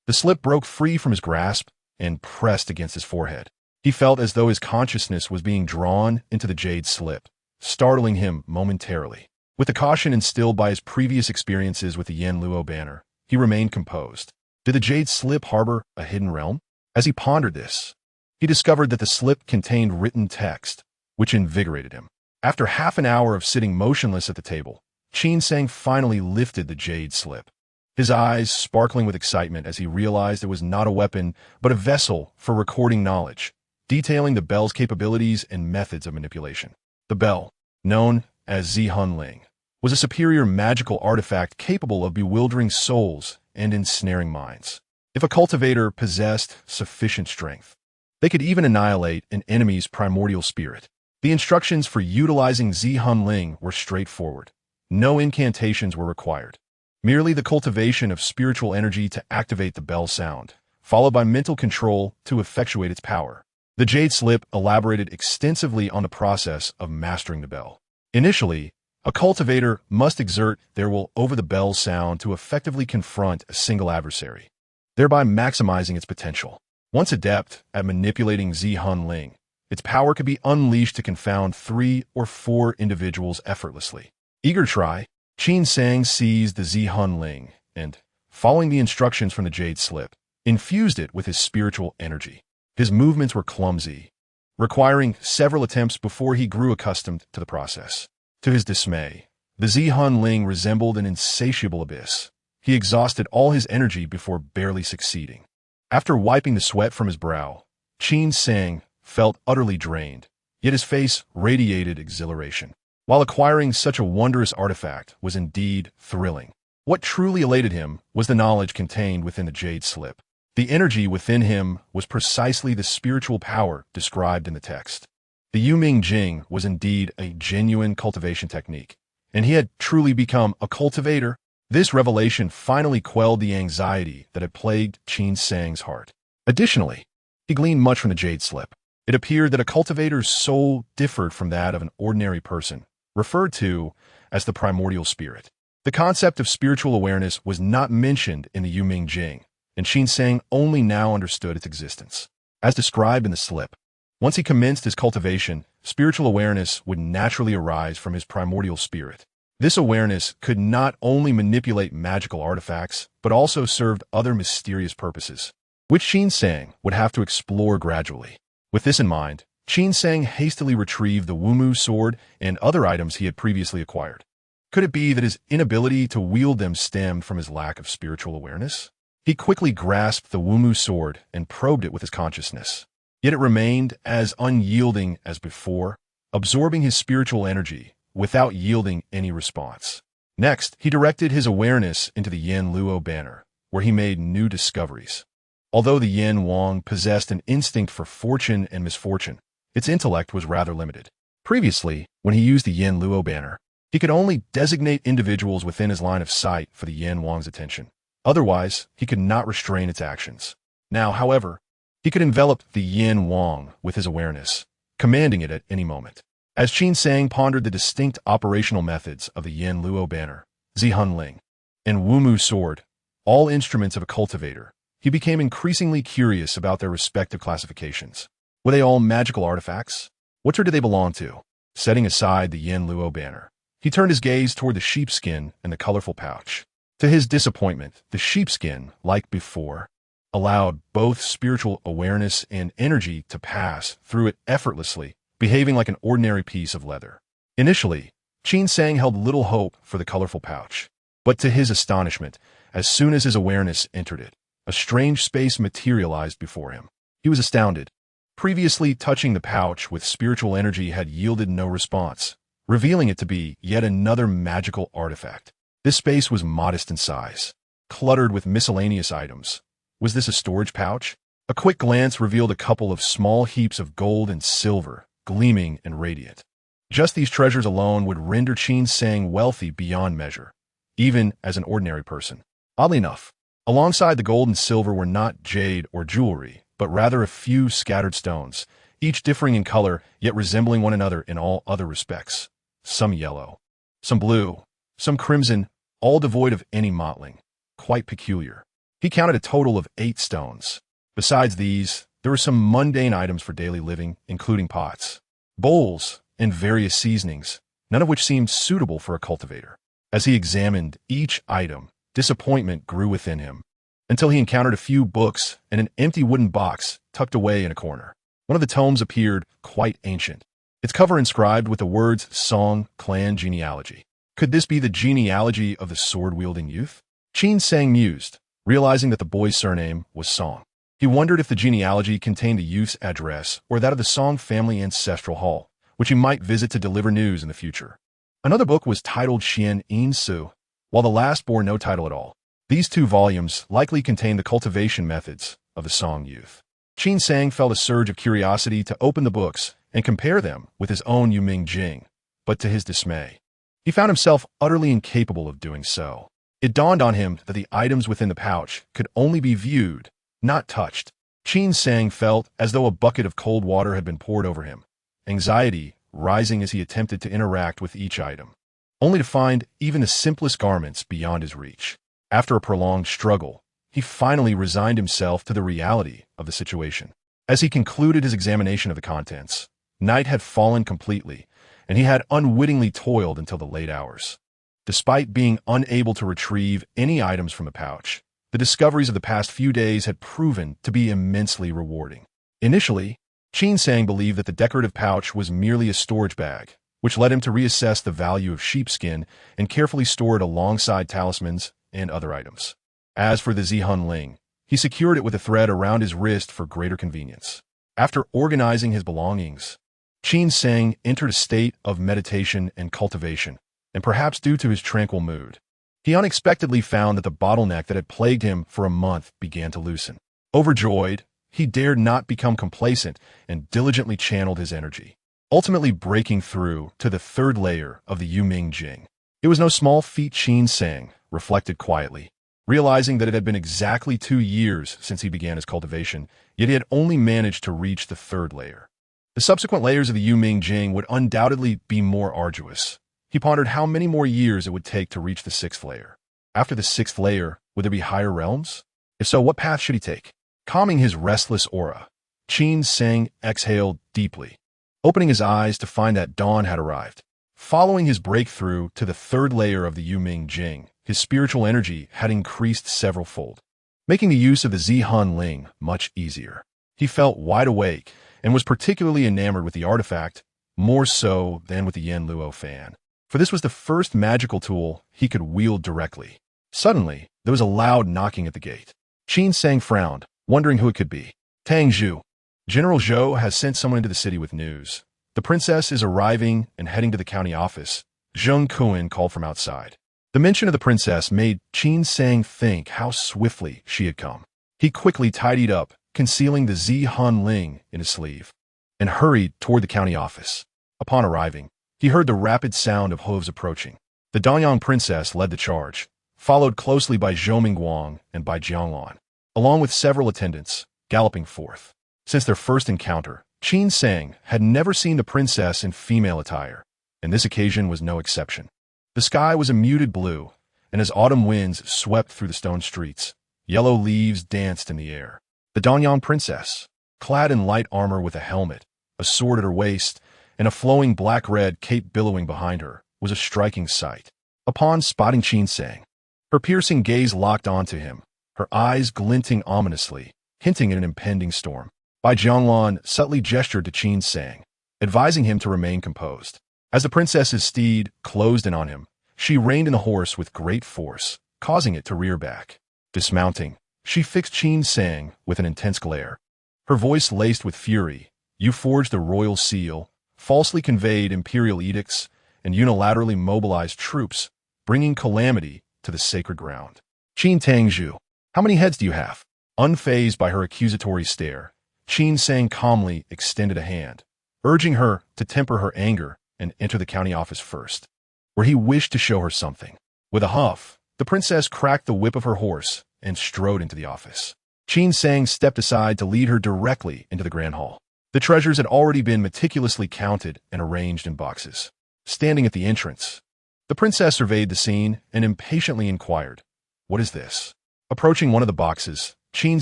A: the slip broke free from his grasp and pressed against his forehead. He felt as though his consciousness was being drawn into the jade slip, startling him momentarily. With the caution instilled by his previous experiences with the Yin Luo banner, he remained composed. Did the jade slip harbor a hidden realm? As he pondered this, he discovered that the slip contained written text, which invigorated him. After half an hour of sitting motionless at the table, Qin Sang finally lifted the jade slip, his eyes sparkling with excitement as he realized it was not a weapon, but a vessel for recording knowledge, detailing the bell's capabilities and methods of manipulation. The bell, known as Zihun Ling, was a superior magical artifact capable of bewildering souls and ensnaring minds. If a cultivator possessed sufficient strength, they could even annihilate an enemy's primordial spirit. The instructions for utilizing Zihun Ling were straightforward. No incantations were required. Merely the cultivation of spiritual energy to activate the bell sound, followed by mental control to effectuate its power. The jade slip elaborated extensively on the process of mastering the bell. Initially, a cultivator must exert their will over the bell sound to effectively confront a single adversary, thereby maximizing its potential. Once adept at manipulating Zihun Ling, its power could be unleashed to confound 3 or 4 individuals effortlessly. Eager to try, Qin Sang seized the Zihun Ling and, following the instructions from the jade slip, infused it with his spiritual energy. His movements were clumsy, requiring several attempts before he grew accustomed to the process. To his dismay, the Zihun Ling resembled an insatiable abyss. He exhausted all his energy before barely succeeding. After wiping the sweat from his brow, Qin Sang felt utterly drained, yet his face radiated exhilaration. While acquiring such a wondrous artifact was indeed thrilling, what truly elated him was the knowledge contained within the jade slip. The energy within him was precisely the spiritual power described in the text. The Yuming Jing was indeed a genuine cultivation technique, and he had truly become a cultivator. This revelation finally quelled the anxiety that had plagued Qin Sang's heart. Additionally, he gleaned much from the jade slip. It appeared that a cultivator's soul differed from that of an ordinary person, referred to as the primordial spirit. The concept of spiritual awareness was not mentioned in the Yuming Jing, and Qin Sang only now understood its existence. As described in the slip, once he commenced his cultivation, spiritual awareness would naturally arise from his primordial spirit. This awareness could not only manipulate magical artifacts, but also served other mysterious purposes, which Qin Sang would have to explore gradually. With this in mind, Qin Sang hastily retrieved the Wumu sword and other items he had previously acquired. Could it be that his inability to wield them stemmed from his lack of spiritual awareness? He quickly grasped the Wumu sword and probed it with his consciousness. Yet it remained as unyielding as before, absorbing his spiritual energy without yielding any response. Next, he directed his awareness into the Yin Luo banner, where he made new discoveries. Although the Yin Wang possessed an instinct for fortune and misfortune, its intellect was rather limited. Previously, when he used the Yin Luo banner, he could only designate individuals within his line of sight for the Yin Wang's attention. Otherwise, he could not restrain its actions. Now, however, he could envelop the Yin Wang with his awareness, commanding it at any moment. As Qin Sang pondered the distinct operational methods of the Yin Luo banner, Zihun Ling, and Wumu sword, all instruments of a cultivator, he became increasingly curious about their respective classifications. Were they all magical artifacts? What order did they belong to? Setting aside the Yin Luo banner, he turned his gaze toward the sheepskin and the colorful pouch. To his disappointment, the sheepskin, like before, allowed both spiritual awareness and energy to pass through it effortlessly, behaving like an ordinary piece of leather. Initially, Qin Sang held little hope for the colorful pouch, but to his astonishment, as soon as his awareness entered it, a strange space materialized before him. He was astounded. Previously touching the pouch with spiritual energy had yielded no response, revealing it to be yet another magical artifact. This space was modest in size, cluttered with miscellaneous items. Was this a storage pouch? A quick glance revealed a couple of small heaps of gold and silver, gleaming and radiant. Just these treasures alone would render Qin Sang wealthy beyond measure, even as an ordinary person. Oddly enough, alongside the gold and silver were not jade or jewelry, but rather a few scattered stones, each differing in color, yet resembling one another in all other respects. Some yellow, some blue, some crimson, all devoid of any mottling. Quite peculiar. He counted a total of 8 stones. Besides these, there were some mundane items for daily living, including pots, bowls, and various seasonings, none of which seemed suitable for a cultivator. As he examined each item, disappointment grew within him, until he encountered a few books and an empty wooden box tucked away in a corner. One of the tomes appeared quite ancient, its cover inscribed with the words Song Clan Genealogy. Could this be the genealogy of the sword-wielding youth? Qin Sang mused, realizing that the boy's surname was Song. He wondered if the genealogy contained the youth's address or that of the Song family ancestral hall, which he might visit to deliver news in the future. Another book was titled Xian Yin Su, while the last bore no title at all. These 2 volumes likely contained the cultivation methods of the Song youth. Qin Sang felt a surge of curiosity to open the books and compare them with his own Yuming Jing, but to his dismay, he found himself utterly incapable of doing so. It dawned on him that the items within the pouch could only be viewed, not touched. Qin Sang felt as though a bucket of cold water had been poured over him, anxiety rising as he attempted to interact with each item, only to find even the simplest garments beyond his reach. After a prolonged struggle, he finally resigned himself to the reality of the situation. As he concluded his examination of the contents, night had fallen completely, and he had unwittingly toiled until the late hours. Despite being unable to retrieve any items from the pouch, the discoveries of the past few days had proven to be immensely rewarding. Initially, Qin Sang believed that the decorative pouch was merely a storage bag, which led him to reassess the value of sheepskin and carefully store it alongside talismans and other items. As for the Zihun Ling, he secured it with a thread around his wrist for greater convenience. After organizing his belongings, Qin Sang entered a state of meditation and cultivation, and perhaps due to his tranquil mood, he unexpectedly found that the bottleneck that had plagued him for a month began to loosen. Overjoyed, he dared not become complacent and diligently channeled his energy, ultimately breaking through to the 3rd layer of the Yuming Jing. It was no small feat. Qin Sang reflected quietly, realizing that it had been exactly 2 years since he began his cultivation, yet he had only managed to reach the 3rd layer. The subsequent layers of the Yuming Jing would undoubtedly be more arduous. He pondered how many more years it would take to reach the 6th layer. After the 6th layer, would there be higher realms? If so, what path should he take? Calming his restless aura, Qin Sang exhaled deeply, opening his eyes to find that dawn had arrived. Following his breakthrough to the 3rd layer of the Yuming Jing, his spiritual energy had increased several-fold, making the use of the Zihun Ling much easier. He felt wide awake and was particularly enamored with the artifact, more so than with the Yen Luo fan, for this was the first magical tool he could wield directly. Suddenly, there was a loud knocking at the gate. Qin Sang frowned, wondering who it could be. Tang Zhu. General Zhou has sent someone into the city with news. The princess is arriving and heading to the county office, Zheng Kuan called from outside. The mention of the princess made Qin Sang think how swiftly she had come. He quickly tidied up, concealing the Zihun Ling in his sleeve, and hurried toward the county office. Upon arriving, he heard the rapid sound of hooves approaching. The Danyang princess led the charge, followed closely by Zhou Mingguang and by Jianglan, along with several attendants, galloping forth. Since their first encounter, Qin Sang had never seen the princess in female attire, and this occasion was no exception. The sky was a muted blue, and as autumn winds swept through the stone streets, yellow leaves danced in the air. The Danyang princess, clad in light armor with a helmet, a sword at her waist, and a flowing black-red cape billowing behind her, was a striking sight. Upon spotting Qin Sang, her piercing gaze locked onto him, her eyes glinting ominously, hinting at an impending storm. Bai Jianglan subtly gestured to Qin Sang, advising him to remain composed. As the princess's steed closed in on him, she reined in the horse with great force, causing it to rear back. Dismounting, she fixed Qin Sang with an intense glare. Her voice laced with fury. You forged the royal seal, falsely conveyed imperial edicts, and unilaterally mobilized troops, bringing calamity to the sacred ground. Qin Tangzhu, how many heads do you have? Unfazed by her accusatory stare, Qin Sang calmly extended a hand, urging her to temper her anger and enter the county office first, where he wished to show her something. With a huff, the princess cracked the whip of her horse and strode into the office. Qin Sang stepped aside to lead her directly into the grand hall. The treasures had already been meticulously counted and arranged in boxes. Standing at the entrance, the princess surveyed the scene and impatiently inquired, "What is this?" Approaching one of the boxes, Qin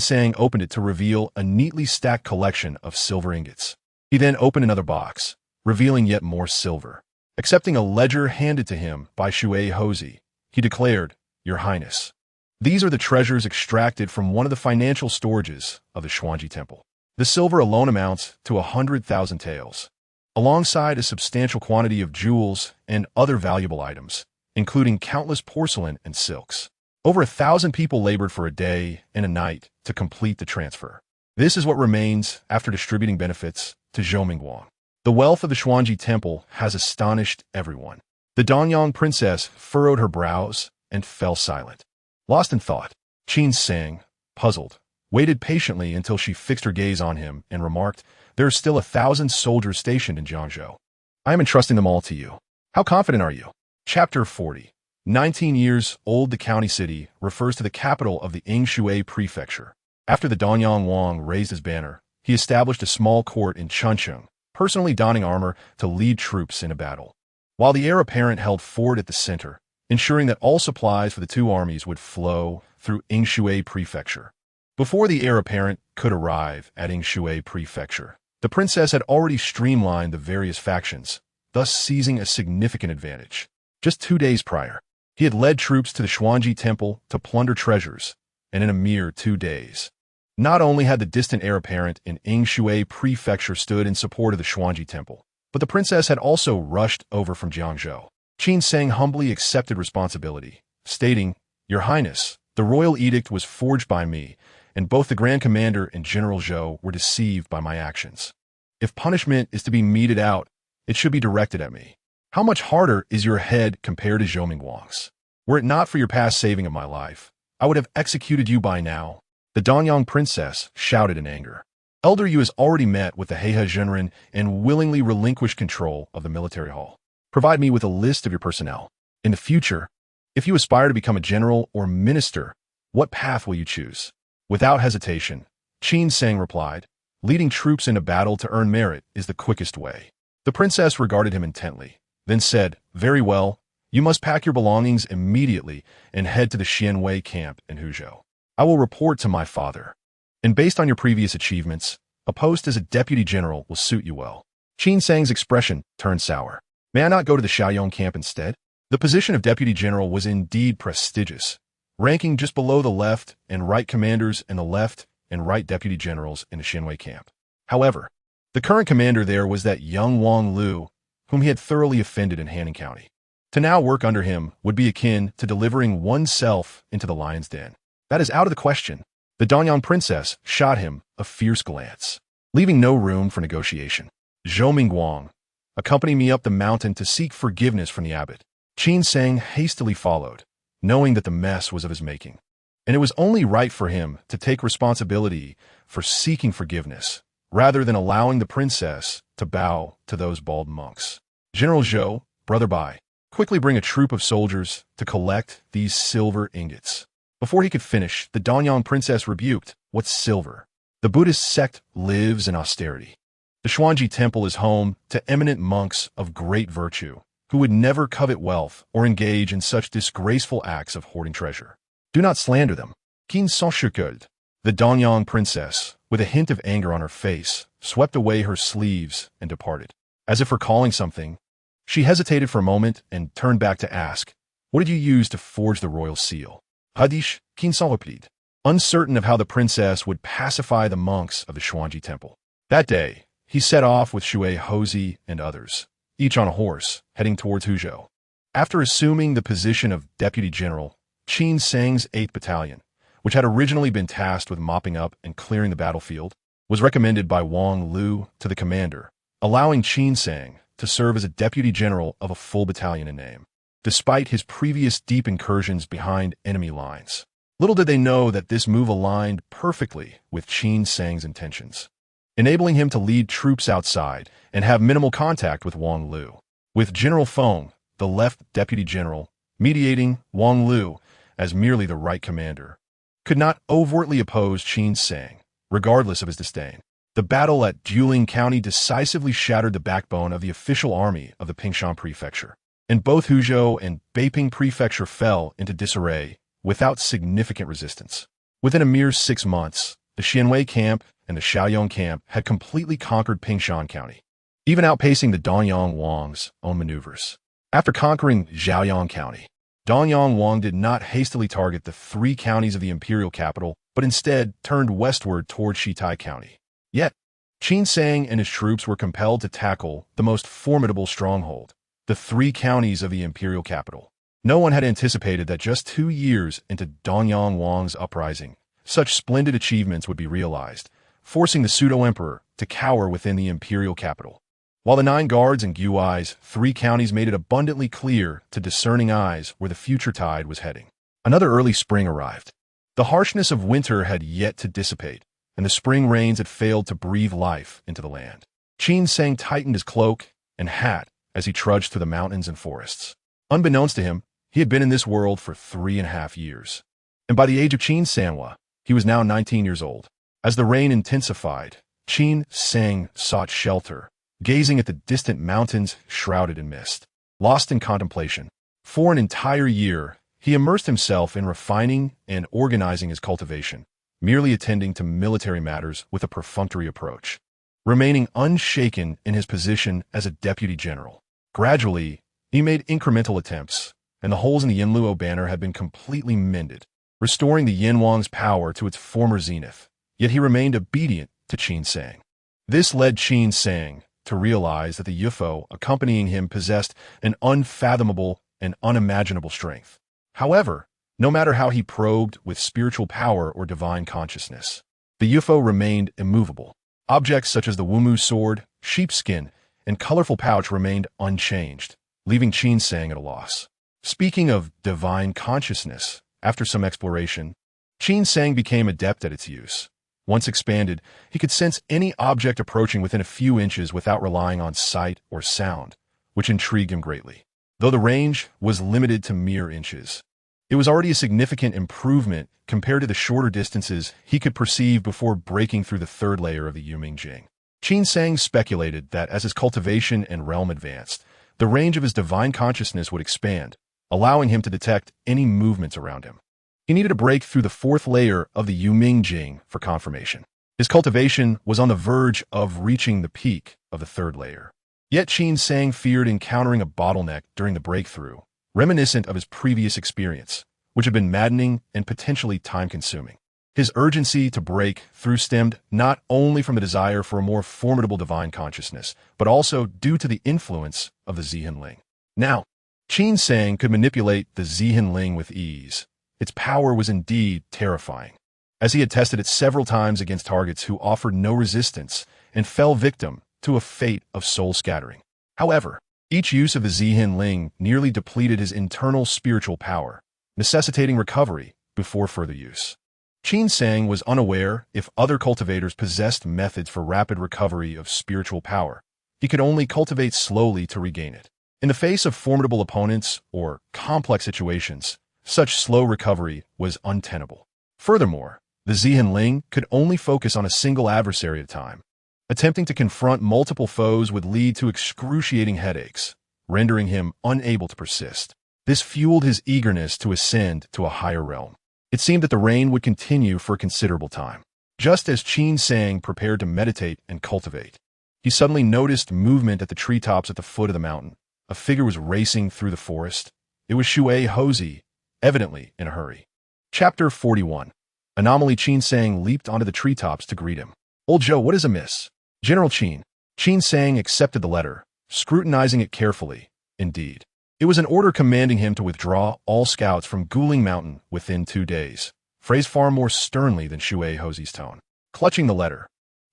A: Sang opened it to reveal a neatly stacked collection of silver ingots. He then opened another box, revealing yet more silver. Accepting a ledger handed to him by Shui Houzi, he declared, "Your Highness, these are the treasures extracted from one of the financial storages of the Xuanji Temple. The silver alone amounts to 100,000 taels, alongside a substantial quantity of jewels and other valuable items, including countless porcelain and silks. Over 1,000 people labored for a day and a night to complete the transfer. This is what remains after distributing benefits to Zhou Mingguang." The wealth of the Xuanji Temple has astonished everyone. The Danyang princess furrowed her brows and fell silent. Lost in thought, Qin Sang, puzzled, waited patiently until she fixed her gaze on him and remarked, "There are still 1,000 soldiers stationed in Jiangzhou. I am entrusting them all to you. How confident are you?" Chapter 40. 19 years old, the county city refers to the capital of the Yingshui prefecture. After the Danyang Wang raised his banner, he established a small court in Chuncheng, personally donning armor to lead troops in a battle, while the heir apparent held fort at the center, ensuring that all supplies for the two armies would flow through Yingshui prefecture. Before the heir apparent could arrive at Yingshui prefecture, the princess had already streamlined the various factions, thus seizing a significant advantage. Just 2 days prior, he had led troops to the Xuanji Temple to plunder treasures, and in a mere 2 days, not only had the distant heir apparent in Yingshui prefecture stood in support of the Xuanji Temple, but the princess had also rushed over from Jiangzhou. Qin Sang humbly accepted responsibility, stating, "Your Highness, the royal edict was forged by me, and both the Grand Commander and General Zhou were deceived by my actions. If punishment is to be meted out, it should be directed at me. How much harder is your head compared to Zhou Mingguang's? Were it not for your past saving of my life, I would have executed you by now." The Danyang princess shouted in anger. "Elder Yu has already met with the Heihe Zhenren and willingly relinquished control of the military hall. Provide me with a list of your personnel. In the future, if you aspire to become a general or minister, what path will you choose?" Without hesitation, Qin Sang replied, "Leading troops into battle to earn merit is the quickest way." The princess regarded him intently, then said, "Very well, you must pack your belongings immediately and head to the Xianwei camp in Huzhou. I will report to my father. And based on your previous achievements, a post as a deputy general will suit you well." Qin Sang's expression turned sour. "May I not go to the Shaoyong camp instead?" The position of deputy general was indeed prestigious, ranking just below the left and right commanders and the left and right deputy generals in the Xianwei camp. However, the current commander there was that young Wang Lu, whom he had thoroughly offended in Hanning County. To now work under him would be akin to delivering oneself into the lion's den. That is out of the question. The Danyang princess shot him a fierce glance, leaving no room for negotiation. "Zhou Mingguang, accompany me up the mountain to seek forgiveness from the abbot." Qin Sang hastily followed, knowing that the mess was of his making, and it was only right for him to take responsibility for seeking forgiveness, rather than allowing the princess to bow to those bald monks. "General Zhou, Brother Bai, quickly bring a troop of soldiers to collect these silver ingots." Before he could finish, the Danyang princess rebuked, "What's silver? The Buddhist sect lives in austerity. The Xuanji Temple is home to eminent monks of great virtue, who would never covet wealth or engage in such disgraceful acts of hoarding treasure. Do not slander them." Qin Sang, the Danyang princess, with a hint of anger on her face, swept away her sleeves and departed. As if recalling something, she hesitated for a moment and turned back to ask, "What did you use to forge the royal seal?" Hadish, Qin Sang replied, uncertain of how the princess would pacify the monks of the Xuanji Temple. That day, he set off with Shui Houzi and others, each on a horse, heading towards Huzhou. After assuming the position of deputy general, Qin Sang's 8th Battalion, which had originally been tasked with mopping up and clearing the battlefield, was recommended by Wang Lu to the commander, allowing Qin Sang to serve as a deputy general of a full battalion in name, despite his previous deep incursions behind enemy lines. Little did they know that this move aligned perfectly with Qin Sang's intentions, enabling him to lead troops outside and have minimal contact with Wang Lu. With General Feng, the left deputy general, mediating, Wang Lu, as merely the right commander, could not overtly oppose Qin Sang, regardless of his disdain. The battle at Dueling County decisively shattered the backbone of the official army of the Pingshan Prefecture, and both Huzhou and Beiping Prefecture fell into disarray without significant resistance. Within a mere 6 months, the Xianwei camp and the Shaoyong camp had completely conquered Pingshan County, even outpacing the Danyang Wang's own maneuvers. After conquering Zhaoyang County, Danyang Wang did not hastily target the 3 counties of the imperial capital, but instead turned westward toward Shitai County. Yet, Qin Sang and his troops were compelled to tackle the most formidable stronghold, the 3 counties of the imperial capital. No one had anticipated that just 2 years into Danyang Wang's uprising, such splendid achievements would be realized, forcing the pseudo-emperor to cower within the imperial capital. While the 9 guards and Guai's 3 counties made it abundantly clear to discerning eyes where the future tide was heading. Another early spring arrived. The harshness of winter had yet to dissipate, and the spring rains had failed to breathe life into the land. Qin Sang tightened his cloak and hat as he trudged through the mountains and forests. Unbeknownst to him, he had been in this world for 3.5 years. And by the age of Qin Sanhua, he was now 19 years old. As the rain intensified, Qin Sang sought shelter, gazing at the distant mountains shrouded in mist. Lost in contemplation, for an entire year, he immersed himself in refining and organizing his cultivation, merely attending to military matters with a perfunctory approach, remaining unshaken in his position as a deputy general. Gradually, he made incremental attempts, and the holes in the Yinluo banner had been completely mended, restoring the Yinwang's power to its former zenith. Yet he remained obedient to Qin Sang. This led Qin Sang to realize that the UFO accompanying him possessed an unfathomable and unimaginable strength. However, no matter how he probed with spiritual power or divine consciousness, the UFO remained immovable. Objects such as the Wumu sword, sheepskin, and colorful pouch remained unchanged, leaving Qin Sang at a loss. Speaking of divine consciousness, after some exploration, Qin Sang became adept at its use. Once expanded, he could sense any object approaching within a few inches without relying on sight or sound, which intrigued him greatly. Though the range was limited to mere inches, it was already a significant improvement compared to the shorter distances he could perceive before breaking through the 3rd layer of the Yuming Jing. Qin Sang speculated that as his cultivation and realm advanced, the range of his divine consciousness would expand, allowing him to detect any movements around him. He needed to break through the 4th layer of the Yuming Jing for confirmation. His cultivation was on the verge of reaching the peak of the 3rd layer. Yet Qin Sang feared encountering a bottleneck during the breakthrough, reminiscent of his previous experience, which had been maddening and potentially time-consuming. His urgency to break through stemmed not only from the desire for a more formidable divine consciousness, but also due to the influence of the Zihin Ling. Now, Qin Sang could manipulate the Zihin Ling with ease. Its power was indeed terrifying, as he had tested it several times against targets who offered no resistance and fell victim to a fate of soul scattering. However, each use of the Zihin Ling nearly depleted his internal spiritual power, necessitating recovery before further use. Qin Sang was unaware if other cultivators possessed methods for rapid recovery of spiritual power. He could only cultivate slowly to regain it. In the face of formidable opponents or complex situations, such slow recovery was untenable. Furthermore, the Zihin Ling could only focus on a single adversary at a time. Attempting to confront multiple foes would lead to excruciating headaches, rendering him unable to persist. This fueled his eagerness to ascend to a higher realm. It seemed that the rain would continue for a considerable time. Just as Qin Sang prepared to meditate and cultivate, he suddenly noticed movement at the treetops at the foot of the mountain. A figure was racing through the forest. It was Shui Houzi, evidently in a hurry. Chapter 41. Anomaly. Qin Sang leaped onto the treetops to greet him. "Old Joe, what is amiss?" "General Qin." Qin Sang accepted the letter, scrutinizing it carefully. Indeed, it was an order commanding him to withdraw all scouts from Guling Mountain within 2 days, phrased far more sternly than Shui Houzi's tone. Clutching the letter,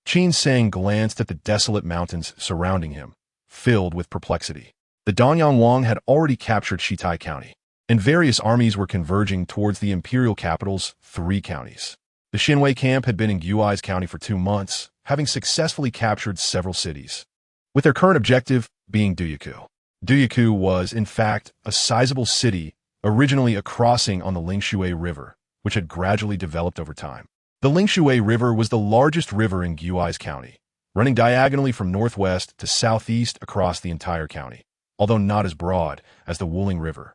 A: Qin Sang glanced at the desolate mountains surrounding him, filled with perplexity. The Danyang Wang had already captured Shitai County. and various armies were converging towards the imperial capital's 3 counties. The Xianwei camp had been in Guai's county for 2 months, having successfully captured several cities, with their current objective being Duyaku. Duyaku was, in fact, a sizable city, originally a crossing on the Lingshui River, which had gradually developed over time. The Lingshui River was the largest river in Guai's county, running diagonally from northwest to southeast across the entire county, although not as broad as the Wuling River.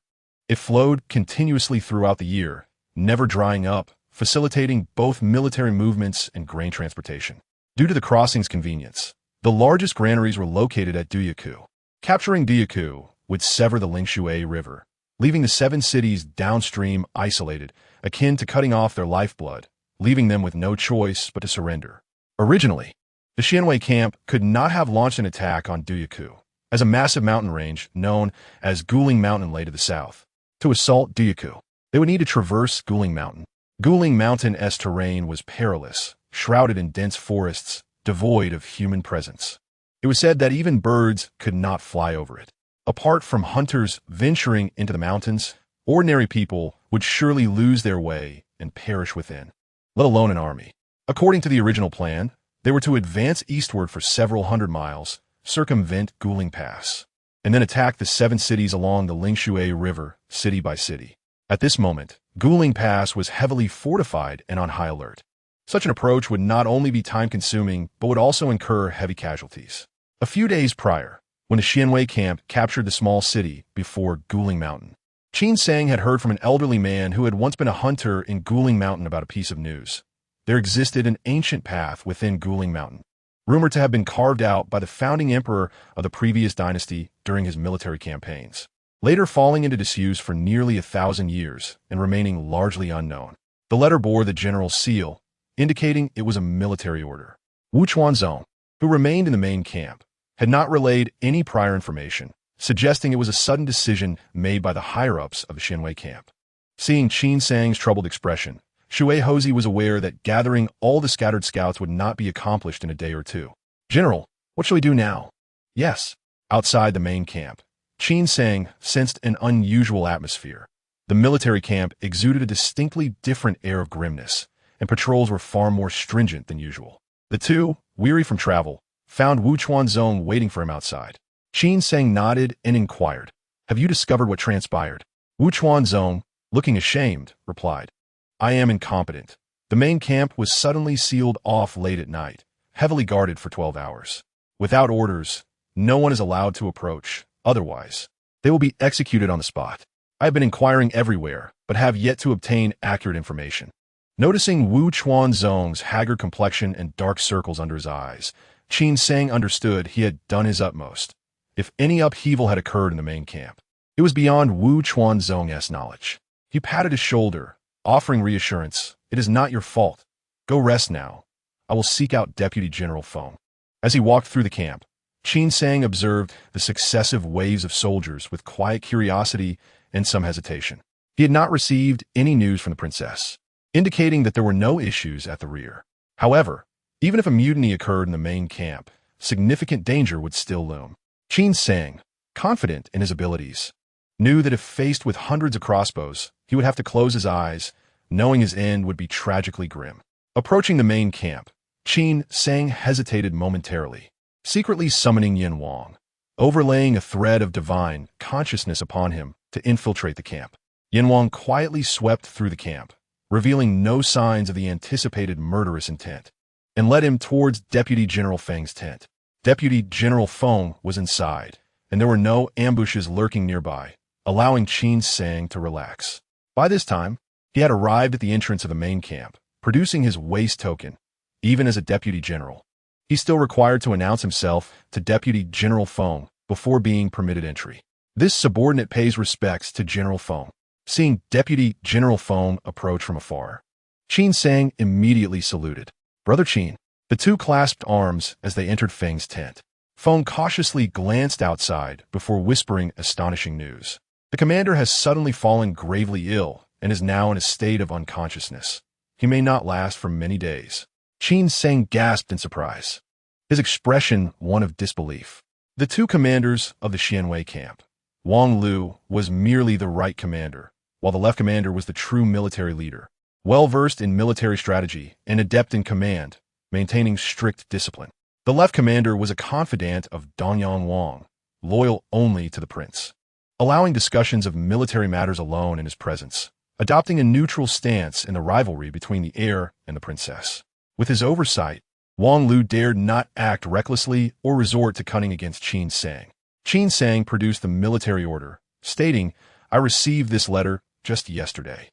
A: It flowed continuously throughout the year, never drying up, facilitating both military movements and grain transportation. Due to the crossing's convenience, the largest granaries were located at Duyaku. Capturing Duyaku would sever the Lingshui River, leaving the 7 cities downstream isolated, akin to cutting off their lifeblood, leaving them with no choice but to surrender. Originally, the Xianwei camp could not have launched an attack on Duyaku, as a massive mountain range known as Guling Mountain lay to the south. To assault Duyaku, they would need to traverse Guling Mountain. Guling Mountain's terrain was perilous, shrouded in dense forests, devoid of human presence. It was said that even birds could not fly over it. Apart from hunters venturing into the mountains, ordinary people would surely lose their way and perish within, let alone an army. According to the original plan, they were to advance eastward for several hundred miles, circumvent Guling Pass, and then attack the 7 cities along the Lingshui River, city by city. At this moment, Guling Pass was heavily fortified and on high alert. Such an approach would not only be time-consuming, but would also incur heavy casualties. A few days prior, when the Xianwei camp captured the small city before Guling Mountain, Qin Sang had heard from an elderly man who had once been a hunter in Guling Mountain about a piece of news. There existed an ancient path within Guling Mountain, rumored to have been carved out by the founding emperor of the previous dynasty during his military campaigns, later falling into disuse for nearly 1,000 years and remaining largely unknown. The letter bore the general's seal, indicating it was a military order. Wu Chuanzong, who remained in the main camp, had not relayed any prior information, suggesting it was a sudden decision made by the higher-ups of the Xianwei camp. Seeing Qin Sang's troubled expression, Shui Houzi was aware that gathering all the scattered scouts would not be accomplished in a day or 2. "General, what shall we do now?" "Yes." Outside the main camp, Qin Sang sensed an unusual atmosphere. The military camp exuded a distinctly different air of grimness, and patrols were far more stringent than usual. The two, weary from travel, found Wu Chuanzong waiting for him outside. Qin Sang nodded and inquired, "Have you discovered what transpired?" Wu Chuanzong, looking ashamed, replied, "I am incompetent. The main camp was suddenly sealed off late at night, heavily guarded for 12 hours. Without orders, no one is allowed to approach. Otherwise, they will be executed on the spot. I have been inquiring everywhere, but have yet to obtain accurate information." Noticing Wu Chuanzong's haggard complexion and dark circles under his eyes, Qin Sang understood he had done his utmost. If any upheaval had occurred in the main camp, it was beyond Wu Chuanzong's knowledge. He patted his shoulder, offering reassurance. "It is not your fault. Go rest now. I will seek out Deputy General Feng." As he walked through the camp, Qin Sang observed the successive waves of soldiers with quiet curiosity and some hesitation. He had not received any news from the princess, indicating that there were no issues at the rear. However, even if a mutiny occurred in the main camp, significant danger would still loom. Qin Sang, confident in his abilities, knew that if faced with hundreds of crossbows, he would have to close his eyes, knowing his end would be tragically grim. Approaching the main camp, Qin Sang hesitated momentarily, secretly summoning Yin Wang, overlaying a thread of divine consciousness upon him to infiltrate the camp. Yin Wang quietly swept through the camp, revealing no signs of the anticipated murderous intent, and led him towards Deputy General Feng's tent. Deputy General Feng was inside, and there were no ambushes lurking nearby, allowing Qin Sang to relax. By this time, he had arrived at the entrance of the main camp, producing his waist token. Even as a deputy general, he still required to announce himself to Deputy General Feng before being permitted entry. This subordinate pays respects to General Feng. Seeing Deputy General Feng approach from afar, Qin Sang immediately saluted. "Brother Qin." The two clasped arms as they entered Feng's tent. Feng cautiously glanced outside before whispering astonishing news. "The commander has suddenly fallen gravely ill and is now in a state of unconsciousness. He may not last for many days." Qin Sang gasped in surprise, his expression one of disbelief. The two commanders of the Xianwei camp, Wang Lu was merely the right commander, while the left commander was the true military leader, well-versed in military strategy and adept in command, maintaining strict discipline. The left commander was a confidant of Danyang Wang, loyal only to the prince, allowing discussions of military matters alone in his presence, adopting a neutral stance in the rivalry between the heir and the princess. With his oversight, Wang Lu dared not act recklessly or resort to cunning against Qin Sang. Qin Sang produced the military order, stating, "I received this letter just yesterday."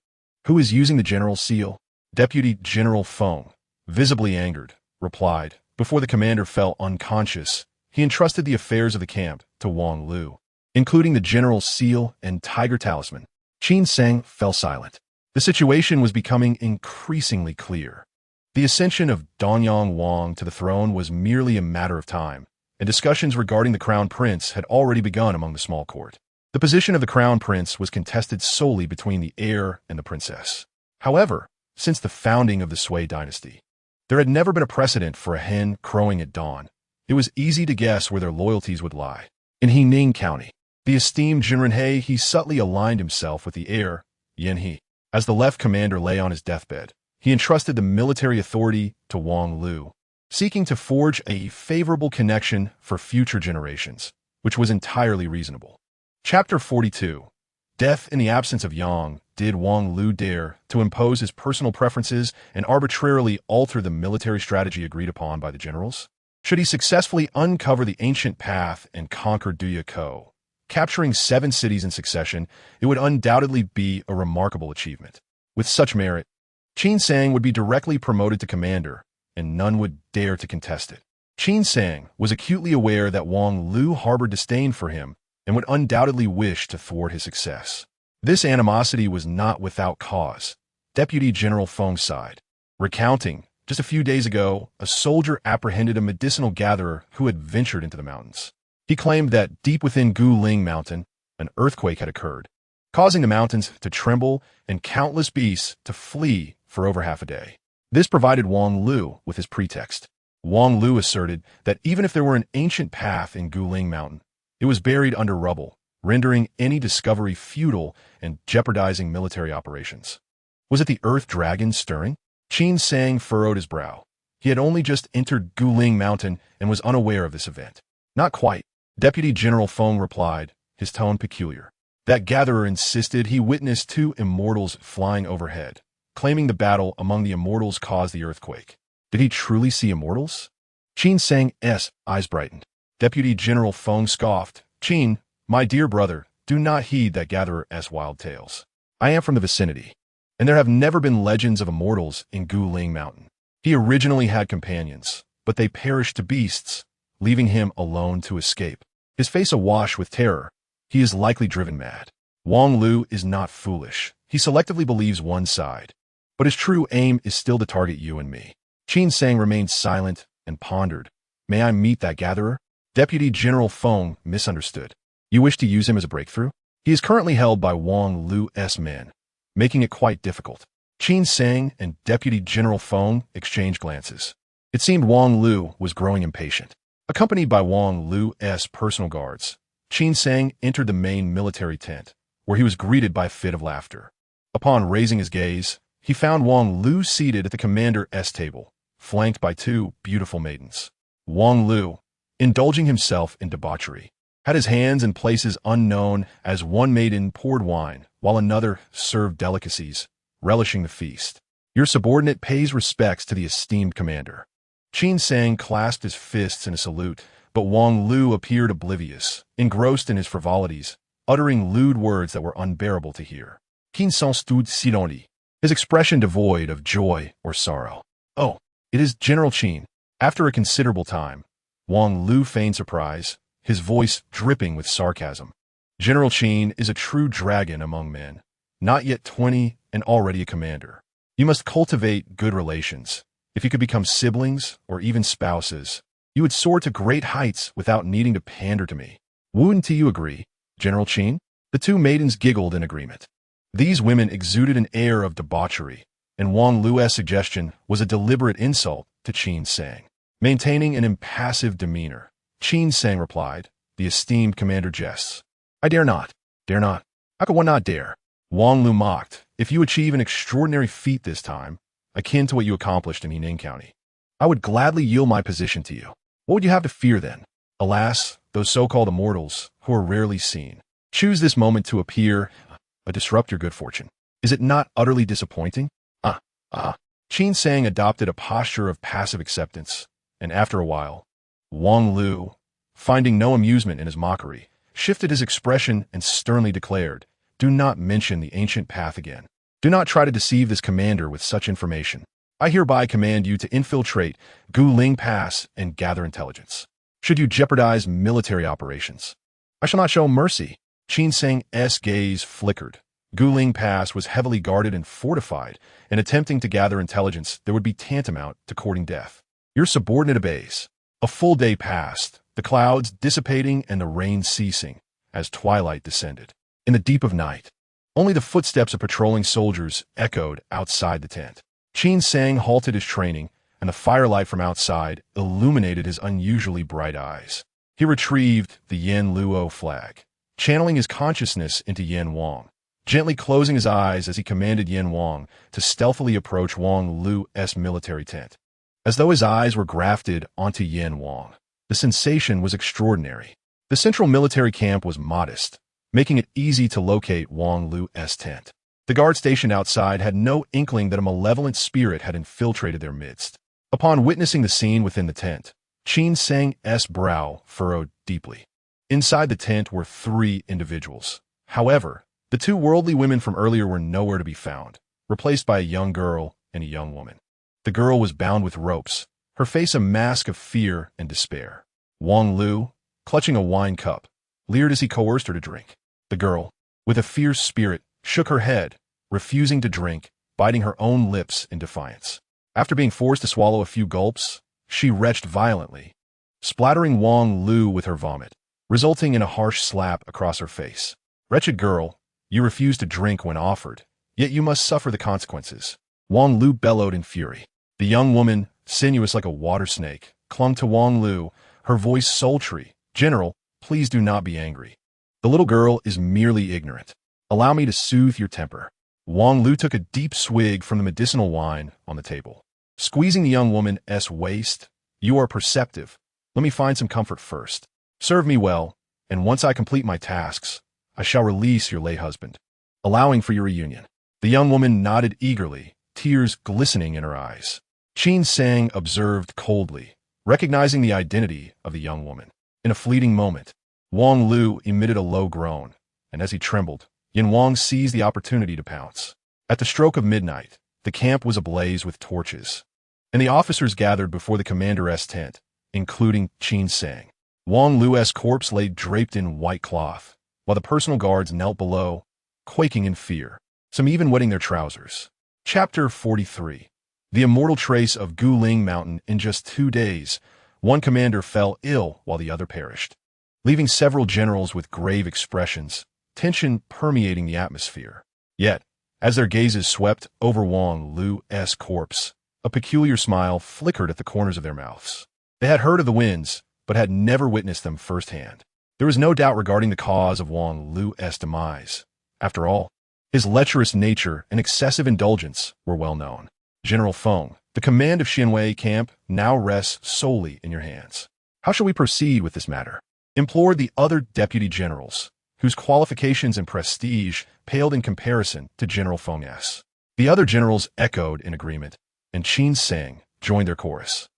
A: "Who is using the general seal?" Deputy General Feng, visibly angered, replied. Before the commander fell unconscious, he entrusted the affairs of the camp to Wang Lu, including the general seal and tiger talisman. Qin Sang fell silent. The situation was becoming increasingly clear. The ascension of Danyang Wang to the throne was merely a matter of time, and discussions regarding the crown prince had already begun among the small court. The position of the crown prince was contested solely between the heir and the princess. However, since the founding of the Sui dynasty, there had never been a precedent for a hen crowing at dawn. It was easy to guess where their loyalties would lie. In Hening County, the esteemed Jinren he subtly aligned himself with the heir, Yen He. As the left commander lay on his deathbed, he entrusted the military authority to Wang Lu, seeking to forge a favorable connection for future generations, which was entirely reasonable. Chapter 42. Death in the absence of Yang. Did Wang Lu dare to impose his personal preferences and arbitrarily alter the military strategy agreed upon by the generals? Should he successfully uncover the ancient path and conquer Duyakou, capturing 7 cities in succession, it would undoubtedly be a remarkable achievement. With such merit, Qin Sang would be directly promoted to commander, and none would dare to contest it. Qin Sang was acutely aware that Wang Lu harbored disdain for him and would undoubtedly wish to thwart his success. This animosity was not without cause. Deputy General Feng sighed, recounting, just a few days ago, a soldier apprehended a medicinal gatherer who had ventured into the mountains. He claimed that deep within Guling Mountain, an earthquake had occurred, causing the mountains to tremble and countless beasts to flee for over half a day. This provided Wang Lu with his pretext. Wang Lu asserted that even if there were an ancient path in Guling Mountain, it was buried under rubble, rendering any discovery futile and jeopardizing military operations. Was it the Earth Dragon stirring? Qin Sang furrowed his brow. He had only just entered Guling Mountain and was unaware of this event. Not quite. Deputy General Feng replied, his tone peculiar. That gatherer insisted he witnessed 2 immortals flying overhead, claiming the battle among the immortals caused the earthquake. Did he truly see immortals? Qin Sang's eyes brightened. Deputy General Feng scoffed. Qin, my dear brother, do not heed that gatherer's wild tales. I am from the vicinity, and there have never been legends of immortals in Guling Mountain. He originally had companions, but they perished to beasts, leaving him alone to escape. His face awash with terror. He is likely driven mad. Wang Lu is not foolish. He selectively believes one side, but his true aim is still to target you and me. Qin Sang remained silent and pondered. May I meet that gatherer? Deputy General Feng misunderstood. You wish to use him as a breakthrough? He is currently held by Wang Lu's men, making it quite difficult. Qin Sang and Deputy General Feng exchanged glances. It seemed Wang Lu was growing impatient. Accompanied by Wang Lu's personal guards, Qin Sang entered the main military tent, where he was greeted by a fit of laughter. Upon raising his gaze, he found Wang Lu seated at the commander's table, flanked by 2 beautiful maidens. Wang Lu, indulging himself in debauchery, had his hands in places unknown as one maiden poured wine, while another served delicacies, relishing the feast. Your subordinate pays respects to the esteemed commander. Qin Sang clasped his fists in a salute, but Wang Lu appeared oblivious, engrossed in his frivolities, uttering lewd words that were unbearable to hear. Qin Sang stood silently, his expression devoid of joy or sorrow. Oh, it is General Qin. After a considerable time, Wang Lu feigned surprise, his voice dripping with sarcasm. General Qin is a true dragon among men, not yet 20 and already a commander. You must cultivate good relations. If you could become siblings or even spouses, you would soar to great heights without needing to pander to me. Wouldn't you agree, General Qin? The 2 maidens giggled in agreement. These women exuded an air of debauchery, and Wang Lu's suggestion was a deliberate insult to Qin Sang. Maintaining an impassive demeanor, Qin Sang replied, the esteemed commander jests. I dare not. Dare not. How could one not dare? Wang Lu mocked. If you achieve an extraordinary feat this time, akin to what you accomplished in Henan County, I would gladly yield my position to you. What would you have to fear then? Alas, those so-called immortals, who are rarely seen, choose this moment to appear, disrupt your good fortune. Is it not utterly disappointing? Qin Sang adopted a posture of passive acceptance, and after a while, Wang Lu, finding no amusement in his mockery, shifted his expression and sternly declared, "Do not mention the ancient path again. Do not try to deceive this commander with such information. I hereby command you to infiltrate Guling Pass and gather intelligence. Should you jeopardize military operations, I shall not show mercy." Qin Sang's gaze flickered. Guling Pass was heavily guarded and fortified, and attempting to gather intelligence there would be tantamount to courting death. Your subordinate obeys. A full day passed, the clouds dissipating and the rain ceasing, as twilight descended. In the deep of night, only the footsteps of patrolling soldiers echoed outside the tent. Qin Sang halted his training, and the firelight from outside illuminated his unusually bright eyes. He retrieved the Yan Luo flag, channeling his consciousness into Yan Wang, gently closing his eyes as he commanded Yan Wang to stealthily approach Wang Lu's military tent. As though his eyes were grafted onto Yan Wang, the sensation was extraordinary. The central military camp was modest, making it easy to locate Wang Lu's tent. The guard stationed outside had no inkling that a malevolent spirit had infiltrated their midst. Upon witnessing the scene within the tent, Qin Sang's brow furrowed deeply. Inside the tent were 3 individuals. However, the 2 worldly women from earlier were nowhere to be found, replaced by a young girl and a young woman. The girl was bound with ropes, her face a mask of fear and despair. Wang Lu, clutching a wine cup, leered as he coerced her to drink. The girl, with a fierce spirit, shook her head, refusing to drink, biting her own lips in defiance. After being forced to swallow a few gulps, she retched violently, splattering Wang Lu with her vomit, resulting in a harsh slap across her face. "Wretched girl, you refuse to drink when offered, yet you must suffer the consequences," Wang Lu bellowed in fury. The young woman, sinuous like a water snake, clung to Wang Lu, her voice sultry. "General, please do not be angry. The little girl is merely ignorant. Allow me to soothe your temper." Wang Lu took a deep swig from the medicinal wine on the table. Squeezing the young woman's waist, "You are perceptive. Let me find some comfort first. Serve me well, and once I complete my tasks, I shall release your late husband, allowing for your reunion." The young woman nodded eagerly, tears glistening in her eyes. Qin Sang observed coldly, recognizing the identity of the young woman. In a fleeting moment, Wang Lu emitted a low groan, and as he trembled, Yan Wang seized the opportunity to pounce. At the stroke of midnight, the camp was ablaze with torches, and the officers gathered before the commander's tent, including Qin Sang. Wang Lu's corpse lay draped in white cloth, while the personal guards knelt below, quaking in fear, some even wetting their trousers. Chapter 43. The immortal trace of Guling Mountain. In just 2 days, one commander fell ill while the other perished, leaving several generals with grave expressions, tension permeating the atmosphere. Yet, as their gazes swept over Wang Lu's corpse, a peculiar smile flickered at the corners of their mouths. They had heard of the winds, but had never witnessed them firsthand. There was no doubt regarding the cause of Wang Lu's demise. After all, his lecherous nature and excessive indulgence were well known. "General Feng, the command of Xianwei camp now rests solely in your hands. How shall we proceed with this matter?" implored the other deputy generals, whose qualifications and prestige paled in comparison to General Feng's. The other generals echoed in agreement, and Qin Sang joined their chorus.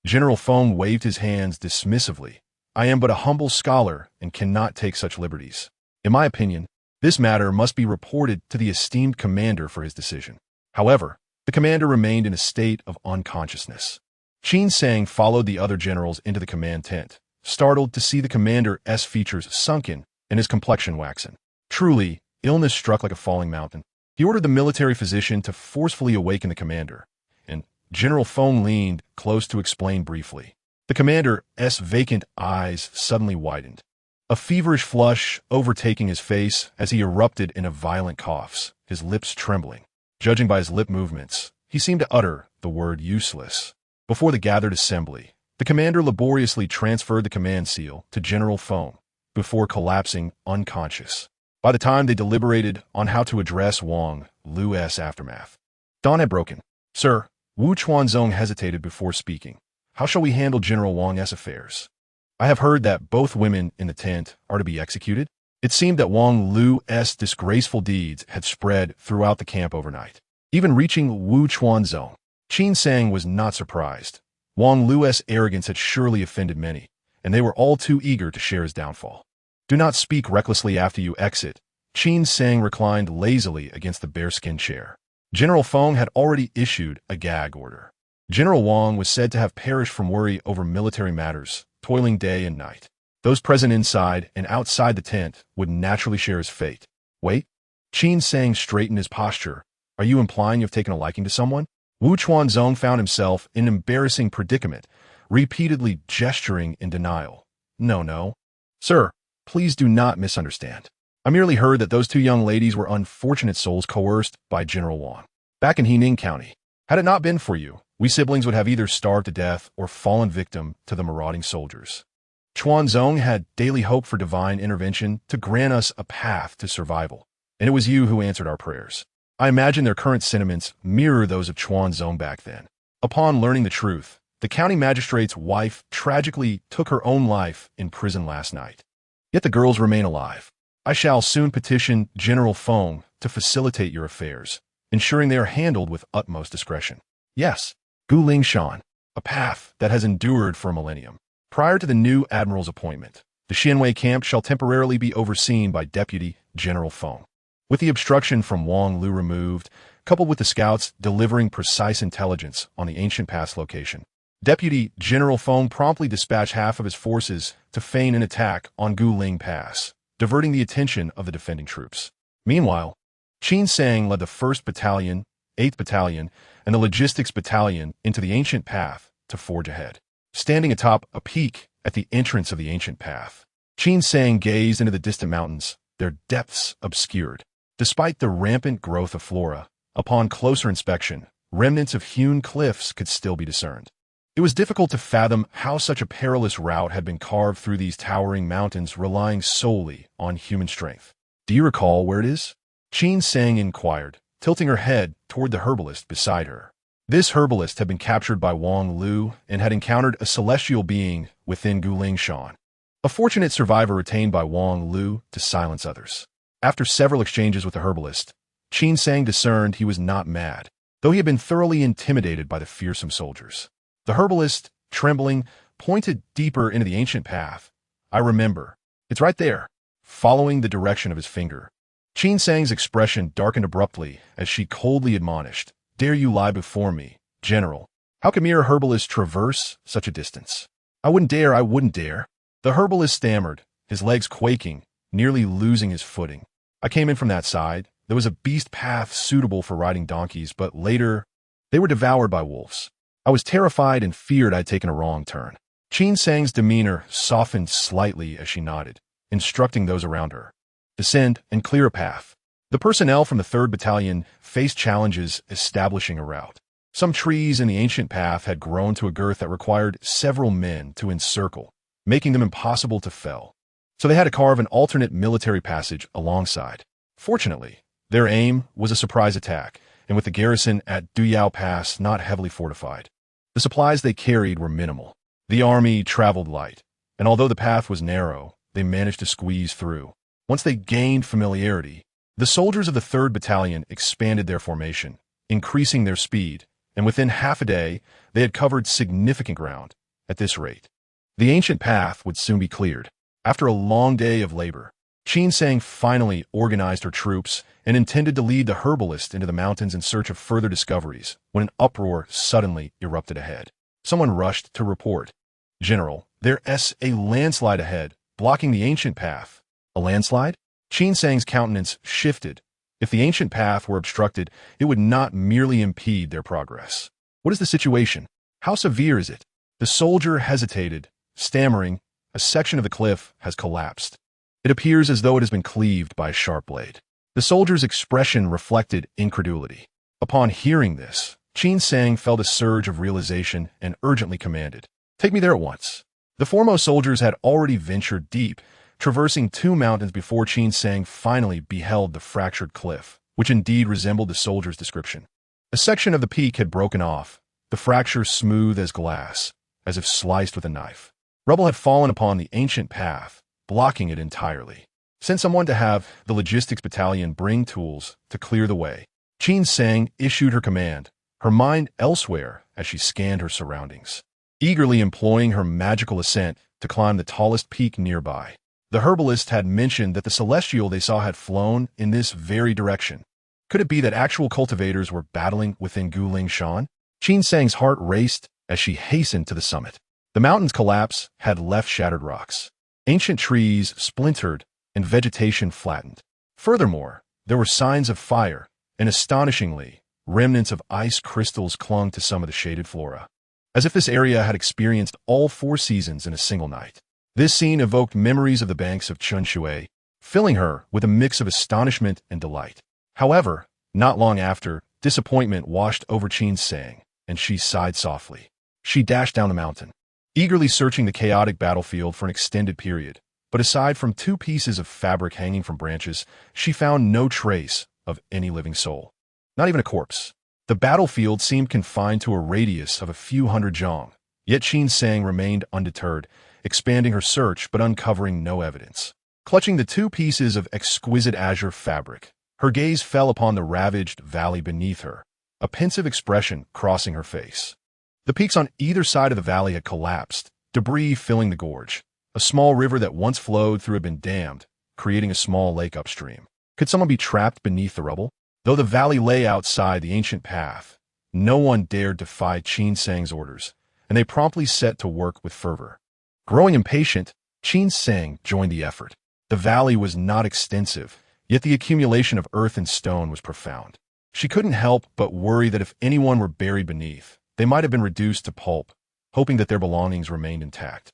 A: General Feng waved his hands dismissively. "I am but a humble scholar and cannot take such liberties. In my opinion, this matter must be reported to the esteemed commander for his decision." However, the commander remained in a state of unconsciousness. Qin Sang followed the other generals into the command tent, startled to see the commander's features sunken and his complexion waxen. Truly, illness struck like a falling mountain. He ordered the military physician to forcefully awaken the commander, and General Feng leaned close to explain briefly. The commander's vacant eyes suddenly widened, a feverish flush overtaking his face as he erupted into violent coughs, his lips trembling. Judging by his lip movements, he seemed to utter the word "useless." Before the gathered assembly, the commander laboriously transferred the command seal to General Feng, before collapsing unconscious. By the time they deliberated on how to address Wang Lu's aftermath, dawn had broken. "Sir," Wu Chuanzong hesitated before speaking. "How shall we handle General Wang's affairs? I have heard that both women in the tent are to be executed." It seemed that Wang Lu's disgraceful deeds had spread throughout the camp overnight, even reaching Wu Chuanzong. Qin Sang was not surprised. Wang Lu's arrogance had surely offended many, and they were all too eager to share his downfall. "Do not speak recklessly after you exit." Qin Sang reclined lazily against the bearskin chair. General Feng had already issued a gag order. General Wang was said to have perished from worry over military matters, toiling day and night. Those present inside and outside the tent would naturally share his fate. "Wait." Qin Sang straightened his posture. "Are you implying you've taken a liking to someone?" Wu Chuanzong found himself in an embarrassing predicament, repeatedly gesturing in denial. No. "Sir, please do not misunderstand. I merely heard that those two young ladies were unfortunate souls coerced by General Wang back in Hening County. Had it not been for you, we siblings would have either starved to death or fallen victim to the marauding soldiers. Chuanzong had daily hope for divine intervention to grant us a path to survival, and it was you who answered our prayers. I imagine their current sentiments mirror those of Chuanzong back then. Upon learning the truth, the county magistrate's wife tragically took her own life in prison last night. Yet the girls remain alive. I shall soon petition General Feng to facilitate your affairs, ensuring they are handled with utmost discretion. Yes, Guling Shan, a path that has endured for a millennium. Prior to the new admiral's appointment, the Xianwei camp shall temporarily be overseen by Deputy General Feng. With the obstruction from Wang Lu removed, coupled with the scouts delivering precise intelligence on the ancient pass location, Deputy General Feng promptly dispatched half of his forces to feign an attack on Guling Pass, diverting the attention of the defending troops. Meanwhile, Qin Sang led the 1st Battalion, 8th Battalion, and the Logistics Battalion into the ancient path to forge ahead. Standing atop a peak at the entrance of the ancient path, Qin Sang gazed into the distant mountains, their depths obscured. Despite the rampant growth of flora, upon closer inspection, remnants of hewn cliffs could still be discerned. It was difficult to fathom how such a perilous route had been carved through these towering mountains relying solely on human strength. "Do you recall where it is?" Qin Sang inquired, tilting her head toward the herbalist beside her. This herbalist had been captured by Wang Lu and had encountered a celestial being within Guling Shan, a fortunate survivor retained by Wang Lu to silence others. After several exchanges with the herbalist, Qin Sang discerned he was not mad, though he had been thoroughly intimidated by the fearsome soldiers. The herbalist, trembling, pointed deeper into the ancient path. "I remember. It's right there," following the direction of his finger. Qin Sang's expression darkened abruptly as she coldly admonished, "Dare you lie before me, General? How can mere herbalist traverse such a distance?" I wouldn't dare." The herbalist stammered, his legs quaking, nearly losing his footing. "I came in from that side. There was a beast path suitable for riding donkeys, but later they were devoured by wolves. I was terrified and feared I'd taken a wrong turn." Qin Sang's demeanor softened slightly as she nodded, instructing those around her. "Descend and clear a path." The personnel from the 3rd Battalion faced challenges establishing a route. Some trees in the ancient path had grown to a girth that required several men to encircle, making them impossible to fell. So they had to carve an alternate military passage alongside. Fortunately, their aim was a surprise attack, and with the garrison at Duyao Pass not heavily fortified, the supplies they carried were minimal. The army traveled light, and although the path was narrow, they managed to squeeze through. Once they gained familiarity, the soldiers of the 3rd Battalion expanded their formation, increasing their speed, and within half a day, they had covered significant ground. At this rate, the ancient path would soon be cleared. After a long day of labor, Qin Sang finally organized her troops and intended to lead the herbalist into the mountains in search of further discoveries when an uproar suddenly erupted ahead. Someone rushed to report, "General, there's a landslide ahead, blocking the ancient path." "A landslide?" Qin Sang's countenance shifted. If the ancient path were obstructed, it would not merely impede their progress. "What is the situation? How severe is it?" The soldier hesitated, stammering, "A section of the cliff has collapsed. It appears as though it has been cleaved by a sharp blade." The soldier's expression reflected incredulity. Upon hearing this, Qin Sang felt a surge of realization and urgently commanded, "Take me there at once." The foremost soldiers had already ventured deep, traversing 2 mountains before Qin Sang finally beheld the fractured cliff, which indeed resembled the soldier's description. A section of the peak had broken off, the fracture smooth as glass, as if sliced with a knife. Rubble had fallen upon the ancient path, blocking it entirely. Send someone to have the logistics battalion bring tools to clear the way. Qin Sang issued her command, her mind elsewhere as she scanned her surroundings, eagerly employing her magical ascent to climb the tallest peak nearby. The herbalist had mentioned that the celestial they saw had flown in this very direction. Could it be that actual cultivators were battling within Guling Shan? Qin Sang's heart raced as she hastened to the summit. The mountain's collapse had left shattered rocks. Ancient trees splintered and vegetation flattened. Furthermore, there were signs of fire, and astonishingly, remnants of ice crystals clung to some of the shaded flora, as if this area had experienced all 4 seasons in a single night. This scene evoked memories of the banks of Chunshui, filling her with a mix of astonishment and delight. However, not long after, disappointment washed over Qin Sang, and she sighed softly. She dashed down the mountain, eagerly searching the chaotic battlefield for an extended period. But aside from 2 pieces of fabric hanging from branches, she found no trace of any living soul. Not even a corpse. The battlefield seemed confined to a radius of a few hundred zhang, yet Qin Sang remained undeterred, expanding her search but uncovering no evidence. Clutching the 2 pieces of exquisite azure fabric, her gaze fell upon the ravaged valley beneath her, a pensive expression crossing her face. The peaks on either side of the valley had collapsed, debris filling the gorge. A small river that once flowed through had been dammed, creating a small lake upstream. Could someone be trapped beneath the rubble? Though the valley lay outside the ancient path, no one dared defy Qin Sang's orders, and they promptly set to work with fervor. Growing impatient, Qin Sang joined the effort. The valley was not extensive, yet the accumulation of earth and stone was profound. She couldn't help but worry that if anyone were buried beneath, they might have been reduced to pulp, hoping that their belongings remained intact.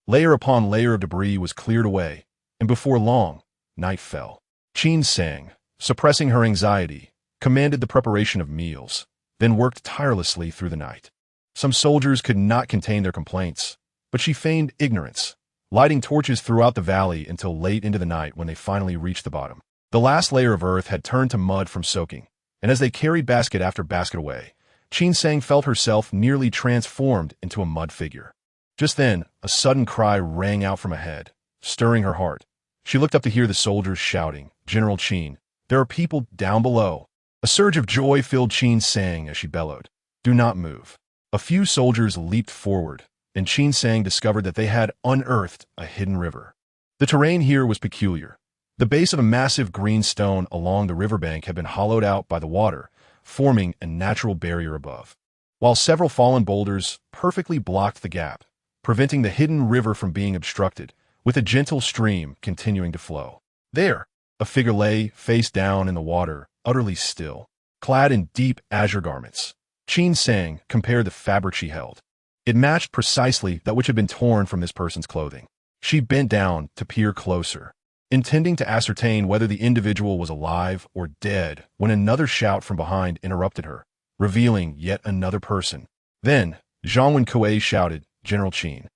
A: Layer upon layer of debris was cleared away, and before long, night fell. Qin Sang, suppressing her anxiety, commanded the preparation of meals, then worked tirelessly through the night. Some soldiers could not contain their complaints, but she feigned ignorance, lighting torches throughout the valley until late into the night when they finally reached the bottom. The last layer of earth had turned to mud from soaking, and as they carried basket after basket away, Qin Sang felt herself nearly transformed into a mud figure. Just then, a sudden cry rang out from ahead, stirring her heart. She looked up to hear the soldiers shouting, "General Qin, there are people down below." A surge of joy filled Qin Sang as she bellowed, "Do not move." A few soldiers leaped forward, and Qin Sang discovered that they had unearthed a hidden river. The terrain here was peculiar. The base of a massive green stone along the riverbank had been hollowed out by the water, forming a natural barrier above, while several fallen boulders perfectly blocked the gap, preventing the hidden river from being obstructed, with a gentle stream continuing to flow. There, a figure lay, face down in the water, utterly still, clad in deep azure garments. Qin Sang compared the fabric she held. It matched precisely that which had been torn from this person's clothing. She bent down to peer closer, intending to ascertain whether the individual was alive or dead, when another shout from behind interrupted her, revealing yet another person. Then, Zhang Wenkuei shouted, "General Qin,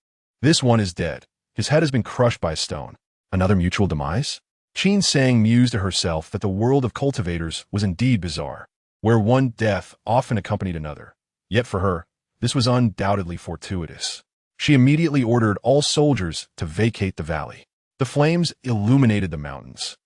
A: this one is dead. His head has been crushed by a stone." Another mutual demise? Qin Sang mused to herself that the world of cultivators was indeed bizarre, where one death often accompanied another. Yet for her, this was undoubtedly fortuitous. She immediately ordered all soldiers to vacate the valley. The flames illuminated the mountains,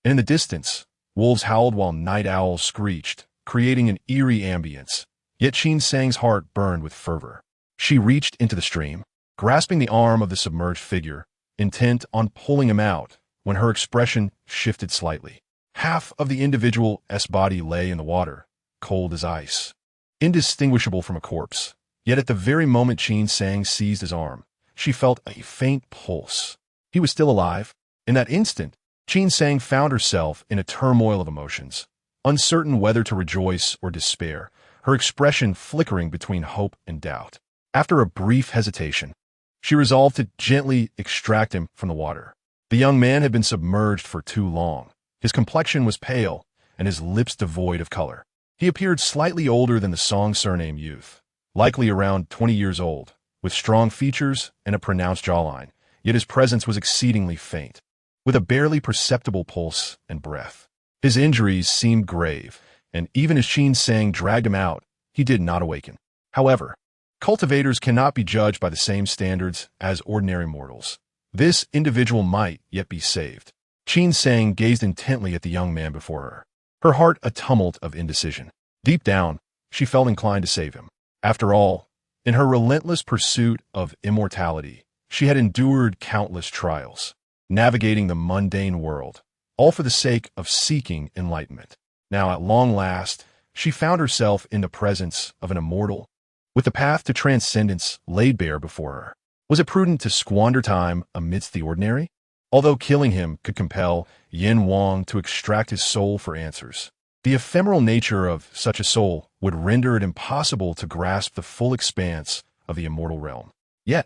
A: and in the distance, wolves howled while night owls screeched, creating an eerie ambience. Yet Qin Sang's heart burned with fervor. She reached into the stream, grasping the arm of the submerged figure, intent on pulling him out, when her expression shifted slightly. Half of the individual's body lay in the water, cold as ice, indistinguishable from a corpse. Yet at the very moment Qin Sang seized his arm, she felt a faint pulse. He was still alive. In that instant, Qin Sang found herself in a turmoil of emotions, uncertain whether to rejoice or despair, her expression flickering between hope and doubt. After a brief hesitation, she resolved to gently extract him from the water. The young man had been submerged for too long. His complexion was pale, and his lips devoid of color. He appeared slightly older than the Song surname youth, likely around 20 years old, with strong features and a pronounced jawline, yet his presence was exceedingly faint. with a barely perceptible pulse and breath. His injuries seemed grave, and even as Qin Sang dragged him out, he did not awaken. However, cultivators cannot be judged by the same standards as ordinary mortals. This individual might yet be saved. Qin Sang gazed intently at the young man before her, her heart a tumult of indecision. Deep down, she felt inclined to save him. After all, in her relentless pursuit of immortality, she had endured countless trials, navigating the mundane world, all for the sake of seeking enlightenment. Now, at long last, she found herself in the presence of an immortal, with the path to transcendence laid bare before her. Was it prudent to squander time amidst the ordinary? Although killing him could compel Yin Wang to extract his soul for answers, the ephemeral nature of such a soul would render it impossible to grasp the full expanse of the immortal realm. Yet,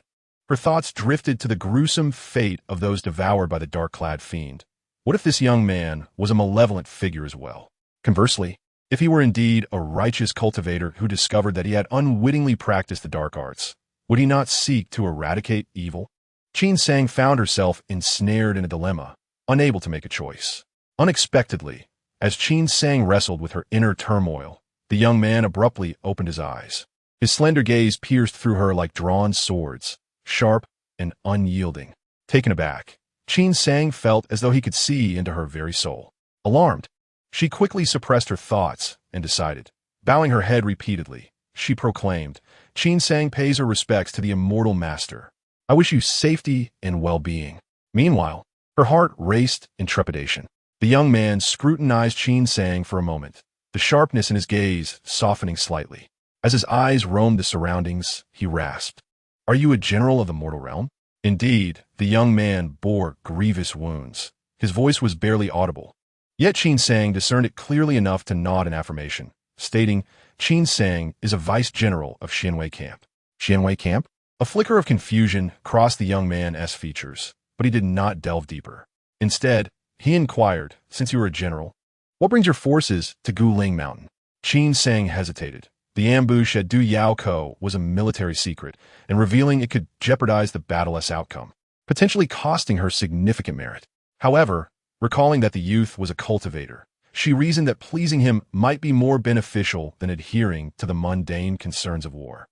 A: her thoughts drifted to the gruesome fate of those devoured by the dark-clad fiend. What if this young man was a malevolent figure as well? Conversely, if he were indeed a righteous cultivator who discovered that he had unwittingly practiced the dark arts, would he not seek to eradicate evil? Qin Sang found herself ensnared in a dilemma, unable to make a choice. Unexpectedly, as Qin Sang wrestled with her inner turmoil, the young man abruptly opened his eyes. His slender gaze pierced through her like drawn swords, sharp and unyielding. Taken aback, Qin Sang felt as though he could see into her very soul. Alarmed, she quickly suppressed her thoughts and decided. Bowing her head repeatedly, she proclaimed, "Qin Sang pays her respects to the immortal master. I wish you safety and well-being." Meanwhile, her heart raced in trepidation. The young man scrutinized Qin Sang for a moment, the sharpness in his gaze softening slightly. As his eyes roamed the surroundings, he rasped, "Are you a general of the mortal realm?" Indeed, the young man bore grievous wounds. His voice was barely audible. Yet Qin Sang discerned it clearly enough to nod in affirmation, stating, "Qin Sang is a vice-general of Xianwei Camp." Xianwei Camp? A flicker of confusion crossed the young man's features, but he did not delve deeper. Instead, he inquired, "Since you are a general, what brings your forces to Guling Mountain?" Qin Sang hesitated. The ambush at Du Yao Ko was a military secret, and revealing it could jeopardize the battle's outcome, potentially costing her significant merit. However, recalling that the youth was a cultivator, she reasoned that pleasing him might be more beneficial than adhering to the mundane concerns of war.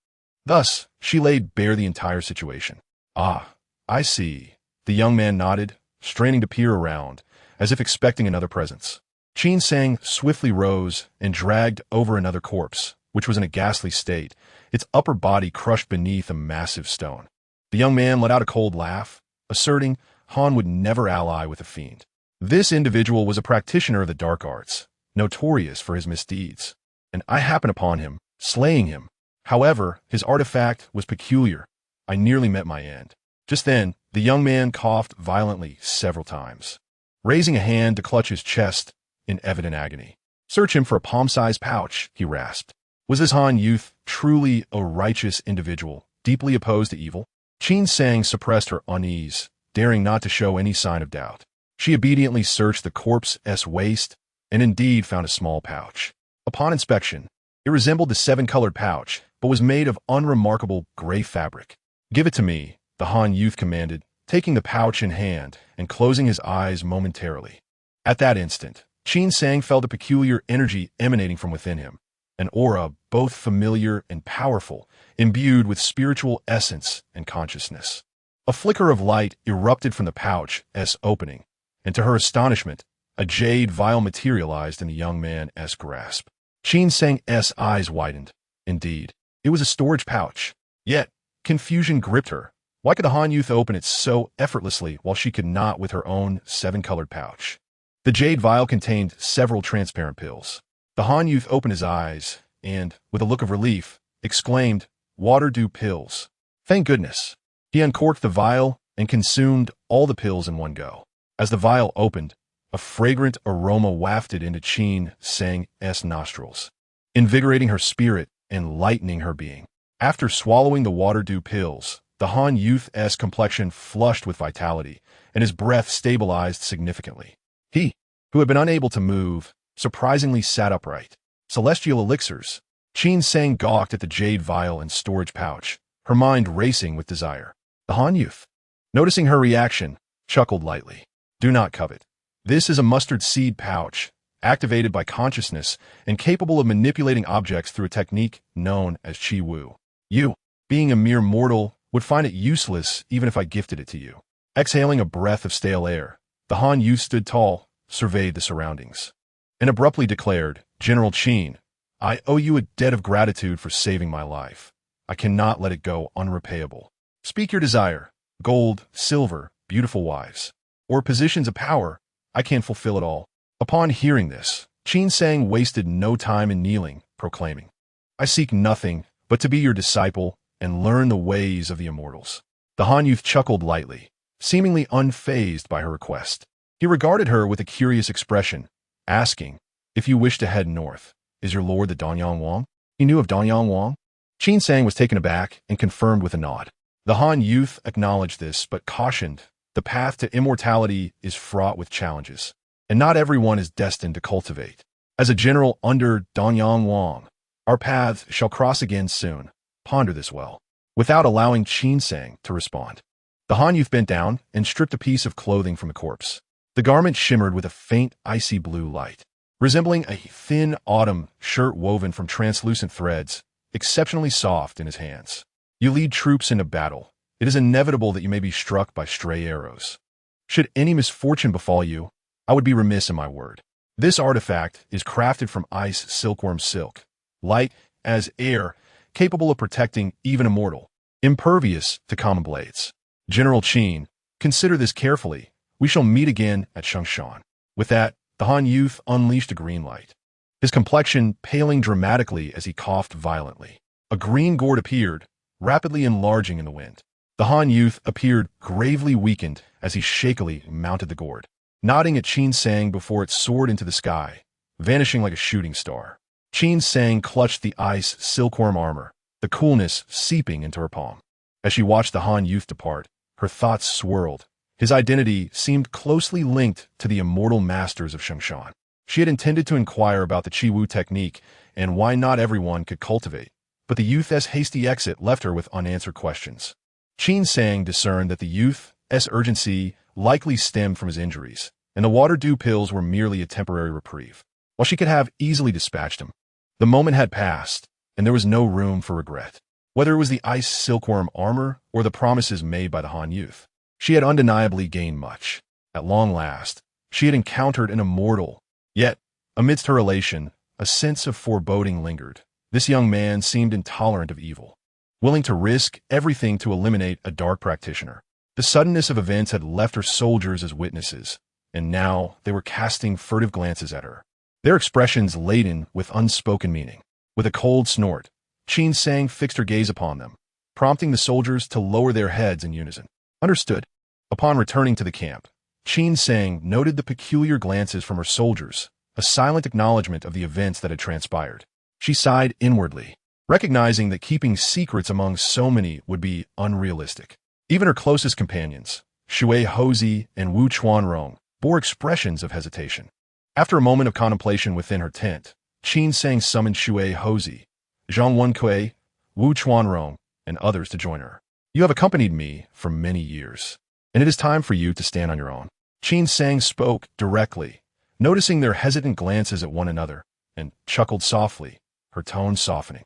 A: Thus, she laid bare the entire situation. "Ah, I see." The young man nodded, straining to peer around, as if expecting another presence. Qin Sang swiftly rose and dragged over another corpse, which was in a ghastly state, its upper body crushed beneath a massive stone. The young man let out a cold laugh, asserting Han would never ally with a fiend. This individual was a practitioner of the dark arts, notorious for his misdeeds, and I happened upon him, slaying him. However, his artifact was peculiar. I nearly met my end. Just then, the young man coughed violently several times, raising a hand to clutch his chest in evident agony. "Search him for a palm-sized pouch," he rasped. Was this Han youth truly a righteous individual, deeply opposed to evil? Qin Sang suppressed her unease, daring not to show any sign of doubt. She obediently searched the corpse's waist and indeed found a small pouch. Upon inspection, it resembled the seven-colored pouch, but was made of unremarkable gray fabric. "Give it to me," the Han youth commanded, taking the pouch in hand and closing his eyes momentarily. At that instant, Qin Sang felt a peculiar energy emanating from within him, an aura both familiar and powerful, imbued with spiritual essence and consciousness. A flicker of light erupted from the pouch's opening, and to her astonishment, a jade vial materialized in the young man's grasp. Qin Sang's eyes widened. Indeed, it was a storage pouch. Yet, confusion gripped her. Why could the Han youth open it so effortlessly while she could not with her own seven-colored pouch? The jade vial contained several transparent pills. The Han youth opened his eyes and, with a look of relief, exclaimed, "Water-dew pills. Thank goodness." He uncorked the vial and consumed all the pills in one go. As the vial opened, a fragrant aroma wafted into Qin Sang's nostrils, invigorating her spirit and lightening her being. After swallowing the water-dew pills, the Han youth's complexion flushed with vitality, and his breath stabilized significantly. He, who had been unable to move, surprisingly sat upright. Celestial elixirs. Qin Sang gawked at the jade vial and storage pouch, her mind racing with desire. The Han youth, noticing her reaction, chuckled lightly. Do not covet. This is a mustard seed pouch, activated by consciousness and capable of manipulating objects through a technique known as Qi Wu. You, being a mere mortal, would find it useless even if I gifted it to you. Exhaling a breath of stale air, the Han youth stood tall, surveyed the surroundings, and abruptly declared, General Qin, I owe you a debt of gratitude for saving my life. I cannot let it go unrepayable. Speak your desire, gold, silver, beautiful wives, or positions of power, I can fulfill it all. Upon hearing this, Qin Sang wasted no time in kneeling, proclaiming, I seek nothing but to be your disciple and learn the ways of the immortals. The Han youth chuckled lightly, seemingly unfazed by her request. He regarded her with a curious expression, asking, If you wish to head north, is your lord the Danyang Wang? He knew of Danyang Wang? Qin Sang was taken aback and confirmed with a nod. The Han youth acknowledged this, but cautioned, the path to immortality is fraught with challenges, and not everyone is destined to cultivate. As a general under Danyang Wang, our paths shall cross again soon. Ponder this well. Without allowing Qin Sang to respond, the Han youth bent down and stripped a piece of clothing from the corpse. The garment shimmered with a faint icy blue light, resembling a thin autumn shirt woven from translucent threads, exceptionally soft in his hands. You lead troops into battle. It is inevitable that you may be struck by stray arrows. Should any misfortune befall you, I would be remiss in my word. This artifact is crafted from ice silkworm silk, light as air, capable of protecting even a mortal, impervious to common blades. General Qin, consider this carefully. We shall meet again at Shangshan. With that, the Han youth unleashed a green light, his complexion paling dramatically as he coughed violently. A green gourd appeared, rapidly enlarging in the wind. The Han youth appeared gravely weakened as he shakily mounted the gourd, nodding at Qin Sang before it soared into the sky, vanishing like a shooting star. Qin Sang clutched the ice silkworm armor, the coolness seeping into her palm. As she watched the Han youth depart, her thoughts swirled. His identity seemed closely linked to the immortal masters of Shangshan. She had intended to inquire about the Qi Wu technique and why not everyone could cultivate, but the youth's hasty exit left her with unanswered questions. Qin Sang discerned that the youth's urgency likely stemmed from his injuries, and the water-dew pills were merely a temporary reprieve. While she could have easily dispatched him, the moment had passed, and there was no room for regret. Whether it was the ice silkworm armor or the promises made by the Han youth, she had undeniably gained much. At long last, she had encountered an immortal. Yet, amidst her elation, a sense of foreboding lingered. This young man seemed intolerant of evil, willing to risk everything to eliminate a dark practitioner. The suddenness of events had left her soldiers as witnesses, and now they were casting furtive glances at her, their expressions laden with unspoken meaning. With a cold snort, Qin Sang fixed her gaze upon them, prompting the soldiers to lower their heads in unison. Understood. Upon returning to the camp, Qin Sang noted the peculiar glances from her soldiers, a silent acknowledgement of the events that had transpired. She sighed inwardly, recognizing that keeping secrets among so many would be unrealistic. Even her closest companions, Shui Houzi and Wu Chuanrong, bore expressions of hesitation. After a moment of contemplation within her tent, Qin Sang summoned Shui Houzi, Zhang Wenkui, Wu Chuanrong, and others to join her. You have accompanied me for many years, and it is time for you to stand on your own. Qin Sang spoke directly, noticing their hesitant glances at one another, and chuckled softly, her tone softening.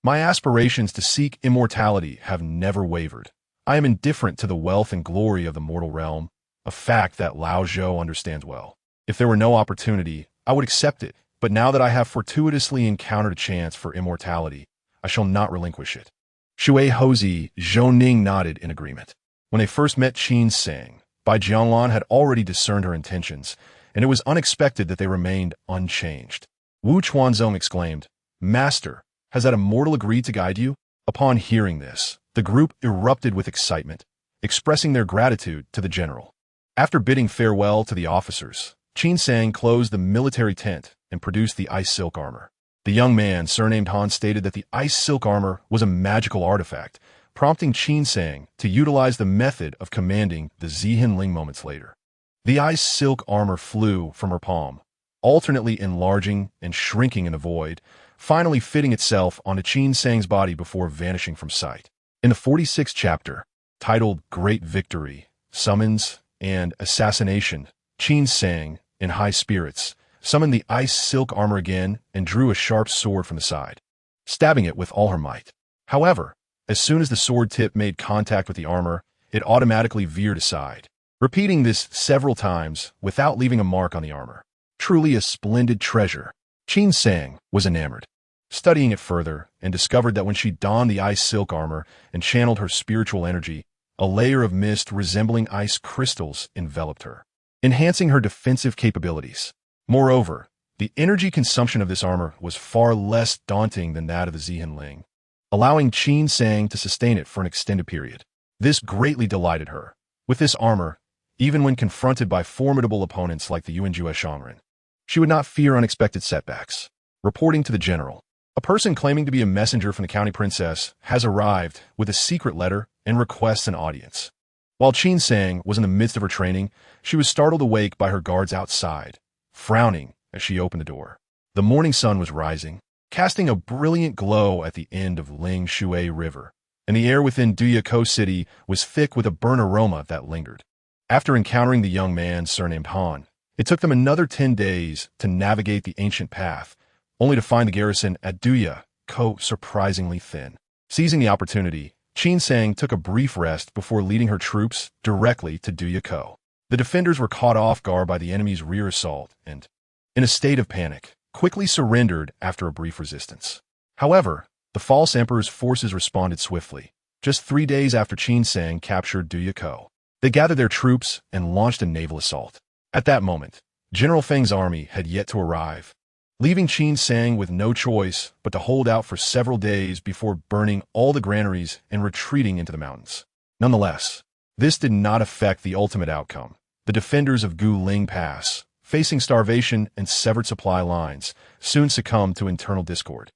A: My aspirations to seek immortality have never wavered. I am indifferent to the wealth and glory of the mortal realm, a fact that Lao Zhou understands well. If there were no opportunity, I would accept it, but now that I have fortuitously encountered a chance for immortality, I shall not relinquish it. Shui Houzi Zhou nodded in agreement. When they first met Qin Sang, Bai Jianlan had already discerned her intentions, and it was unexpected that they remained unchanged. Wu Chuanzong exclaimed, Master, has that immortal agreed to guide you? Upon hearing this, the group erupted with excitement, expressing their gratitude to the general. After bidding farewell to the officers, Qin Sang closed the military tent and produced the ice silk armor. The young man, surnamed Han, stated that the ice silk armor was a magical artifact, prompting Qin Sang to utilize the method of commanding the Zihin Ling moments later. The ice silk armor flew from her palm, alternately enlarging and shrinking in the void, finally fitting itself onto Qin Sang's body before vanishing from sight. In the 46th chapter, titled Great Victory, Summons, and Assassination, Qin Sang, in high spirits, summoned the ice silk armor again and drew a sharp sword from the side, stabbing it with all her might. However, as soon as the sword tip made contact with the armor, it automatically veered aside, repeating this several times without leaving a mark on the armor. Truly a splendid treasure. Qin Sang was enamored, studying it further, and discovered that when she donned the ice silk armor and channeled her spiritual energy, a layer of mist resembling ice crystals enveloped her, enhancing her defensive capabilities. Moreover, the energy consumption of this armor was far less daunting than that of the Zihan Ling, allowing Qin Sang to sustain it for an extended period. This greatly delighted her. With this armor, even when confronted by formidable opponents like the Yuanjue Shangren, she would not fear unexpected setbacks. Reporting to the general, a person claiming to be a messenger from the county princess has arrived with a secret letter and requests an audience. While Qin Sang was in the midst of her training, she was startled awake by her guards outside, frowning as she opened the door. The morning sun was rising, casting a brilliant glow at the end of Ling Shui River, and the air within Duyako City was thick with a burnt aroma that lingered. After encountering the young man surnamed Han, it took them another 10 days to navigate the ancient path, only to find the garrison at Duyako surprisingly thin. Seizing the opportunity, Qin Sang took a brief rest before leading her troops directly to Duyako. The defenders were caught off guard by the enemy's rear assault and, in a state of panic, quickly surrendered after a brief resistance. However, the false emperor's forces responded swiftly. Just 3 days after Qin Sang captured Duyako, they gathered their troops and launched a naval assault. At that moment, General Feng's army had yet to arrive, leaving Qin Sang with no choice but to hold out for several days before burning all the granaries and retreating into the mountains. Nonetheless, this did not affect the ultimate outcome. The defenders of Guling Pass, facing starvation and severed supply lines, soon succumbed to internal discord,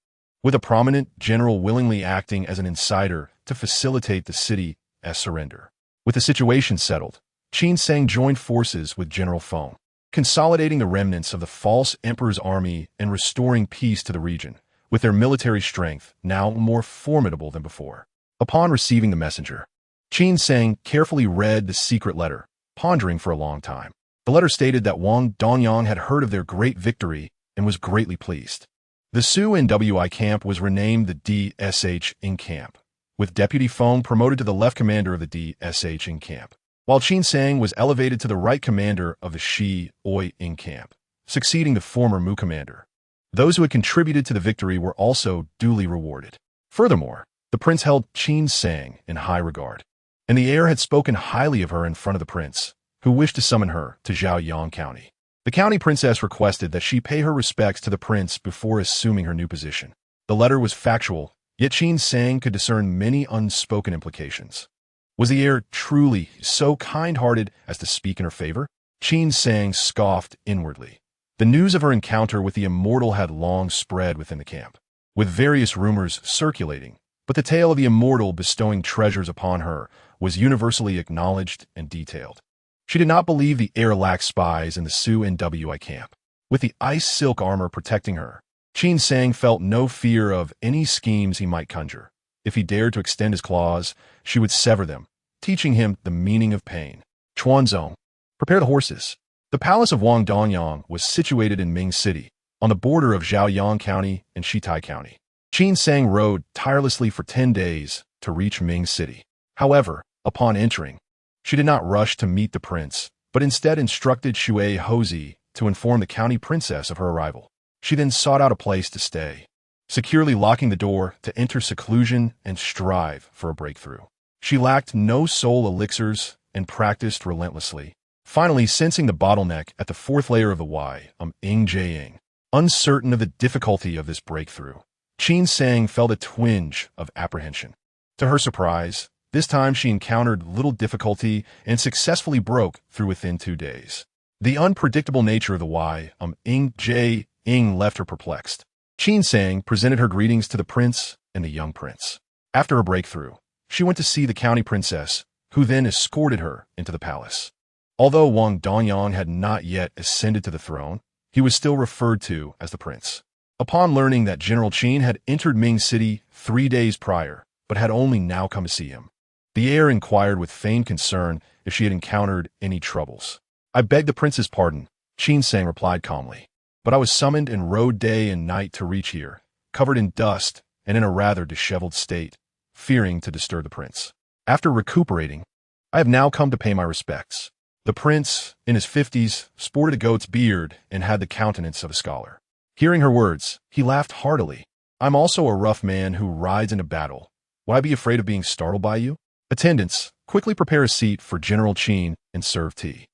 A: with a prominent general willingly acting as an insider to facilitate the city's surrender. With the situation settled, Qin Sang joined forces with General Feng, consolidating the remnants of the false emperor's army and restoring peace to the region, with their military strength now more formidable than before. Upon receiving the messenger, Qin Sang carefully read the secret letter, pondering for a long time. The letter stated that Wang Donyang had heard of their great victory and was greatly pleased. The Su NWI camp was renamed the DSH In Camp, with Deputy Feng promoted to the left commander of the DSH In Camp, while Qin Sang was elevated to the right commander of the Shi Oi In Camp, succeeding the former Mu commander. Those who had contributed to the victory were also duly rewarded. Furthermore, the prince held Qin Sang in high regard, and the heir had spoken highly of her in front of the prince, who wished to summon her to Zhaoyang County. The county princess requested that she pay her respects to the prince before assuming her new position. The letter was factual, yet Qin Sang could discern many unspoken implications. Was the heir truly so kind-hearted as to speak in her favor? Qin Sang scoffed inwardly. The news of her encounter with the immortal had long spread within the camp, with various rumors circulating, but the tale of the immortal bestowing treasures upon her was universally acknowledged and detailed. She did not believe the heir lacked spies in the Su NWI camp. With the ice silk armor protecting her, Qin Sang felt no fear of any schemes he might conjure. If he dared to extend his claws, she would sever them, teaching him the meaning of pain. Chuanzong, prepare the horses. The palace of Wang Donyang was situated in Ming City, on the border of Zhaoyang County and Shitai County. Qin Sang rode tirelessly for 10 days to reach Ming City. However, upon entering, she did not rush to meet the prince, but instead instructed Shui Hozi to inform the county princess of her arrival. She then sought out a place to stay, securely locking the door to enter seclusion and strive for a breakthrough. She lacked no soul elixirs and practiced relentlessly, finally sensing the bottleneck at the 4th layer of the Y, Ing Jing. Uncertain of the difficulty of this breakthrough, Qin Sang felt a twinge of apprehension. To her surprise, this time she encountered little difficulty and successfully broke through within 2 days. The unpredictable nature of the Y, Ing left her perplexed. Qin Sang presented her greetings to the prince and the young prince. After her breakthrough, she went to see the county princess, who then escorted her into the palace. Although Wang Donyang had not yet ascended to the throne, he was still referred to as the prince. Upon learning that General Qin had entered Ming City 3 days prior, but had only now come to see him, the heir inquired with feigned concern if she had encountered any troubles. I beg the prince's pardon, Qin Sang replied calmly. But I was summoned and rode day and night to reach here, covered in dust and in a rather disheveled state, fearing to disturb the prince. After recuperating, I have now come to pay my respects. The prince, in his 50s, sported a goat's beard and had the countenance of a scholar. Hearing her words, he laughed heartily. I'm also a rough man who rides into battle. Would I be afraid of being startled by you? Attendants, quickly prepare a seat for General Qin and serve tea.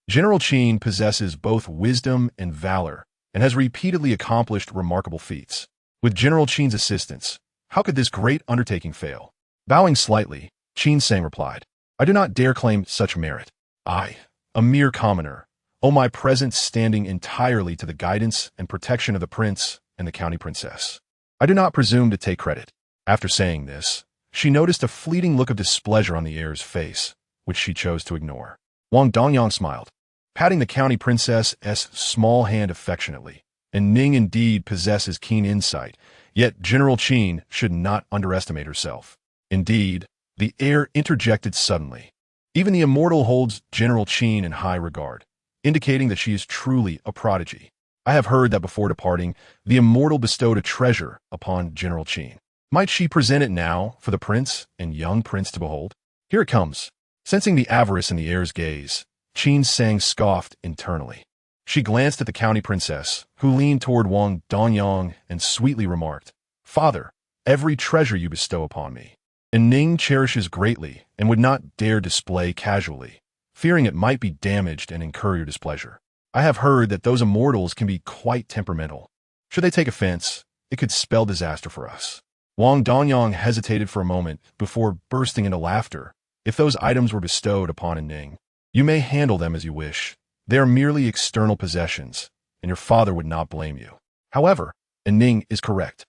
A: General Qin possesses both wisdom and valor and has repeatedly accomplished remarkable feats. With General Qin's assistance, how could this great undertaking fail? Bowing slightly, Qin Sang replied, I do not dare claim such merit. I, a mere commoner, owe my presence standing entirely to the guidance and protection of the prince and the county princess. I do not presume to take credit. After saying this, she noticed a fleeting look of displeasure on the heir's face, which she chose to ignore. Wang Dongyang smiled, patting the county princess's small hand affectionately. And Ning indeed possesses keen insight, yet General Qin should not underestimate herself. Indeed, the heir interjected suddenly. Even the immortal holds General Qin in high regard, indicating that she is truly a prodigy. I have heard that before departing, the immortal bestowed a treasure upon General Qin. Might she present it now for the prince and young prince to behold? Here it comes. Sensing the avarice in the heir's gaze, Qin Sang scoffed internally. She glanced at the county princess, who leaned toward Wang Dongyang and sweetly remarked, Father, every treasure you bestow upon me, and Ning cherishes greatly and would not dare display casually, fearing it might be damaged and incur your displeasure. I have heard that those immortals can be quite temperamental. Should they take offense, it could spell disaster for us. Wang Dongyang hesitated for a moment before bursting into laughter. If those items were bestowed upon a Ning, you may handle them as you wish. They are merely external possessions, and your father would not blame you. However, Ning is correct.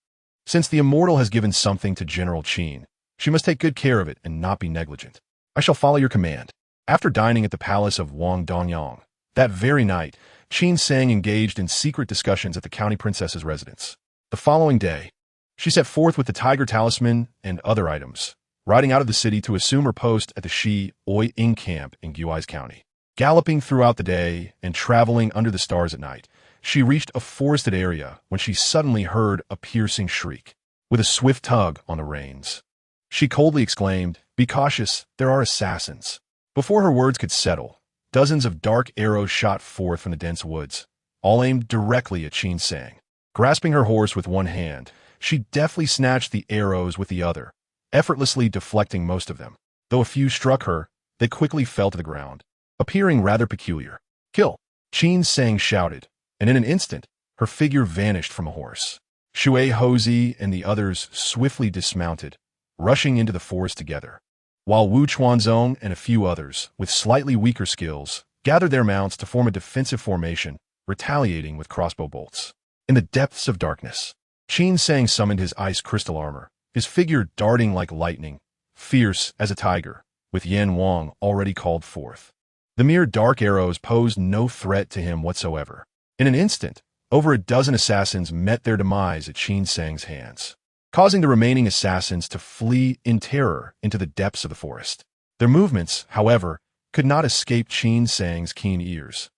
A: Since the immortal has given something to General Qin, she must take good care of it and not be negligent. I shall follow your command. After dining at the palace of Wang Dongyang, that very night, Qin Sang engaged in secret discussions at the county princess's residence. The following day, she set forth with the tiger talisman and other items, riding out of the city to assume her post at the Shi Oi Ing camp in Gui's county. Galloping throughout the day and traveling under the stars at night, she reached a forested area when she suddenly heard a piercing shriek. With a swift tug on the reins, she coldly exclaimed, Be cautious, there are assassins. Before her words could settle, dozens of dark arrows shot forth from the dense woods, all aimed directly at Qin Sang. Grasping her horse with one hand, she deftly snatched the arrows with the other, effortlessly deflecting most of them. Though a few struck her, they quickly fell to the ground, appearing rather peculiar. Kill! Qin Sang shouted, and in an instant, her figure vanished from a horse. Shui Houzi and the others swiftly dismounted, rushing into the forest together, while Wu Chuanzong and a few others, with slightly weaker skills, gathered their mounts to form a defensive formation, retaliating with crossbow bolts. In the depths of darkness, Qin Sang summoned his ice crystal armor, his figure darting like lightning, fierce as a tiger, with Yan Wang already called forth. The mere dark arrows posed no threat to him whatsoever. In an instant, over a dozen assassins met their demise at Qin Sang's hands, causing the remaining assassins to flee in terror into the depths of the forest. Their movements, however, could not escape Qin Sang's keen ears.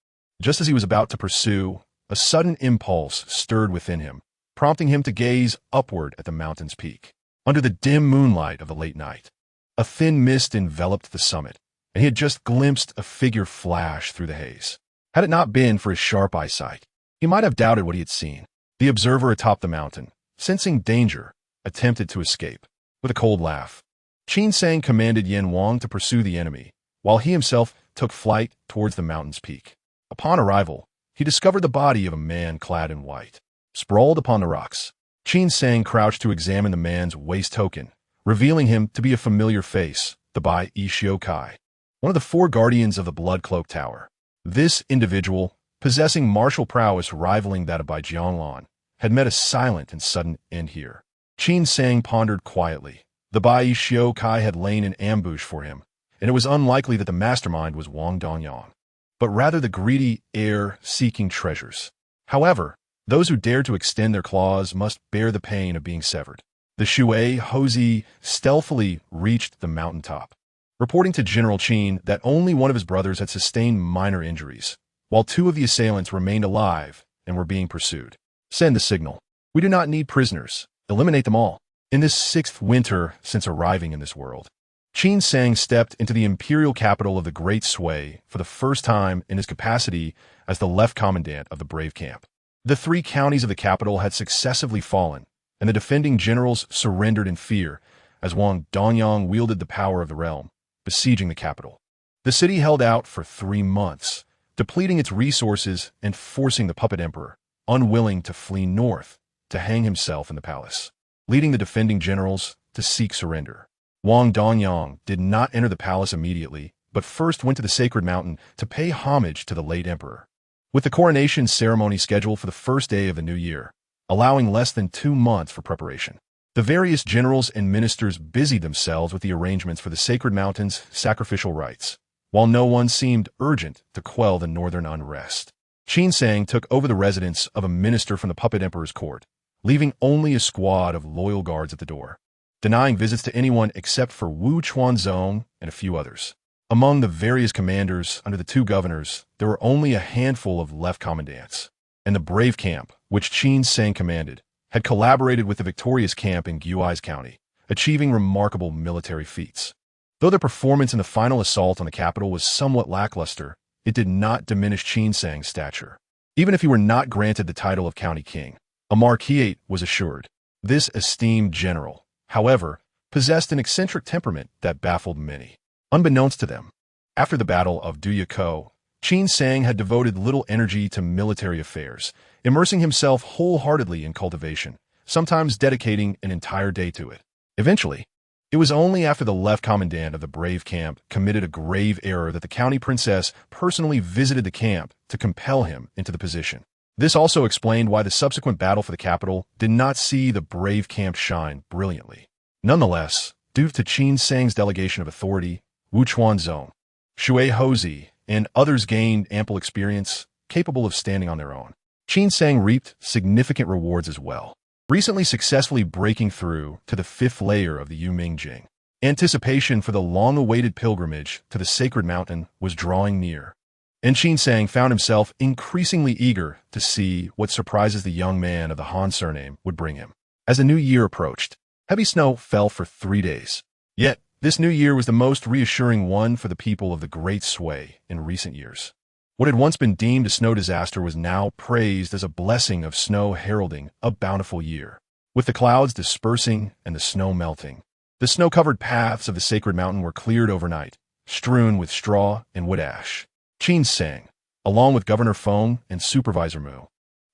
A: Just as he was about to pursue, a sudden impulse stirred within him, prompting him to gaze upward at the mountain's peak. Under the dim moonlight of the late night, a thin mist enveloped the summit, and he had just glimpsed a figure flash through the haze. Had it not been for his sharp eyesight, he might have doubted what he had seen. The observer atop the mountain, sensing danger, attempted to escape. With a cold laugh, Qin Sang commanded Yan Wang to pursue the enemy, while he himself took flight towards the mountain's peak. Upon arrival, he discovered the body of a man clad in white, sprawled upon the rocks. Qin Sang crouched to examine the man's waist token, revealing him to be a familiar face, the Bai Ishio Kai, one of the 4 guardians of the Blood Cloak Tower. This individual, possessing martial prowess rivaling that of Bai Jianglan, had met a silent and sudden end here. Qin Sang pondered quietly. The Bai Ishio Kai had lain in ambush for him, and it was unlikely that the mastermind was Wang Dongyang, but rather the greedy heir seeking treasures. However, those who dared to extend their claws must bear the pain of being severed. The Shui Houzi stealthily reached the mountaintop, reporting to General Qin that only one of his brothers had sustained minor injuries, while two of the assailants remained alive and were being pursued. Send the signal. We do not need prisoners. Eliminate them all. In this 6th winter since arriving in this world, Qin Sang stepped into the imperial capital of the Great Sui for the first time in his capacity as the left commandant of the Brave Camp. The 3 counties of the capital had successively fallen, and the defending generals surrendered in fear as Wang Danyang wielded the power of the realm, besieging the capital. The city held out for 3 months, depleting its resources and forcing the puppet emperor, unwilling to flee north, to hang himself in the palace, leading the defending generals to seek surrender. Wang Danyang did not enter the palace immediately, but first went to the sacred mountain to pay homage to the late emperor. With the coronation ceremony scheduled for the first day of the new year, allowing less than 2 months for preparation, the various generals and ministers busied themselves with the arrangements for the sacred mountain's sacrificial rites, while no one seemed urgent to quell the northern unrest. Qin Sang took over the residence of a minister from the puppet emperor's court, leaving only a squad of loyal guards at the door, denying visits to anyone except for Wu Chuanzong and a few others. Among the various commanders under the 2 governors, there were only a handful of left commandants, and the Brave Camp, which Qin Sang commanded, had collaborated with the victorious camp in Gui's County, achieving remarkable military feats. Though their performance in the final assault on the capital was somewhat lackluster, it did not diminish Qin Sang's stature. Even if he were not granted the title of county king, a marquisate was assured. This esteemed general, however, possessed an eccentric temperament that baffled many. Unbeknownst to them, after the Battle of Duyako, Qin Sang had devoted little energy to military affairs, immersing himself wholeheartedly in cultivation, sometimes dedicating an entire day to it. Eventually, it was only after the left commandant of the Brave Camp committed a grave error that the county princess personally visited the camp to compel him into the position. This also explained why the subsequent battle for the capital did not see the Brave Camp shine brilliantly. Nonetheless, due to Qin Sang's delegation of authority, Wu Chuanzong, Shui Hozi, and others gained ample experience, capable of standing on their own. Qin Sang reaped significant rewards as well, recently successfully breaking through to the 5th layer of the Yuming Jing. Anticipation for the long-awaited pilgrimage to the sacred mountain was drawing near, and Qin Sang found himself increasingly eager to see what surprises the young man of the Han surname would bring him. As the new year approached, heavy snow fell for 3 days. Yet, this new year was the most reassuring one for the people of the Great Sui in recent years. What had once been deemed a snow disaster was now praised as a blessing of snow heralding a bountiful year. With the clouds dispersing and the snow melting, the snow-covered paths of the sacred mountain were cleared overnight, strewn with straw and wood ash. Qin Sang, along with Governor Feng and Supervisor Mu,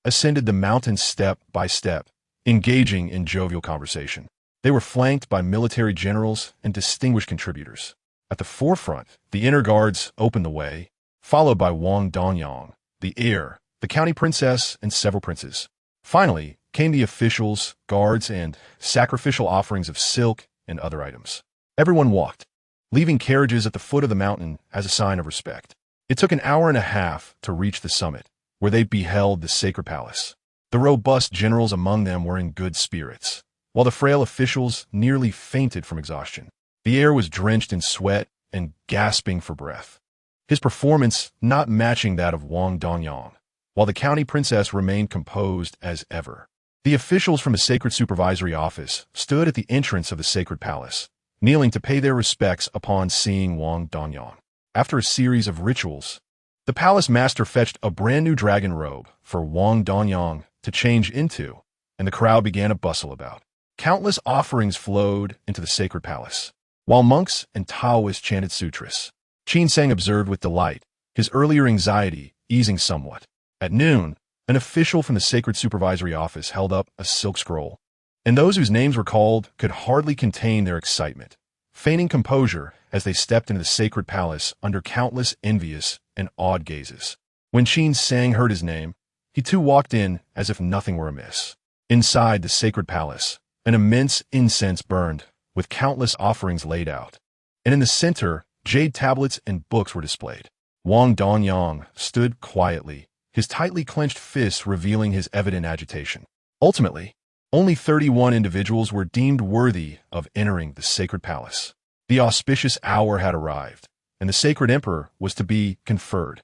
A: ascended the mountain step by step, engaging in jovial conversation. They were flanked by military generals and distinguished contributors. At the forefront, the inner guards opened the way, followed by Wang Danyang, the heir, the county princess, and several princes. Finally came the officials, guards, and sacrificial offerings of silk and other items. Everyone walked, leaving carriages at the foot of the mountain as a sign of respect. It took an hour and a half to reach the summit, where they beheld the sacred palace. The robust generals among them were in good spirits, while the frail officials nearly fainted from exhaustion. The air was drenched in sweat and gasping for breath, his performance not matching that of Wang Danyang, while the county princess remained composed as ever. The officials from the Sacred Supervisory Office stood at the entrance of the sacred palace, kneeling to pay their respects upon seeing Wang Danyang. After a series of rituals, the palace master fetched a brand new dragon robe for Wang Danyang to change into, and the crowd began to bustle about. Countless offerings flowed into the sacred palace, while monks and Taoists chanted sutras. Qin Sang observed with delight, his earlier anxiety easing somewhat. At noon, an official from the Sacred Supervisory Office held up a silk scroll, and those whose names were called could hardly contain their excitement, feigning composure as they stepped into the sacred palace under countless envious and awed gazes. When Qin Sang heard his name, he too walked in as if nothing were amiss. Inside the sacred palace, an immense incense burned, with countless offerings laid out, and in the center, jade tablets and books were displayed. Wang Danyang stood quietly, his tightly clenched fists revealing his evident agitation. Ultimately, only 31 individuals were deemed worthy of entering the sacred palace. The auspicious hour had arrived, and the sacred emperor was to be conferred.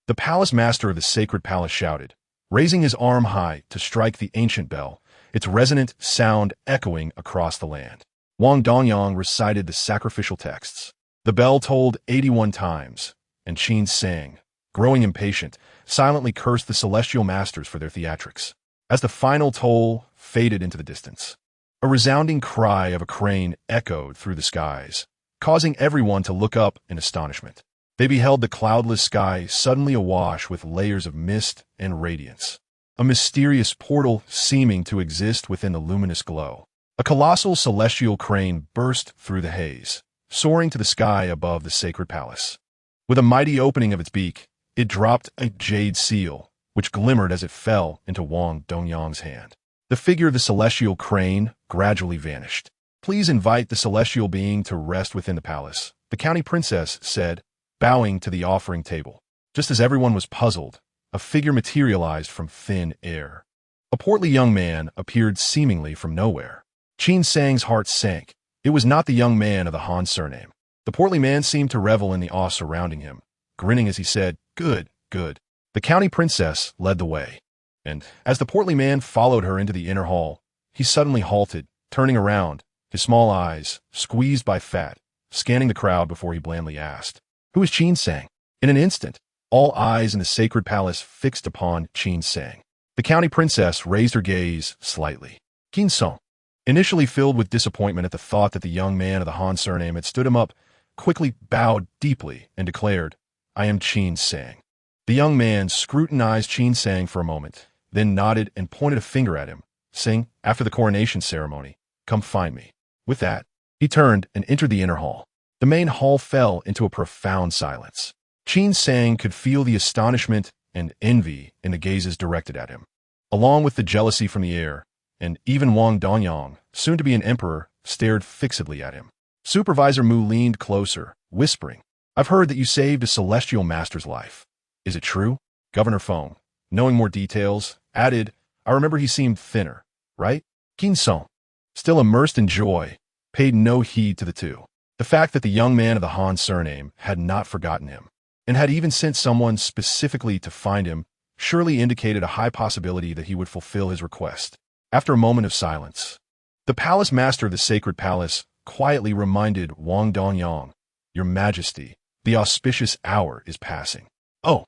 A: The palace master of the sacred palace shouted, raising his arm high to strike the ancient bell, its resonant sound echoing across the land. Wang Dongyang recited the sacrificial texts. The bell tolled 81 times, and Qin sang, growing impatient, silently cursed the celestial masters for their theatrics. As the final toll faded into the distance, a resounding cry of a crane echoed through the skies, causing everyone to look up in astonishment. They beheld the cloudless sky suddenly awash with layers of mist and radiance, a mysterious portal seeming to exist within the luminous glow. A colossal celestial crane burst through the haze, soaring to the sky above the sacred palace. With a mighty opening of its beak, it dropped a jade seal, which glimmered as it fell into Wang Dongyang's hand. The figure of the celestial crane gradually vanished. Please invite the celestial being to rest within the palace, the county princess said, bowing to the offering table. Just as everyone was puzzled, a figure materialized from thin air. A portly young man appeared seemingly from nowhere. Qin Sang's heart sank. It was not the young man of the Han surname. The portly man seemed to revel in the awe surrounding him, grinning as he said, "Good, good." The county princess led the way, and as the portly man followed her into the inner hall, he suddenly halted, turning around, his small eyes, squeezed by fat, scanning the crowd before he blandly asked, "Who is Qin Sang?" In an instant, all eyes in the sacred palace fixed upon Qin Sang. The county princess raised her gaze slightly. Qin Sang, initially filled with disappointment at the thought that the young man of the Han surname had stood him up, quickly bowed deeply and declared, "I am Qin Sang." The young man scrutinized Qin Sang for a moment, then nodded and pointed a finger at him, saying, "After the coronation ceremony, come find me." With that, he turned and entered the inner hall. The main hall fell into a profound silence. Qin Sang could feel the astonishment and envy in the gazes directed at him, along with the jealousy from the air, and even Wang Dongyang, soon to be an emperor, stared fixedly at him. Supervisor Mu leaned closer, whispering, "I've heard that you saved a celestial master's life. Is it true?" Governor Feng, knowing more details, added, "I remember he seemed thinner, right?" Qin Sang, still immersed in joy, paid no heed to the two. The fact that the young man of the Han surname had not forgotten him, and had even sent someone specifically to find him, surely indicated a high possibility that he would fulfill his request. After a moment of silence, the palace master of the sacred palace quietly reminded Wang Dongyang, "Your Majesty, the auspicious hour is passing." Oh.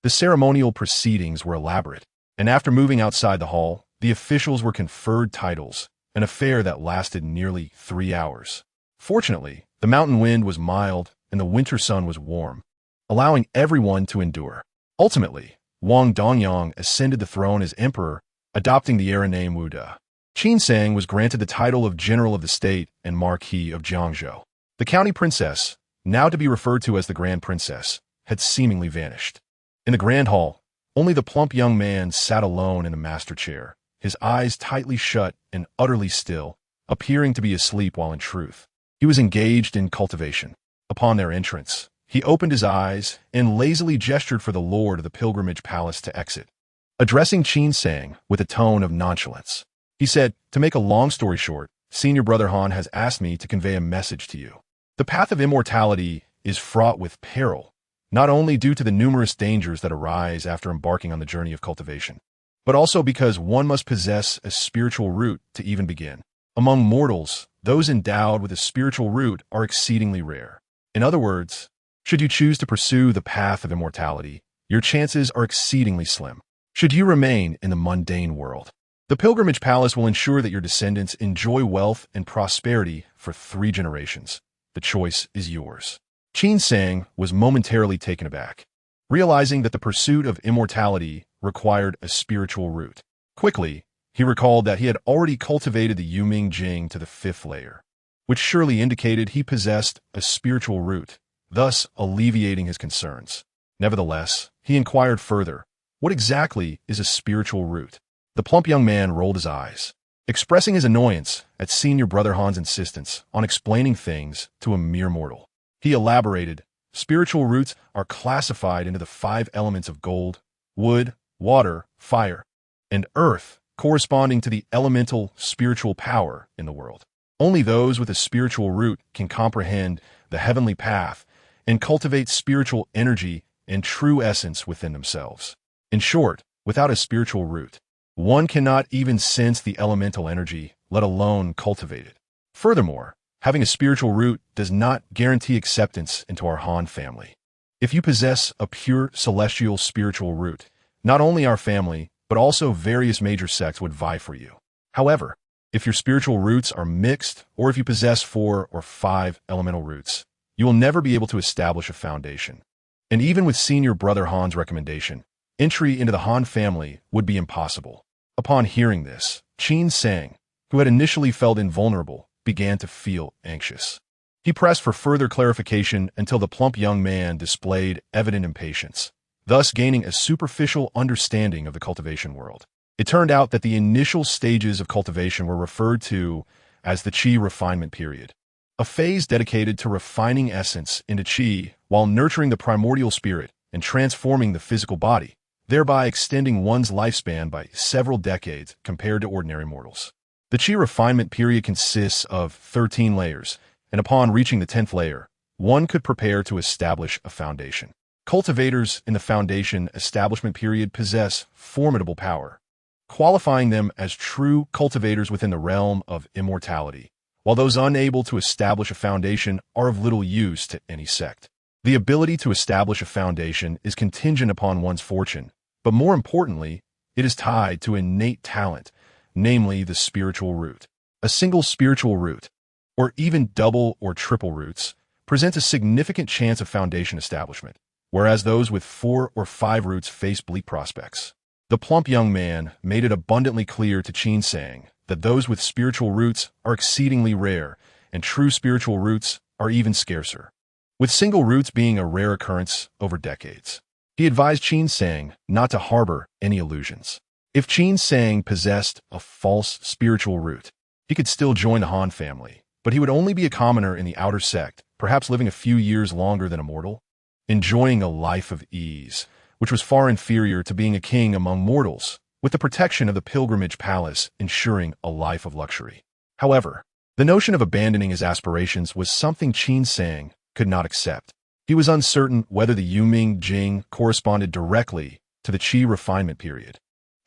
A: The ceremonial proceedings were elaborate, and after moving outside the hall, the officials were conferred titles, an affair that lasted nearly 3 hours. Fortunately, the mountain wind was mild and the winter sun was warm, allowing everyone to endure. Ultimately, Wang Dongyang ascended the throne as emperor, adopting the era name Wuda. Qin Sang was granted the title of General of the State and Marquis of Jiangzhou. The county princess, now to be referred to as the Grand Princess, had seemingly vanished. In the grand hall, only the plump young man sat alone in the master chair, his eyes tightly shut and utterly still, appearing to be asleep while in truth, he was engaged in cultivation. Upon their entrance, he opened his eyes and lazily gestured for the lord of the pilgrimage palace to exit. Addressing Qin Sang with a tone of nonchalance, he said, "To make a long story short, Senior Brother Han has asked me to convey a message to you. The path of immortality is fraught with peril, not only due to the numerous dangers that arise after embarking on the journey of cultivation, but also because one must possess a spiritual root to even begin. Among mortals, those endowed with a spiritual root are exceedingly rare. In other words, should you choose to pursue the path of immortality, your chances are exceedingly slim. Should you remain in the mundane world, the pilgrimage palace will ensure that your descendants enjoy wealth and prosperity for 3 generations. The choice is yours." Qin Sang was momentarily taken aback, realizing that the pursuit of immortality required a spiritual root. Quickly, he recalled that he had already cultivated the Yuming Jing to the 5th layer, which surely indicated he possessed a spiritual root, thus alleviating his concerns. Nevertheless, he inquired further, "What exactly is a spiritual root?" The plump young man rolled his eyes, expressing his annoyance at Senior Brother Han's insistence on explaining things to a mere mortal. He elaborated, "Spiritual roots are classified into the 5 elements of gold, wood, water, fire, and earth, corresponding to the elemental spiritual power in the world. Only those with a spiritual root can comprehend the heavenly path and cultivate spiritual energy and true essence within themselves. In short, without a spiritual root, one cannot even sense the elemental energy, let alone cultivate it. Furthermore, having a spiritual root does not guarantee acceptance into our Han family. If you possess a pure celestial spiritual root, not only our family, but also various major sects would vie for you. However, if your spiritual roots are mixed, or if you possess 4 or 5 elemental roots, you will never be able to establish a foundation. And even with senior brother Han's recommendation, entry into the Han family would be impossible. Upon hearing this, Qin Sang, who had initially felt invulnerable, began to feel anxious. He pressed for further clarification until the plump young man displayed evident impatience, thus gaining a superficial understanding of the cultivation world. It turned out that the initial stages of cultivation were referred to as the Qi refinement period, a phase dedicated to refining essence into Qi while nurturing the primordial spirit and transforming the physical body, thereby extending one's lifespan by several decades compared to ordinary mortals. The Qi refinement period consists of 13 layers, and upon reaching the 10th layer, one could prepare to establish a foundation. Cultivators in the foundation establishment period possess formidable power, qualifying them as true cultivators within the realm of immortality, while those unable to establish a foundation are of little use to any sect. The ability to establish a foundation is contingent upon one's fortune, but more importantly, it is tied to innate talent, namely the spiritual root. A single spiritual root, or even double or triple roots, presents a significant chance of foundation establishment, whereas those with 4 or 5 roots face bleak prospects. The plump young man made it abundantly clear to Qin Sang that those with spiritual roots are exceedingly rare, and true spiritual roots are even scarcer, with single roots being a rare occurrence over decades. He advised Qin Sang not to harbor any illusions. If Qin Sang possessed a false spiritual root, he could still join the Han family, but he would only be a commoner in the outer sect, perhaps living a few years longer than a mortal, enjoying a life of ease, which was far inferior to being a king among mortals, with the protection of the pilgrimage palace ensuring a life of luxury. However, the notion of abandoning his aspirations was something Qin Sang could not accept. He was uncertain whether the Yuming Jing corresponded directly to the Qi refinement period.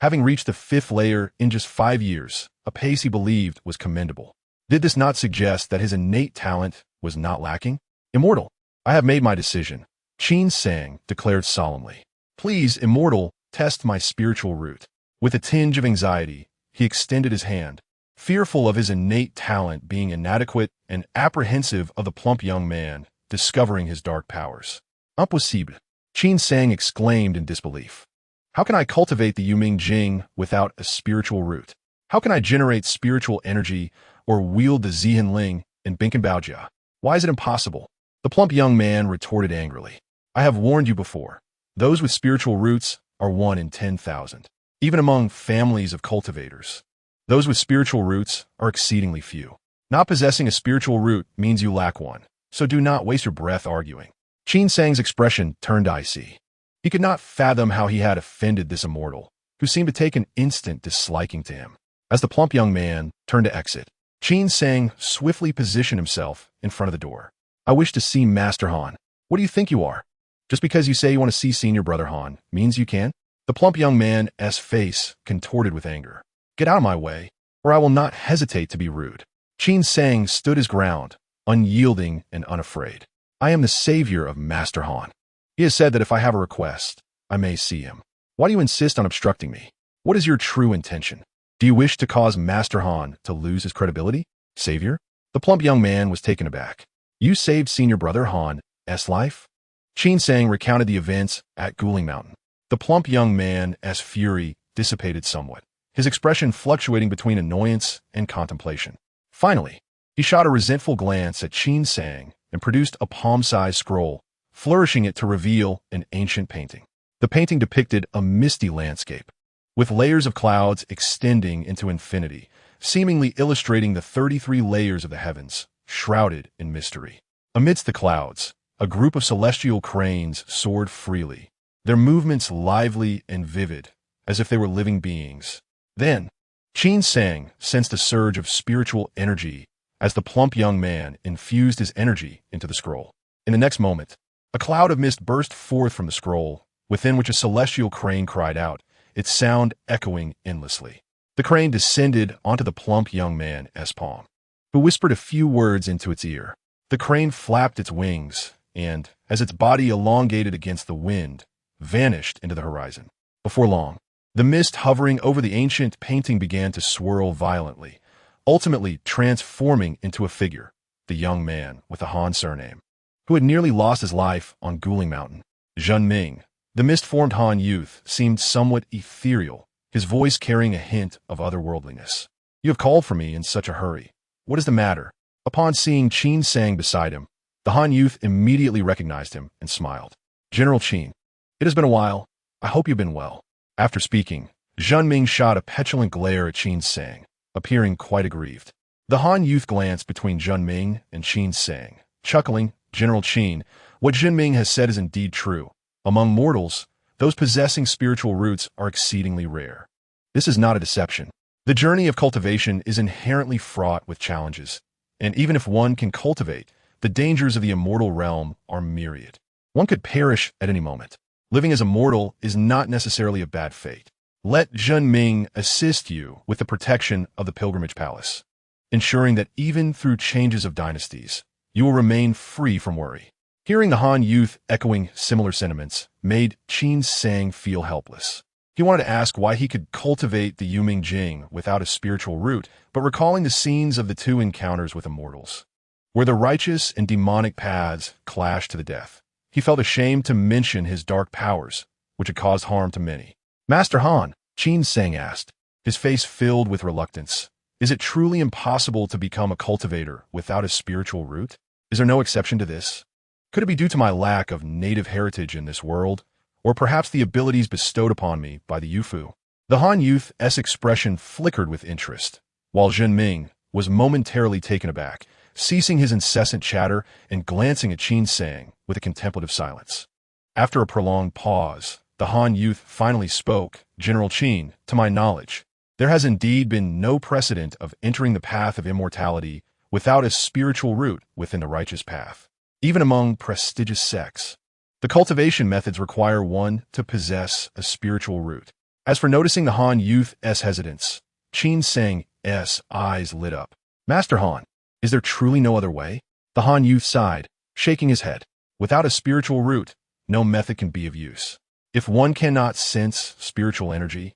A: Having reached the 5th layer in just 5 years, a pace he believed was commendable. Did this not suggest that his innate talent was not lacking? Immortal, I have made my decision, Qin Sang declared solemnly. Please, Immortal, test my spiritual root. With a tinge of anxiety, he extended his hand, fearful of his innate talent being inadequate and apprehensive of the plump young man discovering his dark powers. Impossible, Qin Sang exclaimed in disbelief. How can I cultivate the Yuming Jing without a spiritual root? How can I generate spiritual energy or wield the Zihan Ling in Binkenbaojia? Why is it impossible? The plump young man retorted angrily. I have warned you before. Those with spiritual roots are 1 in 10,000, even among families of cultivators. Those with spiritual roots are exceedingly few. Not possessing a spiritual root means you lack one, so do not waste your breath arguing. Qin Sang's expression turned icy. He could not fathom how he had offended this immortal, who seemed to take an instant disliking to him. As the plump young man turned to exit, Qin Sang swiftly positioned himself in front of the door. I wish to see Master Han. What do you think you are? Just because you say you want to see senior brother Han means you can? The plump young man's face contorted with anger. Get out of my way, or I will not hesitate to be rude. Qin Sang stood his ground, unyielding and unafraid. I am the savior of Master Han. He has said that if I have a request, I may see him. Why do you insist on obstructing me? What is your true intention? Do you wish to cause Master Han to lose his credibility? Savior? The plump young man was taken aback. You saved senior brother Han's life? Qin Sang recounted the events at Guling Mountain. The plump young man's fury dissipated somewhat, his expression fluctuating between annoyance and contemplation. Finally, he shot a resentful glance at Qin Sang and produced a palm-sized scroll, flourishing it to reveal an ancient painting. The painting depicted a misty landscape, with layers of clouds extending into infinity, seemingly illustrating the 33 layers of the heavens, shrouded in mystery. Amidst the clouds, a group of celestial cranes soared freely, their movements lively and vivid, as if they were living beings. Then, Qin Sang sensed a surge of spiritual energy as the plump young man infused his energy into the scroll. In the next moment, a cloud of mist burst forth from the scroll, within which a celestial crane cried out, its sound echoing endlessly. The crane descended onto the plump young man's palm, who whispered a few words into its ear. The crane flapped its wings, and, as its body elongated against the wind, vanished into the horizon. Before long, the mist hovering over the ancient painting began to swirl violently, ultimately transforming into a figure, the young man with the Han surname, who had nearly lost his life on Guling Mountain. Zhen Ming, the mist-formed Han youth, seemed somewhat ethereal, his voice carrying a hint of otherworldliness. "You have called for me in such a hurry. What is the matter?" Upon seeing Qin Sang beside him, the Han youth immediately recognized him and smiled. "General Qin, it has been a while. I hope you've been well." After speaking, Zhen Ming shot a petulant glare at Qin Sang, appearing quite aggrieved. The Han youth glanced between Zhen Ming and Qin Sang, chuckling. "General Qin, what Zhen Ming has said is indeed true. Among mortals, those possessing spiritual roots are exceedingly rare. This is not a deception. The journey of cultivation is inherently fraught with challenges, and even if one can cultivate, the dangers of the immortal realm are myriad. One could perish at any moment. Living as a mortal is not necessarily a bad fate. Let Zhen Ming assist you with the protection of the pilgrimage palace, ensuring that even through changes of dynasties, you will remain free from worry." Hearing the Han youth echoing similar sentiments made Qin Sang feel helpless. He wanted to ask why he could cultivate the Yuming Jing without a spiritual root, but recalling the scenes of the two encounters with immortals, where the righteous and demonic paths clashed to the death, he felt ashamed to mention his dark powers, which had caused harm to many. "Master Han," Qin Sang asked, his face filled with reluctance, "is it truly impossible to become a cultivator without a spiritual root? Is there no exception to this? Could it be due to my lack of native heritage in this world, or perhaps the abilities bestowed upon me by the Yufu?" The Han youth's expression flickered with interest, while Zhen Ming was momentarily taken aback, ceasing his incessant chatter and glancing at Qin Sang with a contemplative silence. After a prolonged pause, the Han youth finally spoke. "General Qin, to my knowledge, there has indeed been no precedent of entering the path of immortality without a spiritual root within the righteous path. Even among prestigious sects, the cultivation methods require one to possess a spiritual root." As for noticing the Han youth's hesitance, Qin Sang's eyes lit up. "Master Han, is there truly no other way?" The Han youth sighed, shaking his head. "Without a spiritual root, no method can be of use. If one cannot sense spiritual energy,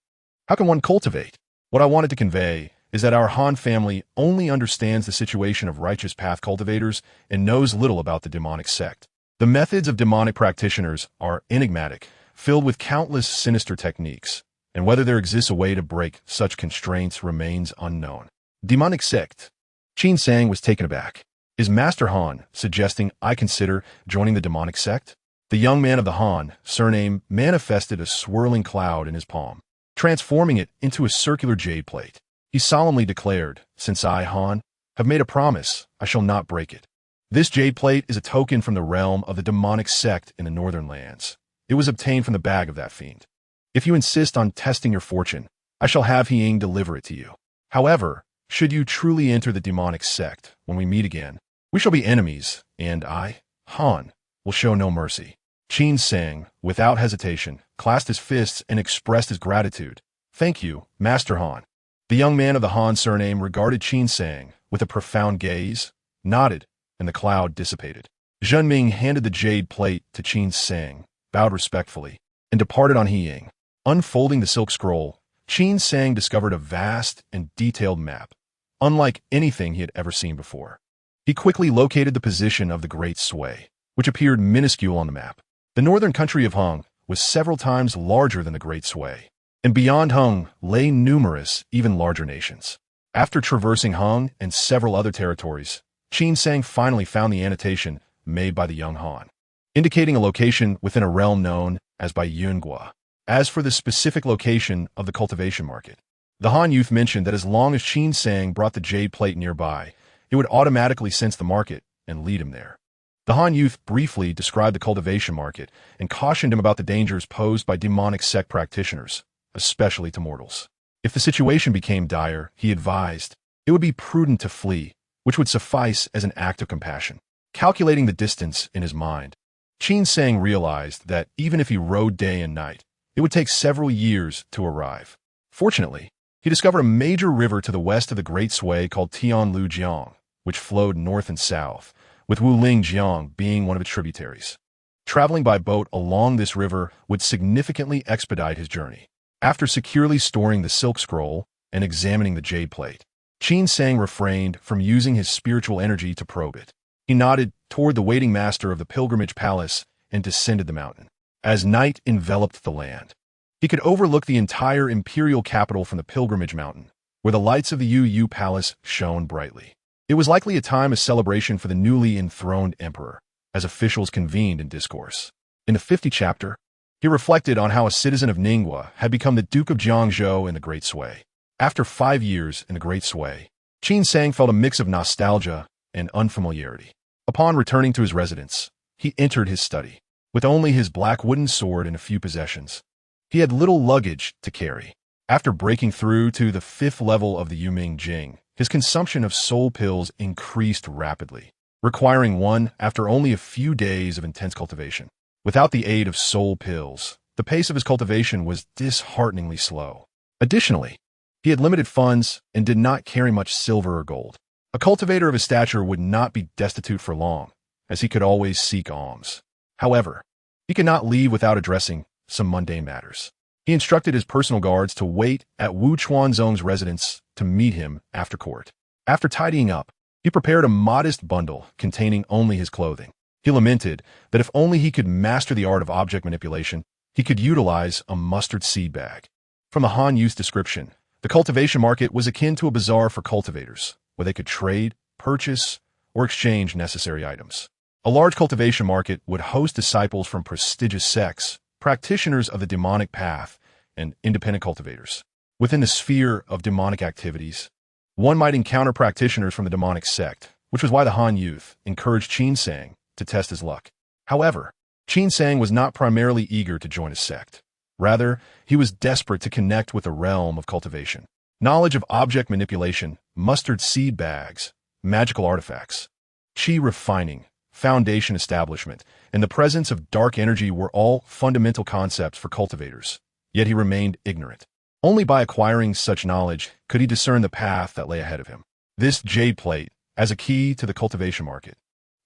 A: how can one cultivate? What I wanted to convey is that our Han family only understands the situation of righteous path cultivators and knows little about the demonic sect. The methods of demonic practitioners are enigmatic, filled with countless sinister techniques, and whether there exists a way to break such constraints remains unknown." Demonic sect. Qin Sang was taken aback. "Is Master Han suggesting I consider joining the demonic sect?" The young man of the Han surname manifested a swirling cloud in his palm, transforming it into a circular jade plate. He solemnly declared, "Since I, Han, have made a promise, I shall not break it. This jade plate is a token from the realm of the demonic sect in the northern lands. It was obtained from the bag of that fiend. If you insist on testing your fortune, I shall have Ying deliver it to you. However, should you truly enter the demonic sect, when we meet again, we shall be enemies, and I, Han, will show no mercy." Qin Sang, without hesitation, clasped his fists and expressed his gratitude. "Thank you, Master Han." The young man of the Han surname regarded Qin Sang with a profound gaze, nodded, and the cloud dissipated. Zhen Ming handed the jade plate to Qin Sang, bowed respectfully, and departed on Ying. Unfolding the silk scroll, Qin Sang discovered a vast and detailed map, unlike anything he had ever seen before. He quickly located the position of the Great Sway, which appeared minuscule on the map. The northern country of Hung was several times larger than the Great Sway, and beyond Hung lay numerous, even larger nations. After traversing Hung and several other territories, Qin Sang finally found the annotation made by the young Han, indicating a location within a realm known as by Yunhua. As for the specific location of the cultivation market, the Han youth mentioned that as long as Qin Sang brought the jade plate nearby, it would automatically sense the market and lead him there. The Han youth briefly described the cultivation market and cautioned him about the dangers posed by demonic sect practitioners, especially to mortals. If the situation became dire, he advised, it would be prudent to flee, which would suffice as an act of compassion. Calculating the distance in his mind, Qin Sang realized that even if he rode day and night, it would take several years to arrive. Fortunately, he discovered a major river to the west of the Great Sui called Tianlujiang, which flowed north and south, with Wuling being one of its tributaries. Traveling by boat along this river would significantly expedite his journey. After securely storing the silk scroll and examining the jade plate, Qin Sang refrained from using his spiritual energy to probe it. He nodded toward the waiting master of the pilgrimage palace and descended the mountain. As night enveloped the land, he could overlook the entire imperial capital from the pilgrimage mountain, where the lights of the Yu palace shone brightly. It was likely a time of celebration for the newly enthroned emperor, as officials convened in discourse. In the 50th chapter, he reflected on how a citizen of Ningguo had become the Duke of Jiangzhou in the Great Sui. After 5 years in the Great Sui, Qin Sang felt a mix of nostalgia and unfamiliarity. Upon returning to his residence, he entered his study. With only his black wooden sword and a few possessions, he had little luggage to carry. After breaking through to the 5th level of the Yuming Jing, his consumption of soul pills increased rapidly, requiring one after only a few days of intense cultivation. Without the aid of soul pills, the pace of his cultivation was dishearteningly slow. Additionally, he had limited funds and did not carry much silver or gold. A cultivator of his stature would not be destitute for long, as he could always seek alms. However, he could not leave without addressing some mundane matters. He instructed his personal guards to wait at Wu Chuanzong's residence to meet him after court. After tidying up, he prepared a modest bundle containing only his clothing. He lamented that if only he could master the art of object manipulation, he could utilize a mustard seed bag. From the Han Youth's description, the cultivation market was akin to a bazaar for cultivators, where they could trade, purchase, or exchange necessary items. A large cultivation market would host disciples from prestigious sects, practitioners of the demonic path, and independent cultivators. Within the sphere of demonic activities, one might encounter practitioners from the demonic sect, which was why the Han Youth encouraged Qin Sang to test his luck. However, Qin Sang was not primarily eager to join a sect. Rather, he was desperate to connect with the realm of cultivation. Knowledge of object manipulation, mustard seed bags, magical artifacts, qi refining, foundation establishment, and the presence of dark energy were all fundamental concepts for cultivators, yet he remained ignorant. Only by acquiring such knowledge could he discern the path that lay ahead of him. This jade plate, as a key to the cultivation market,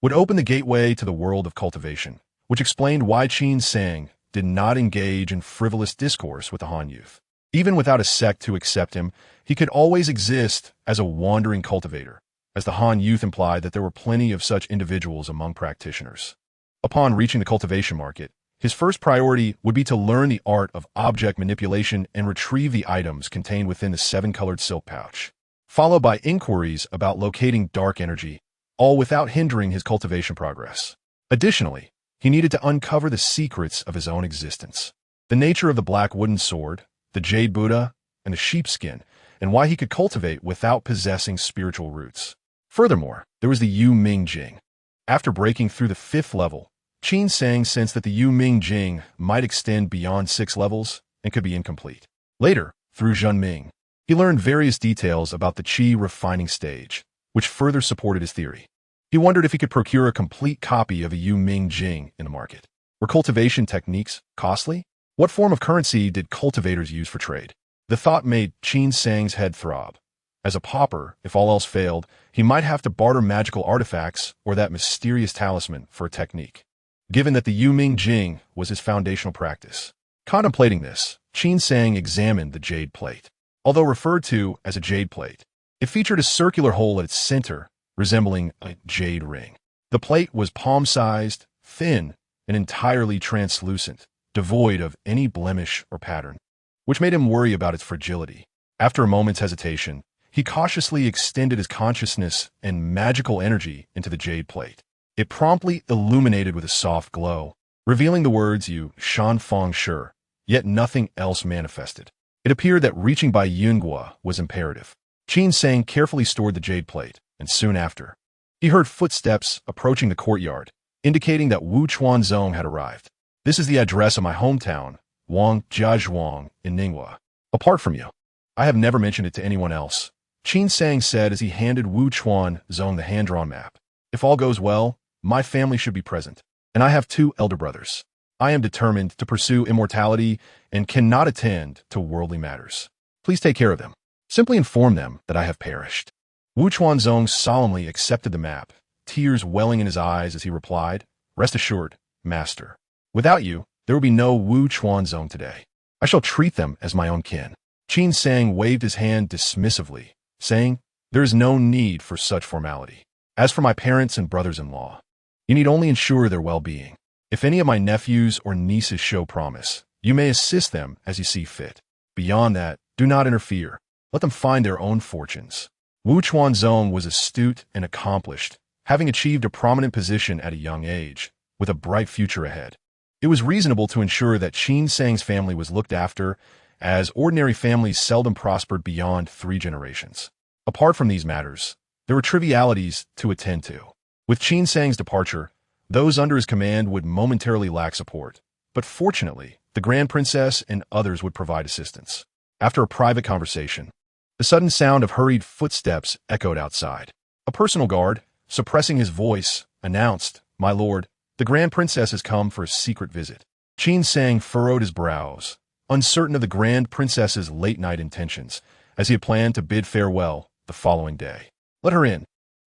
A: would open the gateway to the world of cultivation, which explained why Qin Sang did not engage in frivolous discourse with the Han Youth. Even without a sect to accept him, he could always exist as a wandering cultivator, as the Han Youth implied that there were plenty of such individuals among practitioners. Upon reaching the cultivation market, his first priority would be to learn the art of object manipulation and retrieve the items contained within the 7-colored silk pouch, followed by inquiries about locating dark energy, all without hindering his cultivation progress. Additionally, he needed to uncover the secrets of his own existence, the nature of the black wooden sword, the jade Buddha, and the sheepskin, and why he could cultivate without possessing spiritual roots. Furthermore, there was the Yu Ming Jing. After breaking through the 5th level, Qin Sang sensed that the Yu Ming Jing might extend beyond 6 levels and could be incomplete. Later, through Zhen Ming, he learned various details about the qi refining stage, which further supported his theory. He wondered if he could procure a complete copy of a Yu Ming Jing in the market. Were cultivation techniques costly? What form of currency did cultivators use for trade? The thought made Qin Sang's head throb. As a pauper, if all else failed, he might have to barter magical artifacts or that mysterious talisman for a technique, given that the Yu Ming Jing was his foundational practice. Contemplating this, Qin Sang examined the jade plate. Although referred to as a jade plate, it featured a circular hole at its center, resembling a jade ring. The plate was palm-sized, thin, and entirely translucent, devoid of any blemish or pattern, which made him worry about its fragility. After a moment's hesitation, he cautiously extended his consciousness and magical energy into the jade plate. It promptly illuminated with a soft glow, revealing the words "Yu Shan Feng Shi," yet nothing else manifested. It appeared that reaching by Yunguo was imperative. Qin Sang carefully stored the jade plate, and soon after, he heard footsteps approaching the courtyard, indicating that Wu Chuanzong had arrived. "This is the address of my hometown, Wang Jiazhuang in Ningguo. Apart from you, I have never mentioned it to anyone else," Qin Sang said as he handed Wu Chuanzong the hand-drawn map. If all goes well, my family should be present, and I have 2 elder brothers. I am determined to pursue immortality and cannot attend to worldly matters. Please take care of them. Simply inform them that I have perished. Wu Chuanzong solemnly accepted the map, tears welling in his eyes as he replied, Rest assured, master. Without you, there will be no Wu Chuanzong today. I shall treat them as my own kin. Qin Sang waved his hand dismissively, saying, There is no need for such formality. As for my parents and brothers-in-law, you need only ensure their well-being. If any of my nephews or nieces show promise, you may assist them as you see fit. Beyond that, do not interfere. Let them find their own fortunes. Wu Chuanzong was astute and accomplished, having achieved a prominent position at a young age, with a bright future ahead. It was reasonable to ensure that Qin Sang's family was looked after, as ordinary families seldom prospered beyond 3 generations. Apart from these matters, there were trivialities to attend to. With Qin Sang's departure, those under his command would momentarily lack support, but fortunately, the Grand Princess and others would provide assistance. After a private conversation, the sudden sound of hurried footsteps echoed outside. A personal guard, suppressing his voice, announced, My lord, the Grand Princess has come for a secret visit. Qin Sang furrowed his brows, uncertain of the Grand Princess's late-night intentions, as he had planned to bid farewell the following day. Let her in.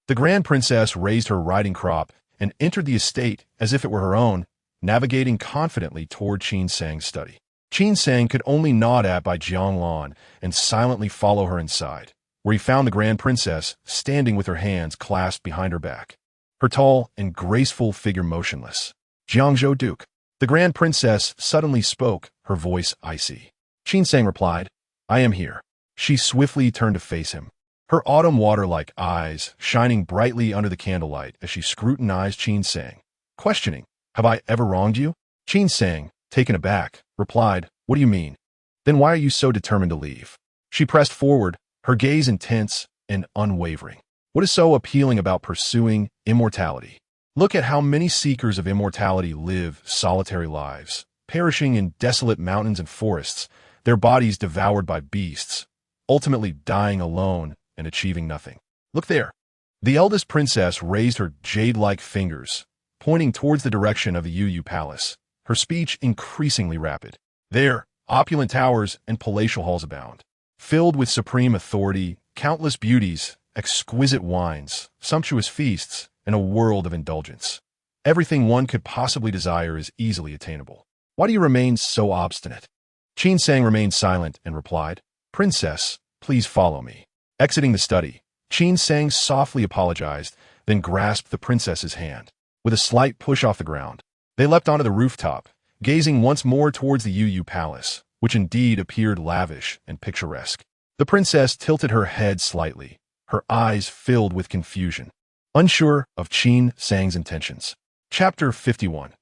A: The Grand Princess raised her riding crop and entered the estate as if it were her own, navigating confidently toward Qin Sang's study. Qin Sang could only nod at Bai Jianglan and silently follow her inside, where he found the Grand Princess standing with her hands clasped behind her back, her tall and graceful figure motionless. Jiangzhou Duke. The Grand Princess suddenly spoke, her voice icy. Qin Sang replied, I am here. She swiftly turned to face him, her autumn water-like eyes shining brightly under the candlelight as she scrutinized Qin Sang, questioning, Have I ever wronged you? Qin Sang, taken aback, replied, What do you mean? Then why are you so determined to leave? She pressed forward, her gaze intense and unwavering. What is so appealing about pursuing immortality? Look at how many seekers of immortality live solitary lives, perishing in desolate mountains and forests, their bodies devoured by beasts, ultimately dying alone and achieving nothing. Look there. The eldest princess raised her jade-like fingers, pointing towards the direction of the Yu Palace, her speech increasingly rapid. There, opulent towers and palatial halls abound, filled with supreme authority, countless beauties, exquisite wines, sumptuous feasts, and a world of indulgence. Everything one could possibly desire is easily attainable. Why do you remain so obstinate? Qin Sang remained silent and replied, Princess, please follow me. Exiting the study, Qin Sang softly apologized, then grasped the princess's hand. With a slight push off the ground, they leapt onto the rooftop, gazing once more towards the Yu Palace, which indeed appeared lavish and picturesque. The princess tilted her head slightly, her eyes filled with confusion, unsure of Qin Sang's intentions. Chapter 51.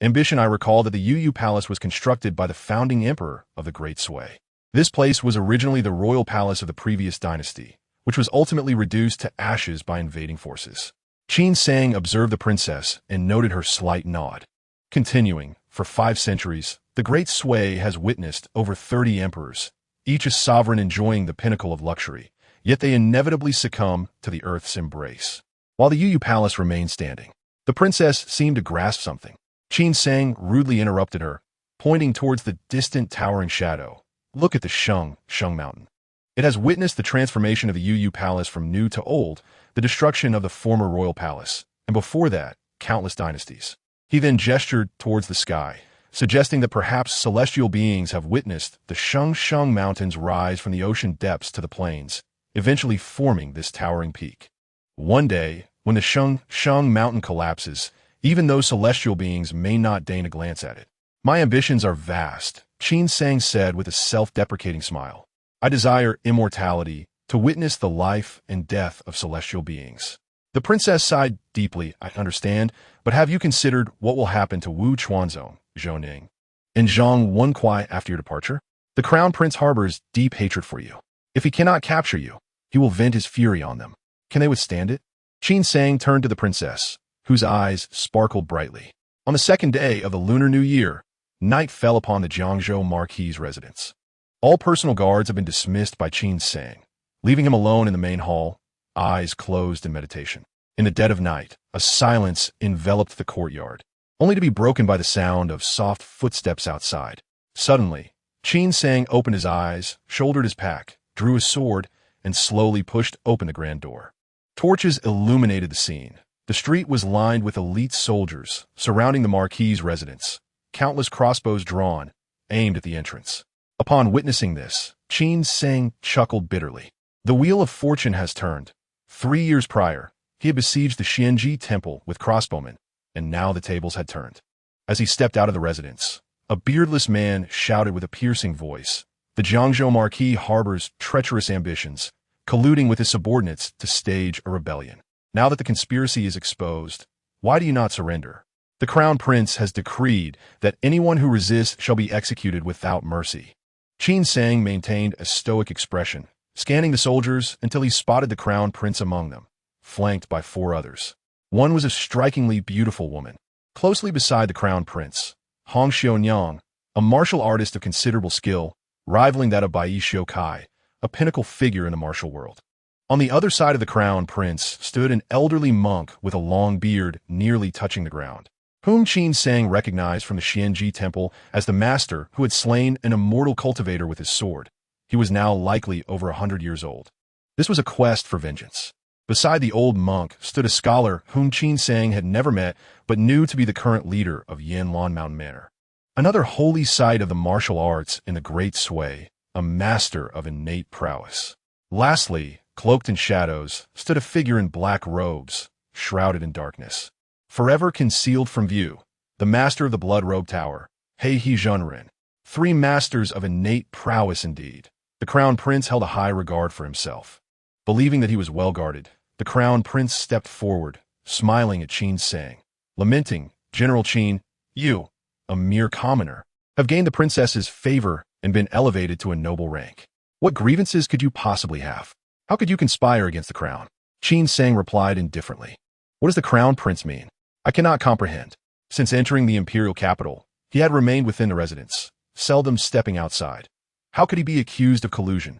A: Ambition. I recall that the Yu Palace was constructed by the founding emperor of the Great Sui. This place was originally the royal palace of the previous dynasty, which was ultimately reduced to ashes by invading forces. Qin Sang observed the princess and noted her slight nod. Continuing, for 5 centuries, the Great Sui has witnessed over 30 emperors, each a sovereign enjoying the pinnacle of luxury, yet they inevitably succumb to the earth's embrace. While the Yu Palace remained standing, the princess seemed to grasp something. Qin Sang rudely interrupted her, pointing towards the distant towering shadow. Look at the Shung Mountain. It has witnessed the transformation of the Yu Palace from new to old, the destruction of the former royal palace, and before that, countless dynasties. He then gestured towards the sky, suggesting that perhaps celestial beings have witnessed the Shung Mountains rise from the ocean depths to the plains, eventually forming this towering peak. One day, when the Shung Mountain collapses, even those celestial beings may not deign a glance at it. My ambitions are vast, Qin Sang said with a self-deprecating smile. I desire immortality, to witness the life and death of celestial beings. The princess sighed deeply. I understand, but have you considered what will happen to Wu Chuanzong, Zhou Ning, and Zhang Wenkuai after your departure? The crown prince harbors deep hatred for you. If he cannot capture you, he will vent his fury on them. Can they withstand it? Qin Sang turned to the princess, whose eyes sparkled brightly. On the second day of the Lunar New Year, night fell upon the Jiangzhou Marquis's residence. All personal guards have been dismissed by Qin Sang, leaving him alone in the main hall, eyes closed in meditation. In the dead of night, a silence enveloped the courtyard, only to be broken by the sound of soft footsteps outside. Suddenly, Qin Sang opened his eyes, shouldered his pack, drew his sword, and slowly pushed open the grand door. Torches illuminated the scene. The street was lined with elite soldiers surrounding the Marquis's residence, countless crossbows drawn, aimed at the entrance. Upon witnessing this, Qin Sang chuckled bitterly. The wheel of fortune has turned. 3 years prior, he had besieged the Xianji temple with crossbowmen, and now the tables had turned. As he stepped out of the residence, a beardless man shouted with a piercing voice, "The Jiangzhou Marquis harbors treacherous ambitions, colluding with his subordinates to stage a rebellion. Now that the conspiracy is exposed, why do you not surrender? The Crown Prince has decreed that anyone who resists shall be executed without mercy." Qin Sang maintained a stoic expression, scanning the soldiers until he spotted the Crown Prince among them, flanked by 4 others. One was a strikingly beautiful woman. Closely beside the Crown Prince, Hong Xiaonyang, a martial artist of considerable skill, rivaling that of Bai Xiukai, a pinnacle figure in the martial world. On the other side of the Crown Prince stood an elderly monk with a long beard nearly touching the ground, whom Qin Sang recognized from the Xianji temple as the master who had slain an immortal cultivator with his sword. He was now likely over 100 years old. This was a quest for vengeance. Beside the old monk stood a scholar whom Qin Sang had never met but knew to be the current leader of Yanlong Mountain Manor. Another holy site of the martial arts in the Great Sway, a master of innate prowess. Lastly, cloaked in shadows, stood a figure in black robes, shrouded in darkness. Forever concealed from view, the master of the Blood Robe Tower, He Junren. 3 masters of innate prowess indeed. The Crown Prince held a high regard for himself. Believing that he was well guarded, the Crown Prince stepped forward, smiling at Qin Sang, lamenting, "General Qin, you, a mere commoner, have gained the princess's favor and been elevated to a noble rank. What grievances could you possibly have? How could you conspire against the crown?" Qin Sang replied indifferently. "What does the Crown Prince mean? I cannot comprehend." Since entering the imperial capital, he had remained within the residence, seldom stepping outside. How could he be accused of collusion?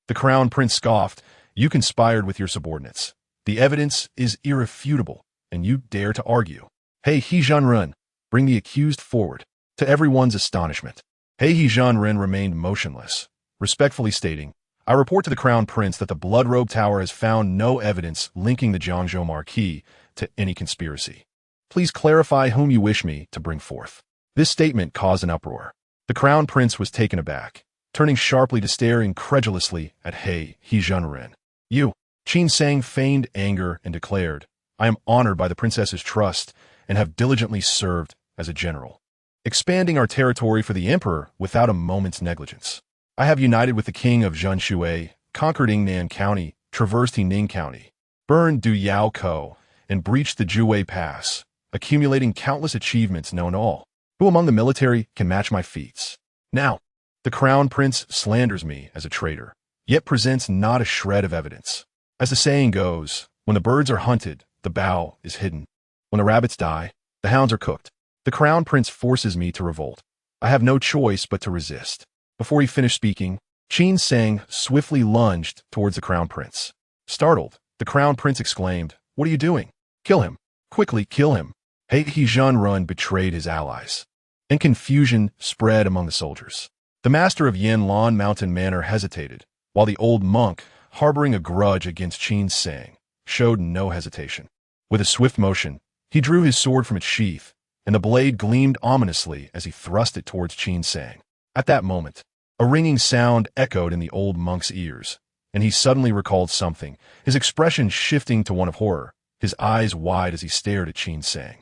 A: The Crown Prince scoffed, "You conspired with your subordinates. The evidence is irrefutable, and you dare to argue. He Junren, bring the accused forward." To everyone's astonishment, He Junren remained motionless, respectfully stating, "I report to the Crown Prince that the Blood Robe Tower has found no evidence linking the Jiangzhou Marquis to any conspiracy. Please clarify whom you wish me to bring forth." This statement caused an uproar. The Crown Prince was taken aback, turning sharply to stare incredulously at He Junren. "You." Qin Sang feigned anger and declared, "I am honored by the princess's trust and have diligently served as a general, expanding our territory for the emperor without a moment's negligence. I have united with the king of Zhenshui, conquered Yingnan County, traversed Hening County, burned Du Yao Ko, and breached the Juwei Pass, accumulating countless achievements known to all. Who among the military can match my feats? Now, the Crown Prince slanders me as a traitor, yet presents not a shred of evidence. As the saying goes, when the birds are hunted, the bough is hidden. When the rabbits die, the hounds are cooked. The Crown Prince forces me to revolt. I have no choice but to resist." Before he finished speaking, Qin Sang swiftly lunged towards the Crown Prince. Startled, the Crown Prince exclaimed, "What are you doing? Kill him. Quickly kill him." He Junren betrayed his allies, and confusion spread among the soldiers. The master of Yanlong Mountain Manor hesitated, while the old monk, harboring a grudge against Qin Sang, showed no hesitation. With a swift motion, he drew his sword from its sheath, and the blade gleamed ominously as he thrust it towards Qin Sang. At that moment, a ringing sound echoed in the old monk's ears, and he suddenly recalled something, his expression shifting to one of horror, his eyes wide as he stared at Qin Sang.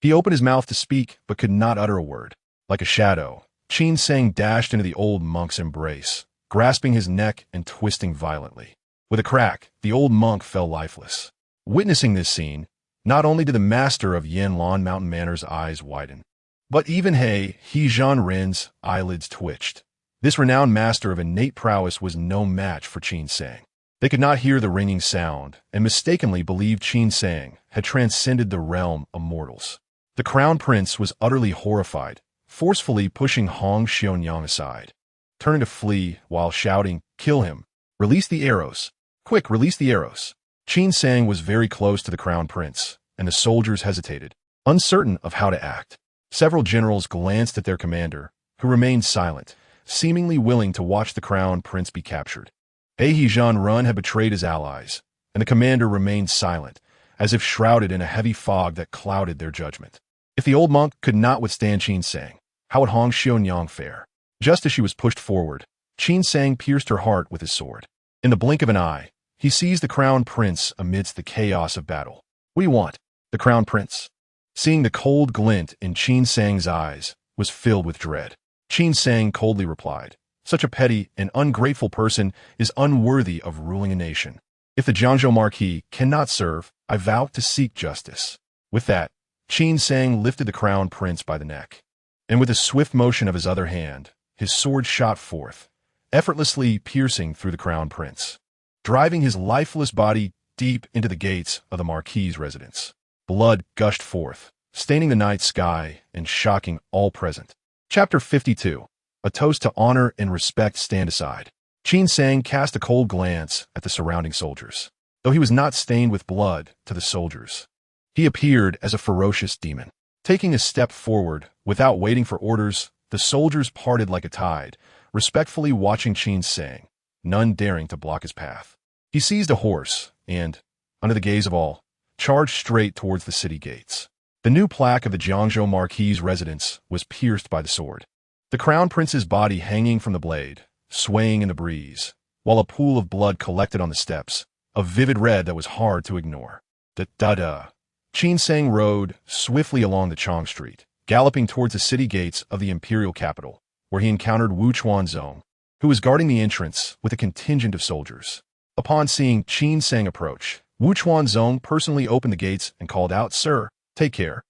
A: He opened his mouth to speak, but could not utter a word. Like a shadow, Qin Sang dashed into the old monk's embrace, grasping his neck and twisting violently. With a crack, the old monk fell lifeless. Witnessing this scene, not only did the master of Yanlong Mountain Manor's eyes widen, but even He Junren's eyelids twitched. This renowned master of innate prowess was no match for Qin Sang. They could not hear the ringing sound, and mistakenly believed Qin Sang had transcended the realm of mortals. The Crown Prince was utterly horrified, forcefully pushing Hong Xiaonyang aside, turning to flee while shouting, "Kill him! Release the arrows!" Quick, release the arrows. Qin Sang was very close to the crown prince, and the soldiers hesitated, uncertain of how to act. Several generals glanced at their commander, who remained silent, seemingly willing to watch the crown prince be captured. He Zhan Run had betrayed his allies, and the commander remained silent, as if shrouded in a heavy fog that clouded their judgment. If the old monk could not withstand Qin Sang, how would Hong Xionyang fare? Just as she was pushed forward, Qin Sang pierced her heart with his sword. In the blink of an eye, he seized the crown prince amidst the chaos of battle. What do you want? The crown prince, seeing the cold glint in Qin Sang's eyes, was filled with dread. Qin Sang coldly replied, "Such a petty and ungrateful person is unworthy of ruling a nation. If the Jiangzhou Marquis cannot serve, I vow to seek justice." With that, Qin Sang lifted the crown prince by the neck, and with a swift motion of his other hand, his sword shot forth, effortlessly piercing through the crown prince, driving his lifeless body deep into the gates of the Marquis's residence. Blood gushed forth, staining the night sky and shocking all present. Chapter 52. A toast to honor and respect stand aside. Qin Sang cast a cold glance at the surrounding soldiers. Though he was not stained with blood to the soldiers, he appeared as a ferocious demon. Taking a step forward, without waiting for orders, the soldiers parted like a tide, respectfully watching Qin Sang, none daring to block his path. He seized a horse and, under the gaze of all, charged straight towards the city gates. The new plaque of the Jiangzhou Marquis's residence was pierced by the sword, the crown prince's body hanging from the blade, swaying in the breeze, while a pool of blood collected on the steps, a vivid red that was hard to ignore. Da-da-da. Qin Sang rode swiftly along the Chong Street, galloping towards the city gates of the imperial capital, where he encountered Wu Chuanzong, who was guarding the entrance with a contingent of soldiers. Upon seeing Qin Sang approach, Wu Chuanzong personally opened the gates and called out, "Sir, take care."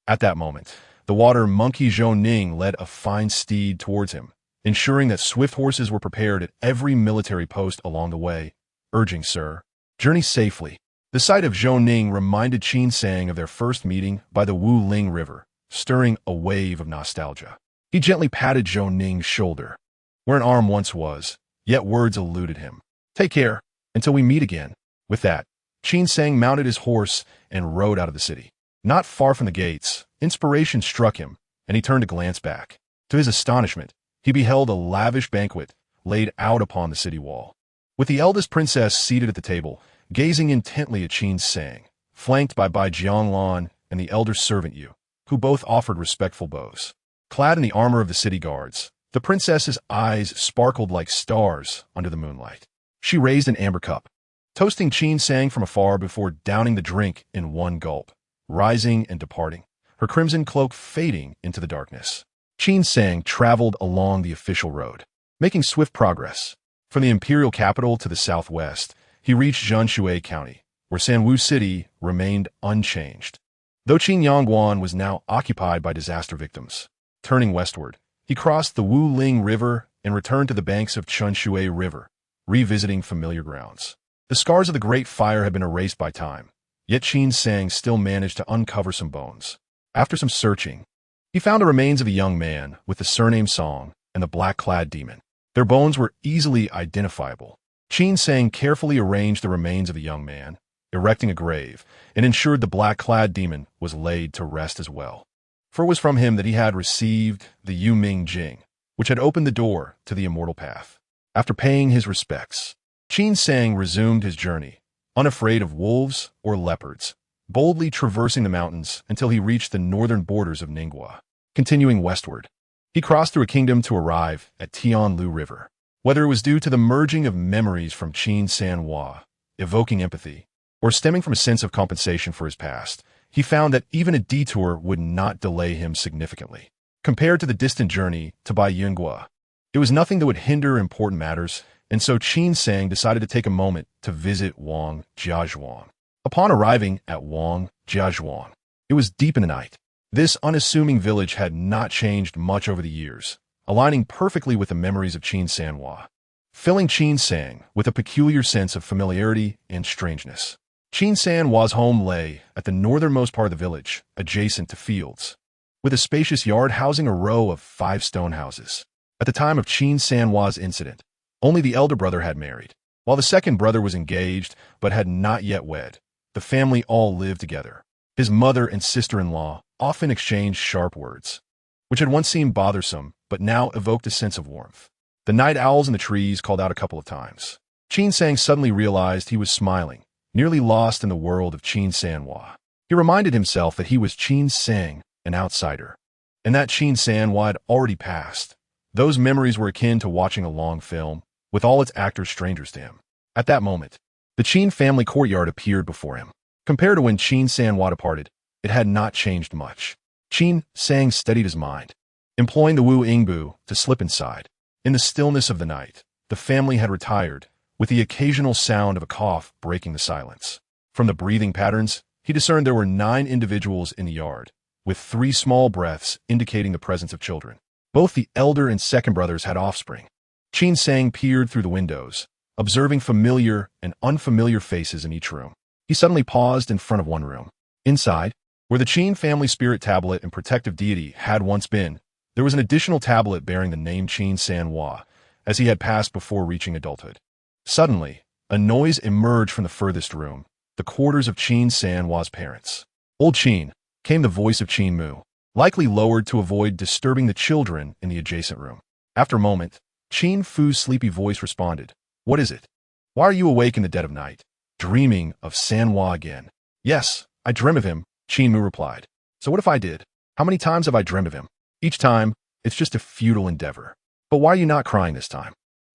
A: At that moment, the water monkey Zhou Ning led a fine steed towards him, ensuring that swift horses were prepared at every military post along the way, urging, "Sir, journey safely." The sight of Zhou Ning reminded Qin Sang of their first meeting by the Wu Ling River, stirring a wave of nostalgia. He gently patted Zhou Ning's shoulder, where an arm once was, yet words eluded him. "Take care, until we meet again." With that, Qin Sang mounted his horse and rode out of the city. Not far from the gates, inspiration struck him, and he turned to glance back. To his astonishment, he beheld a lavish banquet laid out upon the city wall, with the eldest princess seated at the table, gazing intently at Qin Sang, flanked by Bai Jianglan and the elder servant Yu, who both offered respectful bows. Clad in the armor of the city guards, the princess's eyes sparkled like stars under the moonlight. She raised an amber cup, toasting Qin Sang from afar before downing the drink in one gulp, rising and departing, her crimson cloak fading into the darkness. Qin Sang traveled along the official road, making swift progress. From the imperial capital to the southwest, he reached Zhanshui County, where Sanwu City remained unchanged. Though Qinyangguan was now occupied by disaster victims, turning westward, he crossed the Wu Ling River and returned to the banks of Chunshui River, revisiting familiar grounds. The scars of the Great Fire had been erased by time, yet Qin Sang still managed to uncover some bones. After some searching, he found the remains of a young man with the surname Song and the black-clad demon. Their bones were easily identifiable. Qin Sang carefully arranged the remains of the young man, erecting a grave, and ensured the black-clad demon was laid to rest as well. For it was from him that he had received the Yu Ming Jing, which had opened the door to the immortal path. After paying his respects, Qin Sang resumed his journey, unafraid of wolves or leopards, boldly traversing the mountains until he reached the northern borders of Ningguo. Continuing westward, he crossed through a kingdom to arrive at Tianlu River. Whether it was due to the merging of memories from Qin San Hua, evoking empathy, or stemming from a sense of compensation for his past, he found that even a detour would not delay him significantly. Compared to the distant journey to Bai Yunguo, it was nothing that would hinder important matters, and so Qin Sang decided to take a moment to visit Wang Jiazhuang. Upon arriving at Wang Jiazhuang, it was deep in the night. This unassuming village had not changed much over the years, aligning perfectly with the memories of Qin San Hua, filling Qin Sang with a peculiar sense of familiarity and strangeness. Qin San Hua's home lay at the northernmost part of the village, adjacent to fields, with a spacious yard housing a row of 5 stone houses. At the time of Qin San Hua's incident, only the elder brother had married, While the second brother was engaged but had not yet wed, the family all lived together. His mother and sister-in-law often exchanged sharp words, which had once seemed bothersome but now evoked a sense of warmth. The night owls in the trees called out a couple of times. Qin Sang suddenly realized he was smiling, nearly lost in the world of Qin Sanhua. He reminded himself that he was Qin Sang, an outsider, and that Qin Sanhua had already passed. Those memories were akin to watching a long film, with all its actors strangers to him. At that moment, the Qin family courtyard appeared before him. Compared to when Qin Sanhua departed, it had not changed much. Qin Sang steadied his mind, employing the Wu Yingbu to slip inside. In the stillness of the night, the family had retired, with the occasional sound of a cough breaking the silence. From the breathing patterns, he discerned there were 9 individuals in the yard, with 3 small breaths indicating the presence of children. Both the elder and second brothers had offspring. Qin Sang peered through the windows, observing familiar and unfamiliar faces in each room. He suddenly paused in front of one room. Inside, where the Qin family spirit tablet and protective deity had once been, there was an additional tablet bearing the name Qin Sanhua, as he had passed before reaching adulthood. Suddenly, a noise emerged from the furthest room, the quarters of Qin Sanhua's parents. "Old Qin," came the voice of Qin Mu, likely lowered to avoid disturbing the children in the adjacent room. After a moment, Qin Fu's sleepy voice responded, "What is it? Why are you awake in the dead of night, dreaming of Sanhua again?" "Yes, I dream of him," Qin Mu replied. "So what if I did? How many times have I dreamed of him? Each time, it's just a futile endeavor. But why are you not crying this time?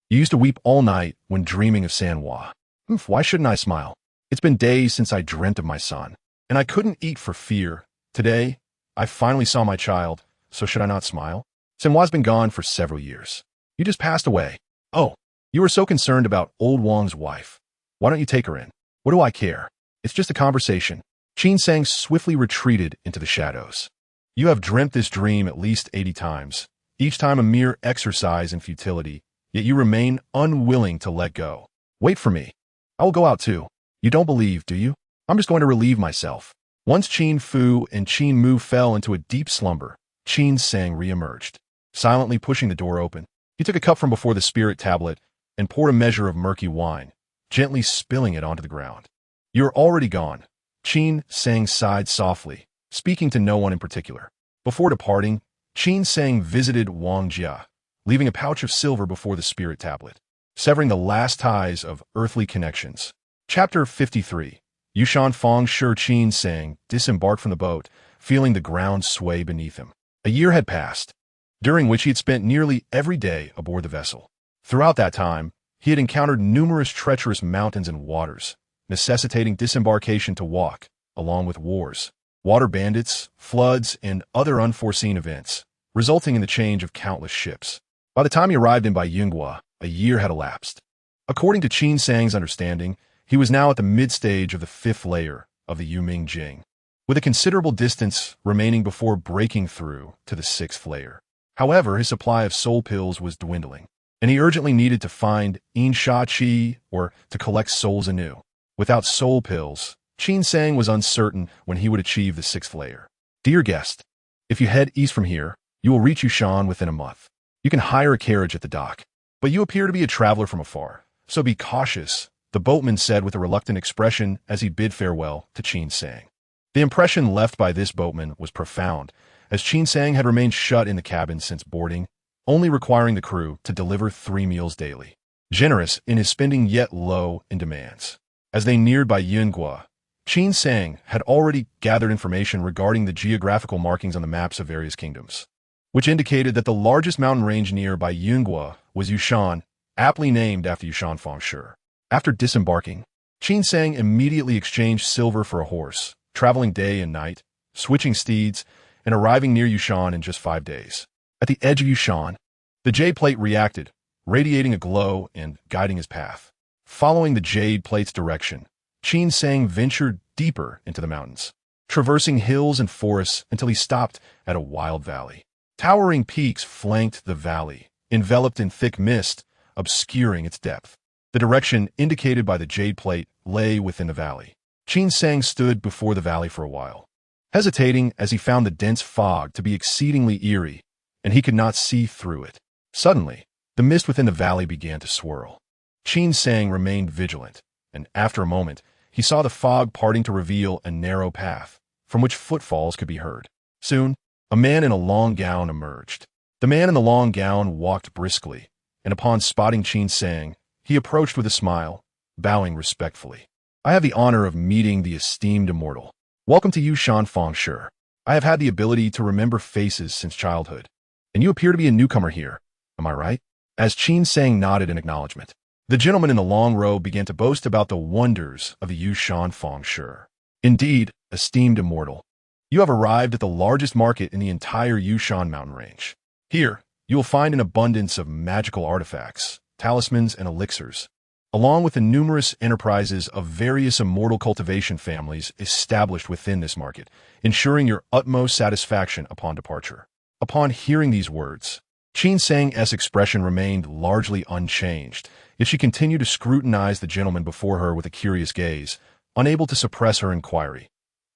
A: You used to weep all night when dreaming of Sanhua. Why shouldn't I smile? It's been days since I dreamt of my son, and I couldn't eat for fear. Today, I finally saw my child, so should I not smile? Sanhua's been gone for several years. You just passed away. Oh, you were so concerned about old Wang's wife. Why don't you take her in? What do I care? It's just a conversation." Qin Sang swiftly retreated into the shadows. "You have dreamt this dream at least 80 times, each time a mere exercise in futility, yet you remain unwilling to let go. Wait for me. I will go out too. You don't believe, do you? I'm just going to relieve myself." Once Qin Fu and Qin Mu fell into a deep slumber, Qin Sang reemerged, silently pushing the door open. He took a cup from before the spirit tablet and poured a measure of murky wine, gently spilling it onto the ground. "You're already gone." Qin Sang sighed softly, speaking to no one in particular. Before departing, Qin Sang visited Wang Jia, leaving a pouch of silver before the spirit tablet, severing the last ties of earthly connections. Chapter 53. Yushan Fong Shi Qin Sang disembarked from the boat, feeling the ground sway beneath him. A year had passed, during which he had spent nearly every day aboard the vessel. Throughout that time, he had encountered numerous treacherous mountains and waters, necessitating disembarkation to walk, along with wars, water bandits, floods, and other unforeseen events, resulting in the change of countless ships. By the time he arrived in Baiyunghua, a year had elapsed. According to Qin Sang's understanding, he was now at the mid-stage of the 5th layer of the Yuming Jing, with a considerable distance remaining before breaking through to the 6th layer. However, his supply of soul pills was dwindling, and he urgently needed to find Insha-Chi or to collect souls anew. Without soul pills, Qin Sang was uncertain when he would achieve the 6th layer. "Dear guest, if you head east from here, you will reach Yushan within a month. You can hire a carriage at the dock, but you appear to be a traveler from afar, so be cautious," the boatman said with a reluctant expression as he bid farewell to Qin Sang. The impression left by this boatman was profound, as Qin Sang had remained shut in the cabin since boarding, only requiring the crew to deliver 3 meals daily. Generous in his spending yet low in demands. As they neared Baiyunghua, Qin Sang had already gathered information regarding the geographical markings on the maps of various kingdoms, which indicated that the largest mountain range near Baiyunghua was Yushan, aptly named after Yushan Fong Shi. After disembarking, Qin Sang immediately exchanged silver for a horse, traveling day and night, switching steeds, and arriving near Yushan in just 5 days. At the edge of Yushan, the jade plate reacted, radiating a glow and guiding his path. Following the jade plate's direction, Qin Sang ventured deeper into the mountains, traversing hills and forests until he stopped at a wild valley. Towering peaks flanked the valley, enveloped in thick mist, obscuring its depth. The direction indicated by the jade plate lay within the valley. Qin Sang stood before the valley for a while, hesitating as he found the dense fog to be exceedingly eerie, and he could not see through it. Suddenly, the mist within the valley began to swirl, Qin Sang remained vigilant, and after a moment, he saw the fog parting to reveal a narrow path, from which footfalls could be heard. Soon, a man in a long gown emerged. The man in the long gown walked briskly, and upon spotting Qin Sang, he approached with a smile, bowing respectfully. "I have the honor of meeting the esteemed immortal. Welcome to Yushan Fengshi. I have had the ability to remember faces since childhood, and you appear to be a newcomer here. Am I right?" As Qin Sang nodded in acknowledgement, the gentleman in the long robe began to boast about the wonders of the Yushan Fengshi. "Indeed, esteemed immortal, you have arrived at the largest market in the entire Yushan mountain range. Here, you will find an abundance of magical artifacts, talismans, and elixirs, along with the numerous enterprises of various immortal cultivation families established within this market, ensuring your utmost satisfaction upon departure." Upon hearing these words, Qin Sang's expression remained largely unchanged, yet she continued to scrutinize the gentleman before her with a curious gaze, unable to suppress her inquiry.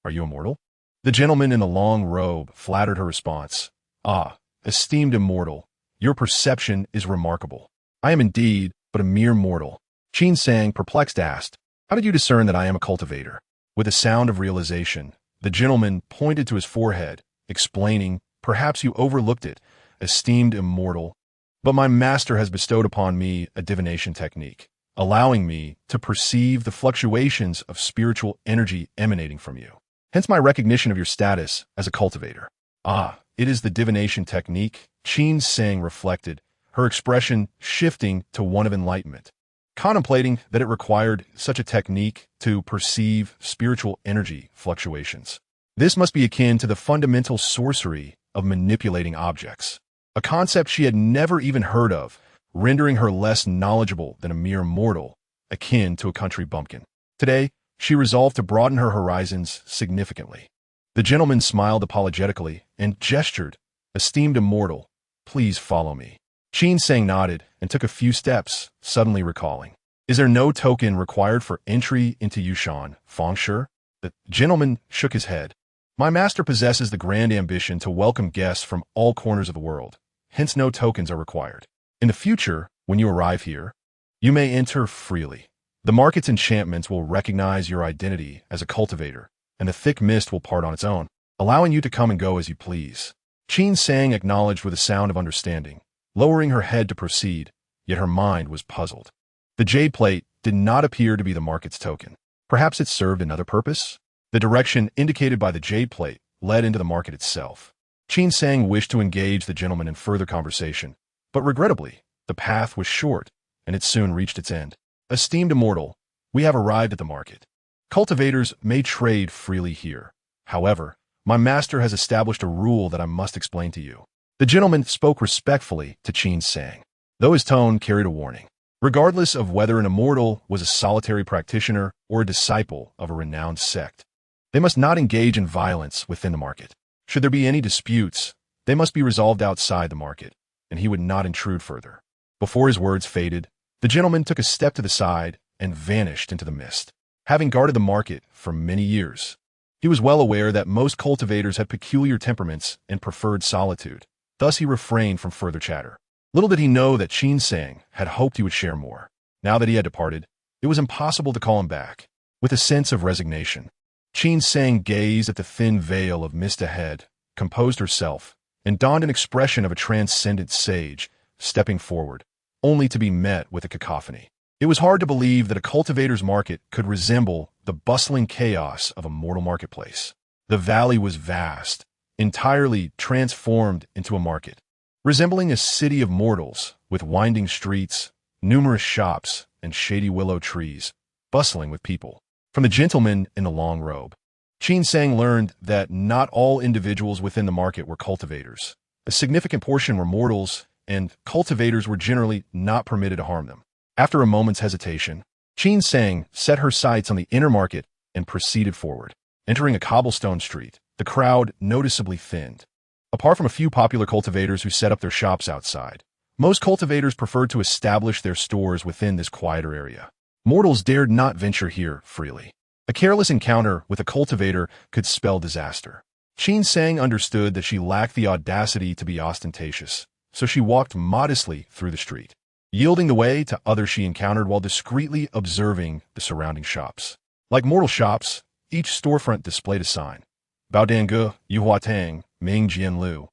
A: "Are you immortal?" The gentleman in the long robe flattered her response. "Ah, esteemed immortal, your perception is remarkable. I am indeed but a mere mortal." Qin Sang, perplexed, asked, "How did you discern that I am a cultivator?" With a sound of realization, the gentleman pointed to his forehead, explaining, "Perhaps you overlooked it, esteemed immortal, but my master has bestowed upon me a divination technique, allowing me to perceive the fluctuations of spiritual energy emanating from you. Hence my recognition of your status as a cultivator." "Ah, it is the divination technique," Qin Sang reflected, her expression shifting to one of enlightenment, contemplating that it required such a technique to perceive spiritual energy fluctuations. This must be akin to the fundamental sorcery of manipulating objects, a concept she had never even heard of, rendering her less knowledgeable than a mere mortal, akin to a country bumpkin. Today, she resolved to broaden her horizons significantly. The gentleman smiled apologetically and gestured, "Esteemed immortal, please follow me." Qin Sang nodded and took a few steps, suddenly recalling. "Is there no token required for entry into Yushan Fengshi?" The gentleman shook his head. "My master possesses the grand ambition to welcome guests from all corners of the world, hence no tokens are required. In the future, when you arrive here, you may enter freely. The market's enchantments will recognize your identity as a cultivator, and the thick mist will part on its own, allowing you to come and go as you please." Qin Sang acknowledged with a sound of understanding, lowering her head to proceed, yet her mind was puzzled. The jade plate did not appear to be the market's token. Perhaps it served another purpose? The direction indicated by the jade plate led into the market itself. Qin Sang wished to engage the gentleman in further conversation, but regrettably, the path was short, and it soon reached its end. "Esteemed immortal, we have arrived at the market. Cultivators may trade freely here. However, my master has established a rule that I must explain to you." The gentleman spoke respectfully to Qin Sang, though his tone carried a warning. Regardless of whether an immortal was a solitary practitioner or a disciple of a renowned sect, they must not engage in violence within the market. Should there be any disputes, they must be resolved outside the market, and he would not intrude further. Before his words faded, the gentleman took a step to the side and vanished into the mist. Having guarded the market for many years, he was well aware that most cultivators had peculiar temperaments and preferred solitude. Thus he refrained from further chatter. Little did he know that Qin Sang had hoped he would share more. Now that he had departed, it was impossible to call him back. With a sense of resignation, Qin Sang gazed at the thin veil of mist ahead, composed herself, and donned an expression of a transcendent sage, stepping forward, only to be met with a cacophony. It was hard to believe that a cultivator's market could resemble the bustling chaos of a mortal marketplace. The valley was vast, entirely transformed into a market, resembling a city of mortals, with winding streets, numerous shops, and shady willow trees, bustling with people. From the gentleman in the long robe, Qin Sang learned that not all individuals within the market were cultivators. A significant portion were mortals, and cultivators were generally not permitted to harm them. After a moment's hesitation, Qin Sang set her sights on the inner market and proceeded forward. Entering a cobblestone street, the crowd noticeably thinned. Apart from a few popular cultivators who set up their shops outside, most cultivators preferred to establish their stores within this quieter area. Mortals dared not venture here freely. A careless encounter with a cultivator could spell disaster. Qin Sang understood that she lacked the audacity to be ostentatious, so she walked modestly through the street. yielding the way to others she encountered while discreetly observing the surrounding shops. Like mortal shops, each storefront displayed a sign: Bao Dange, Yuhua Tang, Ming Jian Lu,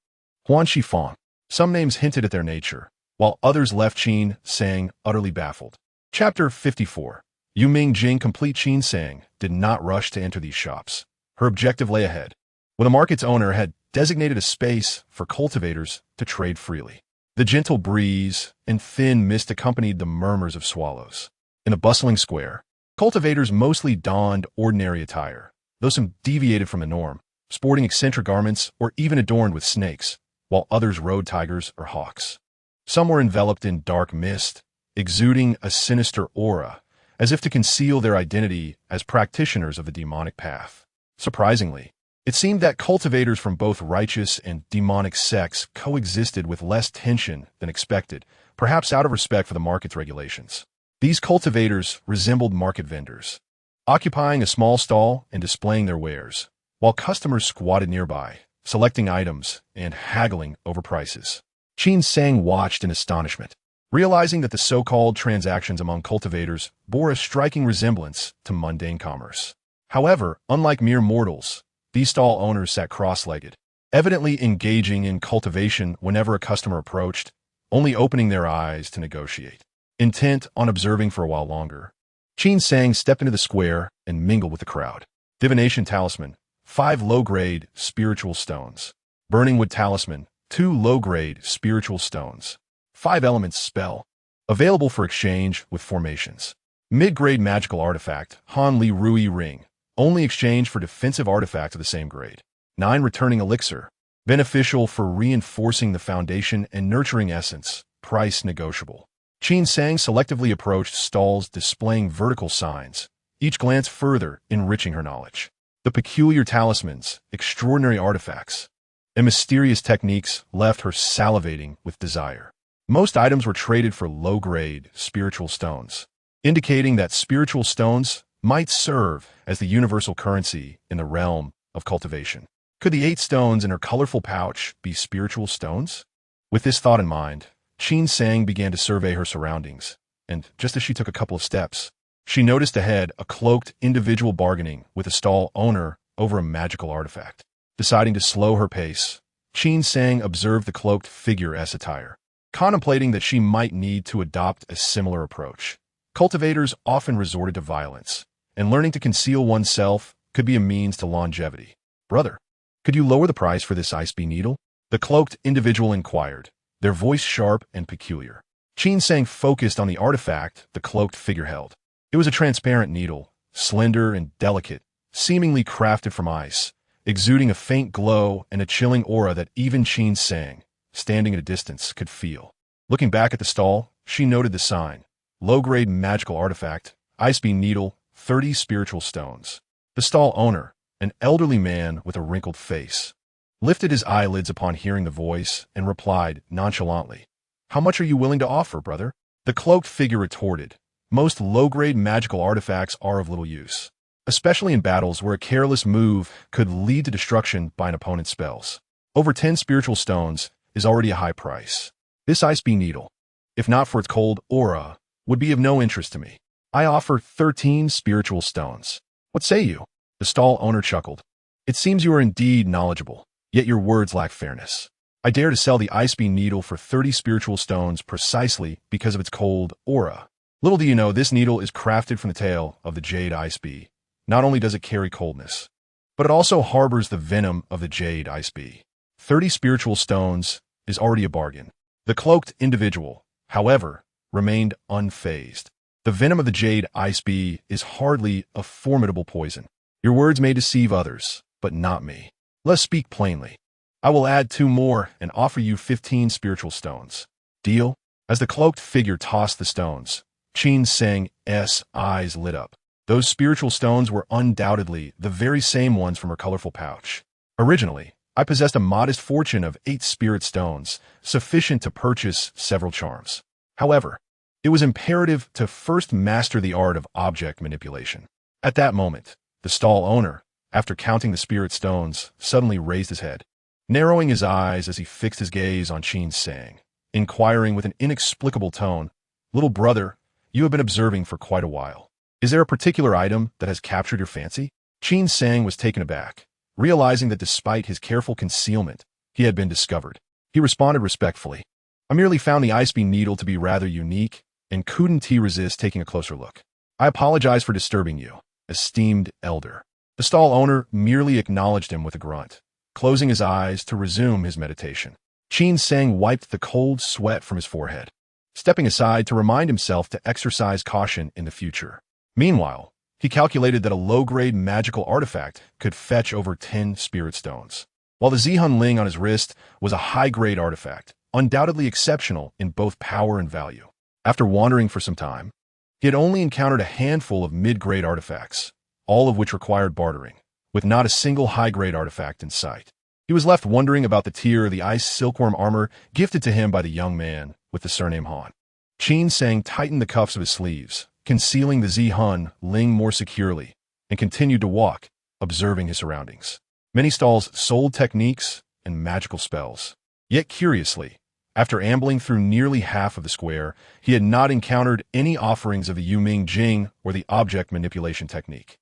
A: Huan Shi Fong. Some names hinted at their nature, while others left Qin Sang utterly baffled. Chapter 54. Yu Ming Jing complete. Qin Sang did not rush to enter these shops. Her objective lay ahead, where the market's owner had designated a space for cultivators to trade freely. The gentle breeze and thin mist accompanied the murmurs of swallows. In the bustling square, cultivators mostly donned ordinary attire, though some deviated from the norm, sporting eccentric garments or even adorned with snakes, while others rode tigers or hawks. Some were enveloped in dark mist, exuding a sinister aura, as if to conceal their identity as practitioners of the demonic path. Surprisingly, it seemed that cultivators from both righteous and demonic sects coexisted with less tension than expected, perhaps out of respect for the market's regulations. These cultivators resembled market vendors, occupying a small stall and displaying their wares, while customers squatted nearby, selecting items and haggling over prices. Qin Sang watched in astonishment, realizing that the so-called transactions among cultivators bore a striking resemblance to mundane commerce. However, unlike mere mortals, these stall owners sat cross-legged, evidently engaging in cultivation whenever a customer approached, only opening their eyes to negotiate. Intent on observing for a while longer, Qin Sang stepped into the square and mingled with the crowd. Divination talisman, 5 low-grade spiritual stones. Burning wood talisman, 2 low-grade spiritual stones. 5 elements spell, available for exchange with formations. Mid-grade magical artifact, Han Li Rui ring, only exchange for defensive artifacts of the same grade. 9 returning elixir, beneficial for reinforcing the foundation and nurturing essence, price negotiable. Qin Sang selectively approached stalls displaying vertical signs, each glance further enriching her knowledge. The peculiar talismans, extraordinary artifacts, and mysterious techniques left her salivating with desire. Most items were traded for low-grade spiritual stones, indicating that spiritual stones might serve as the universal currency in the realm of cultivation. Could the 8 stones in her colorful pouch be spiritual stones? With this thought in mind, Qin Sang began to survey her surroundings, and just as she took a couple of steps, she noticed ahead a cloaked individual bargaining with a stall owner over a magical artifact. Deciding to slow her pace, Qin Sang observed the cloaked figure's attire, contemplating that she might need to adopt a similar approach. Cultivators often resorted to violence, and learning to conceal oneself could be a means to longevity. "Brother, could you lower the price for this ice bee needle?" the cloaked individual inquired, their voice sharp and peculiar. Qin Sang focused on the artifact the cloaked figure held. It was a transparent needle, slender and delicate, seemingly crafted from ice, exuding a faint glow and a chilling aura that even Qin Sang, standing at a distance, could feel. Looking back at the stall, she noted the sign: low-grade magical artifact, ice bee needle, 30 spiritual stones. The stall owner, an elderly man with a wrinkled face, lifted his eyelids upon hearing the voice and replied nonchalantly, "How much are you willing to offer, brother?" The cloaked figure retorted, "Most low-grade magical artifacts are of little use, especially in battles where a careless move could lead to destruction by an opponent's spells. Over 10 spiritual stones is already a high price. This ice bee needle, if not for its cold aura, would be of no interest to me. I offer 13 spiritual stones. What say you?" The stall owner chuckled. "It seems you are indeed knowledgeable, yet your words lack fairness. I dare to sell the ice bee needle for 30 spiritual stones precisely because of its cold aura. Little do you know, this needle is crafted from the tail of the jade ice bee. Not only does it carry coldness, but it also harbors the venom of the jade ice bee. 30 spiritual stones is already a bargain." The cloaked individual, however, remained unfazed. "The venom of the jade ice bee is hardly a formidable poison. Your words may deceive others, but not me. Let's speak plainly. I will add 2 more and offer you 15 spiritual stones. Deal?" As the cloaked figure tossed the stones, Qin Sang's eyes lit up. Those spiritual stones were undoubtedly the very same ones from her colorful pouch. "Originally, I possessed a modest fortune of 8 spirit stones, sufficient to purchase several charms. However, it was imperative to first master the art of object manipulation." At that moment, the stall owner, after counting the spirit stones, suddenly raised his head, narrowing his eyes as he fixed his gaze on Qin Sang, inquiring with an inexplicable tone, Little brother, you have been observing for quite a while. Is there a particular item that has captured your fancy? Qin Sang was taken aback, realizing that despite his careful concealment, he had been discovered. He responded respectfully. I merely found the ice beam needle to be rather unique and couldn't resist taking a closer look. I apologize for disturbing you, esteemed elder. The stall owner merely acknowledged him with a grunt, closing his eyes to resume his meditation. Qin Sang wiped the cold sweat from his forehead, stepping aside to remind himself to exercise caution in the future. Meanwhile, he calculated that a low-grade magical artifact could fetch over 10 spirit stones, while the Zihun Ling on his wrist was a high-grade artifact, undoubtedly exceptional in both power and value. After wandering for some time, he had only encountered a handful of mid-grade artifacts, all of which required bartering, with not a single high-grade artifact in sight. He was left wondering about the tier of the ice silkworm armor gifted to him by the young man with the surname Han. Qin Sang tightened the cuffs of his sleeves, concealing the Zihun Ling more securely, and continued to walk, observing his surroundings. Many stalls sold techniques and magical spells. Yet curiously, after ambling through nearly half of the square, he had not encountered any offerings of the Yuming Jing or the object manipulation technique.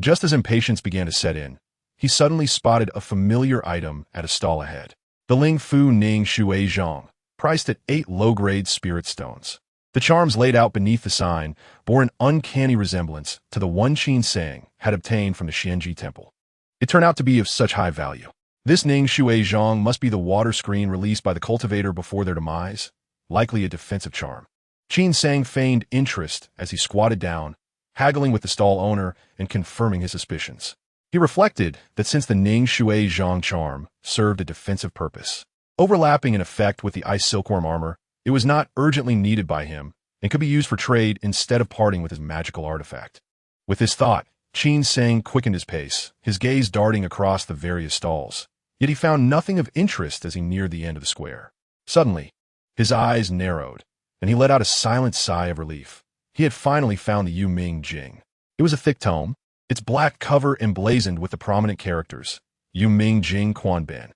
A: Just as impatience began to set in, he suddenly spotted a familiar item at a stall ahead. The Ling Fu Ning Shui Zhang, priced at 8 low-grade spirit stones. The charms laid out beneath the sign bore an uncanny resemblance to the one Qin Sang had obtained from the Xianji temple. It turned out to be of such high value. This Ning Shui Zhang must be the water screen released by the cultivator before their demise, likely a defensive charm. Qin Sang feigned interest as he squatted down, haggling with the stall owner and confirming his suspicions. He reflected that since the Ning Shui Zhang charm served a defensive purpose, overlapping in effect with the ice silkworm armor, it was not urgently needed by him and could be used for trade instead of parting with his magical artifact. With this thought, Qin Sang quickened his pace, his gaze darting across the various stalls. Yet he found nothing of interest as he neared the end of the square. Suddenly, his eyes narrowed, and he let out a silent sigh of relief. He had finally found the Yuming Jing. It was a thick tome, its black cover emblazoned with the prominent characters, Yuming Jing Quanban.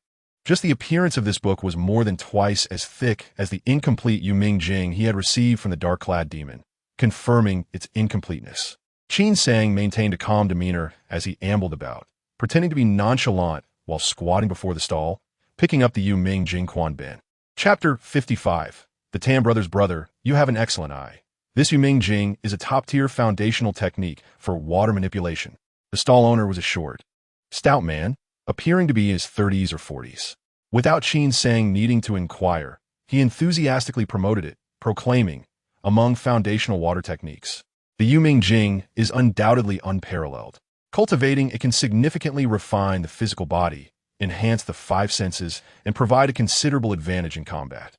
A: Just the appearance of this book was more than twice as thick as the incomplete Yuming Jing he had received from the dark-clad demon, confirming its incompleteness. Qin Sang maintained a calm demeanor as he ambled about, pretending to be nonchalant while squatting before the stall, picking up the Yuming Jing Quanban. Chapter 55. The Tan Brothers' Brother, you have an excellent eye. This Yuming Jing is a top-tier foundational technique for water manipulation, the stall owner was assured. Stout man, appearing to be in his 30s or 40s. Without Qin Sang needing to inquire, he enthusiastically promoted it, proclaiming, among foundational water techniques, the Yuming Jing is undoubtedly unparalleled. Cultivating it can significantly refine the physical body, enhance the 5 senses, and provide a considerable advantage in combat.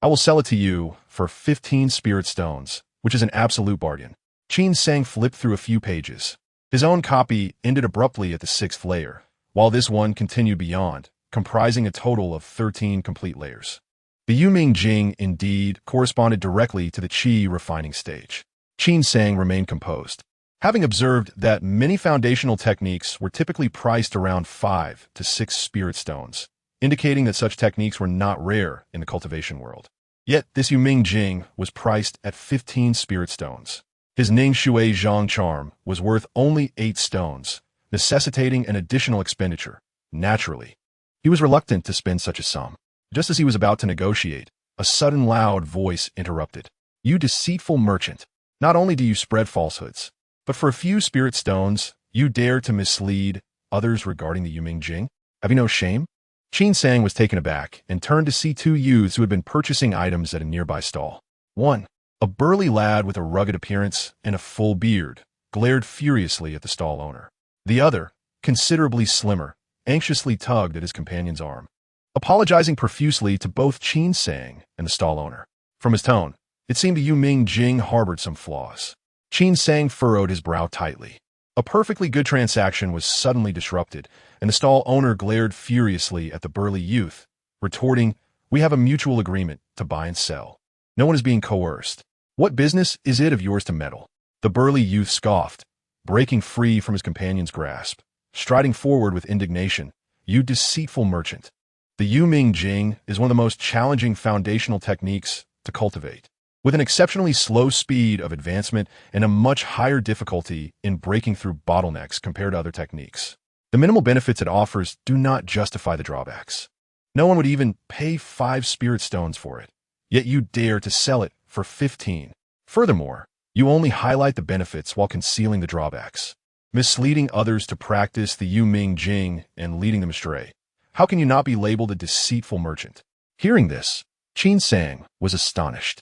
A: I will sell it to you for 15 spirit stones, which is an absolute bargain. Qin Sang flipped through a few pages. His own copy ended abruptly at the 6th layer, while this one continued beyond, comprising a total of 13 complete layers. The Yuming Jing, indeed, corresponded directly to the qi refining stage. Qin Sang remained composed, having observed that many foundational techniques were typically priced around 5 to 6 spirit stones, indicating that such techniques were not rare in the cultivation world. Yet this Yuming Jing was priced at 15 spirit stones. His Ning Shui Zhang charm was worth only 8 stones, necessitating an additional expenditure. Naturally, he was reluctant to spend such a sum. Just as he was about to negotiate, a sudden loud voice interrupted. You deceitful merchant, not only do you spread falsehoods, but for a few spirit stones, you dare to mislead others regarding the Yuming Jing? Have you no shame? Qin Sang was taken aback and turned to see 2 youths who had been purchasing items at a nearby stall. One, a burly lad with a rugged appearance and a full beard, glared furiously at the stall owner. The other, considerably slimmer, anxiously tugged at his companion's arm, apologizing profusely to both Qin Sang and the stall owner. From his tone, it seemed the Yuming Jing harbored some flaws. Qin Sang furrowed his brow tightly. A perfectly good transaction was suddenly disrupted, and the stall owner glared furiously at the burly youth, retorting, "We have a mutual agreement to buy and sell. No one is being coerced. What business is it of yours to meddle?" The burly youth scoffed, breaking free from his companion's grasp, striding forward with indignation. "You deceitful merchant. The Yuming Jing is one of the most challenging foundational techniques to cultivate. with an exceptionally slow speed of advancement and a much higher difficulty in breaking through bottlenecks compared to other techniques. The minimal benefits it offers do not justify the drawbacks. No one would even pay 5 spirit stones for it, yet you dare to sell it for 15. Furthermore, you only highlight the benefits while concealing the drawbacks, misleading others to practice the Yu Ming Jing and leading them astray. How can you not be labeled a deceitful merchant? Hearing this, Qin Sang was astonished.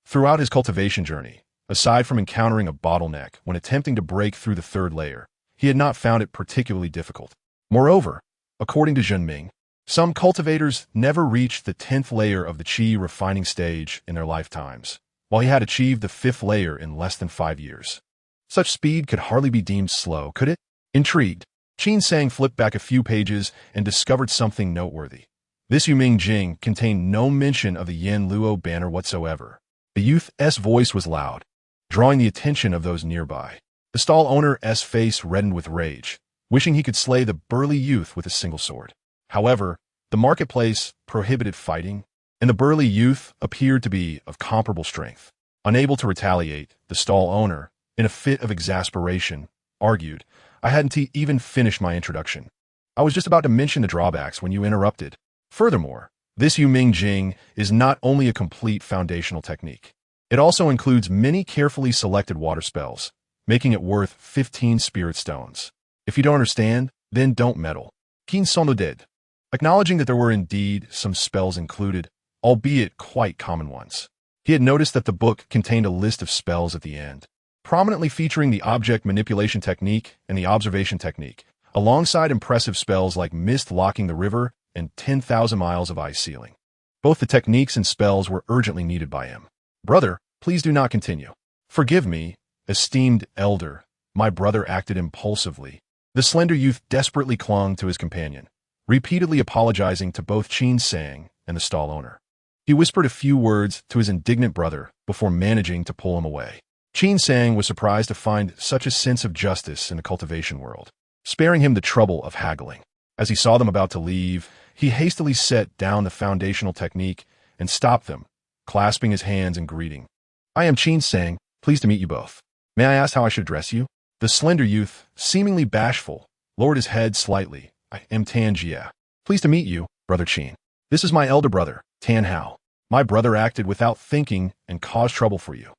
A: Throughout his cultivation journey, aside from encountering a bottleneck when attempting to break through the 3rd layer, he had not found it particularly difficult. Moreover, according to Zhenming, some cultivators never reached the 10th layer of the qi refining stage in their lifetimes, while he had achieved the 5th layer in less than 5 years. Such speed could hardly be deemed slow, could it? Intrigued, Qin Sang flipped back a few pages and discovered something noteworthy. This Yuming Jing contained no mention of the Yen Luo banner whatsoever. The youth's voice was loud, drawing the attention of those nearby. The stall owner's face reddened with rage, wishing he could slay the burly youth with a single sword. However, the marketplace prohibited fighting, and the burly youth appeared to be of comparable strength. Unable to retaliate, the stall owner, in a fit of exasperation, argued, "I hadn't even finished my introduction. I was just about to mention the drawbacks when you interrupted. Furthermore, this Yuming Jing is not only a complete foundational technique. It also includes many carefully selected water spells, making it worth 15 spirit stones. If you don't understand, then don't meddle." Qin Sang nodded, acknowledging that there were indeed some spells included, albeit quite common ones. He had noticed that the book contained a list of spells at the end, prominently featuring the object manipulation technique and the observation technique, alongside impressive spells like mist locking the river and 10,000 miles of ice sealing. Both the techniques and spells were urgently needed by him. "Brother, please do not continue." "Forgive me, esteemed elder," my brother acted impulsively. The slender youth desperately clung to his companion, repeatedly apologizing to both Qin Sang and the stall owner. He whispered a few words to his indignant brother before managing to pull him away. Qin Sang was surprised to find such a sense of justice in the cultivation world, sparing him the trouble of haggling. As he saw them about to leave, he hastily set down the foundational technique and stopped them, clasping his hands in greeting. "I am Qin Sang, pleased to meet you both. May I ask how I should address you?" The slender youth, seemingly bashful, lowered his head slightly. "I am Tan Jia. Pleased to meet you, Brother Qin. This is my elder brother, Tan Hao. My brother acted without thinking and caused trouble for you.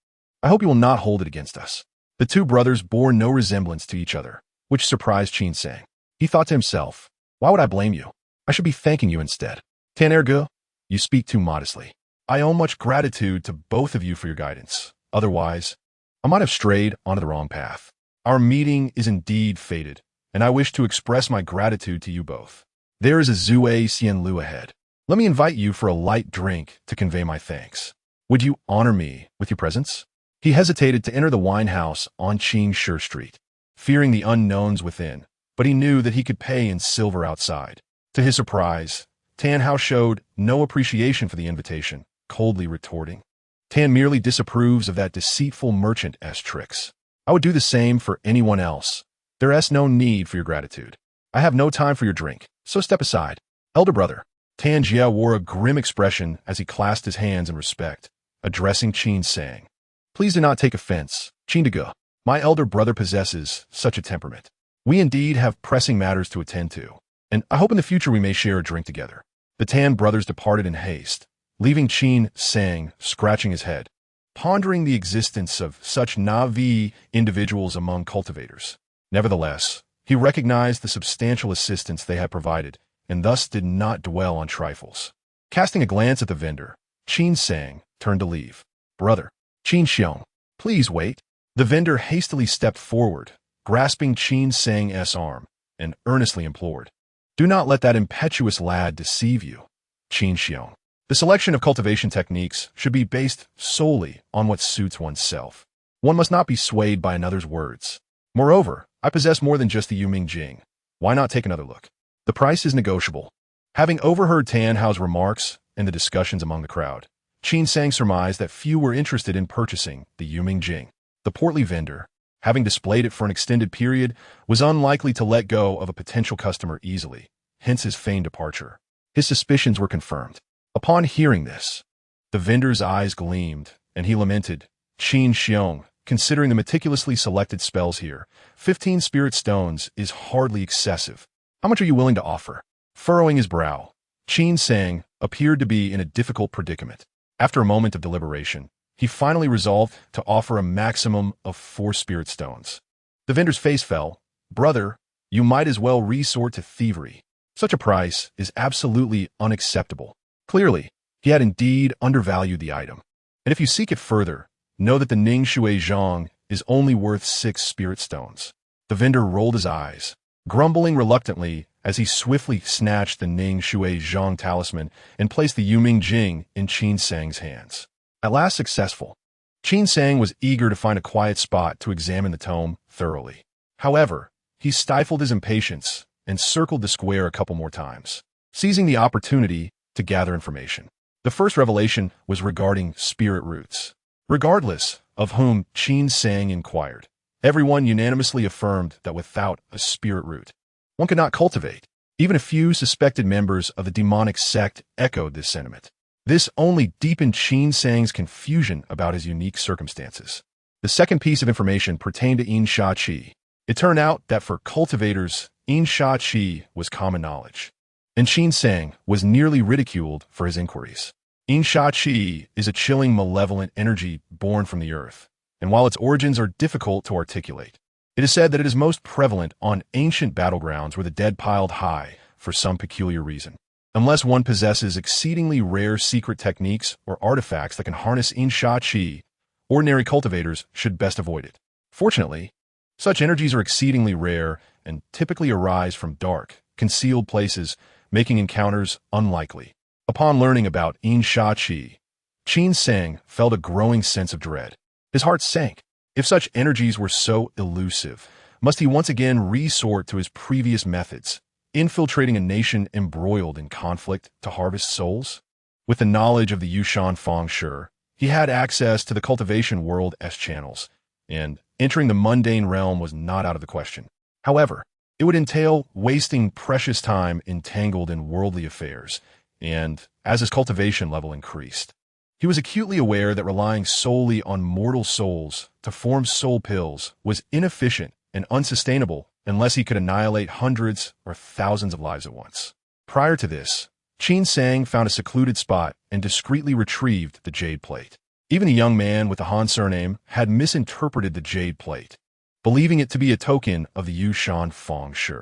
A: I hope you will not hold it against us." The two brothers bore no resemblance to each other, which surprised Qin Sang. He thought to himself, "Why would I blame you? I should be thanking you instead. Tan Ergo, you speak too modestly. I owe much gratitude to both of you for your guidance. Otherwise, I might have strayed onto the wrong path. Our meeting is indeed fated, and I wish to express my gratitude to you both. There is a Zue Xian Lu ahead. Let me invite you for a light drink to convey my thanks. Would you honor me with your presence?" He hesitated to enter the wine house on Qing Shi Street, fearing the unknowns within, but he knew that he could pay in silver outside. To his surprise, Tan Hao showed no appreciation for the invitation, coldly retorting, "Tan merely disapproves of that deceitful merchant's tricks. I would do the same for anyone else. There is no need for your gratitude. I have no time for your drink, so step aside." "Elder brother." Tan Jia wore a grim expression as he clasped his hands in respect, addressing Qin Sang. "Please do not take offense, Qin Dege. My elder brother possesses such a temperament. We indeed have pressing matters to attend to, and I hope in the future we may share a drink together." The Tan brothers departed in haste, leaving Qin Sang scratching his head, pondering the existence of such Na'vi individuals among cultivators. Nevertheless, he recognized the substantial assistance they had provided, and thus did not dwell on trifles. Casting a glance at the vendor, Qin Sang turned to leave. "Brother, Qin Xiong, please wait." The vendor hastily stepped forward, grasping Qin Sang's arm, and earnestly implored, "Do not let that impetuous lad deceive you, Qin Xiong. The selection of cultivation techniques should be based solely on what suits oneself. One must not be swayed by another's words. Moreover, I possess more than just the Yuming Jing. Why not take another look? The price is negotiable." Having overheard Tan Hao's remarks and the discussions among the crowd, Qin Sang surmised that few were interested in purchasing the Yuming Jing. The portly vendor, having displayed it for an extended period, was unlikely to let go of a potential customer easily, hence his feigned departure. His suspicions were confirmed. Upon hearing this, the vendor's eyes gleamed, and he lamented, "Qin Xiong, considering the meticulously selected spells here, 15 spirit stones is hardly excessive. How much are you willing to offer?" Furrowing his brow, Qin Sang appeared to be in a difficult predicament. After a moment of deliberation, he finally resolved to offer a maximum of 4 spirit stones. The vendor's face fell. "Brother, you might as well resort to thievery. Such a price is absolutely unacceptable." Clearly, he had indeed undervalued the item. "And if you seek it further, know that the Ning Shui Zhang is only worth 6 spirit stones." The vendor rolled his eyes, grumbling reluctantly as he swiftly snatched the Ning Shui Zhang talisman and placed the Yuming Jing in Qin Sang's hands. At last successful, Qin Sang was eager to find a quiet spot to examine the tome thoroughly. However, he stifled his impatience and circled the square a couple more times, seizing the opportunity to gather information. The first revelation was regarding spirit roots. Regardless of whom Qin Sang inquired, everyone unanimously affirmed that without a spirit root, one could not cultivate. Even a few suspected members of the demonic sect echoed this sentiment. This only deepened Qin Sang's confusion about his unique circumstances. The second piece of information pertained to Yin Sha Qi. It turned out that for cultivators, Yin Sha Qi was common knowledge, and Qin Sang was nearly ridiculed for his inquiries. Yin Sha Qi is a chilling, malevolent energy born from the earth, and while its origins are difficult to articulate, it is said that it is most prevalent on ancient battlegrounds where the dead piled high for some peculiar reason. Unless one possesses exceedingly rare secret techniques or artifacts that can harness Yin Sha Qi, ordinary cultivators should best avoid it. Fortunately, such energies are exceedingly rare and typically arise from dark, concealed places, making encounters unlikely. Upon learning about Yin Sha Qi, Qin Sang felt a growing sense of dread. His heart sank. If such energies were so elusive, must he once again resort to his previous methods, infiltrating a nation embroiled in conflict to harvest souls? With the knowledge of the Yushan Feng Shi, he had access to the cultivation world's channels, and entering the mundane realm was not out of the question. However, it would entail wasting precious time entangled in worldly affairs, and as his cultivation level increased, he was acutely aware that relying solely on mortal souls to form soul pills was inefficient and unsustainable unless he could annihilate hundreds or thousands of lives at once. Prior to this, Qin Sang found a secluded spot and discreetly retrieved the jade plate. Even a young man with the Han surname had misinterpreted the jade plate, believing it to be a token of the Yushan Feng Shi.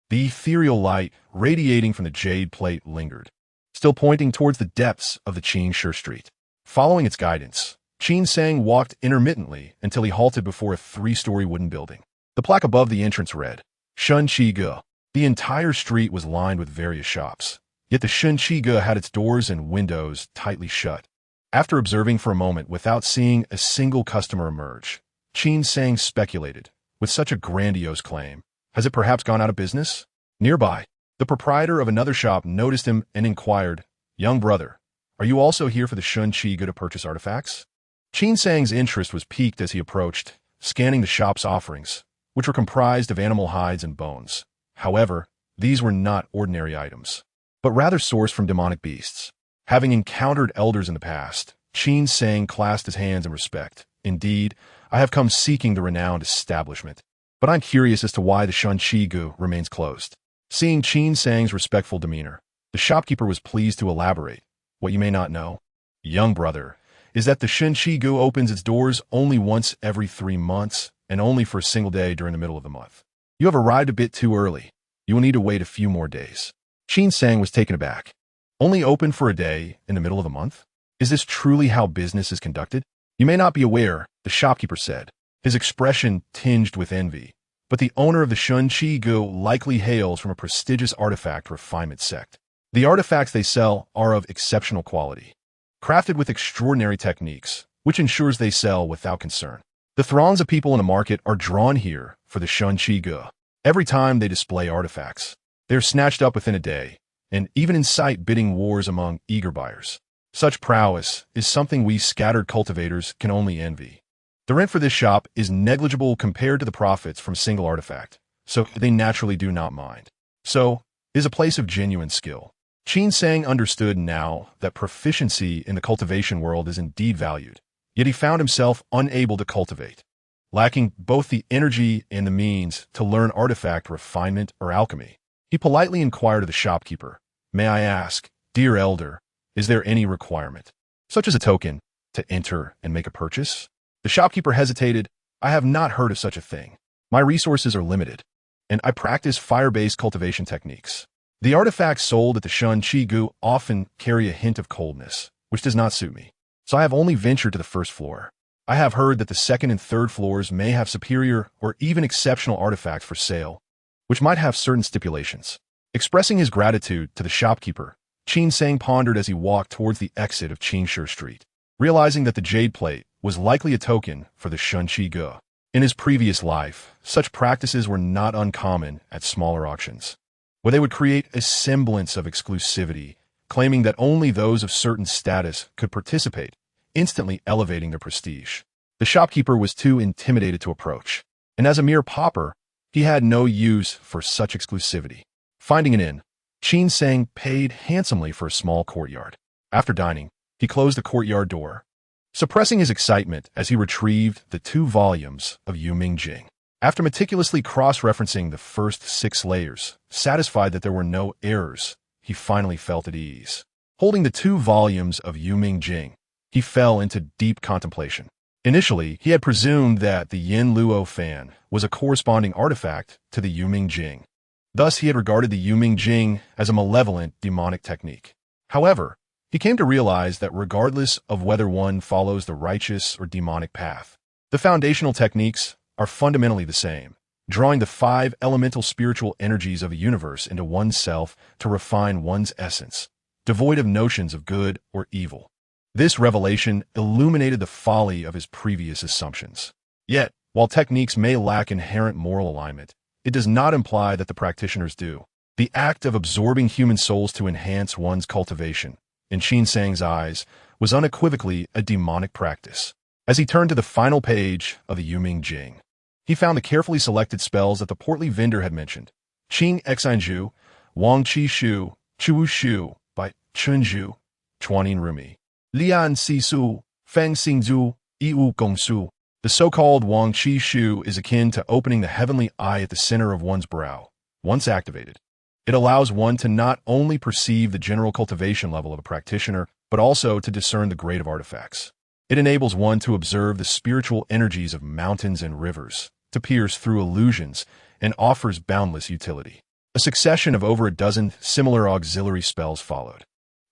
A: The ethereal light radiating from the jade plate lingered, still pointing towards the depths of the Qin Shi Street. Following its guidance, Qin Sang walked intermittently until he halted before a 3-story wooden building. The plaque above the entrance read, Shun Chi Ge. The entire street was lined with various shops, yet the Shun Chi Ge had its doors and windows tightly shut. After observing for a moment without seeing a single customer emerge, Qin Sang speculated, with such a grandiose claim, has it perhaps gone out of business? Nearby, the proprietor of another shop noticed him and inquired, "Young brother, are you also here for the Shun Chi Ge to purchase artifacts?" Qin Sang's interest was piqued as he approached, scanning the shop's offerings, which were comprised of animal hides and bones. However, these were not ordinary items, but rather sourced from demonic beasts. Having encountered elders in the past, Qin Sang clasped his hands in respect. "Indeed, I have come seeking the renowned establishment, but I'm curious as to why the Shun Chi Ge remains closed." Seeing Qin Sang's respectful demeanor, the shopkeeper was pleased to elaborate. "What you may not know, young brother, is that the Shun Chi Ge opens its doors only once every 3 months, and only for a single day during the middle of the month. You have arrived a bit too early. You will need to wait a few more days." Qin Sang was taken aback. Only open for a day in the middle of the month? Is this truly how business is conducted? "You may not be aware," the shopkeeper said, his expression tinged with envy, "but the owner of the Shun Chi Ge likely hails from a prestigious artifact refinement sect. The artifacts they sell are of exceptional quality, crafted with extraordinary techniques, which ensures they sell without concern. The throngs of people in the market are drawn here for the Shun Chi Ge. Every time they display artifacts, they are snatched up within a day, and even incite bidding wars among eager buyers. Such prowess is something we scattered cultivators can only envy. The rent for this shop is negligible compared to the profits from a single artifact, so they naturally do not mind. So, it is a place of genuine skill." Qin Sang understood now that proficiency in the cultivation world is indeed valued, Yet he found himself unable to cultivate, lacking both the energy and the means to learn artifact refinement or alchemy. He politely inquired of the shopkeeper, "May I ask, dear elder, is there any requirement, such as a token, to enter and make a purchase?" The shopkeeper hesitated. "I have not heard of such a thing. My resources are limited, and I practice fire-based cultivation techniques. The artifacts sold at the Shun Chi Gu often carry a hint of coldness, which does not suit me, so I have only ventured to the first floor. I have heard that the second and third floors may have superior or even exceptional artifacts for sale, which might have certain stipulations." Expressing his gratitude to the shopkeeper, Qin Sang pondered as he walked towards the exit of Qingshi Street, realizing that the jade plate was likely a token for the Shun Chi Gu. In his previous life, such practices were not uncommon at smaller auctions, where they would create a semblance of exclusivity, claiming that only those of certain status could participate, instantly elevating their prestige. The shopkeeper was too intimidated to approach, and as a mere pauper, he had no use for such exclusivity. Finding an inn, Qin Sang paid handsomely for a small courtyard. After dining, he closed the courtyard door, suppressing his excitement as he retrieved the 2 volumes of Yuming Jing. After meticulously cross-referencing the first 6 layers, satisfied that there were no errors, he finally felt at ease. Holding the 2 volumes of Yuming Jing, he fell into deep contemplation. Initially, he had presumed that the Yin Luo fan was a corresponding artifact to the Yuming Jing. Thus, he had regarded the Yuming Jing as a malevolent, demonic technique. However, he came to realize that regardless of whether one follows the righteous or demonic path, the foundational techniques are fundamentally the same, drawing the 5 elemental spiritual energies of the universe into oneself to refine one's essence, devoid of notions of good or evil. This revelation illuminated the folly of his previous assumptions. Yet, while techniques may lack inherent moral alignment, it does not imply that the practitioners do. The act of absorbing human souls to enhance one's cultivation, in Qin Sang's eyes, was unequivocally a demonic practice. As he turned to the final page of the Yuming Jing, he found the carefully selected spells that the portly vendor had mentioned. Qing Exanju, Wang Qi Shu, Chu Shu, by Chunju, Chuanin Rumi. Lian Sisu, Feng Xingzhu, Yiwu Gongsu. The so-called Wang Qi Shu is akin to opening the heavenly eye at the center of one's brow. Once activated, it allows one to not only perceive the general cultivation level of a practitioner, but also to discern the grade of artifacts. It enables one to observe the spiritual energies of mountains and rivers, to pierce through illusions, and offers boundless utility. A succession of over a dozen similar auxiliary spells followed.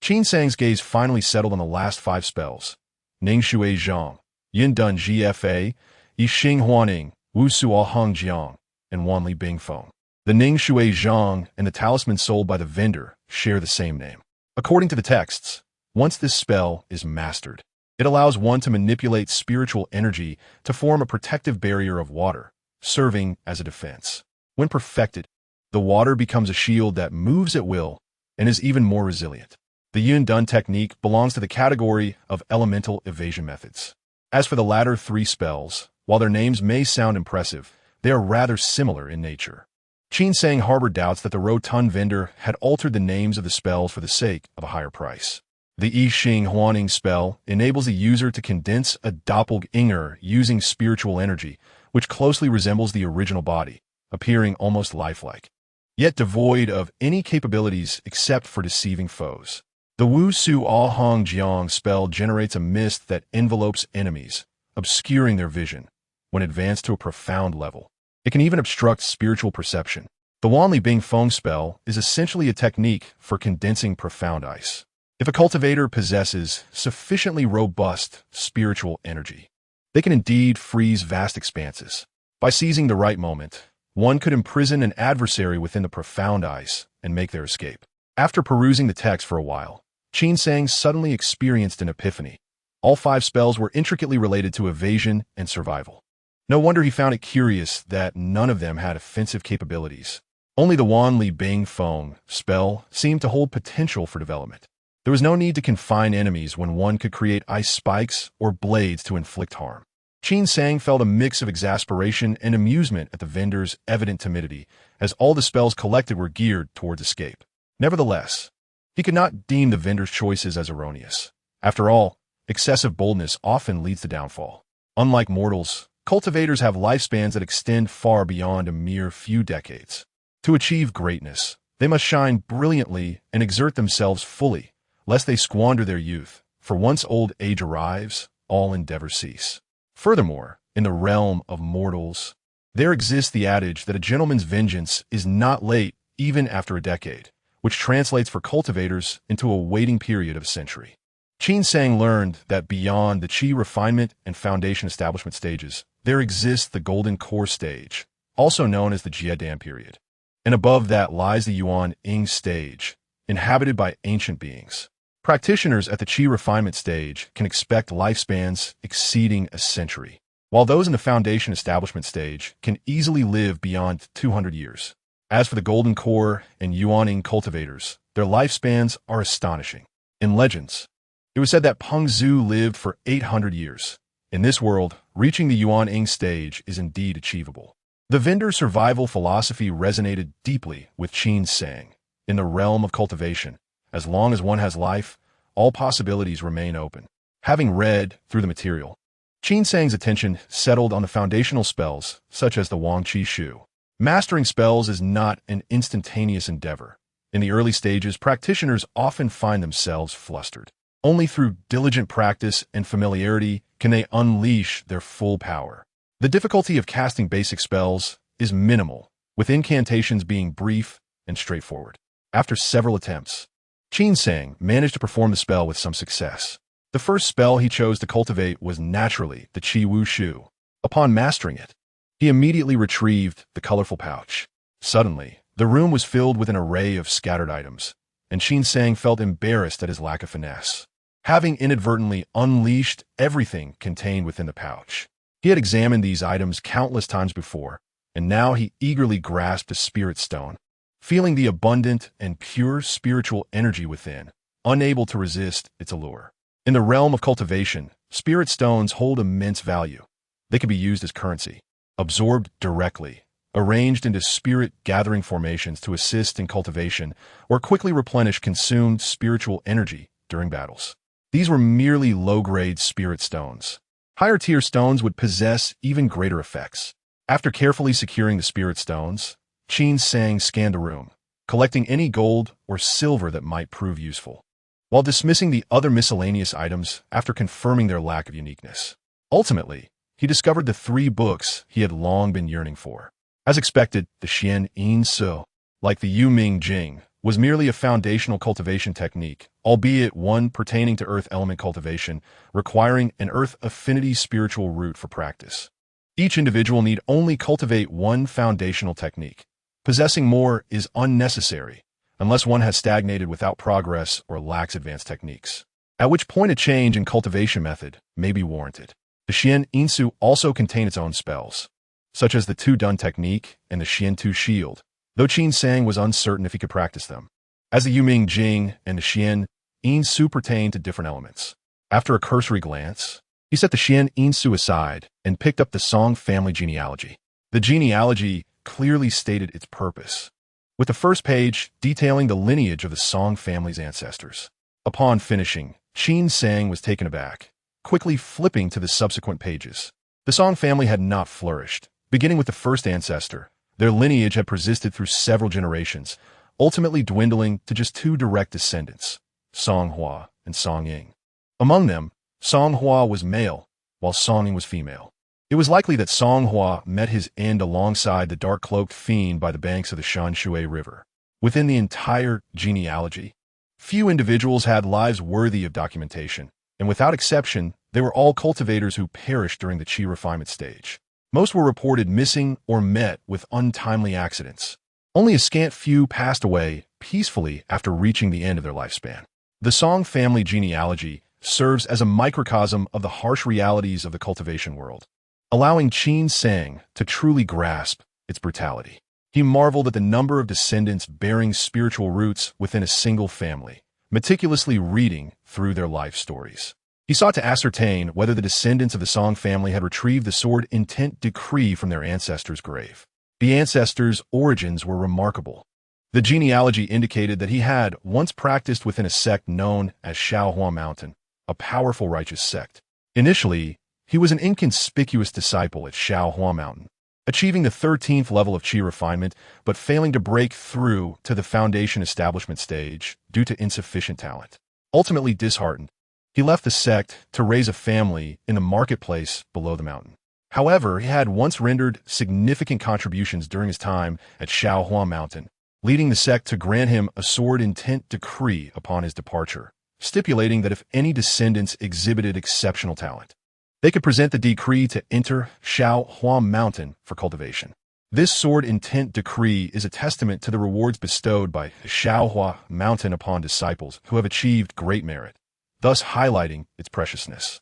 A: Qin Sang's gaze finally settled on the last 5 spells: Ning Shui Zhang, Yin Dun Gfa, Yi Xing Huaning, Wu Suo Hong Jiang, and Wan Li Bing Feng. The Ning Shui Zhang and the talisman sold by the vendor share the same name. According to the texts, once this spell is mastered, it allows one to manipulate spiritual energy to form a protective barrier of water, serving as a defense. When perfected, the water becomes a shield that moves at will and is even more resilient. The Yun Dun technique belongs to the category of elemental evasion methods. As for the latter 3 spells, while their names may sound impressive, they are rather similar in nature. Qin Sang harbored doubts that the rotund vendor had altered the names of the spells for the sake of a higher price. The Yi Xing Huaning spell enables the user to condense a doppelganger using spiritual energy, which closely resembles the original body, appearing almost lifelike, yet devoid of any capabilities except for deceiving foes. The Wu Su All Hong Jiang spell generates a mist that envelopes enemies, obscuring their vision. When advanced to a profound level, it can even obstruct spiritual perception. The Wan Li Bing Feng spell is essentially a technique for condensing profound ice. If a cultivator possesses sufficiently robust spiritual energy, they can indeed freeze vast expanses. By seizing the right moment, one could imprison an adversary within the profound ice and make their escape. After perusing the text for a while, Qin Sang suddenly experienced an epiphany. All 5 spells were intricately related to evasion and survival. No wonder he found it curious that none of them had offensive capabilities. Only the Wan Li Bing Feng spell seemed to hold potential for development. There was no need to confine enemies when one could create ice spikes or blades to inflict harm. Qin Sang felt a mix of exasperation and amusement at the vendor's evident timidity, as all the spells collected were geared towards escape. Nevertheless, he could not deem the vendor's choices as erroneous. After all, excessive boldness often leads to downfall. Unlike mortals, cultivators have lifespans that extend far beyond a mere few decades. To achieve greatness, they must shine brilliantly and exert themselves fully, lest they squander their youth, for once old age arrives, all endeavors cease. Furthermore, in the realm of mortals, there exists the adage that a gentleman's vengeance is not late even after a decade, which translates for cultivators into a waiting period of a century. Qin Sang learned that beyond the Qi refinement and foundation establishment stages, there exists the golden core stage, also known as the Jie Dan period. And above that lies the Yuan Ying stage, inhabited by ancient beings. Practitioners at the Qi refinement stage can expect lifespans exceeding a century, while those in the foundation establishment stage can easily live beyond 200 years. As for the golden core and Yuan Ying cultivators, their lifespans are astonishing. In legends, it was said that Peng Zhu lived for 800 years. In this world, reaching the Yuan Ying stage is indeed achievable. The vendor survival philosophy resonated deeply with Qin Sang. In the realm of cultivation, as long as one has life, all possibilities remain open. Having read through the material, Qin Sang's attention settled on the foundational spells, such as the Wang Qi Shu. Mastering spells is not an instantaneous endeavor. In the early stages, practitioners often find themselves flustered. Only through diligent practice and familiarity can they unleash their full power. The difficulty of casting basic spells is minimal, with incantations being brief and straightforward. After several attempts, Qin Sang managed to perform the spell with some success. The first spell he chose to cultivate was naturally the Qi Wu Shu. Upon mastering it, he immediately retrieved the colorful pouch. Suddenly, the room was filled with an array of scattered items, and Qin Sang felt embarrassed at his lack of finesse. Having inadvertently unleashed everything contained within the pouch, he had examined these items countless times before, and now he eagerly grasped a spirit stone. Feeling the abundant and pure spiritual energy within, unable to resist its allure. In the realm of cultivation, spirit stones hold immense value. They can be used as currency, absorbed directly, arranged into spirit-gathering formations to assist in cultivation, or quickly replenish consumed spiritual energy during battles. These were merely low-grade spirit stones. Higher-tier stones would possess even greater effects. After carefully securing the spirit stones, Qin Sang scanned the room, collecting any gold or silver that might prove useful, while dismissing the other miscellaneous items after confirming their lack of uniqueness. Ultimately, he discovered the 3 books he had long been yearning for. As expected, the Xian Yin Su, like the Yu Ming Jing, was merely a foundational cultivation technique, albeit one pertaining to earth element cultivation, requiring an earth affinity spiritual root for practice. Each individual need only cultivate one foundational technique. Possessing more is unnecessary, unless one has stagnated without progress or lacks advanced techniques, at which point a change in cultivation method may be warranted. The Xian Yinsu also contain its own spells, such as the Tu Dun technique and the Xian Tu Shield, though Qin Sang was uncertain if he could practice them. As the Yu Ming Jing and the Xian Yinsu pertain to different elements. After a cursory glance, he set the Xian Yinsu aside and picked up the Song family genealogy. The genealogy clearly stated its purpose, with the first page detailing the lineage of the Song family's ancestors. Upon finishing, Qin Sang was taken aback, quickly flipping to the subsequent pages. The Song family had not flourished. Beginning with the first ancestor, their lineage had persisted through several generations, ultimately dwindling to just 2 direct descendants, Song Hua and Song Ying. Among them, Song Hua was male, while Song Ying was female. It was likely that Song Hua met his end alongside the dark-cloaked fiend by the banks of the Shanshui River. Within the entire genealogy, few individuals had lives worthy of documentation, and without exception, they were all cultivators who perished during the Qi refinement stage. Most were reported missing or met with untimely accidents. Only a scant few passed away peacefully after reaching the end of their lifespan. The Song family genealogy serves as a microcosm of the harsh realities of the cultivation world, allowing Qin Sang to truly grasp its brutality. He marveled at the number of descendants bearing spiritual roots within a single family, meticulously reading through their life stories. He sought to ascertain whether the descendants of the Song family had retrieved the sword intent decree from their ancestors' grave. The ancestors' origins were remarkable. The genealogy indicated that he had once practiced within a sect known as Shaohua Mountain, a powerful righteous sect. Initially, he was an inconspicuous disciple at Shaohua Mountain, achieving the 13th level of qi refinement but failing to break through to the foundation establishment stage due to insufficient talent. Ultimately disheartened, he left the sect to raise a family in the marketplace below the mountain. However, he had once rendered significant contributions during his time at Shaohua Mountain, leading the sect to grant him a sword intent decree upon his departure, stipulating that if any descendants exhibited exceptional talent, they could present the decree to enter Shaohua Mountain for cultivation. This sword intent decree is a testament to the rewards bestowed by Shaohua Mountain upon disciples who have achieved great merit, thus highlighting its preciousness.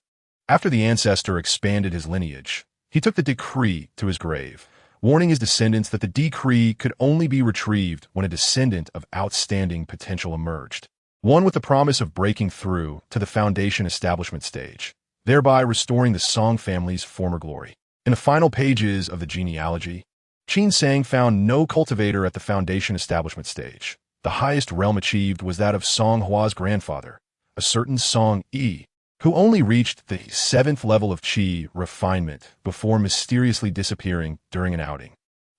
A: After the ancestor expanded his lineage, he took the decree to his grave, warning his descendants that the decree could only be retrieved when a descendant of outstanding potential emerged, one with the promise of breaking through to the foundation establishment stage, thereby restoring the Song family's former glory. In the final pages of the genealogy, Qin Sang found no cultivator at the foundation establishment stage. The highest realm achieved was that of Song Hua's grandfather, a certain Song Yi, who only reached the 7th level of qi refinement before mysteriously disappearing during an outing.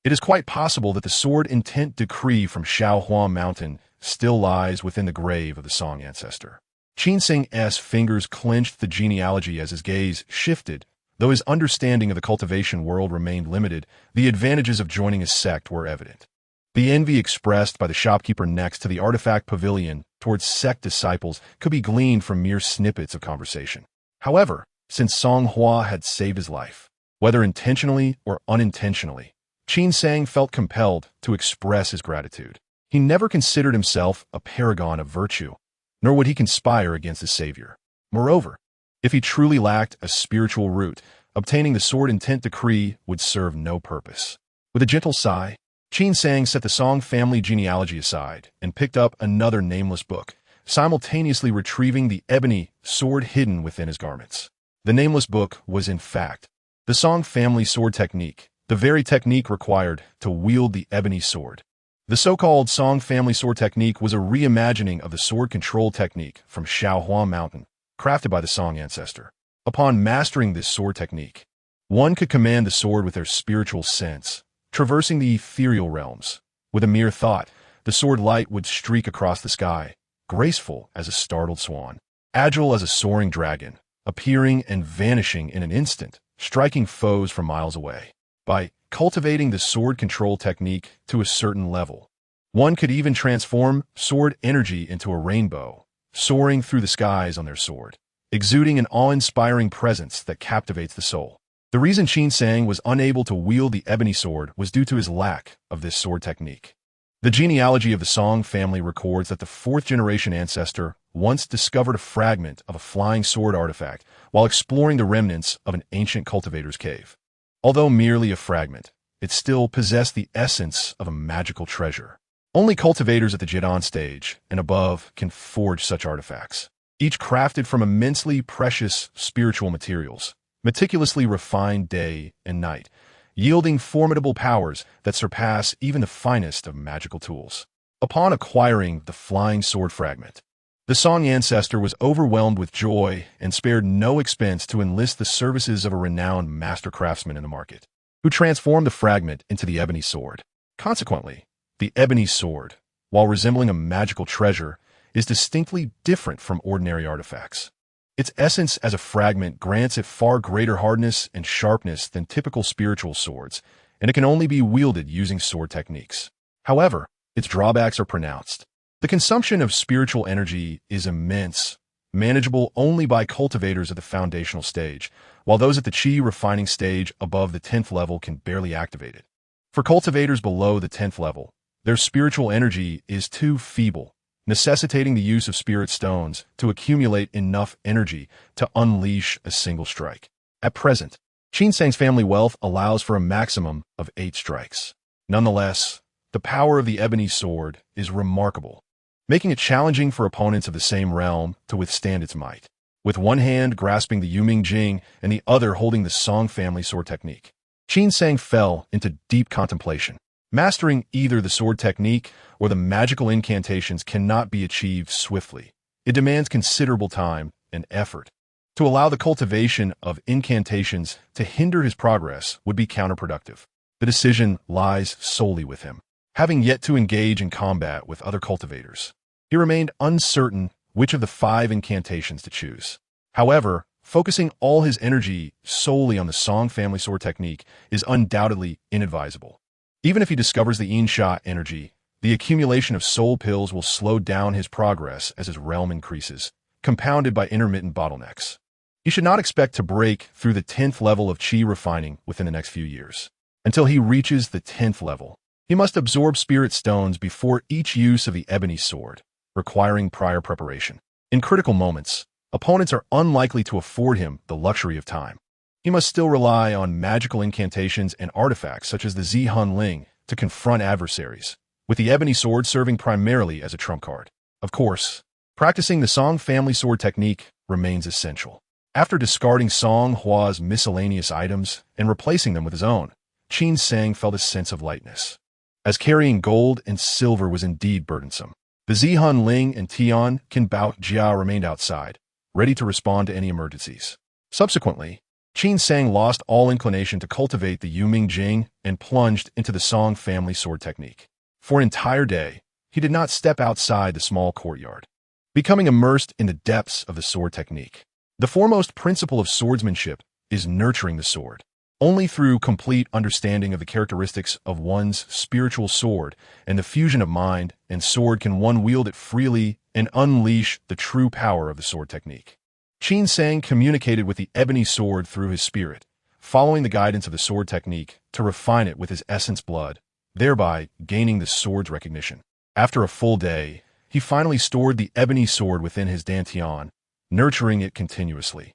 A: It is quite possible that the sword intent decree from Shaohua Mountain still lies within the grave of the Song ancestor. Qin Sang's fingers clenched the genealogy as his gaze shifted. Though his understanding of the cultivation world remained limited, the advantages of joining a sect were evident. The envy expressed by the shopkeeper next to the artifact pavilion towards sect disciples could be gleaned from mere snippets of conversation. However, since Song Hua had saved his life, whether intentionally or unintentionally, Qin Sang felt compelled to express his gratitude. He never considered himself a paragon of virtue, nor would he conspire against his savior. Moreover, if he truly lacked a spiritual root, obtaining the sword intent decree would serve no purpose. With a gentle sigh, Qin Sang set the Song family genealogy aside and picked up another nameless book, simultaneously retrieving the ebony sword hidden within his garments. The nameless book was, in fact, the Song family sword technique, the very technique required to wield the ebony sword. The so-called Song family sword technique was a reimagining of the sword control technique from Shaohua Mountain, crafted by the Song ancestor. Upon mastering this sword technique, one could command the sword with their spiritual sense, traversing the ethereal realms. With a mere thought, the sword light would streak across the sky, graceful as a startled swan, agile as a soaring dragon, appearing and vanishing in an instant, striking foes from miles away. By cultivating the sword control technique to a certain level, one could even transform sword energy into a rainbow, soaring through the skies on their sword, exuding an awe-inspiring presence that captivates the soul. The reason Qin Sang was unable to wield the ebony sword was due to his lack of this sword technique. The genealogy of the Song family records that the 4th-generation ancestor once discovered a fragment of a flying sword artifact while exploring the remnants of an ancient cultivator's cave. Although merely a fragment, it still possessed the essence of a magical treasure. Only cultivators at the Jidan stage and above can forge such artifacts, each crafted from immensely precious spiritual materials, meticulously refined day and night, yielding formidable powers that surpass even the finest of magical tools. Upon acquiring the flying sword fragment, the Song ancestor was overwhelmed with joy and spared no expense to enlist the services of a renowned master craftsman in the market, who transformed the fragment into the ebony sword. Consequently, the ebony sword, while resembling a magical treasure, is distinctly different from ordinary artifacts. Its essence as a fragment grants it far greater hardness and sharpness than typical spiritual swords, and it can only be wielded using sword techniques. However, its drawbacks are pronounced. The consumption of spiritual energy is immense, manageable only by cultivators at the foundational stage, while those at the qi refining stage above the 10th level can barely activate it. For cultivators below the 10th level, their spiritual energy is too feeble, necessitating the use of spirit stones to accumulate enough energy to unleash a single strike. At present, Qin Sang's family wealth allows for a maximum of 8 strikes. Nonetheless, the power of the ebony sword is remarkable, making it challenging for opponents of the same realm to withstand its might. With one hand grasping the Yuming Jing and the other holding the Song family sword technique, Qin Sang fell into deep contemplation. Mastering either the sword technique or the magical incantations cannot be achieved swiftly. It demands considerable time, and effort. To allow the cultivation of incantations to hinder his progress would be counterproductive. The decision lies solely with him. Having yet to engage in combat with other cultivators, he remained uncertain which of the 5 incantations to choose. However, focusing all his energy solely on the Song family sword technique is undoubtedly inadvisable. Even if he discovers the Insha energy, the accumulation of soul pills will slow down his progress as his realm increases, compounded by intermittent bottlenecks. He should not expect to break through the 10th level of chi refining within the next few years. Until he reaches the 10th level, he must absorb spirit stones before each use of the ebony sword, requiring prior preparation. In critical moments, opponents are unlikely to afford him the luxury of time. He must still rely on magical incantations and artifacts such as the Zihun Ling to confront adversaries, with the ebony sword serving primarily as a trump card. Of course, practicing the Song family sword technique remains essential. After discarding Song Hua's miscellaneous items and replacing them with his own, Qin Sang felt a sense of lightness. As carrying gold and silver was indeed burdensome, the Zihun Ling and Tian Bao Jia remained outside, ready to respond to any emergencies. Subsequently, Qin Sang lost all inclination to cultivate the Yuming Jing and plunged into the Song family sword technique. For an entire day, he did not step outside the small courtyard, becoming immersed in the depths of the sword technique. The foremost principle of swordsmanship is nurturing the sword. Only through complete understanding of the characteristics of one's spiritual sword and the fusion of mind and sword can one wield it freely and unleash the true power of the sword technique. Qin Sang communicated with the ebony sword through his spirit, following the guidance of the sword technique to refine it with his essence blood, thereby gaining the sword's recognition. After a full day, he finally stored the ebony sword within his dantian, nurturing it continuously.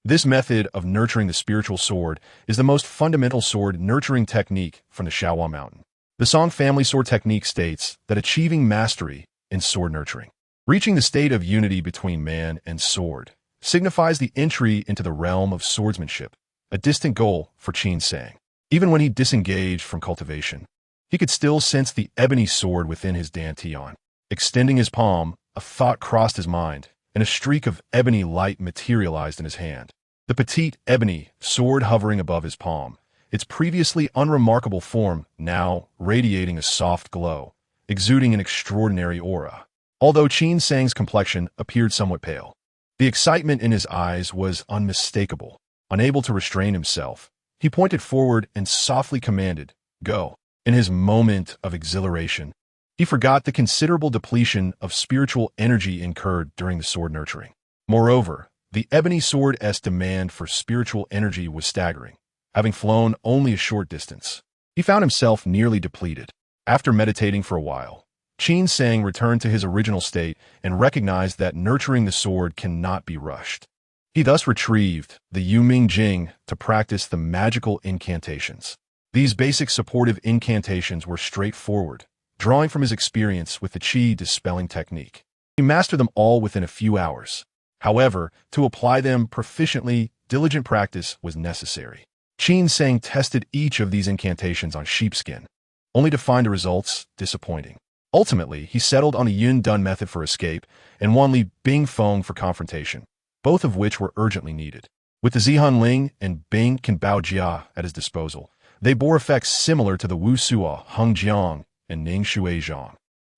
A: This method of nurturing the spiritual sword is the most fundamental sword nurturing technique from the Shaohua Mountain. The Song family sword technique states that achieving mastery in sword nurturing, reaching the state of unity between man and sword, signifies the entry into the realm of swordsmanship, a distant goal for Qin Sang. Even when he disengaged from cultivation, he could still sense the ebony sword within his dantian. Extending his palm, a thought crossed his mind, and a streak of ebony light materialized in his hand. The petite ebony sword hovering above his palm, its previously unremarkable form now radiating a soft glow, exuding an extraordinary aura. Although Qin Sang's complexion appeared somewhat pale, the excitement in his eyes was unmistakable. Unable to restrain himself, he pointed forward and softly commanded, "Go." In his moment of exhilaration, he forgot the considerable depletion of spiritual energy incurred during the sword nurturing. Moreover, the ebony sword's demand for spiritual energy was staggering. Having flown only a short distance, he found himself nearly depleted. After meditating for a while, Qin Sang returned to his original state and recognized that nurturing the sword cannot be rushed. He thus retrieved the Yuming Jing to practice the magical incantations. These basic supportive incantations were straightforward, drawing from his experience with the Qi dispelling technique. He mastered them all within a few hours. However, to apply them proficiently, diligent practice was necessary. Qin Sang tested each of these incantations on sheepskin, only to find the results disappointing. Ultimately, he settled on a Yun Dun method for escape and Wan Li Bing Feng for confrontation, both of which were urgently needed. With the Zihun Ling and Bing Bao Jia at his disposal, they bore effects similar to the Wu Sua Heng Jiang and Ning Shui Zhang,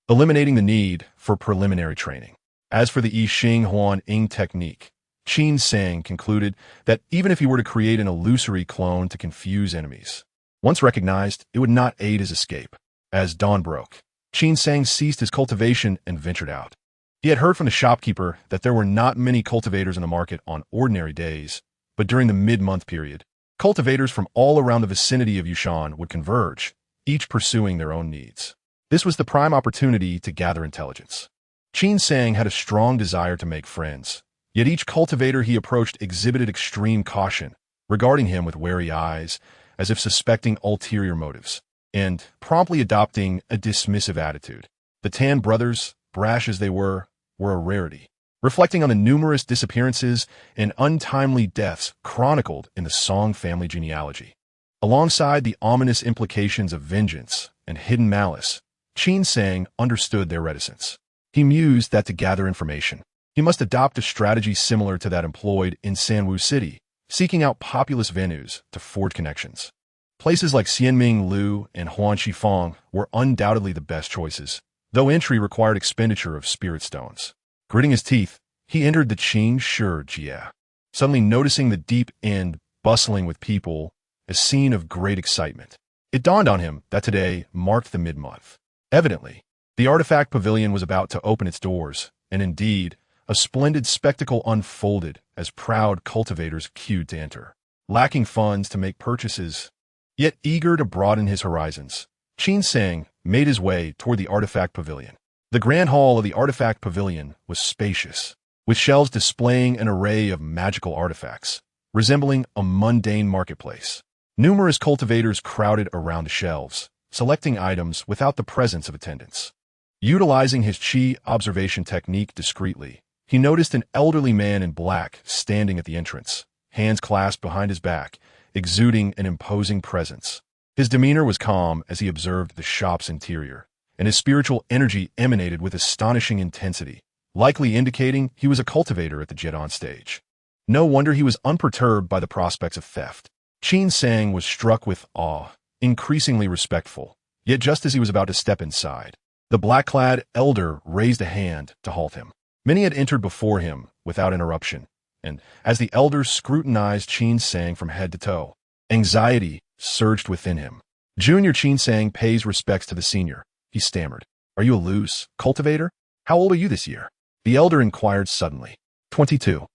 A: eliminating the need for preliminary training. As for the I Xing Huan Ying technique, Qin Sang concluded that even if he were to create an illusory clone to confuse enemies, once recognized, it would not aid his escape. As dawn broke, Qin Sang ceased his cultivation and ventured out. He had heard from the shopkeeper that there were not many cultivators in the market on ordinary days, but during the mid-month period, cultivators from all around the vicinity of Yushan would converge, each pursuing their own needs. This was the prime opportunity to gather intelligence. Qin Sang had a strong desire to make friends, yet each cultivator he approached exhibited extreme caution, regarding him with wary eyes, as if suspecting ulterior motives, and promptly adopting a dismissive attitude. The Tan brothers, brash as they were a rarity, reflecting on the numerous disappearances and untimely deaths chronicled in the Song family genealogy. Alongside the ominous implications of vengeance and hidden malice, Qin Sang understood their reticence. He mused that to gather information, He must adopt a strategy similar to that employed in Sanwu City, seeking out populous venues to forge connections. Places like Xianming Lu and Huanxifang were undoubtedly the best choices, though entry required expenditure of spirit stones. Gritting his teeth, he entered the Qing Shi Jia, suddenly noticing the deep end bustling with people, a scene of great excitement. It dawned on him that today marked the mid-month. Evidently, the artifact pavilion was about to open its doors, and indeed, a splendid spectacle unfolded as proud cultivators queued to enter. Lacking funds to make purchases, yet eager to broaden his horizons, Qin Sang made his way toward the artifact pavilion. The grand hall of the artifact pavilion was spacious, with shelves displaying an array of magical artifacts, resembling a mundane marketplace. Numerous cultivators crowded around the shelves, selecting items without the presence of attendants. Utilizing his qi observation technique discreetly, he noticed an elderly man in black standing at the entrance, hands clasped behind his back, exuding an imposing presence. His demeanor was calm as he observed the shop's interior, and his spiritual energy emanated with astonishing intensity, likely indicating he was a cultivator at the Jedon stage. No wonder he was unperturbed by the prospects of theft. Qin Sang was struck with awe, increasingly respectful, yet just as he was about to step inside, the black-clad elder raised a hand to halt him. Many had entered before him without interruption, and as the elder scrutinized Qin Sang from head to toe, anxiety surged within him. Junior Qin Sang pays respects to the senior. He stammered. Are you a loose cultivator? How old are you this year? The elder inquired suddenly. 22.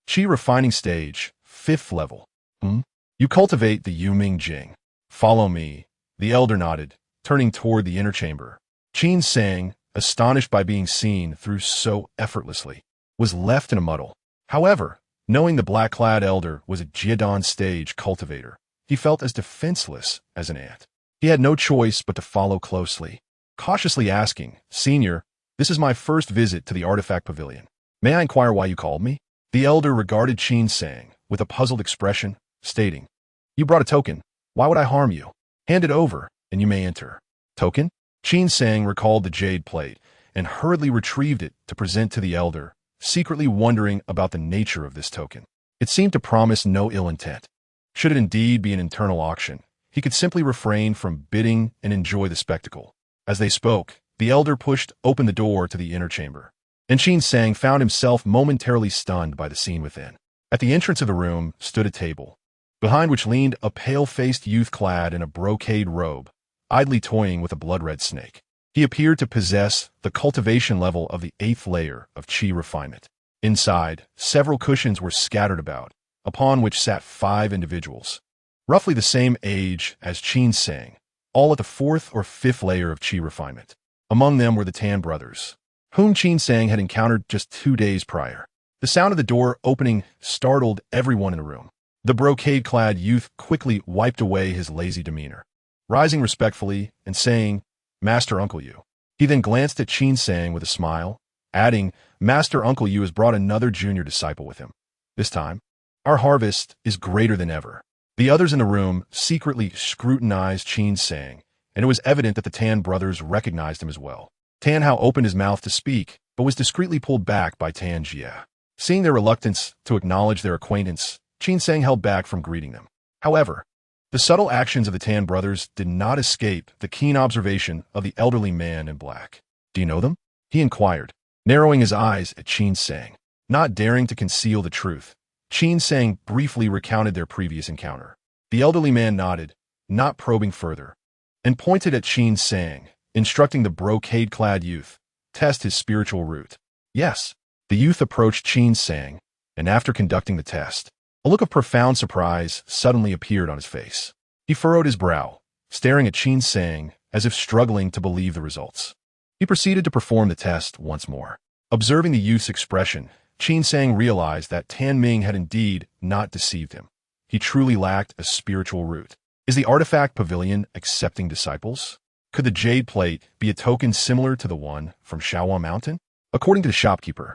A: Qi refining stage, 5th level. You cultivate the Yuming Jing. Follow me. The elder nodded, turning toward the inner chamber. Qin Sang, astonished by being seen through so effortlessly, was left in a muddle. However, knowing the black-clad elder was a Jiedon stage cultivator, he felt as defenseless as an ant. He had no choice but to follow closely, cautiously asking, Senior, this is my first visit to the artifact pavilion. May I inquire why you called me? The elder regarded Qin Sang with a puzzled expression, stating, You brought a token. Why would I harm you? Hand it over, and you may enter. Token? Qin Sang recalled the jade plate and hurriedly retrieved it to present to the elder, secretly wondering about the nature of this token. It seemed to promise no ill intent. Should it indeed be an internal auction, he could simply refrain from bidding and enjoy the spectacle. As they spoke, the elder pushed open the door to the inner chamber, and Qin Sang found himself momentarily stunned by the scene within. At the entrance of the room stood a table, behind which leaned a pale-faced youth clad in a brocade robe, idly toying with a blood-red snake. He appeared to possess the cultivation level of the 8th layer of qi refinement. Inside, several cushions were scattered about, upon which sat 5 individuals, roughly the same age as Qin Sang, all at the 4th or 5th layer of qi refinement. Among them were the Tan brothers, whom Qin Sang had encountered just 2 days prior. The sound of the door opening startled everyone in the room. The brocade-clad youth quickly wiped away his lazy demeanor, rising respectfully and saying, Master Uncle Yu. He then glanced at Qin Sang with a smile, adding, Master Uncle Yu has brought another junior disciple with him. This time, our harvest is greater than ever. The others in the room secretly scrutinized Qin Sang, and it was evident that the Tan brothers recognized him as well. Tan Hao opened his mouth to speak, but was discreetly pulled back by Tan Jia. Seeing their reluctance to acknowledge their acquaintance, Qin Sang held back from greeting them. However, the subtle actions of the Tan brothers did not escape the keen observation of the elderly man in black. Do you know them? He inquired, narrowing his eyes at Qin Sang. Not daring to conceal the truth, Qin Sang briefly recounted their previous encounter. The elderly man nodded, not probing further, and pointed at Qin Sang, instructing the brocade-clad youth, test his spiritual root. Yes. The youth approached Qin Sang, and after conducting the test, a look of profound surprise suddenly appeared on his face. He furrowed his brow, staring at Qin Sang as if struggling to believe the results. He proceeded to perform the test once more. Observing the youth's expression, Qin Sang realized that Tan Ming had indeed not deceived him. He truly lacked a spiritual root. Is the artifact pavilion accepting disciples? Could the jade plate be a token similar to the one from Shaowan Mountain? According to the shopkeeper,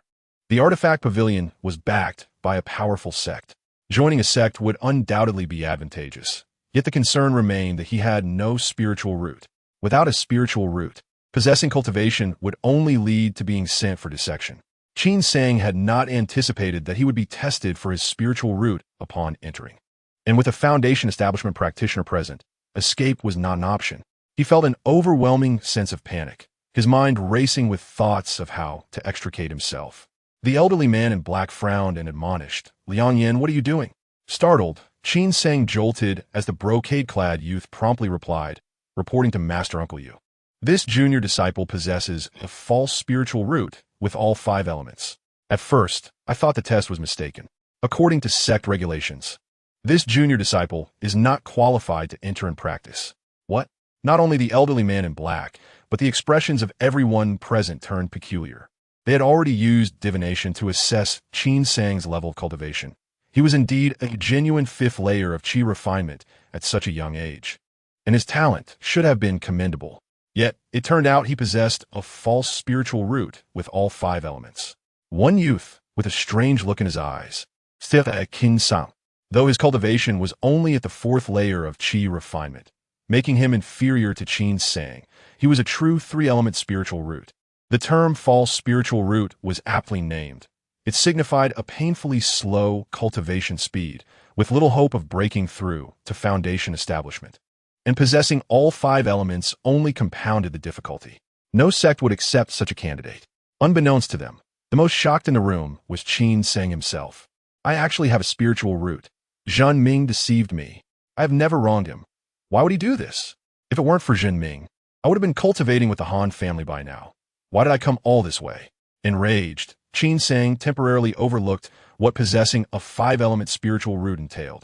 A: the artifact pavilion was backed by a powerful sect. Joining a sect would undoubtedly be advantageous, yet the concern remained that he had no spiritual root. Without a spiritual root, possessing cultivation would only lead to being sent for dissection. Qin Sang had not anticipated that he would be tested for his spiritual root upon entering. And with a Foundation establishment practitioner present, escape was not an option. He felt an overwhelming sense of panic, his mind racing with thoughts of how to extricate himself. The elderly man in black frowned and admonished, "Liang Yin, what are you doing?" Startled, Qin Sang jolted as the brocade-clad youth promptly replied, reporting to Master Uncle Yu. This junior disciple possesses a false spiritual root with all 5 elements. At first, I thought the test was mistaken. According to sect regulations, this junior disciple is not qualified to enter and practice. What? Not only the elderly man in black, but the expressions of everyone present turned peculiar. They had already used divination to assess Qin Sang's level of cultivation. He was indeed a genuine 5th layer of qi refinement at such a young age, and his talent should have been commendable. Yet, it turned out he possessed a false spiritual root with all 5 elements. One youth, with a strange look in his eyes, stared at Qin Sang, though his cultivation was only at the 4th layer of qi refinement, making him inferior to Qin Sang. He was a true 3-element spiritual root. The term false spiritual root was aptly named. It signified a painfully slow cultivation speed, with little hope of breaking through to Foundation establishment. And possessing all 5 elements only compounded the difficulty. No sect would accept such a candidate. Unbeknownst to them, the most shocked in the room was Qin Sang himself. "I actually have a spiritual root. Zhen Ming deceived me. I have never wronged him. Why would he do this? If it weren't for Zhen Ming, I would have been cultivating with the Han family by now. Why did I come all this way?" Enraged, Qin Sang temporarily overlooked what possessing a 5-element spiritual root entailed.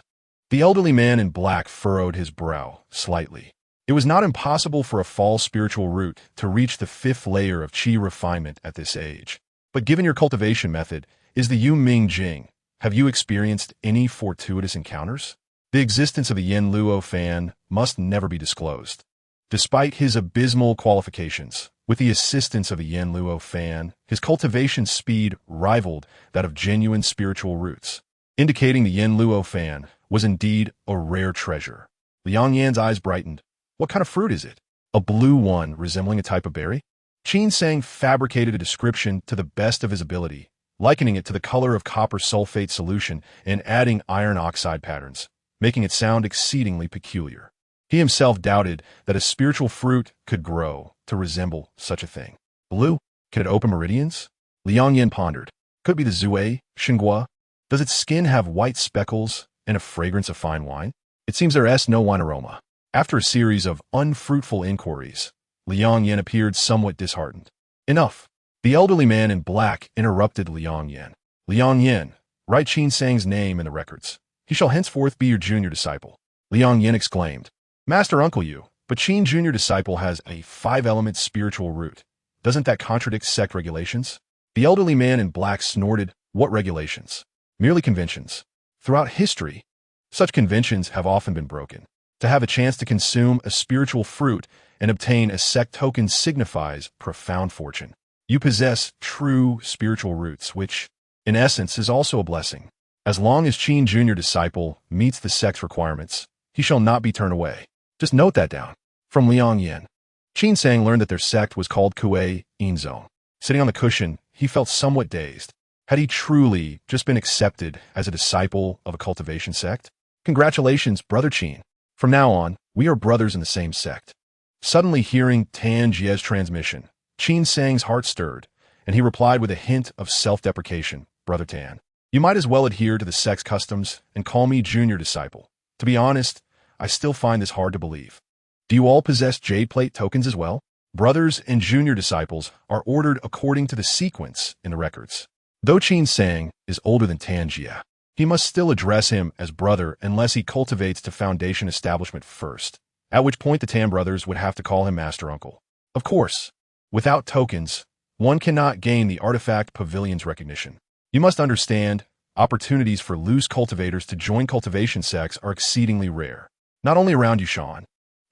A: The elderly man in black furrowed his brow slightly. It was not impossible for a false spiritual root to reach the 5th layer of qi refinement at this age. But given your cultivation method is the Yu Ming Jing, have you experienced any fortuitous encounters? The existence of the Yin Luo fan must never be disclosed. Despite his abysmal qualifications, with the assistance of the Yin Luo fan, his cultivation speed rivaled that of genuine spiritual roots, indicating the Yin Luo fan was indeed a rare treasure. Liang Yan's eyes brightened. "What kind of fruit is it?" "A blue one, resembling a type of berry?" Qin Sang fabricated a description to the best of his ability, likening it to the color of copper sulfate solution and adding iron oxide patterns, making it sound exceedingly peculiar. He himself doubted that a spiritual fruit could grow to resemble such a thing. Blue? Could it open meridians? Liang Yan pondered. Could it be the Zue, Xinghua? Does its skin have white speckles and a fragrance of fine wine? It seems there is no wine aroma. After a series of unfruitful inquiries, Liang Yan appeared somewhat disheartened. "Enough." The elderly man in black interrupted Liang Yan. "Liang Yan, write Qin Sang's name in the records. He shall henceforth be your junior disciple." Liang Yan exclaimed, "Master Uncle Yu, but Qin junior disciple has a 5-element spiritual root. Doesn't that contradict sect regulations?" The elderly man in black snorted, "What regulations? Merely conventions. Throughout history, such conventions have often been broken. To have a chance to consume a spiritual fruit and obtain a sect token signifies profound fortune. You possess true spiritual roots, which, in essence, is also a blessing. As long as Qin junior disciple meets the sect's requirements, he shall not be turned away. Just note that down." From Liang Yan, Qin Sang learned that their sect was called Kuei Inzong. Sitting on the cushion, he felt somewhat dazed. Had he truly just been accepted as a disciple of a cultivation sect? "Congratulations, Brother Qin. From now on, we are brothers in the same sect." Suddenly hearing Tan Jie's transmission, Qin Sang's heart stirred, and he replied with a hint of self-deprecation, "Brother Tan, you might as well adhere to the sect's customs and call me junior disciple. To be honest, I still find this hard to believe. Do you all possess jade plate tokens as well?" Brothers and junior disciples are ordered according to the sequence in the records. Though Qin Sang is older than Tan Jie, he must still address him as brother unless he cultivates to Foundation establishment first, at which point the Tan brothers would have to call him Master Uncle. Of course, without tokens, one cannot gain the Artifact Pavilion's recognition. You must understand, opportunities for loose cultivators to join cultivation sects are exceedingly rare. Not only around Yushan,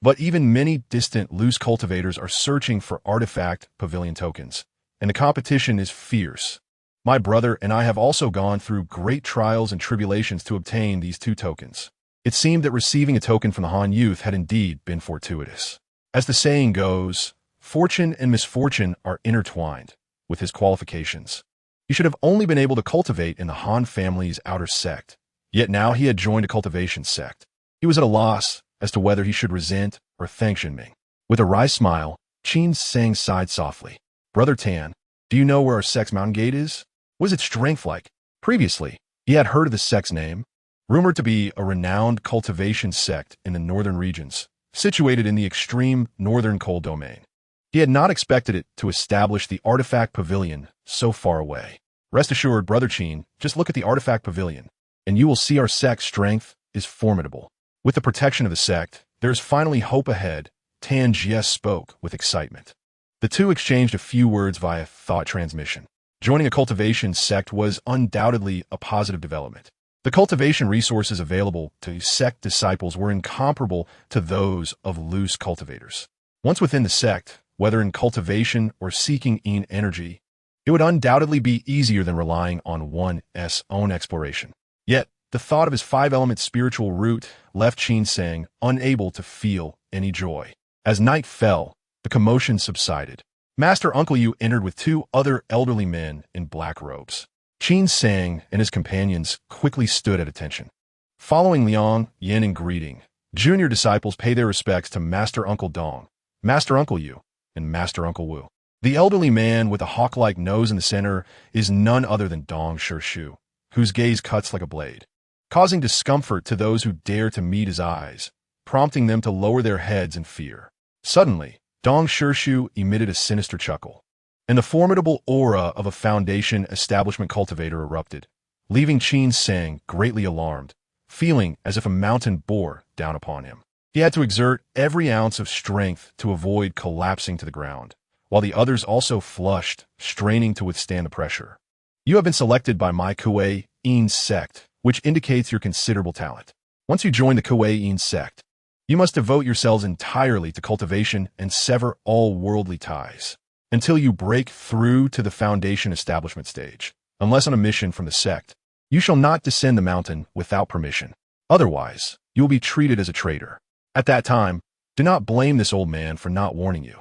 A: but even many distant loose cultivators are searching for Artifact Pavilion tokens, and the competition is fierce. My brother and I have also gone through great trials and tribulations to obtain these 2 tokens. It seemed that receiving a token from the Han youth had indeed been fortuitous. As the saying goes, fortune and misfortune are intertwined with his qualifications. He should have only been able to cultivate in the Han family's outer sect. Yet now he had joined a cultivation sect. He was at a loss as to whether he should resent or thank Shinming. With a wry smile, Qin Sang sighed softly. Brother Tan, do you know where our sect's mountain gate is? What is its strength like? Previously, he had heard of the sect's name, rumored to be a renowned cultivation sect in the northern regions, situated in the extreme northern coal domain. He had not expected it to establish the artifact pavilion so far away. Rest assured, Brother Qin, just look at the artifact pavilion, and you will see our sect's strength is formidable. With the protection of the sect, there is finally hope ahead, Tan Jie spoke with excitement. The two exchanged a few words via thought transmission. Joining a cultivation sect was undoubtedly a positive development. The cultivation resources available to sect disciples were incomparable to those of loose cultivators. Once within the sect, whether in cultivation or seeking energy, it would undoubtedly be easier than relying on one's own exploration. Yet, the thought of his five-element spiritual root left Qin Sang unable to feel any joy. As night fell, the commotion subsided. Master Uncle Yu entered with two other elderly men in black robes. Qin Sang and his companions quickly stood at attention. Following Liang Yin in greeting, junior disciples pay their respects to Master Uncle Dong, Master Uncle Yu, and Master Uncle Wu. The elderly man with a hawk-like nose in the center is none other than Dong Shu, whose gaze cuts like a blade, causing discomfort to those who dare to meet his eyes, prompting them to lower their heads in fear. Suddenly, Dong Shu emitted a sinister chuckle, and the formidable aura of a foundation establishment cultivator erupted, leaving Qin Sang greatly alarmed, feeling as if a mountain bore down upon him. He had to exert every ounce of strength to avoid collapsing to the ground, while the others also flushed, straining to withstand the pressure. You have been selected by my Kuei-in sect, which indicates your considerable talent. Once you join the Kuei-in sect, you must devote yourselves entirely to cultivation and sever all worldly ties, until you break through to the foundation establishment stage. Unless on a mission from the sect, you shall not descend the mountain without permission. Otherwise, you will be treated as a traitor. At that time, do not blame this old man for not warning you.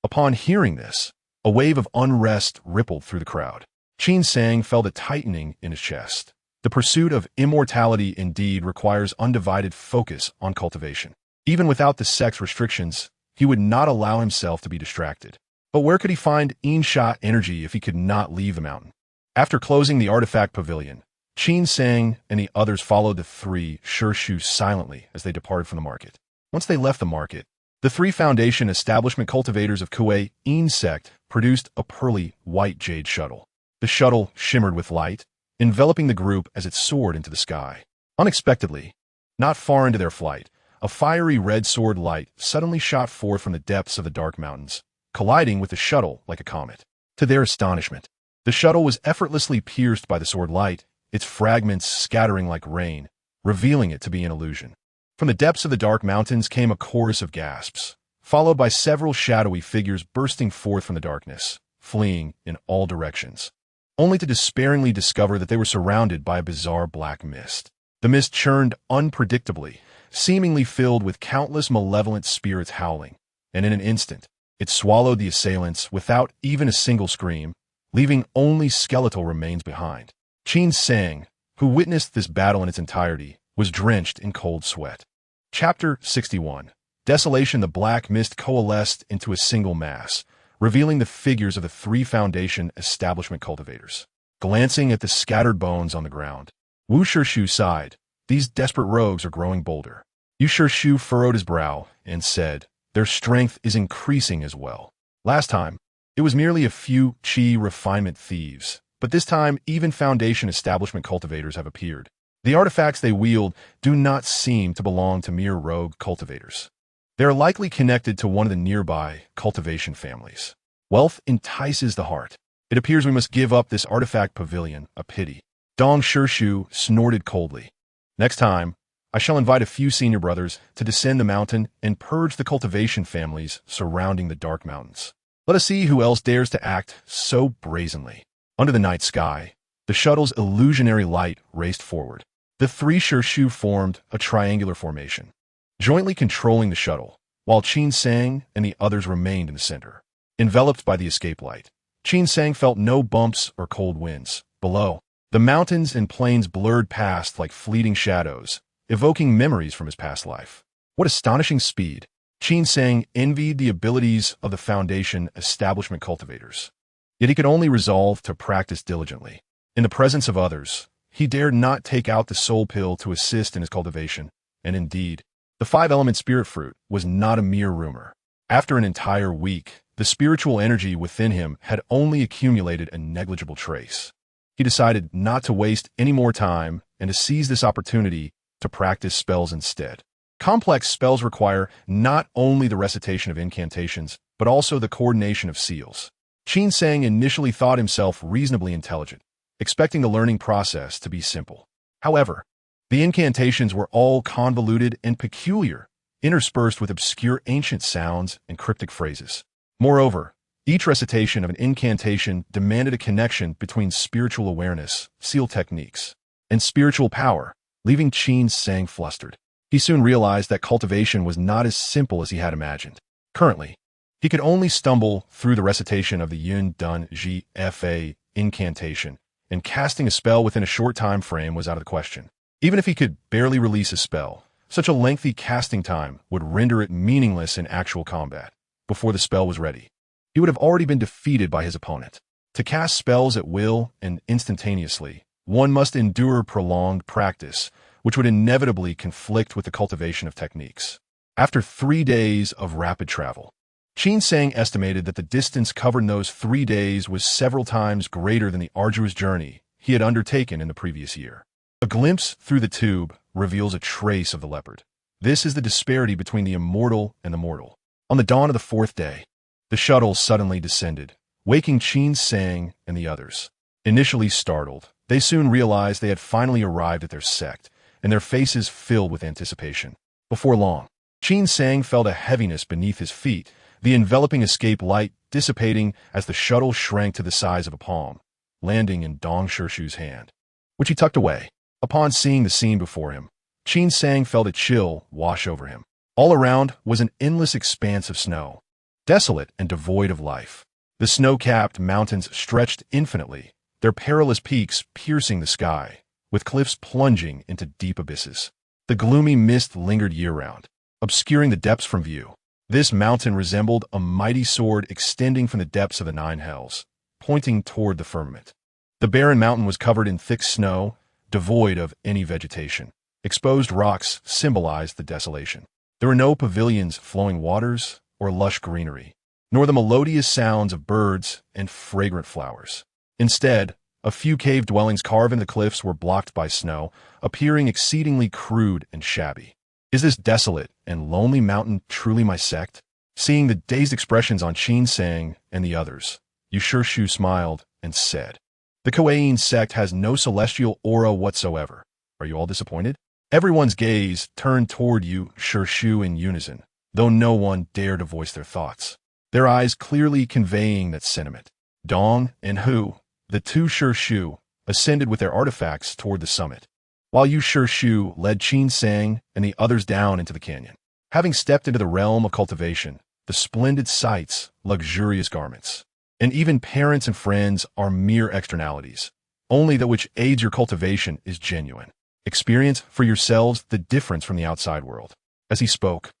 A: Upon hearing this, a wave of unrest rippled through the crowd. Qin Sang felt a tightening in his chest. The pursuit of immortality indeed requires undivided focus on cultivation. Even without the sect's restrictions, he would not allow himself to be distracted. But where could he find in-shot energy if he could not leave the mountain? After closing the artifact pavilion, Qin Sang and the others followed the three Shu silently as they departed from the market. Once they left the market, the three foundation establishment cultivators of Kuei-in sect produced a pearly white jade shuttle. The shuttle shimmered with light, enveloping the group as it soared into the sky. Unexpectedly, not far into their flight, a fiery red sword light suddenly shot forth from the depths of the dark mountains, colliding with the shuttle like a comet. To their astonishment, the shuttle was effortlessly pierced by the sword light, its fragments scattering like rain, revealing it to be an illusion. From the depths of the dark mountains came a chorus of gasps, followed by several shadowy figures bursting forth from the darkness, fleeing in all directions, only to despairingly discover that they were surrounded by a bizarre black mist. The mist churned unpredictably, seemingly filled with countless malevolent spirits howling, and in an instant, it swallowed the assailants without even a single scream, leaving only skeletal remains behind. Qin Sang, who witnessed this battle in its entirety, was drenched in cold sweat. Chapter 61. Desolation. The black mist coalesced into a single mass, revealing the figures of the three foundation establishment cultivators. Glancing at the scattered bones on the ground, Wu Shu sighed. These desperate rogues are growing bolder. Yu Shu furrowed his brow and said, their strength is increasing as well. Last time, it was merely a few chi refinement thieves, but this time even foundation establishment cultivators have appeared. The artifacts they wield do not seem to belong to mere rogue cultivators. They are likely connected to one of the nearby cultivation families. Wealth entices the heart. It appears we must give up this artifact pavilion, a pity. Dong Shu snorted coldly. Next time, I shall invite a few senior brothers to descend the mountain and purge the cultivation families surrounding the dark mountains. Let us see who else dares to act so brazenly. Under the night sky, the shuttle's illusionary light raced forward. The three Shu formed a triangular formation, jointly controlling the shuttle, while Qin Sang and the others remained in the center. Enveloped by the escape light, Qin Sang felt no bumps or cold winds. Below, the mountains and plains blurred past like fleeting shadows, evoking memories from his past life. What astonishing speed! Qin Sang envied the abilities of the Foundation establishment cultivators. Yet he could only resolve to practice diligently. In the presence of others, he dared not take out the soul pill to assist in his cultivation, and indeed, the five-element spirit fruit was not a mere rumor. After an entire week, the spiritual energy within him had only accumulated a negligible trace. He decided not to waste any more time and to seize this opportunity to practice spells instead. Complex spells require not only the recitation of incantations, but also the coordination of seals. Qin Sang initially thought himself reasonably intelligent, expecting the learning process to be simple. However, the incantations were all convoluted and peculiar, interspersed with obscure ancient sounds and cryptic phrases. Moreover, each recitation of an incantation demanded a connection between spiritual awareness, seal techniques, and spiritual power, leaving Qin Sang flustered. He soon realized that cultivation was not as simple as he had imagined. Currently, he could only stumble through the recitation of the Yun Dun Ji Fa incantation, and casting a spell within a short time frame was out of the question. Even if he could barely release a spell, such a lengthy casting time would render it meaningless in actual combat. Before the spell was ready, he would have already been defeated by his opponent. To cast spells at will and instantaneously, one must endure prolonged practice, which would inevitably conflict with the cultivation of techniques. After 3 days of rapid travel, Qin Sang estimated that the distance covered in those 3 days was several times greater than the arduous journey he had undertaken in the previous year. A glimpse through the tube reveals a trace of the leopard. This is the disparity between the immortal and the mortal. On the dawn of the 4th day, the shuttle suddenly descended, waking Qin Sang and the others. Initially startled, they soon realized they had finally arrived at their sect, and their faces filled with anticipation. Before long, Qin Sang felt a heaviness beneath his feet, the enveloping escape light dissipating as the shuttle shrank to the size of a palm, landing in Dong Shirshu's hand, which he tucked away. Upon seeing the scene before him, Qin Sang felt a chill wash over him. All around was an endless expanse of snow, desolate and devoid of life. The snow-capped mountains stretched infinitely, their perilous peaks piercing the sky, with cliffs plunging into deep abysses. The gloomy mist lingered year-round, obscuring the depths from view. This mountain resembled a mighty sword extending from the depths of the 9 hells, pointing toward the firmament. The barren mountain was covered in thick snow, devoid of any vegetation. Exposed rocks symbolized the desolation. There were no pavilions, flowing waters, or lush greenery, nor the melodious sounds of birds and fragrant flowers. Instead, a few cave dwellings carved in the cliffs were blocked by snow, appearing exceedingly crude and shabby. Is this desolate and lonely mountain truly my sect? Seeing the dazed expressions on Qin Sang and the others, Shu smiled and said, "The Kuei-yin sect has no celestial aura whatsoever. Are you all disappointed?" Everyone's gaze turned toward Shu in unison, though no one dared to voice their thoughts, their eyes clearly conveying that sentiment. Dong and Hu, the 2 Shu, ascended with their artifacts toward the summit, while Shu led Qin Sang and the others down into the canyon. Having stepped into the realm of cultivation, the splendid sights, luxurious garments, and even parents and friends are mere externalities. Only that which aids your cultivation is genuine. Experience for yourselves the difference from the outside world. As he spoke,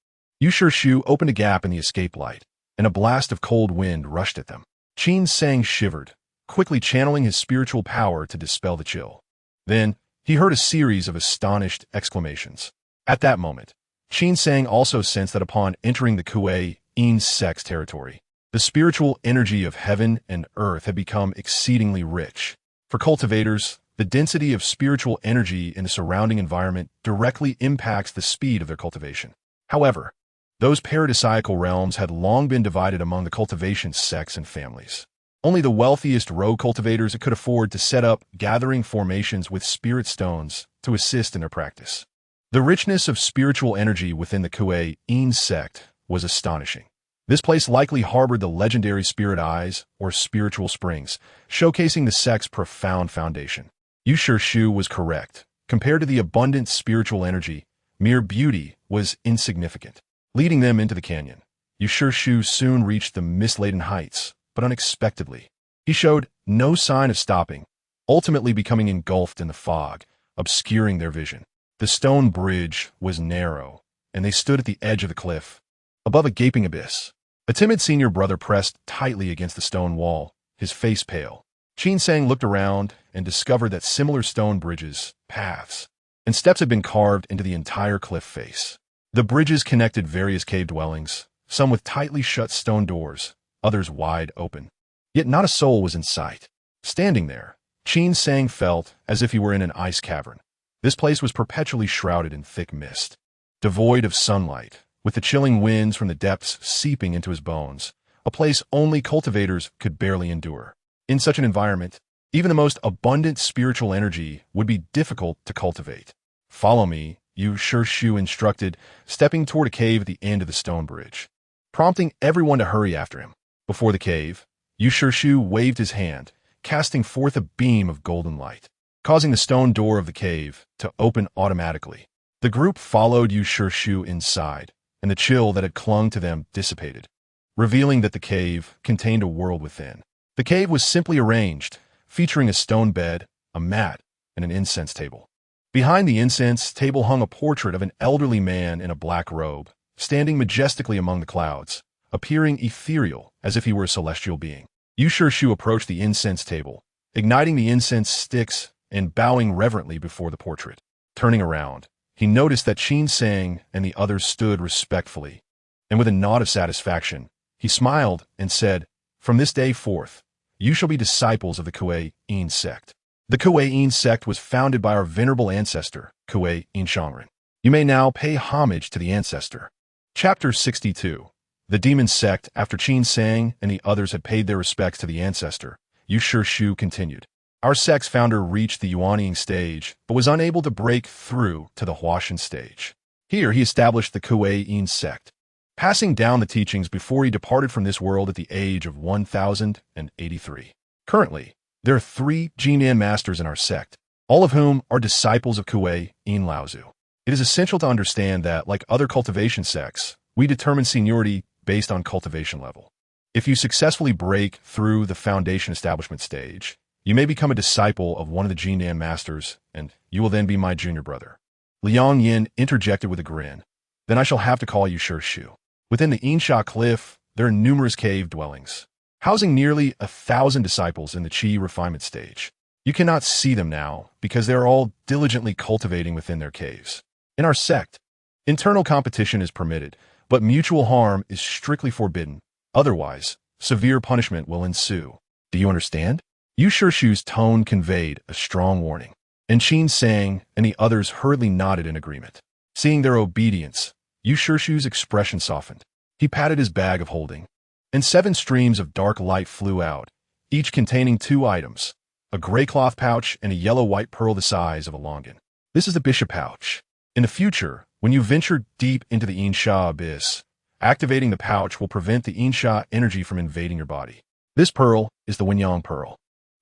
A: Shu opened a gap in the escape light, and a blast of cold wind rushed at them. Qin Sang shivered, quickly channeling his spiritual power to dispel the chill. Then, he heard a series of astonished exclamations. At that moment, Qin Sang also sensed that upon entering the Kuei-yin sect's territory, the spiritual energy of heaven and earth had become exceedingly rich. For cultivators, the density of spiritual energy in the surrounding environment directly impacts the speed of their cultivation. However, those paradisiacal realms had long been divided among the cultivation sects and families. Only the wealthiest rogue cultivators could afford to set up gathering formations with spirit stones to assist in their practice. The richness of spiritual energy within the Kuei-yin sect was astonishing. This place likely harbored the legendary spirit eyes or spiritual springs, showcasing the sect's profound foundation. Shu was correct. Compared to the abundant spiritual energy, mere beauty was insignificant. Leading them into the canyon, Shu soon reached the mist-laden heights, but unexpectedly, He showed no sign of stopping, ultimately becoming engulfed in the fog, obscuring their vision. The stone bridge was narrow, and they stood at the edge of the cliff, above a gaping abyss. A timid senior brother pressed tightly against the stone wall, his face pale. Qin Sang looked around and discovered that similar stone bridges, paths, and steps had been carved into the entire cliff face. The bridges connected various cave dwellings, some with tightly shut stone doors, others wide open. Yet not a soul was in sight. Standing there, Qin Sang felt as if he were in an ice cavern. This place was perpetually shrouded in thick mist, devoid of sunlight, with the chilling winds from the depths seeping into his bones, a place only cultivators could barely endure. In such an environment, even the most abundant spiritual energy would be difficult to cultivate. "Follow me," Yu Shirshu instructed, stepping toward a cave at the end of the stone bridge, prompting everyone to hurry after him. Before the cave, Yu Shirshu waved his hand, casting forth a beam of golden light, causing the stone door of the cave to open automatically. The group followed Yu Shirshu inside, and the chill that had clung to them dissipated, revealing that the cave contained a world within. The cave was simply arranged, featuring a stone bed, a mat, and an incense table. Behind the incense table hung a portrait of an elderly man in a black robe, standing majestically among the clouds, appearing ethereal as if he were a celestial being. Yu Shirshu approached the incense table, igniting the incense sticks and bowing reverently before the portrait. Turning around, he noticed that Qin Sang and the others stood respectfully, and with a nod of satisfaction, he smiled and said, "From this day forth, you shall be disciples of the Kuei-In sect." The Kuei-In sect was founded by our venerable ancestor, Kuei-In Shangren. You may now pay homage to the ancestor. Chapter 62. The Demon Sect. After Qin Sang and the others had paid their respects to the ancestor, Yu Shirshu continued. Our sect's founder reached the Yuanying stage, but was unable to break through to the Huashan stage. Here he established the Kuei-In sect, passing down the teachings before he departed from this world at the age of 1083. Currently, there are 3 Jinan masters in our sect, all of whom are disciples of Kuei-In Laozu. It is essential to understand that, like other cultivation sects, we determine seniority based on cultivation level. If you successfully break through the foundation establishment stage, you may become a disciple of one of the Jinan masters, and you will then be my junior brother. Liang Yin interjected with a grin. Then I shall have to call you Shirshu. Within the Insha Cliff, there are numerous cave dwellings, housing nearly 1,000 disciples in the Qi refinement stage. You cannot see them now because they are all diligently cultivating within their caves. In our sect, internal competition is permitted, but mutual harm is strictly forbidden. Otherwise, severe punishment will ensue. Do you understand? Yu Shirshu's tone conveyed a strong warning, and Qin Sang and the others hurriedly nodded in agreement. Seeing their obedience, Yu Shirshu's expression softened. He patted his bag of holding, and 7 streams of dark light flew out, each containing 2 items, a gray cloth pouch and a yellow-white pearl the size of a longan. This is the bishop pouch. In the future, when you venture deep into the Insha abyss, activating the pouch will prevent the Insha energy from invading your body. This pearl is the Wenyang pearl.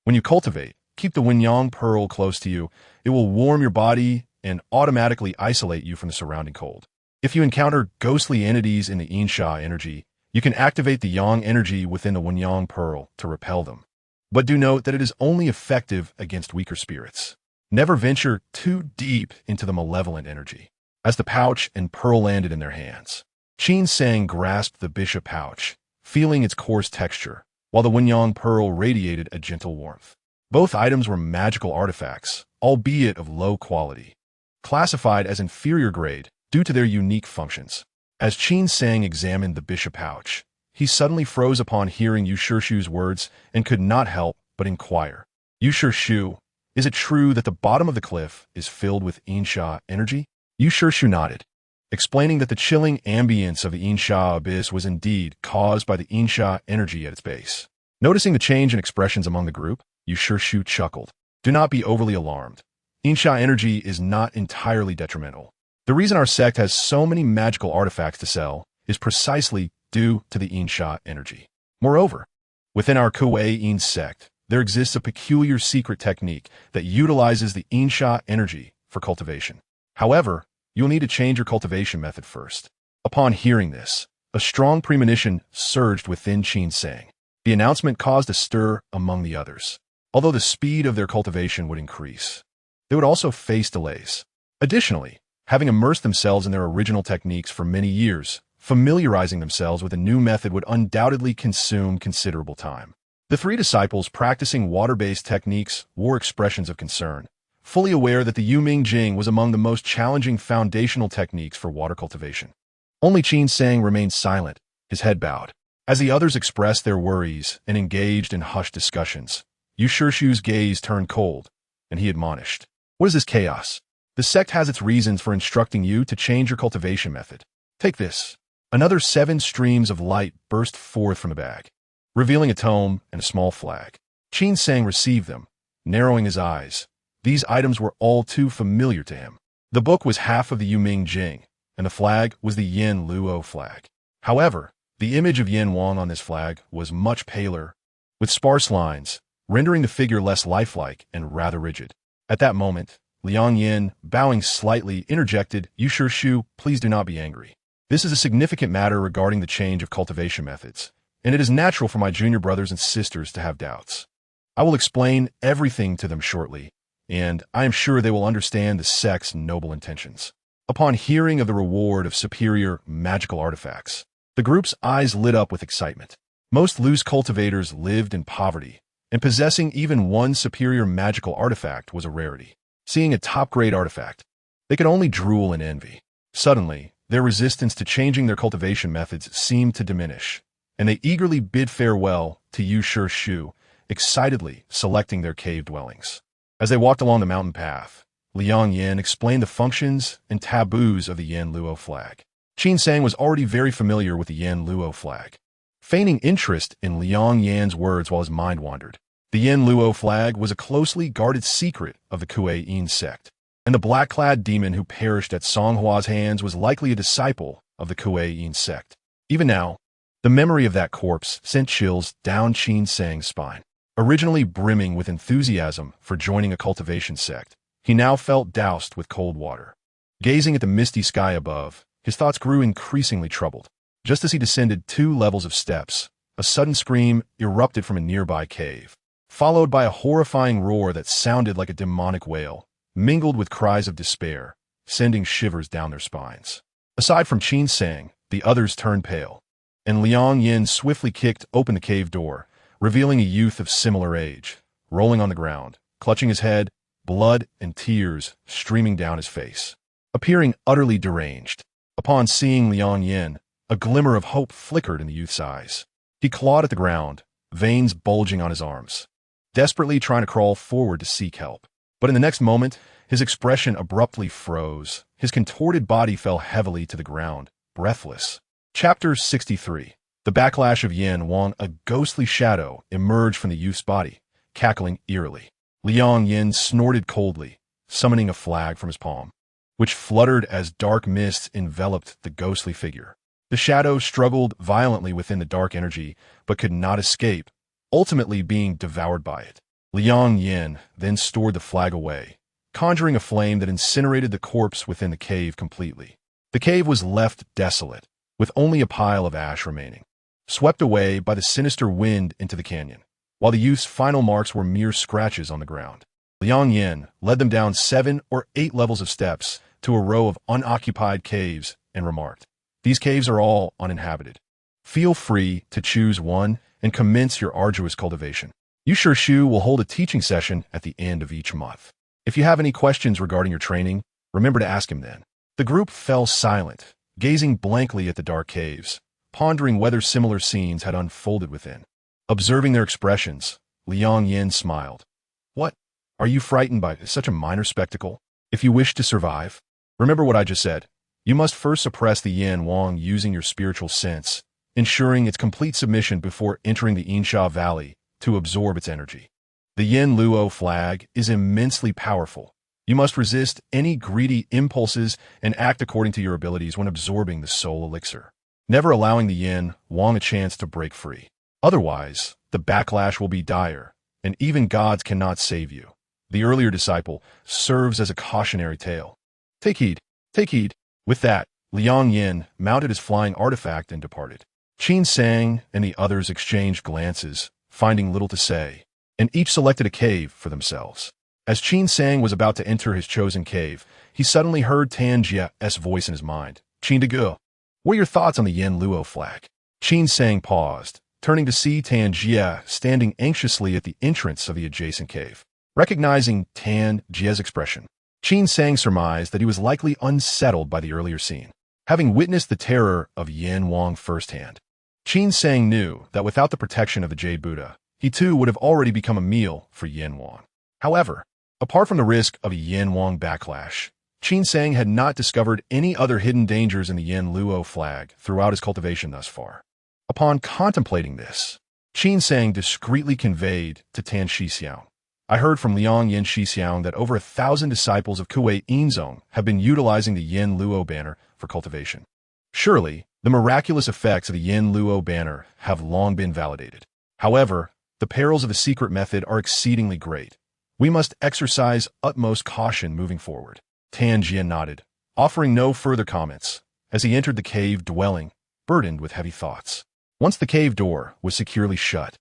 A: When you cultivate, keep the Wenyang pearl close to you. It will warm your body and automatically isolate you from the surrounding cold. If you encounter ghostly entities in the Insha energy, you can activate the Yang energy within the Wenyang pearl to repel them. But do note that it is only effective against weaker spirits. Never venture too deep into the malevolent energy. As the pouch and pearl landed in their hands, Qin Sang grasped the bishop pouch, feeling its coarse texture, while the Wenyang pearl radiated a gentle warmth. Both items were magical artifacts, albeit of low quality, classified as inferior grade due to their unique functions. As Qin Sang examined the bishop pouch, he suddenly froze upon hearing Yu Shirshu's words and could not help but inquire. Yu Shirshu, is it true that the bottom of the cliff is filled with Insha energy? Yu Shirshu nodded, explaining that the chilling ambience of the Insha abyss was indeed caused by the Insha energy at its base. Noticing the change in expressions among the group, Yu Shirshu chuckled. Do not be overly alarmed. Insha energy is not entirely detrimental. The reason our sect has so many magical artifacts to sell is precisely due to the Insha energy. Moreover, within our Kuei-In sect, there exists a peculiar secret technique that utilizes the Insha energy for cultivation. However, you'll need to change your cultivation method first. Upon hearing this, a strong premonition surged within Qin Sang. The announcement caused a stir among the others. Although the speed of their cultivation would increase, they would also face delays. Additionally, having immersed themselves in their original techniques for many years, familiarizing themselves with a new method would undoubtedly consume considerable time. The three disciples practicing water-based techniques wore expressions of concern, fully aware that the Yuming Jing was among the most challenging foundational techniques for water cultivation. Only Qin Sang remained silent, his head bowed. As the others expressed their worries and engaged in hushed discussions, Yu Shu's gaze turned cold, and he admonished, "What is this chaos? The sect has its reasons for instructing you to change your cultivation method. Take this." Another 7 streams of light burst forth from the bag, revealing a tome and a small flag. Qin Sang received them, narrowing his eyes. These items were all too familiar to him. The book was half of the Yuming Jing, and the flag was the Yin Luo flag. However, the image of Yin Wang on this flag was much paler, with sparse lines, rendering the figure less lifelike and rather rigid. At that moment, Liang Yin, bowing slightly, interjected, "Yu Shu, please do not be angry. This is a significant matter regarding the change of cultivation methods, and it is natural for my junior brothers and sisters to have doubts. I will explain everything to them shortly, and I am sure they will understand the sect's noble intentions." Upon hearing of the reward of superior magical artifacts, the group's eyes lit up with excitement. Most loose cultivators lived in poverty, and possessing even one superior magical artifact was a rarity. Seeing a top-grade artifact, they could only drool in envy. Suddenly, their resistance to changing their cultivation methods seemed to diminish, and they eagerly bid farewell to Yu Shu, excitedly selecting their cave dwellings. As they walked along the mountain path, Liang Yin explained the functions and taboos of the Yin Luo flag. Qin Sang was already very familiar with the Yin Luo flag. Feigning interest in Liang Yan's words while his mind wandered, the Yin Luo flag was a closely guarded secret of the Kuei Yin sect, and the black-clad demon who perished at Songhua's hands was likely a disciple of the Kuei Yin sect. Even now, the memory of that corpse sent chills down Qin Sang's spine. Originally brimming with enthusiasm for joining a cultivation sect, he now felt doused with cold water. Gazing at the misty sky above, his thoughts grew increasingly troubled. Just as he descended 2 levels of steps, a sudden scream erupted from a nearby cave, followed by a horrifying roar that sounded like a demonic wail, mingled with cries of despair, sending shivers down their spines. Aside from Qin Sang, the others turned pale, and Liang Yin swiftly kicked open the cave door, revealing a youth of similar age, rolling on the ground, clutching his head, blood and tears streaming down his face, appearing utterly deranged. Upon seeing Liang Yin, a glimmer of hope flickered in the youth's eyes. He clawed at the ground, veins bulging on his arms, desperately trying to crawl forward to seek help. But in the next moment, his expression abruptly froze. His contorted body fell heavily to the ground, breathless. Chapter 63. The backlash of Yin Wang. A ghostly shadow emerged from the youth's body, cackling eerily. Liang Yin snorted coldly, summoning a flag from his palm, which fluttered as dark mists enveloped the ghostly figure. The shadow struggled violently within the dark energy, but could not escape, ultimately being devoured by it. Liang Yin then stored the flag away, conjuring a flame that incinerated the corpse within the cave completely. The cave was left desolate, with only a pile of ash remaining, swept away by the sinister wind into the canyon, while the youth's final marks were mere scratches on the ground. Liang Yin led them down 7 or 8 levels of steps to a row of unoccupied caves and remarked, "These caves are all uninhabited. Feel free to choose one and commence your arduous cultivation. Yu Shu will hold a teaching session at the end of each month. If you have any questions regarding your training, remember to ask him then." The group fell silent, gazing blankly at the dark caves, pondering whether similar scenes had unfolded within. Observing their expressions, Liang Yin smiled. "What? Are you frightened by such a minor spectacle? If you wish to survive, remember what I just said. You must first suppress the Yin Wang using your spiritual sense, ensuring its complete submission before entering the Insha Valley to absorb its energy. The Yin Luo flag is immensely powerful. You must resist any greedy impulses and act according to your abilities when absorbing the soul elixir, never allowing the Yin Wang a chance to break free. Otherwise, the backlash will be dire, and even gods cannot save you." The earlier disciple serves as a cautionary tale. Take heed, take heed." With that, Liang Yin mounted his flying artifact and departed. Qin Sang and the others exchanged glances, finding little to say, and each selected a cave for themselves. As Qin Sang was about to enter his chosen cave, he suddenly heard Tan Jia's voice in his mind. Qin De, what are your thoughts on the Yen Luo flag? Qin Sang paused, turning to see Tan Jia standing anxiously at the entrance of the adjacent cave. Recognizing Tan Jia's expression, Qin Sang surmised that he was likely unsettled by the earlier scene. Having witnessed the terror of Yan Wang firsthand, Qin Sang knew that without the protection of the Jade Buddha, he too would have already become a meal for Yan Wang. However, apart from the risk of a Yan Wang backlash, Qin Sang had not discovered any other hidden dangers in the Yen Luo flag throughout his cultivation thus far. Upon contemplating this, Qin Sang discreetly conveyed to Tan Shixiang, I heard from Liang Yen Shixiang that over 1,000 disciples of Kuei Yinzong have been utilizing the Yen Luo banner for cultivation. Surely, the miraculous effects of the Yen Luo banner have long been validated. However, the perils of the secret method are exceedingly great. We must exercise utmost caution moving forward. Tan Jia nodded, offering no further comments, as he entered the cave dwelling, burdened with heavy thoughts. Once the cave door was securely shut,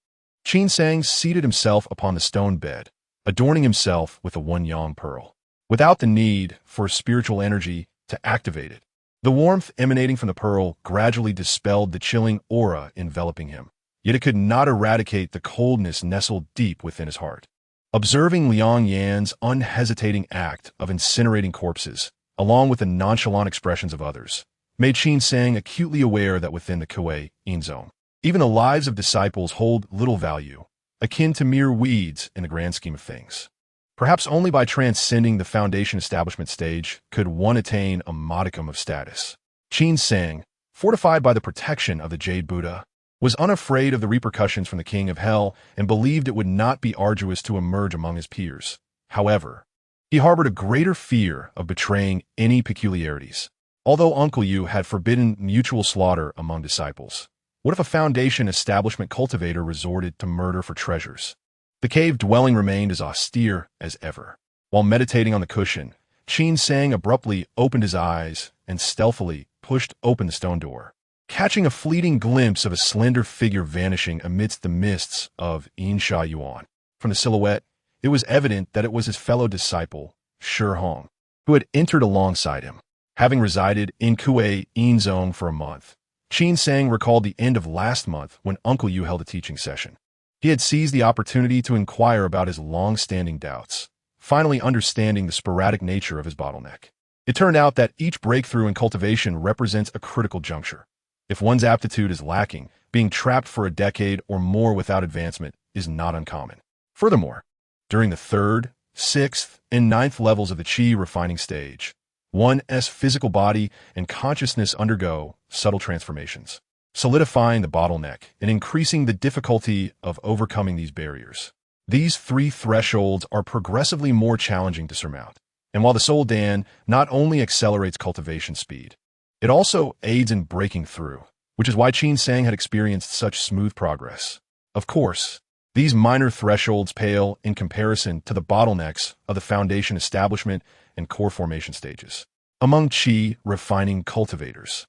A: Qin Sang seated himself upon the stone bed, adorning himself with a one-yang pearl. Without the need for spiritual energy to activate it, the warmth emanating from the pearl gradually dispelled the chilling aura enveloping him. Yet it could not eradicate the coldness nestled deep within his heart. Observing Liang Yan's unhesitating act of incinerating corpses, along with the nonchalant expressions of others, made Qin Sang acutely aware that within the Kuei Yinzong, even the lives of disciples hold little value, akin to mere weeds in the grand scheme of things. Perhaps only by transcending the foundation establishment stage could one attain a modicum of status. Qin Sang, fortified by the protection of the Jade Buddha, was unafraid of the repercussions from the King of Hell and believed it would not be arduous to emerge among his peers. However, he harbored a greater fear of betraying any peculiarities. Although Uncle Yu had forbidden mutual slaughter among disciples, what if a foundation establishment cultivator resorted to murder for treasures? The cave dwelling remained as austere as ever. While meditating on the cushion, Qin Sang abruptly opened his eyes and stealthily pushed open the stone door. Catching a fleeting glimpse of a slender figure vanishing amidst the mists of Yinsha Yuan. From the silhouette, it was evident that it was his fellow disciple, Shi Hong, who had entered alongside him. Having resided in Kuei Yinzong for a month, Qin Sang recalled the end of last month when Uncle Yu held a teaching session. He had seized the opportunity to inquire about his long-standing doubts, finally understanding the sporadic nature of his bottleneck. It turned out that each breakthrough in cultivation represents a critical juncture. If one's aptitude is lacking, being trapped for a decade or more without advancement is not uncommon. Furthermore, during the 3rd, 6th, and 9th levels of the Qi refining stage, one's physical body and consciousness undergo subtle transformations, solidifying the bottleneck and increasing the difficulty of overcoming these barriers. These 3 thresholds are progressively more challenging to surmount. And while the Soul Dan not only accelerates cultivation speed, it also aids in breaking through, which is why Qin Sang had experienced such smooth progress. Of course, these minor thresholds pale in comparison to the bottlenecks of the foundation establishment and core formation stages. Among Qi refining cultivators,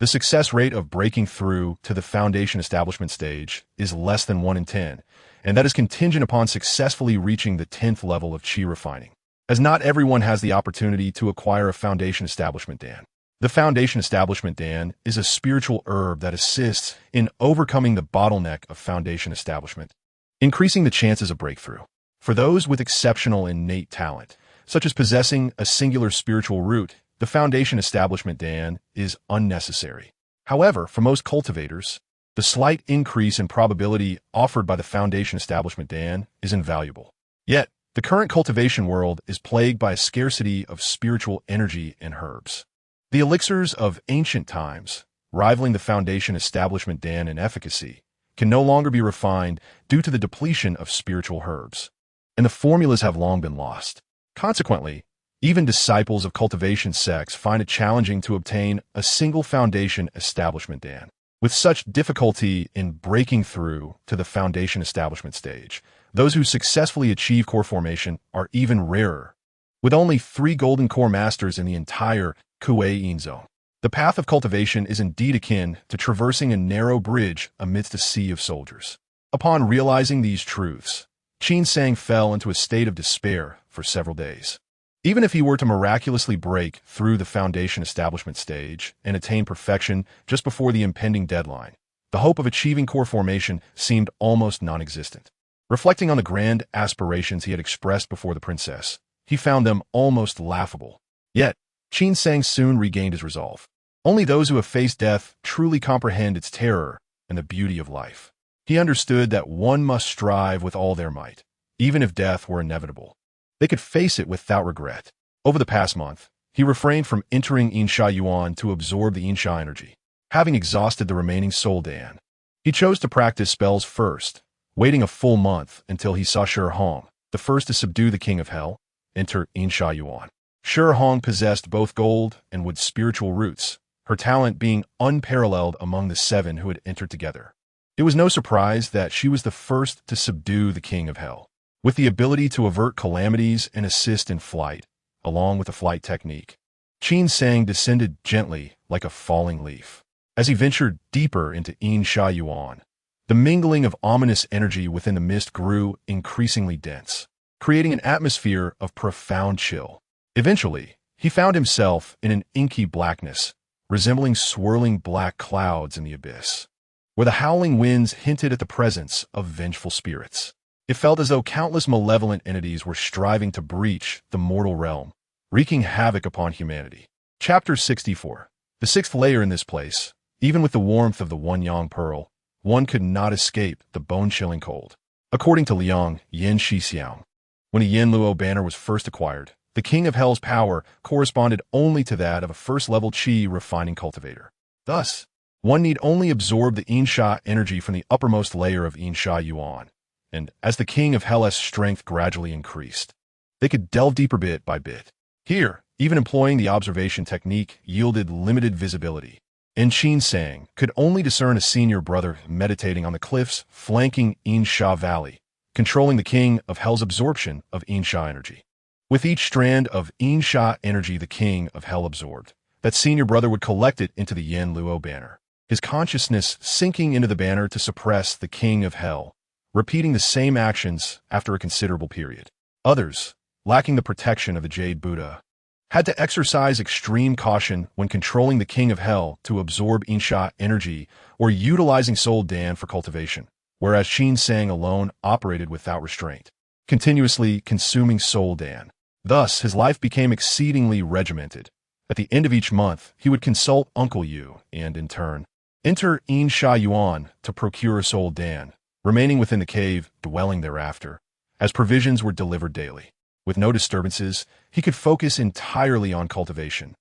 A: the success rate of breaking through to the foundation establishment stage is less than 1 in 10, and that is contingent upon successfully reaching the 10th level of Qi refining, as not everyone has the opportunity to acquire a foundation establishment Dan. The foundation establishment Dan is a spiritual herb that assists in overcoming the bottleneck of foundation establishment, increasing the chances of breakthrough. For those with exceptional innate talent, such as possessing a singular spiritual root, the foundation establishment Dan is unnecessary. However, for most cultivators, the slight increase in probability offered by the foundation establishment Dan is invaluable. Yet, the current cultivation world is plagued by a scarcity of spiritual energy and herbs. The elixirs of ancient times, rivaling the foundation establishment Dan in efficacy, can no longer be refined due to the depletion of spiritual herbs, and the formulas have long been lost. Consequently, even disciples of cultivation sects find it challenging to obtain a single foundation establishment Dan. With such difficulty in breaking through to the foundation establishment stage, those who successfully achieve core formation are even rarer. With only 3 golden core masters in the entire Kuei Yinzong, The path of cultivation is indeed akin to traversing a narrow bridge amidst a sea of soldiers. Upon realizing these truths, Qin Sang fell into a state of despair for several days. Even if he were to miraculously break through the foundation establishment stage and attain perfection just before the impending deadline, the hope of achieving core formation seemed almost non-existent. Reflecting on the grand aspirations he had expressed before the princess, he found them almost laughable. Yet, Qin Sang soon regained his resolve. Only those who have faced death truly comprehend its terror and the beauty of life. He understood that one must strive with all their might, even if death were inevitable. They could face it without regret. Over the past month, he refrained from entering Insha Yuan to absorb the Insha energy. Having exhausted the remaining Soul Dan, he chose to practice spells first, waiting a full month until he saw Shi Hong, the first to subdue the King of Hell, enter Insha Yuan. Shi Hong possessed both gold and wood spiritual roots, her talent being unparalleled among the 7 who had entered together. It was no surprise that she was the first to subdue the King of Hell. With the ability to avert calamities and assist in flight, along with the flight technique, Qin Sang descended gently like a falling leaf. As he ventured deeper into Insha Yuan, the mingling of ominous energy within the mist grew increasingly dense, creating an atmosphere of profound chill. Eventually, he found himself in an inky blackness, resembling swirling black clouds in the abyss, where the howling winds hinted at the presence of vengeful spirits. It felt as though countless malevolent entities were striving to breach the mortal realm, wreaking havoc upon humanity. Chapter 64. The 6th layer in this place, even with the warmth of the One-Yang Pearl, one could not escape the bone-chilling cold. According to Liang Yin Shixiang, when a Yin Luo banner was first acquired, the King of Hell's power corresponded only to that of a first-level Qi refining cultivator. Thus, one need only absorb the Insha energy from the uppermost layer of Insha Yuan, and as the King of Hell's strength gradually increased, they could delve deeper bit by bit. Here, even employing the observation technique yielded limited visibility, and Qin Sang could only discern a senior brother meditating on the cliffs flanking Insha Valley, controlling the King of Hell's absorption of Insha energy. With each strand of Insha energy the King of Hell absorbed, that senior brother would collect it into the Yin Luo banner, his consciousness sinking into the banner to suppress the King of Hell, repeating the same actions after a considerable period. Others, lacking the protection of the Jade Buddha, had to exercise extreme caution when controlling the King of Hell to absorb Insha energy or utilizing Soul Dan for cultivation, whereas Qin Sang alone operated without restraint, continuously consuming Soul Dan. Thus, his life became exceedingly regimented. At the end of each month, he would consult Uncle Yu and, in turn, enter Insha Yuan to procure Soul Dan, remaining within the cave, dwelling thereafter, as provisions were delivered daily. With no disturbances, he could focus entirely on cultivation,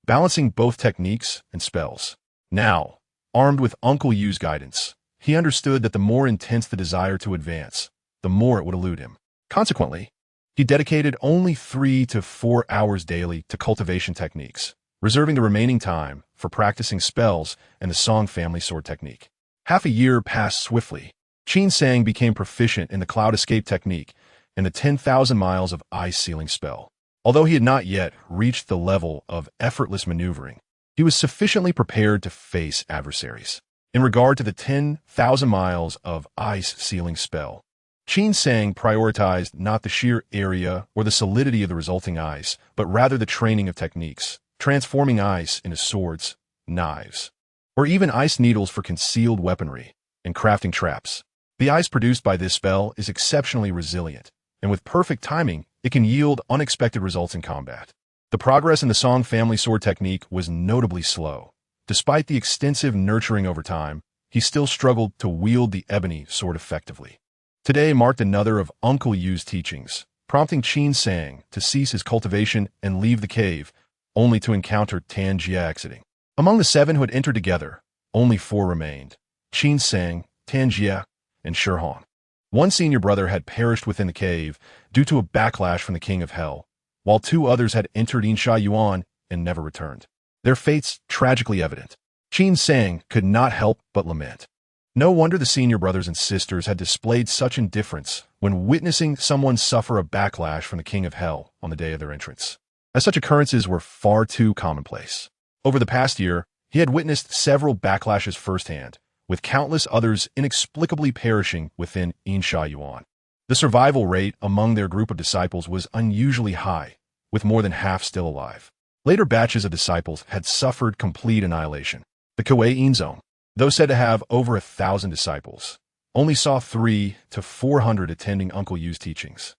A: balancing both techniques and spells. Now, armed with Uncle Yu's guidance, he understood that the more intense the desire to advance, the more it would elude him. Consequently, he dedicated only 3 to 4 hours daily to cultivation techniques, reserving the remaining time for practicing spells and the Song family sword technique. Half a year passed swiftly. Qin Sang became proficient in the cloud escape technique and the 10,000 miles of ice sealing spell. Although he had not yet reached the level of effortless maneuvering, he was sufficiently prepared to face adversaries. In regard to the 10,000 miles of ice sealing spell, Qin Sang prioritized not the sheer area or the solidity of the resulting ice, but rather the training of techniques, transforming ice into swords, knives, or even ice needles for concealed weaponry, and crafting traps. The ice produced by this spell is exceptionally resilient, and with perfect timing, it can yield unexpected results in combat. The progress in the Song family sword technique was notably slow. Despite the extensive nurturing over time, he still struggled to wield the ebony sword effectively. Today marked another of Uncle Yu's teachings, prompting Qin Sang to cease his cultivation and leave the cave, only to encounter Tan Jia exiting. Among the 7 who had entered together, only 4 remained: Qin Sang, Tan Jia, and Shi Hong. One senior brother had perished within the cave due to a backlash from the King of Hell, while 2 others had entered Insha Yuan and never returned. Their fates tragically evident. Qin Sang could not help but lament. No wonder the senior brothers and sisters had displayed such indifference when witnessing someone suffer a backlash from the King of Hell on the day of their entrance, as such occurrences were far too commonplace. Over the past year, he had witnessed several backlashes firsthand, with countless others inexplicably perishing within Yuan. The survival rate among their group of disciples was unusually high, with more than half still alive. Later batches of disciples had suffered complete annihilation. The Kuei Zone, though said to have over 1,000 disciples, only saw 300 to 400 attending Uncle Yu's teachings,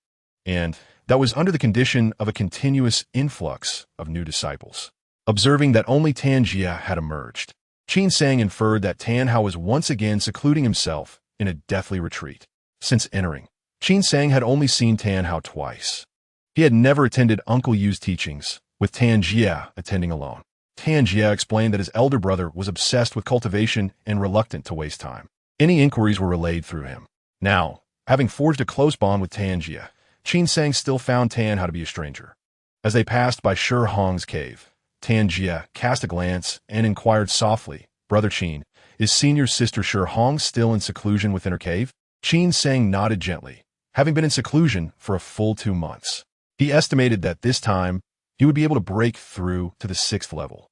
A: and that was under the condition of a continuous influx of new disciples. Observing that only Tan Jia had emerged, Qin Sang inferred that Tan Hao was once again secluding himself in a deathly retreat. Since entering, Qin Sang had only seen Tan Hao twice. He had never attended Uncle Yu's teachings, with Tan Jia attending alone. Tan Jia explained that his elder brother was obsessed with cultivation and reluctant to waste time. Any inquiries were relayed through him. Now, having forged a close bond with Tan Jia, Qin Sang still found Tan Hao to be a stranger. As they passed by Shi Hong's cave, Tan Jia cast a glance and inquired softly, "Brother Qin, is senior sister Shi Hong still in seclusion within her cave?" Qin Sang nodded gently, having been in seclusion for a full 2 months. He estimated that this time, he would be able to break through to the 6th level.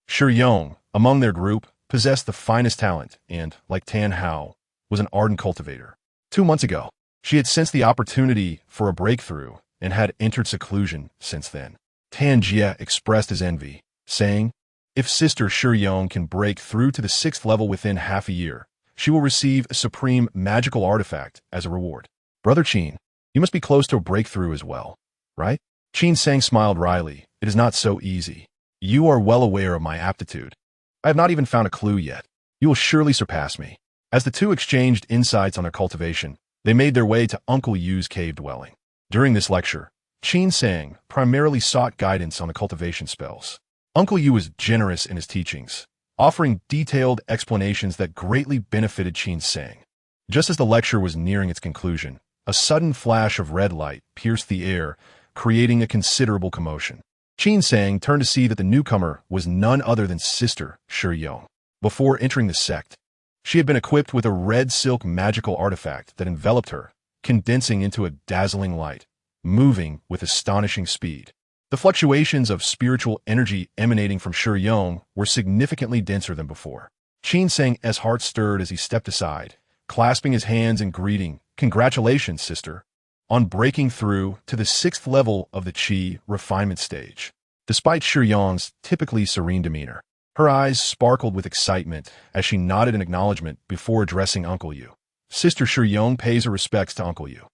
A: Shi Yong, among their group, possessed the finest talent and, like Tan Hao, was an ardent cultivator. 2 months ago, she had sensed the opportunity for a breakthrough and had entered seclusion since then. Tan Jia expressed his envy, saying, "If Sister Shi Yong can break through to the 6th level within half a year, she will receive a supreme magical artifact as a reward." "Brother Qin, you must be close to a breakthrough as well, right?" Qin Sang smiled wryly. "It is not so easy. You are well aware of my aptitude. I have not even found a clue yet. You will surely surpass me." As the two exchanged insights on their cultivation, they made their way to Uncle Yu's cave dwelling. During this lecture, Qin Sang primarily sought guidance on the cultivation spells. Uncle Yu was generous in his teachings, offering detailed explanations that greatly benefited Qin Sang. Just as the lecture was nearing its conclusion, a sudden flash of red light pierced the air, creating a considerable commotion. Qin Sang turned to see that the newcomer was none other than Sister Shi Yong. Before entering the sect, she had been equipped with a red silk magical artifact that enveloped her, condensing into a dazzling light, moving with astonishing speed. The fluctuations of spiritual energy emanating from Shi Yong were significantly denser than before. Qin Sang's heart stirred as he stepped aside, clasping his hands in greeting. "Congratulations, sister, on breaking through to the 6th level of the Qi refinement stage." Despite Shi Yong's typically serene demeanor, her eyes sparkled with excitement as she nodded in acknowledgement before addressing Uncle Yu. Sister Shi Yong pays her respects to Uncle Yu.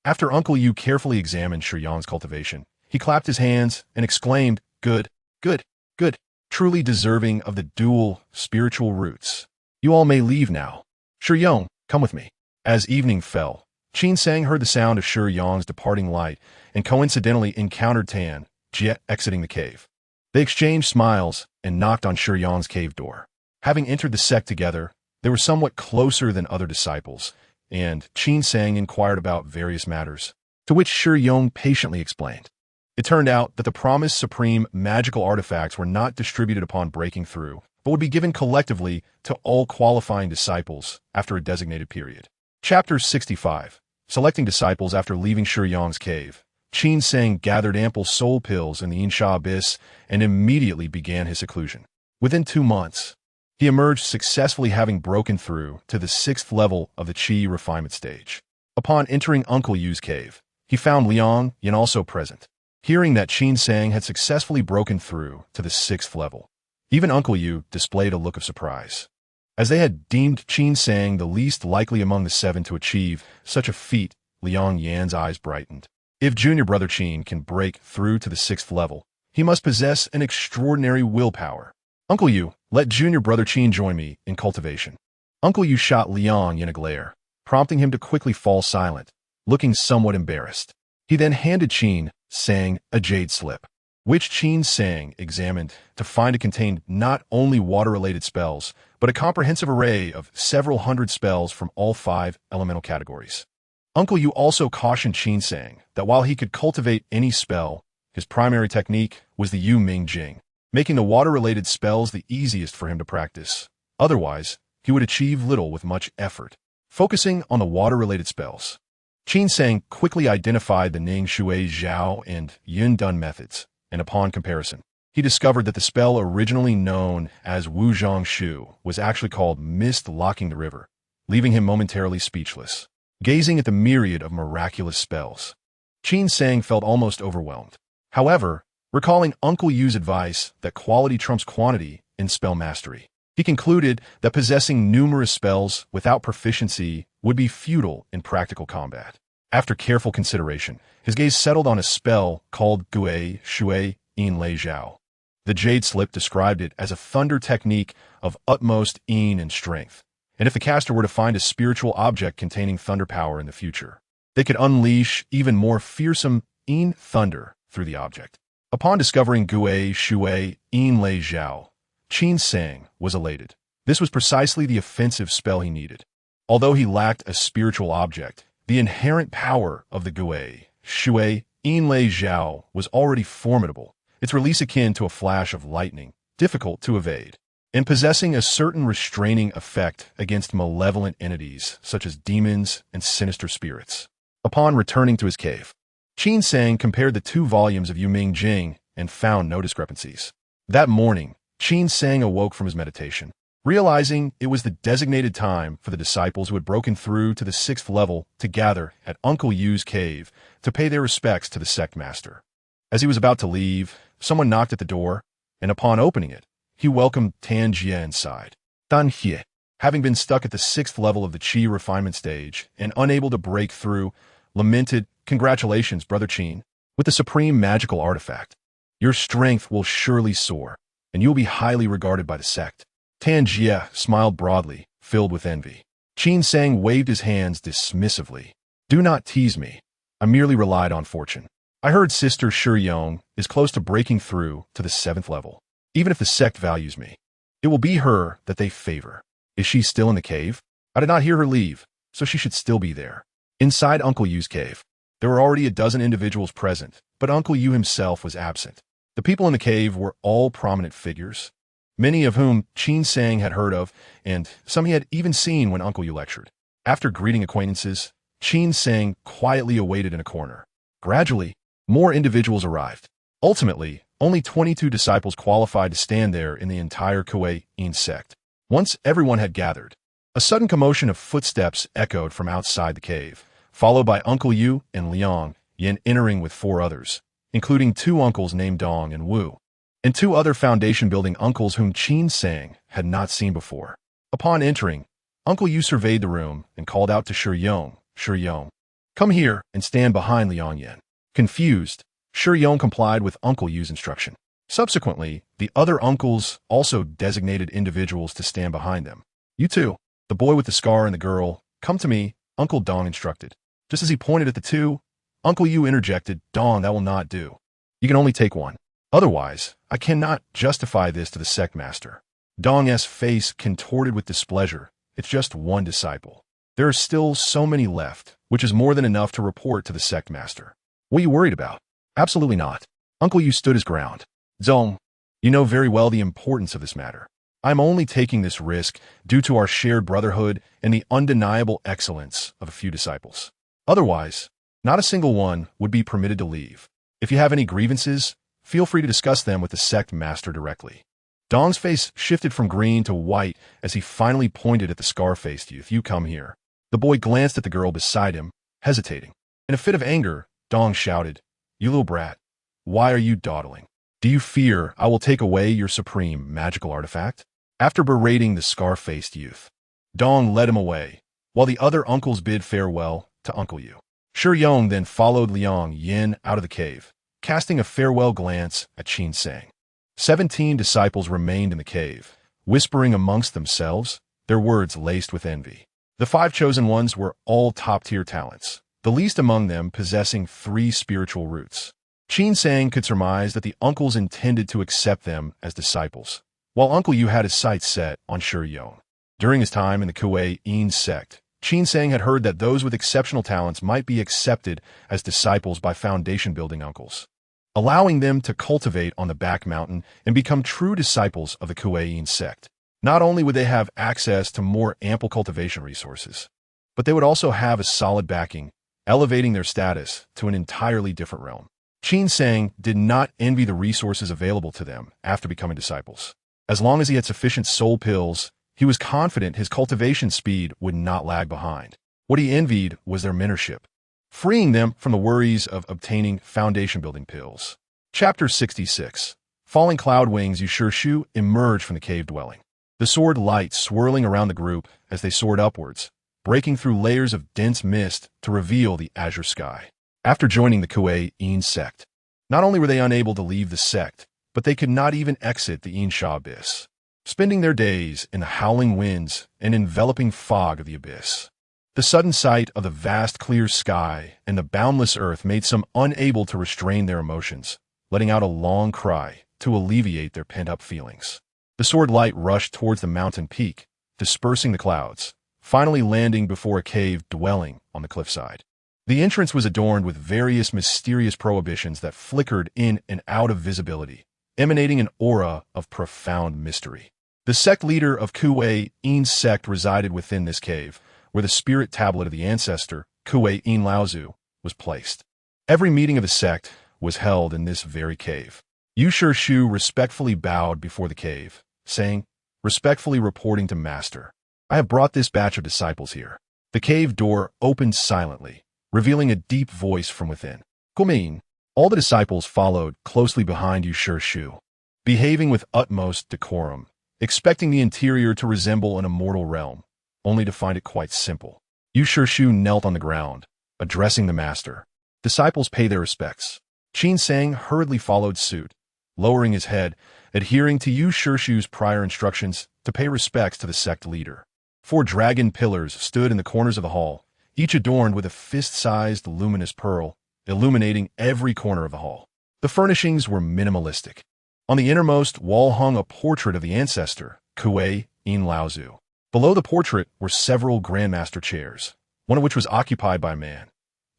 A: After Uncle Yu carefully examined Shi Yong's cultivation, he clapped his hands and exclaimed, "Good, good, good, truly deserving of the dual spiritual roots. You all may leave now. Shi Yong, come with me." As evening fell, Qin Sang heard the sound of Shi Yong's departing light and coincidentally encountered Tan Jia exiting the cave. They exchanged smiles and knocked on Shi Yong's cave door. Having entered the sect together, they were somewhat closer than other disciples, and Qin Sang inquired about various matters, to which Shi Yong patiently explained. It turned out that the promised supreme magical artifacts were not distributed upon breaking through, but would be given collectively to all qualifying disciples after a designated period. Chapter 65. Selecting disciples after leaving Shi Yong's cave, Qin Sang gathered ample soul pills in the Insha Abyss and immediately began his seclusion. Within 2 months, he emerged successfully, having broken through to the 6th level of the Qi refinement stage. Upon entering Uncle Yu's cave, he found Liang Yin also present. Hearing that Qin Sang had successfully broken through to the 6th level, even Uncle Yu displayed a look of surprise. As they had deemed Qin Sang the least likely among the 7 to achieve such a feat, Liang Yan's eyes brightened. If junior brother Qin can break through to the 6th level, he must possess an extraordinary willpower. "Uncle Yu, let junior brother Qin join me in cultivation." Uncle Yu shot Liang Yin a glare, prompting him to quickly fall silent, looking somewhat embarrassed. He then handed Qin Sang a jade slip, which Qin Sang examined to find it contained not only water-related spells, but a comprehensive array of several hundred spells from all 5 elemental categories. Uncle Yu also cautioned Qin Sang that while he could cultivate any spell, his primary technique was the Yu Ming Jing, making the water-related spells the easiest for him to practice. Otherwise, he would achieve little with much effort. Focusing on the water-related spells, Qin Sang quickly identified the Ning Shui Zhao and Yin Dun methods, and upon comparison, he discovered that the spell originally known as Wuzhong Shu was actually called Mist Locking the River, leaving him momentarily speechless. Gazing at the myriad of miraculous spells, Qin Sang felt almost overwhelmed. However, recalling Uncle Yu's advice that quality trumps quantity in spell mastery, he concluded that possessing numerous spells without proficiency would be futile in practical combat. After careful consideration, his gaze settled on a spell called Gui Shui Yin Lei Zhao. The Jade Slip described it as a thunder technique of utmost yin and strength, and if the caster were to find a spiritual object containing thunder power in the future, they could unleash even more fearsome yin thunder through the object. Upon discovering Gui Shui Yin Lei Zhao, Qin Sang was elated. This was precisely the offensive spell he needed. Although he lacked a spiritual object, the inherent power of the Gui Shui Yin Lei Zhao was already formidable, its release akin to a flash of lightning, difficult to evade, and possessing a certain restraining effect against malevolent entities such as demons and sinister spirits. Upon returning to his cave, Qin Sang compared the 2 volumes of Yuming Jing and found no discrepancies. That morning, Qin Sang awoke from his meditation, realizing it was the designated time for the disciples who had broken through to the 6th level to gather at Uncle Yu's cave to pay their respects to the sect master. As he was about to leave, someone knocked at the door, and upon opening it, he welcomed Tan Jie inside. Tan Jie, having been stuck at the 6th level of the Qi refinement stage and unable to break through, lamented, "Congratulations, Brother Qin. With the supreme magical artifact, your strength will surely soar, and you will be highly regarded by the sect." Tan Jie smiled broadly, filled with envy. Qin Sang waved his hands dismissively. "Do not tease me. I merely relied on fortune. I heard Sister Shi Yong is close to breaking through to the 7th level. Even if the sect values me, it will be her that they favor. Is she still in the cave? I did not hear her leave, so she should still be there." Inside Uncle Yu's cave, there were already a dozen individuals present, but Uncle Yu himself was absent. The people in the cave were all prominent figures, many of whom Qin Sang had heard of, and some he had even seen when Uncle Yu lectured. After greeting acquaintances, Qin Sang quietly awaited in a corner. Gradually, more individuals arrived. Ultimately, only 22 disciples qualified to stand there in the entire Kuei Yin sect. Once everyone had gathered, a sudden commotion of footsteps echoed from outside the cave, followed by Uncle Yu and Liang Yin entering with 4 others, including 2 uncles named Dong and Wu, and 2 other foundation-building uncles whom Qin Sang had not seen before. Upon entering, Uncle Yu surveyed the room and called out to Shi Yong, "Shi Yong, come here and stand behind Liang Yin." Confused, Shi Yong complied with Uncle Yu's instruction. Subsequently, the other uncles also designated individuals to stand behind them. "You two, the boy with the scar and the girl, come to me," Uncle Dong instructed. Just as he pointed at the 2, Uncle Yu interjected, "Dong, that will not do. You can only take one. Otherwise, I cannot justify this to the sect master." Dong's face contorted with displeasure. "It's just one disciple. There are still so many left, which is more than enough to report to the sect master. What are you worried about?" "Absolutely not." Uncle Yu stood his ground. "Zong, you know very well the importance of this matter. I'm only taking this risk due to our shared brotherhood and the undeniable excellence of a few disciples. Otherwise, not a single one would be permitted to leave. If you have any grievances, feel free to discuss them with the sect master directly." Dong's face shifted from green to white as he finally pointed at the scar-faced youth. "You come here." The boy glanced at the girl beside him, hesitating. In a fit of anger, Dong shouted, "You little brat, why are you dawdling? Do you fear I will take away your supreme magical artifact?" After berating the scar-faced youth, Dong led him away, while the other uncles bid farewell to Uncle Yu. Shi Yong then followed Liang Yin out of the cave, casting a farewell glance at Qin Sang. 17 disciples remained in the cave, whispering amongst themselves, their words laced with envy. The 5 chosen ones were all top-tier talents, the least among them possessing 3 spiritual roots. Qin Sang could surmise that the uncles intended to accept them as disciples, while Uncle Yu had his sights set on Shi Yong. During his time in the Kuei Yin sect, Qin Sang had heard that those with exceptional talents might be accepted as disciples by foundation-building uncles, allowing them to cultivate on the back mountain and become true disciples of the Kuei Yin sect. Not only would they have access to more ample cultivation resources, but they would also have a solid backing, elevating their status to an entirely different realm. Qin Sang did not envy the resources available to them after becoming disciples. As long as he had sufficient soul pills, he was confident his cultivation speed would not lag behind. What he envied was their mentorship, freeing them from the worries of obtaining foundation-building pills. Chapter 66. Falling cloud wings, Shu emerged from the cave dwelling. The sword light swirling around the group as they soared upwards, breaking through layers of dense mist to reveal the azure sky. After joining the Kuei-In sect, not only were they unable to leave the sect, but they could not even exit the Insha abyss, spending their days in the howling winds and enveloping fog of the abyss. The sudden sight of the vast clear sky and the boundless earth made some unable to restrain their emotions, letting out a long cry to alleviate their pent-up feelings. The sword light rushed towards the mountain peak, dispersing the clouds, finally landing before a cave dwelling on the cliffside. The entrance was adorned with various mysterious prohibitions that flickered in and out of visibility, emanating an aura of profound mystery. The sect leader of Kuei-In sect resided within this cave, where the spirit tablet of the ancestor, Kuei-In Laozu, was placed. Every meeting of the sect was held in this very cave. Shu respectfully bowed before the cave, saying, respectfully reporting to Master, I have brought this batch of disciples here. The cave door opened silently, revealing a deep voice from within. Kumein. All the disciples followed closely behind Shu, behaving with utmost decorum, expecting the interior to resemble an immortal realm, only to find it quite simple. Shu knelt on the ground, addressing the master. Disciples pay their respects. Qin Sang hurriedly followed suit, lowering his head, adhering to Shu's prior instructions to pay respects to the sect leader. 4 dragon pillars stood in the corners of the hall, each adorned with a fist-sized luminous pearl, illuminating every corner of the hall. The furnishings were minimalistic. On the innermost wall hung a portrait of the ancestor, Kuei-In Laozu. Below the portrait were several grandmaster chairs, one of which was occupied by a man,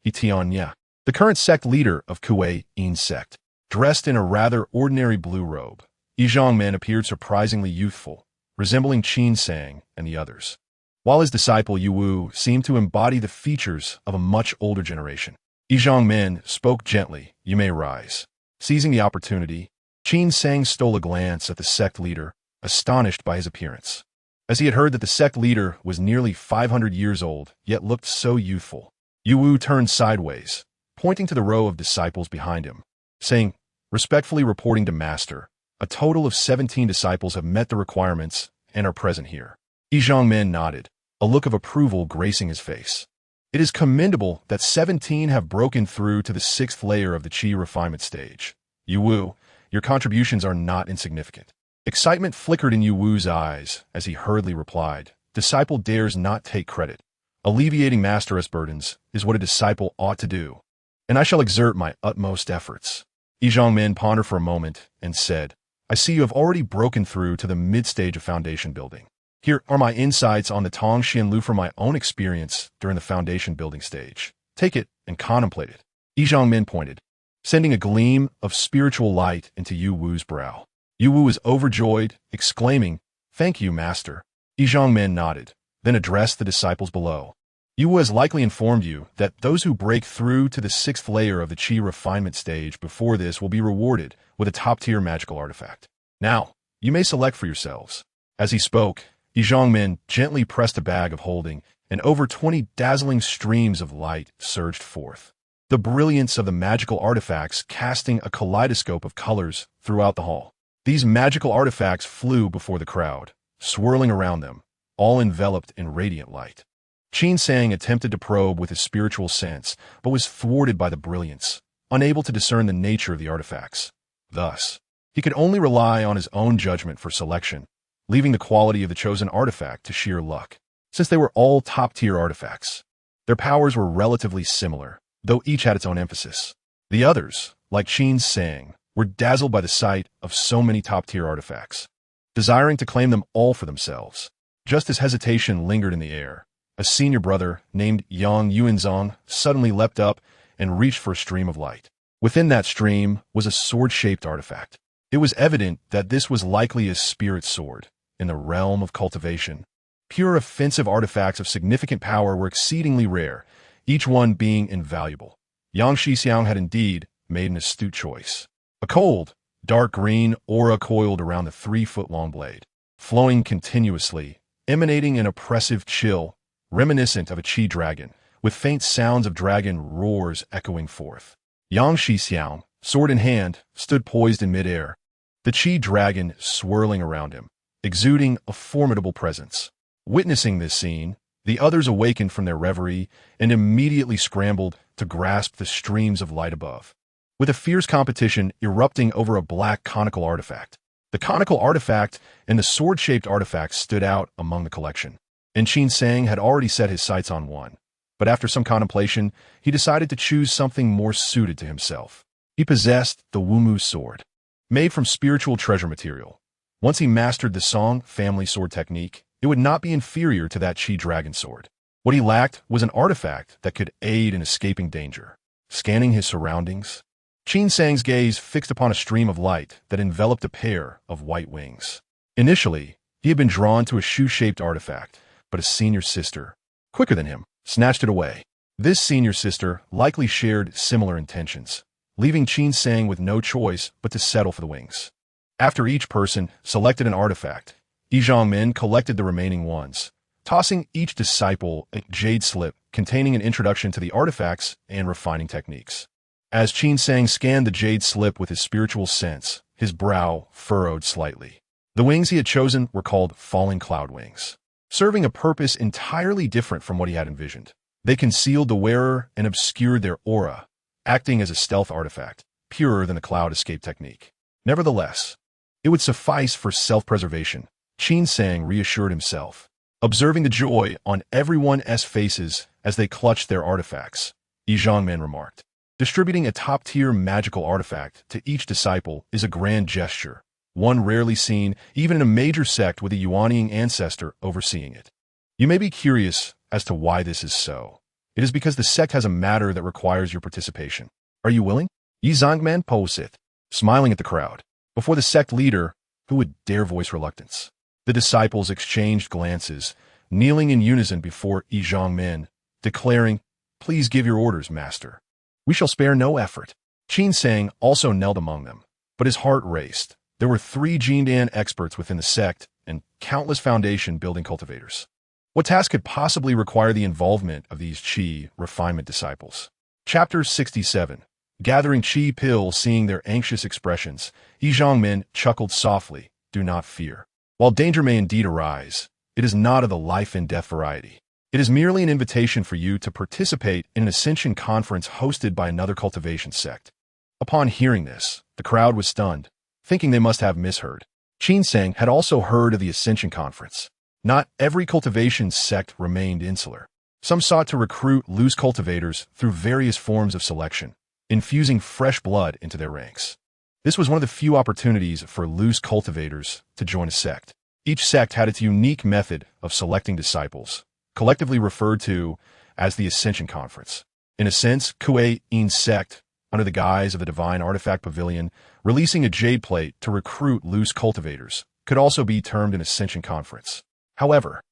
A: Tianya, the current sect leader of Kuei-In sect. Dressed in a rather ordinary blue robe, Zhongmen appeared surprisingly youthful, resembling Qin Sang and the others, while his disciple Yu seemed to embody the features of a much older generation. Zhongmen spoke gently, you may rise. Seizing the opportunity, Qin Sang stole a glance at the sect leader, astonished by his appearance. As he had heard that the sect leader was nearly 500 years old, yet looked so youthful, Yu turned sideways, pointing to the row of disciples behind him, saying, respectfully reporting to Master, a total of 17 disciples have met the requirements and are present here. Zhongmen nodded, a look of approval gracing his face. It is commendable that 17 have broken through to the 6th layer of the Qi refinement stage. Yu, your contributions are not insignificant. Excitement flickered in Yu's eyes as he hurriedly replied, disciple dares not take credit. Alleviating Master's burdens is what a disciple ought to do, and I shall exert my utmost efforts. Zhongmen pondered for a moment and said, I see you have already broken through to the mid-stage of foundation building. Here are my insights on the Tong Xianlu from my own experience during the foundation building stage. Take it and contemplate it. Zhongmen pointed, sending a gleam of spiritual light into Yu's brow. Yu was overjoyed, exclaiming, thank you, Master. Zhongmen nodded, then addressed the disciples below. Yu has likely informed you that those who break through to the 6th layer of the Qi refinement stage before this will be rewarded with a top-tier magical artifact. Now, you may select for yourselves. As he spoke, Zhongmen gently pressed a bag of holding, and over 20 dazzling streams of light surged forth. The brilliance of the magical artifacts casting a kaleidoscope of colors throughout the hall. These magical artifacts flew before the crowd, swirling around them, all enveloped in radiant light. Qin Sang attempted to probe with his spiritual sense, but was thwarted by the brilliance, unable to discern the nature of the artifacts. Thus, he could only rely on his own judgment for selection, leaving the quality of the chosen artifact to sheer luck. Since they were all top-tier artifacts, their powers were relatively similar, though each had its own emphasis. The others, like Qin Sang, were dazzled by the sight of so many top-tier artifacts, desiring to claim them all for themselves. Just as hesitation lingered in the air, a senior brother named Yang Yuanzong suddenly leapt up and reached for a stream of light. Within that stream was a sword-shaped artifact. It was evident that this was likely a spirit sword in the realm of cultivation. Pure offensive artifacts of significant power were exceedingly rare, each one being invaluable. Yang Shixiang had indeed made an astute choice. A cold, dark green aura coiled around the 3-foot-long blade, flowing continuously, emanating an oppressive chill, reminiscent of a chi dragon, with faint sounds of dragon roars echoing forth. Yang Shixiang, sword in hand, stood poised in midair, the chi dragon swirling around him, exuding a formidable presence. Witnessing this scene, the others awakened from their reverie and immediately scrambled to grasp the streams of light above, with a fierce competition erupting over a black conical artifact. The conical artifact and the sword-shaped artifact stood out among the collection, and Qin Sang had already set his sights on one. But after some contemplation, he decided to choose something more suited to himself. He possessed the Wumu sword, made from spiritual treasure material. Once he mastered the Song family sword technique, it would not be inferior to that Chi dragon sword. What he lacked was an artifact that could aid in escaping danger. Scanning his surroundings, Qin Sang's gaze fixed upon a stream of light that enveloped a pair of white wings. Initially, he had been drawn to a shoe-shaped artifact, but a senior sister, quicker than him, snatched it away. This senior sister likely shared similar intentions, leaving Qin Sang with no choice but to settle for the wings. After each person selected an artifact, Yi Zhongmin collected the remaining ones, tossing each disciple a jade slip containing an introduction to the artifacts and refining techniques. As Qin Sang scanned the jade slip with his spiritual sense, his brow furrowed slightly. The wings he had chosen were called falling cloud wings, serving a purpose entirely different from what he had envisioned. They concealed the wearer and obscured their aura, acting as a stealth artifact, purer than the cloud escape technique. Nevertheless, it would suffice for self-preservation, Qin Sang reassured himself. Observing the joy on everyone's faces as they clutched their artifacts, Yi Zhongmin remarked, "Distributing a top-tier magical artifact to each disciple is a grand gesture, one rarely seen even in a major sect with a Yuanian ancestor overseeing it. You may be curious as to why this is so. It is because the sect has a matter that requires your participation. Are you willing?" Yi Zhongmin posed, smiling at the crowd. Before the sect leader, who would dare voice reluctance? The disciples exchanged glances, kneeling in unison before Yi Zhongmin, declaring, "Please give your orders, master. We shall spare no effort." Qin Sang also knelt among them, but his heart raced. There were 3 Jindan experts within the sect and countless foundation-building cultivators. What task could possibly require the involvement of these Qi refinement disciples? Chapter 67. Gathering Qi pills, seeing their anxious expressions, Yi Zhongmin chuckled softly, "Do not fear. While danger may indeed arise, it is not of the life-and-death variety. It is merely an invitation for you to participate in an ascension conference hosted by another cultivation sect." Upon hearing this, the crowd was stunned, thinking they must have misheard. Qin Sang had also heard of the ascension conference. Not every cultivation sect remained insular. Some sought to recruit loose cultivators through various forms of selection, infusing fresh blood into their ranks. This was one of the few opportunities for loose cultivators to join a sect. Each sect had its unique method of selecting disciples, collectively referred to as the Ascension Conference. In a sense, Kuei-in sect, under the guise of the Divine Artifact Pavilion, releasing a jade plate to recruit loose cultivators, could also be termed an Ascension Conference. However,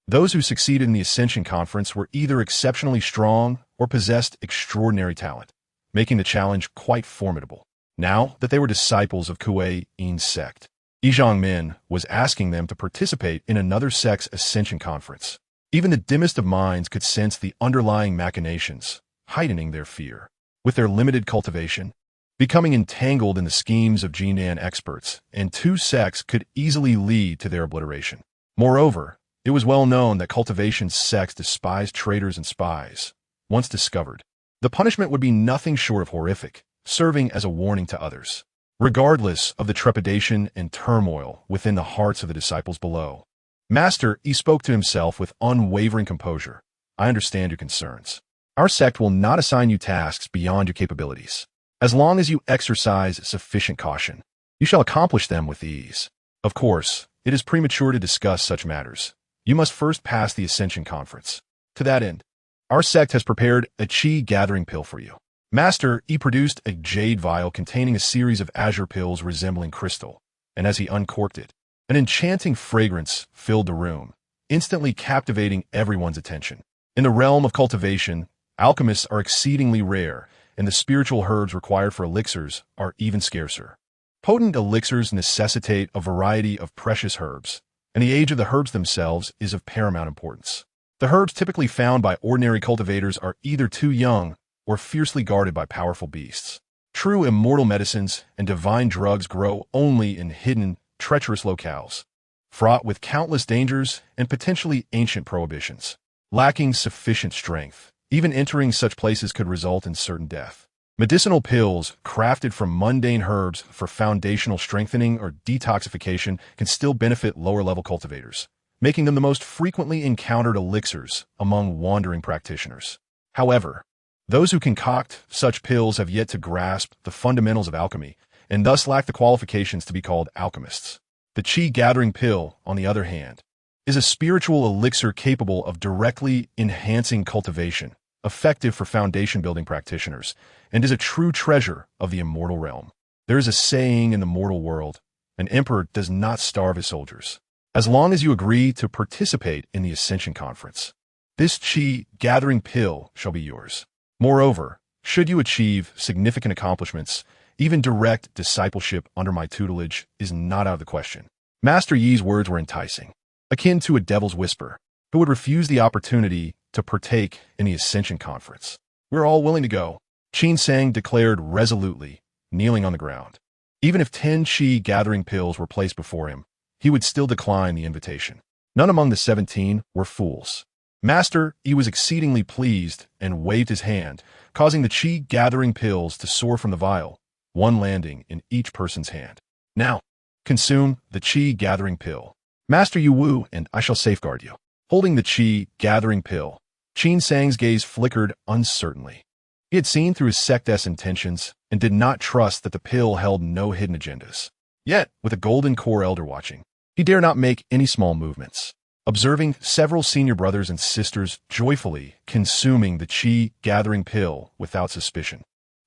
A: those who succeeded in the Ascension Conference were either exceptionally strong or possessed extraordinary talent, making the challenge quite formidable. Now that they were disciples of Kuei-in sect, Yi Zhongmin was asking them to participate in another sect's Ascension Conference. Even the dimmest of minds could sense the underlying machinations, heightening their fear. With their limited cultivation, becoming entangled in the schemes of Jindan experts, and 2 sects could easily lead to their obliteration. Moreover, it was well known that cultivation sects despised traitors and spies. Once discovered, the punishment would be nothing short of horrific, serving as a warning to others. Regardless of the trepidation and turmoil within the hearts of the disciples below, Master, he spoke to himself with unwavering composure. "I understand your concerns. Our sect will not assign you tasks beyond your capabilities. As long as you exercise sufficient caution, you shall accomplish them with ease. Of course, it is premature to discuss such matters. You must first pass the Ascension Conference. To that end, our sect has prepared a Qi gathering pill for you." Master, he produced a jade vial containing a series of azure pills resembling crystal, and as he uncorked it, an enchanting fragrance filled the room, instantly captivating everyone's attention. In the realm of cultivation, alchemists are exceedingly rare, and the spiritual herbs required for elixirs are even scarcer. Potent elixirs necessitate a variety of precious herbs, and the age of the herbs themselves is of paramount importance. The herbs typically found by ordinary cultivators are either too young or fiercely guarded by powerful beasts. True immortal medicines and divine drugs grow only in hidden, treacherous locales, fraught with countless dangers and potentially ancient prohibitions. Lacking sufficient strength, even entering such places could result in certain death. Medicinal pills crafted from mundane herbs for foundational strengthening or detoxification can still benefit lower-level cultivators, making them the most frequently encountered elixirs among wandering practitioners. However, those who concoct such pills have yet to grasp the fundamentals of alchemy and thus lack the qualifications to be called alchemists. The chi-gathering pill, on the other hand, is a spiritual elixir capable of directly enhancing cultivation, effective for foundation-building practitioners, and is a true treasure of the immortal realm. There is a saying in the mortal world, an emperor does not starve his soldiers. As long as you agree to participate in the Ascension Conference, this chi-gathering pill shall be yours. Moreover, should you achieve significant accomplishments, even direct discipleship under my tutelage is not out of the question. Master Yi's words were enticing, akin to a devil's whisper, who would refuse the opportunity to partake in the Ascension Conference. We're all willing to go, Qin Sang declared resolutely, kneeling on the ground. Even if 10 chi-gathering pills were placed before him, he would still decline the invitation. None among the 17 were fools. Master Yi was exceedingly pleased and waved his hand, causing the chi-gathering pills to soar from the vial, one landing in each person's hand. Now, consume the chi-gathering pill. Master Yu Wu, and I shall safeguard you. Holding the chi-gathering pill, Qin Sang's gaze flickered uncertainly. He had seen through his sect's intentions and did not trust that the pill held no hidden agendas. Yet, with a golden core elder watching, he dare not make any small movements. Observing several senior brothers and sisters joyfully consuming the chi-gathering pill without suspicion,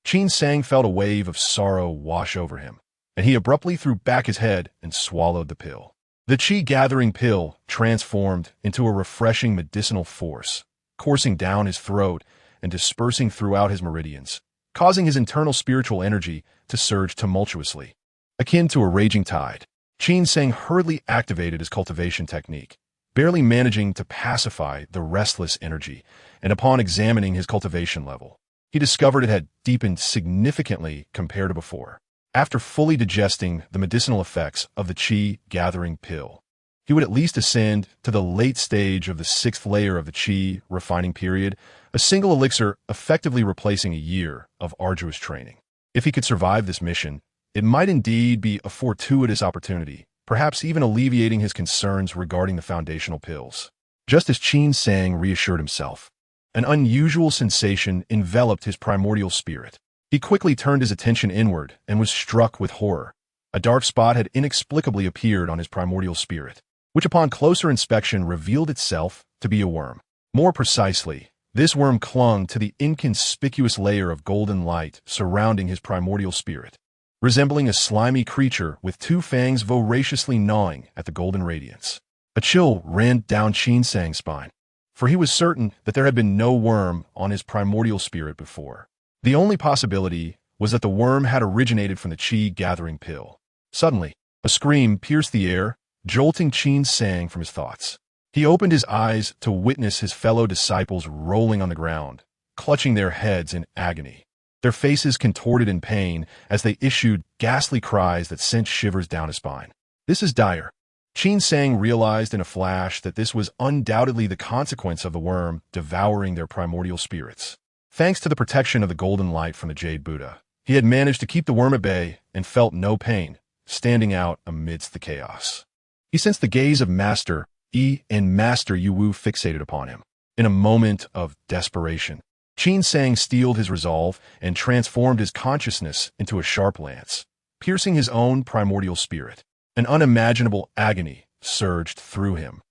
A: Qin Sang felt a wave of sorrow wash over him, and he abruptly threw back his head and swallowed the pill. The chi-gathering pill transformed into a refreshing medicinal force, coursing down his throat and dispersing throughout his meridians, causing his internal spiritual energy to surge tumultuously. Akin to a raging tide, Qin Sang hurriedly activated his cultivation technique, barely managing to pacify the restless energy, and upon examining his cultivation level, he discovered it had deepened significantly compared to before. After fully digesting the medicinal effects of the chi-gathering pill, he would at least ascend to the late stage of the 6th layer of the chi refining period, a single elixir effectively replacing a year of arduous training. If he could survive this mission, it might indeed be a fortuitous opportunity, perhaps even alleviating his concerns regarding the foundational pills. Just as Qin Sang reassured himself, an unusual sensation enveloped his primordial spirit. He quickly turned his attention inward and was struck with horror. A dark spot had inexplicably appeared on his primordial spirit, which upon closer inspection revealed itself to be a worm. More precisely, this worm clung to the inconspicuous layer of golden light surrounding his primordial spirit, resembling a slimy creature with 2 fangs voraciously gnawing at the golden radiance. A chill ran down Qin Sang's spine, for he was certain that there had been no worm on his primordial spirit before. The only possibility was that the worm had originated from the chi-gathering pill. Suddenly, a scream pierced the air, jolting Qin Sang from his thoughts. He opened his eyes to witness his fellow disciples rolling on the ground, clutching their heads in agony. Their faces contorted in pain as they issued ghastly cries that sent shivers down his spine. This is dire. Qin Sang realized in a flash that this was undoubtedly the consequence of the worm devouring their primordial spirits. Thanks to the protection of the golden light from the Jade Buddha, he had managed to keep the worm at bay and felt no pain, standing out amidst the chaos. He sensed the gaze of Master Yi and Master Yu Wu fixated upon him. In a moment of desperation, Qin Sang steeled his resolve and transformed his consciousness into a sharp lance, piercing his own primordial spirit. An unimaginable agony surged through him,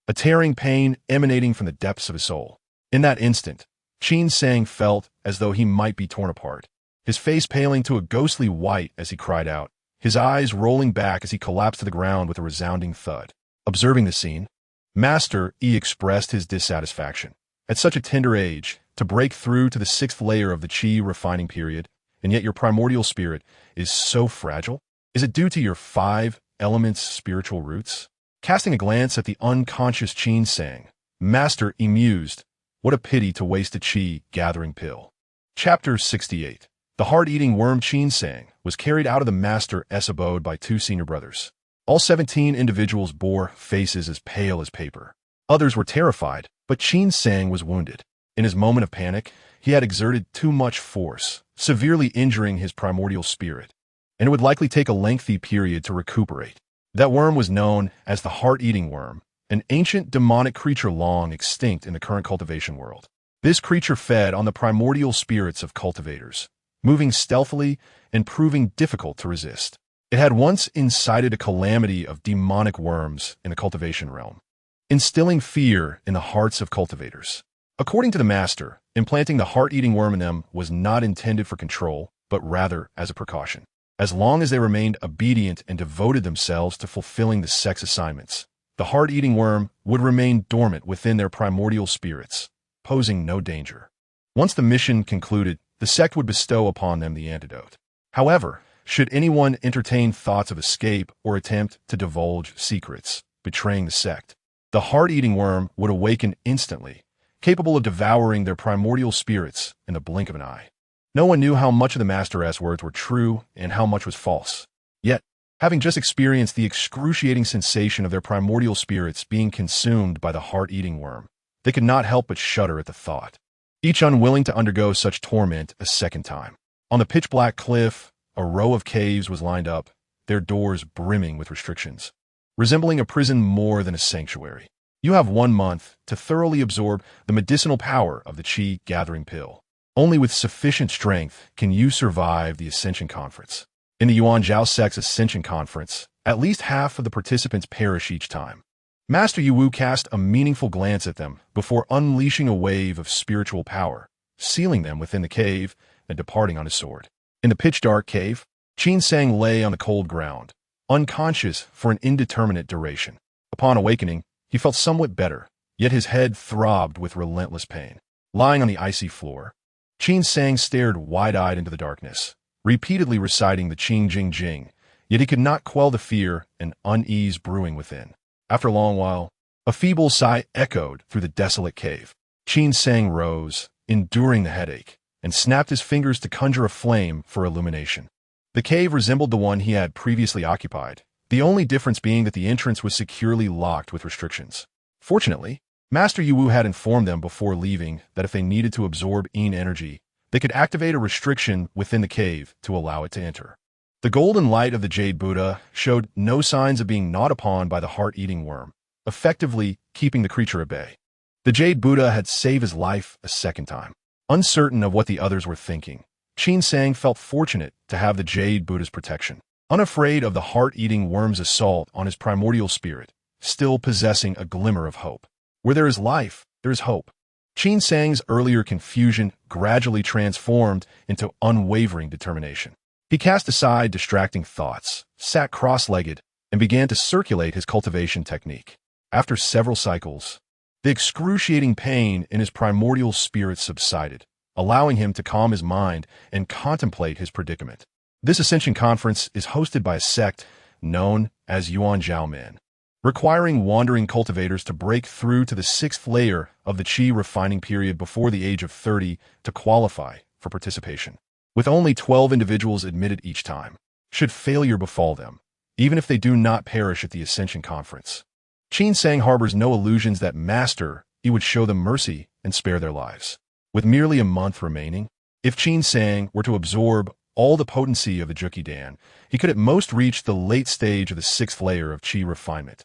A: a tearing pain emanating from the depths of his soul. In that instant, Qin Sang felt as though he might be torn apart, his face paling to a ghostly white as he cried out, his eyes rolling back as he collapsed to the ground with a resounding thud. Observing the scene, Master Yi expressed his dissatisfaction. At such a tender age, to break through to the sixth layer of the chi refining period, and yet your primordial spirit is so fragile? Is it due to your five elements spiritual roots? Casting a glance at the unconscious Qin sang, Master mused, what a pity to waste a chi gathering pill. Chapter 68. The heart-eating worm Qin sang was carried out of the master's abode by two senior brothers. All 17 individuals bore faces as pale as paper. Others were terrified, but Qin sang was wounded. In his moment of panic, he had exerted too much force, severely injuring his primordial spirit, and it would likely take a lengthy period to recuperate. That worm was known as the heart-eating worm, an ancient demonic creature long extinct in the current cultivation world. This creature fed on the primordial spirits of cultivators, moving stealthily and proving difficult to resist. It had once incited a calamity of demonic worms in the cultivation realm, instilling fear in the hearts of cultivators. According to the master, implanting the heart-eating worm in them was not intended for control, but rather as a precaution. As long as they remained obedient and devoted themselves to fulfilling the sex assignments, the heart-eating worm would remain dormant within their primordial spirits, posing no danger. Once the mission concluded, the sect would bestow upon them the antidote. However, should anyone entertain thoughts of escape or attempt to divulge secrets, betraying the sect, the heart-eating worm would awaken instantly, capable of devouring their primordial spirits in the blink of an eye. No one knew how much of the master's words were true and how much was false. Yet, having just experienced the excruciating sensation of their primordial spirits being consumed by the heart-eating worm, they could not help but shudder at the thought, each unwilling to undergo such torment a second time. On the pitch-black cliff, a row of caves was lined up, their doors brimming with restrictions, resembling a prison more than a sanctuary. You have 1 month to thoroughly absorb the medicinal power of the Qi gathering pill. Only with sufficient strength can you survive the Ascension Conference. In the Yuan Zhao sect's Ascension Conference, at least half of the participants perish each time. Master Yu Wu cast a meaningful glance at them before unleashing a wave of spiritual power, sealing them within the cave and departing on his sword. In the pitch-dark cave, Qin sang lay on the cold ground, unconscious for an indeterminate duration. Upon awakening, he felt somewhat better, yet his head throbbed with relentless pain. Lying on the icy floor, Qin sang stared wide-eyed into the darkness, repeatedly reciting the Qing Jing Jing, yet he could not quell the fear and unease brewing within. After a long while, a feeble sigh echoed through the desolate cave. Qin sang rose, enduring the headache, and snapped his fingers to conjure a flame for illumination. The cave resembled the one he had previously occupied, the only difference being that the entrance was securely locked with restrictions. Fortunately, Master Yu Wu had informed them before leaving that if they needed to absorb Yin energy, they could activate a restriction within the cave to allow it to enter. The golden light of the Jade Buddha showed no signs of being gnawed upon by the heart-eating worm, effectively keeping the creature at bay. The Jade Buddha had saved his life a second time. Uncertain of what the others were thinking, Qin sang felt fortunate to have the Jade Buddha's protection. Unafraid of the heart-eating worm's assault on his primordial spirit, still possessing a glimmer of hope. Where there is life, there is hope. Qin sang's earlier confusion gradually transformed into unwavering determination. He cast aside distracting thoughts, sat cross-legged, and began to circulate his cultivation technique. After several cycles, the excruciating pain in his primordial spirit subsided, allowing him to calm his mind and contemplate his predicament. This Ascension Conference is hosted by a sect known as Yuan Zhao Men, requiring wandering cultivators to break through to the sixth layer of the Qi refining period before the age of 30 to qualify for participation. With only 12 individuals admitted each time, should failure befall them, even if they do not perish at the Ascension Conference, Qin sang harbors no illusions that Master Yi would show them mercy and spare their lives. With merely a month remaining, if Qin sang were to absorb all the potency of the Juki Dan, he could at most reach the late stage of the sixth layer of Qi refinement,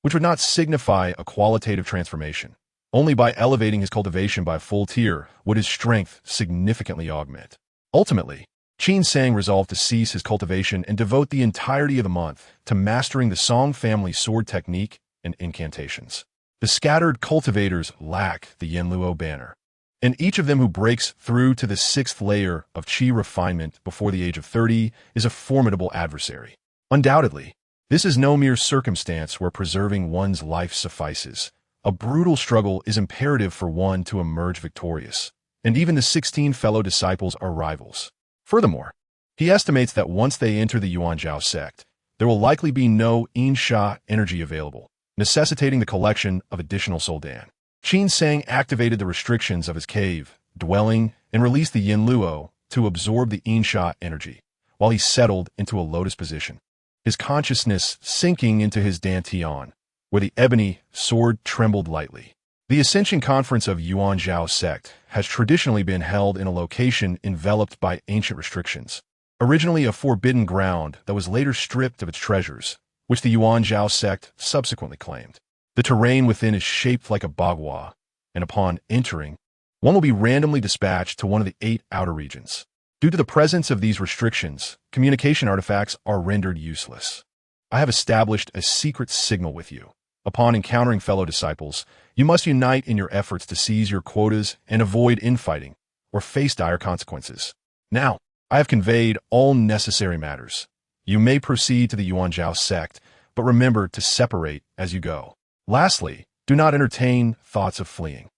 A: which would not signify a qualitative transformation. Only by elevating his cultivation by a full tier would his strength significantly augment. Ultimately, Qin sang resolved to cease his cultivation and devote the entirety of the month to mastering the Song family sword technique and incantations. The scattered cultivators lack the Yenluo banner, and each of them who breaks through to the sixth layer of Qi refinement before the age of 30 is a formidable adversary. Undoubtedly, this is no mere circumstance where preserving one's life suffices. A brutal struggle is imperative for one to emerge victorious, and even the 16 fellow disciples are rivals. Furthermore, he estimates that once they enter the Yuanzhao sect, there will likely be no Insha energy available, necessitating the collection of additional Soldan. Qin Sang activated the restrictions of his cave, dwelling, and released the Yin Luo to absorb the Insha energy, while he settled into a lotus position, his consciousness sinking into his dantian, where the ebony sword trembled lightly. The Ascension Conference of Yuanzhao sect has traditionally been held in a location enveloped by ancient restrictions, originally a forbidden ground that was later stripped of its treasures, which the Yuanzhao sect subsequently claimed. The terrain within is shaped like a bagua, and upon entering, one will be randomly dispatched to one of the 8 outer regions. Due to the presence of these restrictions, communication artifacts are rendered useless. I have established a secret signal with you. Upon encountering fellow disciples, you must unite in your efforts to seize your quotas and avoid infighting, or face dire consequences. Now, I have conveyed all necessary matters. You may proceed to the Yuanzhao sect, but remember to separate as you go. Lastly, do not entertain thoughts of fleeing.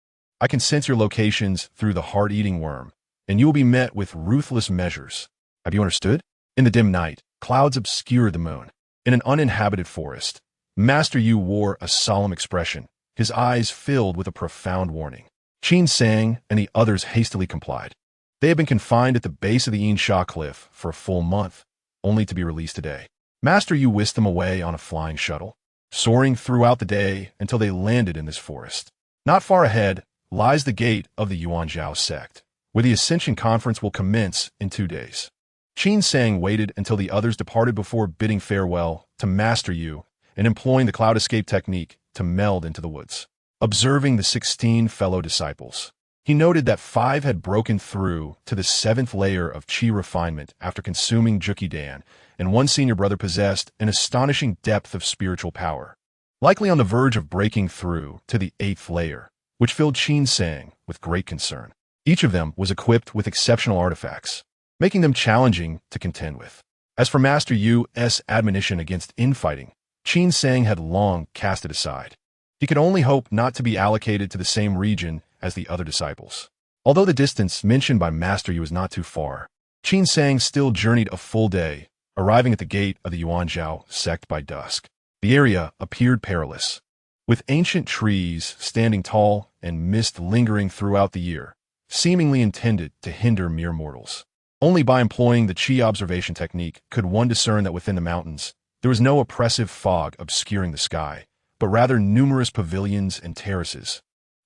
A: I can sense your locations through the heart-eating worm, and you will be met with ruthless measures. Have you understood? In the dim night, clouds obscured the moon. In an uninhabited forest, Master Yu wore a solemn expression, his eyes filled with a profound warning. Qin Sang and the others hastily complied. They had been confined at the base of the Insha cliff for a full month, only to be released today. Master Yu whisked them away on a flying shuttle, soaring throughout the day until they landed in this forest. Not far ahead lies the gate of the Yuanzhao sect, where the Ascension Conference will commence in 2 days. Qin Sang waited until the others departed before bidding farewell to Master Yu and employing the cloud escape technique to meld into the woods. Observing the 16 fellow disciples, he noted that 5 had broken through to the 7th layer of Qi refinement after consuming Jukidan, and 1 senior brother possessed an astonishing depth of spiritual power, likely on the verge of breaking through to the 8th layer, which filled Qin Sang with great concern. Each of them was equipped with exceptional artifacts, making them challenging to contend with. As for Master Yu's admonition against infighting, Qin Sang had long cast it aside. He could only hope not to be allocated to the same region as the other disciples. Although the distance mentioned by Master Yu was not too far, Qin Sang still journeyed a full day, arriving at the gate of the Yuanzhao sect by dusk. The area appeared perilous, with ancient trees standing tall and mist lingering throughout the year, seemingly intended to hinder mere mortals. Only by employing the Qi observation technique could one discern that within the mountains, there was no oppressive fog obscuring the sky, but rather numerous pavilions and terraces,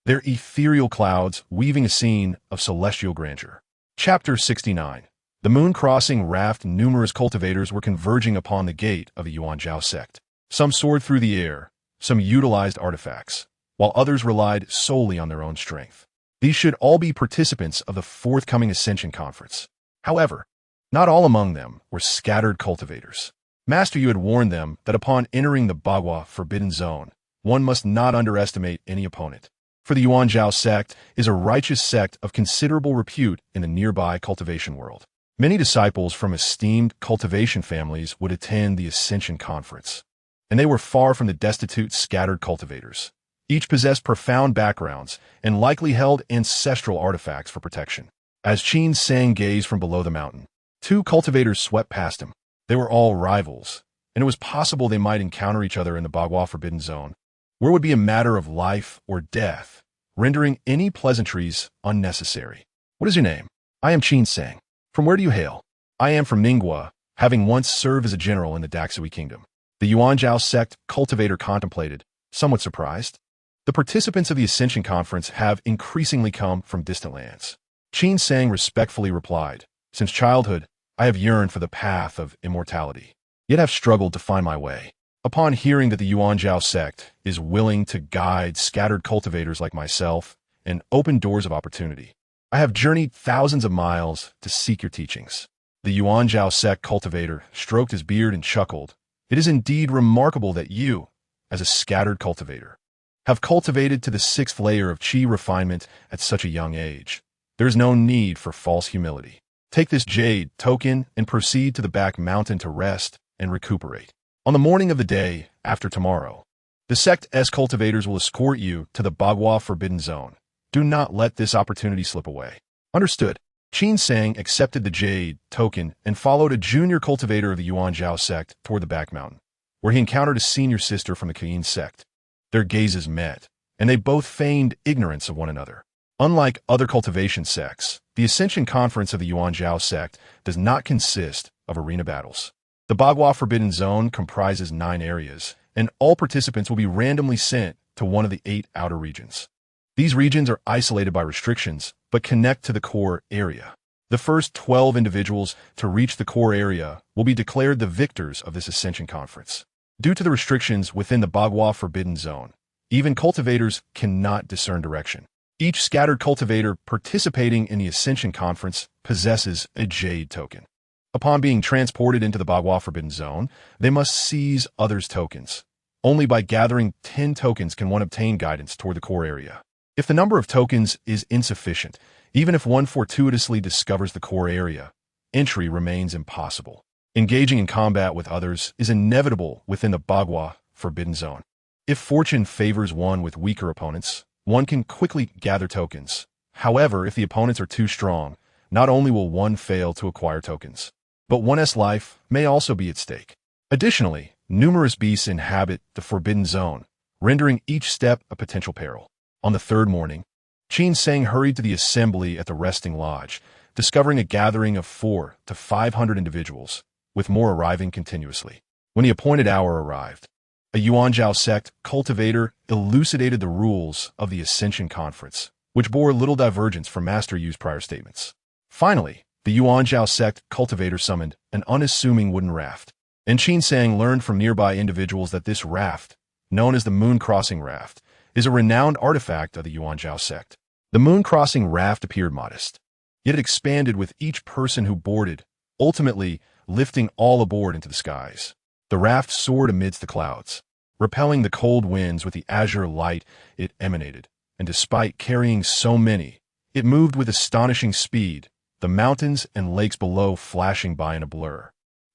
A: their ethereal clouds weaving a scene of celestial grandeur. Chapter 69. The moon crossing raft. Numerous cultivators were converging upon the gate of the Yuanzhao sect. Some soared through the air, some utilized artifacts, while others relied solely on their own strength. These should all be participants of the forthcoming Ascension Conference. However, not all among them were scattered cultivators. Master Yu had warned them that upon entering the Bagua Forbidden Zone, one must not underestimate any opponent. For the Yuanzhao sect is a righteous sect of considerable repute in the nearby cultivation world. Many disciples from esteemed cultivation families would attend the Ascension Conference, and they were far from the destitute scattered cultivators. Each possessed profound backgrounds and likely held ancestral artifacts for protection. As Qin Sang gazed from below the mountain, 2 cultivators swept past him. They were all rivals, and it was possible they might encounter each other in the Bagua Forbidden Zone, where it would be a matter of life or death, rendering any pleasantries unnecessary. What is your name? I am Qin Sang. From where do you hail? I am from Ningguo, having once served as a general in the Daxui Kingdom. The Yuanzhao sect cultivator contemplated, somewhat surprised. The participants of the Ascension Conference have increasingly come from distant lands. Qin Sang respectfully replied, since childhood, I have yearned for the path of immortality, yet have struggled to find my way. Upon hearing that the Yuanzhao sect is willing to guide scattered cultivators like myself and open doors of opportunity, I have journeyed thousands of miles to seek your teachings. The Yuanzhao sect cultivator stroked his beard and chuckled. It is indeed remarkable that you, as a scattered cultivator, have cultivated to the 6th layer of Qi refinement at such a young age. There is no need for false humility. Take this jade token and proceed to the back mountain to rest and recuperate. On the morning of the day after tomorrow, The sect's cultivators will escort you to the Bagua Forbidden Zone. Do not let this opportunity slip away. Understood. Qin Sang accepted the Jade token and followed a junior cultivator of the Yuanzhao sect toward the back mountain, where he encountered a senior sister from the Kayin sect. Their gazes met, and they both feigned ignorance of one another. Unlike other cultivation sects, the Ascension Conference of the Yuanzhao sect does not consist of arena battles. The Bagua Forbidden Zone comprises 9 areas, and all participants will be randomly sent to one of the 8 outer regions. These regions are isolated by restrictions, but connect to the core area. The first 12 individuals to reach the core area will be declared the victors of this Ascension Conference. Due to the restrictions within the Bagua Forbidden Zone, even cultivators cannot discern direction. Each scattered cultivator participating in the Ascension Conference possesses a Jade token. Upon being transported into the Bagua Forbidden Zone, they must seize others' tokens. Only by gathering 10 tokens can one obtain guidance toward the core area. If the number of tokens is insufficient, even if one fortuitously discovers the core area, entry remains impossible. Engaging in combat with others is inevitable within the Bagua Forbidden Zone. If fortune favors one with weaker opponents, one can quickly gather tokens. However, if the opponents are too strong, not only will one fail to acquire tokens, but one's life may also be at stake. Additionally, numerous beasts inhabit the Forbidden Zone, rendering each step a potential peril. On the 3rd morning, Qin Sang hurried to the assembly at the resting lodge, discovering a gathering of 400 to 500 individuals, with more arriving continuously. When the appointed hour arrived, a Yuanzhao sect cultivator elucidated the rules of the Ascension Conference, which bore little divergence from Master Yu's prior statements. Finally, the Yuanzhao sect cultivator summoned an unassuming wooden raft, and Qin Sang learned from nearby individuals that this raft, known as the Moon Crossing Raft, is a renowned artifact of the Yuanzhao sect. The Moon Crossing Raft appeared modest, yet it expanded with each person who boarded, ultimately lifting all aboard into the skies. The raft soared amidst the clouds, repelling the cold winds with the azure light it emanated, and despite carrying so many, it moved with astonishing speed, the mountains and lakes below flashing by in a blur,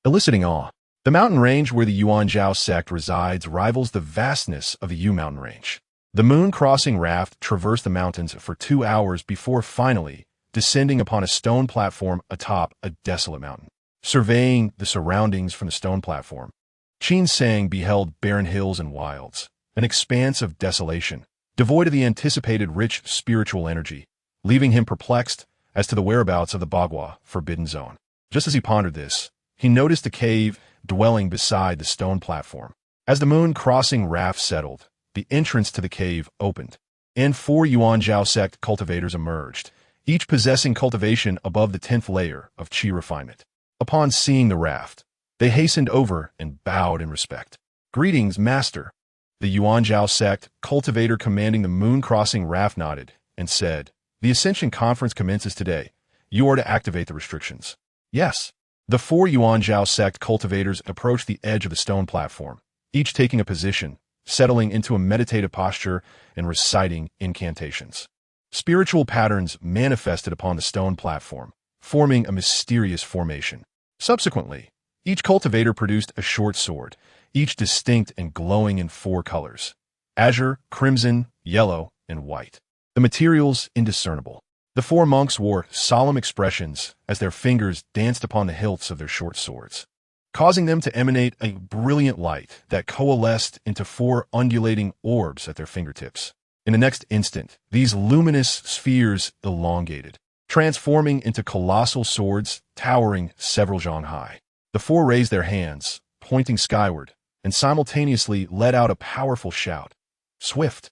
A: eliciting awe. The mountain range where the Yuanzhao sect resides rivals the vastness of the Yu Mountain Range. The Moon Crossing Raft traversed the mountains for 2 hours before finally descending upon a stone platform atop a desolate mountain. Surveying the surroundings from the stone platform, Qin Sang beheld barren hills and wilds, an expanse of desolation, devoid of the anticipated rich spiritual energy, leaving him perplexed as to the whereabouts of the Bagua Forbidden Zone. Just as he pondered this, he noticed a cave dwelling beside the stone platform. As the Moon Crossing Raft settled, the entrance to the cave opened, and 4 Yuanzhao sect cultivators emerged, each possessing cultivation above the 10th layer of qi refinement. Upon seeing the raft, they hastened over and bowed in respect. "Greetings, Master." The Yuanzhao sect cultivator commanding the Moon Crossing Raft nodded and said, "The Ascension Conference commences today. You are to activate the restrictions." "Yes." The 4 Yuanzhao sect cultivators approached the edge of the stone platform, each taking a position, settling into a meditative posture and reciting incantations. Spiritual patterns manifested upon the stone platform, forming a mysterious formation. Subsequently, each cultivator produced a short sword, each distinct and glowing in 4 colors: azure, crimson, yellow, and white. The materials indiscernible. The 4 monks wore solemn expressions as their fingers danced upon the hilts of their short swords, causing them to emanate a brilliant light that coalesced into 4 undulating orbs at their fingertips. In the next instant, these luminous spheres elongated, transforming into colossal swords towering several zhang high. The 4 raised their hands, pointing skyward, and simultaneously let out a powerful shout. Swift.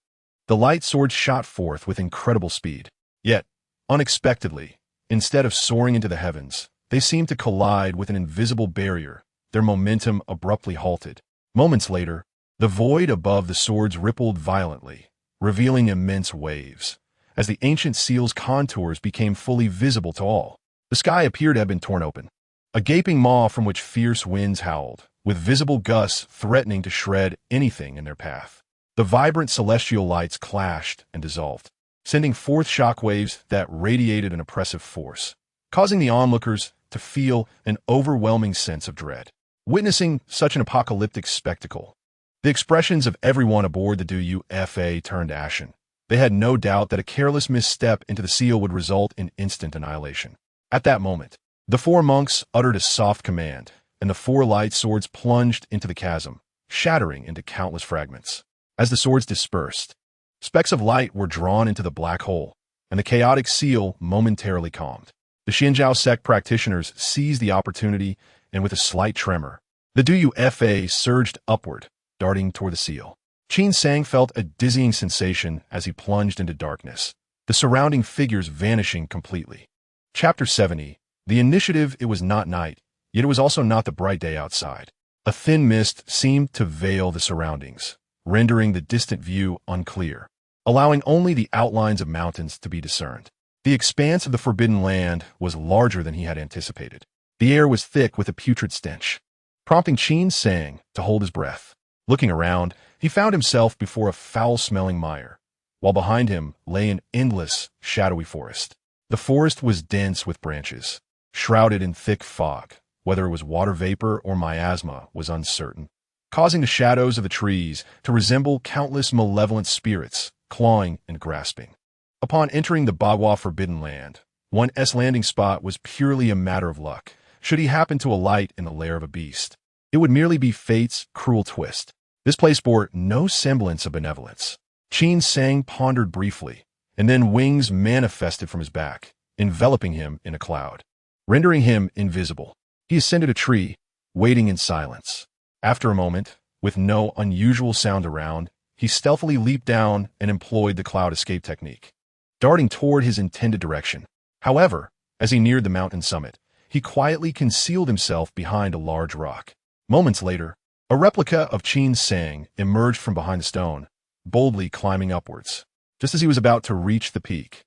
A: The light swords shot forth with incredible speed. Yet, unexpectedly, instead of soaring into the heavens, they seemed to collide with an invisible barrier. Their momentum abruptly halted. Moments later, the void above the swords rippled violently, revealing immense waves. As the ancient seal's contours became fully visible to all, the sky appeared to have been torn open. A gaping maw from which fierce winds howled, with visible gusts threatening to shred anything in their path. The vibrant celestial lights clashed and dissolved, sending forth shockwaves that radiated an oppressive force, causing the onlookers to feel an overwhelming sense of dread. Witnessing such an apocalyptic spectacle, The expressions of everyone aboard the UFA turned ashen. They had no doubt that a careless misstep into the seal would result in instant annihilation. At that moment, the four monks uttered a soft command, and the four light swords plunged into the chasm, shattering into countless fragments. As the swords dispersed, specks of light were drawn into the black hole, and the chaotic seal momentarily calmed. The Xinjiao sect practitioners seized the opportunity, and with a slight tremor, the UFA surged upward, darting toward the seal. Qin Sang felt a dizzying sensation as he plunged into darkness, the surrounding figures vanishing completely. Chapter 70. The initiative. It was not night, yet it was also not the bright day outside. A thin mist seemed to veil the surroundings, rendering the distant view unclear, allowing only the outlines of mountains to be discerned. The expanse of the Forbidden Land was larger than he had anticipated. The air was thick with a putrid stench, prompting Qin Sang to hold his breath. Looking around, he found himself before a foul-smelling mire, while behind him lay an endless, shadowy forest. The forest was dense with branches, shrouded in thick fog. Whether it was water vapor or miasma was uncertain, causing the shadows of the trees to resemble countless malevolent spirits, clawing and grasping. Upon entering the Bagua Forbidden Land, one's landing spot was purely a matter of luck. Should he happen to alight in the lair of a beast, it would merely be fate's cruel twist. This place bore no semblance of benevolence. Qin Sang pondered briefly, and then wings manifested from his back, enveloping him in a cloud, rendering him invisible. He ascended a tree, waiting in silence. After a moment, with no unusual sound around, he stealthily leaped down and employed the cloud escape technique, darting toward his intended direction. However, as he neared the mountain summit, he quietly concealed himself behind a large rock. Moments later, a replica of Qin Sang emerged from behind the stone, boldly climbing upwards. Just as he was about to reach the peak,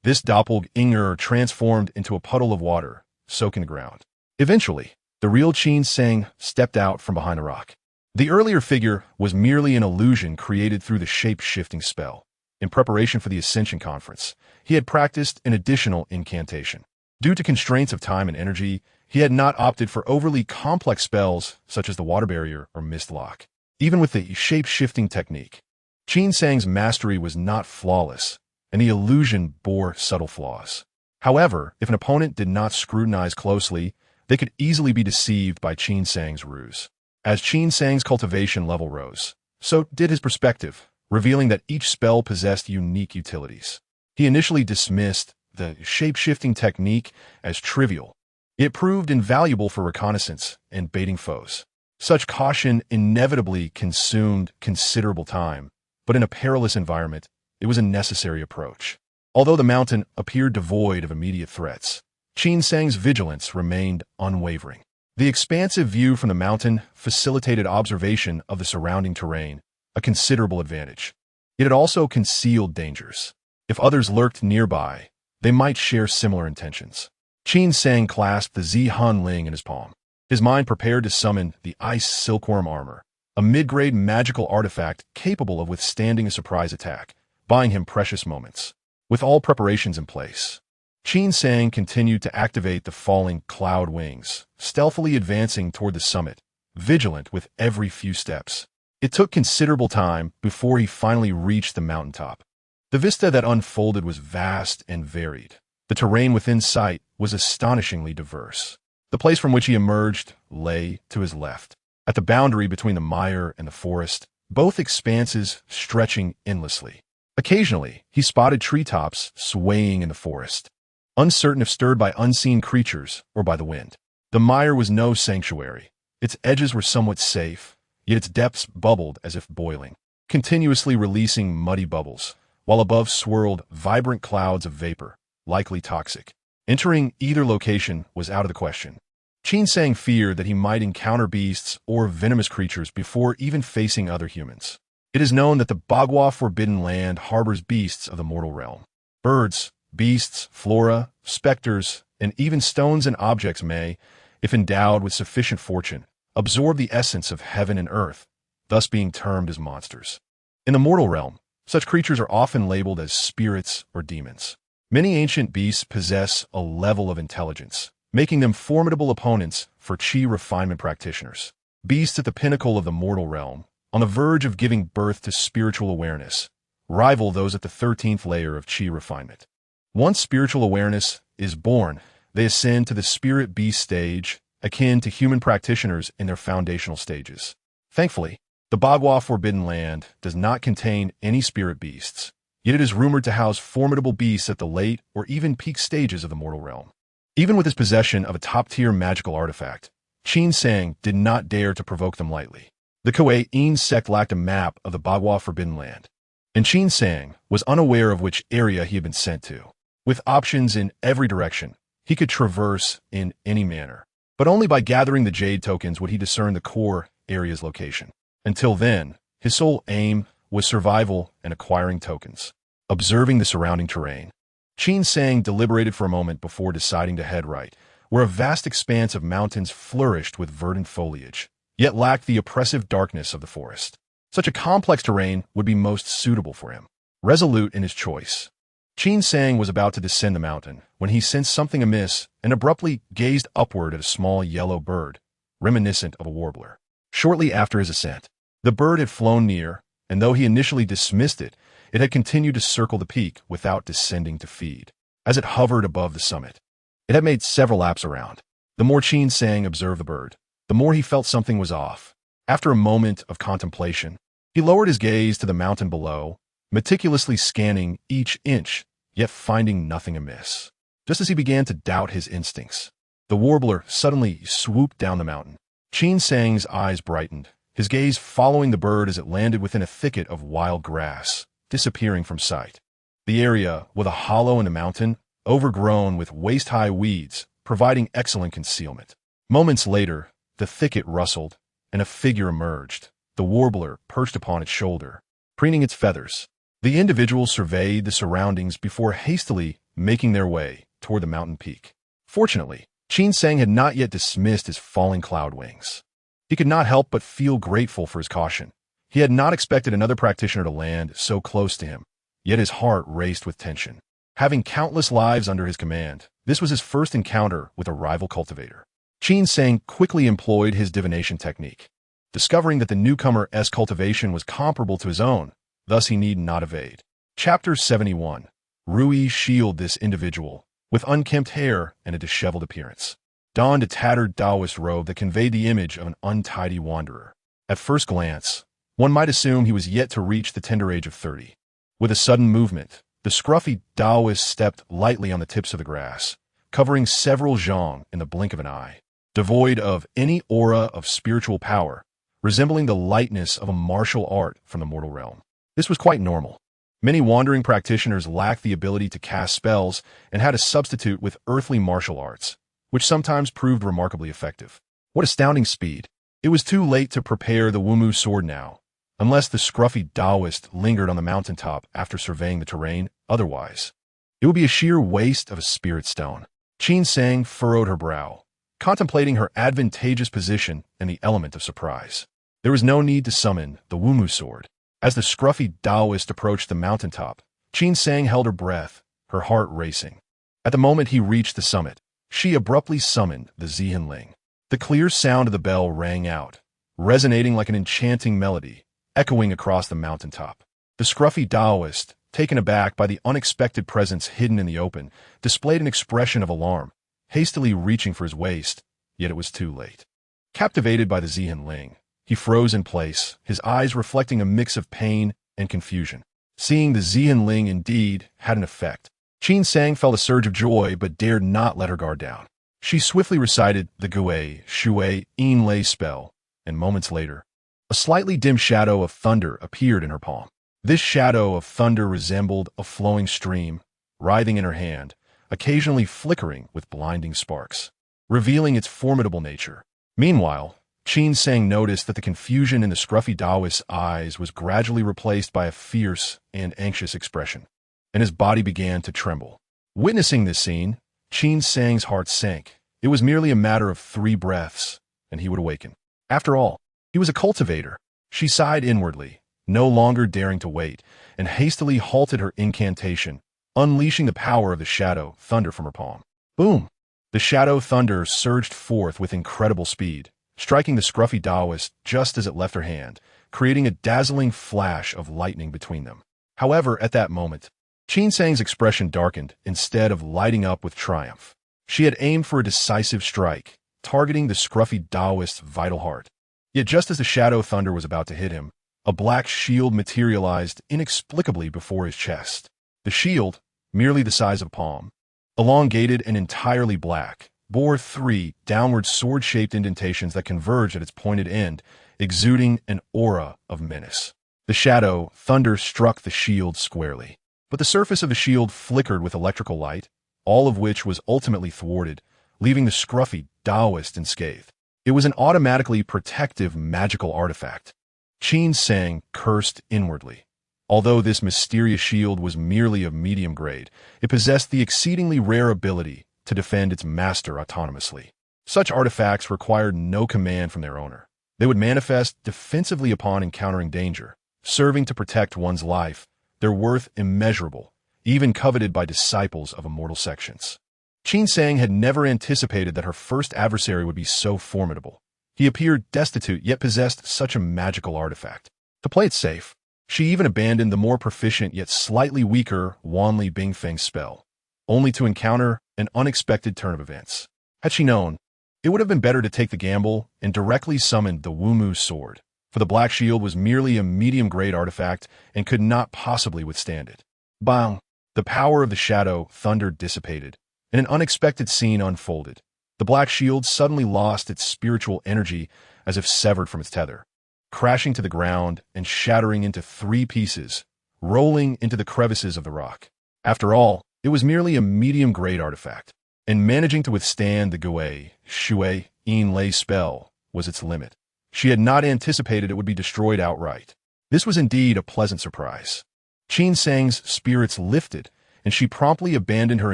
A: this doppelganger transformed into a puddle of water, soaking the ground. Eventually, the real Qin Sang stepped out from behind a rock. The earlier figure was merely an illusion created through the shape-shifting spell. In preparation for the Ascension Conference, he had practiced an additional incantation. Due to constraints of time and energy, he had not opted for overly complex spells such as the water barrier or mist lock. Even with the shape-shifting technique, Qin Sang's mastery was not flawless, and the illusion bore subtle flaws. However, if an opponent did not scrutinize closely, they could easily be deceived by Qin Sang's ruse. As Qin Sang's cultivation level rose, so did his perspective, revealing that each spell possessed unique utilities. He initially dismissed the shape-shifting technique as trivial. It proved invaluable for reconnaissance and baiting foes. Such caution inevitably consumed considerable time, but in a perilous environment, it was a necessary approach. Although the mountain appeared devoid of immediate threats, Qin Sang's vigilance remained unwavering. The expansive view from the mountain facilitated observation of the surrounding terrain, a considerable advantage. It had also concealed dangers. If others lurked nearby, they might share similar intentions. Qin Sang clasped the Zihan Ling in his palm. His mind prepared to summon the Ice Silkworm Armor, a mid-grade magical artifact capable of withstanding a surprise attack, buying him precious moments. With all preparations in place, Qin Sang continued to activate the falling cloud wings, stealthily advancing toward the summit, vigilant with every few steps. It took considerable time before he finally reached the mountaintop. The vista that unfolded was vast and varied. The terrain within sight was astonishingly diverse. The place from which he emerged lay to his left, at the boundary between the mire and the forest, both expanses stretching endlessly. Occasionally, he spotted treetops swaying in the forest, uncertain if stirred by unseen creatures or by the wind. The mire was no sanctuary. Its edges were somewhat safe, yet its depths bubbled as if boiling, continuously releasing muddy bubbles, while above swirled vibrant clouds of vapor, likely toxic. Entering either location was out of the question. Qin Sang feared that he might encounter beasts or venomous creatures before even facing other humans. It is known that the Bagua Forbidden Land harbors beasts of the mortal realm. Birds, beasts, flora, specters, and even stones and objects may, if endowed with sufficient fortune, absorb the essence of heaven and earth, thus being termed as monsters. In the mortal realm, such creatures are often labeled as spirits or demons. Many ancient beasts possess a level of intelligence, making them formidable opponents for chi refinement practitioners. Beasts at the pinnacle of the mortal realm on the verge of giving birth to spiritual awareness, rival those at the 13th layer of chi refinement. Once spiritual awareness is born, they ascend to the spirit beast stage, akin to human practitioners in their foundational stages. Thankfully, the Bagua Forbidden Land does not contain any spirit beasts, yet it is rumored to house formidable beasts at the late or even peak stages of the mortal realm. Even with his possession of a top-tier magical artifact, Qin Sang did not dare to provoke them lightly. The Kuei-In sect lacked a map of the Bagua Forbidden Land, and Qin Sang was unaware of which area he had been sent to. With options in every direction, he could traverse in any manner, but only by gathering the jade tokens would he discern the core area's location. Until then, his sole aim was survival and acquiring tokens. Observing the surrounding terrain, Qin Sang deliberated for a moment before deciding to head right, where a vast expanse of mountains flourished with verdant foliage, yet lacked the oppressive darkness of the forest. Such a complex terrain would be most suitable for him. Resolute in his choice, Qin Sang was about to descend the mountain when he sensed something amiss and abruptly gazed upward at a small yellow bird, reminiscent of a warbler. Shortly after his ascent, the bird had flown near, and though he initially dismissed it, it had continued to circle the peak without descending to feed. As it hovered above the summit, it had made several laps around. The more Qin Sang observed the bird, the more he felt something was off. After a moment of contemplation, he lowered his gaze to the mountain below, meticulously scanning each inch, yet finding nothing amiss. Just as he began to doubt his instincts, the warbler suddenly swooped down the mountain. Qin Sang's eyes brightened, his gaze following the bird as it landed within a thicket of wild grass, disappearing from sight. The area, with a hollow in the mountain, overgrown with waist-high weeds, providing excellent concealment. Moments later, the thicket rustled, and a figure emerged, the warbler perched upon its shoulder, preening its feathers. The individual surveyed the surroundings before hastily making their way toward the mountain peak. Fortunately, Qin Sang had not yet dismissed his falling cloud wings. He could not help but feel grateful for his caution. He had not expected another practitioner to land so close to him, yet his heart raced with tension. Having countless lives under his command, this was his first encounter with a rival cultivator. Qin Sang quickly employed his divination technique, discovering that the newcomer's cultivation was comparable to his own, thus he need not evade. Chapter 71. Rui shielded this individual, with unkempt hair and a disheveled appearance, donned a tattered Taoist robe that conveyed the image of an untidy wanderer. At first glance, one might assume he was yet to reach the tender age of 30. With a sudden movement, the scruffy Taoist stepped lightly on the tips of the grass, covering several zhang in the blink of an eye. Devoid of any aura of spiritual power, resembling the lightness of a martial art from the mortal realm. This was quite normal. Many wandering practitioners lacked the ability to cast spells and had to substitute with earthly martial arts, which sometimes proved remarkably effective. What astounding speed! It was too late to prepare the Wumu sword now, unless the scruffy Taoist lingered on the mountaintop after surveying the terrain. Otherwise, it would be a sheer waste of a spirit stone. Qin Sang furrowed her brow, contemplating her advantageous position and the element of surprise. There was no need to summon the Wumu sword. As the scruffy Taoist approached the mountaintop, Qin Sang held her breath, her heart racing. At the moment he reached the summit, she abruptly summoned the Zihin Ling. The clear sound of the bell rang out, resonating like an enchanting melody, echoing across the mountaintop. The scruffy Taoist, taken aback by the unexpected presence hidden in the open, displayed an expression of alarm, hastily reaching for his waist, yet it was too late. Captivated by the Zihin Ling, he froze in place, his eyes reflecting a mix of pain and confusion. Seeing the Zihin Ling indeed had an effect, Qin Sang felt a surge of joy but dared not let her guard down. She swiftly recited the Gui Shui In Lei spell, and moments later, a slightly dim shadow of thunder appeared in her palm. This shadow of thunder resembled a flowing stream, writhing in her hand, occasionally flickering with blinding sparks, revealing its formidable nature. Meanwhile, Qin Sang noticed that the confusion in the scruffy Taoist's eyes was gradually replaced by a fierce and anxious expression, and his body began to tremble. Witnessing this scene, Qin Sang's heart sank. It was merely a matter of 3 breaths, and he would awaken. After all, he was a cultivator. She sighed inwardly, no longer daring to wait, and hastily halted her incantation, unleashing the power of the shadow thunder from her palm. Boom! The shadow thunder surged forth with incredible speed, striking the scruffy Taoist just as it left her hand, creating a dazzling flash of lightning between them. However, at that moment, Qin Sang's expression darkened instead of lighting up with triumph. She had aimed for a decisive strike, targeting the scruffy Taoist's vital heart. Yet just as the shadow thunder was about to hit him, a black shield materialized inexplicably before his chest. The shield, merely the size of a palm, elongated and entirely black, bore 3 downward sword-shaped indentations that converged at its pointed end, exuding an aura of menace. The shadow thunder struck the shield squarely, but the surface of the shield flickered with electrical light, all of which was ultimately thwarted, leaving the scruffy Taoist unscathed. It was an automatically protective magical artifact. Qin Sang cursed inwardly. Although this mysterious shield was merely of medium grade, it possessed the exceedingly rare ability to defend its master autonomously. Such artifacts required no command from their owner. They would manifest defensively upon encountering danger, serving to protect one's life, their worth immeasurable, even coveted by disciples of immortal sections. Qin Sang had never anticipated that her first adversary would be so formidable. He appeared destitute yet possessed such a magical artifact. To play it safe, she even abandoned the more proficient yet slightly weaker Wanli Bingfeng spell, only to encounter an unexpected turn of events. Had she known, it would have been better to take the gamble and directly summoned the Wumu sword, for the black shield was merely a medium-grade artifact and could not possibly withstand it. Bang! The power of the shadow thunder dissipated, and an unexpected scene unfolded. The black shield suddenly lost its spiritual energy as if severed from its tether, crashing to the ground and shattering into 3 pieces, rolling into the crevices of the rock. After all, it was merely a medium-grade artifact, and managing to withstand the Gui, Shui, Yin Lei spell was its limit. She had not anticipated it would be destroyed outright. This was indeed a pleasant surprise. Qin Sang's spirits lifted, and she promptly abandoned her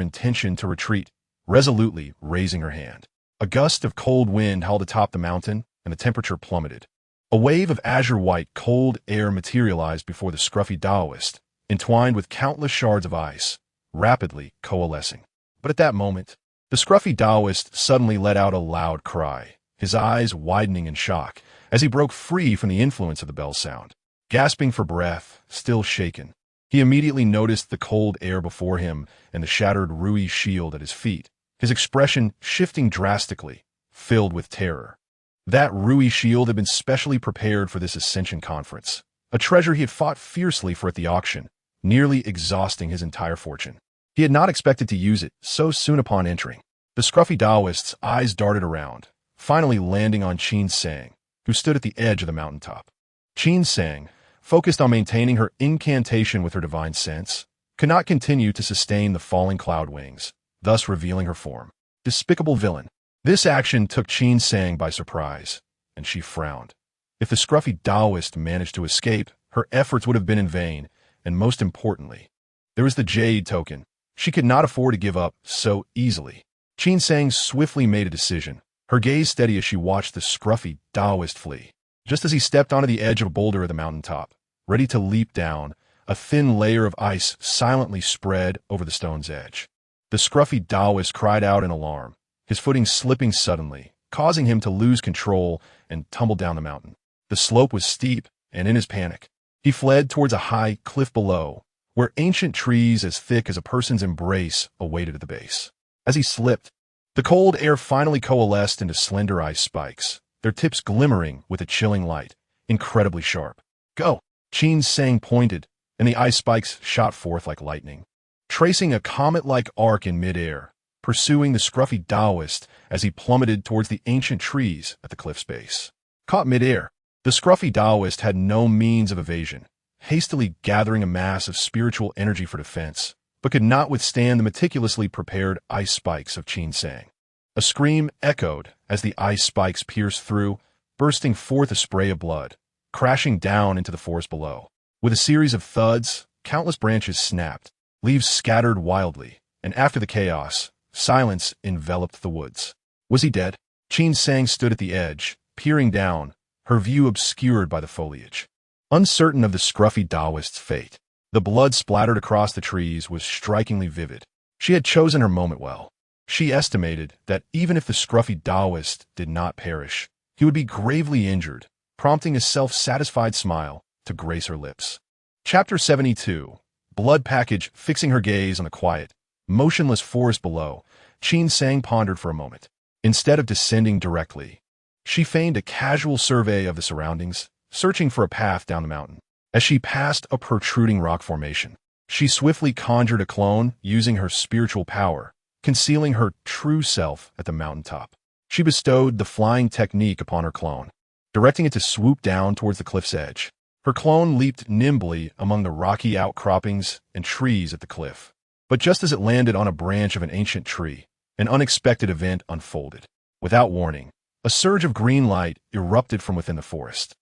A: intention to retreat, resolutely raising her hand. A gust of cold wind howled atop the mountain, and the temperature plummeted. A wave of azure-white, cold air materialized before the scruffy Taoist, entwined with countless shards of ice, rapidly coalescing. But at that moment, the scruffy Taoist suddenly let out a loud cry, his eyes widening in shock, as he broke free from the influence of the bell sound. Gasping for breath, still shaken, he immediately noticed the cold air before him and the shattered Rui shield at his feet, his expression shifting drastically, filled with terror. That Rui shield had been specially prepared for this Ascension conference, a treasure he had fought fiercely for at the auction, nearly exhausting his entire fortune. He had not expected to use it so soon upon entering. The scruffy Taoist's eyes darted around, finally landing on Qin Sang, who stood at the edge of the mountaintop. Qin Sang, focused on maintaining her incantation with her divine sense, could not continue to sustain the falling cloud wings, thus revealing her form. Despicable villain. This action took Qin Sang by surprise, and she frowned. If the scruffy Taoist managed to escape, her efforts would have been in vain, and most importantly, there was the jade token. She could not afford to give up so easily. Qin Sang swiftly made a decision, her gaze steady as she watched the scruffy Taoist flee. Just as he stepped onto the edge of a boulder at the mountaintop, ready to leap down, a thin layer of ice silently spread over the stone's edge. The scruffy Taoist cried out in alarm, his footing slipping suddenly, causing him to lose control and tumble down the mountain. The slope was steep, and in his panic, he fled towards a high cliff below, where ancient trees as thick as a person's embrace awaited at the base. As he slipped, the cold air finally coalesced into slender ice spikes, their tips glimmering with a chilling light, incredibly sharp. Go! Qin Sang pointed, and the ice spikes shot forth like lightning, tracing a comet-like arc in midair, pursuing the scruffy Taoist as he plummeted towards the ancient trees at the cliff's base. Caught midair, the scruffy Taoist had no means of evasion, hastily gathering a mass of spiritual energy for defense, but could not withstand the meticulously prepared ice spikes of Qin Sang. A scream echoed as the ice spikes pierced through, bursting forth a spray of blood, crashing down into the forest below. With a series of thuds, countless branches snapped, leaves scattered wildly, and after the chaos, silence enveloped the woods. Was he dead? Qin Sang stood at the edge, peering down, her view obscured by the foliage. Uncertain of the scruffy Taoist's fate, the blood splattered across the trees was strikingly vivid. She had chosen her moment well. She estimated that even if the scruffy Taoist did not perish, he would be gravely injured, prompting a self-satisfied smile to grace her lips. Chapter 72. Blood Package. Fixing her gaze on the quiet, motionless forest below, Qin Sang pondered for a moment. Instead of descending directly, she feigned a casual survey of the surroundings, searching for a path down the mountain. As she passed a protruding rock formation, she swiftly conjured a clone using her spiritual power, concealing her true self at the mountaintop. She bestowed the flying technique upon her clone, directing it to swoop down towards the cliff's edge. Her clone leaped nimbly among the rocky outcroppings and trees at the cliff. But just as it landed on a branch of an ancient tree, an unexpected event unfolded. Without warning, a surge of green light erupted from within the forest,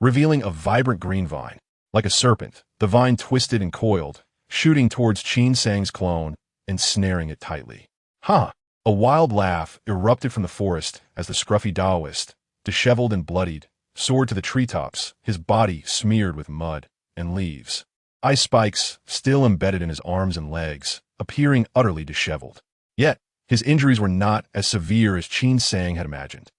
A: revealing a vibrant green vine. Like a serpent, the vine twisted and coiled, shooting towards Qin Sang's clone and snaring it tightly. Ha! A wild laugh erupted from the forest as the scruffy Taoist, disheveled and bloodied, soared to the treetops, his body smeared with mud and leaves. Ice spikes, still embedded in his arms and legs, appearing utterly disheveled. Yet, his injuries were not as severe as Qin Sang had imagined.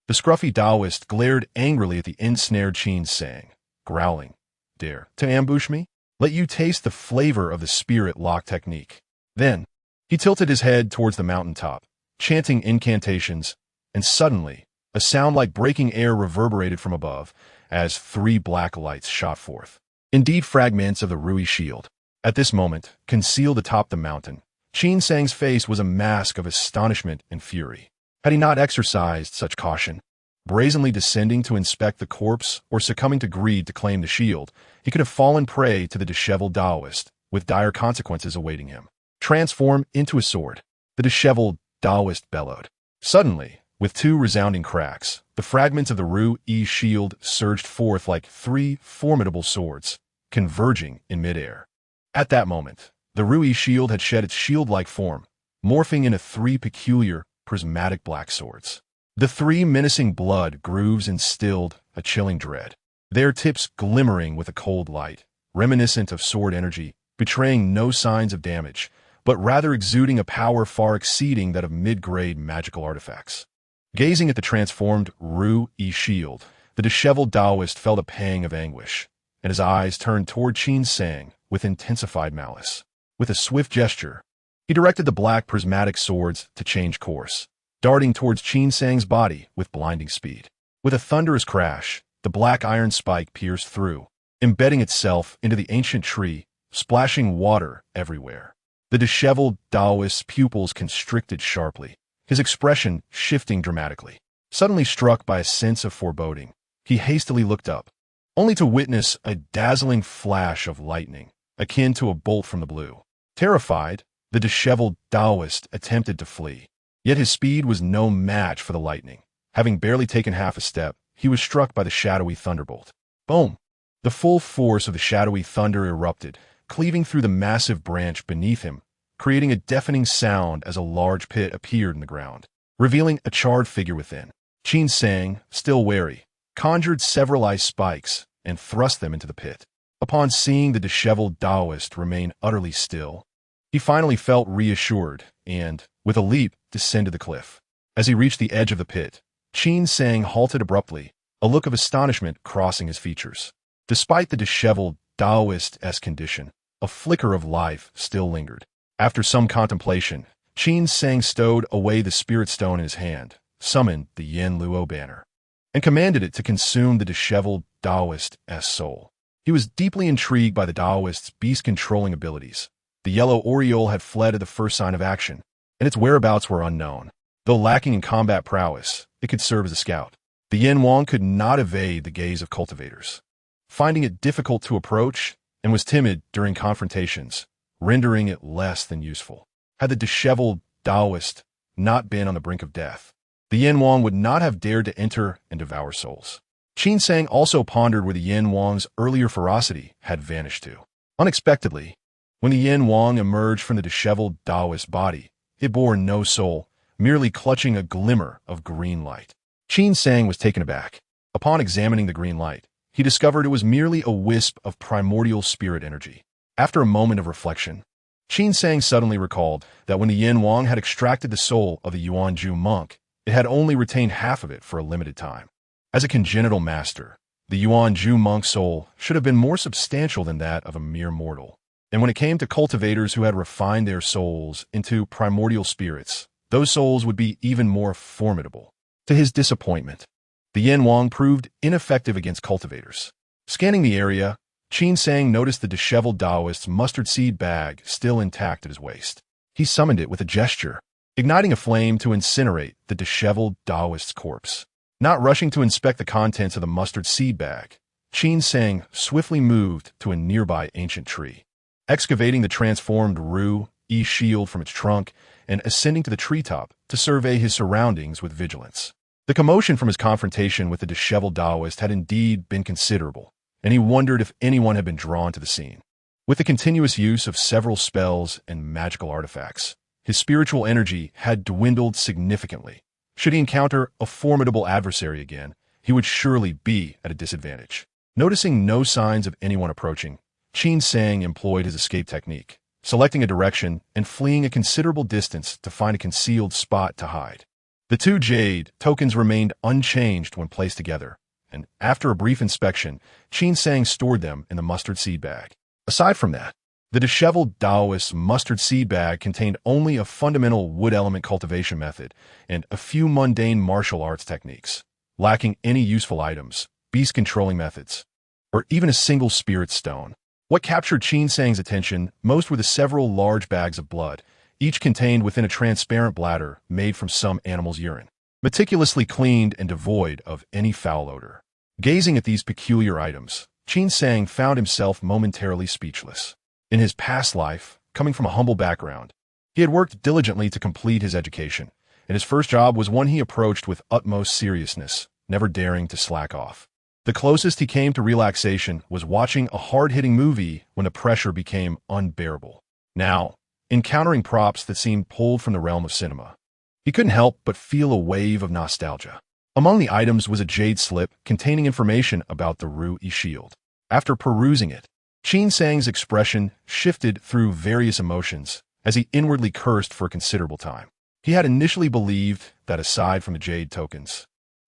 A: The scruffy Taoist glared angrily at the ensnared Qin Sang, growling, "Dare to ambush me? Let you taste the flavor of the spirit lock technique." Then, he tilted his head towards the mountaintop, chanting incantations, and suddenly, a sound like breaking air reverberated from above as 3 black lights shot forth. Indeed, fragments of the Rui shield. At this moment, concealed atop the mountain, Qin Sang's face was a mask of astonishment and fury. Had he not exercised such caution, brazenly descending to inspect the corpse or succumbing to greed to claim the shield, he could have fallen prey to the disheveled Taoist, with dire consequences awaiting him. "Transform into a sword," the disheveled Taoist bellowed. Suddenly, with 2 resounding cracks, the fragments of the Rui shield surged forth like 3 formidable swords, converging in midair. At that moment, the Rui shield had shed its shield-like form, morphing into 3 peculiar, prismatic black swords. The 3 menacing blood grooves instilled a chilling dread, their tips glimmering with a cold light, reminiscent of sword energy, betraying no signs of damage, but rather exuding a power far exceeding that of mid-grade magical artifacts. Gazing at the transformed Rui shield, the disheveled Taoist felt a pang of anguish, and his eyes turned toward Qin Sang with intensified malice. With a swift gesture, he directed the black prismatic swords to change course, darting towards Qin Sang's body with blinding speed. With a thunderous crash, the black iron spike pierced through, embedding itself into the ancient tree, splashing water everywhere. The disheveled Taoist's pupils constricted sharply, his expression shifting dramatically. Suddenly struck by a sense of foreboding, he hastily looked up, only to witness a dazzling flash of lightning, akin to a bolt from the blue. Terrified, the disheveled Taoist attempted to flee. Yet his speed was no match for the lightning. Having barely taken half a step, he was struck by the shadowy thunderbolt. Boom! The full force of the shadowy thunder erupted, cleaving through the massive branch beneath him, creating a deafening sound as a large pit appeared in the ground, revealing a charred figure within. Qin Sang, still wary, conjured several ice spikes and thrust them into the pit. Upon seeing the disheveled Taoist remain utterly still, he finally felt reassured and, with a leap, descended the cliff. As he reached the edge of the pit, Qin Sang halted abruptly, a look of astonishment crossing his features. Despite the disheveled Taoist-esque condition, a flicker of life still lingered. After some contemplation, Qin Sang stowed away the spirit stone in his hand, summoned the Yin Luo banner, and commanded it to consume the disheveled Taoist-esque soul. He was deeply intrigued by the Taoist's beast-controlling abilities. The yellow aureole had fled at the first sign of action, and its whereabouts were unknown. Though lacking in combat prowess, it could serve as a scout. The Yin Wang could not evade the gaze of cultivators, finding it difficult to approach, and was timid during confrontations, rendering it less than useful. Had the disheveled Taoist not been on the brink of death, the Yin Wang would not have dared to enter and devour souls. Qin Sang also pondered where the Yin Wang's earlier ferocity had vanished to. Unexpectedly, when the Yin Wang emerged from the disheveled Taoist body, it bore no soul, merely clutching a glimmer of green light. Qin Sang was taken aback. Upon examining the green light, he discovered it was merely a wisp of primordial spirit energy. After a moment of reflection, Qin Sang suddenly recalled that when the Yin Wang had extracted the soul of the Yuanju monk, it had only retained half of it for a limited time. As a congenital master, The Yuan Ju monk's soul should have been more substantial than that of a mere mortal. And when it came to cultivators who had refined their souls into primordial spirits, those souls would be even more formidable. To his disappointment, the Yen Wang proved ineffective against cultivators. Scanning the area, Qin Sang noticed the disheveled Taoist's mustard seed bag still intact at his waist. He summoned it with a gesture, igniting a flame to incinerate the disheveled Taoist's corpse. Not rushing to inspect the contents of the mustard seed bag, Qin Sang swiftly moved to a nearby ancient tree. Excavating the transformed Ru Yi shield from its trunk and ascending to the treetop to survey his surroundings with vigilance. The commotion from his confrontation with the disheveled Taoist had indeed been considerable, and he wondered if anyone had been drawn to the scene. With the continuous use of several spells and magical artifacts, his spiritual energy had dwindled significantly. Should he encounter a formidable adversary again, he would surely be at a disadvantage. Noticing no signs of anyone approaching, Qin Sang employed his escape technique, selecting a direction and fleeing a considerable distance to find a concealed spot to hide. The two jade tokens remained unchanged when placed together, and after a brief inspection, Qin Sang stored them in the mustard seed bag. Aside from that, the disheveled Taoist's mustard seed bag contained only a fundamental wood element cultivation method and a few mundane martial arts techniques, lacking any useful items, beast-controlling methods, or even a single spirit stone. What captured Qin Sang's attention most were the several large bags of blood, each contained within a transparent bladder made from some animal's urine, meticulously cleaned and devoid of any foul odor. Gazing at these peculiar items, Qin Sang found himself momentarily speechless. In his past life, coming from a humble background, he had worked diligently to complete his education, and his first job was one he approached with utmost seriousness, never daring to slack off. The closest he came to relaxation was watching a hard-hitting movie when the pressure became unbearable. Now, encountering props that seemed pulled from the realm of cinema, he couldn't help but feel a wave of nostalgia. Among the items was a jade slip containing information about the Ru Yi shield. After perusing it, Qin Sang's expression shifted through various emotions as he inwardly cursed for a considerable time. He had initially believed that aside from the jade tokens,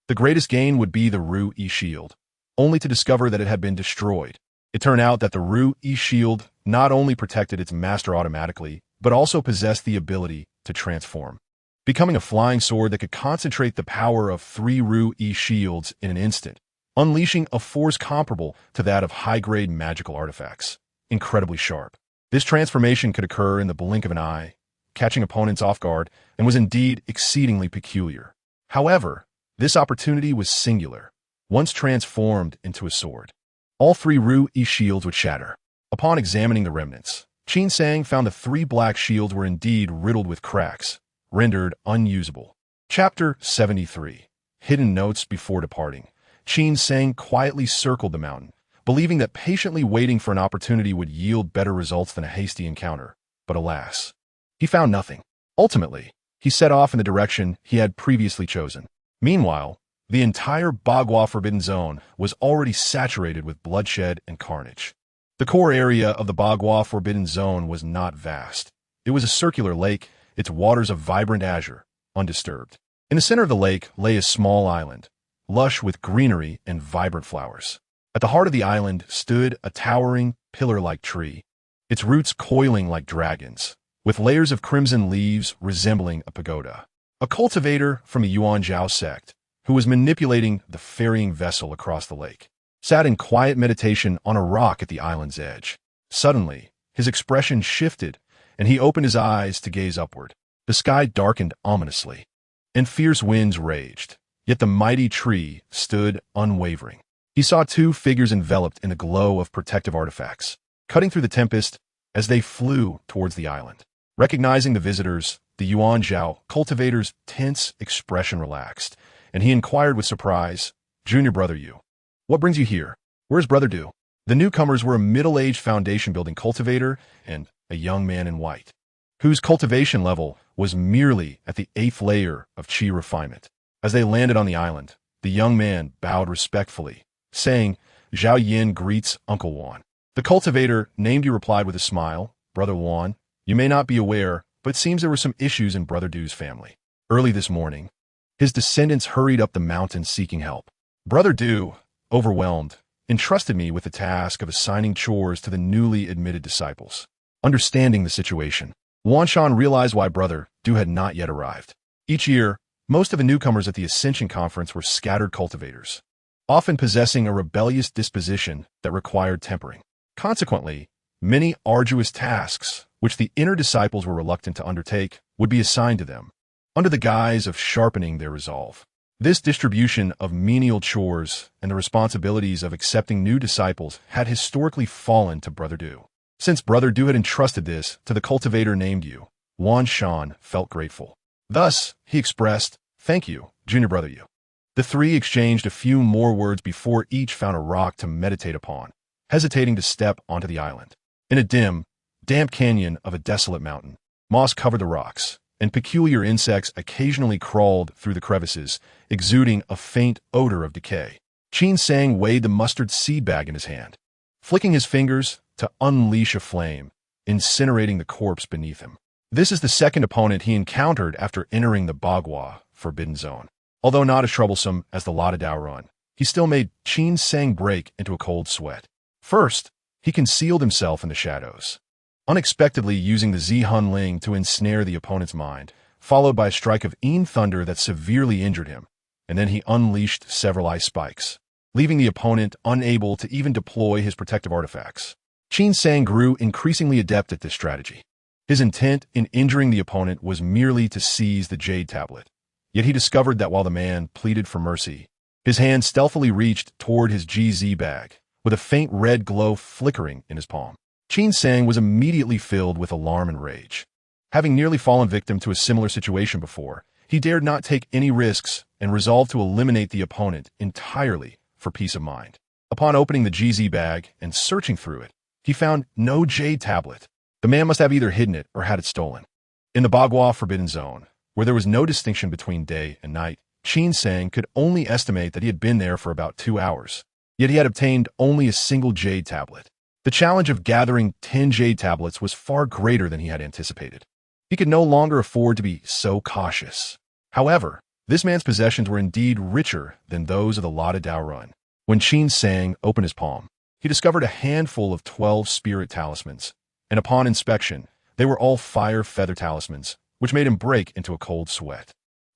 A: the greatest gain would be the Ru Yi shield, only to discover that it had been destroyed. It turned out that the Ru Yi shield not only protected its master automatically, but also possessed the ability to transform, becoming a flying sword that could concentrate the power of 3 Ru Yi shields in an instant, unleashing a force comparable to that of high-grade magical artifacts, incredibly sharp. This transformation could occur in the blink of an eye, catching opponents off guard, and was indeed exceedingly peculiar. However, this opportunity was singular. Once transformed into a sword, all 3 Ru Yi shields would shatter. Upon examining the remnants, Qin Sang found the 3 black shields were indeed riddled with cracks, rendered unusable. Chapter 73. Hidden Notes Before Departing. Qin Sang quietly circled the mountain, believing that patiently waiting for an opportunity would yield better results than a hasty encounter. But alas, he found nothing. Ultimately, he set off in the direction he had previously chosen. Meanwhile, the entire Bagua Forbidden Zone was already saturated with bloodshed and carnage. The core area of the Bagua Forbidden Zone was not vast. It was a circular lake, its waters of vibrant azure, undisturbed. In the center of the lake lay a small island, lush with greenery and vibrant flowers. At the heart of the island stood a towering, pillar-like tree, its roots coiling like dragons, with layers of crimson leaves resembling a pagoda. A cultivator from the Yuanzhao sect, who was manipulating the ferrying vessel across the lake, sat in quiet meditation on a rock at the island's edge. Suddenly, his expression shifted, and he opened his eyes to gaze upward. The sky darkened ominously, and fierce winds raged, yet the mighty tree stood unwavering. He saw 2 figures enveloped in a glow of protective artifacts, cutting through the tempest as they flew towards the island. Recognizing the visitors, the Yuanzhao cultivator's tense expression relaxed, and he inquired with surprise, "Junior Brother Yu, what brings you here? Where's Brother Du?" The newcomers were a middle-aged foundation-building cultivator and a young man in white, whose cultivation level was merely at the 8th layer of qi refinement. As they landed on the island, the young man bowed respectfully, saying, "Zhao Yin greets Uncle Wan." The cultivator named you replied with a smile, "Brother Wan, you may not be aware, but it seems there were some issues in Brother Du's family. Early this morning, his descendants hurried up the mountain seeking help. Brother Du, overwhelmed, entrusted me with the task of assigning chores to the newly admitted disciples. Understanding the situation, Wanshan realized why Brother Du had not yet arrived. Each year, most of the newcomers at the Ascension Conference were scattered cultivators, often possessing a rebellious disposition that required tempering. Consequently, many arduous tasks, which the inner disciples were reluctant to undertake, would be assigned to them, under the guise of sharpening their resolve. This distribution of menial chores and the responsibilities of accepting new disciples had historically fallen to Brother Du. Since Brother Du had entrusted this to the cultivator named Yu, Wan Shan felt grateful. Thus, he expressed, "Thank you, Junior Brother Yu." The three exchanged a few more words before each found a rock to meditate upon, hesitating to step onto the island. In a dim, damp canyon of a desolate mountain, moss covered the rocks, and peculiar insects occasionally crawled through the crevices, exuding a faint odor of decay. Qin Sang weighed the mustard seed bag in his hand, flicking his fingers to unleash a flame, incinerating the corpse beneath him. This is the second opponent he encountered after entering the Bagua Forbidden Zone. Although not as troublesome as the Lada Dao run, he still made Qin Sang break into a cold sweat. First, he concealed himself in the shadows, unexpectedly using the Zihun Ling to ensnare the opponent's mind, followed by a strike of Yin Thunder that severely injured him, and then he unleashed several ice spikes, leaving the opponent unable to even deploy his protective artifacts. Qin Sang grew increasingly adept at this strategy. His intent in injuring the opponent was merely to seize the Jade Tablet, yet he discovered that while the man pleaded for mercy, his hand stealthily reached toward his GZ bag, with a faint red glow flickering in his palm. Qin Sang was immediately filled with alarm and rage. Having nearly fallen victim to a similar situation before, he dared not take any risks and resolved to eliminate the opponent entirely for peace of mind. Upon opening the GZ bag and searching through it, he found no Jade Tablet. The man must have either hidden it or had it stolen. In the Bagua Forbidden Zone, where there was no distinction between day and night, Qin Sang could only estimate that he had been there for about 2 hours, yet he had obtained only a single Jade Tablet. The challenge of gathering 10 Jade Tablets was far greater than he had anticipated. He could no longer afford to be so cautious. However, this man's possessions were indeed richer than those of the Lada Dao run. When Qin Sang opened his palm, he discovered a handful of 12 spirit talismans, and upon inspection, they were all fire feather talismans, which made him break into a cold sweat.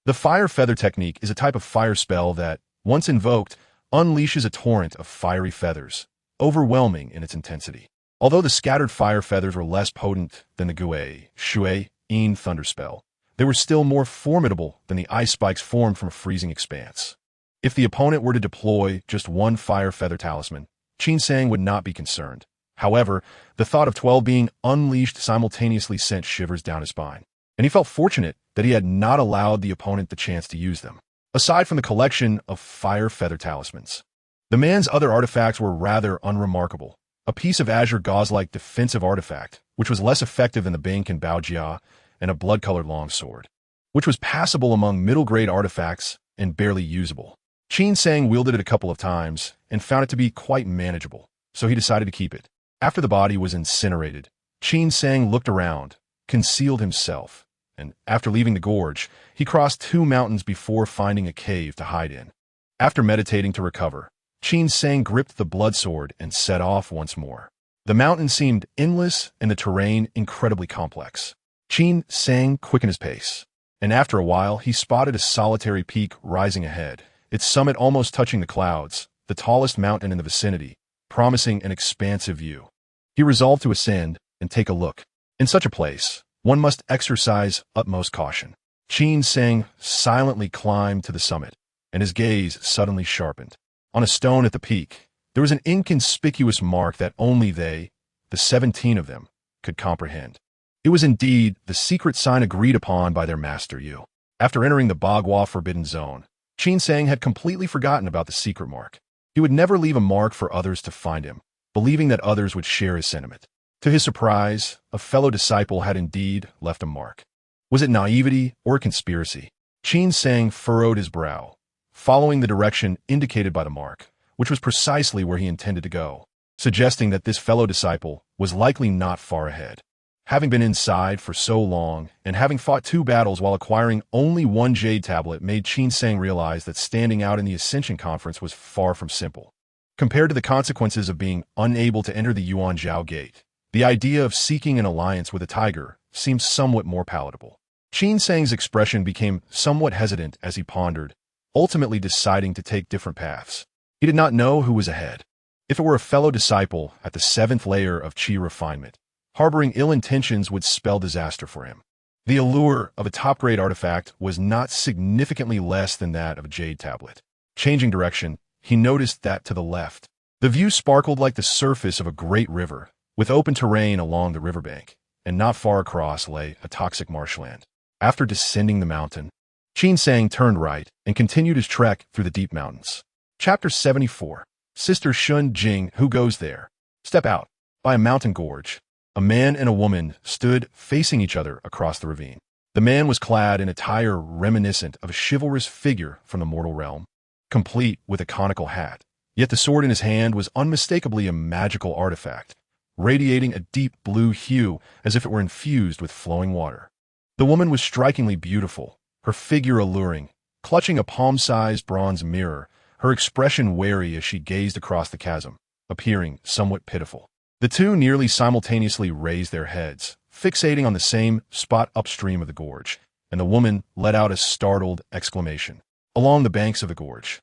A: The fire feather technique is a type of fire spell that, once invoked, unleashes a torrent of fiery feathers, overwhelming in its intensity. Although the scattered fire feathers were less potent than the Gui, Shui, Yin Thunder spell, they were still more formidable than the ice spikes formed from a freezing expanse. If the opponent were to deploy just one fire feather talisman, Qin Sang would not be concerned. However, the thought of 12 being unleashed simultaneously sent shivers down his spine, and he felt fortunate that he had not allowed the opponent the chance to use them. Aside from the collection of fire feather talismans, the man's other artifacts were rather unremarkable. A piece of azure gauze-like defensive artifact, which was less effective than the Bankan Baojia, and a blood-colored longsword, which was passable among middle-grade artifacts and barely usable. Qin Sang wielded it a couple of times and found it to be quite manageable, so he decided to keep it. After the body was incinerated, Qin Sang looked around, concealed himself, and after leaving the gorge, he crossed 2 mountains before finding a cave to hide in. After meditating to recover, Qin Sang gripped the blood sword and set off once more. The mountain seemed endless and the terrain incredibly complex. Qin Sang quickened his pace, and after a while he spotted a solitary peak rising ahead, its summit almost touching the clouds, the tallest mountain in the vicinity, promising an expansive view. He resolved to ascend and take a look. In such a place, one must exercise utmost caution. Qin Sang silently climbed to the summit, and his gaze suddenly sharpened. On a stone at the peak, there was an inconspicuous mark that only they, the 17 of them, could comprehend. It was indeed the secret sign agreed upon by their master Yu. After entering the Bagua Forbidden Zone, Qin Sang had completely forgotten about the secret mark. He would never leave a mark for others to find him, believing that others would share his sentiment. To his surprise, a fellow disciple had indeed left a mark. Was it naivety or conspiracy? Qin Sang furrowed his brow, following the direction indicated by the mark, which was precisely where he intended to go, suggesting that this fellow disciple was likely not far ahead. Having been inside for so long and having fought 2 battles while acquiring only 1 Jade Tablet made Qin Sang realize that standing out in the Ascension Conference was far from simple. Compared to the consequences of being unable to enter the Yuan Zhao Gate, the idea of seeking an alliance with a tiger seems somewhat more palatable. Qin Sang's expression became somewhat hesitant as he pondered, ultimately deciding to take different paths. He did not know who was ahead. If it were a fellow disciple at the 7th layer of Qi refinement, harboring ill intentions would spell disaster for him. The allure of a top-grade artifact was not significantly less than that of a jade tablet. Changing direction, he noticed that to the left, the view sparkled like the surface of a great river, with open terrain along the riverbank, and not far across lay a toxic marshland. After descending the mountain, Qin Sang turned right and continued his trek through the deep mountains. Chapter 74. Sister Shun Jing, Who Goes There? Step out. By a mountain gorge, a man and a woman stood facing each other across the ravine. The man was clad in attire reminiscent of a chivalrous figure from the mortal realm, complete with a conical hat, yet the sword in his hand was unmistakably a magical artifact, radiating a deep blue hue as if it were infused with flowing water. The woman was strikingly beautiful, her figure alluring, clutching a palm-sized bronze mirror, her expression wary as she gazed across the chasm, appearing somewhat pitiful. The two nearly simultaneously raised their heads, fixating on the same spot upstream of the gorge, and the woman let out a startled exclamation. Along the banks of the gorge,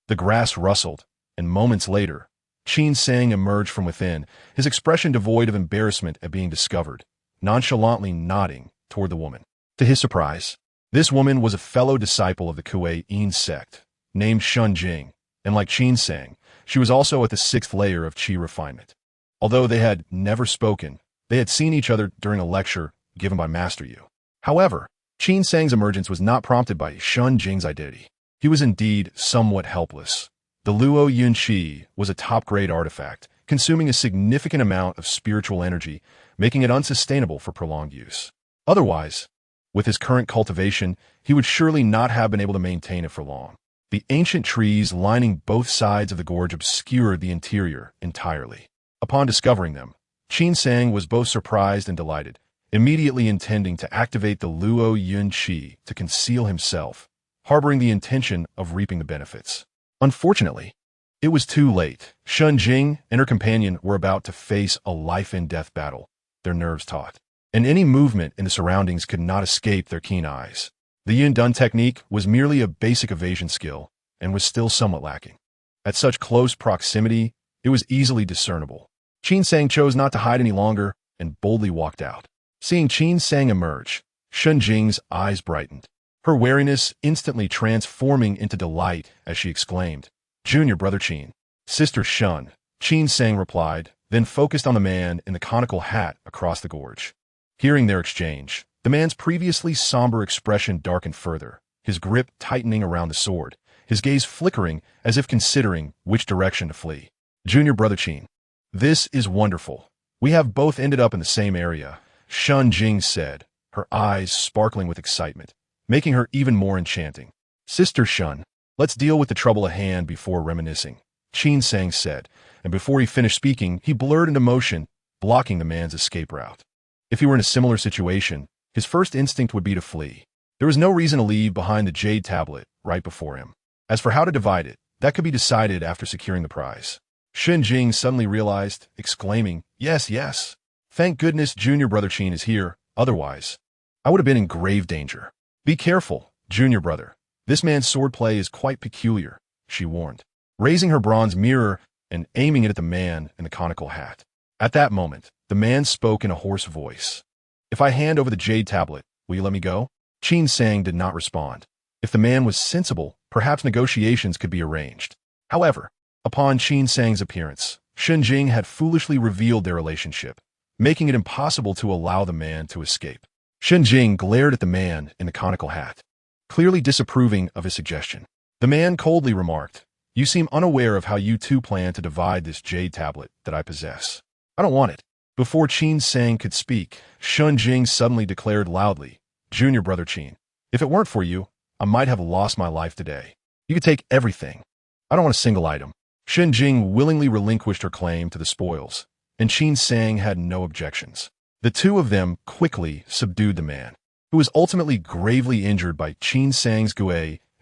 A: the grass rustled, and moments later, Qin Sang emerged from within, his expression devoid of embarrassment at being discovered, nonchalantly nodding toward the woman. To his surprise, this woman was a fellow disciple of the Kuei-In sect, named Shun Jing, and like Qin Sang, she was also at the 6th layer of Qi refinement. Although they had never spoken, they had seen each other during a lecture given by Master Yu. However, Qin Sang's emergence was not prompted by Shun Jing's identity. He was indeed somewhat helpless. The Luo Yun Qi was a top-grade artifact, consuming a significant amount of spiritual energy, making it unsustainable for prolonged use. Otherwise, with his current cultivation, he would surely not have been able to maintain it for long. The ancient trees lining both sides of the gorge obscured the interior entirely. Upon discovering them, Qin Sang was both surprised and delighted, immediately intending to activate the Luo Yun Qi to conceal himself, harboring the intention of reaping the benefits. Unfortunately, it was too late. Shun Jing and her companion were about to face a life-and-death battle, their nerves taut, and any movement in the surroundings could not escape their keen eyes. The Yin Dun technique was merely a basic evasion skill and was still somewhat lacking. At such close proximity, it was easily discernible. Qin Sang chose not to hide any longer and boldly walked out. Seeing Qin Sang emerge, Shun Jing's eyes brightened, her wariness instantly transforming into delight as she exclaimed, "Junior brother Qin." "Sister Shun," Qin Sang replied, then focused on the man in the conical hat across the gorge. Hearing their exchange, the man's previously somber expression darkened further, his grip tightening around the sword, his gaze flickering as if considering which direction to flee. "Junior brother Qin, this is wonderful. We have both ended up in the same area," Shun Jing said, her eyes sparkling with excitement, making her even more enchanting. "Sister Shun, let's deal with the trouble at hand before reminiscing," Qin Sang said, and before he finished speaking, he blurred into motion, blocking the man's escape route. If he were in a similar situation, his first instinct would be to flee. There was no reason to leave behind the jade tablet right before him. As for how to divide it, that could be decided after securing the prize. Shun Jing suddenly realized, exclaiming, "Yes, yes. Thank goodness Junior brother Qin is here, otherwise I would have been in grave danger." "Be careful, Junior brother. This man's swordplay is quite peculiar," she warned, raising her bronze mirror and aiming it at the man in the conical hat. At that moment, the man spoke in a hoarse voice. "If I hand over the jade tablet, will you let me go?" Qin Sang did not respond. If the man was sensible, perhaps negotiations could be arranged. However, upon Qin Sang's appearance, Shun Jing had foolishly revealed their relationship, making it impossible to allow the man to escape. Shun Jing glared at the man in the conical hat, clearly disapproving of his suggestion. The man coldly remarked, "You seem unaware of how you two plan to divide this jade tablet that I possess. I don't want it." Before Qin Sang could speak, Shun Jing suddenly declared loudly, "Junior brother Qin, if it weren't for you, I might have lost my life today. You could take everything. I don't want a single item." Shun Jing willingly relinquished her claim to the spoils, and Qin Sang had no objections. The two of them quickly subdued the man, who was ultimately gravely injured by Qin Sang's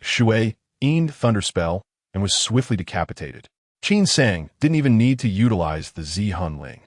A: Shui Thunder spell and was swiftly decapitated. Qin Sang didn't even need to utilize the Zihun Ling.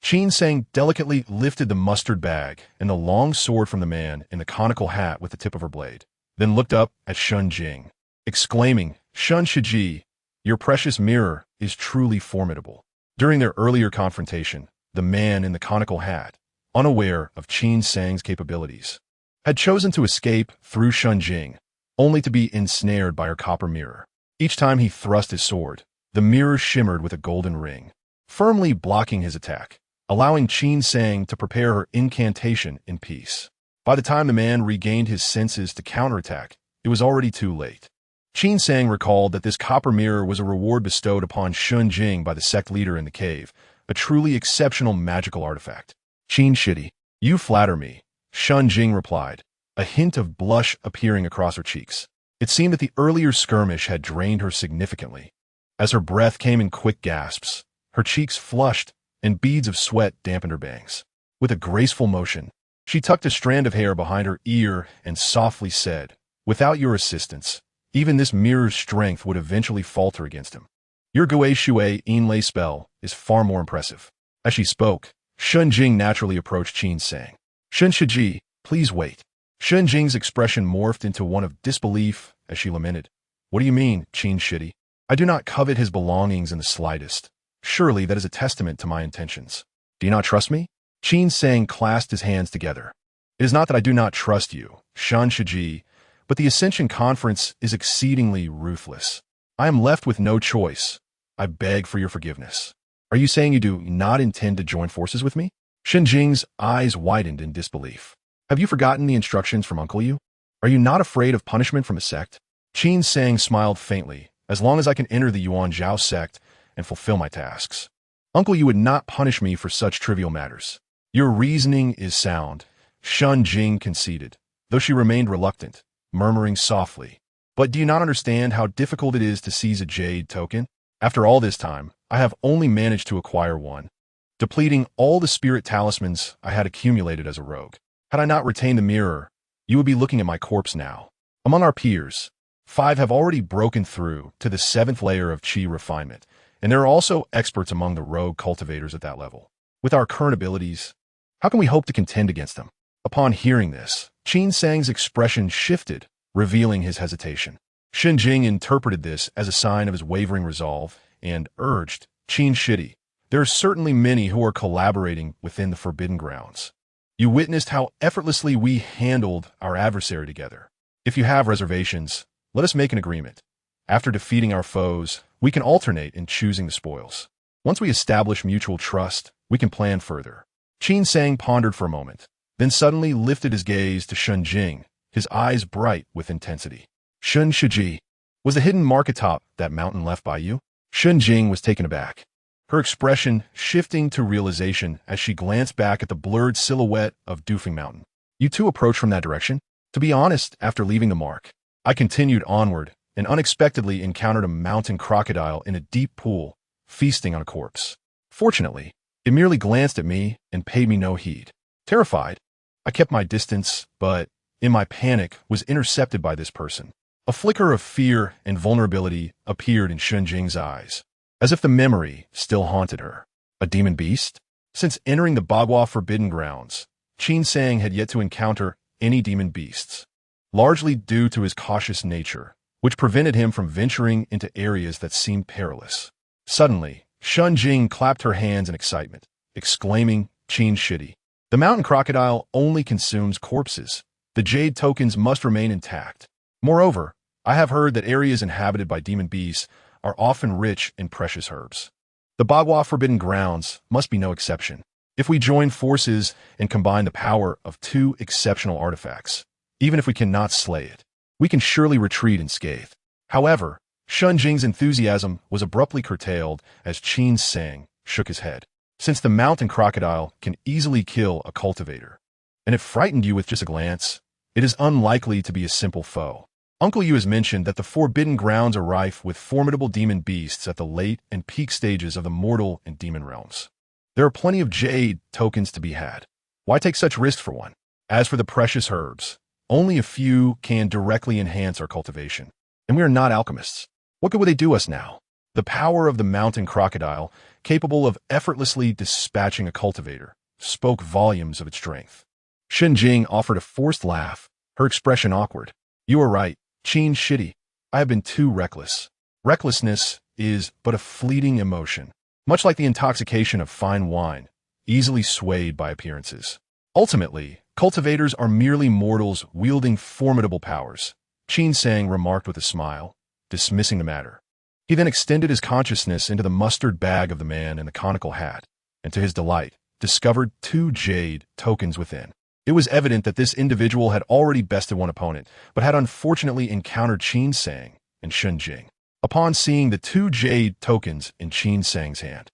A: Qin Sang delicately lifted the mustard bag and the long sword from the man in the conical hat with the tip of her blade, then looked up at Shun Jing, exclaiming, "Shun Shiji, your precious mirror is truly formidable." During their earlier confrontation, the man in the conical hat, unaware of Qin Sang's capabilities, had chosen to escape through Shun Jing, only to be ensnared by her copper mirror. Each time he thrust his sword, the mirror shimmered with a golden ring, firmly blocking his attack, allowing Qin Sang to prepare her incantation in peace. By the time the man regained his senses to counterattack, it was already too late. Qin Sang recalled that this copper mirror was a reward bestowed upon Shun Jing by the sect leader in the cave, a truly exceptional magical artifact. "Qin Shidi, you flatter me," Shun Jing replied, a hint of blush appearing across her cheeks. It seemed that the earlier skirmish had drained her significantly. As her breath came in quick gasps, her cheeks flushed and beads of sweat dampened her bangs. With a graceful motion, she tucked a strand of hair behind her ear and softly said, "Without your assistance, even this mirror's strength would eventually falter against him. Your Gui Shui Inlay spell is far more impressive." As she spoke, Shun Jing naturally approached Qin Sang. "Shun Shiji, please wait." Shun Jing's expression morphed into one of disbelief as she lamented, "What do you mean, Qin Shidi? I do not covet his belongings in the slightest. Surely that is a testament to my intentions. Do you not trust me?" Qin Sang clasped his hands together. "It is not that I do not trust you, Shun Shiji, but the Ascension Conference is exceedingly ruthless. I am left with no choice. I beg for your forgiveness." "Are you saying you do not intend to join forces with me?" Shun Jing's eyes widened in disbelief. "Have you forgotten the instructions from Uncle Yu? Are you not afraid of punishment from a sect?" Qin Sang smiled faintly. "As long as I can enter the Yuan Zhao sect and fulfill my tasks. Uncle Yu would not punish me for such trivial matters." "Your reasoning is sound," Shun Jing conceded, though she remained reluctant, murmuring softly, "But do you not understand how difficult it is to seize a jade token? After all this time, I have only managed to acquire one, depleting all the spirit talismans I had accumulated as a rogue. Had I not retained the mirror, you would be looking at my corpse now. Among our peers, 5 have already broken through to the 7th layer of Qi refinement, and there are also experts among the rogue cultivators at that level. With our current abilities, how can we hope to contend against them?" Upon hearing this, Qin Sang's expression shifted, revealing his hesitation. Shun Jing interpreted this as a sign of his wavering resolve and urged, "Qin Shidi, there are certainly many who are collaborating within the Forbidden Grounds. You witnessed how effortlessly we handled our adversary together. If you have reservations, let us make an agreement. After defeating our foes, we can alternate in choosing the spoils. Once we establish mutual trust, we can plan further." Qin Sang pondered for a moment, then suddenly lifted his gaze to Shun Jing, his eyes bright with intensity. "Shun Shiji, was the hidden mark atop that mountain left by you?" Shun Jing was taken aback, her expression shifting to realization as she glanced back at the blurred silhouette of Dufing Mountain. "You two approached from that direction?" "To be honest, after leaving the mark, I continued onward and unexpectedly encountered a mountain crocodile in a deep pool, feasting on a corpse. Fortunately, it merely glanced at me and paid me no heed. Terrified, I kept my distance, but, in my panic, was intercepted by this person." A flicker of fear and vulnerability appeared in Shun Jing's eyes, as if the memory still haunted her. A demon beast? Since entering the Bagua Forbidden Grounds, Qin Sang had yet to encounter any demon beasts, largely due to his cautious nature, which prevented him from venturing into areas that seemed perilous. Suddenly, Shun Jing clapped her hands in excitement, exclaiming, "Qin Shidi, the mountain crocodile only consumes corpses. The jade tokens must remain intact. Moreover, I have heard that areas inhabited by demon beasts are often rich in precious herbs. The Bagua Forbidden Grounds must be no exception. If we join forces and combine the power of 2 exceptional artifacts, even if we cannot slay it, we can surely retreat unscathed." However, Shun Jing's enthusiasm was abruptly curtailed as Qin Sang shook his head. "Since the mountain crocodile can easily kill a cultivator, and it frightened you with just a glance, it is unlikely to be a simple foe. Uncle Yu has mentioned that the Forbidden Grounds are rife with formidable demon beasts at the late and peak stages of the mortal and demon realms. There are plenty of jade tokens to be had. Why take such risks for one? As for the precious herbs, only a few can directly enhance our cultivation, and we are not alchemists. What good would they do us now?" The power of the mountain crocodile, capable of effortlessly dispatching a cultivator, spoke volumes of its strength. Shenjing offered a forced laugh, her expression awkward. You are right, Qin Shitty. I have been too reckless. Recklessness is but a fleeting emotion, much like the intoxication of fine wine, easily swayed by appearances. Ultimately, cultivators are merely mortals wielding formidable powers, Qin Sang remarked with a smile, dismissing the matter. He then extended his consciousness into the mustard bag of the man in the conical hat, and to his delight, discovered 2 jade tokens within. It was evident that this individual had already bested one opponent, but had unfortunately encountered Qin Sang and Shenjing. Upon seeing the 2 jade tokens in Qin Sang's hand,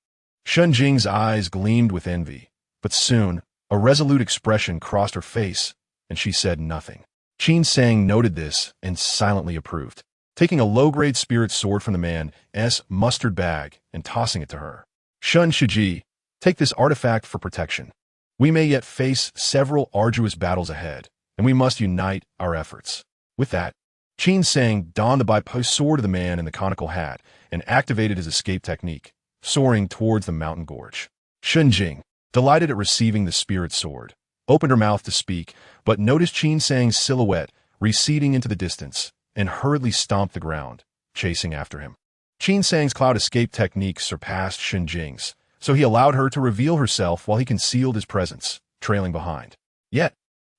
A: Shenjing's eyes gleamed with envy, but soon a resolute expression crossed her face, and she said nothing. Qin Sang noted this and silently approved, taking a low-grade spirit sword from the man's mustard bag and tossing it to her. Shun Shiji, take this artifact for protection. We may yet face several arduous battles ahead, and we must unite our efforts. With that, Qin Sang donned the bipolar sword of the man in the conical hat and activated his escape technique, soaring towards the mountain gorge. Shenjing, delighted at receiving the spirit sword, opened her mouth to speak, but noticed Qin Sang's silhouette receding into the distance and hurriedly stomped the ground, chasing after him. Qin Sang's cloud escape technique surpassed Shenjing's, so he allowed her to reveal herself while he concealed his presence, trailing behind. Yet,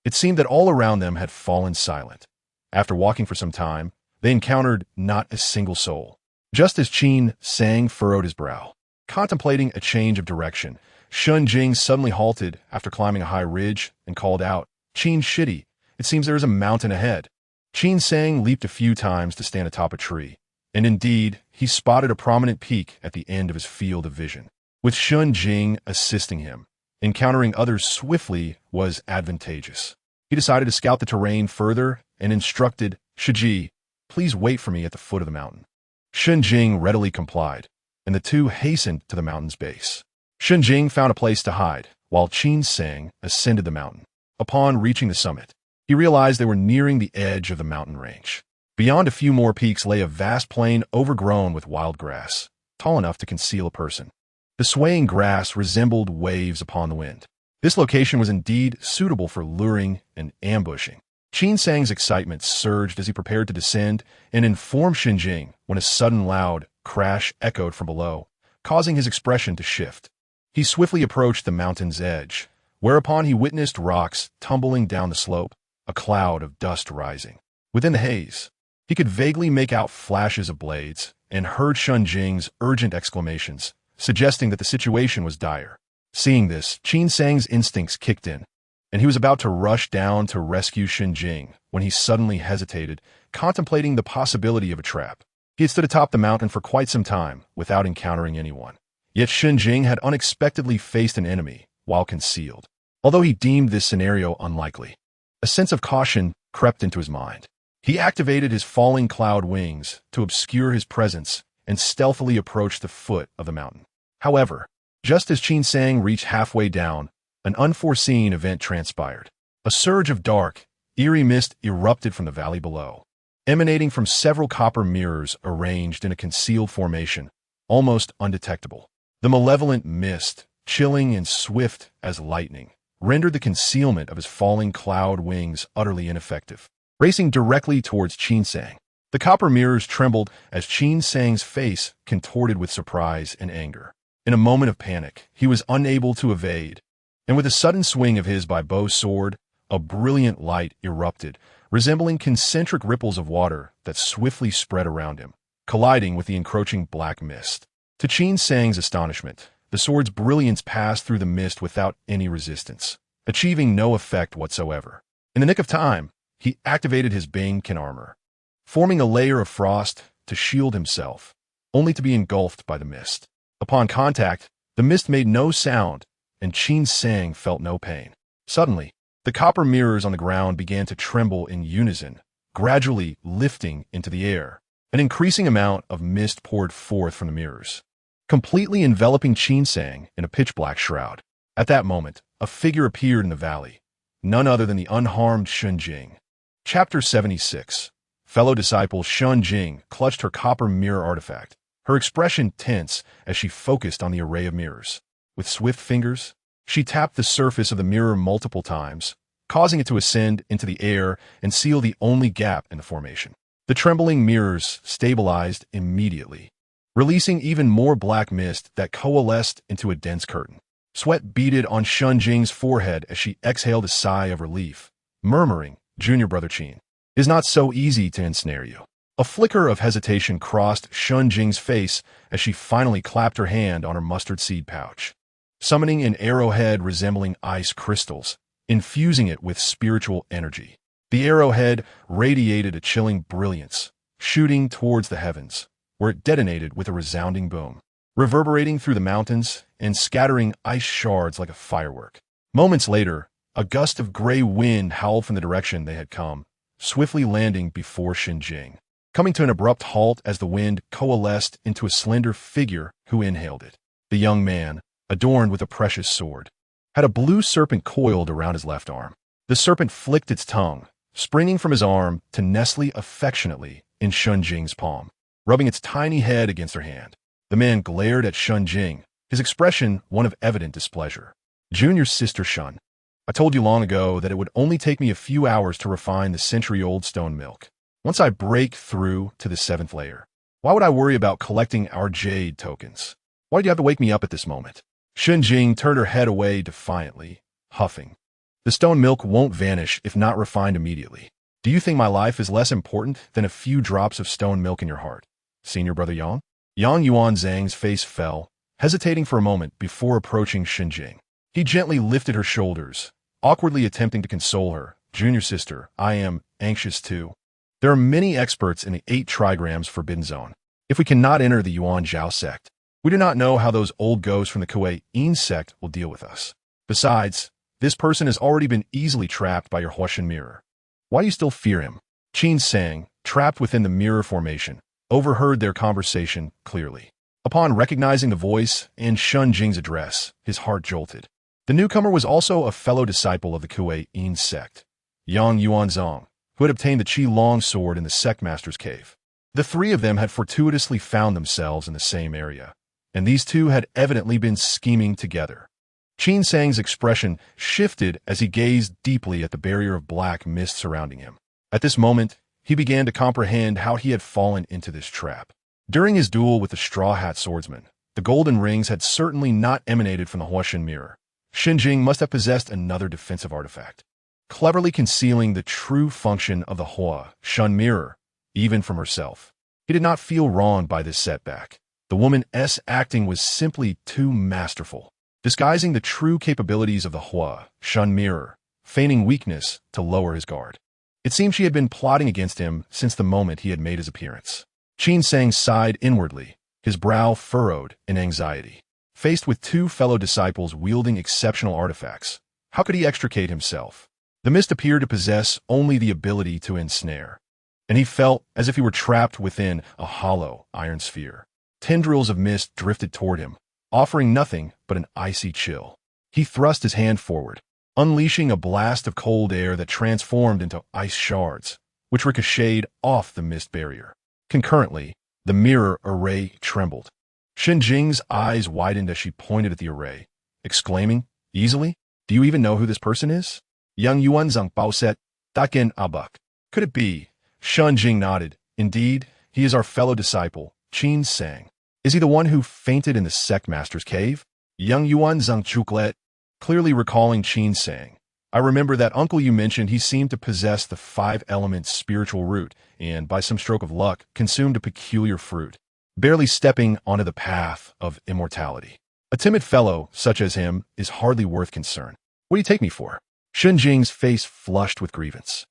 A: it seemed that all around them had fallen silent. After walking for some time, they encountered not a single soul. Just as Qin Sang furrowed his brow, contemplating a change of direction, Shenjing suddenly halted after climbing a high ridge and called out, Qin Shitty, it seems there is a mountain ahead. Qin Sang leaped a few times to stand atop a tree, and indeed, he spotted a prominent peak at the end of his field of vision. With Shenjing assisting him, encountering others swiftly was advantageous. He decided to scout the terrain further and instructed, Shiji, please wait for me at the foot of the mountain. Shenjing readily complied, and the two hastened to the mountain's base. Shenjing found a place to hide, while Qin Sang ascended the mountain. Upon reaching the summit, he realized they were nearing the edge of the mountain range. Beyond a few more peaks lay a vast plain overgrown with wild grass, tall enough to conceal a person. The swaying grass resembled waves upon the wind. This location was indeed suitable for luring and ambushing. Qin Sang's excitement surged as he prepared to descend and inform Shenjing when a sudden loud crash echoed from below, causing his expression to shift. He swiftly approached the mountain's edge, whereupon he witnessed rocks tumbling down the slope, a cloud of dust rising. Within the haze, he could vaguely make out flashes of blades and heard Shenjing's urgent exclamations, suggesting that the situation was dire. Seeing this, Qin Sang's instincts kicked in, and he was about to rush down to rescue Shenjing when he suddenly hesitated, contemplating the possibility of a trap. He had stood atop the mountain for quite some time without encountering anyone. Yet Shenjing had unexpectedly faced an enemy while concealed. Although he deemed this scenario unlikely, a sense of caution crept into his mind. He activated his falling cloud wings to obscure his presence and stealthily approached the foot of the mountain. However, just as Qin Sang reached halfway down, an unforeseen event transpired. A surge of dark, eerie mist erupted from the valley below, emanating from several copper mirrors arranged in a concealed formation, almost undetectable. The malevolent mist, chilling and swift as lightning, rendered the concealment of his falling cloud wings utterly ineffective. Racing directly towards Qin Sang, the copper mirrors trembled as Qin Sang's face contorted with surprise and anger. In a moment of panic, he was unable to evade, and with a sudden swing of his bow sword, a brilliant light erupted, resembling concentric ripples of water that swiftly spread around him, colliding with the encroaching black mist. To Qin Sang's astonishment, the sword's brilliance passed through the mist without any resistance, achieving no effect whatsoever. In the nick of time, he activated his Bane-kin armor, forming a layer of frost to shield himself, only to be engulfed by the mist. Upon contact, the mist made no sound, and Qin Sang felt no pain. Suddenly, the copper mirrors on the ground began to tremble in unison, gradually lifting into the air. An increasing amount of mist poured forth from the mirrors, completely enveloping Qin Sang in a pitch-black shroud. At that moment, a figure appeared in the valley, none other than the unharmed Shenjing. Chapter 76. Fellow disciple Shenjing clutched her copper mirror artifact, her expression tense as she focused on the array of mirrors. With swift fingers, she tapped the surface of the mirror multiple times, causing it to ascend into the air and seal the only gap in the formation. The trembling mirrors stabilized immediately, releasing even more black mist that coalesced into a dense curtain. Sweat beaded on Shun Jing's forehead as she exhaled a sigh of relief, murmuring, "Junior Brother Qin, it is not so easy to ensnare you." A flicker of hesitation crossed Shun Jing's face as she finally clapped her hand on her mustard seed pouch, summoning an arrowhead resembling ice crystals, infusing it with spiritual energy. The arrowhead radiated a chilling brilliance, shooting towards the heavens, where it detonated with a resounding boom, reverberating through the mountains and scattering ice shards like a firework. Moments later, a gust of gray wind howled from the direction they had come, swiftly landing before Xinjing, coming to an abrupt halt as the wind coalesced into a slender figure who inhaled it. The young man, adorned with a precious sword, had a blue serpent coiled around his left arm. The serpent flicked its tongue, springing from his arm to nestle affectionately in Shun Jing's palm, rubbing its tiny head against her hand. The man glared at Shun Jing, his expression one of evident displeasure. "Junior Sister Shun, I told you long ago that it would only take me a few hours to refine the century-old stone milk. Once I break through to the 7th layer, why would I worry about collecting our jade tokens? Why did you have to wake me up at this moment?" Shun Jing turned her head away defiantly, huffing. "The stone milk won't vanish if not refined immediately. Do you think my life is less important than a few drops of stone milk in your heart, Senior Brother Yang?" Yang Yuanzhang's face fell, hesitating for a moment before approaching Xinjing. He gently lifted her shoulders, awkwardly attempting to console her. "Junior sister, I am anxious too. There are many experts in the 8 trigrams Forbidden Zone. If we cannot enter the Yuan Zhao sect, we do not know how those old ghosts from the Kuei Yin sect will deal with us. Besides, this person has already been easily trapped by your Huashan mirror. Why do you still fear him?" Qin Sang, trapped within the mirror formation, overheard their conversation clearly. Upon recognizing the voice and Shun Jing's address, his heart jolted. The newcomer was also a fellow disciple of the Kuei Yin sect, Yang Yuanzong, who had obtained the Qi Long sword in the sect master's cave. The three of them had fortuitously found themselves in the same area, and these two had evidently been scheming together. Qin Sang's expression shifted as he gazed deeply at the barrier of black mist surrounding him. At this moment, he began to comprehend how he had fallen into this trap. During his duel with the Straw Hat Swordsman, the golden rings had certainly not emanated from the Huashan mirror. Xinjing must have possessed another defensive artifact, cleverly concealing the true function of the Hua Shun mirror, even from herself. He did not feel wronged by this setback. The woman's acting was simply too masterful, disguising the true capabilities of the Hua Shun mirror, feigning weakness to lower his guard. It seemed she had been plotting against him since the moment he had made his appearance. Qin Sang sighed inwardly, his brow furrowed in anxiety. Faced with two fellow disciples wielding exceptional artifacts, how could he extricate himself? The mist appeared to possess only the ability to ensnare, and he felt as if he were trapped within a hollow iron sphere. Tendrils of mist drifted toward him, offering nothing but an icy chill. He thrust his hand forward, unleashing a blast of cold air that transformed into ice shards, which ricocheted off the mist barrier. Concurrently, the mirror array trembled. Xinjing's eyes widened as she pointed at the array, exclaiming, "Easily? Do you even know who this person is?" "Yang Yuanzang Baoset, Daken Abuk." "Could it be?" Shun Jing nodded. "Indeed, he is our fellow disciple, Qin Sang." "Is he the one who fainted in the sect master's cave?" Yang Yuanzang Chuklet, clearly recalling Qin Sang. "I remember that uncle you mentioned. He seemed to possess the 5-element spiritual root, and by some stroke of luck, consumed a peculiar fruit, barely stepping onto the path of immortality. A timid fellow such as him is hardly worth concern. What do you take me for?" Xinjing's face flushed with grievance,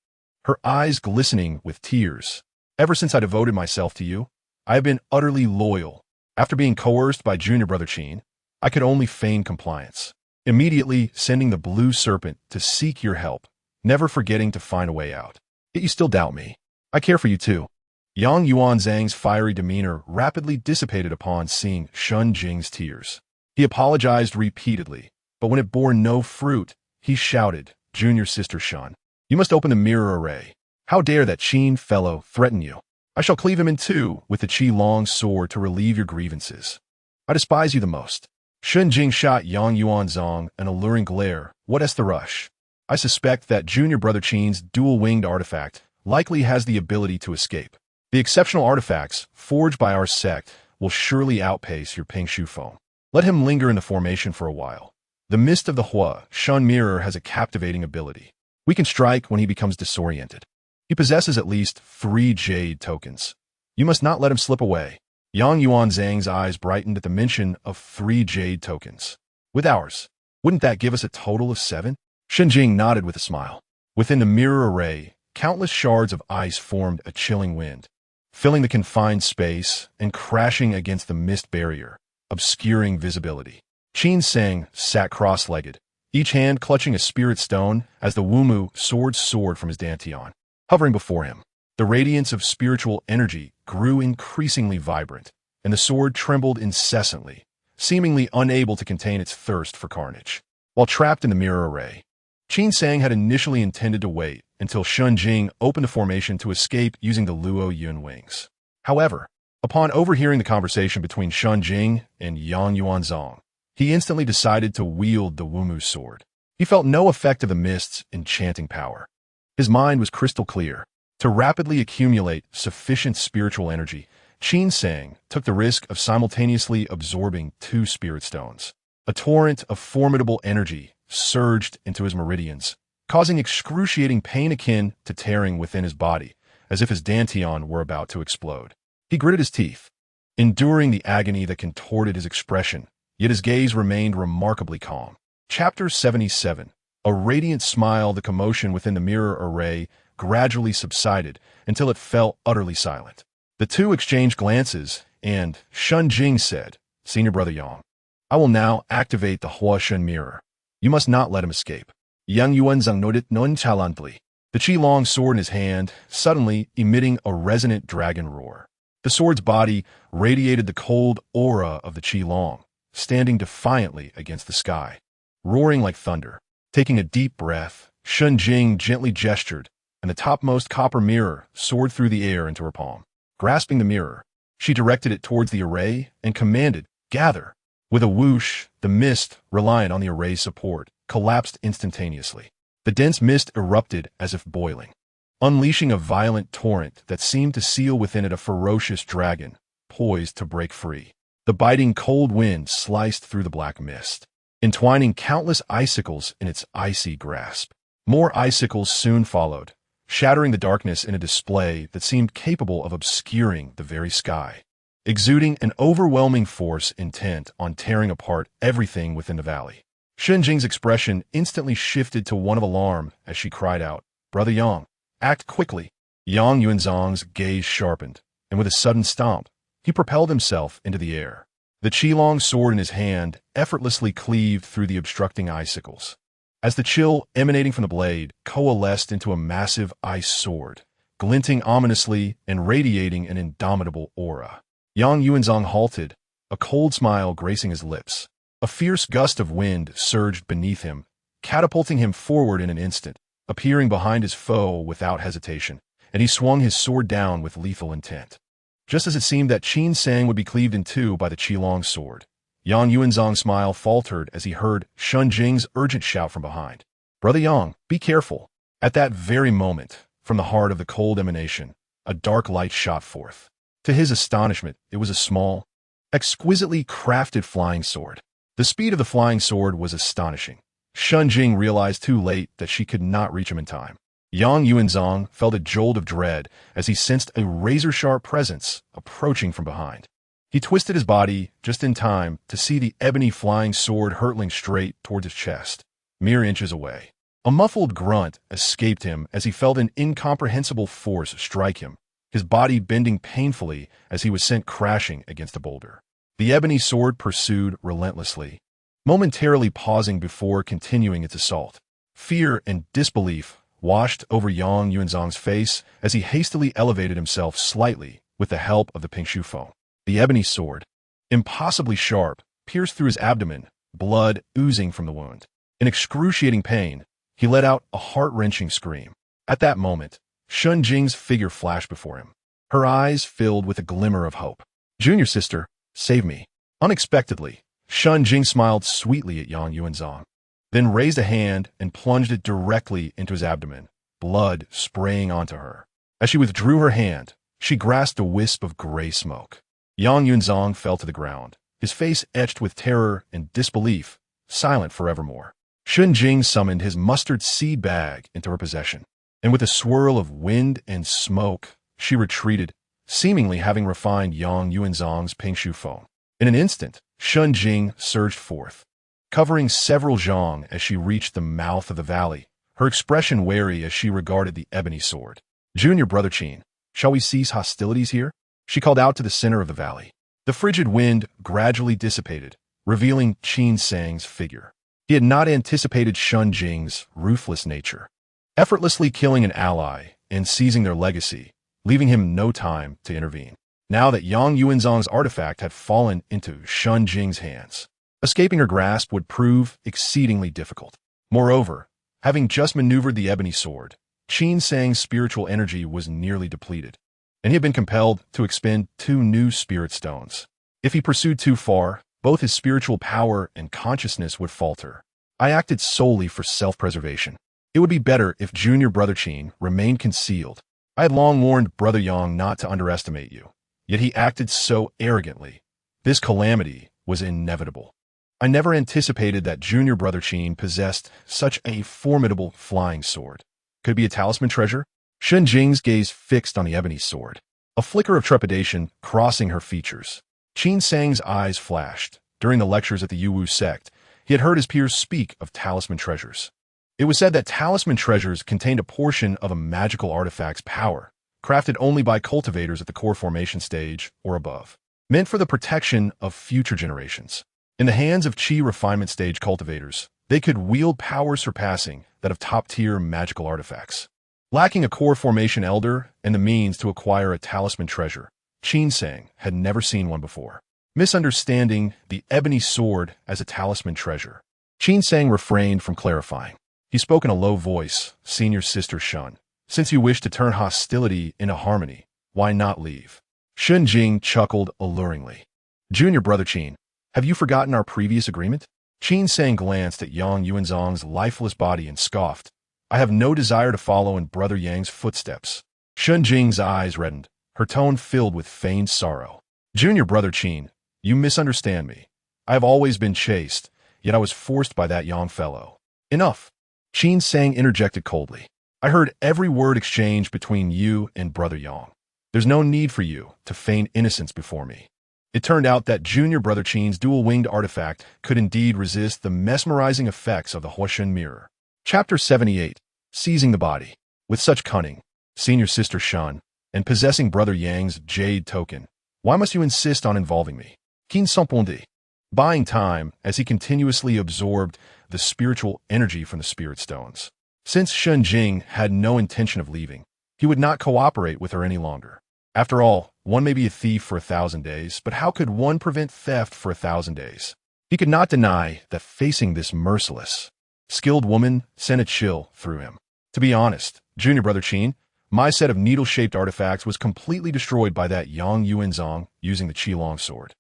A: her eyes glistening with tears. "Ever since I devoted myself to you, I have been utterly loyal. After being coerced by Junior Brother Qin, I could only feign compliance, immediately sending the blue serpent to seek your help, never forgetting to find a way out. Yet you still doubt me. I care for you too." Yang Yuanzhang's fiery demeanor rapidly dissipated upon seeing Shun Jing's tears. He apologized repeatedly, but when it bore no fruit, he shouted, "Junior Sister Shun, you must open the mirror array. How dare that Qin fellow threaten you?" I shall cleave him in two with the Qi Long sword to relieve your grievances. I despise you the most. Shun Jing shot Yang Yuanzong an alluring glare. What is the rush? I suspect that Junior Brother Qin's dual-winged artifact likely has the ability to escape. The exceptional artifacts forged by our sect will surely outpace your Ping Shu foam. Let him linger in the formation for a while. The Mist of the Hua Shun Mirror has a captivating ability. We can strike when he becomes disoriented. He possesses at least 3 jade tokens. You must not let him slip away. Yang Yuanzhang's eyes brightened at the mention of 3 jade tokens. With ours, wouldn't that give us a total of 7? Shenjing nodded with a smile. Within the mirror array, countless shards of ice formed a chilling wind, filling the confined space and crashing against the mist barrier, obscuring visibility. Qin Sang sat cross-legged, each hand clutching a spirit stone as the Wumu sword soared from his dantian. Hovering before him, the radiance of spiritual energy grew increasingly vibrant, and the sword trembled incessantly, seemingly unable to contain its thirst for carnage. While trapped in the mirror array, Qin Sang had initially intended to wait until Shun Jing opened a formation to escape using the Luo Yun wings. However, upon overhearing the conversation between Shun Jing and Yang Yuanzong, he instantly decided to wield the Wumu sword. He felt no effect of the mist's enchanting power. His mind was crystal clear. To rapidly accumulate sufficient spiritual energy, Qin Sang took the risk of simultaneously absorbing 2 spirit stones. A torrent of formidable energy surged into his meridians, causing excruciating pain akin to tearing within his body, as if his dantian were about to explode. He gritted his teeth, enduring the agony that contorted his expression, yet his gaze remained remarkably calm. Chapter 77. A radiant smile, the commotion within the mirror array gradually subsided until it fell utterly silent. The two exchanged glances, and Shun Jing said, Senior Brother Yang, I will now activate the Hua Shun mirror. You must not let him escape. Yang Yuanzang nodded nonchalantly, the Qi Long sword in his hand, suddenly emitting a resonant dragon roar. The sword's body radiated the cold aura of the Qi Long, standing defiantly against the sky, roaring like thunder. Taking a deep breath, Shun Jing gently gestured, and the topmost copper mirror soared through the air into her palm. Grasping the mirror, she directed it towards the array and commanded, Gather! With a whoosh, the mist, reliant on the array's support, collapsed instantaneously. The dense mist erupted as if boiling, unleashing a violent torrent that seemed to seal within it a ferocious dragon, poised to break free. The biting cold wind sliced through the black mist, entwining countless icicles in its icy grasp. More icicles soon followed, shattering the darkness in a display that seemed capable of obscuring the very sky, exuding an overwhelming force intent on tearing apart everything within the valley. Shun Jing's expression instantly shifted to one of alarm as she cried out, Brother Yang, act quickly. Yang Yuanzong's gaze sharpened, and with a sudden stomp, he propelled himself into the air. The Qilong sword in his hand effortlessly cleaved through the obstructing icicles, as the chill emanating from the blade coalesced into a massive ice sword, glinting ominously and radiating an indomitable aura. Yang Yuanzong halted, a cold smile gracing his lips. A fierce gust of wind surged beneath him, catapulting him forward in an instant, appearing behind his foe without hesitation, and he swung his sword down with lethal intent. Just as it seemed that Qin Sang would be cleaved in two by the Qilong sword, Yang Yuanzong's smile faltered as he heard Shun Jing's urgent shout from behind. Brother Yang, be careful. At that very moment, from the heart of the cold emanation, a dark light shot forth. To his astonishment, it was a small, exquisitely crafted flying sword. The speed of the flying sword was astonishing. Shun Jing realized too late that she could not reach him in time. Yang Yuanzong felt a jolt of dread as he sensed a razor-sharp presence approaching from behind. He twisted his body just in time to see the ebony flying sword hurtling straight towards his chest, mere inches away. A muffled grunt escaped him as he felt an incomprehensible force strike him, his body bending painfully as he was sent crashing against a boulder. The ebony sword pursued relentlessly, momentarily pausing before continuing its assault. Fear and disbelief washed over Yang Yuanzong's face as he hastily elevated himself slightly with the help of the pink shoe foam. The ebony sword, impossibly sharp, pierced through his abdomen, blood oozing from the wound. In excruciating pain, he let out a heart-wrenching scream. At that moment, Shun Jing's figure flashed before him. Her eyes filled with a glimmer of hope. "Junior sister, save me." Unexpectedly, Shun Jing smiled sweetly at Yang Yuanzong, then raised a hand and plunged it directly into his abdomen, blood spraying onto her. As she withdrew her hand, she grasped a wisp of gray smoke. Yang Yuanzong fell to the ground, his face etched with terror and disbelief, silent forevermore. Shun Jing summoned his mustard seed bag into her possession, and with a swirl of wind and smoke, she retreated, seemingly having refined Yang Yuanzong's Pingshu foam. In an instant, Shun Jing surged forth, covering several zhang as she reached the mouth of the valley, her expression wary as she regarded the ebony sword. "Junior brother Qin, shall we cease hostilities here?" She called out to the center of the valley. The frigid wind gradually dissipated, revealing Qin Sang's figure. He had not anticipated Shun Jing's ruthless nature, effortlessly killing an ally and seizing their legacy, leaving him no time to intervene. Now that Yang Yuanzong's artifact had fallen into Shun Jing's hands, escaping her grasp would prove exceedingly difficult. Moreover, having just maneuvered the ebony sword, Qin Sang's spiritual energy was nearly depleted, and he had been compelled to expend 2 new spirit stones. If he pursued too far, both his spiritual power and consciousness would falter. I acted solely for self-preservation. It would be better if junior brother Qin remained concealed. I had long warned brother Yang not to underestimate you, yet he acted so arrogantly. This calamity was inevitable. I never anticipated that junior brother Qin possessed such a formidable flying sword. Could it be a talisman treasure? Shun Jing's gaze fixed on the ebony sword, a flicker of trepidation crossing her features. Qin Sang's eyes flashed. During the lectures at the Yuwu sect, he had heard his peers speak of talisman treasures. It was said that talisman treasures contained a portion of a magical artifact's power, crafted only by cultivators at the core formation stage or above, meant for the protection of future generations. In the hands of Qi refinement stage cultivators, they could wield power surpassing that of top-tier magical artifacts. Lacking a core formation elder and the means to acquire a talisman treasure, Qin Sang had never seen one before. Misunderstanding the ebony sword as a talisman treasure, Qin Sang refrained from clarifying. He spoke in a low voice, "Senior sister Shun, since you wish to turn hostility into harmony, why not leave?" Shun Jing chuckled alluringly. "Junior brother Qin, have you forgotten our previous agreement?" Qin Sang glanced at Yang Yuanzong's lifeless body and scoffed. "I have no desire to follow in brother Yang's footsteps." Shun Jing's eyes reddened, her tone filled with feigned sorrow. "Junior brother Qin, you misunderstand me. I have always been chaste, yet I was forced by that young fellow." "Enough," Qin Sang interjected coldly. "I heard every word exchanged between you and brother Yang. There's no need for you to feign innocence before me." It turned out that junior brother Qin's dual-winged artifact could indeed resist the mesmerizing effects of the Huoshun mirror. Chapter 78, Seizing the Body. With such cunning, senior sister Shun, and possessing brother Yang's jade token, why must you insist on involving me? Qin Sampondi, buying time as he continuously absorbed the spiritual energy from the spirit stones. Since Shun Jing had no intention of leaving, he would not cooperate with her any longer. After all, one may be a thief for 1,000 days, but how could one prevent theft for 1,000 days? He could not deny that facing this merciless, skilled woman sent a chill through him. To be honest, junior brother Qin, my set of needle-shaped artifacts was completely destroyed by that Yang Yuanzong using the Qilong sword.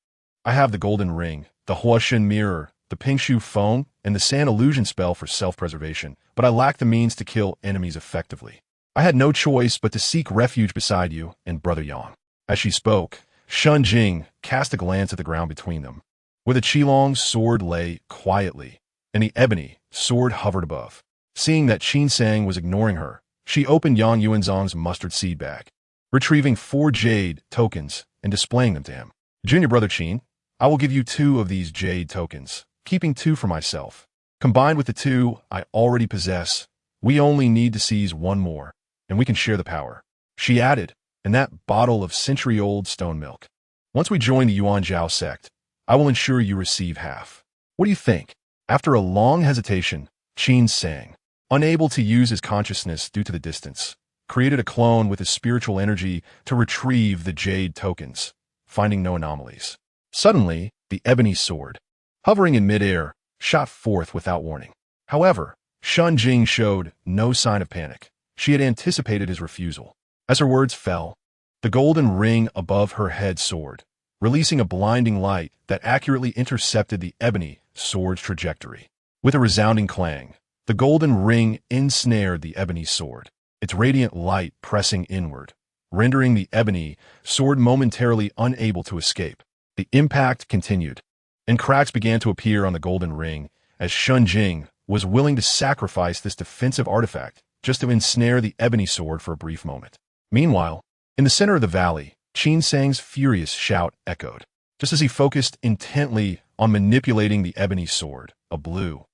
A: I have the golden ring, the Huoshun mirror, the Pingshu foam, and the sand illusion spell for self-preservation, but I lack the means to kill enemies effectively. I had no choice but to seek refuge beside you and brother Yang. As she spoke, Shun Jing cast a glance at the ground between them, where the Qilong sword lay quietly, and the ebony sword hovered above. Seeing that Qin Sang was ignoring her, she opened Yang Yuanzong's mustard seed bag, retrieving 4 jade tokens and displaying them to him. "Junior brother Qin, I will give you 2 of these jade tokens, keeping 2 for myself. Combined with the 2 I already possess, we only need to seize 1 more, and we can share the power." She added, "And that bottle of century-old stone milk. Once we join the Yuanzhao sect, I will ensure you receive half. What do you think?" After a long hesitation, Qin Sang, unable to use his consciousness due to the distance, created a clone with his spiritual energy to retrieve the jade tokens, finding no anomalies. Suddenly, the ebony sword, hovering in midair, shot forth without warning. However, Shun Jing showed no sign of panic. She had anticipated his refusal. As her words fell, The golden ring above her head soared, releasing a blinding light that accurately intercepted the ebony sword's trajectory. With a resounding clang, the golden ring ensnared the ebony sword, its radiant light pressing inward, rendering the ebony sword momentarily unable to escape. The impact continued, and cracks began to appear on the golden ring as Shun Jing was willing to sacrifice this defensive artifact just to ensnare the ebony sword for a brief moment. Meanwhile, in the center of the valley, Qin Sang's furious shout echoed. Just as he focused intently on manipulating the ebony sword, a blue,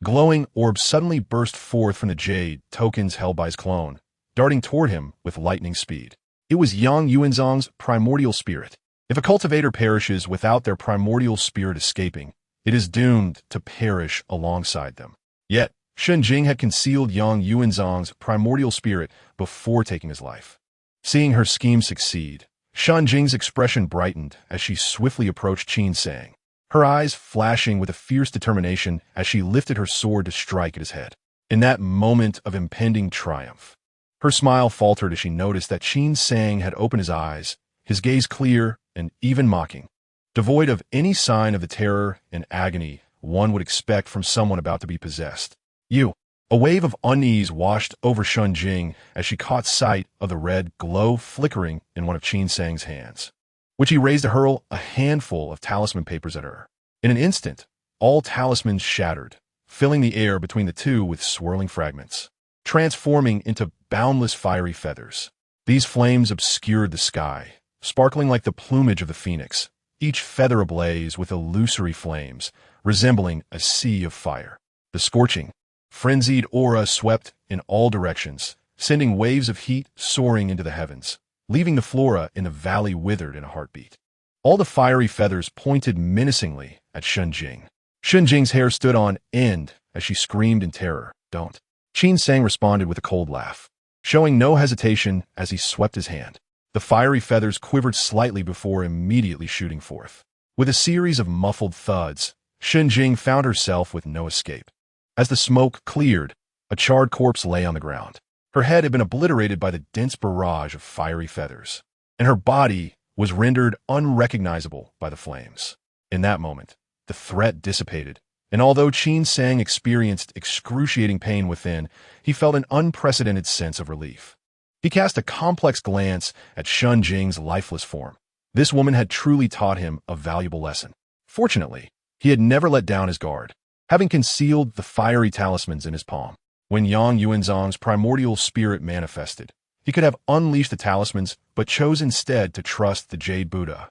A: glowing orb suddenly burst forth from the jade tokens held by his clone, darting toward him with lightning speed. It was Yang Yuanzong's primordial spirit. If a cultivator perishes without their primordial spirit escaping, it is doomed to perish alongside them. Yet, Shun Jing had concealed Yang Yuanzong's primordial spirit before taking his life. Seeing her scheme succeed, Shun Jing's expression brightened as she swiftly approached Qin Sang, her eyes flashing with a fierce determination as she lifted her sword to strike at his head. In that moment of impending triumph, her smile faltered as she noticed that Qin Sang had opened his eyes, his gaze clear and even mocking, devoid of any sign of the terror and agony one would expect from someone about to be possessed. You. A wave of unease washed over Shun Jing as she caught sight of the red glow flickering in one of Qin Sang's hands, which he raised to hurl a handful of talisman papers at her. In an instant, all talismans shattered, filling the air between the two with swirling fragments, transforming into boundless fiery feathers. These flames obscured the sky, sparkling like the plumage of the phoenix, each feather ablaze with illusory flames, resembling a sea of fire. The scorching, frenzied aura swept in all directions, sending waves of heat soaring into the heavens, leaving the flora in the valley withered in a heartbeat. All the fiery feathers pointed menacingly at Shun Jing. Shun Jing's hair stood on end as she screamed in terror, "Don't." Qin Sang responded with a cold laugh, showing no hesitation as he swept his hand. The fiery feathers quivered slightly before immediately shooting forth. With a series of muffled thuds, Shun Jing found herself with no escape. As the smoke cleared, a charred corpse lay on the ground. Her head had been obliterated by the dense barrage of fiery feathers, and her body was rendered unrecognizable by the flames. In that moment, the threat dissipated, and although Qin Sang experienced excruciating pain within, he felt an unprecedented sense of relief. He cast a complex glance at Shun Jing's lifeless form. This woman had truly taught him a valuable lesson. Fortunately, he had never let down his guard, having concealed the fiery talismans in his palm. When Yang Yuanzong's primordial spirit manifested, he could have unleashed the talismans but chose instead to trust the Jade Buddha,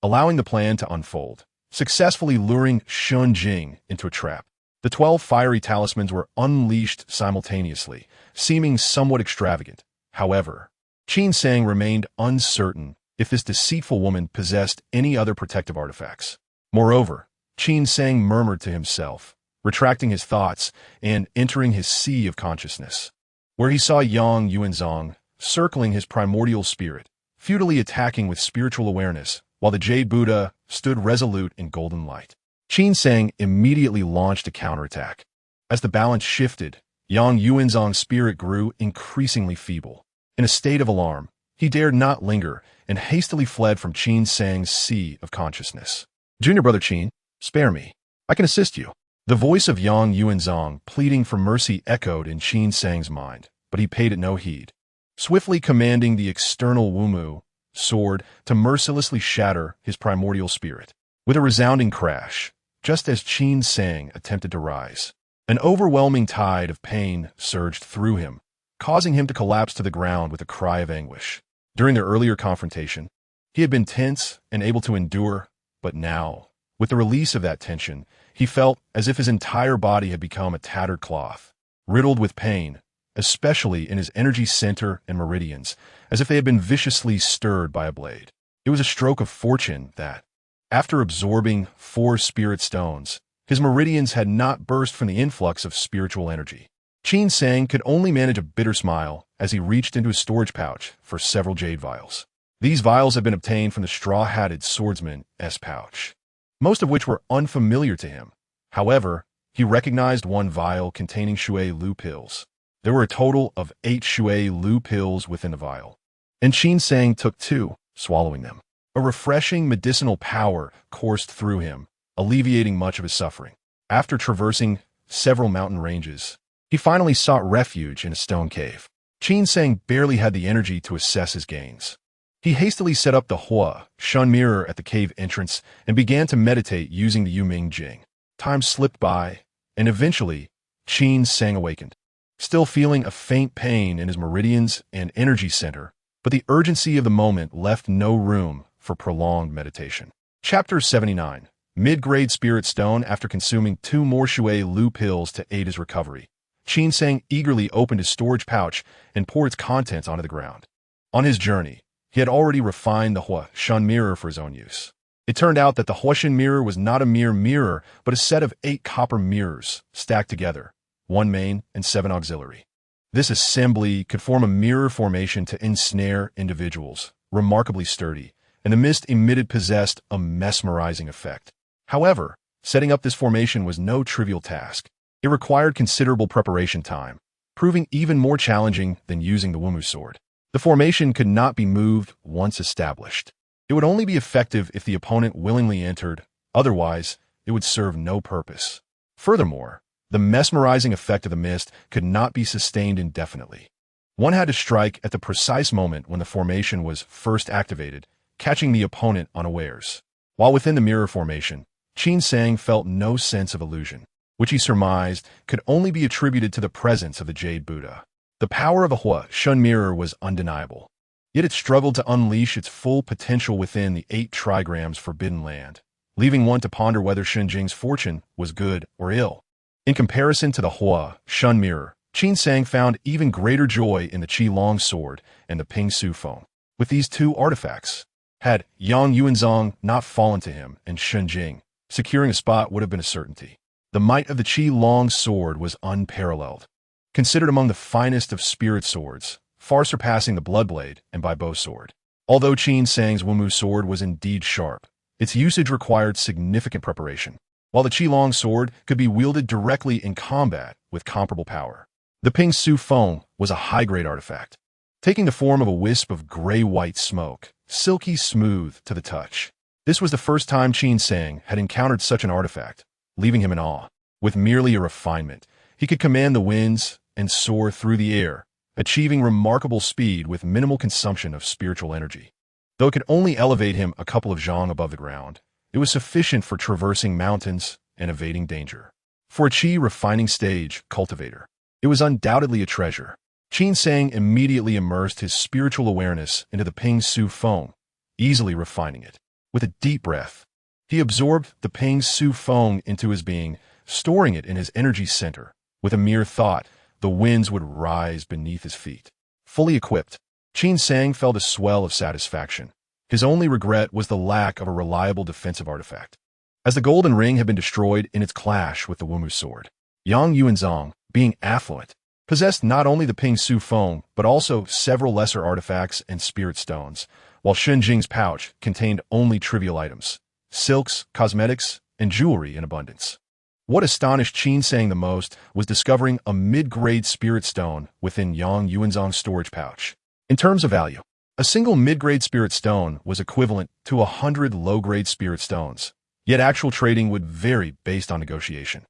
A: allowing the plan to unfold, successfully luring Shun Jing into a trap. The 12 fiery talismans were unleashed simultaneously, seeming somewhat extravagant. However, Qin Sang remained uncertain if this deceitful woman possessed any other protective artifacts. Moreover, Qin Sang murmured to himself, retracting his thoughts and entering his sea of consciousness, where he saw Yang Yuanzong circling his primordial spirit, futilely attacking with spiritual awareness, while the Jade Buddha stood resolute in golden light. Qin Sang immediately launched a counterattack. As the balance shifted, Yang Yuanzong's spirit grew increasingly feeble. In a state of alarm, he dared not linger and hastily fled from Qin Sang's sea of consciousness. "Junior brother Qin, spare me. I can assist you." The voice of Yang Yuanzong pleading for mercy echoed in Qin Sang's mind, but he paid it no heed, swiftly commanding the external Wumu sword to mercilessly shatter his primordial spirit. With a resounding crash, just as Qin Sang attempted to rise, an overwhelming tide of pain surged through him, causing him to collapse to the ground with a cry of anguish. During their earlier confrontation, he had been tense and able to endure, but now, with the release of that tension, he felt as if his entire body had become a tattered cloth, riddled with pain, especially in his energy center and meridians, as if they had been viciously stirred by a blade. It was a stroke of fortune that, after absorbing 4 spirit stones, his meridians had not burst from the influx of spiritual energy. Qin Sang could only manage a bitter smile as he reached into his storage pouch for several jade vials. These vials had been obtained from the straw-hatted swordsman's pouch, most of which were unfamiliar to him. However, he recognized one vial containing Shui Lu pills. There were a total of 8 Shui Lu pills within the vial. and Qin Sang took two, swallowing them. A refreshing medicinal power coursed through him, alleviating much of his suffering. After traversing several mountain ranges, he finally sought refuge in a stone cave. Qin Sang barely had the energy to assess his gains. He hastily set up the Hua Shun mirror at the cave entrance and began to meditate using the Yuming Jing. Time slipped by, and eventually, Qin Sang awakened, still feeling a faint pain in his meridians and energy center, but the urgency of the moment left no room for prolonged meditation. Chapter 79. Mid-grade Spirit Stone. After consuming 2 more Shui Lu pills to aid his recovery, Qin Sang eagerly opened his storage pouch and poured its contents onto the ground. On his journey, he had already refined the Hua Shun mirror for his own use. It turned out that the Huashan mirror was not a mere mirror, but a set of 8 copper mirrors stacked together, 1 main and 7 auxiliary. This assembly could form a mirror formation to ensnare individuals, remarkably sturdy, and the mist emitted possessed a mesmerizing effect. However, setting up this formation was no trivial task. It required considerable preparation time, proving even more challenging than using the Wumu sword. The formation could not be moved once established. It would only be effective if the opponent willingly entered, otherwise, it would serve no purpose. Furthermore, the mesmerizing effect of the mist could not be sustained indefinitely. One had to strike at the precise moment when the formation was first activated, catching the opponent unawares. While within the mirror formation, Qin Sang felt no sense of illusion, which he surmised could only be attributed to the presence of the Jade Buddha. The power of the Hua Shun mirror was undeniable, yet it struggled to unleash its full potential within the 8 trigrams forbidden land, leaving one to ponder whether Shun Jing's fortune was good or ill. In comparison to the Hua Shun mirror, Qin Sang found even greater joy in the Qi Long sword and the Ping Su Feng. With these 2 artifacts, had Yang Yuanzong not fallen to him and Shun Jing, securing a spot would have been a certainty. The might of the Qi Long sword was unparalleled, considered among the finest of spirit swords, far surpassing the Bloodblade and Bai Bo sword. Although Qin Sang's Wumu sword was indeed sharp, its usage required significant preparation, while the Qi Long sword could be wielded directly in combat with comparable power. The Ping Su Feng was a high-grade artifact, taking the form of a wisp of gray-white smoke, silky smooth to the touch. This was the first time Qin Sang had encountered such an artifact, leaving him in awe. With merely a refinement, he could command the winds and soar through the air, achieving remarkable speed with minimal consumption of spiritual energy. Though it could only elevate him a couple of zhang above the ground, it was sufficient for traversing mountains and evading danger. For a Qi refining stage cultivator, it was undoubtedly a treasure. Qin Sang immediately immersed his spiritual awareness into the Ping Su Feng, easily refining it. With a deep breath, he absorbed the Ping Su Feng into his being, storing it in his energy center. With a mere thought, the winds would rise beneath his feet. Fully equipped, Qin Sang felt a swell of satisfaction. His only regret was the lack of a reliable defensive artifact, as the golden ring had been destroyed in its clash with the Wumu sword. Yang Yuanzong, being affluent, possessed not only the Ping Su Feng, but also several lesser artifacts and spirit stones, while Shun Jing's pouch contained only trivial items, silks, cosmetics, and jewelry in abundance. What astonished Qin Sang the most was discovering a mid-grade spirit stone within Yang Yuanzong's storage pouch. In terms of value, a single mid-grade spirit stone was equivalent to 100 low-grade spirit stones, yet actual trading would vary based on negotiation.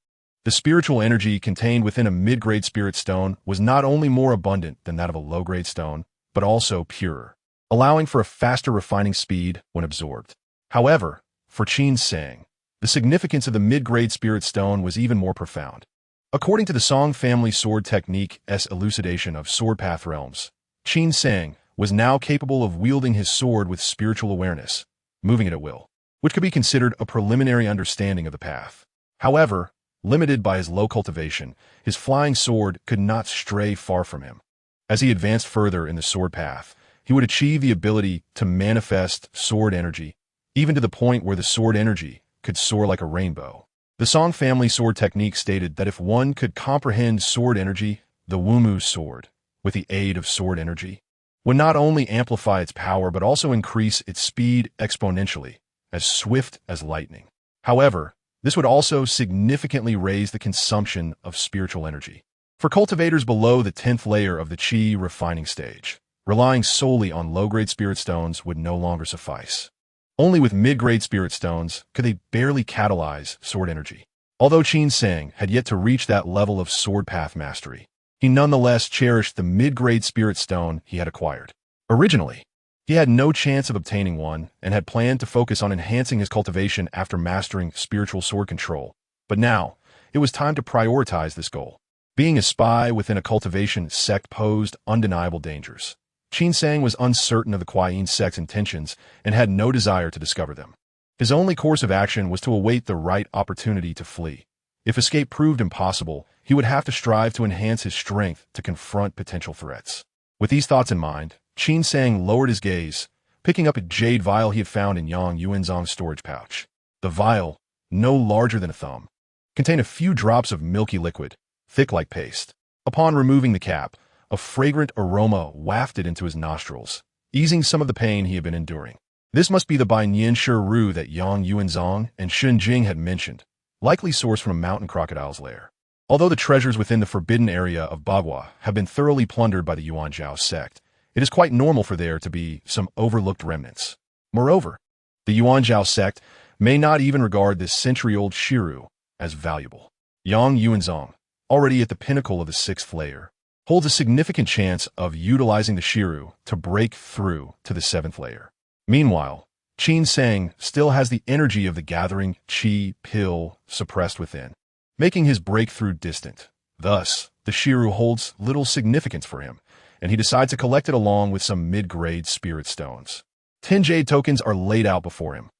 A: The spiritual energy contained within a mid-grade spirit stone was not only more abundant than that of a low-grade stone, but also purer, allowing for a faster refining speed when absorbed. However, for Qin Sang, the significance of the mid-grade spirit stone was even more profound. According to the Song family sword technique's elucidation of sword path realms, Qin Sang was now capable of wielding his sword with spiritual awareness, moving it at will, which could be considered a preliminary understanding of the path. However, limited by his low cultivation, his flying sword could not stray far from him. As he advanced further in the sword path, he would achieve the ability to manifest sword energy, even to the point where the sword energy could soar like a rainbow. The Song family sword technique stated that if one could comprehend sword energy, the Wumu sword, with the aid of sword energy, would not only amplify its power but also increase its speed exponentially, as swift as lightning. However, this would also significantly raise the consumption of spiritual energy. For cultivators below the 10th layer of the Qi refining stage, Relying solely on low-grade spirit stones would no longer suffice. Only with mid-grade spirit stones could they barely catalyze sword energy. Although Qin Sang had yet to reach that level of sword path mastery, he nonetheless cherished the mid-grade spirit stone he had acquired. Originally, he had no chance of obtaining one and had planned to focus on enhancing his cultivation after mastering spiritual sword control. But now, it was time to prioritize this goal. Being a spy within a cultivation sect posed undeniable dangers. Qin Sang was uncertain of the Kuai-Yin sect's intentions and had no desire to discover them. His only course of action was to await the right opportunity to flee. If escape proved impossible, he would have to strive to enhance his strength to confront potential threats. With these thoughts in mind, Qin Sang lowered his gaze, picking up a jade vial he had found in Yang Yuanzong's storage pouch. The vial, no larger than a thumb, contained a few drops of milky liquid, thick like paste. Upon removing the cap, a fragrant aroma wafted into his nostrils, easing some of the pain he had been enduring. This must be the Banyan Ru that Yang Yuanzong and Shunjing had mentioned, likely sourced from a mountain crocodile's lair. Although the treasures within the forbidden area of Bagua have been thoroughly plundered by the Yuanzhao sect, it is quite normal for there to be some overlooked remnants. Moreover, the Yuanzhao sect may not even regard this century-old Shiru as valuable. Yang Yuanzong, already at the pinnacle of the 6th layer, holds a significant chance of utilizing the Shiru to break through to the 7th layer. Meanwhile, Qin Sang still has the energy of the gathering Qi pill suppressed within, making his breakthrough distant. Thus, the Shiru holds little significance for him, and he decides to collect it along with some mid-grade spirit stones. 10 jade tokens are laid out before him,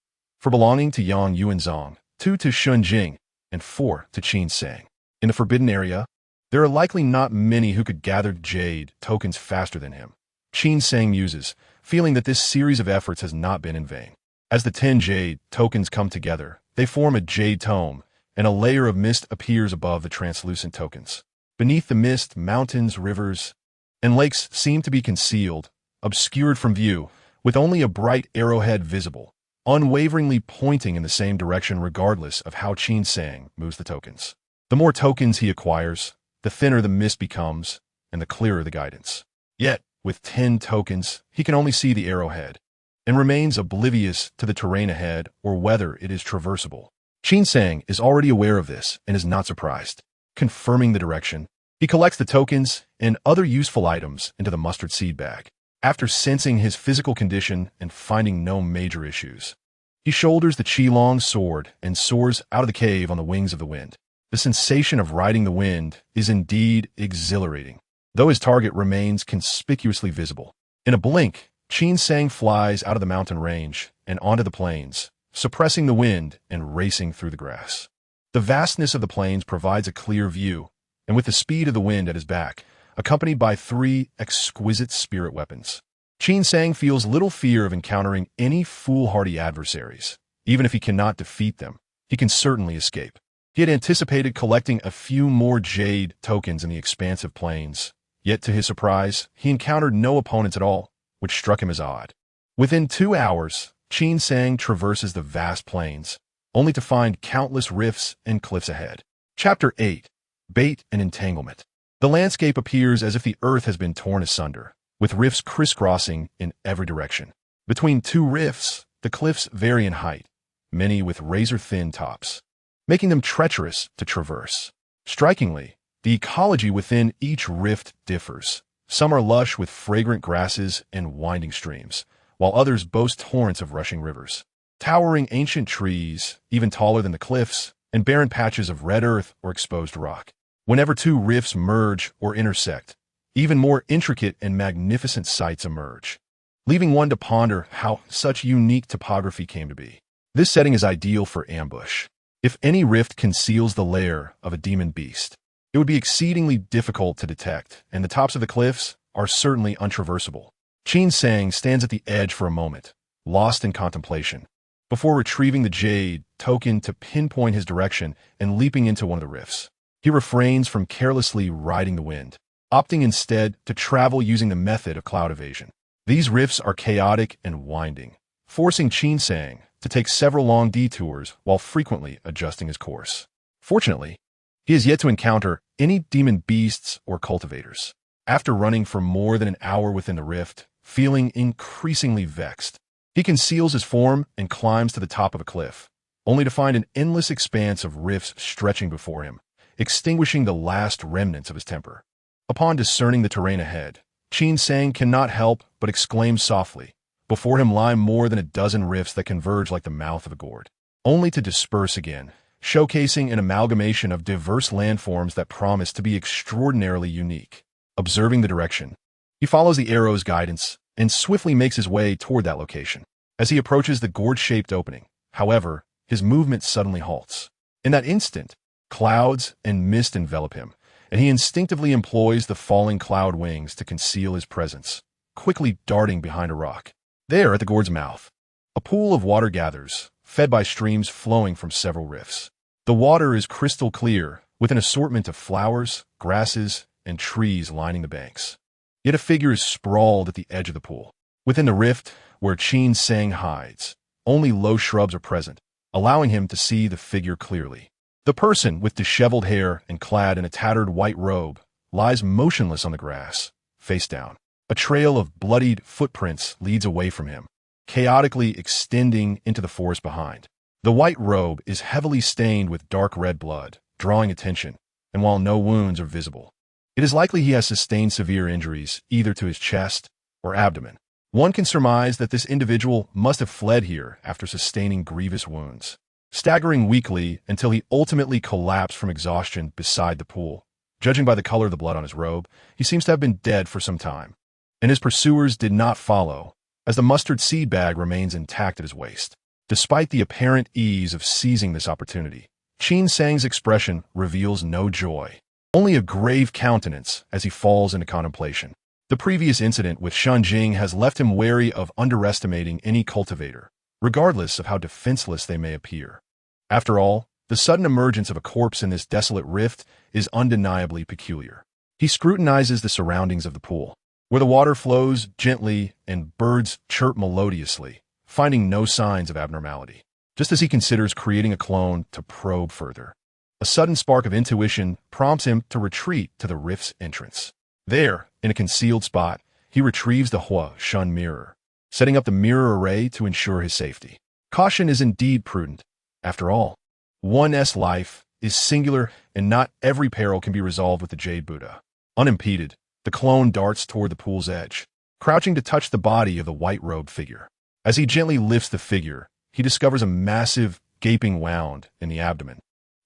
A: for belonging to Yang Yuanzong, 2 to Shunjing, and 4 to Qin Sang. In the forbidden area, there are likely not many who could gather jade tokens faster than him. Qin Sang muses, feeling that this series of efforts has not been in vain. As the 10 jade tokens come together, they form a jade tome, and a layer of mist appears above the translucent tokens. Beneath the mist, mountains, rivers, and lakes seem to be concealed, obscured from view, with only a bright arrowhead visible, unwaveringly pointing in the same direction regardless of how Qin Sang moves the tokens. The more tokens he acquires, the thinner the mist becomes, and the clearer the guidance. Yet, with 10 tokens, he can only see the arrowhead, and remains oblivious to the terrain ahead or whether it is traversable. Qin Sang is already aware of this and is not surprised. Confirming the direction, he collects the tokens and other useful items into the mustard seed bag. After sensing his physical condition and finding no major issues, he shoulders the Qilong sword and soars out of the cave on the wings of the wind. The sensation of riding the wind is indeed exhilarating, though his target remains conspicuously visible. In a blink, Qin Sang flies out of the mountain range and onto the plains, suppressing the wind and racing through the grass. The vastness of the plains provides a clear view, and with the speed of the wind at his back, accompanied by 3 exquisite spirit weapons, Qin Sang feels little fear of encountering any foolhardy adversaries. Even if he cannot defeat them, he can certainly escape. He had anticipated collecting a few more jade tokens in the expansive plains, yet to his surprise, he encountered no opponents at all, which struck him as odd. Within 2 hours, Qin Sang traverses the vast plains, only to find countless rifts and cliffs ahead. Chapter 8. Bait and Entanglement. The landscape appears as if the earth has been torn asunder, with rifts crisscrossing in every direction. Between 2 rifts, the cliffs vary in height, many with razor-thin tops, making them treacherous to traverse. Strikingly, the ecology within each rift differs. Some are lush with fragrant grasses and winding streams, while others boast torrents of rushing rivers. Towering ancient trees, even taller than the cliffs, and barren patches of red earth or exposed rock. Whenever 2 rifts merge or intersect, even more intricate and magnificent sights emerge, leaving one to ponder how such unique topography came to be. This setting is ideal for ambush. If any rift conceals the lair of a demon beast, it would be exceedingly difficult to detect, and the tops of the cliffs are certainly untraversable. Qin Sang stands at the edge for a moment, lost in contemplation, before retrieving the jade token to pinpoint his direction and leaping into one of the rifts. He refrains from carelessly riding the wind, opting instead to travel using the method of cloud evasion. These rifts are chaotic and winding, forcing Qin Sang to take several long detours while frequently adjusting his course. Fortunately, he has yet to encounter any demon beasts or cultivators. After running for more than an hour within the rift, feeling increasingly vexed, he conceals his form and climbs to the top of a cliff, only to find an endless expanse of rifts stretching before him, extinguishing the last remnants of his temper. Upon discerning the terrain ahead, Qin Sang cannot help but exclaim softly. Before him lie more than a dozen rifts that converge like the mouth of a gourd, only to disperse again, showcasing an amalgamation of diverse landforms that promise to be extraordinarily unique. Observing the direction, he follows the arrow's guidance and swiftly makes his way toward that location. As he approaches the gourd-shaped opening, however, his movement suddenly halts. In that instant, clouds and mist envelop him, and he instinctively employs the falling cloud wings to conceal his presence, quickly darting behind a rock. There, at the gourd's mouth, a pool of water gathers, fed by streams flowing from several rifts. The water is crystal clear, with an assortment of flowers, grasses, and trees lining the banks. Yet a figure is sprawled at the edge of the pool. Within the rift, where Qin Sang hides, only low shrubs are present, allowing him to see the figure clearly. The person, with disheveled hair and clad in a tattered white robe, lies motionless on the grass, face down. A trail of bloodied footprints leads away from him, chaotically extending into the forest behind. The white robe is heavily stained with dark red blood, drawing attention, and while no wounds are visible, it is likely he has sustained severe injuries either to his chest or abdomen. One can surmise that this individual must have fled here after sustaining grievous wounds, staggering weakly until he ultimately collapsed from exhaustion beside the pool. Judging by the color of the blood on his robe, he seems to have been dead for some time, and his pursuers did not follow, as the mustard seed bag remains intact at his waist. Despite the apparent ease of seizing this opportunity, Qin Sang's expression reveals no joy, only a grave countenance as he falls into contemplation. The previous incident with Shen Jing has left him wary of underestimating any cultivator, regardless of how defenseless they may appear. After all, the sudden emergence of a corpse in this desolate rift is undeniably peculiar. He scrutinizes the surroundings of the pool, where the water flows gently and birds chirp melodiously, finding no signs of abnormality. Just as he considers creating a clone to probe further, a sudden spark of intuition prompts him to retreat to the rift's entrance. There, in a concealed spot, he retrieves the Hua Shun mirror, setting up the mirror array to ensure his safety. Caution is indeed prudent. After all, one's life is singular and not every peril can be resolved with the Jade Buddha. Unimpeded, the clone darts toward the pool's edge, crouching to touch the body of the white-robed figure. As he gently lifts the figure, he discovers a massive, gaping wound in the abdomen,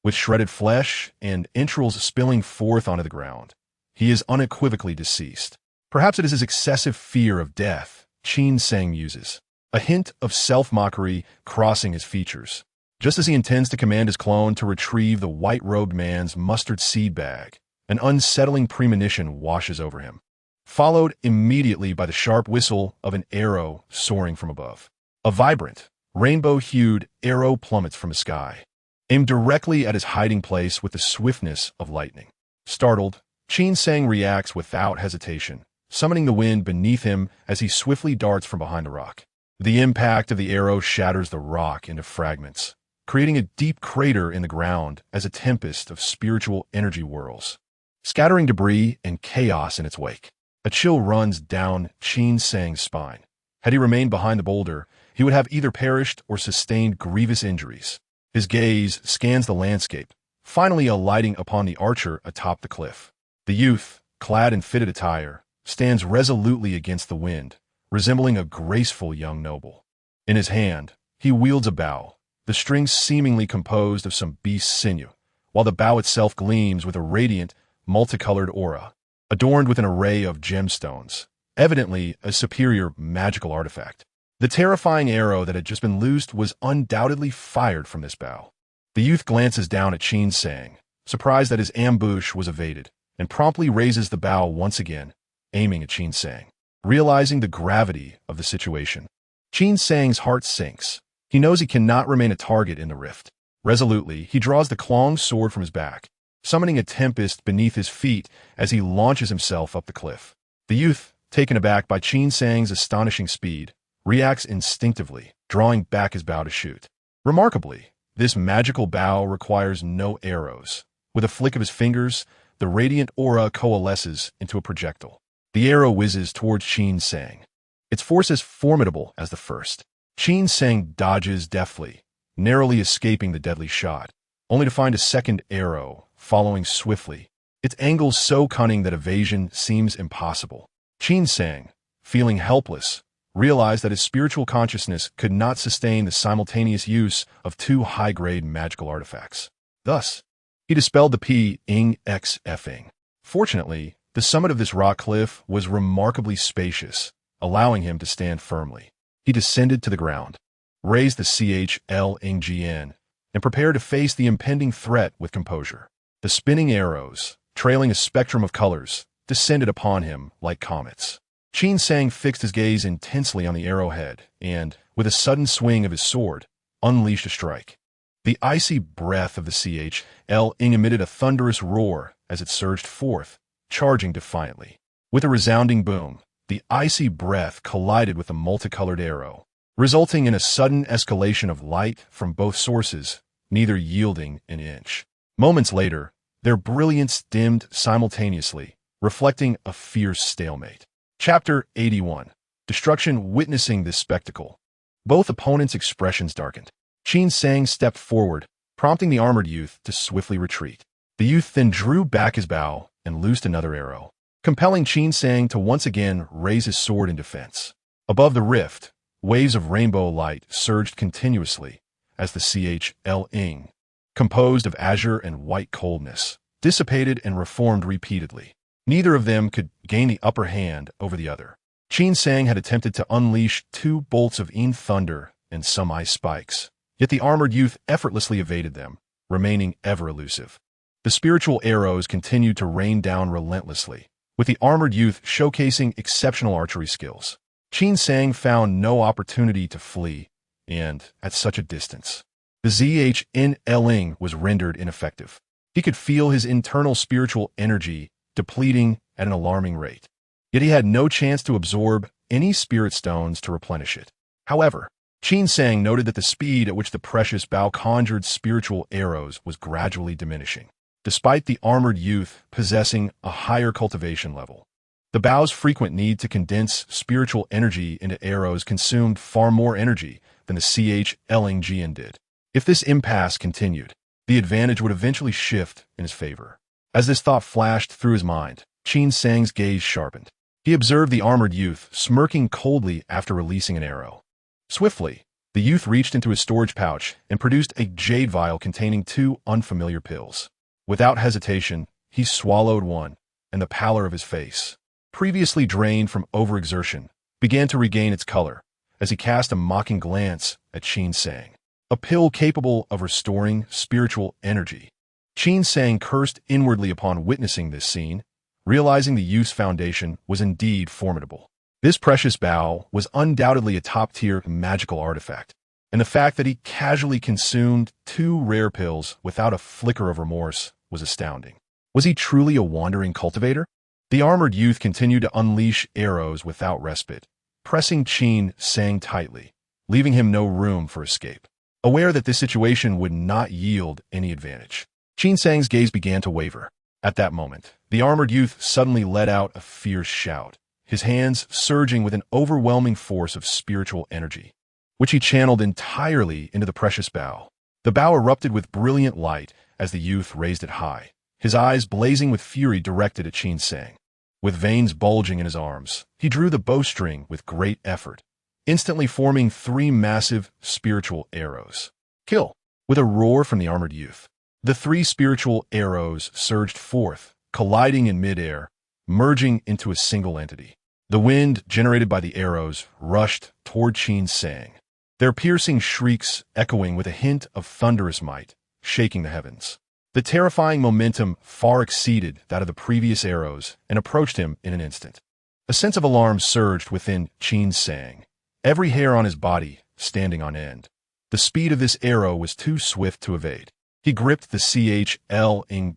A: with shredded flesh and entrails spilling forth onto the ground. He is unequivocally deceased. Perhaps it is his excessive fear of death, Qin Sang muses, a hint of self-mockery crossing his features. Just as he intends to command his clone to retrieve the white-robed man's mustard seed bag, an unsettling premonition washes over him, followed immediately by the sharp whistle of an arrow soaring from above. A vibrant, rainbow-hued arrow plummets from the sky, aimed directly at his hiding place with the swiftness of lightning. Startled, Qin Sang reacts without hesitation, summoning the wind beneath him as he swiftly darts from behind a rock. The impact of the arrow shatters the rock into fragments, creating a deep crater in the ground as a tempest of spiritual energy whirls, scattering debris and chaos in its wake. A chill runs down Qin Sang's spine. Had he remained behind the boulder, he would have either perished or sustained grievous injuries. His gaze scans the landscape, finally alighting upon the archer atop the cliff. The youth, clad in fitted attire, stands resolutely against the wind, resembling a graceful young noble. In his hand, he wields a bow, the strings seemingly composed of some beast's sinew, while the bow itself gleams with a radiant, multicolored aura, adorned with an array of gemstones, evidently a superior magical artifact. The terrifying arrow that had just been loosed was undoubtedly fired from this bow. The youth glances down at Qin Sang, surprised that his ambush was evaded, and promptly raises the bow once again, aiming at Qin Sang. Realizing the gravity of the situation, Qin Sang's heart sinks. He knows he cannot remain a target in the rift. Resolutely, he draws the Klong sword from his back, summoning a tempest beneath his feet as he launches himself up the cliff. The youth, taken aback by Qin Sang's astonishing speed, reacts instinctively, drawing back his bow to shoot. Remarkably, this magical bow requires no arrows. With a flick of his fingers, the radiant aura coalesces into a projectile. The arrow whizzes towards Qin Sang. Its force is formidable as the first. Qin Sang dodges deftly, narrowly escaping the deadly shot, only to find a second arrow following swiftly, its angle so cunning that evasion seems impossible. Qin Sang, feeling helpless, realized that his spiritual consciousness could not sustain the simultaneous use of two high-grade magical artifacts. Thus, he dispelled the P-ing X-F-ing. Fortunately, the summit of this rock cliff was remarkably spacious, allowing him to stand firmly. He descended to the ground, raised the CHL-ing-GN, and prepared to face the impending threat with composure. The spinning arrows, trailing a spectrum of colors, descended upon him like comets. Qin Sang fixed his gaze intensely on the arrowhead and, with a sudden swing of his sword, unleashed a strike. The icy breath of the CHL-ing emitted a thunderous roar as it surged forth, charging defiantly. With a resounding boom, the icy breath collided with the multicolored arrow, resulting in a sudden escalation of light from both sources, neither yielding an inch. Moments later, their brilliance dimmed simultaneously, reflecting a fierce stalemate. Chapter 81. Destruction. Witnessing this spectacle, both opponents' expressions darkened. Qin Sang stepped forward, prompting the armored youth to swiftly retreat. The youth then drew back his bow and loosed another arrow, compelling Qin Sang to once again raise his sword in defense. Above the rift, waves of rainbow light surged continuously as the CHL-ing, composed of azure and white coldness, dissipated and reformed repeatedly. Neither of them could gain the upper hand over the other. Qin Sang had attempted to unleash 2 bolts of Yin thunder and some ice spikes, yet the armored youth effortlessly evaded them, remaining ever elusive. The spiritual arrows continued to rain down relentlessly, with the armored youth showcasing exceptional archery skills. Qin Sang found no opportunity to flee, and, at such a distance, the ZHN-ing was rendered ineffective. He could feel his internal spiritual energy depleting at an alarming rate, yet he had no chance to absorb any spirit stones to replenish it. However, Qin Sang noted that the speed at which the precious bow conjured spiritual arrows was gradually diminishing, despite the armored youth possessing a higher cultivation level. The bow's frequent need to condense spiritual energy into arrows consumed far more energy than the CHL-ing did. If this impasse continued, the advantage would eventually shift in his favor. As this thought flashed through his mind, Qin Sang's gaze sharpened. He observed the armored youth smirking coldly after releasing an arrow. Swiftly, the youth reached into his storage pouch and produced a jade vial containing 2 unfamiliar pills. Without hesitation, he swallowed one, and the pallor of his face, previously drained from overexertion, began to regain its color as he cast a mocking glance at Qin Sang. A pill capable of restoring spiritual energy. Qin Sang cursed inwardly upon witnessing this scene, realizing the youth's foundation was indeed formidable. This precious bow was undoubtedly a top-tier magical artifact, and the fact that he casually consumed 2 rare pills without a flicker of remorse was astounding. Was he truly a wandering cultivator? The armored youth continued to unleash arrows without respite, pressing Qin Sang tightly, leaving him no room for escape. Aware that this situation would not yield any advantage, Qin Sang's gaze began to waver. At that moment, the armored youth suddenly let out a fierce shout, his hands surging with an overwhelming force of spiritual energy, which he channeled entirely into the precious bow. The bow erupted with brilliant light as the youth raised it high, his eyes blazing with fury directed at Qin Sang. With veins bulging in his arms, he drew the bowstring with great effort, instantly forming 3 massive spiritual arrows. Kill! With a roar from the armored youth, the 3 spiritual arrows surged forth, colliding in midair, merging into a single entity. The wind generated by the arrows rushed toward Qin Sang, their piercing shrieks echoing with a hint of thunderous might, shaking the heavens. The terrifying momentum far exceeded that of the previous arrows and approached him in an instant. A sense of alarm surged within Qin Sang, every hair on his body standing on end. The speed of this arrow was too swift to evade. He gripped the CHL-ing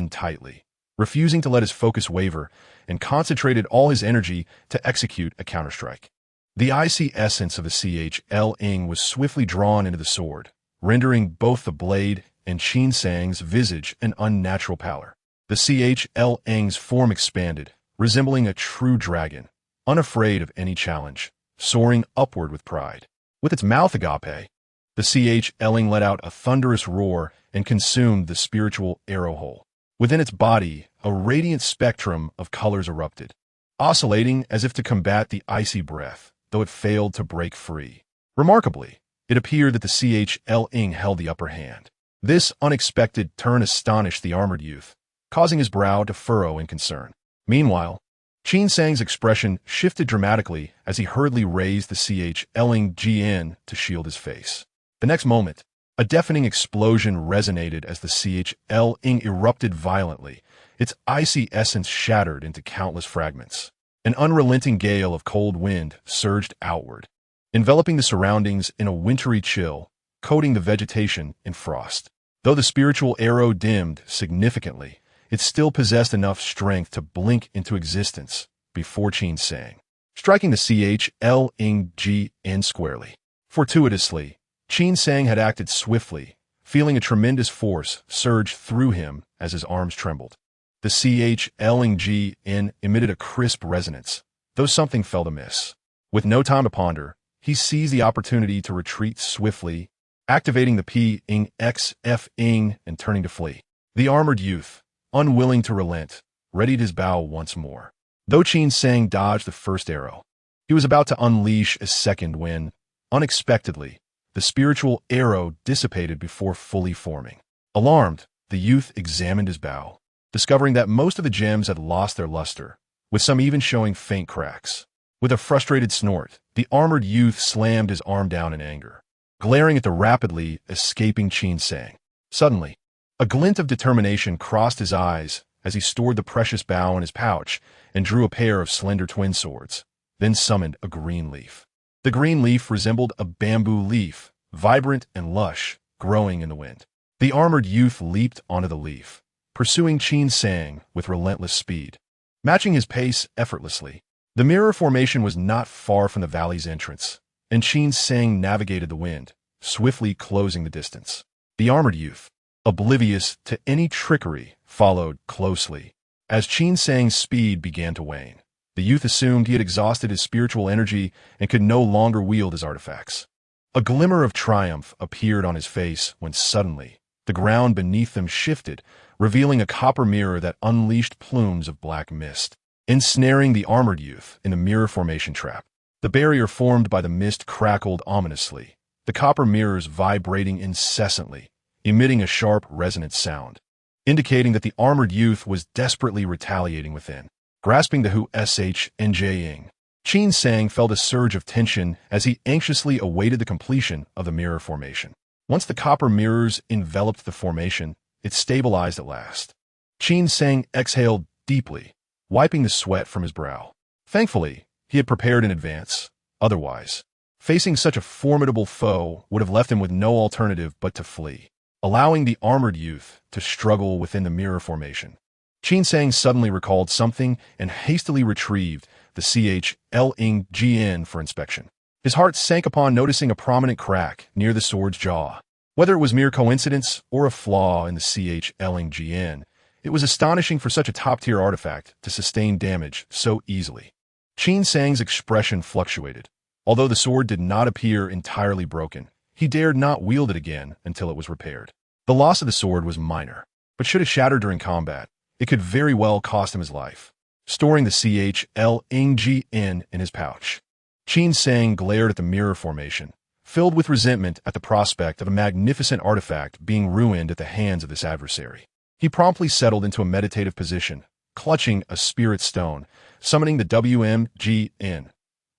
A: tightly, refusing to let his focus waver, and concentrated all his energy to execute a counterstrike. The icy essence of the CHL-ing was swiftly drawn into the sword, rendering both the blade and Qin Sang's visage an unnatural pallor. The CHLing's form expanded, resembling a true dragon, unafraid of any challenge, soaring upward with pride. With its mouth agape, the CHLing let out a thunderous roar and consumed the spiritual arrow hole. Within its body, a radiant spectrum of colors erupted, oscillating as if to combat the icy breath, though it failed to break free. Remarkably, it appeared that the CHLing held the upper hand. This unexpected turn astonished the armored youth, causing his brow to furrow in concern. Meanwhile, Qin Sang's expression shifted dramatically as he hurriedly raised the CHLing GN to shield his face. The next moment, a deafening explosion resonated as the CHLing erupted violently, its icy essence shattered into countless fragments. An unrelenting gale of cold wind surged outward, enveloping the surroundings in a wintry chill, coating the vegetation in frost. Though the spiritual arrow dimmed significantly, it still possessed enough strength to blink into existence before Qin Sang, striking the CHLing GN squarely. Fortuitously, Qin Sang had acted swiftly, feeling a tremendous force surge through him as his arms trembled. The CHLing GN emitted a crisp resonance, though something felt amiss. With no time to ponder, he seized the opportunity to retreat swiftly, activating the P-ing XF-ing and turning to flee. The armored youth, unwilling to relent, readied his bow once more. Though Qin Sang dodged the first arrow, he was about to unleash a second when, unexpectedly, the spiritual arrow dissipated before fully forming. Alarmed, the youth examined his bow, discovering that most of the gems had lost their luster, with some even showing faint cracks. With a frustrated snort, the armored youth slammed his arm down in anger, glaring at the rapidly escaping Qin Sang. Suddenly, a glint of determination crossed his eyes as he stored the precious bow in his pouch and drew a pair of slender twin swords, then summoned a green leaf. The green leaf resembled a bamboo leaf, vibrant and lush, growing in the wind. The armored youth leaped onto the leaf, pursuing Qin Sang with relentless speed, matching his pace effortlessly. The mirror formation was not far from the valley's entrance, and Qin Sang navigated the wind, swiftly closing the distance. The armored youth, oblivious to any trickery, followed closely. As Qin Sang's speed began to wane, the youth assumed he had exhausted his spiritual energy and could no longer wield his artifacts. A glimmer of triumph appeared on his face when suddenly, the ground beneath them shifted, revealing a copper mirror that unleashed plumes of black mist, ensnaring the armored youth in the mirror formation trap. The barrier formed by the mist crackled ominously, the copper mirrors vibrating incessantly, emitting a sharp, resonant sound, indicating that the armored youth was desperately retaliating within. Grasping the SHNJing, Qin Sang felt a surge of tension as he anxiously awaited the completion of the mirror formation. Once the copper mirrors enveloped the formation, it stabilized at last. Qin Sang exhaled deeply, wiping the sweat from his brow. Thankfully, he had prepared in advance. Otherwise, facing such a formidable foe would have left him with no alternative but to flee, allowing the armored youth to struggle within the mirror formation. Qin Sang suddenly recalled something and hastily retrieved the CHLing GN for inspection. His heart sank upon noticing a prominent crack near the sword's jaw. Whether it was mere coincidence or a flaw in the CHLing GN, it was astonishing for such a top-tier artifact to sustain damage so easily. Qin Sang's expression fluctuated. Although the sword did not appear entirely broken, he dared not wield it again until it was repaired. The loss of the sword was minor, but should it shatter during combat, it could very well cost him his life. Storing the CHLing GN in his pouch, Qin Sang glared at the mirror formation, filled with resentment at the prospect of a magnificent artifact being ruined at the hands of this adversary. He promptly settled into a meditative position, clutching a spirit stone, summoning the WMGN.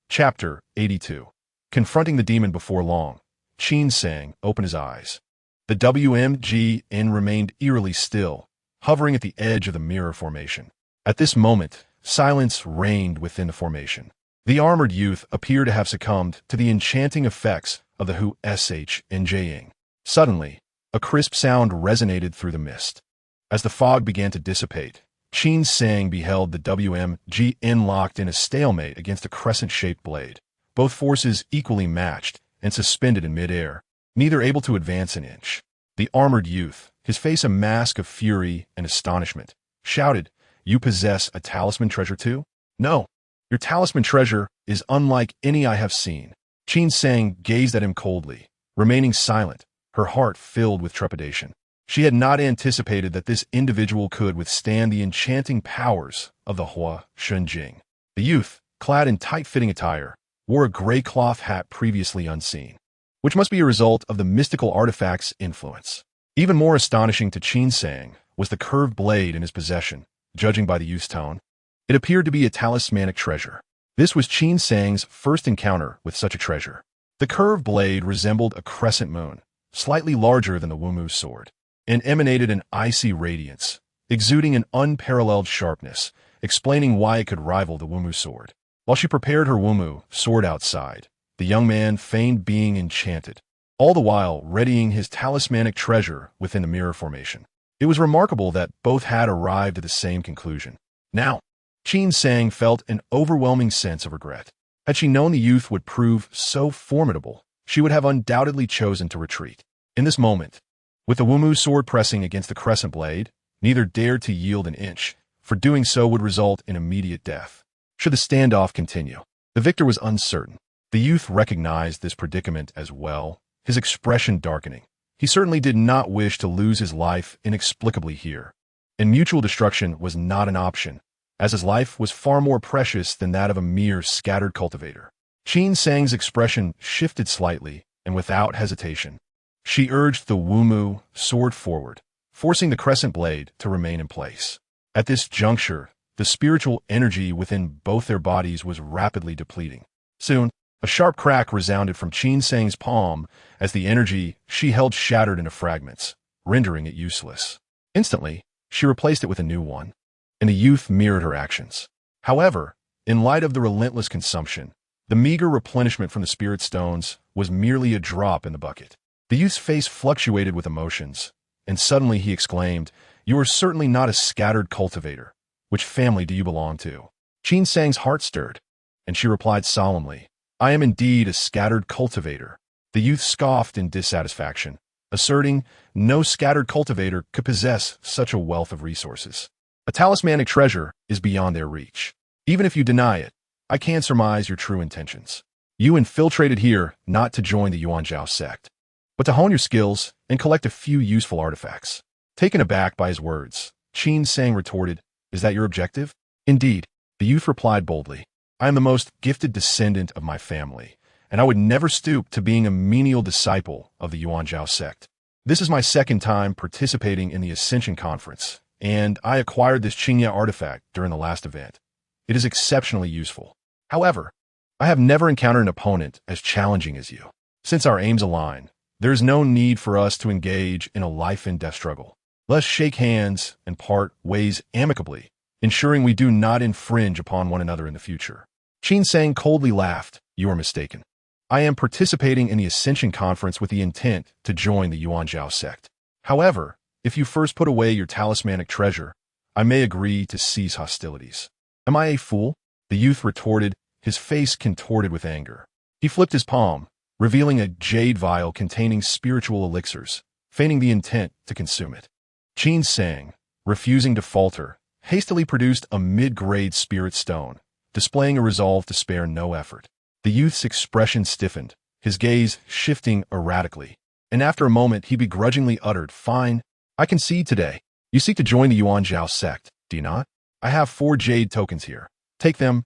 A: Chapter 82. Confronting the demon before long, Qin Sang opened his eyes. The WMGN remained eerily still, hovering at the edge of the mirror formation. At this moment, silence reigned within the formation. The armored youth appeared to have succumbed to the enchanting effects of the SHNJing. Suddenly, a crisp sound resonated through the mist. As the fog began to dissipate, Qin Sang beheld the WMGN locked in a stalemate against a crescent-shaped blade, both forces equally matched and suspended in midair, neither able to advance an inch. The armored youth, his face a mask of fury and astonishment, shouted, "You possess a talisman treasure too?" "No. Your talisman treasure is unlike any I have seen." Qin Sang gazed at him coldly, remaining silent, her heart filled with trepidation. She had not anticipated that this individual could withstand the enchanting powers of the Hua Shunjing. The youth, clad in tight-fitting attire, wore a gray cloth hat previously unseen, which must be a result of the mystical artifact's influence. Even more astonishing to Qin Sang was the curved blade in his possession. Judging by the youth's tone, it appeared to be a talismanic treasure. This was Qin Sang's first encounter with such a treasure. The curved blade resembled a crescent moon, slightly larger than the Wumu's sword, and emanated an icy radiance, exuding an unparalleled sharpness, explaining why it could rival the Wumu's sword. While she prepared her Wumu sword outside, the young man feigned being enchanted, all the while readying his talismanic treasure within the mirror formation. It was remarkable that both had arrived at the same conclusion. Now, Qin Sang felt an overwhelming sense of regret. Had she known the youth would prove so formidable, she would have undoubtedly chosen to retreat. In this moment, with the Wumu's sword pressing against the crescent blade, neither dared to yield an inch, for doing so would result in immediate death. Should the standoff continue, the victor was uncertain. The youth recognized this predicament as well, his expression darkening. He certainly did not wish to lose his life inexplicably here, and mutual destruction was not an option, as his life was far more precious than that of a mere scattered cultivator. Qin Sang's expression shifted slightly, and without hesitation, she urged the Wumu sword forward, forcing the crescent blade to remain in place. At this juncture, the spiritual energy within both their bodies was rapidly depleting. Soon, a sharp crack resounded from Qin Sang's palm as the energy she held shattered into fragments, rendering it useless. Instantly, she replaced it with a new one, and the youth mirrored her actions. However, in light of the relentless consumption, the meager replenishment from the spirit stones was merely a drop in the bucket. The youth's face fluctuated with emotions, and suddenly he exclaimed, "You are certainly not a scattered cultivator. Which family do you belong to?" Qin Sang's heart stirred, and she replied solemnly, "I am indeed a scattered cultivator." The youth scoffed in dissatisfaction, asserting no scattered cultivator could possess such a wealth of resources. A talismanic treasure is beyond their reach. Even if you deny it, I can surmise your true intentions. You infiltrated here not to join the Yuanzhao sect, but to hone your skills and collect a few useful artifacts. Taken aback by his words, Qin Sang retorted, "Is that your objective?" "Indeed," the youth replied boldly. "I am the most gifted descendant of my family, and I would never stoop to being a menial disciple of the Yuanzhao sect. This is my second time participating in the Ascension Conference, and I acquired this Qingya artifact during the last event. It is exceptionally useful. However, I have never encountered an opponent as challenging as you. Since our aims align, there is no need for us to engage in a life-and-death struggle. Let's shake hands and part ways amicably, ensuring we do not infringe upon one another in the future." Qin Sang coldly laughed, "You are mistaken. I am participating in the Ascension Conference with the intent to join the Yuanzhao sect. However, if you first put away your talismanic treasure, I may agree to cease hostilities." "Am I a fool?" the youth retorted, his face contorted with anger. He flipped his palm, revealing a jade vial containing spiritual elixirs, feigning the intent to consume it. Qin Sang, refusing to falter, hastily produced a mid-grade spirit stone, displaying a resolve to spare no effort. The youth's expression stiffened, his gaze shifting erratically, and after a moment he begrudgingly uttered, "Fine, I concede today. You seek to join the Yuanzhao sect, do you not? I have 4 jade tokens here. Take them,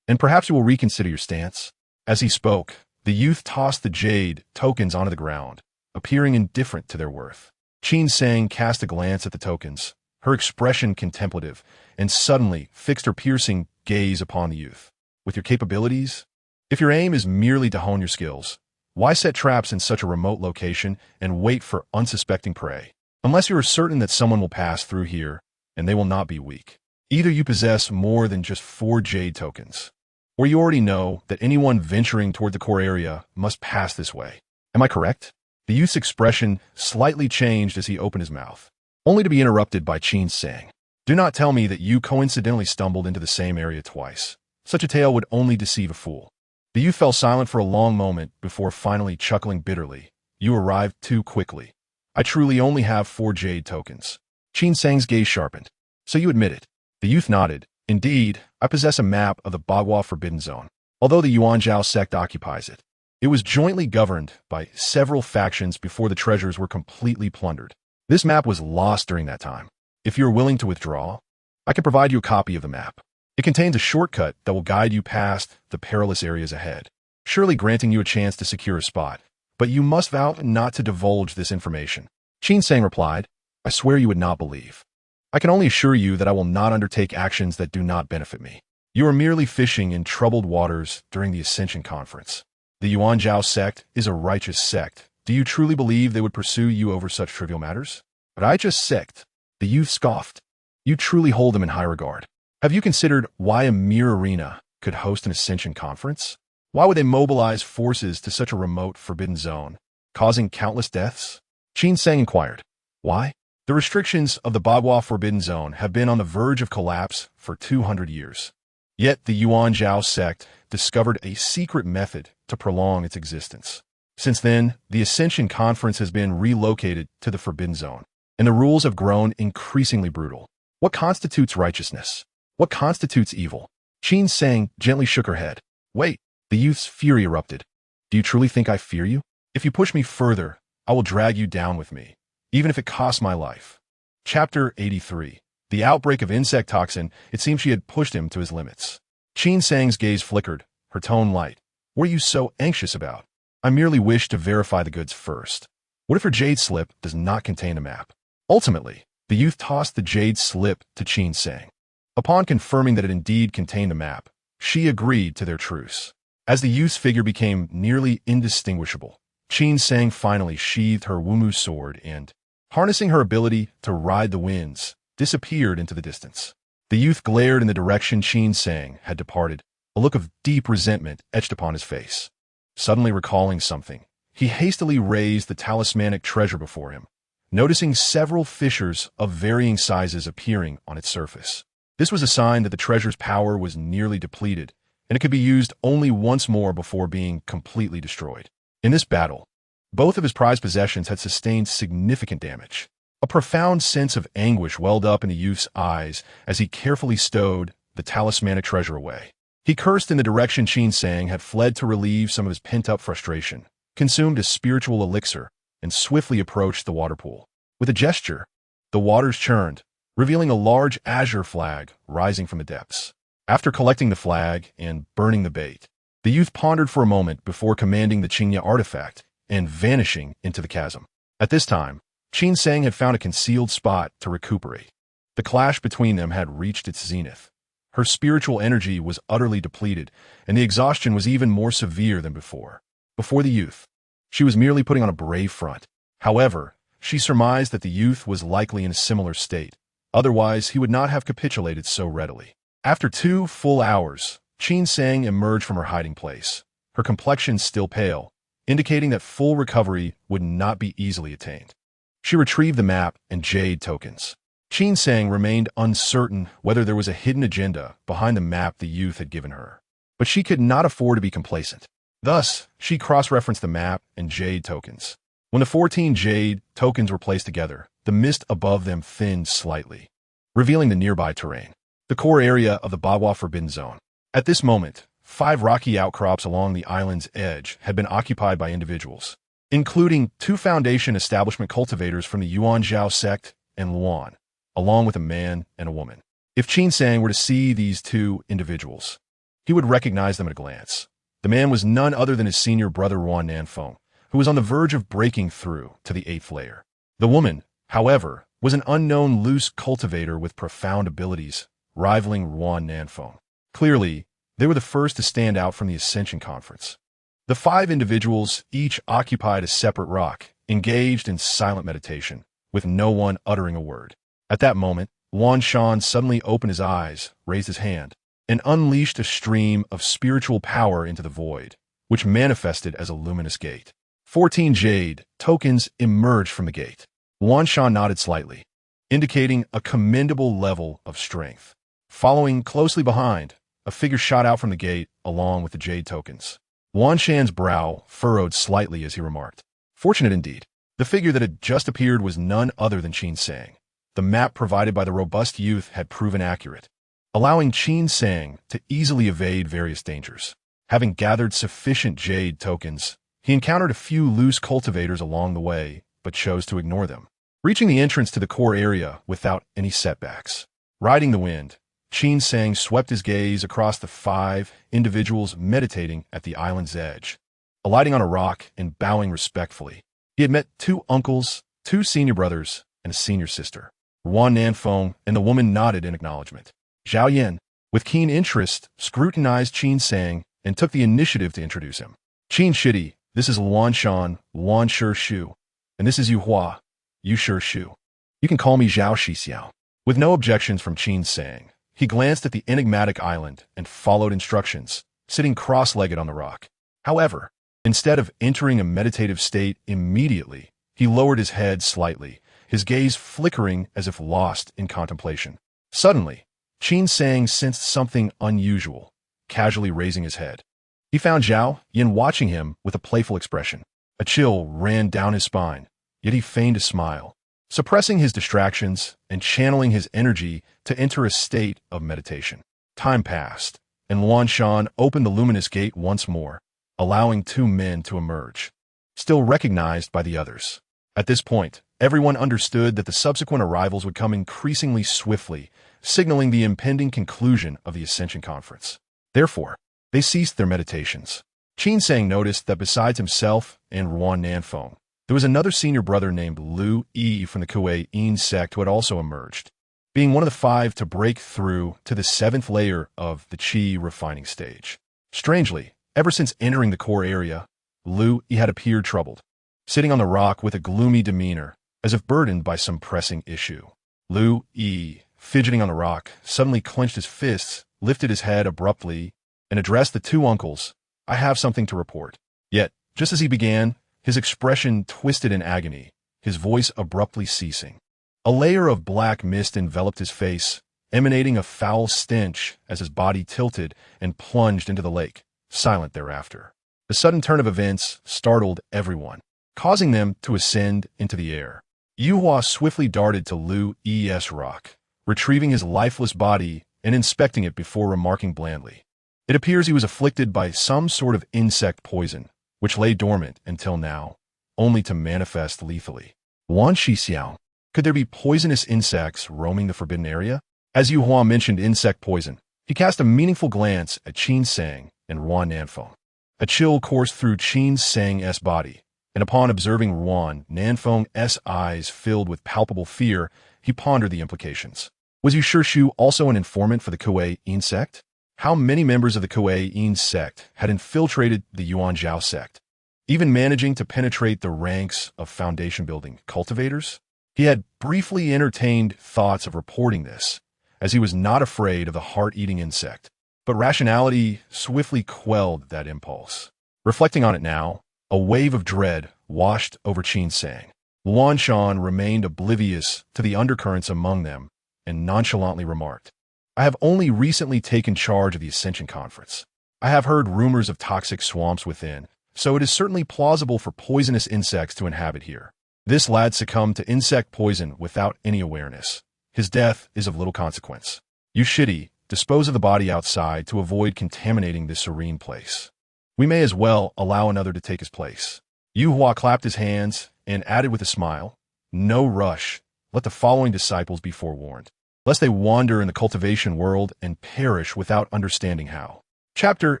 A: and perhaps you will reconsider your stance." As he spoke, the youth tossed the jade tokens onto the ground, appearing indifferent to their worth. Qin Sang cast a glance at the tokens, her expression contemplative, and suddenly fixed her piercing gaze upon the youth. "With your capabilities, if your aim is merely to hone your skills, why set traps in such a remote location and wait for unsuspecting prey? Unless you are certain that someone will pass through here, and they will not be weak. Either you possess more than just 4 jade tokens, or you already know that anyone venturing toward the core area must pass this way. Am I correct?" The youth's expression slightly changed as he opened his mouth, only to be interrupted by Qin Sang. "Do not tell me that you coincidentally stumbled into the same area twice. Such a tale would only deceive a fool." The youth fell silent for a long moment before finally chuckling bitterly. "You arrived too quickly. I truly only have 4 jade tokens." Qin Sang's gaze sharpened. So you admit it. The youth nodded. Indeed, I possess a map of the Bagua Forbidden Zone, although the Yuanzhao sect occupies it. It was jointly governed by several factions before the treasures were completely plundered. This map was lost during that time. If you're willing to withdraw, I can provide you a copy of the map. It contains a shortcut that will guide you past the perilous areas ahead, surely granting you a chance to secure a spot. But you must vow not to divulge this information. Qin Sang replied, I swear you would not believe. I can only assure you that I will not undertake actions that do not benefit me. You are merely fishing in troubled waters during the Ascension Conference. The Yuanzhao sect is a righteous sect. Do you truly believe they would pursue you over such trivial matters? But I just sect. The youth scoffed. You truly hold them in high regard. Have you considered why a mere arena could host an Ascension Conference? Why would they mobilize forces to such a remote forbidden zone, causing countless deaths? Qin Sang inquired. Why? The restrictions of the Bagua Forbidden Zone have been on the verge of collapse for 200 years. Yet the Yuanzhao sect discovered a secret method to prolong its existence. Since then, the Ascension Conference has been relocated to the Forbidden Zone, and the rules have grown increasingly brutal. What constitutes righteousness? What constitutes evil? Qin Sang gently shook her head. Wait, the youth's fury erupted. Do you truly think I fear you? If you push me further, I will drag you down with me, even if it costs my life. Chapter 83. The outbreak of insect toxin, it seemed she had pushed him to his limits. Qin Sang's gaze flickered, her tone light. What are you so anxious about? I merely wish to verify the goods first. What if her jade slip does not contain a map? Ultimately, the youth tossed the jade slip to Qin Sang. Upon confirming that it indeed contained the map, she agreed to their truce. As the youth's figure became nearly indistinguishable, Qin Sang finally sheathed her Wumu sword and, harnessing her ability to ride the winds, disappeared into the distance. The youth glared in the direction Qin Sang had departed, a look of deep resentment etched upon his face. Suddenly recalling something, he hastily raised the talismanic treasure before him, noticing several fissures of varying sizes appearing on its surface. This was a sign that the treasure's power was nearly depleted, and it could be used only once more before being completely destroyed. In this battle, both of his prized possessions had sustained significant damage. A profound sense of anguish welled up in the youth's eyes as he carefully stowed the talismanic treasure away. He cursed in the direction Qin Sang had fled to relieve some of his pent-up frustration, consumed a spiritual elixir, and swiftly approached the water pool. With a gesture, the waters churned, revealing a large azure flag rising from the depths. After collecting the flag and burning the bait, the youth pondered for a moment before commanding the Qingya artifact and vanishing into the chasm. At this time, Qin Sang had found a concealed spot to recuperate. The clash between them had reached its zenith. Her spiritual energy was utterly depleted, and the exhaustion was even more severe than before. Before the youth, she was merely putting on a brave front. However, she surmised that the youth was likely in a similar state. Otherwise, he would not have capitulated so readily. After 2 full hours, Qin Sang emerged from her hiding place, her complexion still pale, indicating that full recovery would not be easily attained. She retrieved the map and jade tokens. Qin Sang remained uncertain whether there was a hidden agenda behind the map the youth had given her. But she could not afford to be complacent. Thus, she cross-referenced the map and jade tokens. When the 14 jade tokens were placed together, the mist above them thinned slightly, revealing the nearby terrain, the core area of the Bagua Forbidden Zone. At this moment, 5 rocky outcrops along the island's edge had been occupied by individuals, including 2 Foundation establishment cultivators from the Yuanzhao sect and Luan, along with a man and a woman. If Qin Sang were to see these 2 individuals, he would recognize them at a glance. The man was none other than his senior brother Ruan Nanfeng, who was on the verge of breaking through to the 8th layer. The woman, however, was an unknown loose cultivator with profound abilities, rivaling Ruan Nanfeng. Clearly, they were the first to stand out from the Ascension Conference. The 5 individuals each occupied a separate rock, engaged in silent meditation, with no one uttering a word. At that moment, Wan Shan suddenly opened his eyes, raised his hand, and unleashed a stream of spiritual power into the void, which manifested as a luminous gate. 14 jade tokens emerged from the gate. Wan Shan nodded slightly, indicating a commendable level of strength. Following closely behind, a figure shot out from the gate along with the jade tokens. Wan Shan's brow furrowed slightly as he remarked, "Fortunate indeed." The figure that had just appeared was none other than Qin Sang. The map provided by the robust youth had proven accurate, allowing Qin Sang to easily evade various dangers. Having gathered sufficient jade tokens, he encountered a few loose cultivators along the way, but chose to ignore them, reaching the entrance to the core area without any setbacks. Riding the wind, Qin Sang swept his gaze across the 5 individuals meditating at the island's edge. Alighting on a rock and bowing respectfully, he had met 2 uncles, 2 senior brothers, and a senior sister. Ruan Nanfeng and the woman nodded in acknowledgement. Zhao Yan, with keen interest, scrutinized Qin Sang and took the initiative to introduce him. Qin Shidi, this is Luan Shan, Luan Shi Shu, and this is Yu Hua, Yu Shi Shu. You can call me Zhao Shixiao. With no objections from Qin Sang, he glanced at the enigmatic island and followed instructions, sitting cross-legged on the rock. However, instead of entering a meditative state immediately, he lowered his head slightly, his gaze flickering as if lost in contemplation. Suddenly, Qin Sang sensed something unusual, casually raising his head. He found Zhao Yan watching him with a playful expression. A chill ran down his spine, yet he feigned a smile, suppressing his distractions and channeling his energy to enter a state of meditation. Time passed, and Luan Shan opened the luminous gate once more, allowing 2 men to emerge, still recognized by the others. At this point, everyone understood that the subsequent arrivals would come increasingly swiftly, signaling the impending conclusion of the Ascension Conference. Therefore, they ceased their meditations. Qin Sang noticed that besides himself and Ruan Nanfeng, there was another senior brother named Lu Yi from the Kuei-In sect who had also emerged, being one of the 5 to break through to the 7th layer of the Qi refining stage. Strangely, ever since entering the core area, Lu Yi had appeared troubled, sitting on the rock with a gloomy demeanor, as if burdened by some pressing issue. Lu Yi, fidgeting on the rock, suddenly clenched his fists, lifted his head abruptly, and addressed the 2 uncles. I have something to report. Yet, just as he began, his expression twisted in agony, his voice abruptly ceasing. A layer of black mist enveloped his face, emanating a foul stench as his body tilted and plunged into the lake, silent thereafter. The sudden turn of events startled everyone, causing them to ascend into the air. Yu Hua swiftly darted to Lu Yi's rock, retrieving his lifeless body and inspecting it before remarking blandly. It appears he was afflicted by some sort of insect poison, which lay dormant until now, only to manifest lethally. Wan Shixiao, could there be poisonous insects roaming the forbidden area? As Yu Hua mentioned insect poison, he cast a meaningful glance at Qin Sang and Ruan Nanfeng. A chill coursed through Qin Sang's body, and upon observing Ruan Nanfeng's eyes filled with palpable fear, he pondered the implications. Was Yu Shi Shu also an informant for the Kuei-In sect? How many members of the Kuei-In sect had infiltrated the Yuan Zhao sect, even managing to penetrate the ranks of foundation-building cultivators? He had briefly entertained thoughts of reporting this, as he was not afraid of the heart-eating insect, but rationality swiftly quelled that impulse. Reflecting on it now, a wave of dread washed over Qin Sang. Luan Shan remained oblivious to the undercurrents among them and nonchalantly remarked, I have only recently taken charge of the Ascension Conference. I have heard rumors of toxic swamps within, so it is certainly plausible for poisonous insects to inhabit here. This lad succumbed to insect poison without any awareness. His death is of little consequence. You Shidi, dispose of the body outside to avoid contaminating this serene place. We may as well allow another to take his place. Yu Hua clapped his hands and added with a smile, No rush. Let the following disciples be forewarned, lest they wander in the cultivation world and perish without understanding how. Chapter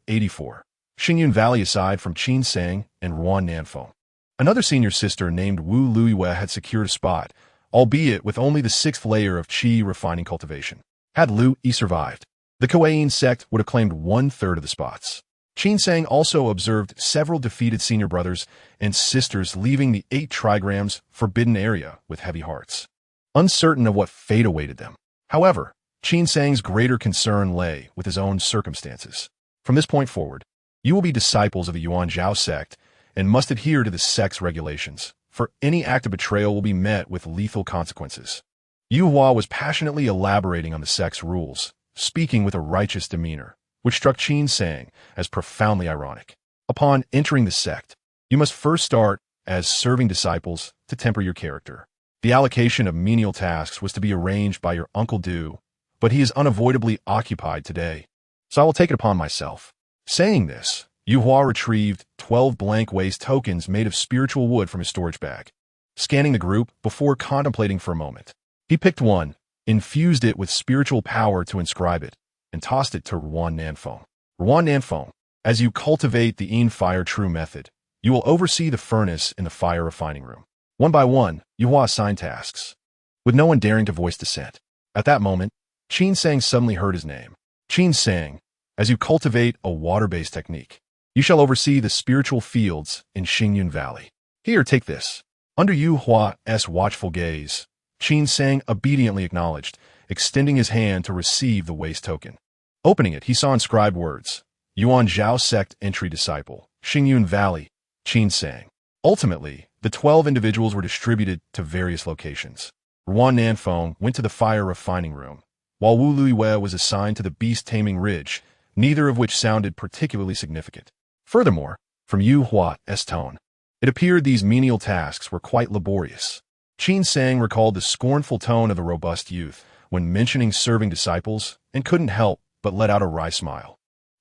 A: 84. Xingyun Valley aside from Qin Sang and Ruan Nanfeng. Another senior sister named Wu Luiyue had secured a spot, albeit with only the 6th layer of Qi refining cultivation. Had Lu Yi survived, the Kuei-In sect would have claimed 1/3 of the spots. Qin Sang also observed several defeated senior brothers and sisters leaving the 8 trigrams forbidden area with heavy hearts, uncertain of what fate awaited them. However, Qin Sang's greater concern lay with his own circumstances. From this point forward, you will be disciples of the Yuan Zhao sect and must adhere to the sect's regulations, for any act of betrayal will be met with lethal consequences. Yu Hua was passionately elaborating on the sect's rules, speaking with a righteous demeanor, which struck Qin Sang as profoundly ironic. Upon entering the sect, you must first start as serving disciples to temper your character. The allocation of menial tasks was to be arranged by your Uncle Du, but he is unavoidably occupied today, so I will take it upon myself. Saying this, Yu Hua retrieved 12 blank waste tokens made of spiritual wood from his storage bag. Scanning the group before contemplating for a moment, he picked one, infused it with spiritual power to inscribe it, and tossed it to Ruan Nanfeng. Ruan Nanfeng, as you cultivate the Yin Fire True method, you will oversee the furnace in the fire refining room. One by one, Yu Hua assigned tasks, with no one daring to voice dissent. At that moment, Qin Sang suddenly heard his name. Qin Sang, as you cultivate a water-based technique, you shall oversee the spiritual fields in Xingyun Valley. Here, take this. Under Yu Hua's watchful gaze, Qin Sang obediently acknowledged, extending his hand to receive the waste token. Opening it, he saw inscribed words, Yuan Zhao Sect Entry Disciple, Xingyun Valley, Qin Sang. Ultimately, the 12 individuals were distributed to various locations. Ruan Nanfeng went to the fire refining room, while Wu Luiwei was assigned to the beast-taming ridge, neither of which sounded particularly significant. Furthermore, from Yu Hua's tone, it appeared these menial tasks were quite laborious. Qin Sang recalled the scornful tone of the robust youth when mentioning serving disciples and couldn't help but let out a wry smile.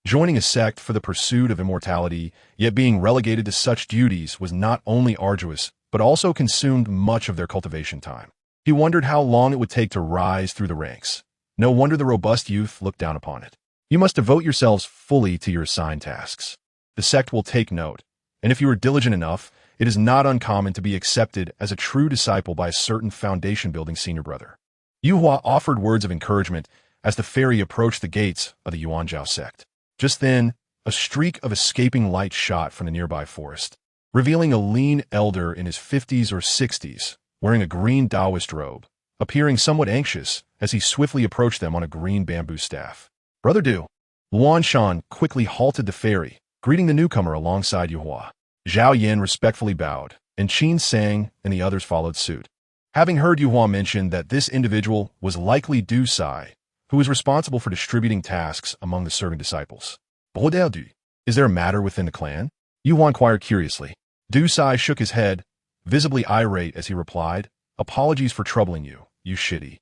A: Joining a sect for the pursuit of immortality, yet being relegated to such duties, was not only arduous, but also consumed much of their cultivation time. He wondered how long it would take to rise through the ranks. No wonder the robust youth looked down upon it. You must devote yourselves fully to your assigned tasks. The sect will take note, and if you are diligent enough, it is not uncommon to be accepted as a true disciple by a certain foundation-building senior brother. Yu Hua offered words of encouragement as the ferry approached the gates of the Yuanzhao sect. Just then, a streak of escaping light shot from the nearby forest, revealing a lean elder in his 50s or 60s, wearing a green Taoist robe, appearing somewhat anxious as he swiftly approached them on a green bamboo staff. Brother Du. Luan Shan quickly halted the ferry, greeting the newcomer alongside Yu Hua. Zhao Yin respectfully bowed, and Qin Sang and the others followed suit. Having heard Yu Hua mention that this individual was likely Du Sai, who was responsible for distributing tasks among the serving disciples. Brodel Du, is there a matter within the clan? Yu Hua inquired curiously. Du Sai shook his head, visibly irate as he replied, Apologies for troubling you, you shitty.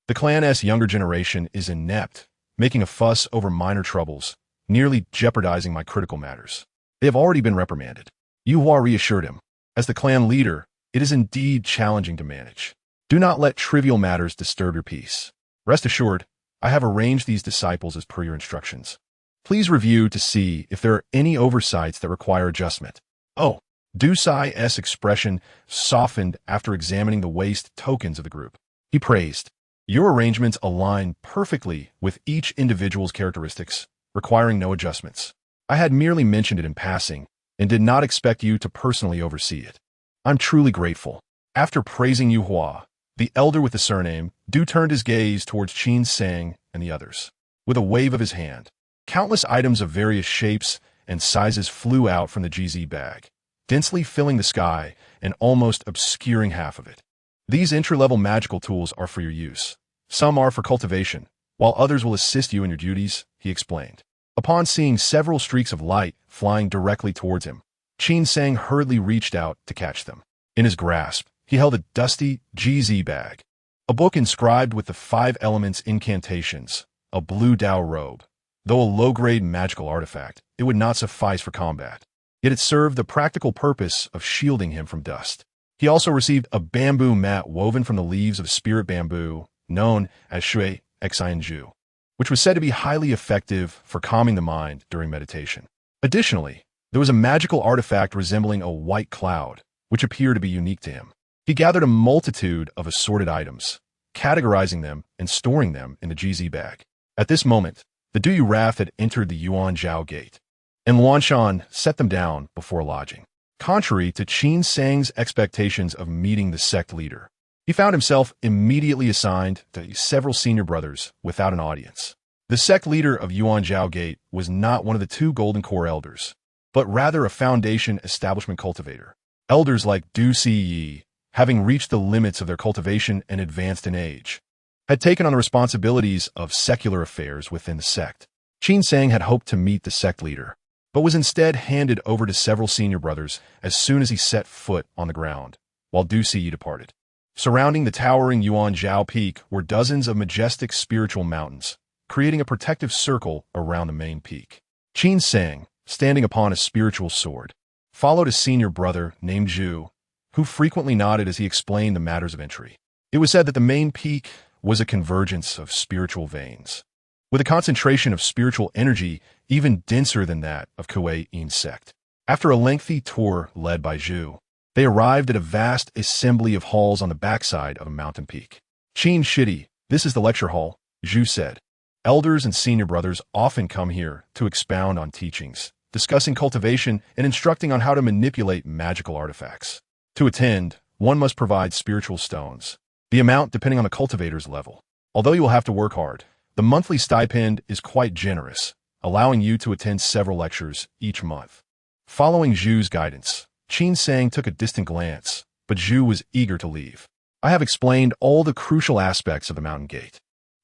A: The clan's younger generation is inept, making a fuss over minor troubles, nearly jeopardizing my critical matters. They have already been reprimanded. Yu Hua reassured him. As the clan leader, it is indeed challenging to manage. Do not let trivial matters disturb your peace. Rest assured, I have arranged these disciples as per your instructions. Please review to see if there are any oversights that require adjustment. Oh, Du Sai's expression softened after examining the waste tokens of the group. He praised. Your arrangements align perfectly with each individual's characteristics, requiring no adjustments. I had merely mentioned it in passing and did not expect you to personally oversee it. I'm truly grateful. After praising Yu Hua, the elder with the surname, Du turned his gaze towards Qin Sang and the others. With a wave of his hand, countless items of various shapes and sizes flew out from the GZ bag, densely filling the sky and almost obscuring half of it. These entry-level magical tools are for your use. Some are for cultivation, while others will assist you in your duties, he explained. Upon seeing several streaks of light flying directly towards him, Qin Sang hurriedly reached out to catch them. In his grasp, he held a dusty GZ bag, a book inscribed with the 5 elements incantations, a blue Dao robe. Though a low-grade magical artifact, it would not suffice for combat. Yet it served the practical purpose of shielding him from dust. He also received a bamboo mat woven from the leaves of spirit bamboo, known as Shui Xinju, which was said to be highly effective for calming the mind during meditation. Additionally, there was a magical artifact resembling a white cloud, which appeared to be unique to him. He gathered a multitude of assorted items, categorizing them and storing them in the GZ bag. At this moment, the Duyu raft had entered the Yuanzhao gate, and Luanshan set them down before lodging. Contrary to Qin Sang's expectations of meeting the sect leader, he found himself immediately assigned to several senior brothers without an audience. The sect leader of Yuanzhao Gate was not one of the 2 Golden Core elders, but rather a foundation establishment cultivator. Elders like Du Si, having reached the limits of their cultivation and advanced in age, had taken on the responsibilities of secular affairs within the sect. Qin Sang had hoped to meet the sect leader, but was instead handed over to several senior brothers as soon as he set foot on the ground, while Du Si departed. Surrounding the towering Yuanzhao Peak were dozens of majestic spiritual mountains, creating a protective circle around the main peak. Qin Sang, standing upon a spiritual sword, followed a senior brother named Zhu, who frequently nodded as he explained the matters of entry. It was said that the main peak was a convergence of spiritual veins, with a concentration of spiritual energy even denser than that of Kuei-Yin sect. After a lengthy tour led by Zhu, they arrived at a vast assembly of halls on the backside of a mountain peak. Qin Shidi, this is the lecture hall, Zhu said. Elders and senior brothers often come here to expound on teachings, discussing cultivation and instructing on how to manipulate magical artifacts. To attend, one must provide spiritual stones, the amount depending on the cultivator's level. Although you will have to work hard, the monthly stipend is quite generous, allowing you to attend several lectures each month. Following Zhu's guidance, Qin Sang took a distant glance, but Zhu was eager to leave. I have explained all the crucial aspects of the mountain gate.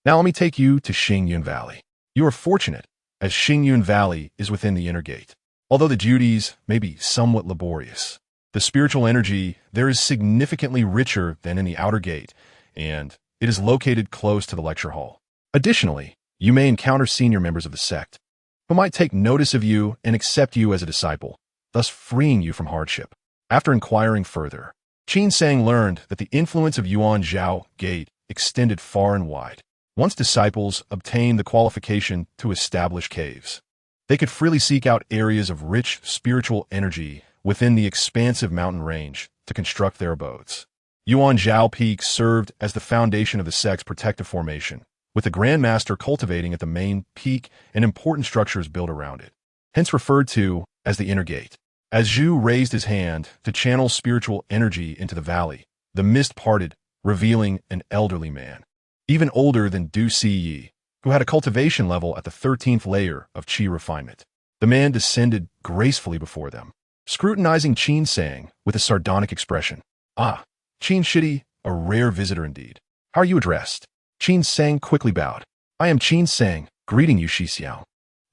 A: Now let me take you to Xingyun Valley. You are fortunate, as Xingyun Valley is within the inner gate. Although the duties may be somewhat laborious, the spiritual energy there is significantly richer than in the outer gate, and it is located close to the lecture hall. Additionally, you may encounter senior members of the sect, who might take notice of you and accept you as a disciple, thus freeing you from hardship. After inquiring further, Qin Sang learned that the influence of Yuanzhao Gate extended far and wide. Once disciples obtained the qualification to establish caves, they could freely seek out areas of rich spiritual energy within the expansive mountain range to construct their abodes. Yuanzhao Peak served as the foundation of the sect's protective formation, with the Grand Master cultivating at the main peak and important structures built around it, hence referred to as the inner gate. As Zhu raised his hand to channel spiritual energy into the valley, the mist parted, revealing an elderly man, even older than Du Siyi, who had a cultivation level at the 13th layer of qi refinement. The man descended gracefully before them, scrutinizing Qin Sang with a sardonic expression. Ah, Qin Shidi, a rare visitor indeed. How are you addressed? Qin Sang quickly bowed. I am Qin Sang, greeting you, Shi Xiao.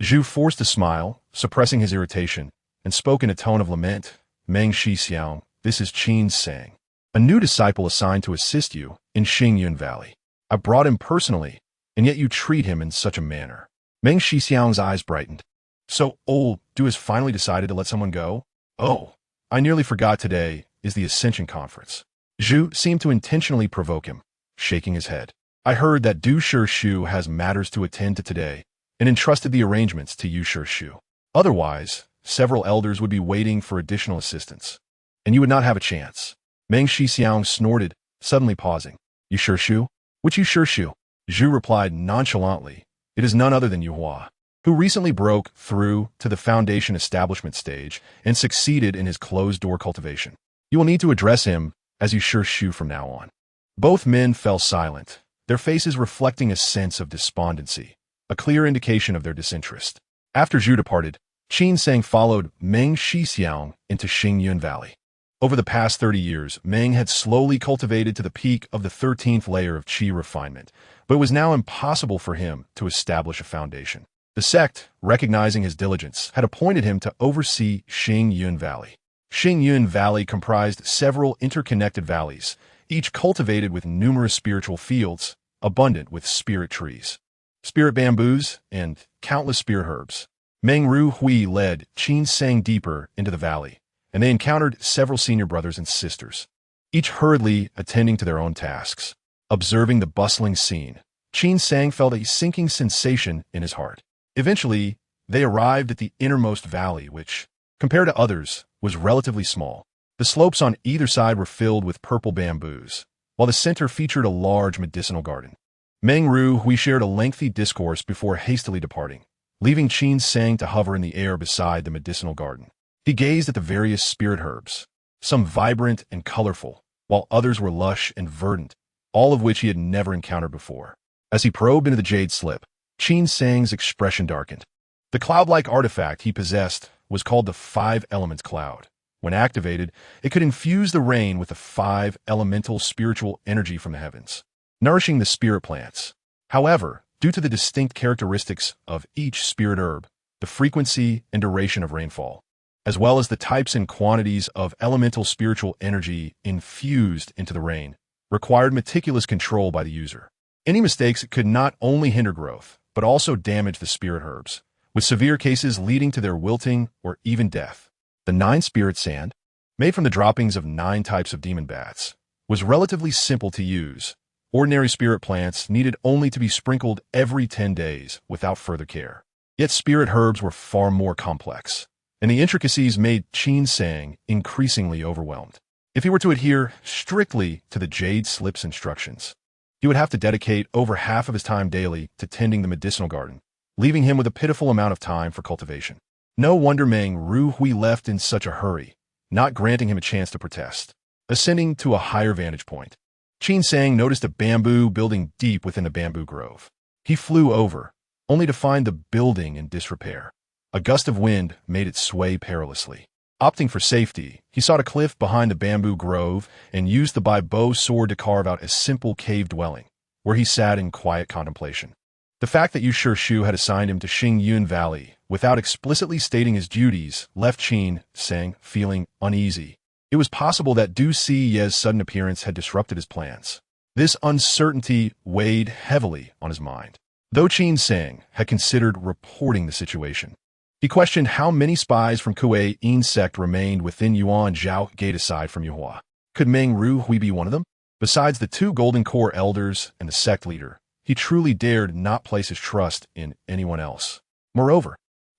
A: Zhu forced a smile, suppressing his irritation, and spoke in a tone of lament. Meng Shi Xiao, this is Qin Sang, a new disciple assigned to assist you in Xingyun Valley. I brought him personally, and yet you treat him in such a manner. Meng Shi Xiao's eyes brightened. So old, Du has finally decided to let someone go? Oh, I nearly forgot today is the Ascension Conference. Zhu seemed to intentionally provoke him, shaking his head. I heard that Du Shu has matters to attend to today, and entrusted the arrangements to Yu Shu. Otherwise, several elders would be waiting for additional assistance, and you would not have a chance. Meng Shi Xiao snorted, suddenly pausing. Yu Shu? Which Yu Shu? Zhu replied nonchalantly. It is none other than Yu Hua, who recently broke through to the foundation establishment stage and succeeded in his closed-door cultivation. You will need to address him as Yu Shu from now on. Both men fell silent, their faces reflecting a sense of despondency, a clear indication of their disinterest. After Zhu departed, Qin Sang followed Meng Shi Xiao into Xingyun Valley. Over the past 30 years, Meng had slowly cultivated to the peak of the 13th layer of qi refinement, but it was now impossible for him to establish a foundation. The sect, recognizing his diligence, had appointed him to oversee Xingyun Valley. Xingyun Valley comprised several interconnected valleys, each cultivated with numerous spiritual fields, abundant with spirit trees, spirit bamboos, and countless spirit herbs. Meng Ru Hui led Qin Sang deeper into the valley, and they encountered several senior brothers and sisters, each hurriedly attending to their own tasks. Observing the bustling scene, Qin Sang felt a sinking sensation in his heart. Eventually, they arrived at the innermost valley, which, compared to others, was relatively small. The slopes on either side were filled with purple bamboos, while the center featured a large medicinal garden. Meng Ru Hui shared a lengthy discourse before hastily departing, leaving Qin Sang to hover in the air beside the medicinal garden. He gazed at the various spirit herbs, some vibrant and colorful, while others were lush and verdant, all of which he had never encountered before. As he probed into the jade slip, Qin Sang's expression darkened. The cloud-like artifact he possessed was called the Five Elements Cloud. When activated, it could infuse the rain with the 5 elemental spiritual energy from the heavens, nourishing the spirit plants. However, due to the distinct characteristics of each spirit herb, the frequency and duration of rainfall, as well as the types and quantities of elemental spiritual energy infused into the rain, required meticulous control by the user. Any mistakes could not only hinder growth, but also damage the spirit herbs, with severe cases leading to their wilting or even death. The 9-spirit sand, made from the droppings of 9 types of demon bats, was relatively simple to use. Ordinary spirit plants needed only to be sprinkled every 10 days without further care. Yet spirit herbs were far more complex, and the intricacies made Qin Sang increasingly overwhelmed. If he were to adhere strictly to the Jade Slip's instructions, he would have to dedicate over half of his time daily to tending the medicinal garden, leaving him with a pitiful amount of time for cultivation. No wonder Meng Ruhui left in such a hurry, not granting him a chance to protest. Ascending to a higher vantage point, Qin Sang noticed a bamboo building deep within a bamboo grove. He flew over, only to find the building in disrepair. A gust of wind made it sway perilously. Opting for safety, he sought a cliff behind the bamboo grove and used the bow sword to carve out a simple cave dwelling, where he sat in quiet contemplation. The fact that Yu Shu had assigned him to Xingyun Valley without explicitly stating his duties left Qin Sang feeling uneasy. It was possible that Du Si Ye's sudden appearance had disrupted his plans. This uncertainty weighed heavily on his mind. Though Qin Sang had considered reporting the situation, he questioned how many spies from Kuei Yin sect remained within Yuan Zhao Gate aside from Yuhua. Could Meng Ruhui be one of them? Besides the 2 Golden Core elders and the sect leader, he truly dared not place his trust in anyone else. Moreover,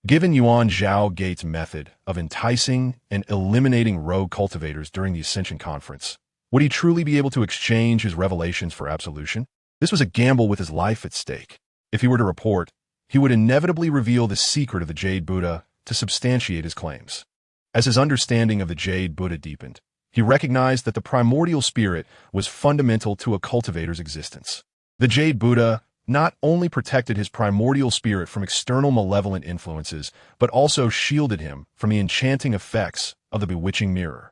A: given Yuan Zhao Gate's method of enticing and eliminating rogue cultivators during the Ascension Conference, would he truly be able to exchange his revelations for absolution? This was a gamble with his life at stake. If he were to report, he would inevitably reveal the secret of the Jade Buddha to substantiate his claims. As his understanding of the Jade Buddha deepened, he recognized that the primordial spirit was fundamental to a cultivator's existence. The Jade Buddha not only protected his primordial spirit from external malevolent influences, but also shielded him from the enchanting effects of the bewitching mirror.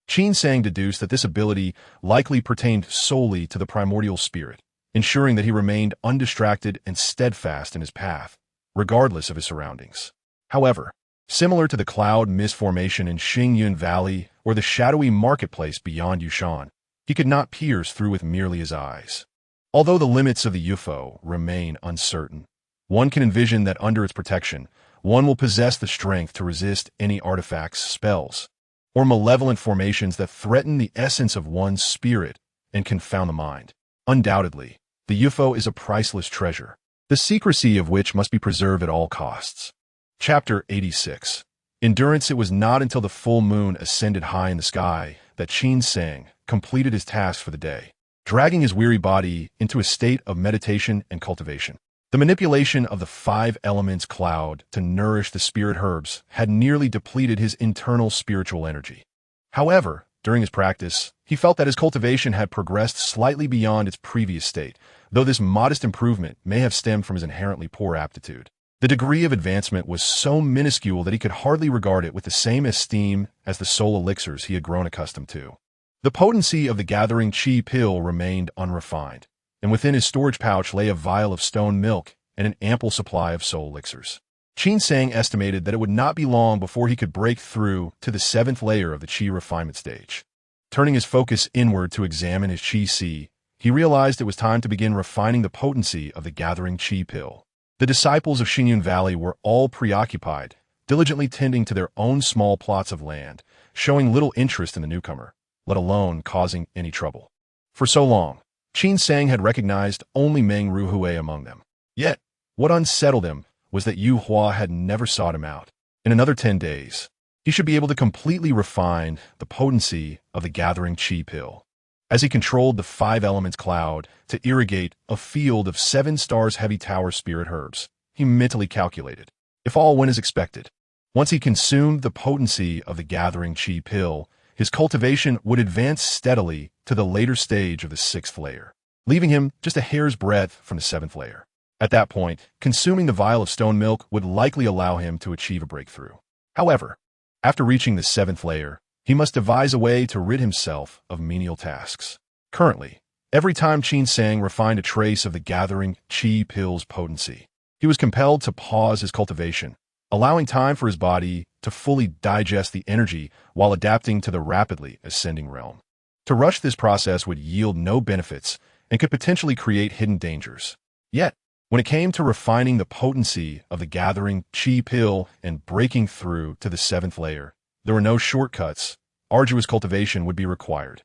A: Qin Sang deduced that this ability likely pertained solely to the primordial spirit, ensuring that he remained undistracted and steadfast in his path, regardless of his surroundings. However, similar to the cloud mist formation in Xingyun Valley or the shadowy marketplace beyond Yushan, he could not pierce through with merely his eyes. Although the limits of the UFO remain uncertain, one can envision that under its protection, one will possess the strength to resist any artifacts, spells, or malevolent formations that threaten the essence of one's spirit and confound the mind. Undoubtedly, the UFO is a priceless treasure, the secrecy of which must be preserved at all costs. Chapter 86. Endurance. It was not until the full moon ascended high in the sky that Qin Sang completed his task for the day, dragging his weary body into a state of meditation and cultivation. The manipulation of the 5 elements cloud to nourish the spirit herbs had nearly depleted his internal spiritual energy. However, during his practice, he felt that his cultivation had progressed slightly beyond its previous state, though this modest improvement may have stemmed from his inherently poor aptitude. The degree of advancement was so minuscule that he could hardly regard it with the same esteem as the soul elixirs he had grown accustomed to. The potency of the gathering chi pill remained unrefined, and within his storage pouch lay a vial of stone milk and an ample supply of soul elixirs. Qin Sang estimated that it would not be long before he could break through to the 7th layer of the chi refinement stage. Turning his focus inward to examine his chi si, he realized it was time to begin refining the potency of the gathering chi pill. The disciples of Xingyun Valley were all preoccupied, diligently tending to their own small plots of land, showing little interest in the newcomer, let alone causing any trouble. For so long, Qin Sang had recognized only Meng Ruhui among them. Yet, what unsettled him was that Yu Hua had never sought him out. In another 10 days, he should be able to completely refine the potency of the gathering chi pill. As he controlled the 5 elements cloud to irrigate a field of 7 stars heavy tower spirit herbs, he mentally calculated, if all went as expected, once he consumed the potency of the gathering chi pill, his cultivation would advance steadily to the later stage of the 6th layer, leaving him just a hair's breadth from the 7th layer. At that point, consuming the vial of stone milk would likely allow him to achieve a breakthrough. However, after reaching the 7th layer, he must devise a way to rid himself of menial tasks. Currently, every time Qin Sang refined a trace of the gathering chi pill's potency, he was compelled to pause his cultivation, allowing time for his body to fully digest the energy while adapting to the rapidly ascending realm. To rush this process would yield no benefits and could potentially create hidden dangers. Yet, when it came to refining the potency of the gathering chi pill and breaking through to the seventh layer, there were no shortcuts. Arduous cultivation would be required,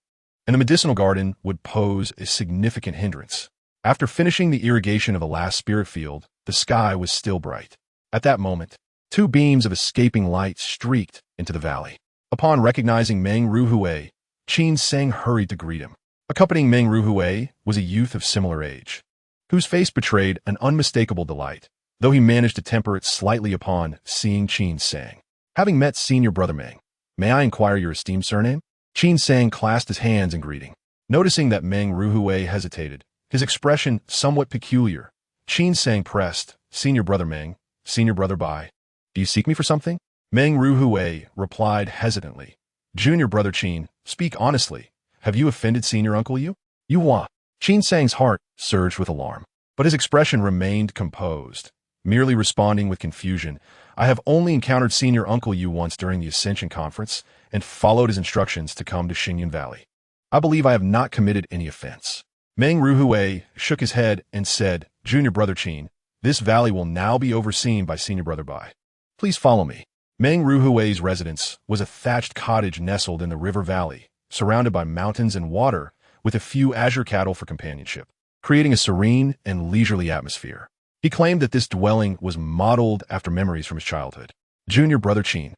A: and the medicinal garden would pose a significant hindrance. After finishing the irrigation of the last spirit field, the sky was still bright. At that moment, two beams of escaping light streaked into the valley. Upon recognizing Meng Ruhui, Qin Sang hurried to greet him. Accompanying Meng Ruhui was a youth of similar age, whose face betrayed an unmistakable delight, though he managed to temper it slightly upon seeing Qin Sang. Having met senior brother Meng, may I inquire your esteemed surname? Qin Sang clasped his hands in greeting. Noticing that Meng Ruhui hesitated, his expression somewhat peculiar, Qin Sang pressed, Senior brother Meng, Senior brother Bai. Do you seek me for something? Meng Ruhui replied hesitantly. Junior brother Qin, speak honestly. Have you offended senior uncle you? You what? Qin Sang's heart surged with alarm, but his expression remained composed, merely responding with confusion. I have only encountered senior uncle you once during the Ascension Conference and followed his instructions to come to Xingyun Valley. I believe I have not committed any offense. Meng Ruhui shook his head and said, Junior brother Qin, this valley will now be overseen by senior brother Bai. Please follow me. Meng Ruhui's residence was a thatched cottage nestled in the river valley, surrounded by mountains and water, with a few azure cattle for companionship, creating a serene and leisurely atmosphere. He claimed that this dwelling was modeled after memories from his childhood. Junior brother Qin,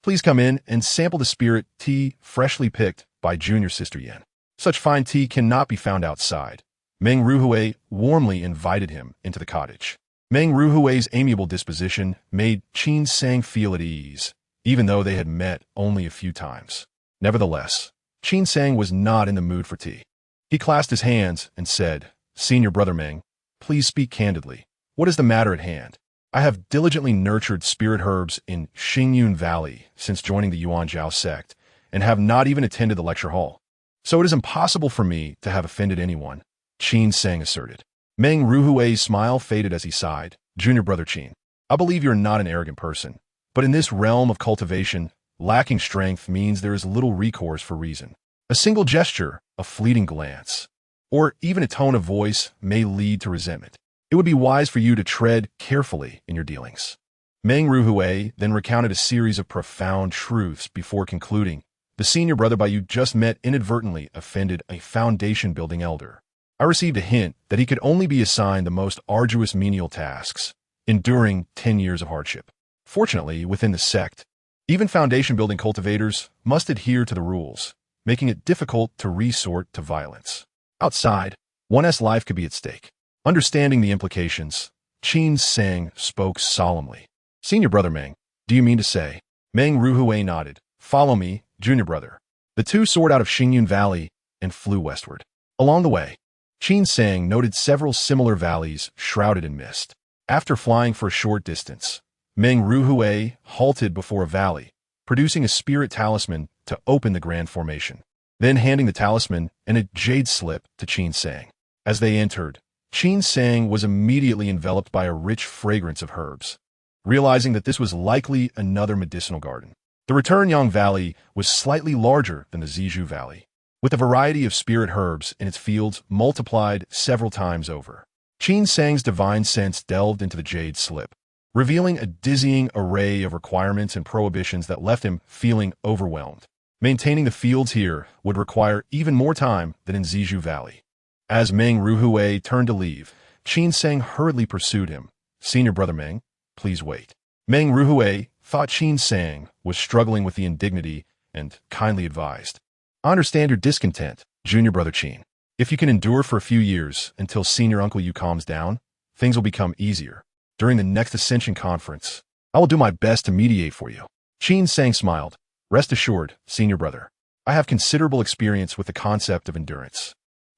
A: please come in and sample the spirit tea freshly picked by junior sister Yan. Such fine tea cannot be found outside. Meng Ruhui warmly invited him into the cottage. Meng Ruhui's amiable disposition made Qin Sang feel at ease, even though they had met only a few times. Nevertheless, Qin Sang was not in the mood for tea. He clasped his hands and said, Senior brother Meng, please speak candidly. What is the matter at hand? I have diligently nurtured spirit herbs in Xingyun Valley since joining the Yuanjiao sect, and have not even attended the lecture hall. So it is impossible for me to have offended anyone, Qin Sang asserted. Meng Ruhui's smile faded as he sighed. Junior brother Qin, I believe you're not an arrogant person, but in this realm of cultivation, lacking strength means there is little recourse for reason. A single gesture, a fleeting glance, or even a tone of voice may lead to resentment. It would be wise for you to tread carefully in your dealings. Meng Ruhui then recounted a series of profound truths before concluding, the senior brother Bai you just met inadvertently offended a foundation-building elder. I received a hint that he could only be assigned the most arduous menial tasks, enduring 10 years of hardship. Fortunately, within the sect, even foundation-building cultivators must adhere to the rules, making it difficult to resort to violence. Outside, one's life could be at stake. Understanding the implications, Qin Sang spoke solemnly. Senior brother Meng, do you mean to say? Meng Ruhui nodded. Follow me, junior brother. The two soared out of Xingyun Valley and flew westward. Along the way, Qin Sang noted several similar valleys shrouded in mist. After flying for a short distance, Meng Ruhui halted before a valley, producing a spirit talisman to open the grand formation, then handing the talisman and a jade slip to Qin Sang. As they entered, Qin Sang was immediately enveloped by a rich fragrance of herbs, realizing that this was likely another medicinal garden. The Returnyang Valley was slightly larger than the Zizhu Valley, with a variety of spirit herbs in its fields multiplied several times over. Qin Sang's divine sense delved into the jade slip, revealing a dizzying array of requirements and prohibitions that left him feeling overwhelmed. Maintaining the fields here would require even more time than in Zizhu Valley. As Meng Ruhui turned to leave, Qin Sang hurriedly pursued him. Senior brother Meng, please wait. Meng Ruhui thought Qin Sang was struggling with the indignity and kindly advised. I understand your discontent, junior brother Qin. If you can endure for a few years until senior uncle you calms down, things will become easier. During the next Ascension Conference, I will do my best to mediate for you. Qin Sang smiled. Rest assured, senior brother. I have considerable experience with the concept of endurance.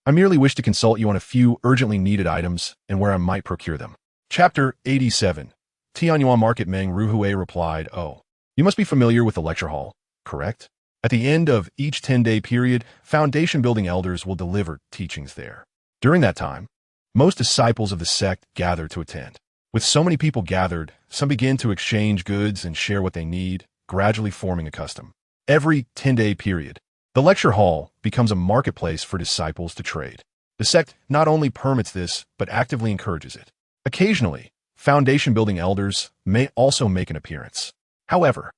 A: I merely wish to consult you on a few urgently needed items and where I might procure them. Chapter 87. Tianyuan Market. Meng Ruhui replied, Oh, you must be familiar with the lecture hall, correct? At the end of each 10-day period, foundation-building elders will deliver teachings there. During that time, most disciples of the sect gather to attend. With so many people gathered, some begin to exchange goods and share what they need, gradually forming a custom. Every 10-day period, The lecture hall becomes a marketplace for disciples to trade. The sect not only permits this, but actively encourages it. Occasionally, foundation-building elders may also make an appearance. However,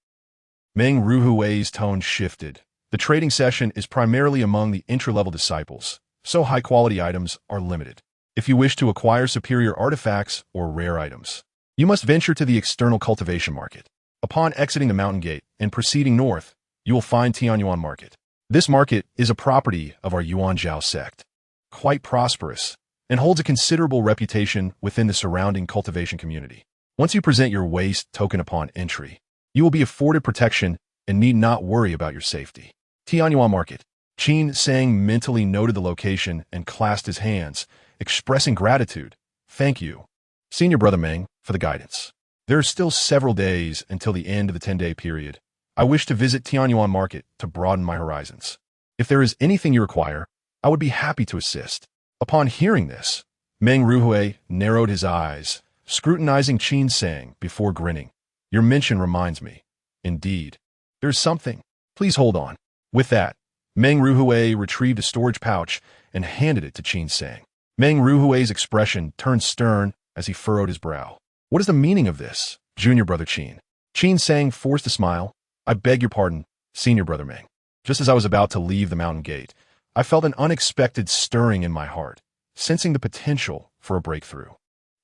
A: Meng Ruhui's tone shifted. The trading session is primarily among the entry-level disciples, so high-quality items are limited. If you wish to acquire superior artifacts or rare items, you must venture to the external cultivation market. Upon exiting the mountain gate and proceeding north, you will find Tianyuan Market. This market is a property of our Yuanzhao sect, quite prosperous, and holds a considerable reputation within the surrounding cultivation community. Once you present your waste token upon entry, you will be afforded protection and need not worry about your safety. Tianyuan Market. Qin Sang mentally noted the location and clasped his hands, expressing gratitude. Thank you, Senior Brother Meng, for the guidance. There are still several days until the end of the 10-day period. I wish to visit Tianyuan Market to broaden my horizons. If there is anything you require, I would be happy to assist. Upon hearing this, Meng Ruhui narrowed his eyes, scrutinizing Qin Sang before grinning. Your mention reminds me. Indeed. There's something. Please hold on. With that, Meng Ruhui retrieved a storage pouch and handed it to Qin Sang. Meng Ruhui's expression turned stern as he furrowed his brow. What is the meaning of this, Junior Brother Qin? Qin Sang forced a smile. I beg your pardon, Senior Brother Meng. Just as I was about to leave the mountain gate, I felt an unexpected stirring in my heart, sensing the potential for a breakthrough.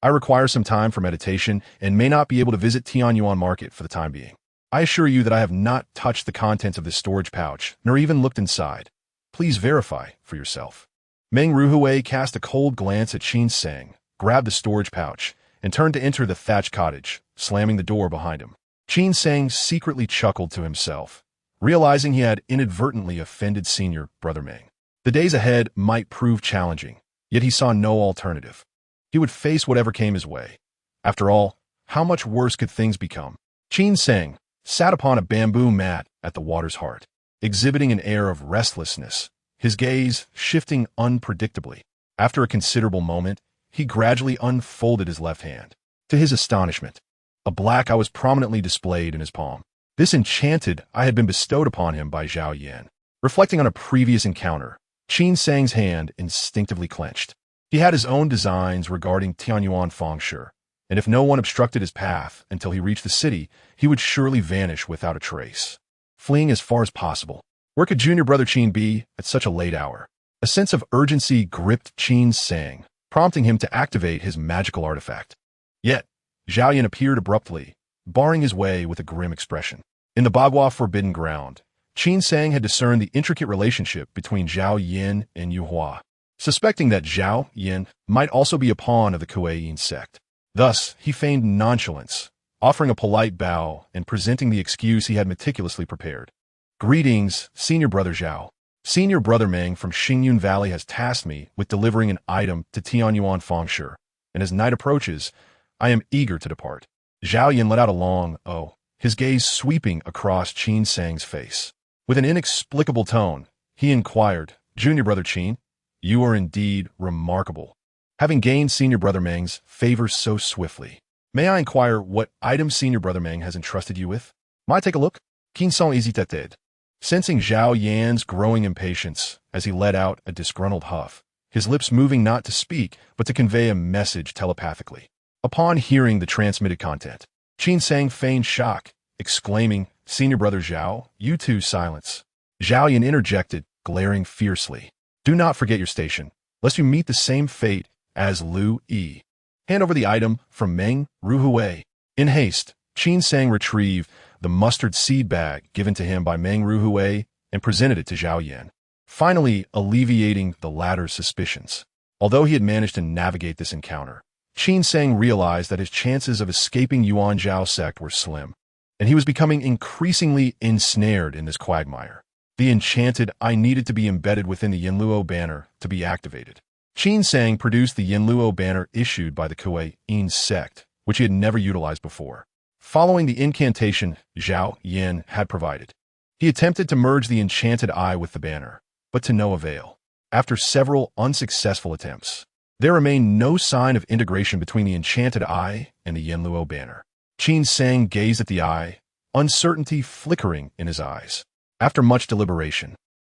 A: I require some time for meditation and may not be able to visit Tianyuan Market for the time being. I assure you that I have not touched the contents of this storage pouch, nor even looked inside. Please verify for yourself. Meng Ruhui cast a cold glance at Qin Sang, grabbed the storage pouch, and turned to enter the thatched cottage, slamming the door behind him. Qin Sang secretly chuckled to himself, realizing he had inadvertently offended Senior Brother Meng. The days ahead might prove challenging, yet he saw no alternative. He would face whatever came his way. After all, how much worse could things become? Qin Sang sat upon a bamboo mat at the water's heart, exhibiting an air of restlessness, his gaze shifting unpredictably. After a considerable moment, he gradually unfolded his left hand. To his astonishment, a black eye was prominently displayed in his palm. This enchanted eye had been bestowed upon him by Zhao Yan. Reflecting on a previous encounter, Qin Sang's hand instinctively clenched. He had his own designs regarding Tianyuan Fengshe, and if no one obstructed his path until he reached the city, he would surely vanish without a trace. Fleeing as far as possible. Where could Junior Brother Qin be at such a late hour? A sense of urgency gripped Qin Sang, prompting him to activate his magical artifact. Yet, Zhao Yan appeared abruptly, barring his way with a grim expression. In the Bagua Forbidden Ground, Qin Sang had discerned the intricate relationship between Zhao Yin and Yu Hua, suspecting that Zhao Yin might also be a pawn of the Kuei-Yin sect. Thus, he feigned nonchalance, offering a polite bow and presenting the excuse he had meticulously prepared. Greetings, Senior Brother Zhao. Senior Brother Meng from Xingyun Valley has tasked me with delivering an item to Tianyuan Fengshe, and as night approaches, I am eager to depart. Zhao Yin let out a long "oh," his gaze sweeping across Qin Sang's face. With an inexplicable tone, he inquired, Junior Brother Qin, you are indeed remarkable, having gained Senior Brother Meng's favor so swiftly. May I inquire what item Senior Brother Meng has entrusted you with? Might I take a look? Qin Sang hesitated, sensing Zhao Yan's growing impatience as he let out a disgruntled huff, his lips moving not to speak, but to convey a message telepathically. Upon hearing the transmitted content, Qin Sang feigned shock, exclaiming, Senior Brother Zhao, you too silence. Zhao Yan interjected, glaring fiercely. Do not forget your station, lest you meet the same fate as Lu Yi. Hand over the item from Meng Ruhui. In haste, Qin Sang retrieved the mustard seed bag given to him by Meng Ruhui and presented it to Zhao Yan, finally alleviating the latter's suspicions. Although he had managed to navigate this encounter, Qin Sang realized that his chances of escaping Yuanzhao sect were slim, and he was becoming increasingly ensnared in this quagmire. The enchanted eye needed to be embedded within the Yinluo banner to be activated. Qin Sang produced the Yinluo banner issued by the Kuei-Yin sect, which he had never utilized before. Following the incantation Zhao Yan had provided, he attempted to merge the enchanted eye with the banner, but to no avail. After several unsuccessful attempts, there remained no sign of integration between the enchanted eye and the Yinluo banner. Qin Sang gazed at the eye, uncertainty flickering in his eyes. After much deliberation,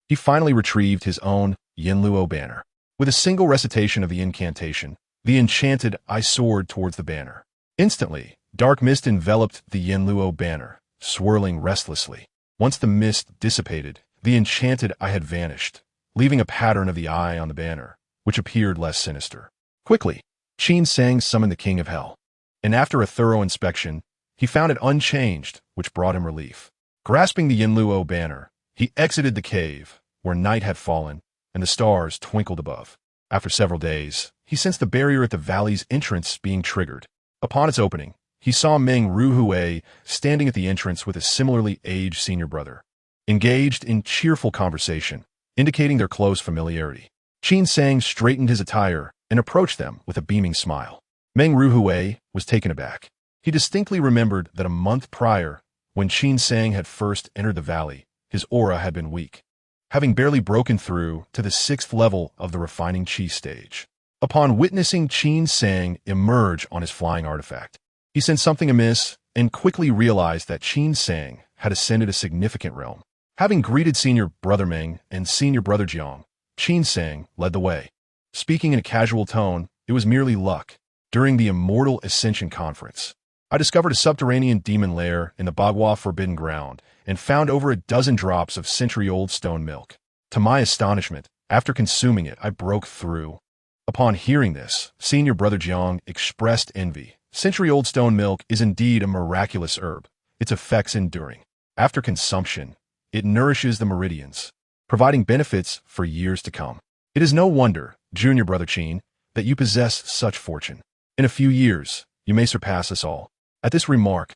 A: he finally retrieved his own Yinluo banner. With a single recitation of the incantation, the enchanted eye soared towards the banner. Instantly, dark mist enveloped the Yinluo banner, swirling restlessly. Once the mist dissipated, the enchanted eye had vanished, leaving a pattern of the eye on the banner, which appeared less sinister. Quickly, Qin Sang summoned the King of Hell, and after a thorough inspection, he found it unchanged, which brought him relief. Grasping the Yinluo banner, he exited the cave, where night had fallen, and the stars twinkled above. After several days, he sensed the barrier at the valley's entrance being triggered. Upon its opening, he saw Meng Ruhue standing at the entrance with a similarly aged senior brother, engaged in cheerful conversation, indicating their close familiarity. Qin Sang straightened his attire and approached them with a beaming smile. Meng Ruhue was taken aback. He distinctly remembered that a month prior, when Qin Sang had first entered the valley, his aura had been weak, having barely broken through to the 6th level of the refining chi stage. Upon witnessing Qin Sang emerge on his flying artifact, he sensed something amiss and quickly realized that Qin Sang had ascended a significant realm. Having greeted senior brother Meng and senior brother Jiang, Qin Sang led the way. Speaking in a casual tone, it was merely luck. During the Immortal Ascension Conference, I discovered a subterranean demon lair in the Bagua Forbidden Ground and found over a dozen drops of century-old stone milk. To my astonishment, after consuming it, I broke through. Upon hearing this, senior brother Jiang expressed envy. Century-old stone milk is indeed a miraculous herb, its effects enduring. After consumption, it nourishes the meridians, providing benefits for years to come. It is no wonder, junior brother Qin, that you possess such fortune. In a few years, you may surpass us all. At this remark,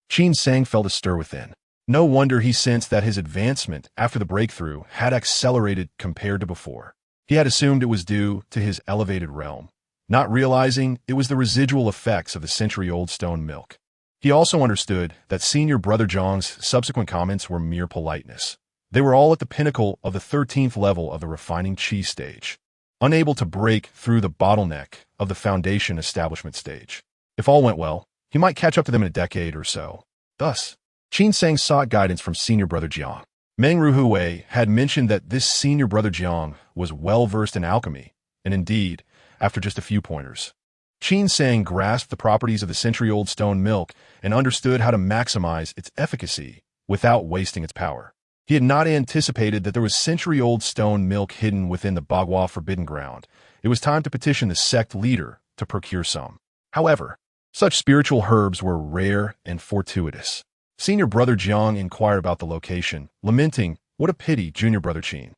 A: Qin Sang felt a stir within. No wonder he sensed that his advancement after the breakthrough had accelerated compared to before. He had assumed it was due to his elevated realm, not realizing it was the residual effects of the century-old stone milk. He also understood that senior brother Jiang's subsequent comments were mere politeness. They were all at the pinnacle of the 13th level of the refining chi stage, unable to break through the bottleneck of the foundation establishment stage. If all went well, he might catch up to them in a decade or so. Thus, Qin Sang sought guidance from senior brother Jiang. Meng Ruhue had mentioned that this senior brother Jiang was well-versed in alchemy, and indeed, after just a few pointers, Qin Sang grasped the properties of the century-old stone milk and understood how to maximize its efficacy without wasting its power. He had not anticipated that there was century-old stone milk hidden within the Bagua Forbidden Ground. It was time to petition the sect leader to procure some. However, such spiritual herbs were rare and fortuitous. Senior brother Jiang inquired about the location, lamenting, "What a pity, junior brother Qin,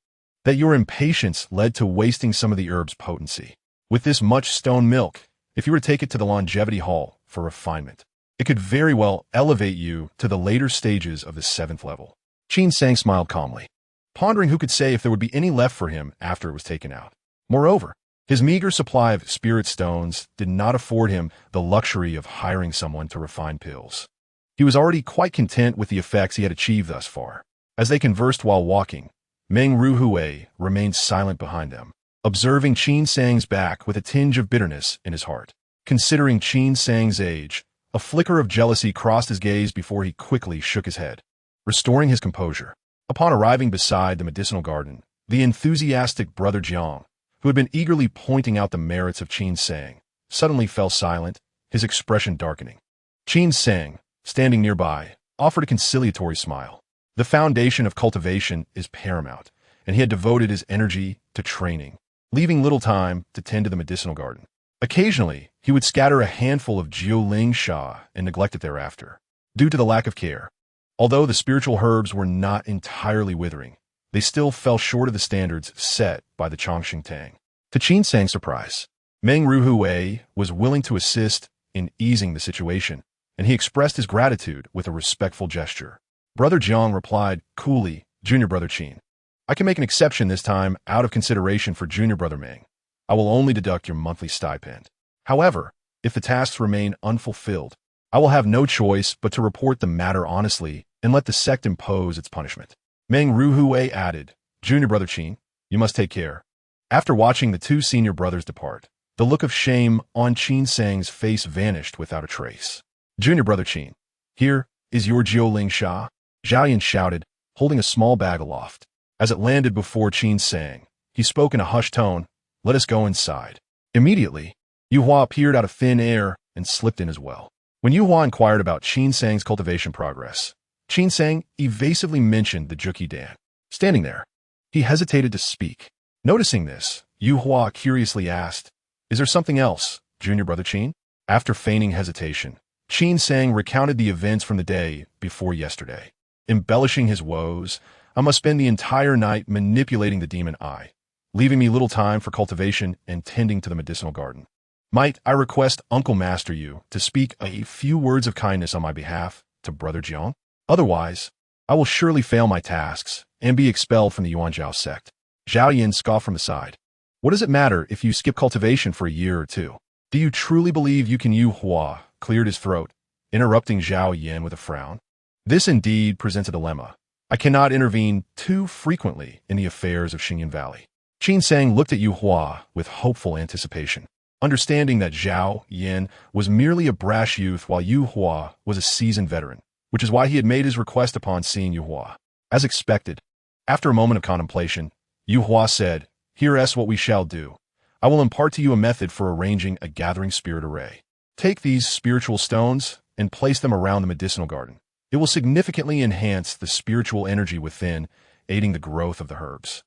A: that your impatience led to wasting some of the herb's potency. With this much stone milk, if you were to take it to the longevity hall for refinement, it could very well elevate you to the later stages of the 7th level." Qin Sang smiled calmly, pondering who could say if there would be any left for him after it was taken out. Moreover, his meager supply of spirit stones did not afford him the luxury of hiring someone to refine pills. He was already quite content with the effects he had achieved thus far. As they conversed while walking, Meng Ruhue remained silent behind them, observing Qin Sang's back with a tinge of bitterness in his heart. Considering Qin Sang's age, a flicker of jealousy crossed his gaze before he quickly shook his head, restoring his composure. Upon arriving beside the medicinal garden, the enthusiastic brother Jiang, who had been eagerly pointing out the merits of Qin Sang, suddenly fell silent, his expression darkening. Qin Sang, standing nearby, offered a conciliatory smile. The foundation of cultivation is paramount, and he had devoted his energy to training, leaving little time to tend to the medicinal garden. Occasionally, he would scatter a handful of Jiuling Sha and neglect it thereafter, due to the lack of care. Although the spiritual herbs were not entirely withering, they still fell short of the standards set by the Chongqing Tang. To Qin Sang's surprise, Meng Ruhue was willing to assist in easing the situation, and he expressed his gratitude with a respectful gesture. Brother Jiang replied coolly, "Junior brother Qin, I can make an exception this time out of consideration for junior brother Meng. I will only deduct your monthly stipend. However, if the tasks remain unfulfilled, I will have no choice but to report the matter honestly and let the sect impose its punishment." Meng Ruhue added, "Junior brother Qin, you must take care." After watching the two senior brothers depart, the look of shame on Qin Sang's face vanished without a trace. "Junior brother Qin, here is your Jiuling Sha," Zhao Yan shouted, holding a small bag aloft. As it landed before Qin Sang, he spoke in a hushed tone, "Let us go inside." Immediately, Yuhua appeared out of thin air and slipped in as well. When Yuhua inquired about Qin Sang's cultivation progress, Qin Sang evasively mentioned the Juki Dan. Standing there, he hesitated to speak. Noticing this, Yuhua curiously asked, "Is there something else, junior brother Qin?" After feigning hesitation, Qin Sang recounted the events from the day before yesterday. Embellishing his woes, "I must spend the entire night manipulating the demon eye, leaving me little time for cultivation and tending to the medicinal garden. Might I request Uncle Master you to speak a few words of kindness on my behalf to Brother Jiang? Otherwise, I will surely fail my tasks and be expelled from the Yuanzhao sect." Zhao Yin scoffed from the side. "What does it matter if you skip cultivation for a year or two? Do you truly believe you can?" Yuhua cleared his throat, interrupting Zhao Yin with a frown. "This indeed presents a dilemma. I cannot intervene too frequently in the affairs of Xingyan Valley." Qin Sang looked at Yuhua with hopeful anticipation, understanding that Zhao Yin was merely a brash youth while Yuhua was a seasoned veteran, which is why he had made his request upon seeing Yuhua. As expected, after a moment of contemplation, Yuhua said, "Here's what we shall do. I will impart to you a method for arranging a gathering spirit array. Take these spiritual stones and place them around the medicinal garden. It will significantly enhance the spiritual energy within, aiding the growth of the herbs.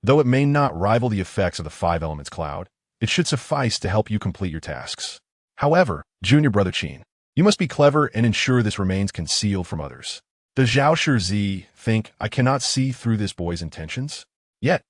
A: Though it may not rival the effects of the five elements cloud, it should suffice to help you complete your tasks. However, junior brother Qin, you must be clever and ensure this remains concealed from others. Does Zhao Shizi think I cannot see through this boy's intentions? Yet,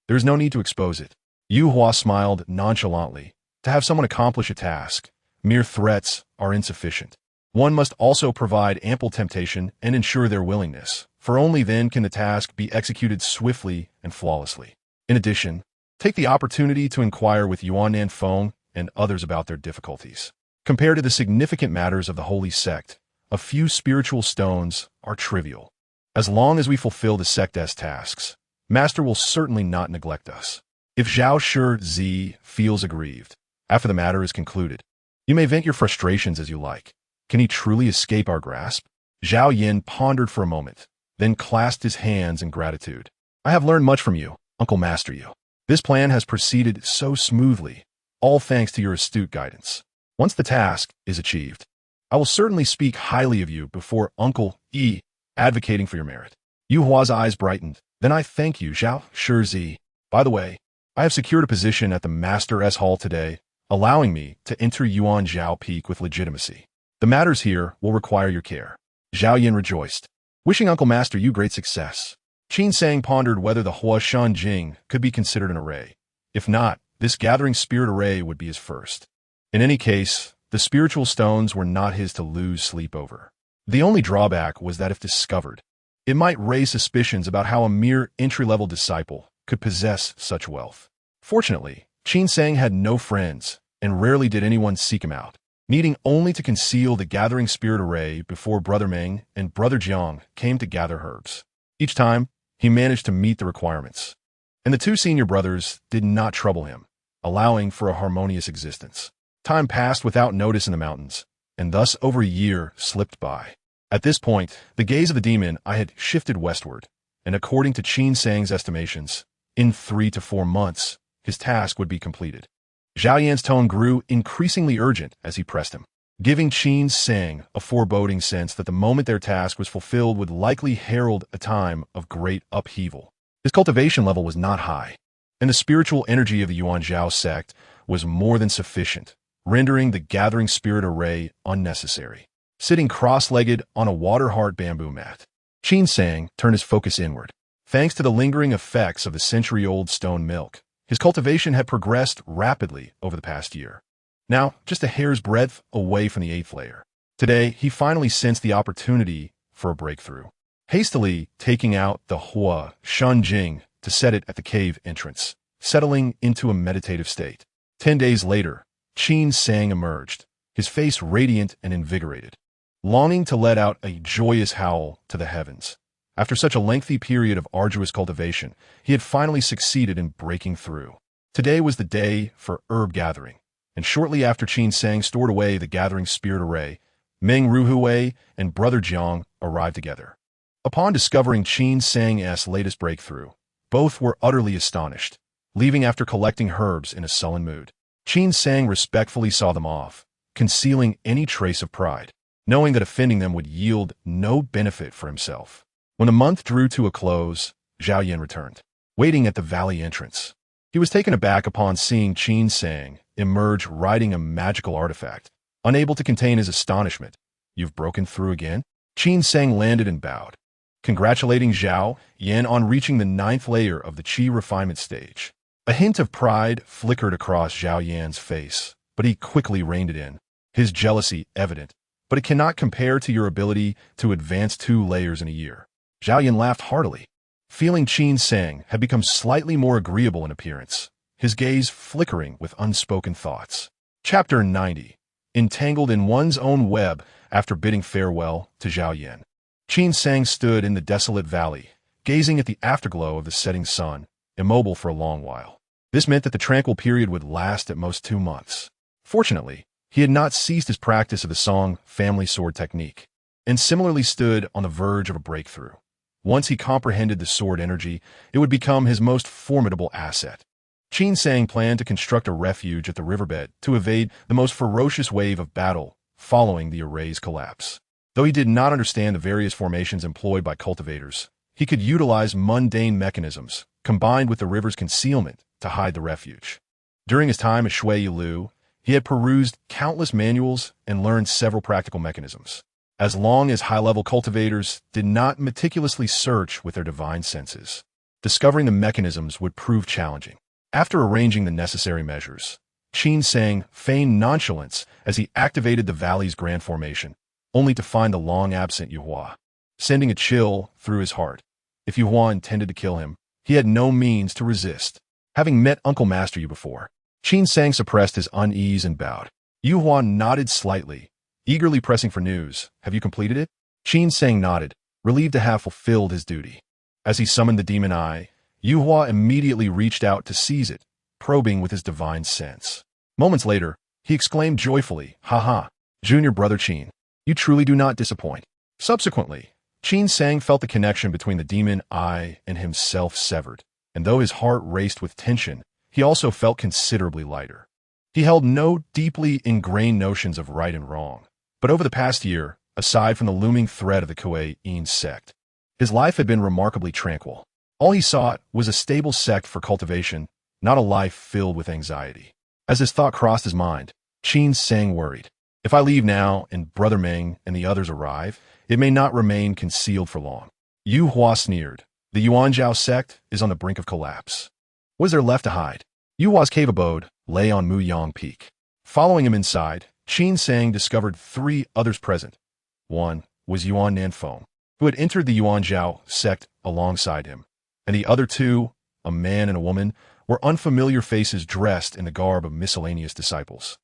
A: there is no need to expose it." Yuhua smiled nonchalantly. To have someone accomplish a task, mere threats are insufficient. One must also provide ample temptation and ensure their willingness, for only then can the task be executed swiftly and flawlessly. In addition, take the opportunity to inquire with Yuannan Feng and others about their difficulties. Compared to the significant matters of the holy sect, a few spiritual stones are trivial. As long as we fulfill the sect's tasks, Master will certainly not neglect us. If Zhao Shizi feels aggrieved, after the matter is concluded, you may vent your frustrations as you like. Can he truly escape our grasp?" Zhao Yin pondered for a moment, then clasped his hands in gratitude. "I have learned much from you, Uncle Master Yu. This plan has proceeded so smoothly, all thanks to your astute guidance. Once the task is achieved, I will certainly speak highly of you before Uncle E, advocating for your merit." Yuhua's eyes brightened. "Then I thank you, Zhao Shizi. By the way, I have secured a position at the Master's Hall today, allowing me to enter Yuanzhao Peak with legitimacy. The matters here will require your care." Zhao Yin rejoiced, wishing Uncle Master Yu great success. Qin Sang pondered whether the Hua Shan Jing could be considered an array. If not, this gathering spirit array would be his first. In any case, the spiritual stones were not his to lose sleep over. The only drawback was that if discovered, it might raise suspicions about how a mere entry-level disciple could possess such wealth. Fortunately, Qin Sang had no friends, and rarely did anyone seek him out, needing only to conceal the gathering spirit array before Brother Meng and Brother Jiang came to gather herbs. Each time, he managed to meet the requirements, and the two senior brothers did not trouble him, allowing for a harmonious existence. Time passed without notice in the mountains, and thus over a year slipped by. At this point, the gaze of the demon eye had shifted westward, and according to Qin Sang's estimations, in 3 to 4 months, his task would be completed. Zhao Yan's tone grew increasingly urgent as he pressed him, giving Qin Sang a foreboding sense that the moment their task was fulfilled would likely herald a time of great upheaval. His cultivation level was not high, and the spiritual energy of the Yuanzhao sect was more than sufficient, rendering the gathering spirit array unnecessary. Sitting cross-legged on a water-hard bamboo mat, Qin Sang turned his focus inward. Thanks to the lingering effects of the century-old stone milk, his cultivation had progressed rapidly over the past year. Now, just a hair's breadth away from the 8th layer. Today, he finally sensed the opportunity for a breakthrough. Hastily taking out the Hua Shanjing to set it at the cave entrance, settling into a meditative state. 10 days later, Qin Sang emerged, his face radiant and invigorated, longing to let out a joyous howl to the heavens. After such a lengthy period of arduous cultivation, he had finally succeeded in breaking through. Today was the day for herb gathering, and shortly after Qin Sang stored away the gathering spirit array, Meng Ruhui and Brother Jiang arrived together. Upon discovering Qin Sang's latest breakthrough, Both were utterly astonished, leaving after collecting herbs in a sullen mood. Qin Sang respectfully saw them off, concealing any trace of pride, knowing that offending them would yield no benefit for himself. When the month drew to a close, Zhao Yan returned, waiting at the valley entrance. He was taken aback upon seeing Qin Sang emerge riding a magical artifact. Unable to contain his astonishment, "You've broken through again?" Qin Sang landed and bowed, congratulating Zhao Yan on reaching the 9th layer of the Qi refinement stage. A hint of pride flickered across Zhao Yan's face, but he quickly reined it in, his jealousy evident. "But it cannot compare to your ability to advance 2 layers in a year." Zhao Yan laughed heartily, feeling Qin Sang had become slightly more agreeable in appearance, his gaze flickering with unspoken thoughts. Chapter 90. Entangled in one's own web after bidding farewell to Zhao Yan. Qin Sang stood in the desolate valley, gazing at the afterglow of the setting sun, immobile for a long while. This meant that the tranquil period would last at most 2 months. Fortunately, he had not ceased his practice of the Song family sword technique, and similarly stood on the verge of a breakthrough. Once he comprehended the sword energy, it would become his most formidable asset. Qin Sang planned to construct a refuge at the riverbed to evade the most ferocious wave of battle following the array's collapse. Though he did not understand the various formations employed by cultivators, he could utilize mundane mechanisms, combined with the river's concealment, to hide the refuge. During his time at Shui Yilu, he had perused countless manuals and learned several practical mechanisms. As long as high-level cultivators did not meticulously search with their divine senses, discovering the mechanisms would prove challenging. After arranging the necessary measures, Qin Sang feigned nonchalance as he activated the valley's grand formation, only to find the long-absent Yuhua, sending a chill through his heart. If Yuhua intended to kill him, he had no means to resist. Having met Uncle Master Yu before, Qin Sang suppressed his unease and bowed. Yuhua nodded slightly, eagerly pressing for news. "Have you completed it?" Qin Sang nodded, relieved to have fulfilled his duty. As he summoned the demon eye, Yuhua immediately reached out to seize it, probing with his divine sense. Moments later, he exclaimed joyfully, "Ha! Junior brother Qin, you truly do not disappoint." Subsequently, Qin Sang felt the connection between the demon eye and himself severed, and though his heart raced with tension, he also felt considerably lighter. He held no deeply ingrained notions of right and wrong, but over the past year, aside from the looming threat of the Kuei-in sect, his life had been remarkably tranquil. All he sought was a stable sect for cultivation, not a life filled with anxiety. As his thought crossed his mind, Qin Sang worried. "If I leave now and Brother Meng and the others arrive, it may not remain concealed for long." Yu Hua sneered. "The Yuanzhao sect is on the brink of collapse. What is there left to hide?" Yu Hua's cave abode lay on Muyang Peak. Following him inside, Qin Sang discovered 3 others present. One was Yuan Nanfeng, who had entered the Yuanzhao sect alongside him, and the other 2, a man and a woman, were unfamiliar faces dressed in the garb of miscellaneous disciples.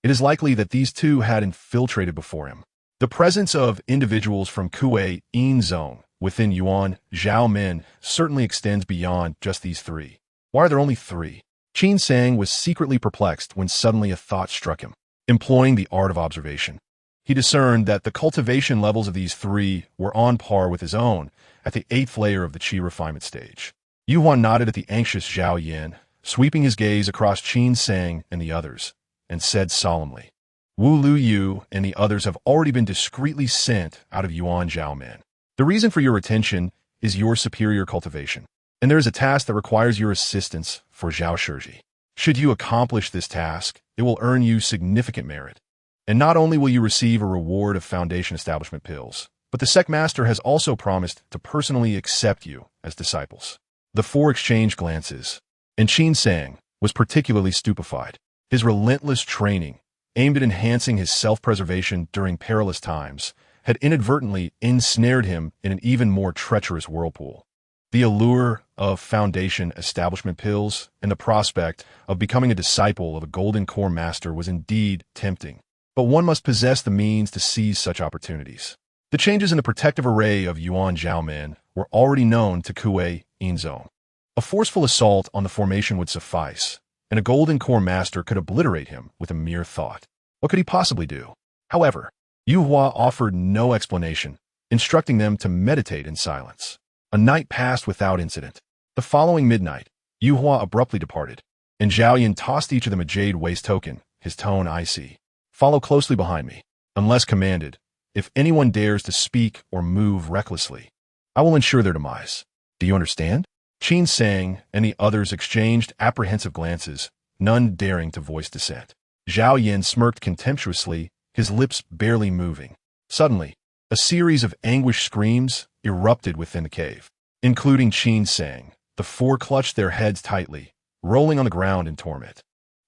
A: It is likely that these 2 had infiltrated before him. The presence of individuals from Kuei-in zone within Yuan Zhao Men certainly extends beyond just these 3. Why are there only 3? Qin Sang was secretly perplexed when suddenly a thought struck him. Employing the art of observation, he discerned that the cultivation levels of these 3 were on par with his own at the 8th layer of the Qi refinement stage. Yu Hua nodded at the anxious Zhao Yan, sweeping his gaze across Qin Sang and the others, and said solemnly, "Wu Lu Yu and the others have already been discreetly sent out of Yuan Zhao Men. The reason for your attention is your superior cultivation, and there is a task that requires your assistance for Zhao Shiji. Should you accomplish this task, it will earn you significant merit. And not only will you receive a reward of Foundation Establishment pills, but the sect master has also promised to personally accept you as disciples." The 4 exchanged glances, and Qin Sang was particularly stupefied. His relentless training, aimed at enhancing his self-preservation during perilous times, had inadvertently ensnared him in an even more treacherous whirlpool. The allure of Foundation Establishment pills and the prospect of becoming a disciple of a Golden Core Master was indeed tempting, but one must possess the means to seize such opportunities. The changes in the protective array of Yuan Zhao Men were already known to Kuei-in zone. A forceful assault on the formation would suffice, and a Golden Core Master could obliterate him with a mere thought. What could he possibly do? However, Yu Hua offered no explanation, instructing them to meditate in silence. A night passed without incident. The following midnight, Yuhua abruptly departed, and Zhao Yin tossed each of them a jade waste token, his tone icy. Follow closely behind me. Unless commanded, if anyone dares to speak or move recklessly, I will ensure their demise. Do you understand? Qin Sang and the others exchanged apprehensive glances, none daring to voice dissent. Zhao Yin smirked contemptuously, his lips barely moving. Suddenly, a series of anguished screams erupted within the cave, including Qin Sang. The four clutched their heads tightly, rolling on the ground in torment.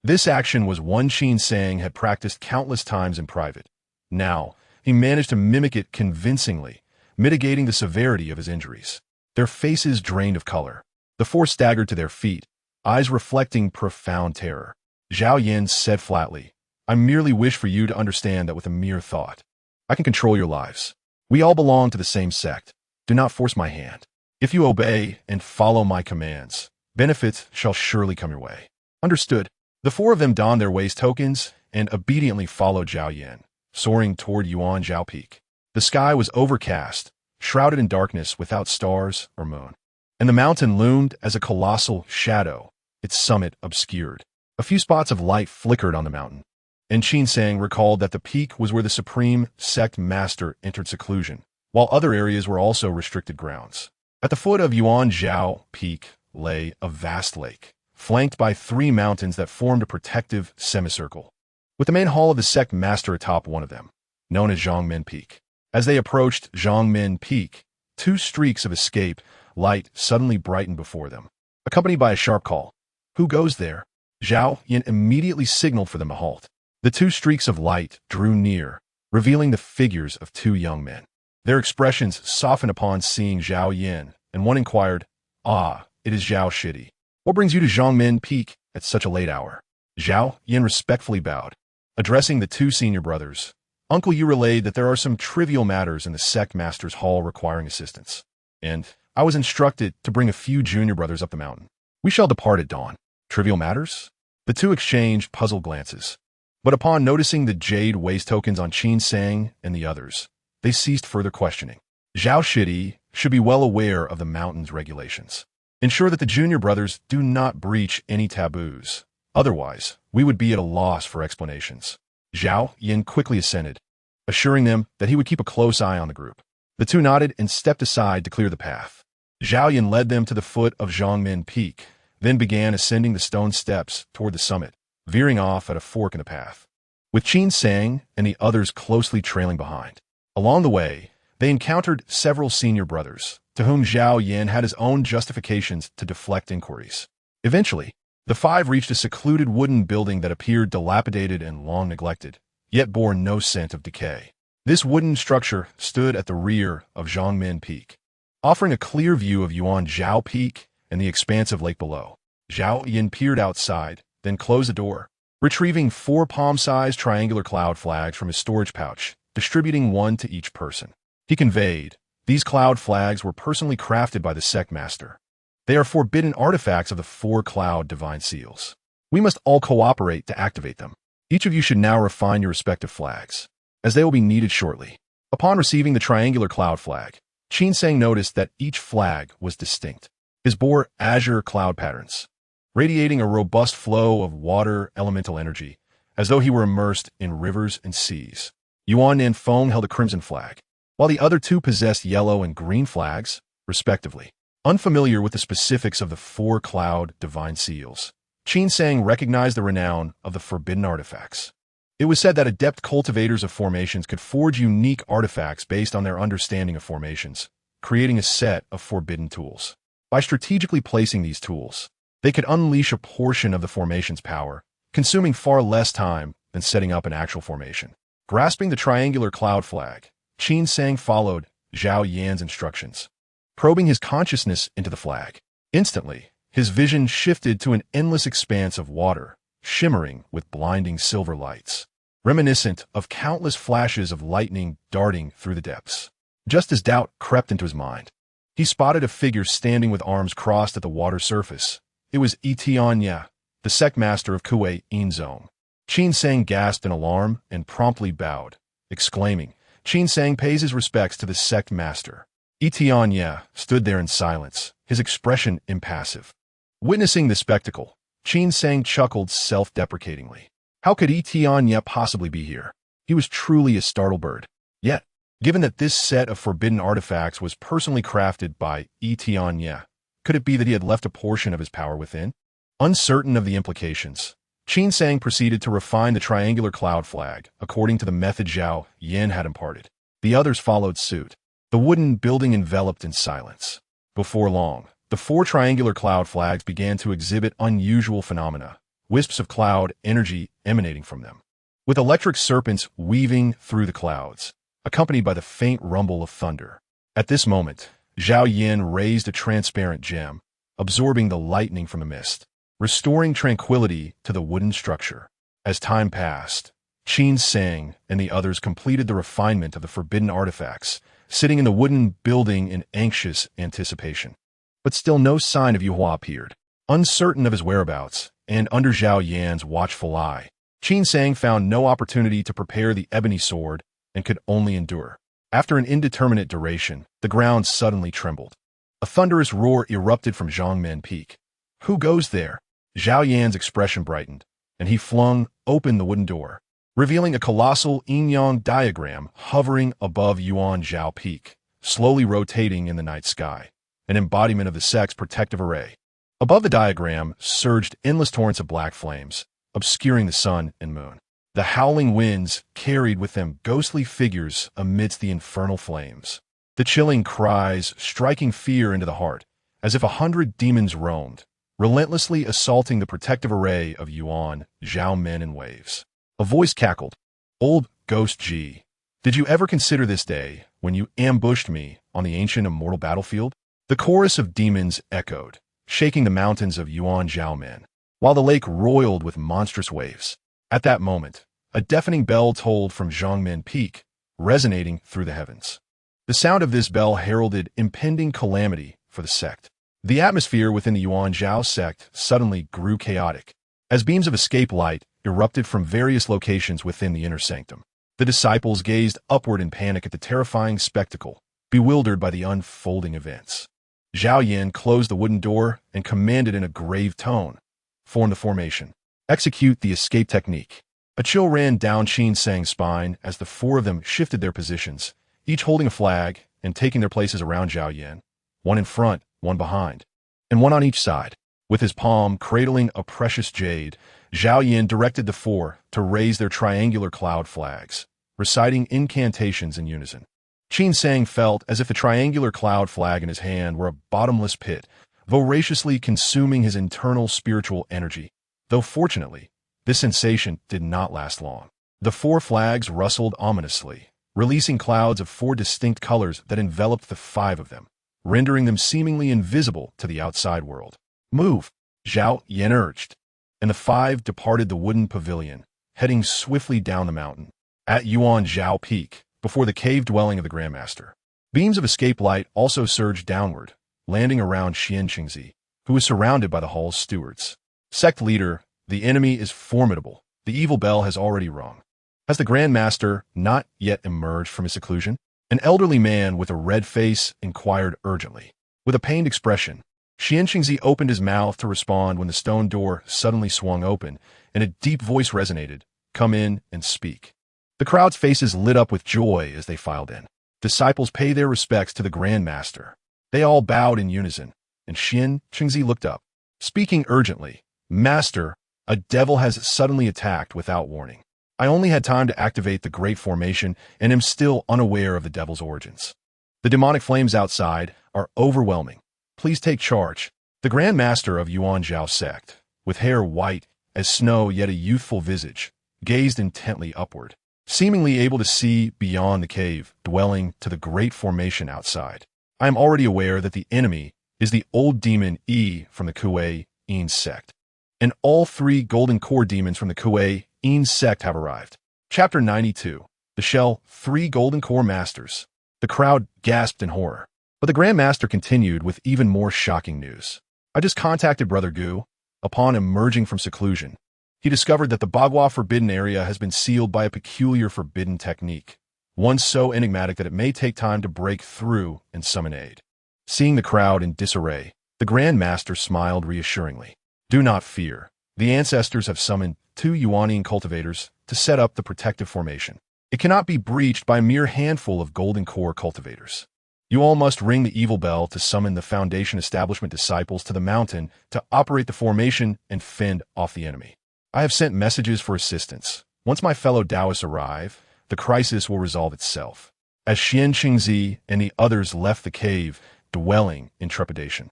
A: This action was one Qin Sang had practiced countless times in private. Now, he managed to mimic it convincingly, mitigating the severity of his injuries. Their faces drained of color. The four staggered to their feet, eyes reflecting profound terror. Zhao Yin said flatly, I merely wish for you to understand that with a mere thought, I can control your lives. We all belong to the same sect. Do not force my hand. If you obey and follow my commands, benefits shall surely come your way. Understood. The four of them donned their waist tokens and obediently followed Zhao Yin, soaring toward Yuanzhao Peak. The sky was overcast, shrouded in darkness without stars or moon, and the mountain loomed as a colossal shadow, its summit obscured. A few spots of light flickered on the mountain, and Qin Sang recalled that the peak was where the supreme sect master entered seclusion, while other areas were also restricted grounds. At the foot of Yuanzhao Peak lay a vast lake, flanked by three mountains that formed a protective semicircle, with the main hall of the sect master atop one of them, known as Zhongmen Peak. As they approached Zhongmen Peak, two streaks of escape light suddenly brightened before them, accompanied by a sharp call. Who goes there? Zhao Yin immediately signaled for them to halt. The two streaks of light drew near, revealing the figures of two young men. Their expressions softened upon seeing Zhao Yin, and one inquired, Ah, it is Zhao Shidi. What brings you to Zhongmen Peak at such a late hour? Zhao Yin respectfully bowed. Addressing the two senior brothers, Uncle Yu relayed that there are some trivial matters in the sect master's hall requiring assistance, and I was instructed to bring a few junior brothers up the mountain. We shall depart at dawn. Trivial matters? The two exchanged puzzled glances, but upon noticing the jade waste tokens on Qin Sang and the others, they ceased further questioning. Zhao Shidi should be well aware of the mountain's regulations. Ensure that the junior brothers do not breach any taboos. Otherwise, we would be at a loss for explanations. Zhao Yin quickly assented, assuring them that he would keep a close eye on the group. The two nodded and stepped aside to clear the path. Zhao Yin led them to the foot of Zhongmen Peak, then began ascending the stone steps toward the summit, veering off at a fork in the path, with Qin Sang and the others closely trailing behind. Along the way, they encountered several senior brothers, to whom Zhao Yin had his own justifications to deflect inquiries. Eventually, the five reached a secluded wooden building that appeared dilapidated and long neglected, yet bore no scent of decay. This wooden structure stood at the rear of Zhongmen Peak, offering a clear view of Yuanzhao Peak and the expansive lake below. Zhao Yin peered outside, then closed the door, retrieving 4 palm-sized triangular cloud flags from his storage pouch, distributing one to each person. He conveyed, these cloud flags were personally crafted by the sect master. They are forbidden artifacts of the 4 cloud divine seals. We must all cooperate to activate them. Each of you should now refine your respective flags, as they will be needed shortly. Upon receiving the triangular cloud flag, Qin Sang noticed that each flag was distinct. His bore azure cloud patterns, radiating a robust flow of water elemental energy, as though he were immersed in rivers and seas. Yuan Nanfeng held a crimson flag, while the other 2 possessed yellow and green flags, respectively. Unfamiliar with the specifics of the 4 cloud divine seals, Qin Sang recognized the renown of the forbidden artifacts. It was said that adept cultivators of formations could forge unique artifacts based on their understanding of formations, creating a set of forbidden tools. By strategically placing these tools, they could unleash a portion of the formation's power, consuming far less time than setting up an actual formation. Grasping the triangular cloud flag, Qin Sang followed Zhao Yan's instructions, probing his consciousness into the flag. Instantly, his vision shifted to an endless expanse of water, shimmering with blinding silver lights, reminiscent of countless flashes of lightning darting through the depths. Just as doubt crept into his mind, he spotted a figure standing with arms crossed at the water surface. It was Etianya, the sect master of Kuei Inzong. Qin Sang gasped in alarm and promptly bowed, exclaiming, Qin Sang pays his respects to the sect master. Etianya stood there in silence, his his expression impassive. Witnessing the spectacle, Qin Sang chuckled self-deprecatingly. How could Ye possibly be here? He was truly a startled bird. Yet, given that this set of forbidden artifacts was personally crafted by Ye, could it be that he had left a portion of his power within? Uncertain of the implications, Qin Sang proceeded to refine the triangular cloud flag according to the method Zhao Yan had imparted. The others followed suit, the wooden building enveloped in silence. Before long, the 4 triangular cloud flags began to exhibit unusual phenomena, wisps of cloud energy emanating from them, with electric serpents weaving through the clouds, accompanied by the faint rumble of thunder. At this moment, Zhao Yan raised a transparent gem, absorbing the lightning from the mist, restoring tranquility to the wooden structure. As time passed, Qin Sang and the others completed the refinement of the forbidden artifacts, sitting in the wooden building in anxious anticipation. But still no sign of Yuhua appeared. Uncertain of his whereabouts, and under Zhao Yan's watchful eye, Qin Sang found no opportunity to prepare the ebony sword and could only endure. After an indeterminate duration, the ground suddenly trembled. A thunderous roar erupted from Zhongmen Peak. Who goes there? Zhao Yan's expression brightened, and he flung open the wooden door, revealing a colossal yin-yang diagram hovering above Yuan Zhao Peak, slowly rotating in the night sky, an embodiment of the sect's protective array. Above the diagram surged endless torrents of black flames, obscuring the sun and moon. The howling winds carried with them ghostly figures amidst the infernal flames. The chilling cries striking fear into the heart, as if 100 demons roamed, relentlessly assaulting the protective array of Yuan Zhao men in waves. A voice cackled. Old Ghost G, did you ever consider this day when you ambushed me on the ancient immortal battlefield? The chorus of demons echoed, shaking the mountains of Yuan Zhao men, while the lake roiled with monstrous waves. At that moment, a deafening bell tolled from Zhongmen Peak, resonating through the heavens. The sound of this bell heralded impending calamity for the sect. The atmosphere within the Yuan Zhao sect suddenly grew chaotic, as beams of escape light erupted from various locations within the inner sanctum. The disciples gazed upward in panic at the terrifying spectacle, bewildered by the unfolding events. Zhao Yan closed the wooden door and commanded in a grave tone, "Form the formation. Execute the escape technique." A chill ran down Qin Sang's spine as the 4 of them shifted their positions, each holding a flag and taking their places around Zhao Yan, one in front, one behind, and one on each side. With his palm cradling a precious jade, Zhao Yan directed the 4 to raise their triangular cloud flags, reciting incantations in unison. Qin Sang felt as if the triangular cloud flag in his hand were a bottomless pit, voraciously consuming his internal spiritual energy, though fortunately, this sensation did not last long. The 4 flags rustled ominously, releasing clouds of 4 distinct colors that enveloped the 5 of them, rendering them seemingly invisible to the outside world. Move, Zhao Yan urged, and the 5 departed the wooden pavilion, heading swiftly down the mountain. At Yuan Zhao Peak, before the cave dwelling of the Grandmaster, beams of escape light also surged downward, landing around Xian Qingzi, who was surrounded by the hall's stewards. Sect leader, the enemy is formidable. The evil bell has already rung. Has the Grandmaster not yet emerged from his seclusion? An elderly man with a red face inquired urgently. With a pained expression, Xian Qingzi opened his mouth to respond when the stone door suddenly swung open, and a deep voice resonated, "Come in and speak." The crowd's faces lit up with joy as they filed in. Disciples paid their respects to the Grandmaster. They all bowed in unison, and Xian Qingzi looked up, speaking urgently. "Master, a devil has suddenly attacked without warning. I only had time to activate the Great Formation and am still unaware of the devil's origins. The demonic flames outside are overwhelming. Please take charge." The Grand Master of Yuan Zhao sect, with hair white as snow yet a youthful visage, gazed intently upward, seemingly able to see beyond the cave dwelling to the Great Formation outside. "I am already aware that the enemy is the old demon Yi from the Kuei-Yin sect, and all 3 golden core demons from the Kuei-Yin sect have arrived." Chapter 92. The Shell 3 Golden Core Masters. The crowd gasped in horror, but the Grand Master continued with even more shocking news. "I just contacted Brother Gu. Upon emerging from seclusion, he discovered that the Bagua Forbidden Area has been sealed by a peculiar forbidden technique, one so enigmatic that it may take time to break through and summon aid." Seeing the crowd in disarray, The Grand Master smiled reassuringly. Do not fear. The ancestors have summoned 2 Yuanian cultivators to set up the protective formation. It cannot be breached by a mere handful of golden core cultivators. You all must ring the evil bell to summon the Foundation Establishment disciples to the mountain to operate the formation and fend off the enemy. I have sent messages for assistance. Once my fellow Taoists arrive, the crisis will resolve itself. As Xian Qingzi and the others left the cave, dwelling in trepidation,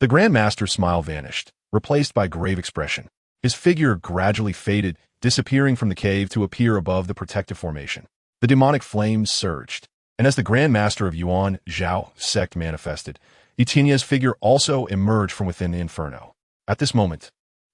A: the Grand Master's smile vanished, replaced by grave expression. His figure gradually faded, disappearing from the cave to appear above the protective formation. The demonic flames surged, and as the Grand Master of Yuan Zhao sect manifested, Etinya's figure also emerged from within the inferno. At this moment,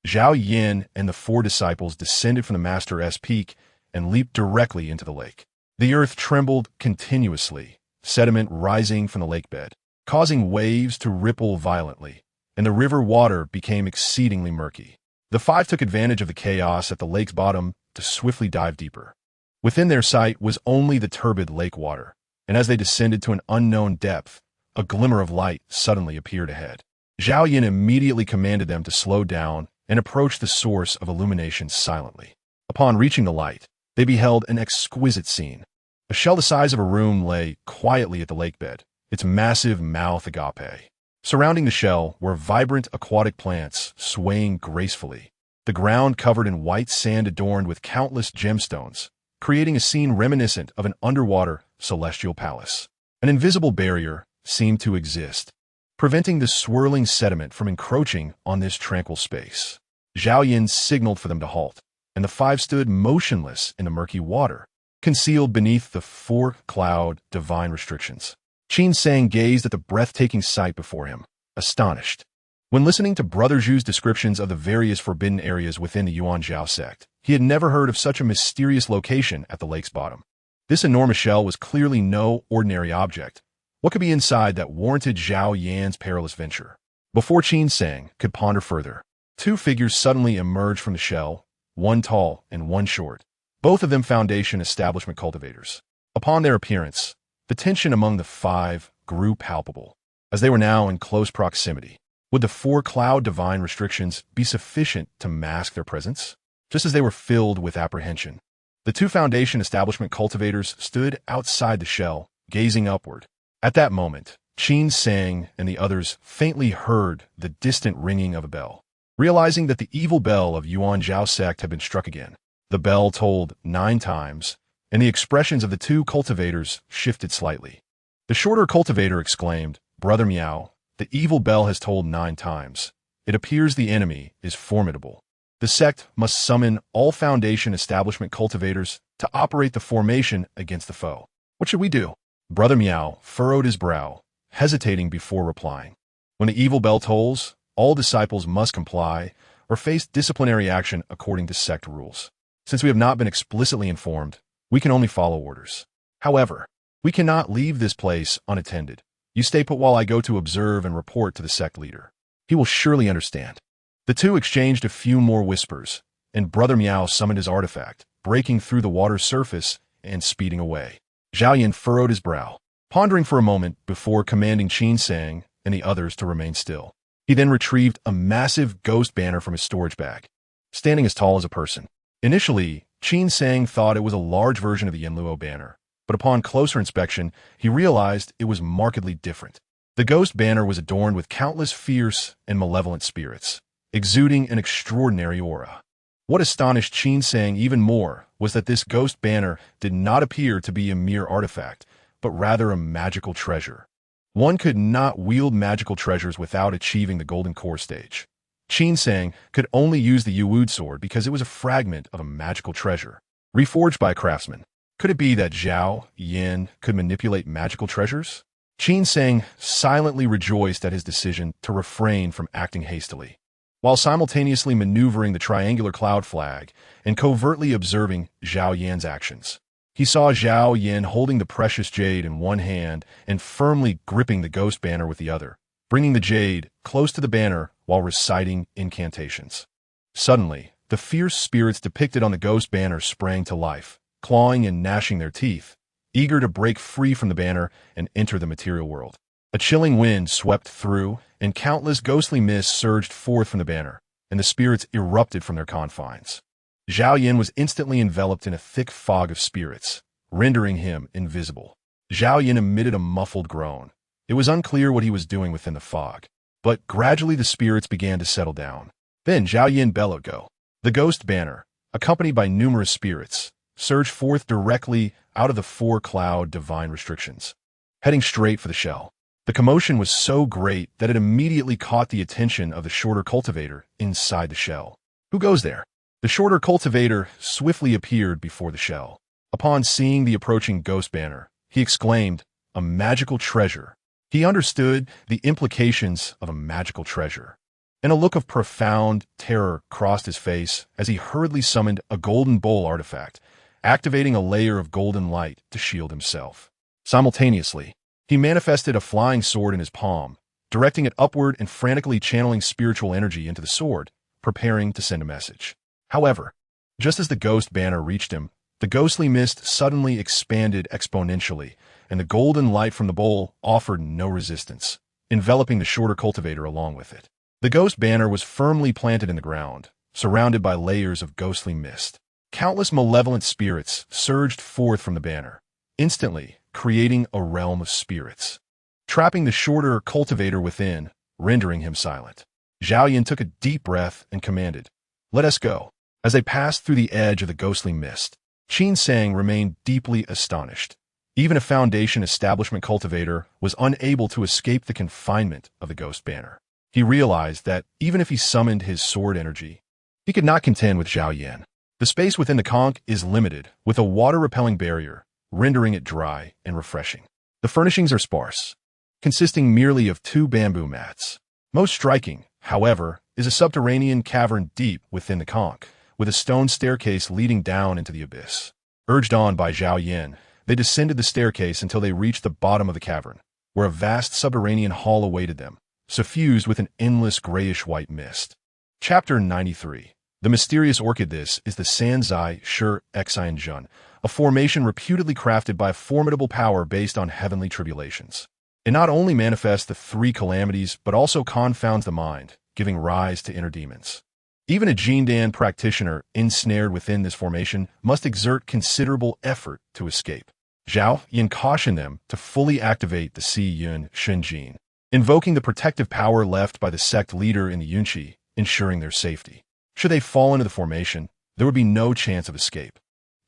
A: Zhao Yin and the 4 disciples descended from the Master's peak and leaped directly into the lake. The earth trembled continuously, sediment rising from the lake bed, causing waves to ripple violently, and the river water became exceedingly murky. The 5 took advantage of the chaos at the lake's bottom to swiftly dive deeper. Within their sight was only the turbid lake water, and as they descended to an unknown depth, a glimmer of light suddenly appeared ahead. Zhao Yin immediately commanded them to slow down and approach the source of illumination silently. Upon reaching the light, they beheld an exquisite scene. A shell the size of a room lay quietly at the lake bed, its massive mouth agape. Surrounding the shell were vibrant aquatic plants swaying gracefully, the ground covered in white sand adorned with countless gemstones, creating a scene reminiscent of an underwater celestial palace. An invisible barrier seemed to exist, preventing the swirling sediment from encroaching on this tranquil space. Zhao Yin signaled for them to halt, and the 5 stood motionless in the murky water, concealed beneath the 4-cloud divine restrictions. Qin Sang gazed at the breathtaking sight before him, astonished. When listening to Brother Zhu's descriptions of the various forbidden areas within the Yuan Zhao sect, he had never heard of such a mysterious location at the lake's bottom. This enormous shell was clearly no ordinary object. What could be inside that warranted Zhao Yan's perilous venture? Before Qin Sang could ponder further, 2 figures suddenly emerged from the shell, one tall and one short, both of them Foundation Establishment cultivators. Upon their appearance, the tension among the 5 grew palpable, as they were now in close proximity. Would the 4-cloud divine restrictions be sufficient to mask their presence? Just as they were filled with apprehension, the 2 Foundation Establishment cultivators stood outside the shell, gazing upward. At that moment, Qin Sang and the others faintly heard the distant ringing of a bell. Realizing that the evil bell of Yuan Zhao sect had been struck again, the bell tolled 9 times, and the expressions of the 2 cultivators shifted slightly. The shorter cultivator exclaimed, "Brother Miao, the evil bell has tolled 9 times. It appears the enemy is formidable. The sect must summon all Foundation Establishment cultivators to operate the formation against the foe. What should we do?" Brother Miao furrowed his brow, hesitating before replying. When the evil bell tolls, all disciples must comply or face disciplinary action according to sect rules. Since we have not been explicitly informed, we can only follow orders. However, we cannot leave this place unattended. You stay put while I go to observe and report to the sect leader. He will surely understand. The 2 exchanged a few more whispers, and Brother Miao summoned his artifact, breaking through the water's surface and speeding away. Zhao Yin furrowed his brow, pondering for a moment before commanding Qin Sang and the others to remain still. He then retrieved a massive ghost banner from his storage bag, standing as tall as a person. Initially, Qin Sang thought it was a large version of the Yanluo banner, but upon closer inspection, he realized it was markedly different. The ghost banner was adorned with countless fierce and malevolent spirits, exuding an extraordinary aura. What astonished Qin Sang even more was that this ghost banner did not appear to be a mere artifact, but rather a magical treasure. One could not wield magical treasures without achieving the golden core stage. Qin Sang could only use the Yuwood sword because it was a fragment of a magical treasure, reforged by a craftsman. Could it be that Zhao Yin could manipulate magical treasures? Qin Sang silently rejoiced at his decision to refrain from acting hastily, while simultaneously maneuvering the triangular cloud flag and covertly observing Zhao Yan's actions. He saw Zhao Yin holding the precious jade in one hand and firmly gripping the ghost banner with the other, bringing the jade close to the banner while reciting incantations. Suddenly, the fierce spirits depicted on the ghost banner sprang to life, clawing and gnashing their teeth, eager to break free from the banner and enter the material world. A chilling wind swept through, and countless ghostly mists surged forth from the banner, and the spirits erupted from their confines. Zhao Yin was instantly enveloped in a thick fog of spirits, rendering him invisible. Zhao Yin emitted a muffled groan. It was unclear what he was doing within the fog, but gradually the spirits began to settle down. Then Zhao Yin bellowed, "Go!" The ghost banner, accompanied by numerous spirits, surged forth directly out of the four-cloud divine restrictions, heading straight for the shell. The commotion was so great that it immediately caught the attention of the shorter cultivator inside the shell. "Who goes there?" The shorter cultivator swiftly appeared before the shell. Upon seeing the approaching ghost banner, he exclaimed, "A magical treasure." He understood the implications of a magical treasure, and a look of profound terror crossed his face as he hurriedly summoned a golden bowl artifact, activating a layer of golden light to shield himself. Simultaneously, he manifested a flying sword in his palm, directing it upward and frantically channeling spiritual energy into the sword, preparing to send a message. However, just as the ghost banner reached him, the ghostly mist suddenly expanded exponentially, and the golden light from the bowl offered no resistance, enveloping the shorter cultivator along with it. The ghost banner was firmly planted in the ground, surrounded by layers of ghostly mist. Countless malevolent spirits surged forth from the banner, instantly creating a realm of spirits, trapping the shorter cultivator within, rendering him silent. Zhao Yin took a deep breath and commanded, "Let us go." As they passed through the edge of the ghostly mist, Qin Sang remained deeply astonished. Even a Foundation establishment cultivator was unable to escape the confinement of the ghost banner. He realized that even if he summoned his sword energy, he could not contend with Zhao Yin. The space within the conch is limited, with a water-repelling barrier, rendering it dry and refreshing. The furnishings are sparse, consisting merely of 2 bamboo mats. Most striking, however, is a subterranean cavern deep within the conch, with a stone staircase leading down into the abyss. Urged on by Zhao Yin, they descended the staircase until they reached the bottom of the cavern, where a vast subterranean hall awaited them, suffused with an endless grayish-white mist. Chapter 93. The mysterious orchid. This is the Sanzai Shi Xianjun, a formation reputedly crafted by a formidable power based on heavenly tribulations. It not only manifests the 3 calamities, but also confounds the mind, giving rise to inner demons. Even a Jindan practitioner ensnared within this formation must exert considerable effort to escape. Zhao Yin cautioned them to fully activate the Si Yun Shenjin, invoking the protective power left by the sect leader in the Yunqi, ensuring their safety. Should they fall into the formation, there would be no chance of escape.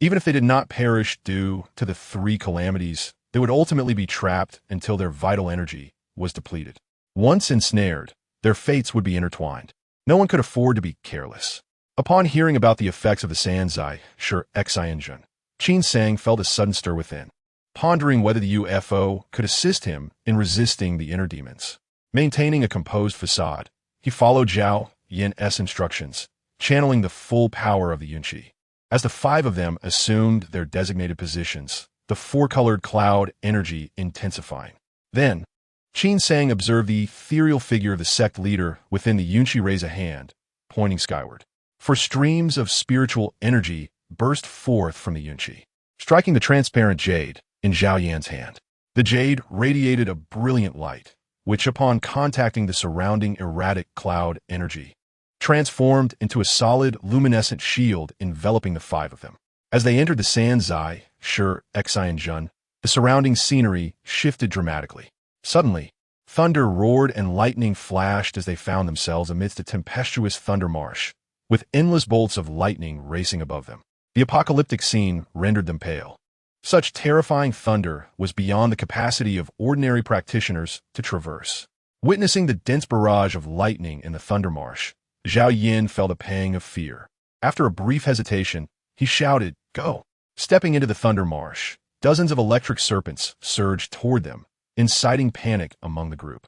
A: Even if they did not perish due to the 3 calamities, they would ultimately be trapped until their vital energy was depleted. Once ensnared, their fates would be intertwined. No one could afford to be careless. Upon hearing about the effects of the Sanzai Shi Xianjun, Qin Sang felt a sudden stir within, pondering whether the UFO could assist him in resisting the inner demons. Maintaining a composed facade, he followed Zhao Yin's instructions, channeling the full power of the Yunqi. As the 5 of them assumed their designated positions, the 4-colored cloud energy intensifying. Then, Qin Sang observed the ethereal figure of the sect leader within the Yunqi raise a hand, pointing skyward. For streams of spiritual energy burst forth from the Yunqi, striking the transparent jade in Zhao Yan's hand. The jade radiated a brilliant light, which upon contacting the surrounding erratic cloud energy, transformed into a solid luminescent shield enveloping the 5 of them. As they entered the Sanzai Shi Xianjun, the surrounding scenery shifted dramatically. Suddenly, thunder roared and lightning flashed as they found themselves amidst a tempestuous thunder marsh, with endless bolts of lightning racing above them. The apocalyptic scene rendered them pale. Such terrifying thunder was beyond the capacity of ordinary practitioners to traverse. Witnessing the dense barrage of lightning in the thunder marsh, Zhao Yin felt a pang of fear. After a brief hesitation, he shouted, "Go!" Stepping into the thunder marsh, dozens of electric serpents surged toward them, inciting panic among the group.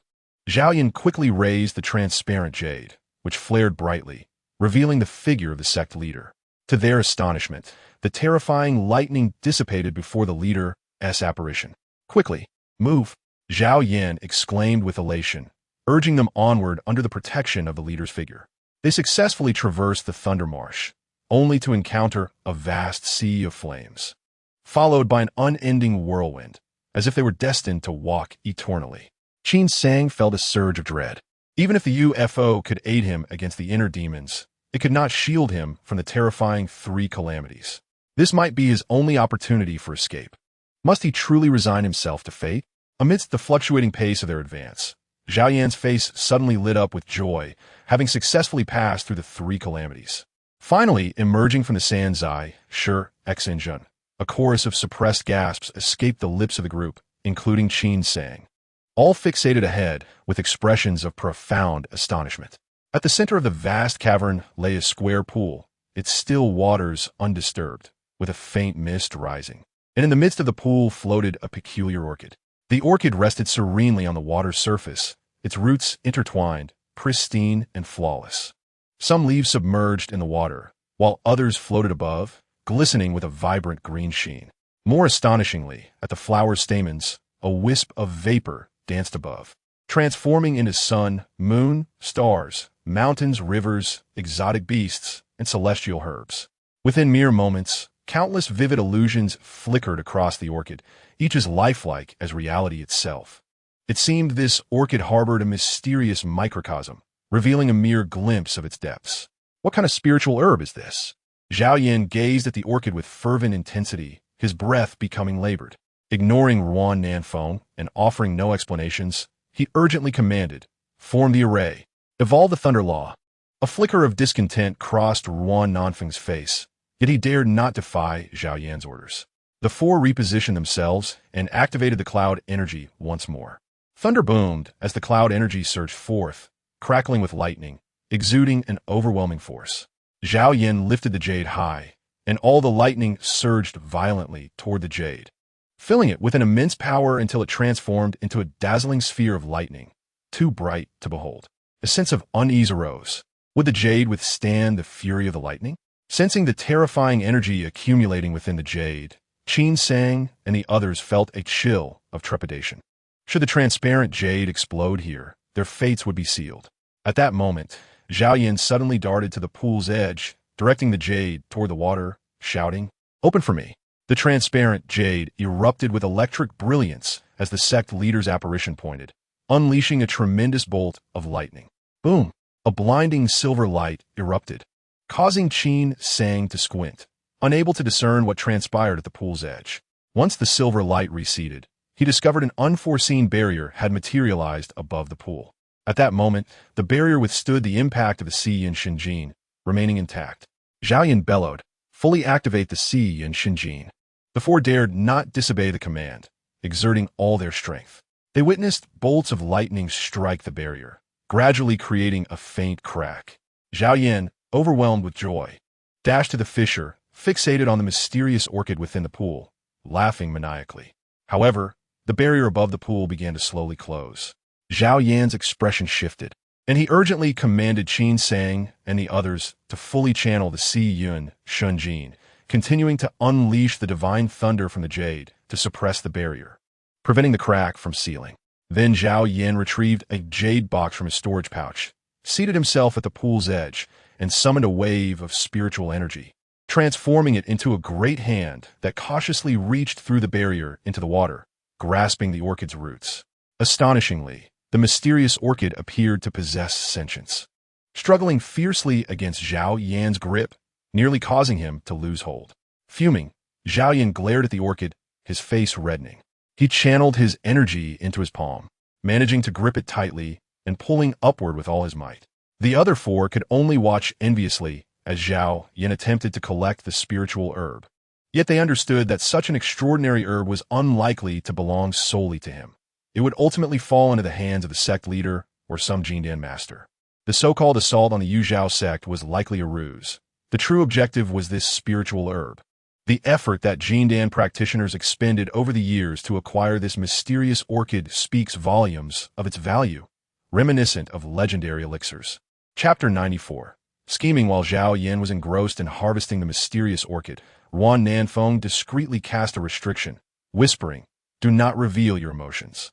A: Zhao Yin quickly raised the transparent jade, which flared brightly, revealing the figure of the sect leader. To their astonishment, the terrifying lightning dissipated before the leader's apparition. "Quickly, move!" Zhao Yin exclaimed with elation, urging them onward under the protection of the leader's figure. They successfully traversed the thunder marsh, only to encounter a vast sea of flames, followed by an unending whirlwind, as if they were destined to walk eternally. Qin Sang felt a surge of dread. Even if the UFO could aid him against the inner demons, it could not shield him from the terrifying three calamities. This might be his only opportunity for escape. Must he truly resign himself to fate? Amidst the fluctuating pace of their advance, Zhao Yan's face suddenly lit up with joy, having successfully passed through the three calamities. Finally, emerging from the Sanzai, Shi, X and Jun, a chorus of suppressed gasps escaped the lips of the group, including Qin Sang, all fixated ahead with expressions of profound astonishment. At the center of the vast cavern lay a square pool, its still waters undisturbed, with a faint mist rising. And in the midst of the pool floated a peculiar orchid. The orchid rested serenely on the water's surface, its roots intertwined, pristine and flawless. Some leaves submerged in the water, while others floated above, glistening with a vibrant green sheen. More astonishingly, at the flower's stamens, a wisp of vapor danced above, transforming into sun, moon, stars, mountains, rivers, exotic beasts, and celestial herbs. Within mere moments, countless vivid illusions flickered across the orchid, each as lifelike as reality itself. It seemed this orchid harbored a mysterious microcosm, revealing a mere glimpse of its depths. What kind of spiritual herb is this? Zhao Yan gazed at the orchid with fervent intensity, his breath becoming labored. Ignoring Ruan Nanfeng and offering no explanations, he urgently commanded, "Form the array. Evolve the Thunder Law." A flicker of discontent crossed Ruan Nanfeng's face, yet he dared not defy Zhao Yan's orders. The four repositioned themselves and activated the cloud energy once more. Thunder boomed as the cloud energy surged forth, crackling with lightning, exuding an overwhelming force. Zhao Yan lifted the jade high, and all the lightning surged violently toward the jade, filling it with an immense power until it transformed into a dazzling sphere of lightning, too bright to behold. A sense of unease arose. Would the jade withstand the fury of the lightning? Sensing the terrifying energy accumulating within the jade, Qin Sang and the others felt a chill of trepidation. Should the transparent jade explode here, their fates would be sealed. At that moment, Zhao Yan suddenly darted to the pool's edge, directing the jade toward the water, shouting, "Open for me." The transparent jade erupted with electric brilliance as the sect leader's apparition pointed, unleashing a tremendous bolt of lightning. Boom! A blinding silver light erupted, causing Qin Sang to squint, unable to discern what transpired at the pool's edge. Once the silver light receded, he discovered an unforeseen barrier had materialized above the pool. At that moment, the barrier withstood the impact of the Si and Shinjin, remaining intact. Zhao Yan bellowed, "Fully activate the Si and Shinjin." The four dared not disobey the command, exerting all their strength. They witnessed bolts of lightning strike the barrier, gradually creating a faint crack. Zhao Yan, overwhelmed with joy, dashed to the fissure, fixated on the mysterious orchid within the pool, laughing maniacally. However, the barrier above the pool began to slowly close. Zhao Yan's expression shifted, and he urgently commanded Qin Sang and the others to fully channel the Si Yun Shunjin, continuing to unleash the divine thunder from the jade to suppress the barrier, preventing the crack from sealing. Then Zhao Yan retrieved a jade box from his storage pouch, seated himself at the pool's edge, and summoned a wave of spiritual energy, transforming it into a great hand that cautiously reached through the barrier into the water, grasping the orchid's roots. Astonishingly, the mysterious orchid appeared to possess sentience, struggling fiercely against Zhao Yan's grip, nearly causing him to lose hold. Fuming, Zhao Yan glared at the orchid, his face reddening. He channeled his energy into his palm, managing to grip it tightly and pulling upward with all his might. The other four could only watch enviously as Zhao Yan attempted to collect the spiritual herb. Yet they understood that such an extraordinary herb was unlikely to belong solely to him. It would ultimately fall into the hands of the sect leader or some Jindan master. The so-called assault on the Yuzhao sect was likely a ruse. The true objective was this spiritual herb. The effort that Jindan practitioners expended over the years to acquire this mysterious orchid speaks volumes of its value, reminiscent of legendary elixirs. Chapter 94. Scheming while Zhao Yan was engrossed in harvesting the mysterious orchid, Ruan Nanfeng discreetly cast a restriction, whispering, "Do not reveal your emotions."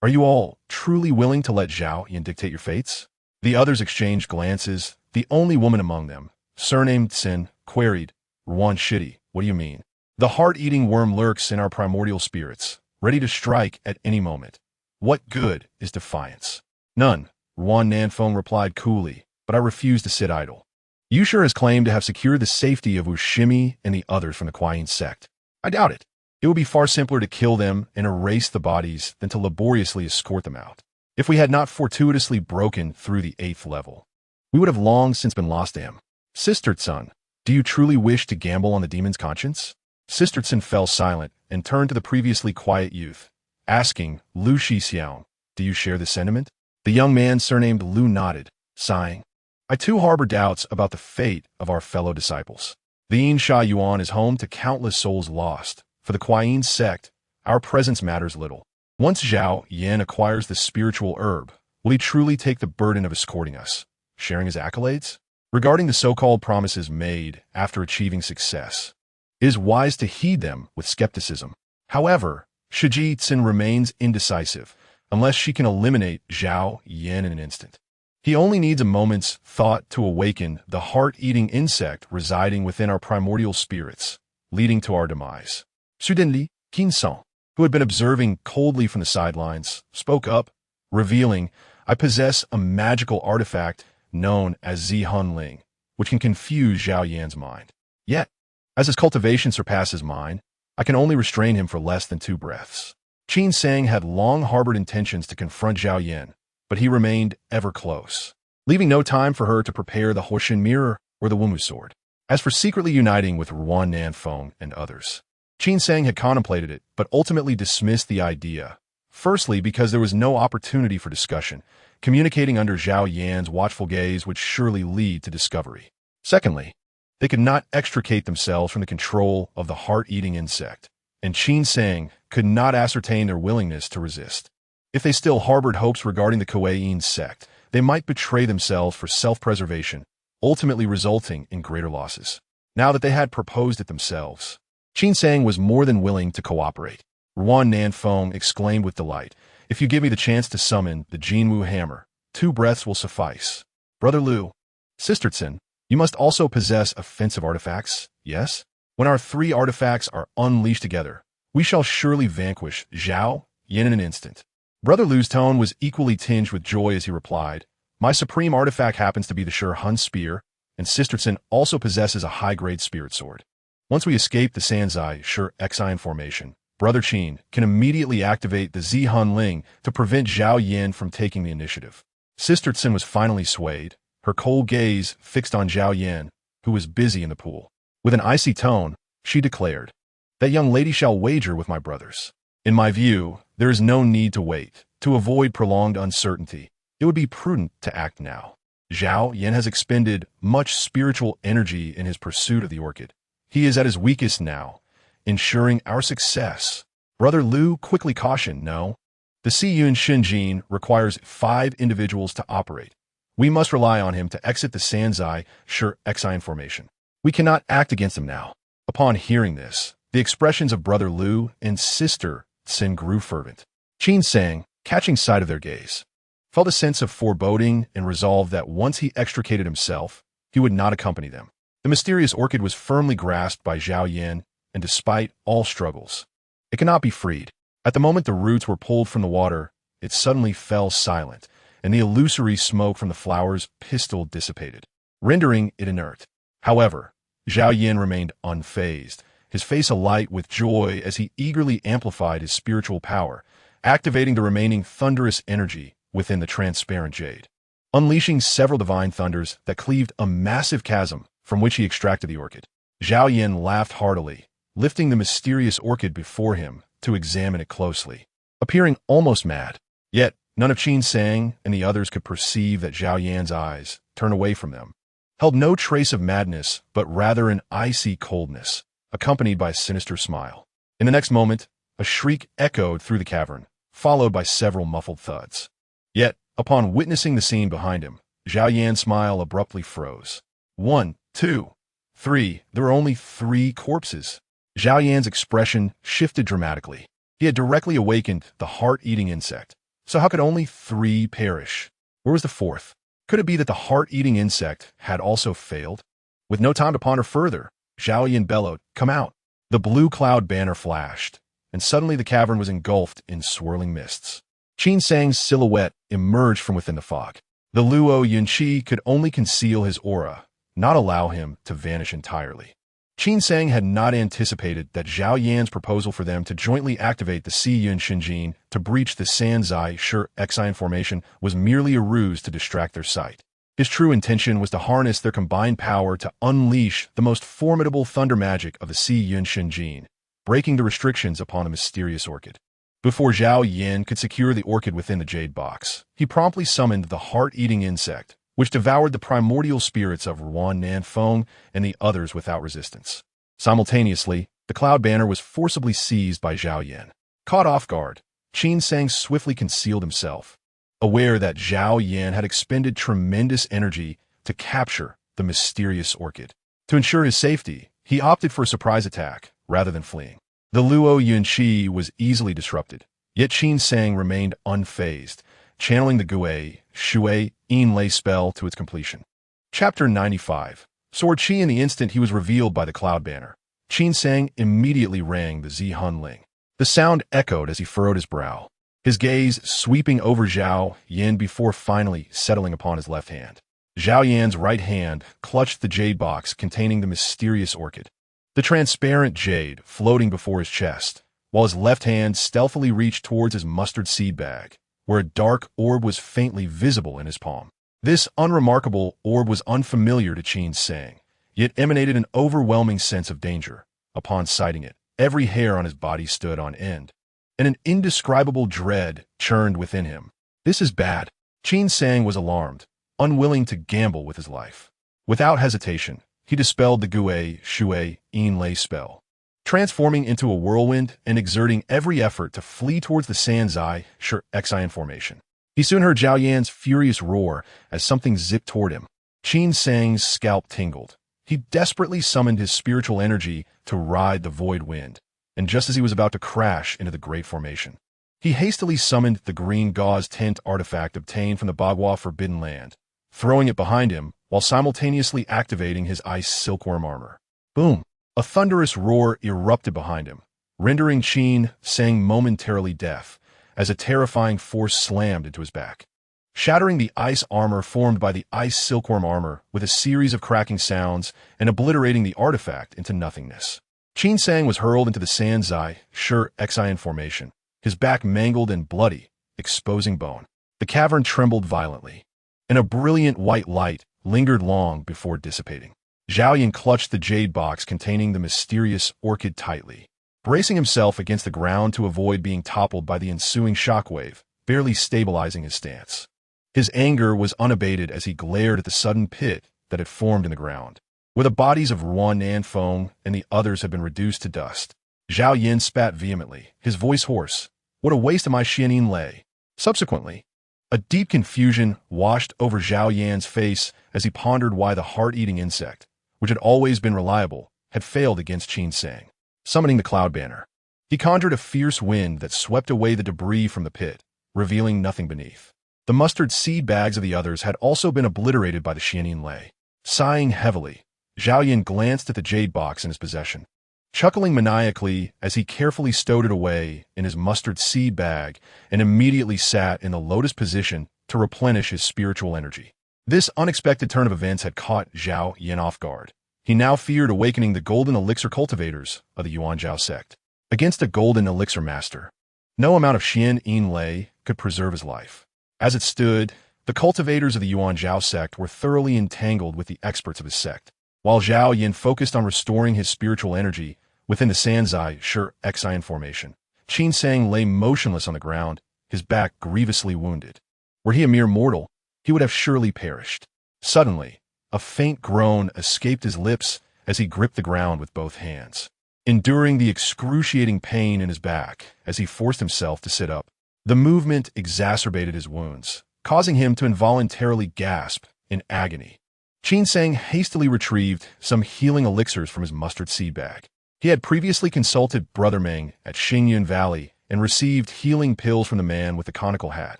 A: "Are you all truly willing to let Zhao Yan dictate your fates?" The others exchanged glances. The only woman among them, surnamed Tsin, queried, "Ruan Shitty, what do you mean?" "The heart-eating worm lurks in our primordial spirits, ready to strike at any moment. What good is defiance? None, Ruan Nanfeng replied coolly, but I refuse to sit idle. Yushur has claimed to have secured the safety of Wushimi and the others from the Kuayin sect. I doubt it. It would be far simpler to kill them and erase the bodies than to laboriously escort them out. If we had not fortuitously broken through the 8th level, we would have long since been lost to him. Sistertson, do you truly wish to gamble on the demon's conscience? Sistertson fell silent and turned to the previously quiet youth, asking, Lu Shixiao, do you share this sentiment? The young man surnamed Lu nodded, sighing. I too harbor doubts about the fate of our fellow disciples. The Yin Sha Yuan is home to countless souls lost. For the Kuayin sect, our presence matters little. Once Zhao Yan acquires the spiritual herb, will he truly take the burden of escorting us, sharing his accolades? Regarding the so-called promises made after achieving success, it is wise to heed them with skepticism. However, Shiji Tsin remains indecisive, unless she can eliminate Zhao Yan in an instant. He only needs a moment's thought to awaken the heart-eating insect residing within our primordial spirits, leading to our demise. Sudenli, Qinsan, who had been observing coldly from the sidelines, spoke up, revealing, I possess a magical artifact known as Zihun Ling, which can confuse Zhao Yan's mind. Yet, as his cultivation surpasses mine, I can only restrain him for less than 2 breaths. Qin Sang had long harbored intentions to confront Zhao Yan, but he remained ever close, leaving no time for her to prepare the Hoshin mirror or the Wumu sword. As for secretly uniting with Ruan Nanfeng and others, Qin Sang had contemplated it, but ultimately dismissed the idea. Firstly, because there was no opportunity for discussion. Communicating under Zhao Yan's watchful gaze would surely lead to discovery. Secondly, they could not extricate themselves from the control of the heart-eating insect, and Qin Sang could not ascertain their willingness to resist. If they still harbored hopes regarding the Kuayin sect, they might betray themselves for self-preservation, ultimately resulting in greater losses. Now that they had proposed it themselves, Qin Sang was more than willing to cooperate. Ruan Nanfeng exclaimed with delight, if you give me the chance to summon the Jinwu hammer, 2 breaths will suffice. Brother Lu, Sistertson, you must also possess offensive artifacts, yes? When our 3 artifacts are unleashed together, we shall surely vanquish Zhao Yan in an instant. Brother Lu's tone was equally tinged with joy as he replied, my supreme artifact happens to be the Sure Hun spear, and Sistertson also possesses a high-grade spirit sword. Once we escape the Sanzai Sure Xian formation, Brother Qin can immediately activate the Zihun Ling to prevent Zhao Yan from taking the initiative. Sistertson was finally swayed, her cold gaze fixed on Zhao Yan, who was busy in the pool. With an icy tone, she declared, that young lady shall wager with my brothers. In my view, there is no need to wait. To avoid prolonged uncertainty, it would be prudent to act now. Zhao Yan has expended much spiritual energy in his pursuit of the orchid. He is at his weakest now, ensuring our success. Brother Lu quickly cautioned, no. The Siyun Shinjin requires 5 individuals to operate. We must rely on him to exit the Sanzai Sure Xian formation. We cannot act against him now. Upon hearing this, the expressions of Brother Lu and Sister Tsin grew fervent. Qin Sang, catching sight of their gaze, felt a sense of foreboding and resolved that once he extricated himself, he would not accompany them. The mysterious orchid was firmly grasped by Zhao Yan, and despite all struggles, it cannot be freed. At the moment the roots were pulled from the water, it suddenly fell silent, and the illusory smoke from the flower's pistil dissipated, rendering it inert. However, Zhao Yan remained unfazed, his face alight with joy as he eagerly amplified his spiritual power, activating the remaining thunderous energy within the transparent jade, unleashing several divine thunders that cleaved a massive chasm from which he extracted the orchid. Zhao Yan laughed heartily, lifting the mysterious orchid before him to examine it closely, appearing almost mad. Yet, none of Qin Sang and the others could perceive that Zhao Yan's eyes, turned away from them, held no trace of madness, but rather an icy coldness, accompanied by a sinister smile. In the next moment, a shriek echoed through the cavern, followed by several muffled thuds. Yet, upon witnessing the scene behind him, Zhao Yan's smile abruptly froze. 1, 2, 3, there were only 3 corpses. Zhao Yan's expression shifted dramatically. He had directly awakened the heart-eating insect. So how could only 3 perish? Where was the 4th? Could it be that the heart-eating insect had also failed? With no time to ponder further, Zhao Yan bellowed, come out. The blue cloud banner flashed, and suddenly the cavern was engulfed in swirling mists. Qin Sang's silhouette emerged from within the fog. The Luo Yunqi could only conceal his aura, not allow him to vanish entirely. Qin Sang had not anticipated that Zhao Yan's proposal for them to jointly activate the Si Yun Shinjin to breach the Sanzai Shi Xian formation was merely a ruse to distract their sight. His true intention was to harness their combined power to unleash the most formidable thunder magic of the Si Yun Shinjin, breaking the restrictions upon a mysterious orchid. Before Zhao Yan could secure the orchid within the jade box, he promptly summoned the heart-eating insect, which devoured the primordial spirits of Ruan Nanfeng and the others without resistance. Simultaneously, the cloud banner was forcibly seized by Zhao Yan. Caught off guard, Qin Sang swiftly concealed himself, aware that Zhao Yan had expended tremendous energy to capture the mysterious orchid. To ensure his safety, he opted for a surprise attack rather than fleeing. The Luo Yunqi was easily disrupted, yet Qin Sang remained unfazed, channeling the Gui, Shui, Yin Lei spell to its completion. Chapter 95. Sword Qi. In the instant he was revealed by the cloud banner, Qin Sang immediately rang the Zihun Ling. The sound echoed as he furrowed his brow, his gaze sweeping over Zhao Yan before finally settling upon his left hand. Zhao Yan's right hand clutched the jade box containing the mysterious orchid, the transparent jade floating before his chest, while his left hand stealthily reached towards his mustard seed bag, where a dark orb was faintly visible in his palm. This unremarkable orb was unfamiliar to Qin Sang, yet emanated an overwhelming sense of danger. Upon sighting it, every hair on his body stood on end, and an indescribable dread churned within him. This is bad. Qin Sang was alarmed, unwilling to gamble with his life. Without hesitation, he dispelled the Gui, Shui, Yin Lei spell, transforming into a whirlwind and exerting every effort to flee towards the Sanzai Shi Xian formation. He soon heard Zhao Yan's furious roar as something zipped toward him. Qin Sang's scalp tingled. He desperately summoned his spiritual energy to ride the void wind, and just as he was about to crash into the great formation, he hastily summoned the green gauze tent artifact obtained from the Bagua Forbidden Land, throwing it behind him while simultaneously activating his ice silkworm armor. Boom! A thunderous roar erupted behind him, rendering Qin Sang momentarily deaf as a terrifying force slammed into his back, shattering the ice armor formed by the ice silkworm armor with a series of cracking sounds and obliterating the artifact into nothingness. Qin Sang was hurled into the Sanzai Shi Xian formation, his back mangled and bloody, exposing bone. The cavern trembled violently, and a brilliant white light lingered long before dissipating. Zhao Yan clutched the jade box containing the mysterious orchid tightly, bracing himself against the ground to avoid being toppled by the ensuing shockwave, barely stabilizing his stance. His anger was unabated as he glared at the sudden pit that had formed in the ground, where the bodies of Ruan Nanfeng and the others had been reduced to dust. Zhao Yan spat vehemently, his voice hoarse. What a waste of my Xianin Lei. Subsequently, a deep confusion washed over Zhao Yan's face as he pondered why the heart-eating insect, which had always been reliable, had failed against Qin Sang. Summoning the cloud banner, he conjured a fierce wind that swept away the debris from the pit, revealing nothing beneath. The mustard seed bags of the others had also been obliterated by the Xianin Lei. Sighing heavily, Zhao Yan glanced at the jade box in his possession, chuckling maniacally as he carefully stowed it away in his mustard seed bag and immediately sat in the lotus position to replenish his spiritual energy. This unexpected turn of events had caught Zhao Yan off guard. He now feared awakening the golden elixir cultivators of the Yuanzhao sect. Against a golden elixir master, no amount of Xian Yin Lei could preserve his life. As it stood, the cultivators of the Yuanzhao sect were thoroughly entangled with the experts of his sect. While Zhao Yan focused on restoring his spiritual energy within the Sanzai Shi Xian formation, Qin Sang lay motionless on the ground, his back grievously wounded. Were he a mere mortal, he would have surely perished. Suddenly, a faint groan escaped his lips as he gripped the ground with both hands, enduring the excruciating pain in his back as he forced himself to sit up. The movement exacerbated his wounds, causing him to involuntarily gasp in agony. Qin Sang hastily retrieved some healing elixirs from his mustard seed bag. He had previously consulted Brother Meng at Xingyun Valley and received healing pills from the man with the conical hat,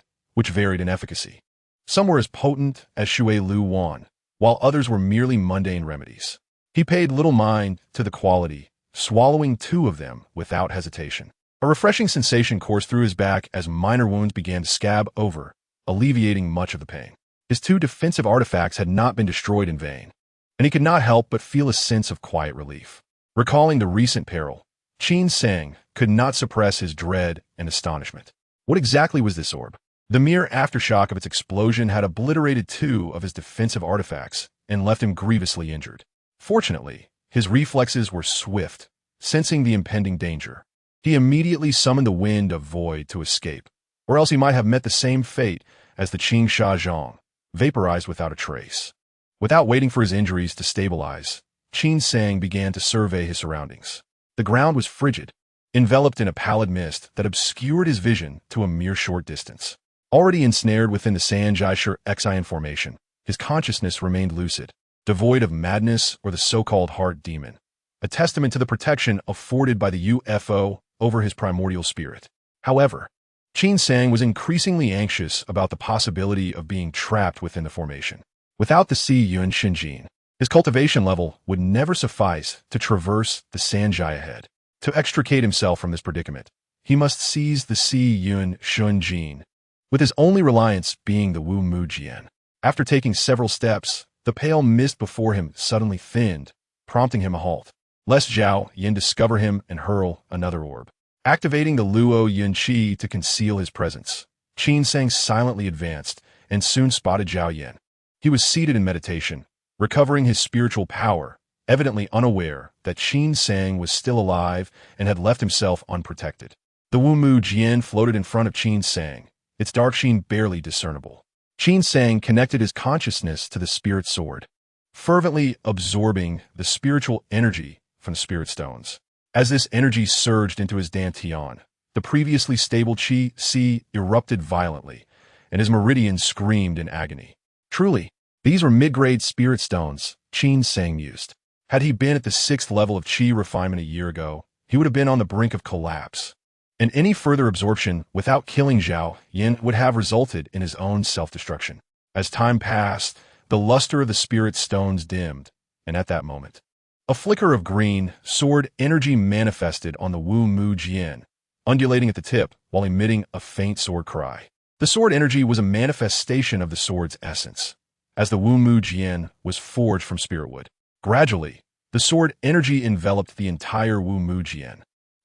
A: which varied in efficacy. Some were as potent as Shui Lu Wan, while others were merely mundane remedies. He paid little mind to the quality, swallowing 2 of them without hesitation. A refreshing sensation coursed through his back as minor wounds began to scab over, alleviating much of the pain. His two defensive artifacts had not been destroyed in vain, and he could not help but feel a sense of quiet relief. Recalling the recent peril, Qin Sang could not suppress his dread and astonishment. What exactly was this orb? The mere aftershock of its explosion had obliterated two of his defensive artifacts and left him grievously injured. Fortunately, his reflexes were swift, sensing the impending danger. He immediately summoned the wind of void to escape, or else he might have met the same fate as the Qing Sha Zhang, vaporized without a trace. Without waiting for his injuries to stabilize, Qin Sang began to survey his surroundings. The ground was frigid, enveloped in a pallid mist that obscured his vision to a mere short distance. Already ensnared within the Sanjai Xian formation, his consciousness remained lucid, devoid of madness or the so-called heart demon, a testament to the protection afforded by the UFO over his primordial spirit. However, Qin Sang was increasingly anxious about the possibility of being trapped within the formation. Without the Si Yun Shinjin, his cultivation level would never suffice to traverse the Sanjai ahead. To extricate himself from this predicament, he must seize the Si Yun Shunjin, with his only reliance being the Wu Mu Jian. After taking several steps, the pale mist before him suddenly thinned, prompting him a halt, lest Zhao Yin discover him and hurl another orb. Activating the Luo Yun Qi to conceal his presence, Qin Sang silently advanced and soon spotted Zhao Yin. He was seated in meditation, recovering his spiritual power, evidently unaware that Qin Sang was still alive and had left himself unprotected. The Wu Mu Jian floated in front of Qin Sang, its dark sheen barely discernible. Qin Sang connected his consciousness to the spirit sword, fervently absorbing the spiritual energy from the spirit stones. As this energy surged into his dantian, the previously stable Qi Si erupted violently, and his meridians screamed in agony. Truly, these were mid-grade spirit stones, Qin Sang mused. Had he been at the 6th level of Qi refinement a year ago, he would have been on the brink of collapse. And any further absorption without killing Zhao Yin would have resulted in his own self-destruction. As time passed, the luster of the spirit stones dimmed, and at that moment, a flicker of green, sword energy manifested on the Wu Mu Jian, undulating at the tip while emitting a faint sword cry. The sword energy was a manifestation of the sword's essence, as the Wu Mu Jian was forged from spirit wood. Gradually, the sword energy enveloped the entire Wu Mu Jian.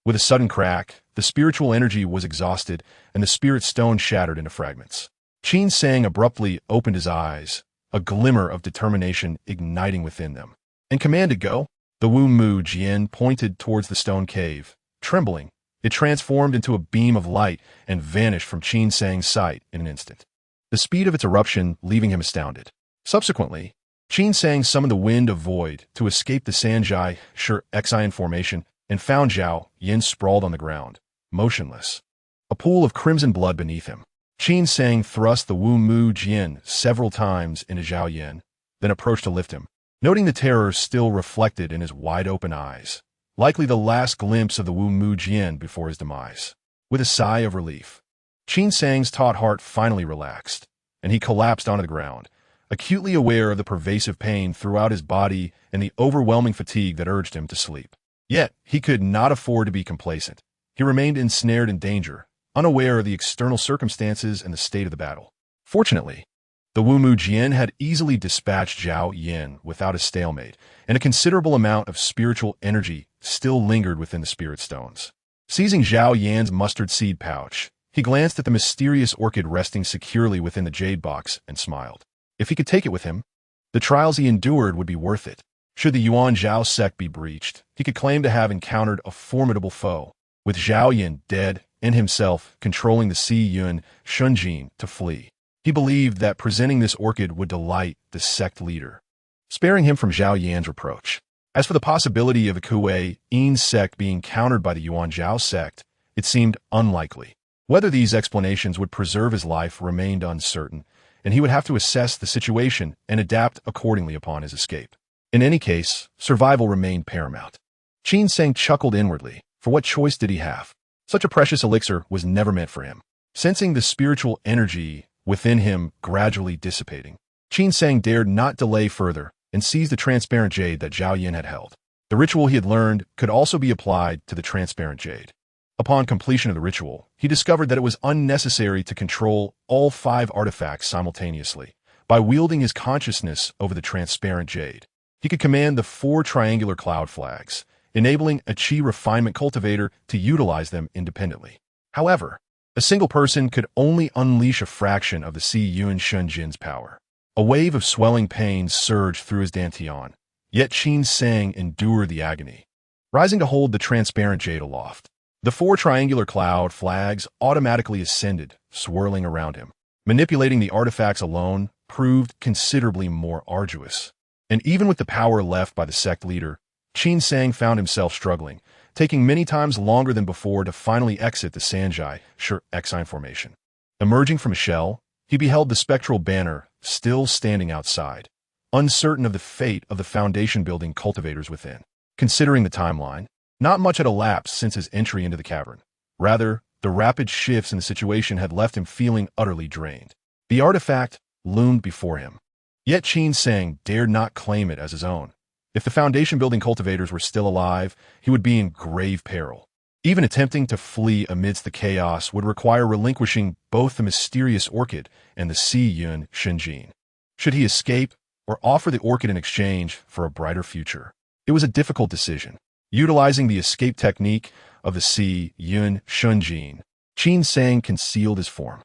A: With a sudden crack, the spiritual energy was exhausted and the spirit stone shattered into fragments. Qin Sang abruptly opened his eyes, a glimmer of determination igniting within them. And commanded go. The Wu Mu Jian pointed towards the stone cave. Trembling, it transformed into a beam of light and vanished from Qin Sang's sight in an instant, the speed of its eruption leaving him astounded. Subsequently, Qin Sang summoned the wind of void to escape the Sanjai Xian formation and found Zhao Yin sprawled on the ground, motionless, a pool of crimson blood beneath him. Qin Sang thrust the Wu Mu Jian several times into Zhao Yin, then approached to lift him, noting the terror still reflected in his wide-open eyes, likely the last glimpse of the Wu Mu Jian before his demise. With a sigh of relief, Qin Sang's taut heart finally relaxed, and he collapsed onto the ground, acutely aware of the pervasive pain throughout his body and the overwhelming fatigue that urged him to sleep. Yet, he could not afford to be complacent. He remained ensnared in danger, unaware of the external circumstances and the state of the battle. Fortunately, the Wu Mu Jian had easily dispatched Zhao Yin without a stalemate, and a considerable amount of spiritual energy still lingered within the spirit stones. Seizing Zhao Yan's mustard seed pouch, he glanced at the mysterious orchid resting securely within the jade box and smiled. If he could take it with him, the trials he endured would be worth it. Should the Yuan Zhao sect be breached, he could claim to have encountered a formidable foe, with Zhao Yin dead and himself controlling the Si Yun Shunjin to flee. He believed that presenting this orchid would delight the sect leader, sparing him from Zhao Yan's reproach. As for the possibility of the Kuei-In sect being countered by the Yuan Zhao sect, it seemed unlikely. Whether these explanations would preserve his life remained uncertain, and he would have to assess the situation and adapt accordingly upon his escape. In any case, survival remained paramount. Qin Sang chuckled inwardly, for what choice did he have? Such a precious elixir was never meant for him. Sensing the spiritual energy within him gradually dissipating, Qin Sang dared not delay further and seized the transparent jade that Zhao Yin had held. The ritual he had learned could also be applied to the transparent jade. Upon completion of the ritual, he discovered that it was unnecessary to control all 5 artifacts simultaneously. By wielding his consciousness over the transparent jade, he could command the 4 triangular cloud flags, enabling a Qi refinement cultivator to utilize them independently. However, a single person could only unleash a fraction of the Si Yuan Shunjin's power. A wave of swelling pains surged through his dantian, yet Qin Sang endured the agony. Rising to hold the transparent jade aloft, the 4 triangular cloud flags automatically ascended, swirling around him. Manipulating the artifacts alone proved considerably more arduous. And even with the power left by the sect leader, Qin Sang found himself struggling, taking many times longer than before to finally exit the Sanjai Exine formation. Emerging from a shell, he beheld the spectral banner still standing outside, uncertain of the fate of the foundation-building cultivators within. Considering the timeline, not much had elapsed since his entry into the cavern. Rather, the rapid shifts in the situation had left him feeling utterly drained. The artifact loomed before him. Yet Qin Sang dared not claim it as his own. If the foundation-building cultivators were still alive, he would be in grave peril. Even attempting to flee amidst the chaos would require relinquishing both the mysterious orchid and the Si Yuan Shunjin. Should he escape or offer the orchid in exchange for a brighter future? It was a difficult decision. Utilizing the escape technique of the Si Yuan Shunjin, Qin Sang concealed his form.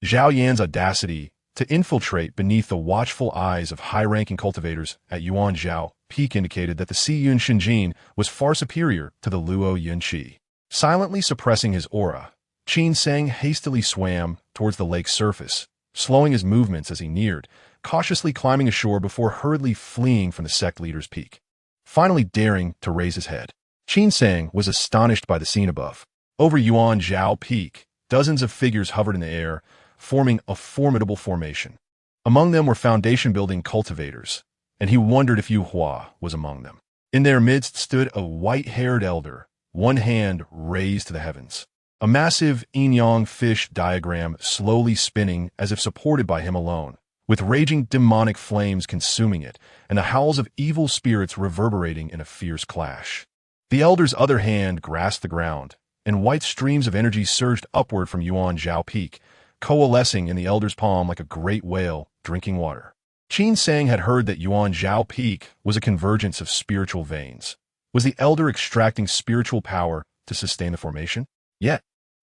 A: Zhao Yan's audacity to infiltrate beneath the watchful eyes of high-ranking cultivators at Yuan Zhao Peak indicated that the Si Yuan Shunjin was far superior to the Luo Yun Qi. Silently suppressing his aura, Qin Sang hastily swam towards the lake's surface, slowing his movements as he neared, cautiously climbing ashore before hurriedly fleeing from the sect leader's peak. Finally daring to raise his head, Qin Sang was astonished by the scene above. Over Yuan Zhao Peak, dozens of figures hovered in the air, forming a formidable formation. Among them were foundation-building cultivators, and he wondered if Yu Hua was among them. In their midst stood a white-haired elder, one hand raised to the heavens. A massive yin-yang fish diagram slowly spinning as if supported by him alone, with raging demonic flames consuming it and the howls of evil spirits reverberating in a fierce clash. The elder's other hand grasped the ground, and white streams of energy surged upward from Yuan Zhao Peak, coalescing in the elder's palm like a great whale drinking water. Qin Sang had heard that Yuan Zhao Peak was a convergence of spiritual veins. Was the elder extracting spiritual power to sustain the formation? Yet,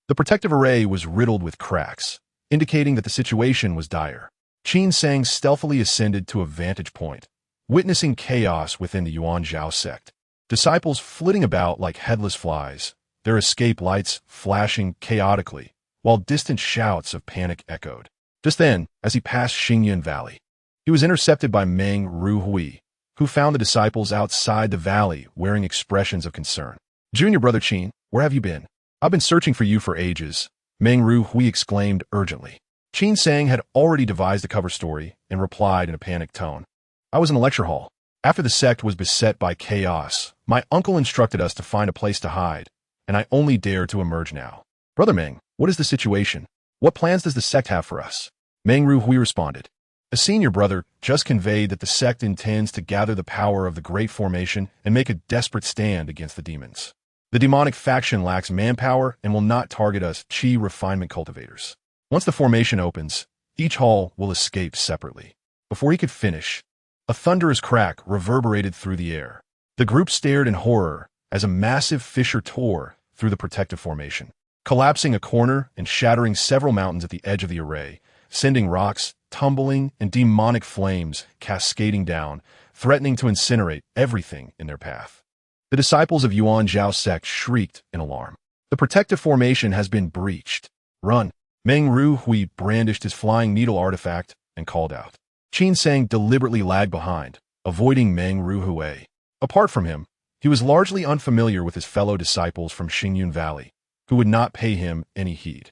A: the protective array was riddled with cracks, indicating that the situation was dire. Qin Sang stealthily ascended to a vantage point, witnessing chaos within the Yuan Zhao sect. Disciples flitting about like headless flies, their escape lights flashing chaotically, while distant shouts of panic echoed. Just then, as he passed Xingyun Valley, he was intercepted by Meng Ruhui, who found the disciples outside the valley wearing expressions of concern. "Junior brother Qin, where have you been? I've been searching for you for ages," Meng Ruhui exclaimed urgently. Qin Sang had already devised a cover story and replied in a panicked tone. "I was in a lecture hall. After the sect was beset by chaos, my uncle instructed us to find a place to hide, and I only dared to emerge now." "Brother Meng, what is the situation? What plans does the sect have for us?" Meng Ruhui responded. A senior brother just conveyed that the sect intends to gather the power of the Great Formation and make a desperate stand against the demons. The demonic faction lacks manpower and will not target us Qi refinement cultivators. Once the formation opens, each hall will escape separately. Before he could finish, a thunderous crack reverberated through the air. The group stared in horror as a massive fissure tore through the protective formation, collapsing a corner and shattering several mountains at the edge of the array, sending rocks tumbling and demonic flames cascading down, threatening to incinerate everything in their path. The disciples of Yuan Zhao sect shrieked in alarm. "The protective formation has been breached. Run!" Meng Ruhui brandished his flying needle artifact and called out. Qin Sang deliberately lagged behind, avoiding Meng Ruhui. Apart from him, he was largely unfamiliar with his fellow disciples from Xingyun Valley, who would not pay him any heed.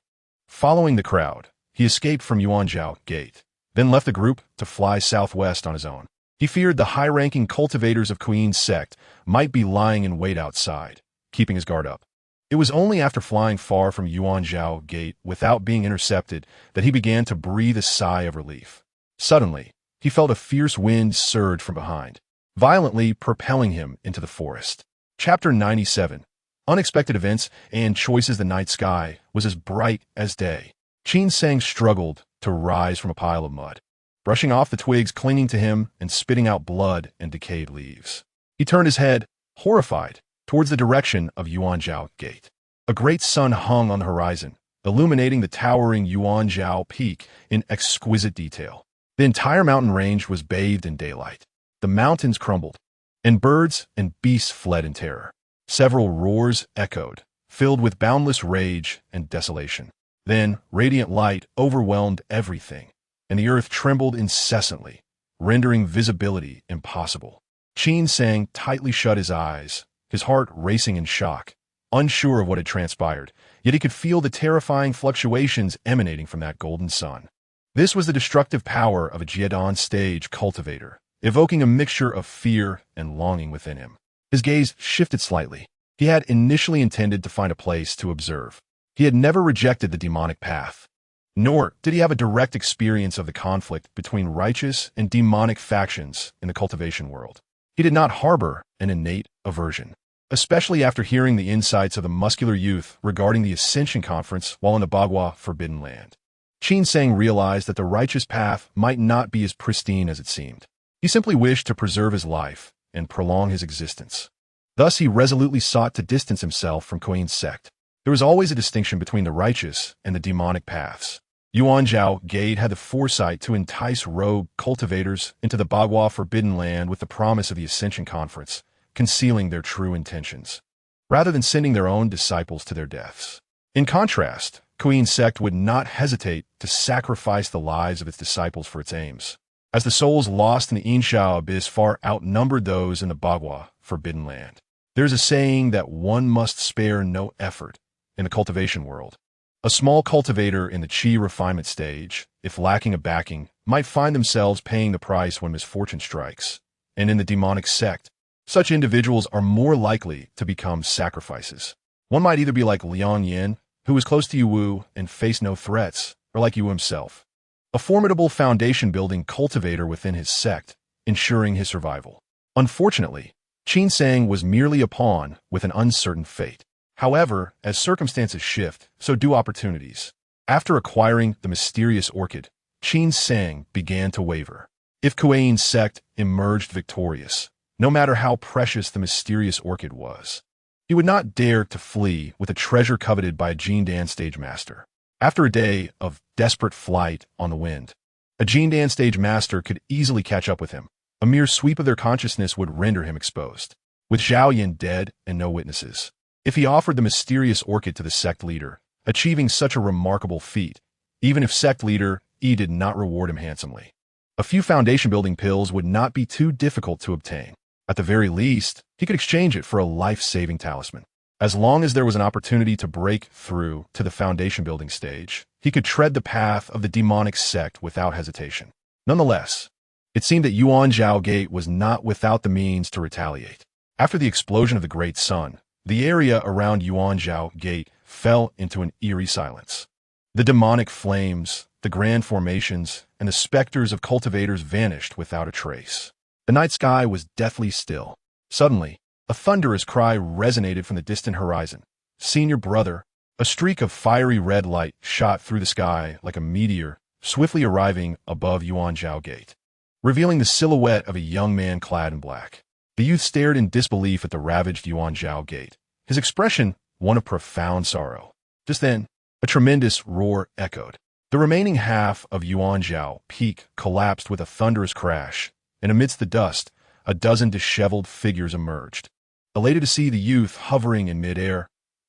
A: Following the crowd, he escaped from Yuan Zhao Gate, then left the group to fly southwest on his own. He feared the high-ranking cultivators of Queen's sect might be lying in wait outside, keeping his guard up. It was only after flying far from Yuan Zhao Gate without being intercepted that he began to breathe a sigh of relief. Suddenly, he felt a fierce wind surge from behind, violently propelling him into the forest. Chapter 97. unexpected events, and choices. The night sky was as bright as day. Qin Sang struggled to rise from a pile of mud, brushing off the twigs clinging to him and spitting out blood and decayed leaves. He turned his head, horrified, towards the direction of Yuanzhao Gate. A great sun hung on the horizon, illuminating the towering Yuanzhao Peak in exquisite detail. The entire mountain range was bathed in daylight. The mountains crumbled, and birds and beasts fled in terror. Several roars echoed, filled with boundless rage and desolation. Then, radiant light overwhelmed everything, and the earth trembled incessantly, rendering visibility impossible. Qin Sang tightly shut his eyes, his heart racing in shock, unsure of what had transpired, yet he could feel the terrifying fluctuations emanating from that golden sun. This was the destructive power of a Jiedan stage cultivator, evoking a mixture of fear and longing within him. His gaze shifted slightly. He had initially intended to find a place to observe. He had never rejected the demonic path, nor did he have a direct experience of the conflict between righteous and demonic factions in the cultivation world. He did not harbor an innate aversion, especially after hearing the insights of the muscular youth regarding the Ascension Conference while in the Bagua Forbidden Land. Qin Sang realized that the righteous path might not be as pristine as it seemed. He simply wished to preserve his life and prolong his existence. Thus he resolutely sought to distance himself from Kuein's sect. There was always a distinction between the righteous and the demonic paths. Yuanzhao Gate had the foresight to entice rogue cultivators into the Bagua Forbidden Land with the promise of the Ascension Conference, concealing their true intentions, rather than sending their own disciples to their deaths. In contrast, Kuein's sect would not hesitate to sacrifice the lives of its disciples for its aims, as the souls lost in the Inshao Abyss far outnumbered those in the Bagua Forbidden Land. There's a saying that one must spare no effort in the cultivation world. A small cultivator in the Qi refinement stage, if lacking a backing, might find themselves paying the price when misfortune strikes. And in the demonic sect, such individuals are more likely to become sacrifices. One might either be like Liang Yin, who was close to Yu Wu and faced no threats, or like Yu himself, a formidable foundation-building cultivator within his sect, ensuring his survival. Unfortunately, Qin Sang was merely a pawn with an uncertain fate. However, as circumstances shift, so do opportunities. After acquiring the mysterious orchid, Qin Sang began to waver. If Kuein's sect emerged victorious, no matter how precious the mysterious orchid was, he would not dare to flee with a treasure coveted by a Jindan stage master. After a day of desperate flight on the wind, a Jindan stage master could easily catch up with him. A mere sweep of their consciousness would render him exposed. With Zhao Yin dead and no witnesses, if he offered the mysterious orchid to the sect leader, achieving such a remarkable feat, even if sect leader Yi did not reward him handsomely, a few foundation-building pills would not be too difficult to obtain. At the very least, he could exchange it for a life-saving talisman. As long as there was an opportunity to break through to the foundation-building stage, he could tread the path of the demonic sect without hesitation. Nonetheless, it seemed that Yuanzhao Gate was not without the means to retaliate. After the explosion of the Great Sun, the area around Yuanzhao Gate fell into an eerie silence. The demonic flames, the grand formations, and the specters of cultivators vanished without a trace. The night sky was deathly still. Suddenly, a thunderous cry resonated from the distant horizon. Senior brother, a streak of fiery red light shot through the sky like a meteor, swiftly arriving above Yuanzhao Gate, revealing the silhouette of a young man clad in black. The youth stared in disbelief at the ravaged Yuanzhao Gate, his expression one of profound sorrow. Just then, a tremendous roar echoed. The remaining half of Yuanzhao Peak collapsed with a thunderous crash, and amidst the dust, a dozen disheveled figures emerged. Elated to see the youth hovering in midair,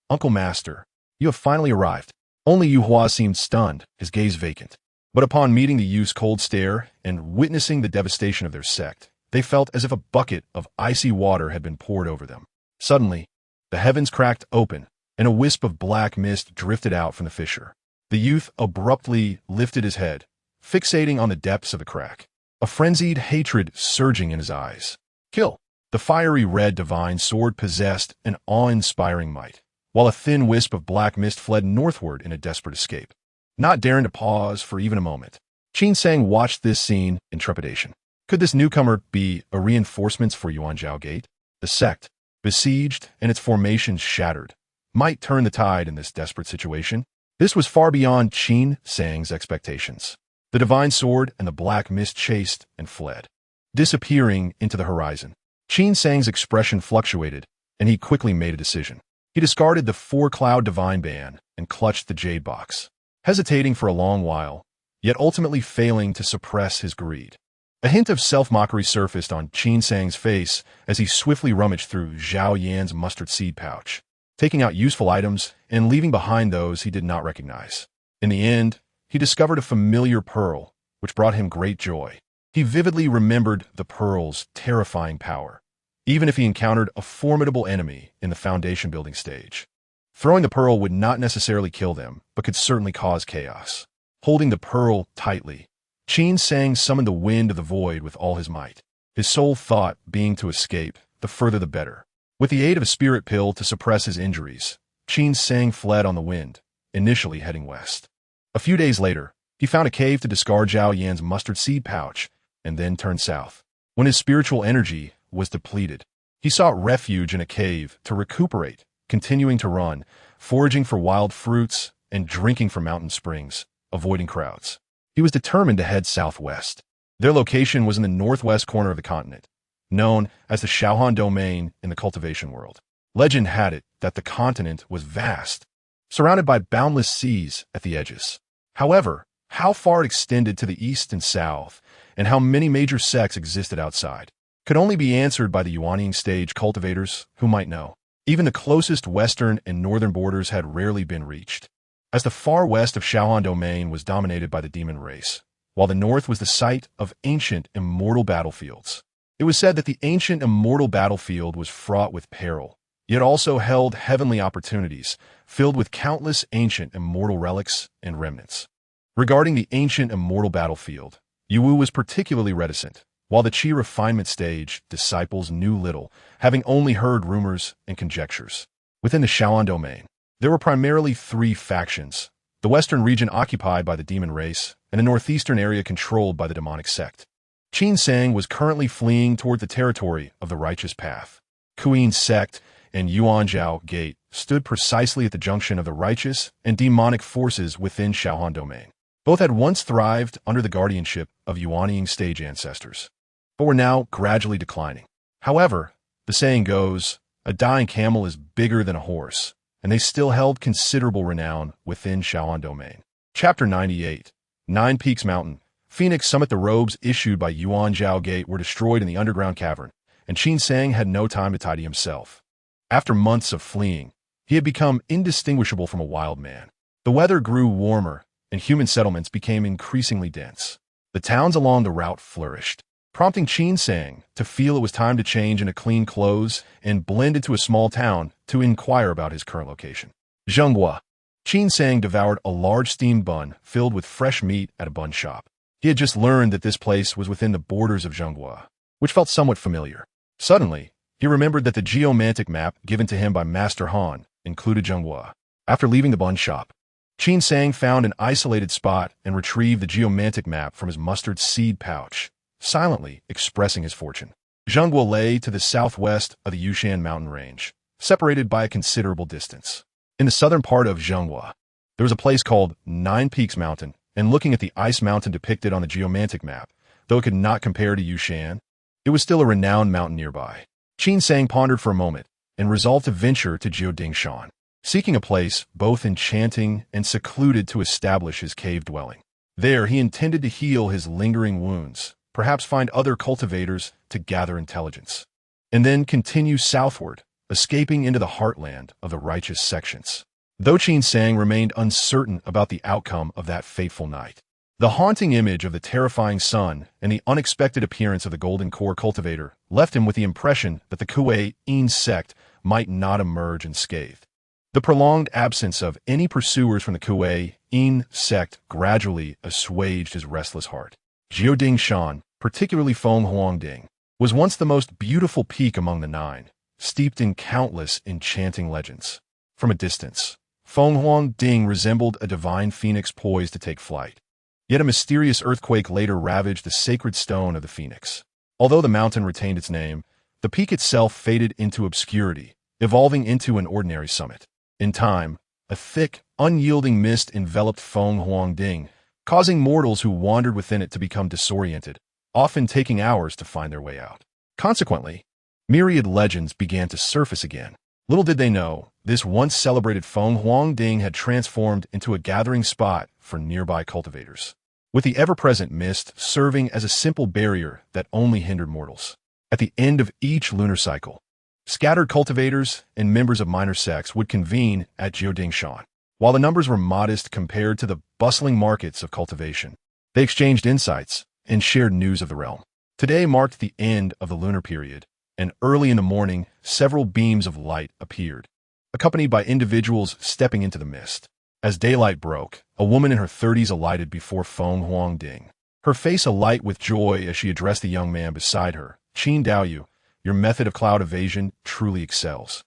A: "Uncle Master, you have finally arrived." Only Yu Hua seemed stunned, his gaze vacant. But upon meeting the youth's cold stare and witnessing the devastation of their sect, they felt as if a bucket of icy water had been poured over them. Suddenly, the heavens cracked open, and a wisp of black mist drifted out from the fissure. The youth abruptly lifted his head, fixating on the depths of the crack, a frenzied hatred surging in his eyes. Kill! The fiery red divine sword possessed an awe-inspiring might, while a thin wisp of black mist fled northward in a desperate escape. Not daring to pause for even a moment, Qin Sang watched this scene in trepidation. Could this newcomer be a reinforcement for Yuanzhao Gate? The sect, besieged and its formations shattered, might turn the tide in this desperate situation. This was far beyond Qin Sang's expectations. The divine sword and the black mist chased and fled, disappearing into the horizon. Qin Sang's expression fluctuated, and he quickly made a decision. He discarded the four-cloud divine ban and clutched the jade box, hesitating for a long while, yet ultimately failing to suppress his greed. A hint of self-mockery surfaced on Qin Sang's face as he swiftly rummaged through Zhao Yan's mustard seed pouch, taking out useful items and leaving behind those he did not recognize. In the end, he discovered a familiar pearl, which brought him great joy. He vividly remembered the pearl's terrifying power, even if he encountered a formidable enemy in the foundation-building stage. Throwing the pearl would not necessarily kill them, but could certainly cause chaos. Holding the pearl tightly, Qin Sang summoned the wind of the void with all his might, his sole thought being to escape, the further the better. With the aid of a spirit pill to suppress his injuries, Qin Sang fled on the wind, initially heading west. A few days later, he found a cave to discard Zhao Yan's mustard seed pouch, and then turned south. When his spiritual energy was depleted, he sought refuge in a cave to recuperate, continuing to run, foraging for wild fruits, and drinking from mountain springs, avoiding crowds. He was determined to head southwest. Their location was in the northwest corner of the continent, known as the Shaohan Domain in the cultivation world. Legend had it that the continent was vast, surrounded by boundless seas at the edges. However, how far it extended to the east and south, and how many major sects existed outside, could only be answered by the Yuanying stage cultivators who might know. Even the closest western and northern borders had rarely been reached, as the far west of Shaohan Domain was dominated by the demon race, while the north was the site of ancient immortal battlefields. It was said that the ancient immortal battlefield was fraught with peril, yet also held heavenly opportunities, filled with countless ancient immortal relics and remnants. Regarding the ancient immortal battlefield, Yu Wu was particularly reticent, while the Qi refinement stage disciples knew little, having only heard rumors and conjectures. Within the Shaohan Domain, there were primarily three factions: the western region occupied by the demon race, and the northeastern area controlled by the demonic sect. Qin Sang was currently fleeing toward the territory of the righteous path. Kuyin sect and Yuanzhao Gate stood precisely at the junction of the righteous and demonic forces within Shaohan Domain. Both had once thrived under the guardianship of Yuanying stage ancestors, but were now gradually declining. However, the saying goes, a dying camel is bigger than a horse, and they still held considerable renown within Shaohan Domain. Chapter 98. Nine Peaks Mountain. Phoenix Summit. The robes issued by Yuanzhao Gate were destroyed in the underground cavern, and Qin Sang had no time to tidy himself. After months of fleeing, he had become indistinguishable from a wild man. The weather grew warmer, and human settlements became increasingly dense. The towns along the route flourished, prompting Qin Sang to feel it was time to change into clean clothes and blend into a small town to inquire about his current location. Zhenghua. Qin Sang devoured a large steamed bun filled with fresh meat at a bun shop. He had just learned that this place was within the borders of Zhenghua, which felt somewhat familiar. Suddenly, he remembered that the geomantic map given to him by Master Han included Zhenghua. After leaving the bun shop, Qin Sang found an isolated spot and retrieved the geomantic map from his mustard seed pouch, silently expressing his fortune. Zhenghua lay to the southwest of the Yushan mountain range, separated by a considerable distance. In the southern part of Zhenghua, there was a place called Nine Peaks Mountain, and looking at the ice mountain depicted on the geomantic map, though it could not compare to Yushan, it was still a renowned mountain nearby. Qin Sang pondered for a moment and resolved to venture to Jiudingshan, seeking a place both enchanting and secluded to establish his cave dwelling. There he intended to heal his lingering wounds, perhaps find other cultivators to gather intelligence, and then continue southward, escaping into the heartland of the righteous sections. Though Qin Sang remained uncertain about the outcome of that fateful night, the haunting image of the terrifying sun and the unexpected appearance of the Golden Core cultivator left him with the impression that the Kuei-In sect might not emerge unscathed. The prolonged absence of any pursuers from the Kuei-In sect gradually assuaged his restless heart. Jiudingshan, particularly Fenghuangding, was once the most beautiful peak among the nine, steeped in countless enchanting legends. From a distance, Fenghuangding resembled a divine phoenix poised to take flight. Yet a mysterious earthquake later ravaged the sacred stone of the phoenix. Although the mountain retained its name, The peak itself faded into obscurity, evolving into an ordinary summit. In time, a thick, unyielding mist enveloped Feng Huangding, causing mortals who wandered within it to become disoriented, often taking hours to find their way out. Consequently, myriad legends began to surface again. Little did they know, this once celebrated Feng Huangding had transformed into a gathering spot for nearby cultivators, with the ever-present mist serving as a simple barrier that only hindered mortals. At the end of each lunar cycle, scattered cultivators and members of minor sects would convene at Jiudingshan. While the numbers were modest compared to the bustling markets of cultivation, they exchanged insights and shared news of the realm. Today marked the end of the lunar period, and early in the morning, several beams of light appeared, accompanied by individuals stepping into the mist. As daylight broke, a woman in her 30s alighted before Feng Huangding, her face alight with joy as she addressed the young man beside her. Qin Daoyu, your method of cloud evasion truly excels.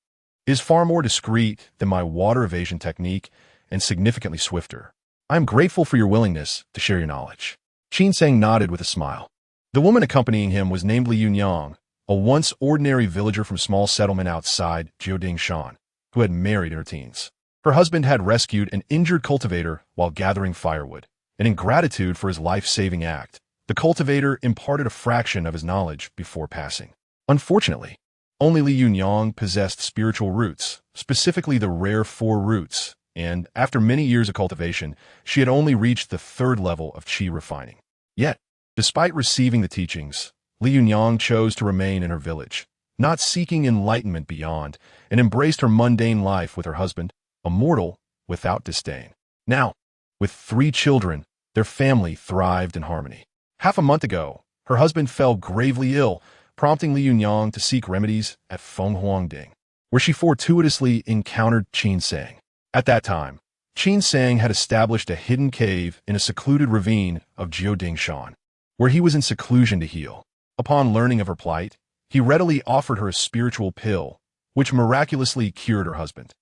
A: It is far more discreet than my water evasion technique and significantly swifter. I am grateful for your willingness to share your knowledge. Qin Sang nodded with a smile. The woman accompanying him was named Li Yunyang, a once ordinary villager from a small settlement outside Jiudingshan, who had married in her teens. Her husband had rescued an injured cultivator while gathering firewood, and in gratitude for his life-saving act, the cultivator imparted a fraction of his knowledge before passing. Unfortunately, only Li Yunyang possessed spiritual roots, specifically the rare 4 roots, and after many years of cultivation, she had only reached the 3rd level of qi refining. Yet, despite receiving the teachings, Li Yunyang chose to remain in her village, not seeking enlightenment beyond, and embraced her mundane life with her husband, a mortal without disdain. Now, with 3 children, their family thrived in harmony. Half a month ago, her husband fell gravely ill, prompting Li Yunyang to seek remedies at Feng Huangding, where she fortuitously encountered Qin Sang. At that time, Qin Sang had established a hidden cave in a secluded ravine of Jiudingshan, where he was in seclusion to heal. Upon learning of her plight, he readily offered her a spiritual pill, which miraculously cured her husband.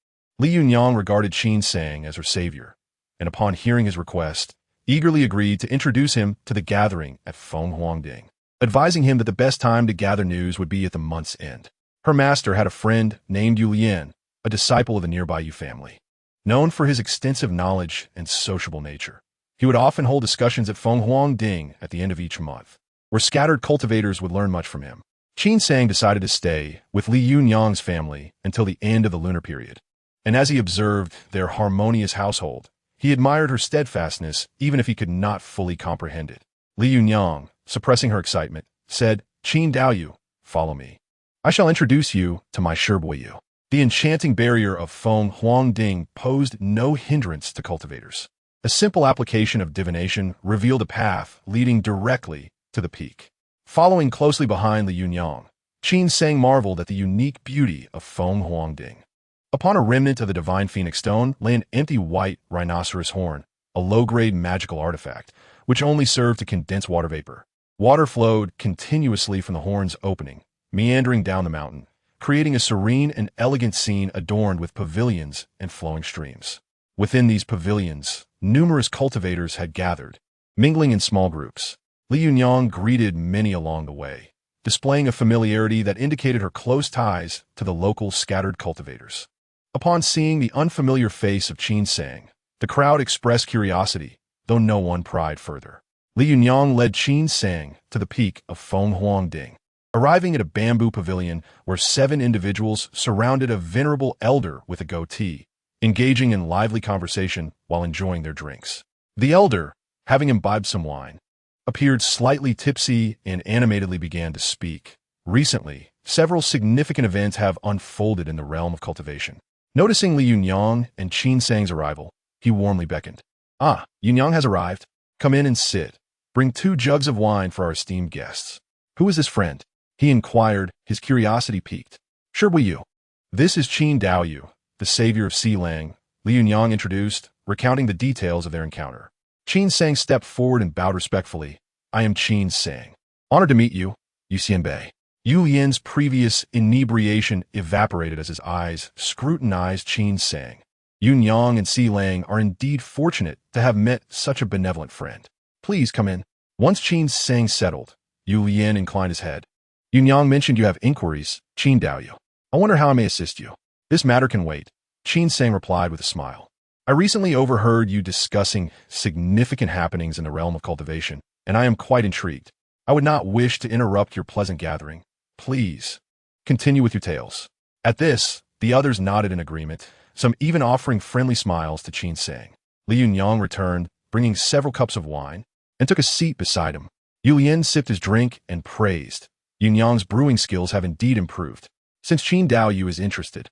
A: Li Yunyang regarded Qin Sang as her savior, and upon hearing his request, eagerly agreed to introduce him to the gathering at Feng Huangding, advising him that the best time to gather news would be at the month's end. Her master had a friend named Yu Lian, a disciple of the nearby Yu family. Known for his extensive knowledge and sociable nature, he would often hold discussions at Feng Huangding at the end of each month, where scattered cultivators would learn much from him. Qin Sang decided to stay with Li Yunyang's family until the end of the lunar period, and as he observed their harmonious household, he admired her steadfastness even if he could not fully comprehend it. Li Yunyang, suppressing her excitement, said, "Qin Daoyu, follow me. I shall introduce you to my Shibuyu." The enchanting barrier of Feng Huangding posed no hindrance to cultivators. A simple application of divination revealed a path leading directly to the peak. Following closely behind Li Yunyang, Qin Sang marveled at the unique beauty of Feng Huangding. Upon a remnant of the divine phoenix stone lay an empty white rhinoceros horn, a low-grade magical artifact, which only served to condense water vapor. Water flowed continuously from the horn's opening, meandering down the mountain, creating a serene and elegant scene adorned with pavilions and flowing streams. Within these pavilions, numerous cultivators had gathered, mingling in small groups. Li Yunyang greeted many along the way, displaying a familiarity that indicated her close ties to the local scattered cultivators. Upon seeing the unfamiliar face of Qin Sang, the crowd expressed curiosity, though no one pried further. Li Yunyang led Qin Sang to the peak of Feng Huangding, arriving at a bamboo pavilion where 7 individuals surrounded a venerable elder with a goatee, engaging in lively conversation while enjoying their drinks. The elder, having imbibed some wine, appeared slightly tipsy and animatedly began to speak. Recently, several significant events have unfolded in the realm of cultivation. Noticing Li Yunyang and Qin Sang's arrival, he warmly beckoned. "Ah, Yunyang has arrived. Come in and sit. Bring 2 jugs of wine for our esteemed guests." "Who is this friend?" he inquired, his curiosity piqued. "Shibuyu. This is Qin Daoyu, the savior of Xilang," Li Yunyang introduced, recounting the details of their encounter. Qin Sang stepped forward and bowed respectfully. "I am Qin Sang. Honored to meet you, Yu Xianbei." Yu Lian's previous inebriation evaporated as his eyes scrutinized Qin Sang. Yunyang and Xilang are indeed fortunate to have met such a benevolent friend. "Please come in." Once Qin Sang settled, Yu Lian inclined his head. Yunyang mentioned you have inquiries, Qin Daoyu. I wonder how I may assist you. This matter can wait, Qin Sang replied with a smile. I recently overheard you discussing significant happenings in the realm of cultivation, and I am quite intrigued. I would not wish to interrupt your pleasant gathering. Please, continue with your tales. At this, the others nodded in agreement, some even offering friendly smiles to Qin Sang. Li Yunyang returned, bringing several cups of wine, and took a seat beside him. Yu Lian sipped his drink and praised. Yunyang's brewing skills have indeed improved. Since Qin Daoyu is interested,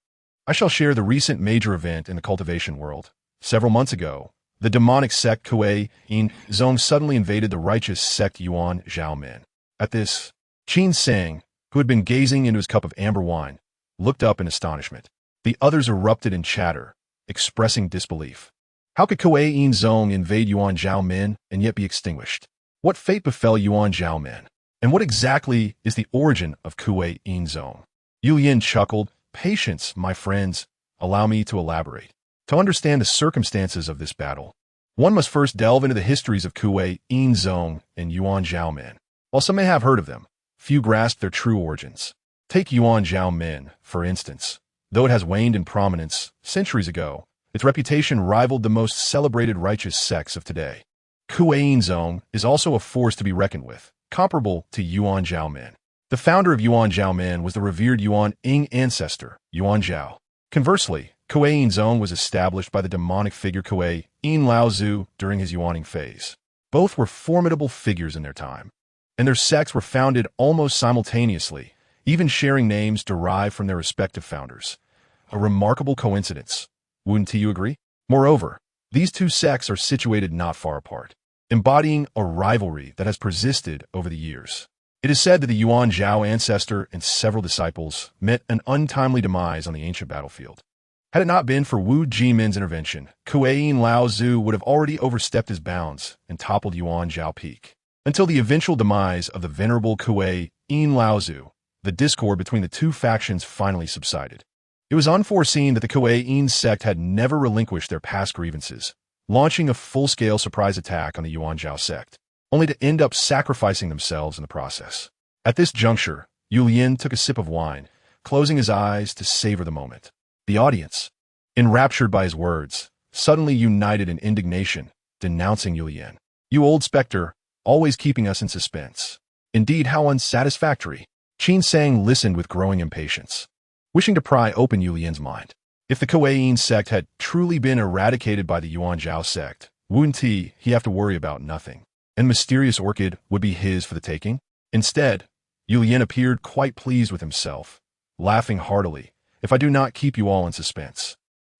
A: I shall share the recent major event in the cultivation world. Several months ago, the demonic sect Kuei Yin Zong suddenly invaded the righteous sect Yuan Zhaomen. At this, Qin Sang, who had been gazing into his cup of amber wine, looked up in astonishment. The others erupted in chatter, expressing disbelief. How could Kuei Yin Zong invade Yuan Zhaomen and yet be extinguished? What fate befell Yuan Zhaomen? And what exactly is the origin of Kuei Yin Zong? Yu Yin chuckled. Patience, my friends. Allow me to elaborate. To understand the circumstances of this battle, one must first delve into the histories of Kuei Yin Zong and Yuan Zhaomen. While some may have heard of them, few grasp their true origins. Take Yuan Zhaomen, for instance. Though it has waned in prominence centuries ago, its reputation rivaled the most celebrated righteous sects of today. Kuei Yin Zong is also a force to be reckoned with, comparable to Yuan Zhaomen. The founder of Yuan Zhaomen was the revered Yuan Ying ancestor, Yuan Zhao. Conversely, Kuei Yin Zong was established by the demonic figure Kuei Yin Laozu during his Yuaning phase. Both were formidable figures in their time, and their sects were founded almost simultaneously, even sharing names derived from their respective founders. A remarkable coincidence. Wouldn't you agree? Moreover, these two sects are situated not far apart, embodying a rivalry that has persisted over the years. It is said that the Yuan Zhao ancestor and several disciples met an untimely demise on the ancient battlefield. Had it not been for Wu Jimin's intervention, Kuei Yin Laozu would have already overstepped his bounds and toppled Yuan Zhao Peak. Until the eventual demise of the venerable Kuei Yin Laozu, the discord between the two factions finally subsided. It was unforeseen that the Kuei Yin sect had never relinquished their past grievances, launching a full-scale surprise attack on the Yuan Zhao sect, only to end up sacrificing themselves in the process. At this juncture, Yu Lian took a sip of wine, closing his eyes to savor the moment. The audience, enraptured by his words, suddenly united in indignation, denouncing Yu Lian. You old specter, always keeping us in suspense. Indeed, how unsatisfactory. Qin Sang listened with growing impatience, wishing to pry open Yu Lian's mind. If the Kuei Yin sect had truly been eradicated by the Yuan Zhao sect, wouldn't he have to worry about nothing, and mysterious orchid would be his for the taking? Instead, Yu Lian appeared quite pleased with himself, laughing heartily. If I do not keep you all in suspense,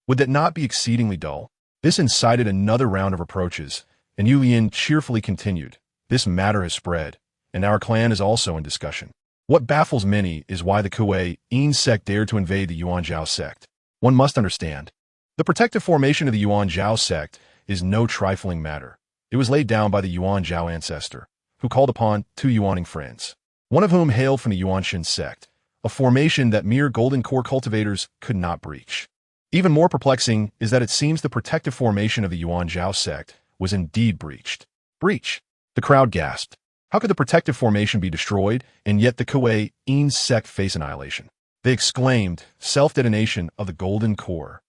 A: would that not be exceedingly dull? This incited another round of reproaches, and Yu Lian cheerfully continued. This matter has spread, and our clan is also in discussion. What baffles many is why the Kuei Yin sect dared to invade the Yuan Zhao sect. One must understand, the protective formation of the Yuan Zhao sect is no trifling matter. It was laid down by the Yuan Zhao ancestor, who called upon two Yuaning friends, one of whom hailed from the Yuanshan sect, a formation that mere golden core cultivators could not breach. Even more perplexing is that it seems the protective formation of the Yuan Zhao sect was indeed breached. Breach! The crowd gasped. How could the protective formation be destroyed, and yet the Kuei Yin sect face annihilation? They exclaimed, self-detonation of the golden core.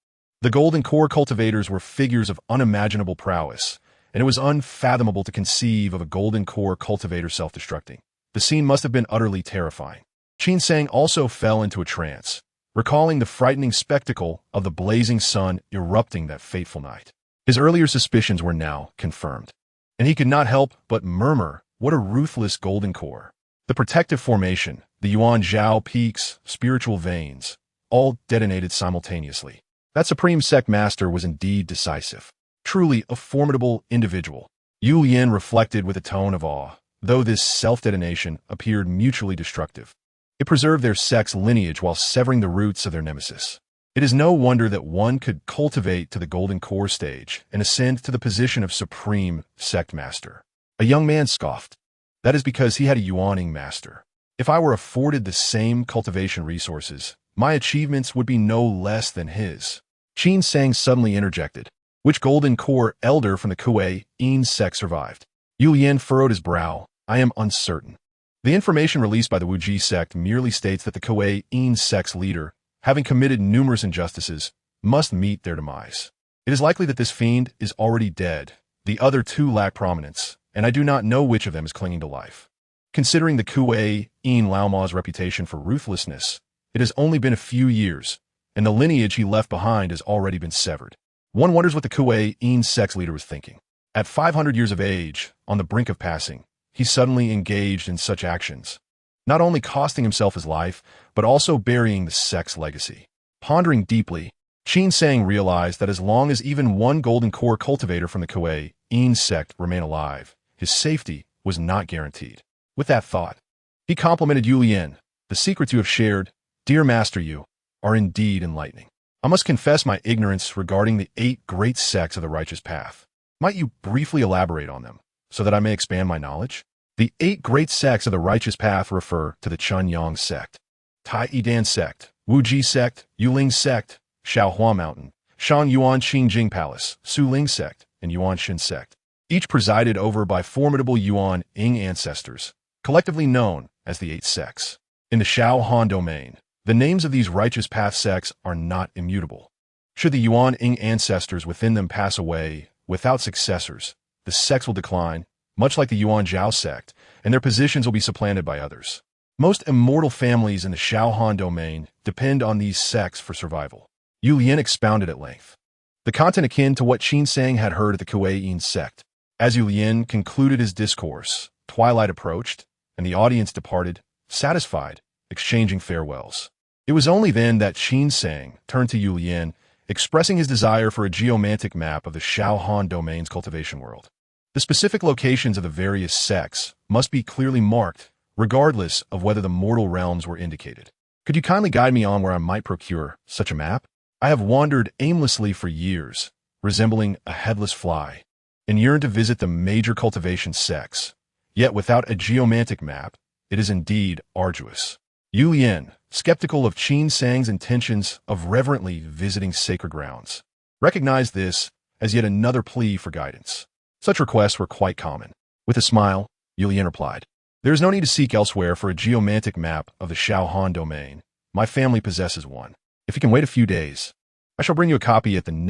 A: The golden core cultivators were figures of unimaginable prowess, and it was unfathomable to conceive of a golden core cultivator self-destructing. The scene must have been utterly terrifying. Qin Sang also fell into a trance, recalling the frightening spectacle of the blazing sun erupting that fateful night. His earlier suspicions were now confirmed, and he could not help but murmur, what a ruthless golden core. The protective formation, the Yuan Zhao peaks, spiritual veins, all detonated simultaneously. That supreme sect master was indeed decisive. Truly a formidable individual. Yu Lian reflected with a tone of awe, though this self-detonation appeared mutually destructive. It preserved their sect's lineage while severing the roots of their nemesis. It is no wonder that one could cultivate to the golden core stage and ascend to the position of supreme sect master. A young man scoffed. That is because he had a Yuaning master. If I were afforded the same cultivation resources, my achievements would be no less than his. Qin Sang suddenly interjected. Which golden core elder from the Kuei Yin sect survived? Yu Lian furrowed his brow. I am uncertain. The information released by the Wuji sect merely states that the Kuei-in sect's leader, having committed numerous injustices, must meet their demise. It is likely that this fiend is already dead. The other two lack prominence, and I do not know which of them is clinging to life. Considering the Kuei-in Laoma's reputation for ruthlessness, it has only been a few years, and the lineage he left behind has already been severed. One wonders what the Kuei-in sect's leader was thinking. At 500 years of age, on the brink of passing, he suddenly engaged in such actions, not only costing himself his life, but also burying the sect's legacy. Pondering deeply, Qin Sang realized that as long as even one golden core cultivator from the Kuei-in sect remained alive, his safety was not guaranteed. With that thought, he complimented Yu Lian. The secrets you have shared, dear Master Yu, are indeed enlightening. I must confess my ignorance regarding the 8 great sects of the righteous path. Might you briefly elaborate on them, so that I may expand my knowledge? The 8 great sects of the righteous path refer to the Chunyang sect, Tai Yidan sect, Wuji sect, Yuling sect, Shaohua Mountain, Shan Yuan Qingjing Palace, Suling sect, and Yuan Shin sect, each presided over by formidable Yuan Ying ancestors, collectively known as the 8 sects. In the Shaohan domain, the names of these righteous path sects are not immutable. Should the Yuan Ying ancestors within them pass away without successors, the sects will decline, much like the Yuan Zhao sect, and their positions will be supplanted by others. Most immortal families in the Shaohan domain depend on these sects for survival. Yu Lian expounded at length. The content akin to what Qin Sang had heard at the Kuei-in sect. As Yu Lian concluded his discourse, twilight approached, and the audience departed, satisfied, exchanging farewells. It was only then that Qin Sang turned to Yu Lian, expressing his desire for a geomantic map of the Shaohan domain's cultivation world. The specific locations of the various sects must be clearly marked, regardless of whether the mortal realms were indicated. Could you kindly guide me on where I might procure such a map? I have wandered aimlessly for years, resembling a headless fly, and yearn to visit the major cultivation sects. Yet without a geomantic map, it is indeed arduous. Yu Lian, skeptical of Qin Sang's intentions of reverently visiting sacred grounds, recognized this as yet another plea for guidance. Such requests were quite common. With a smile, Yu Lian replied, "There is no need to seek elsewhere for a geomantic map of the Shaohan domain. My family possesses one. If you can wait a few days, I shall bring you a copy at the next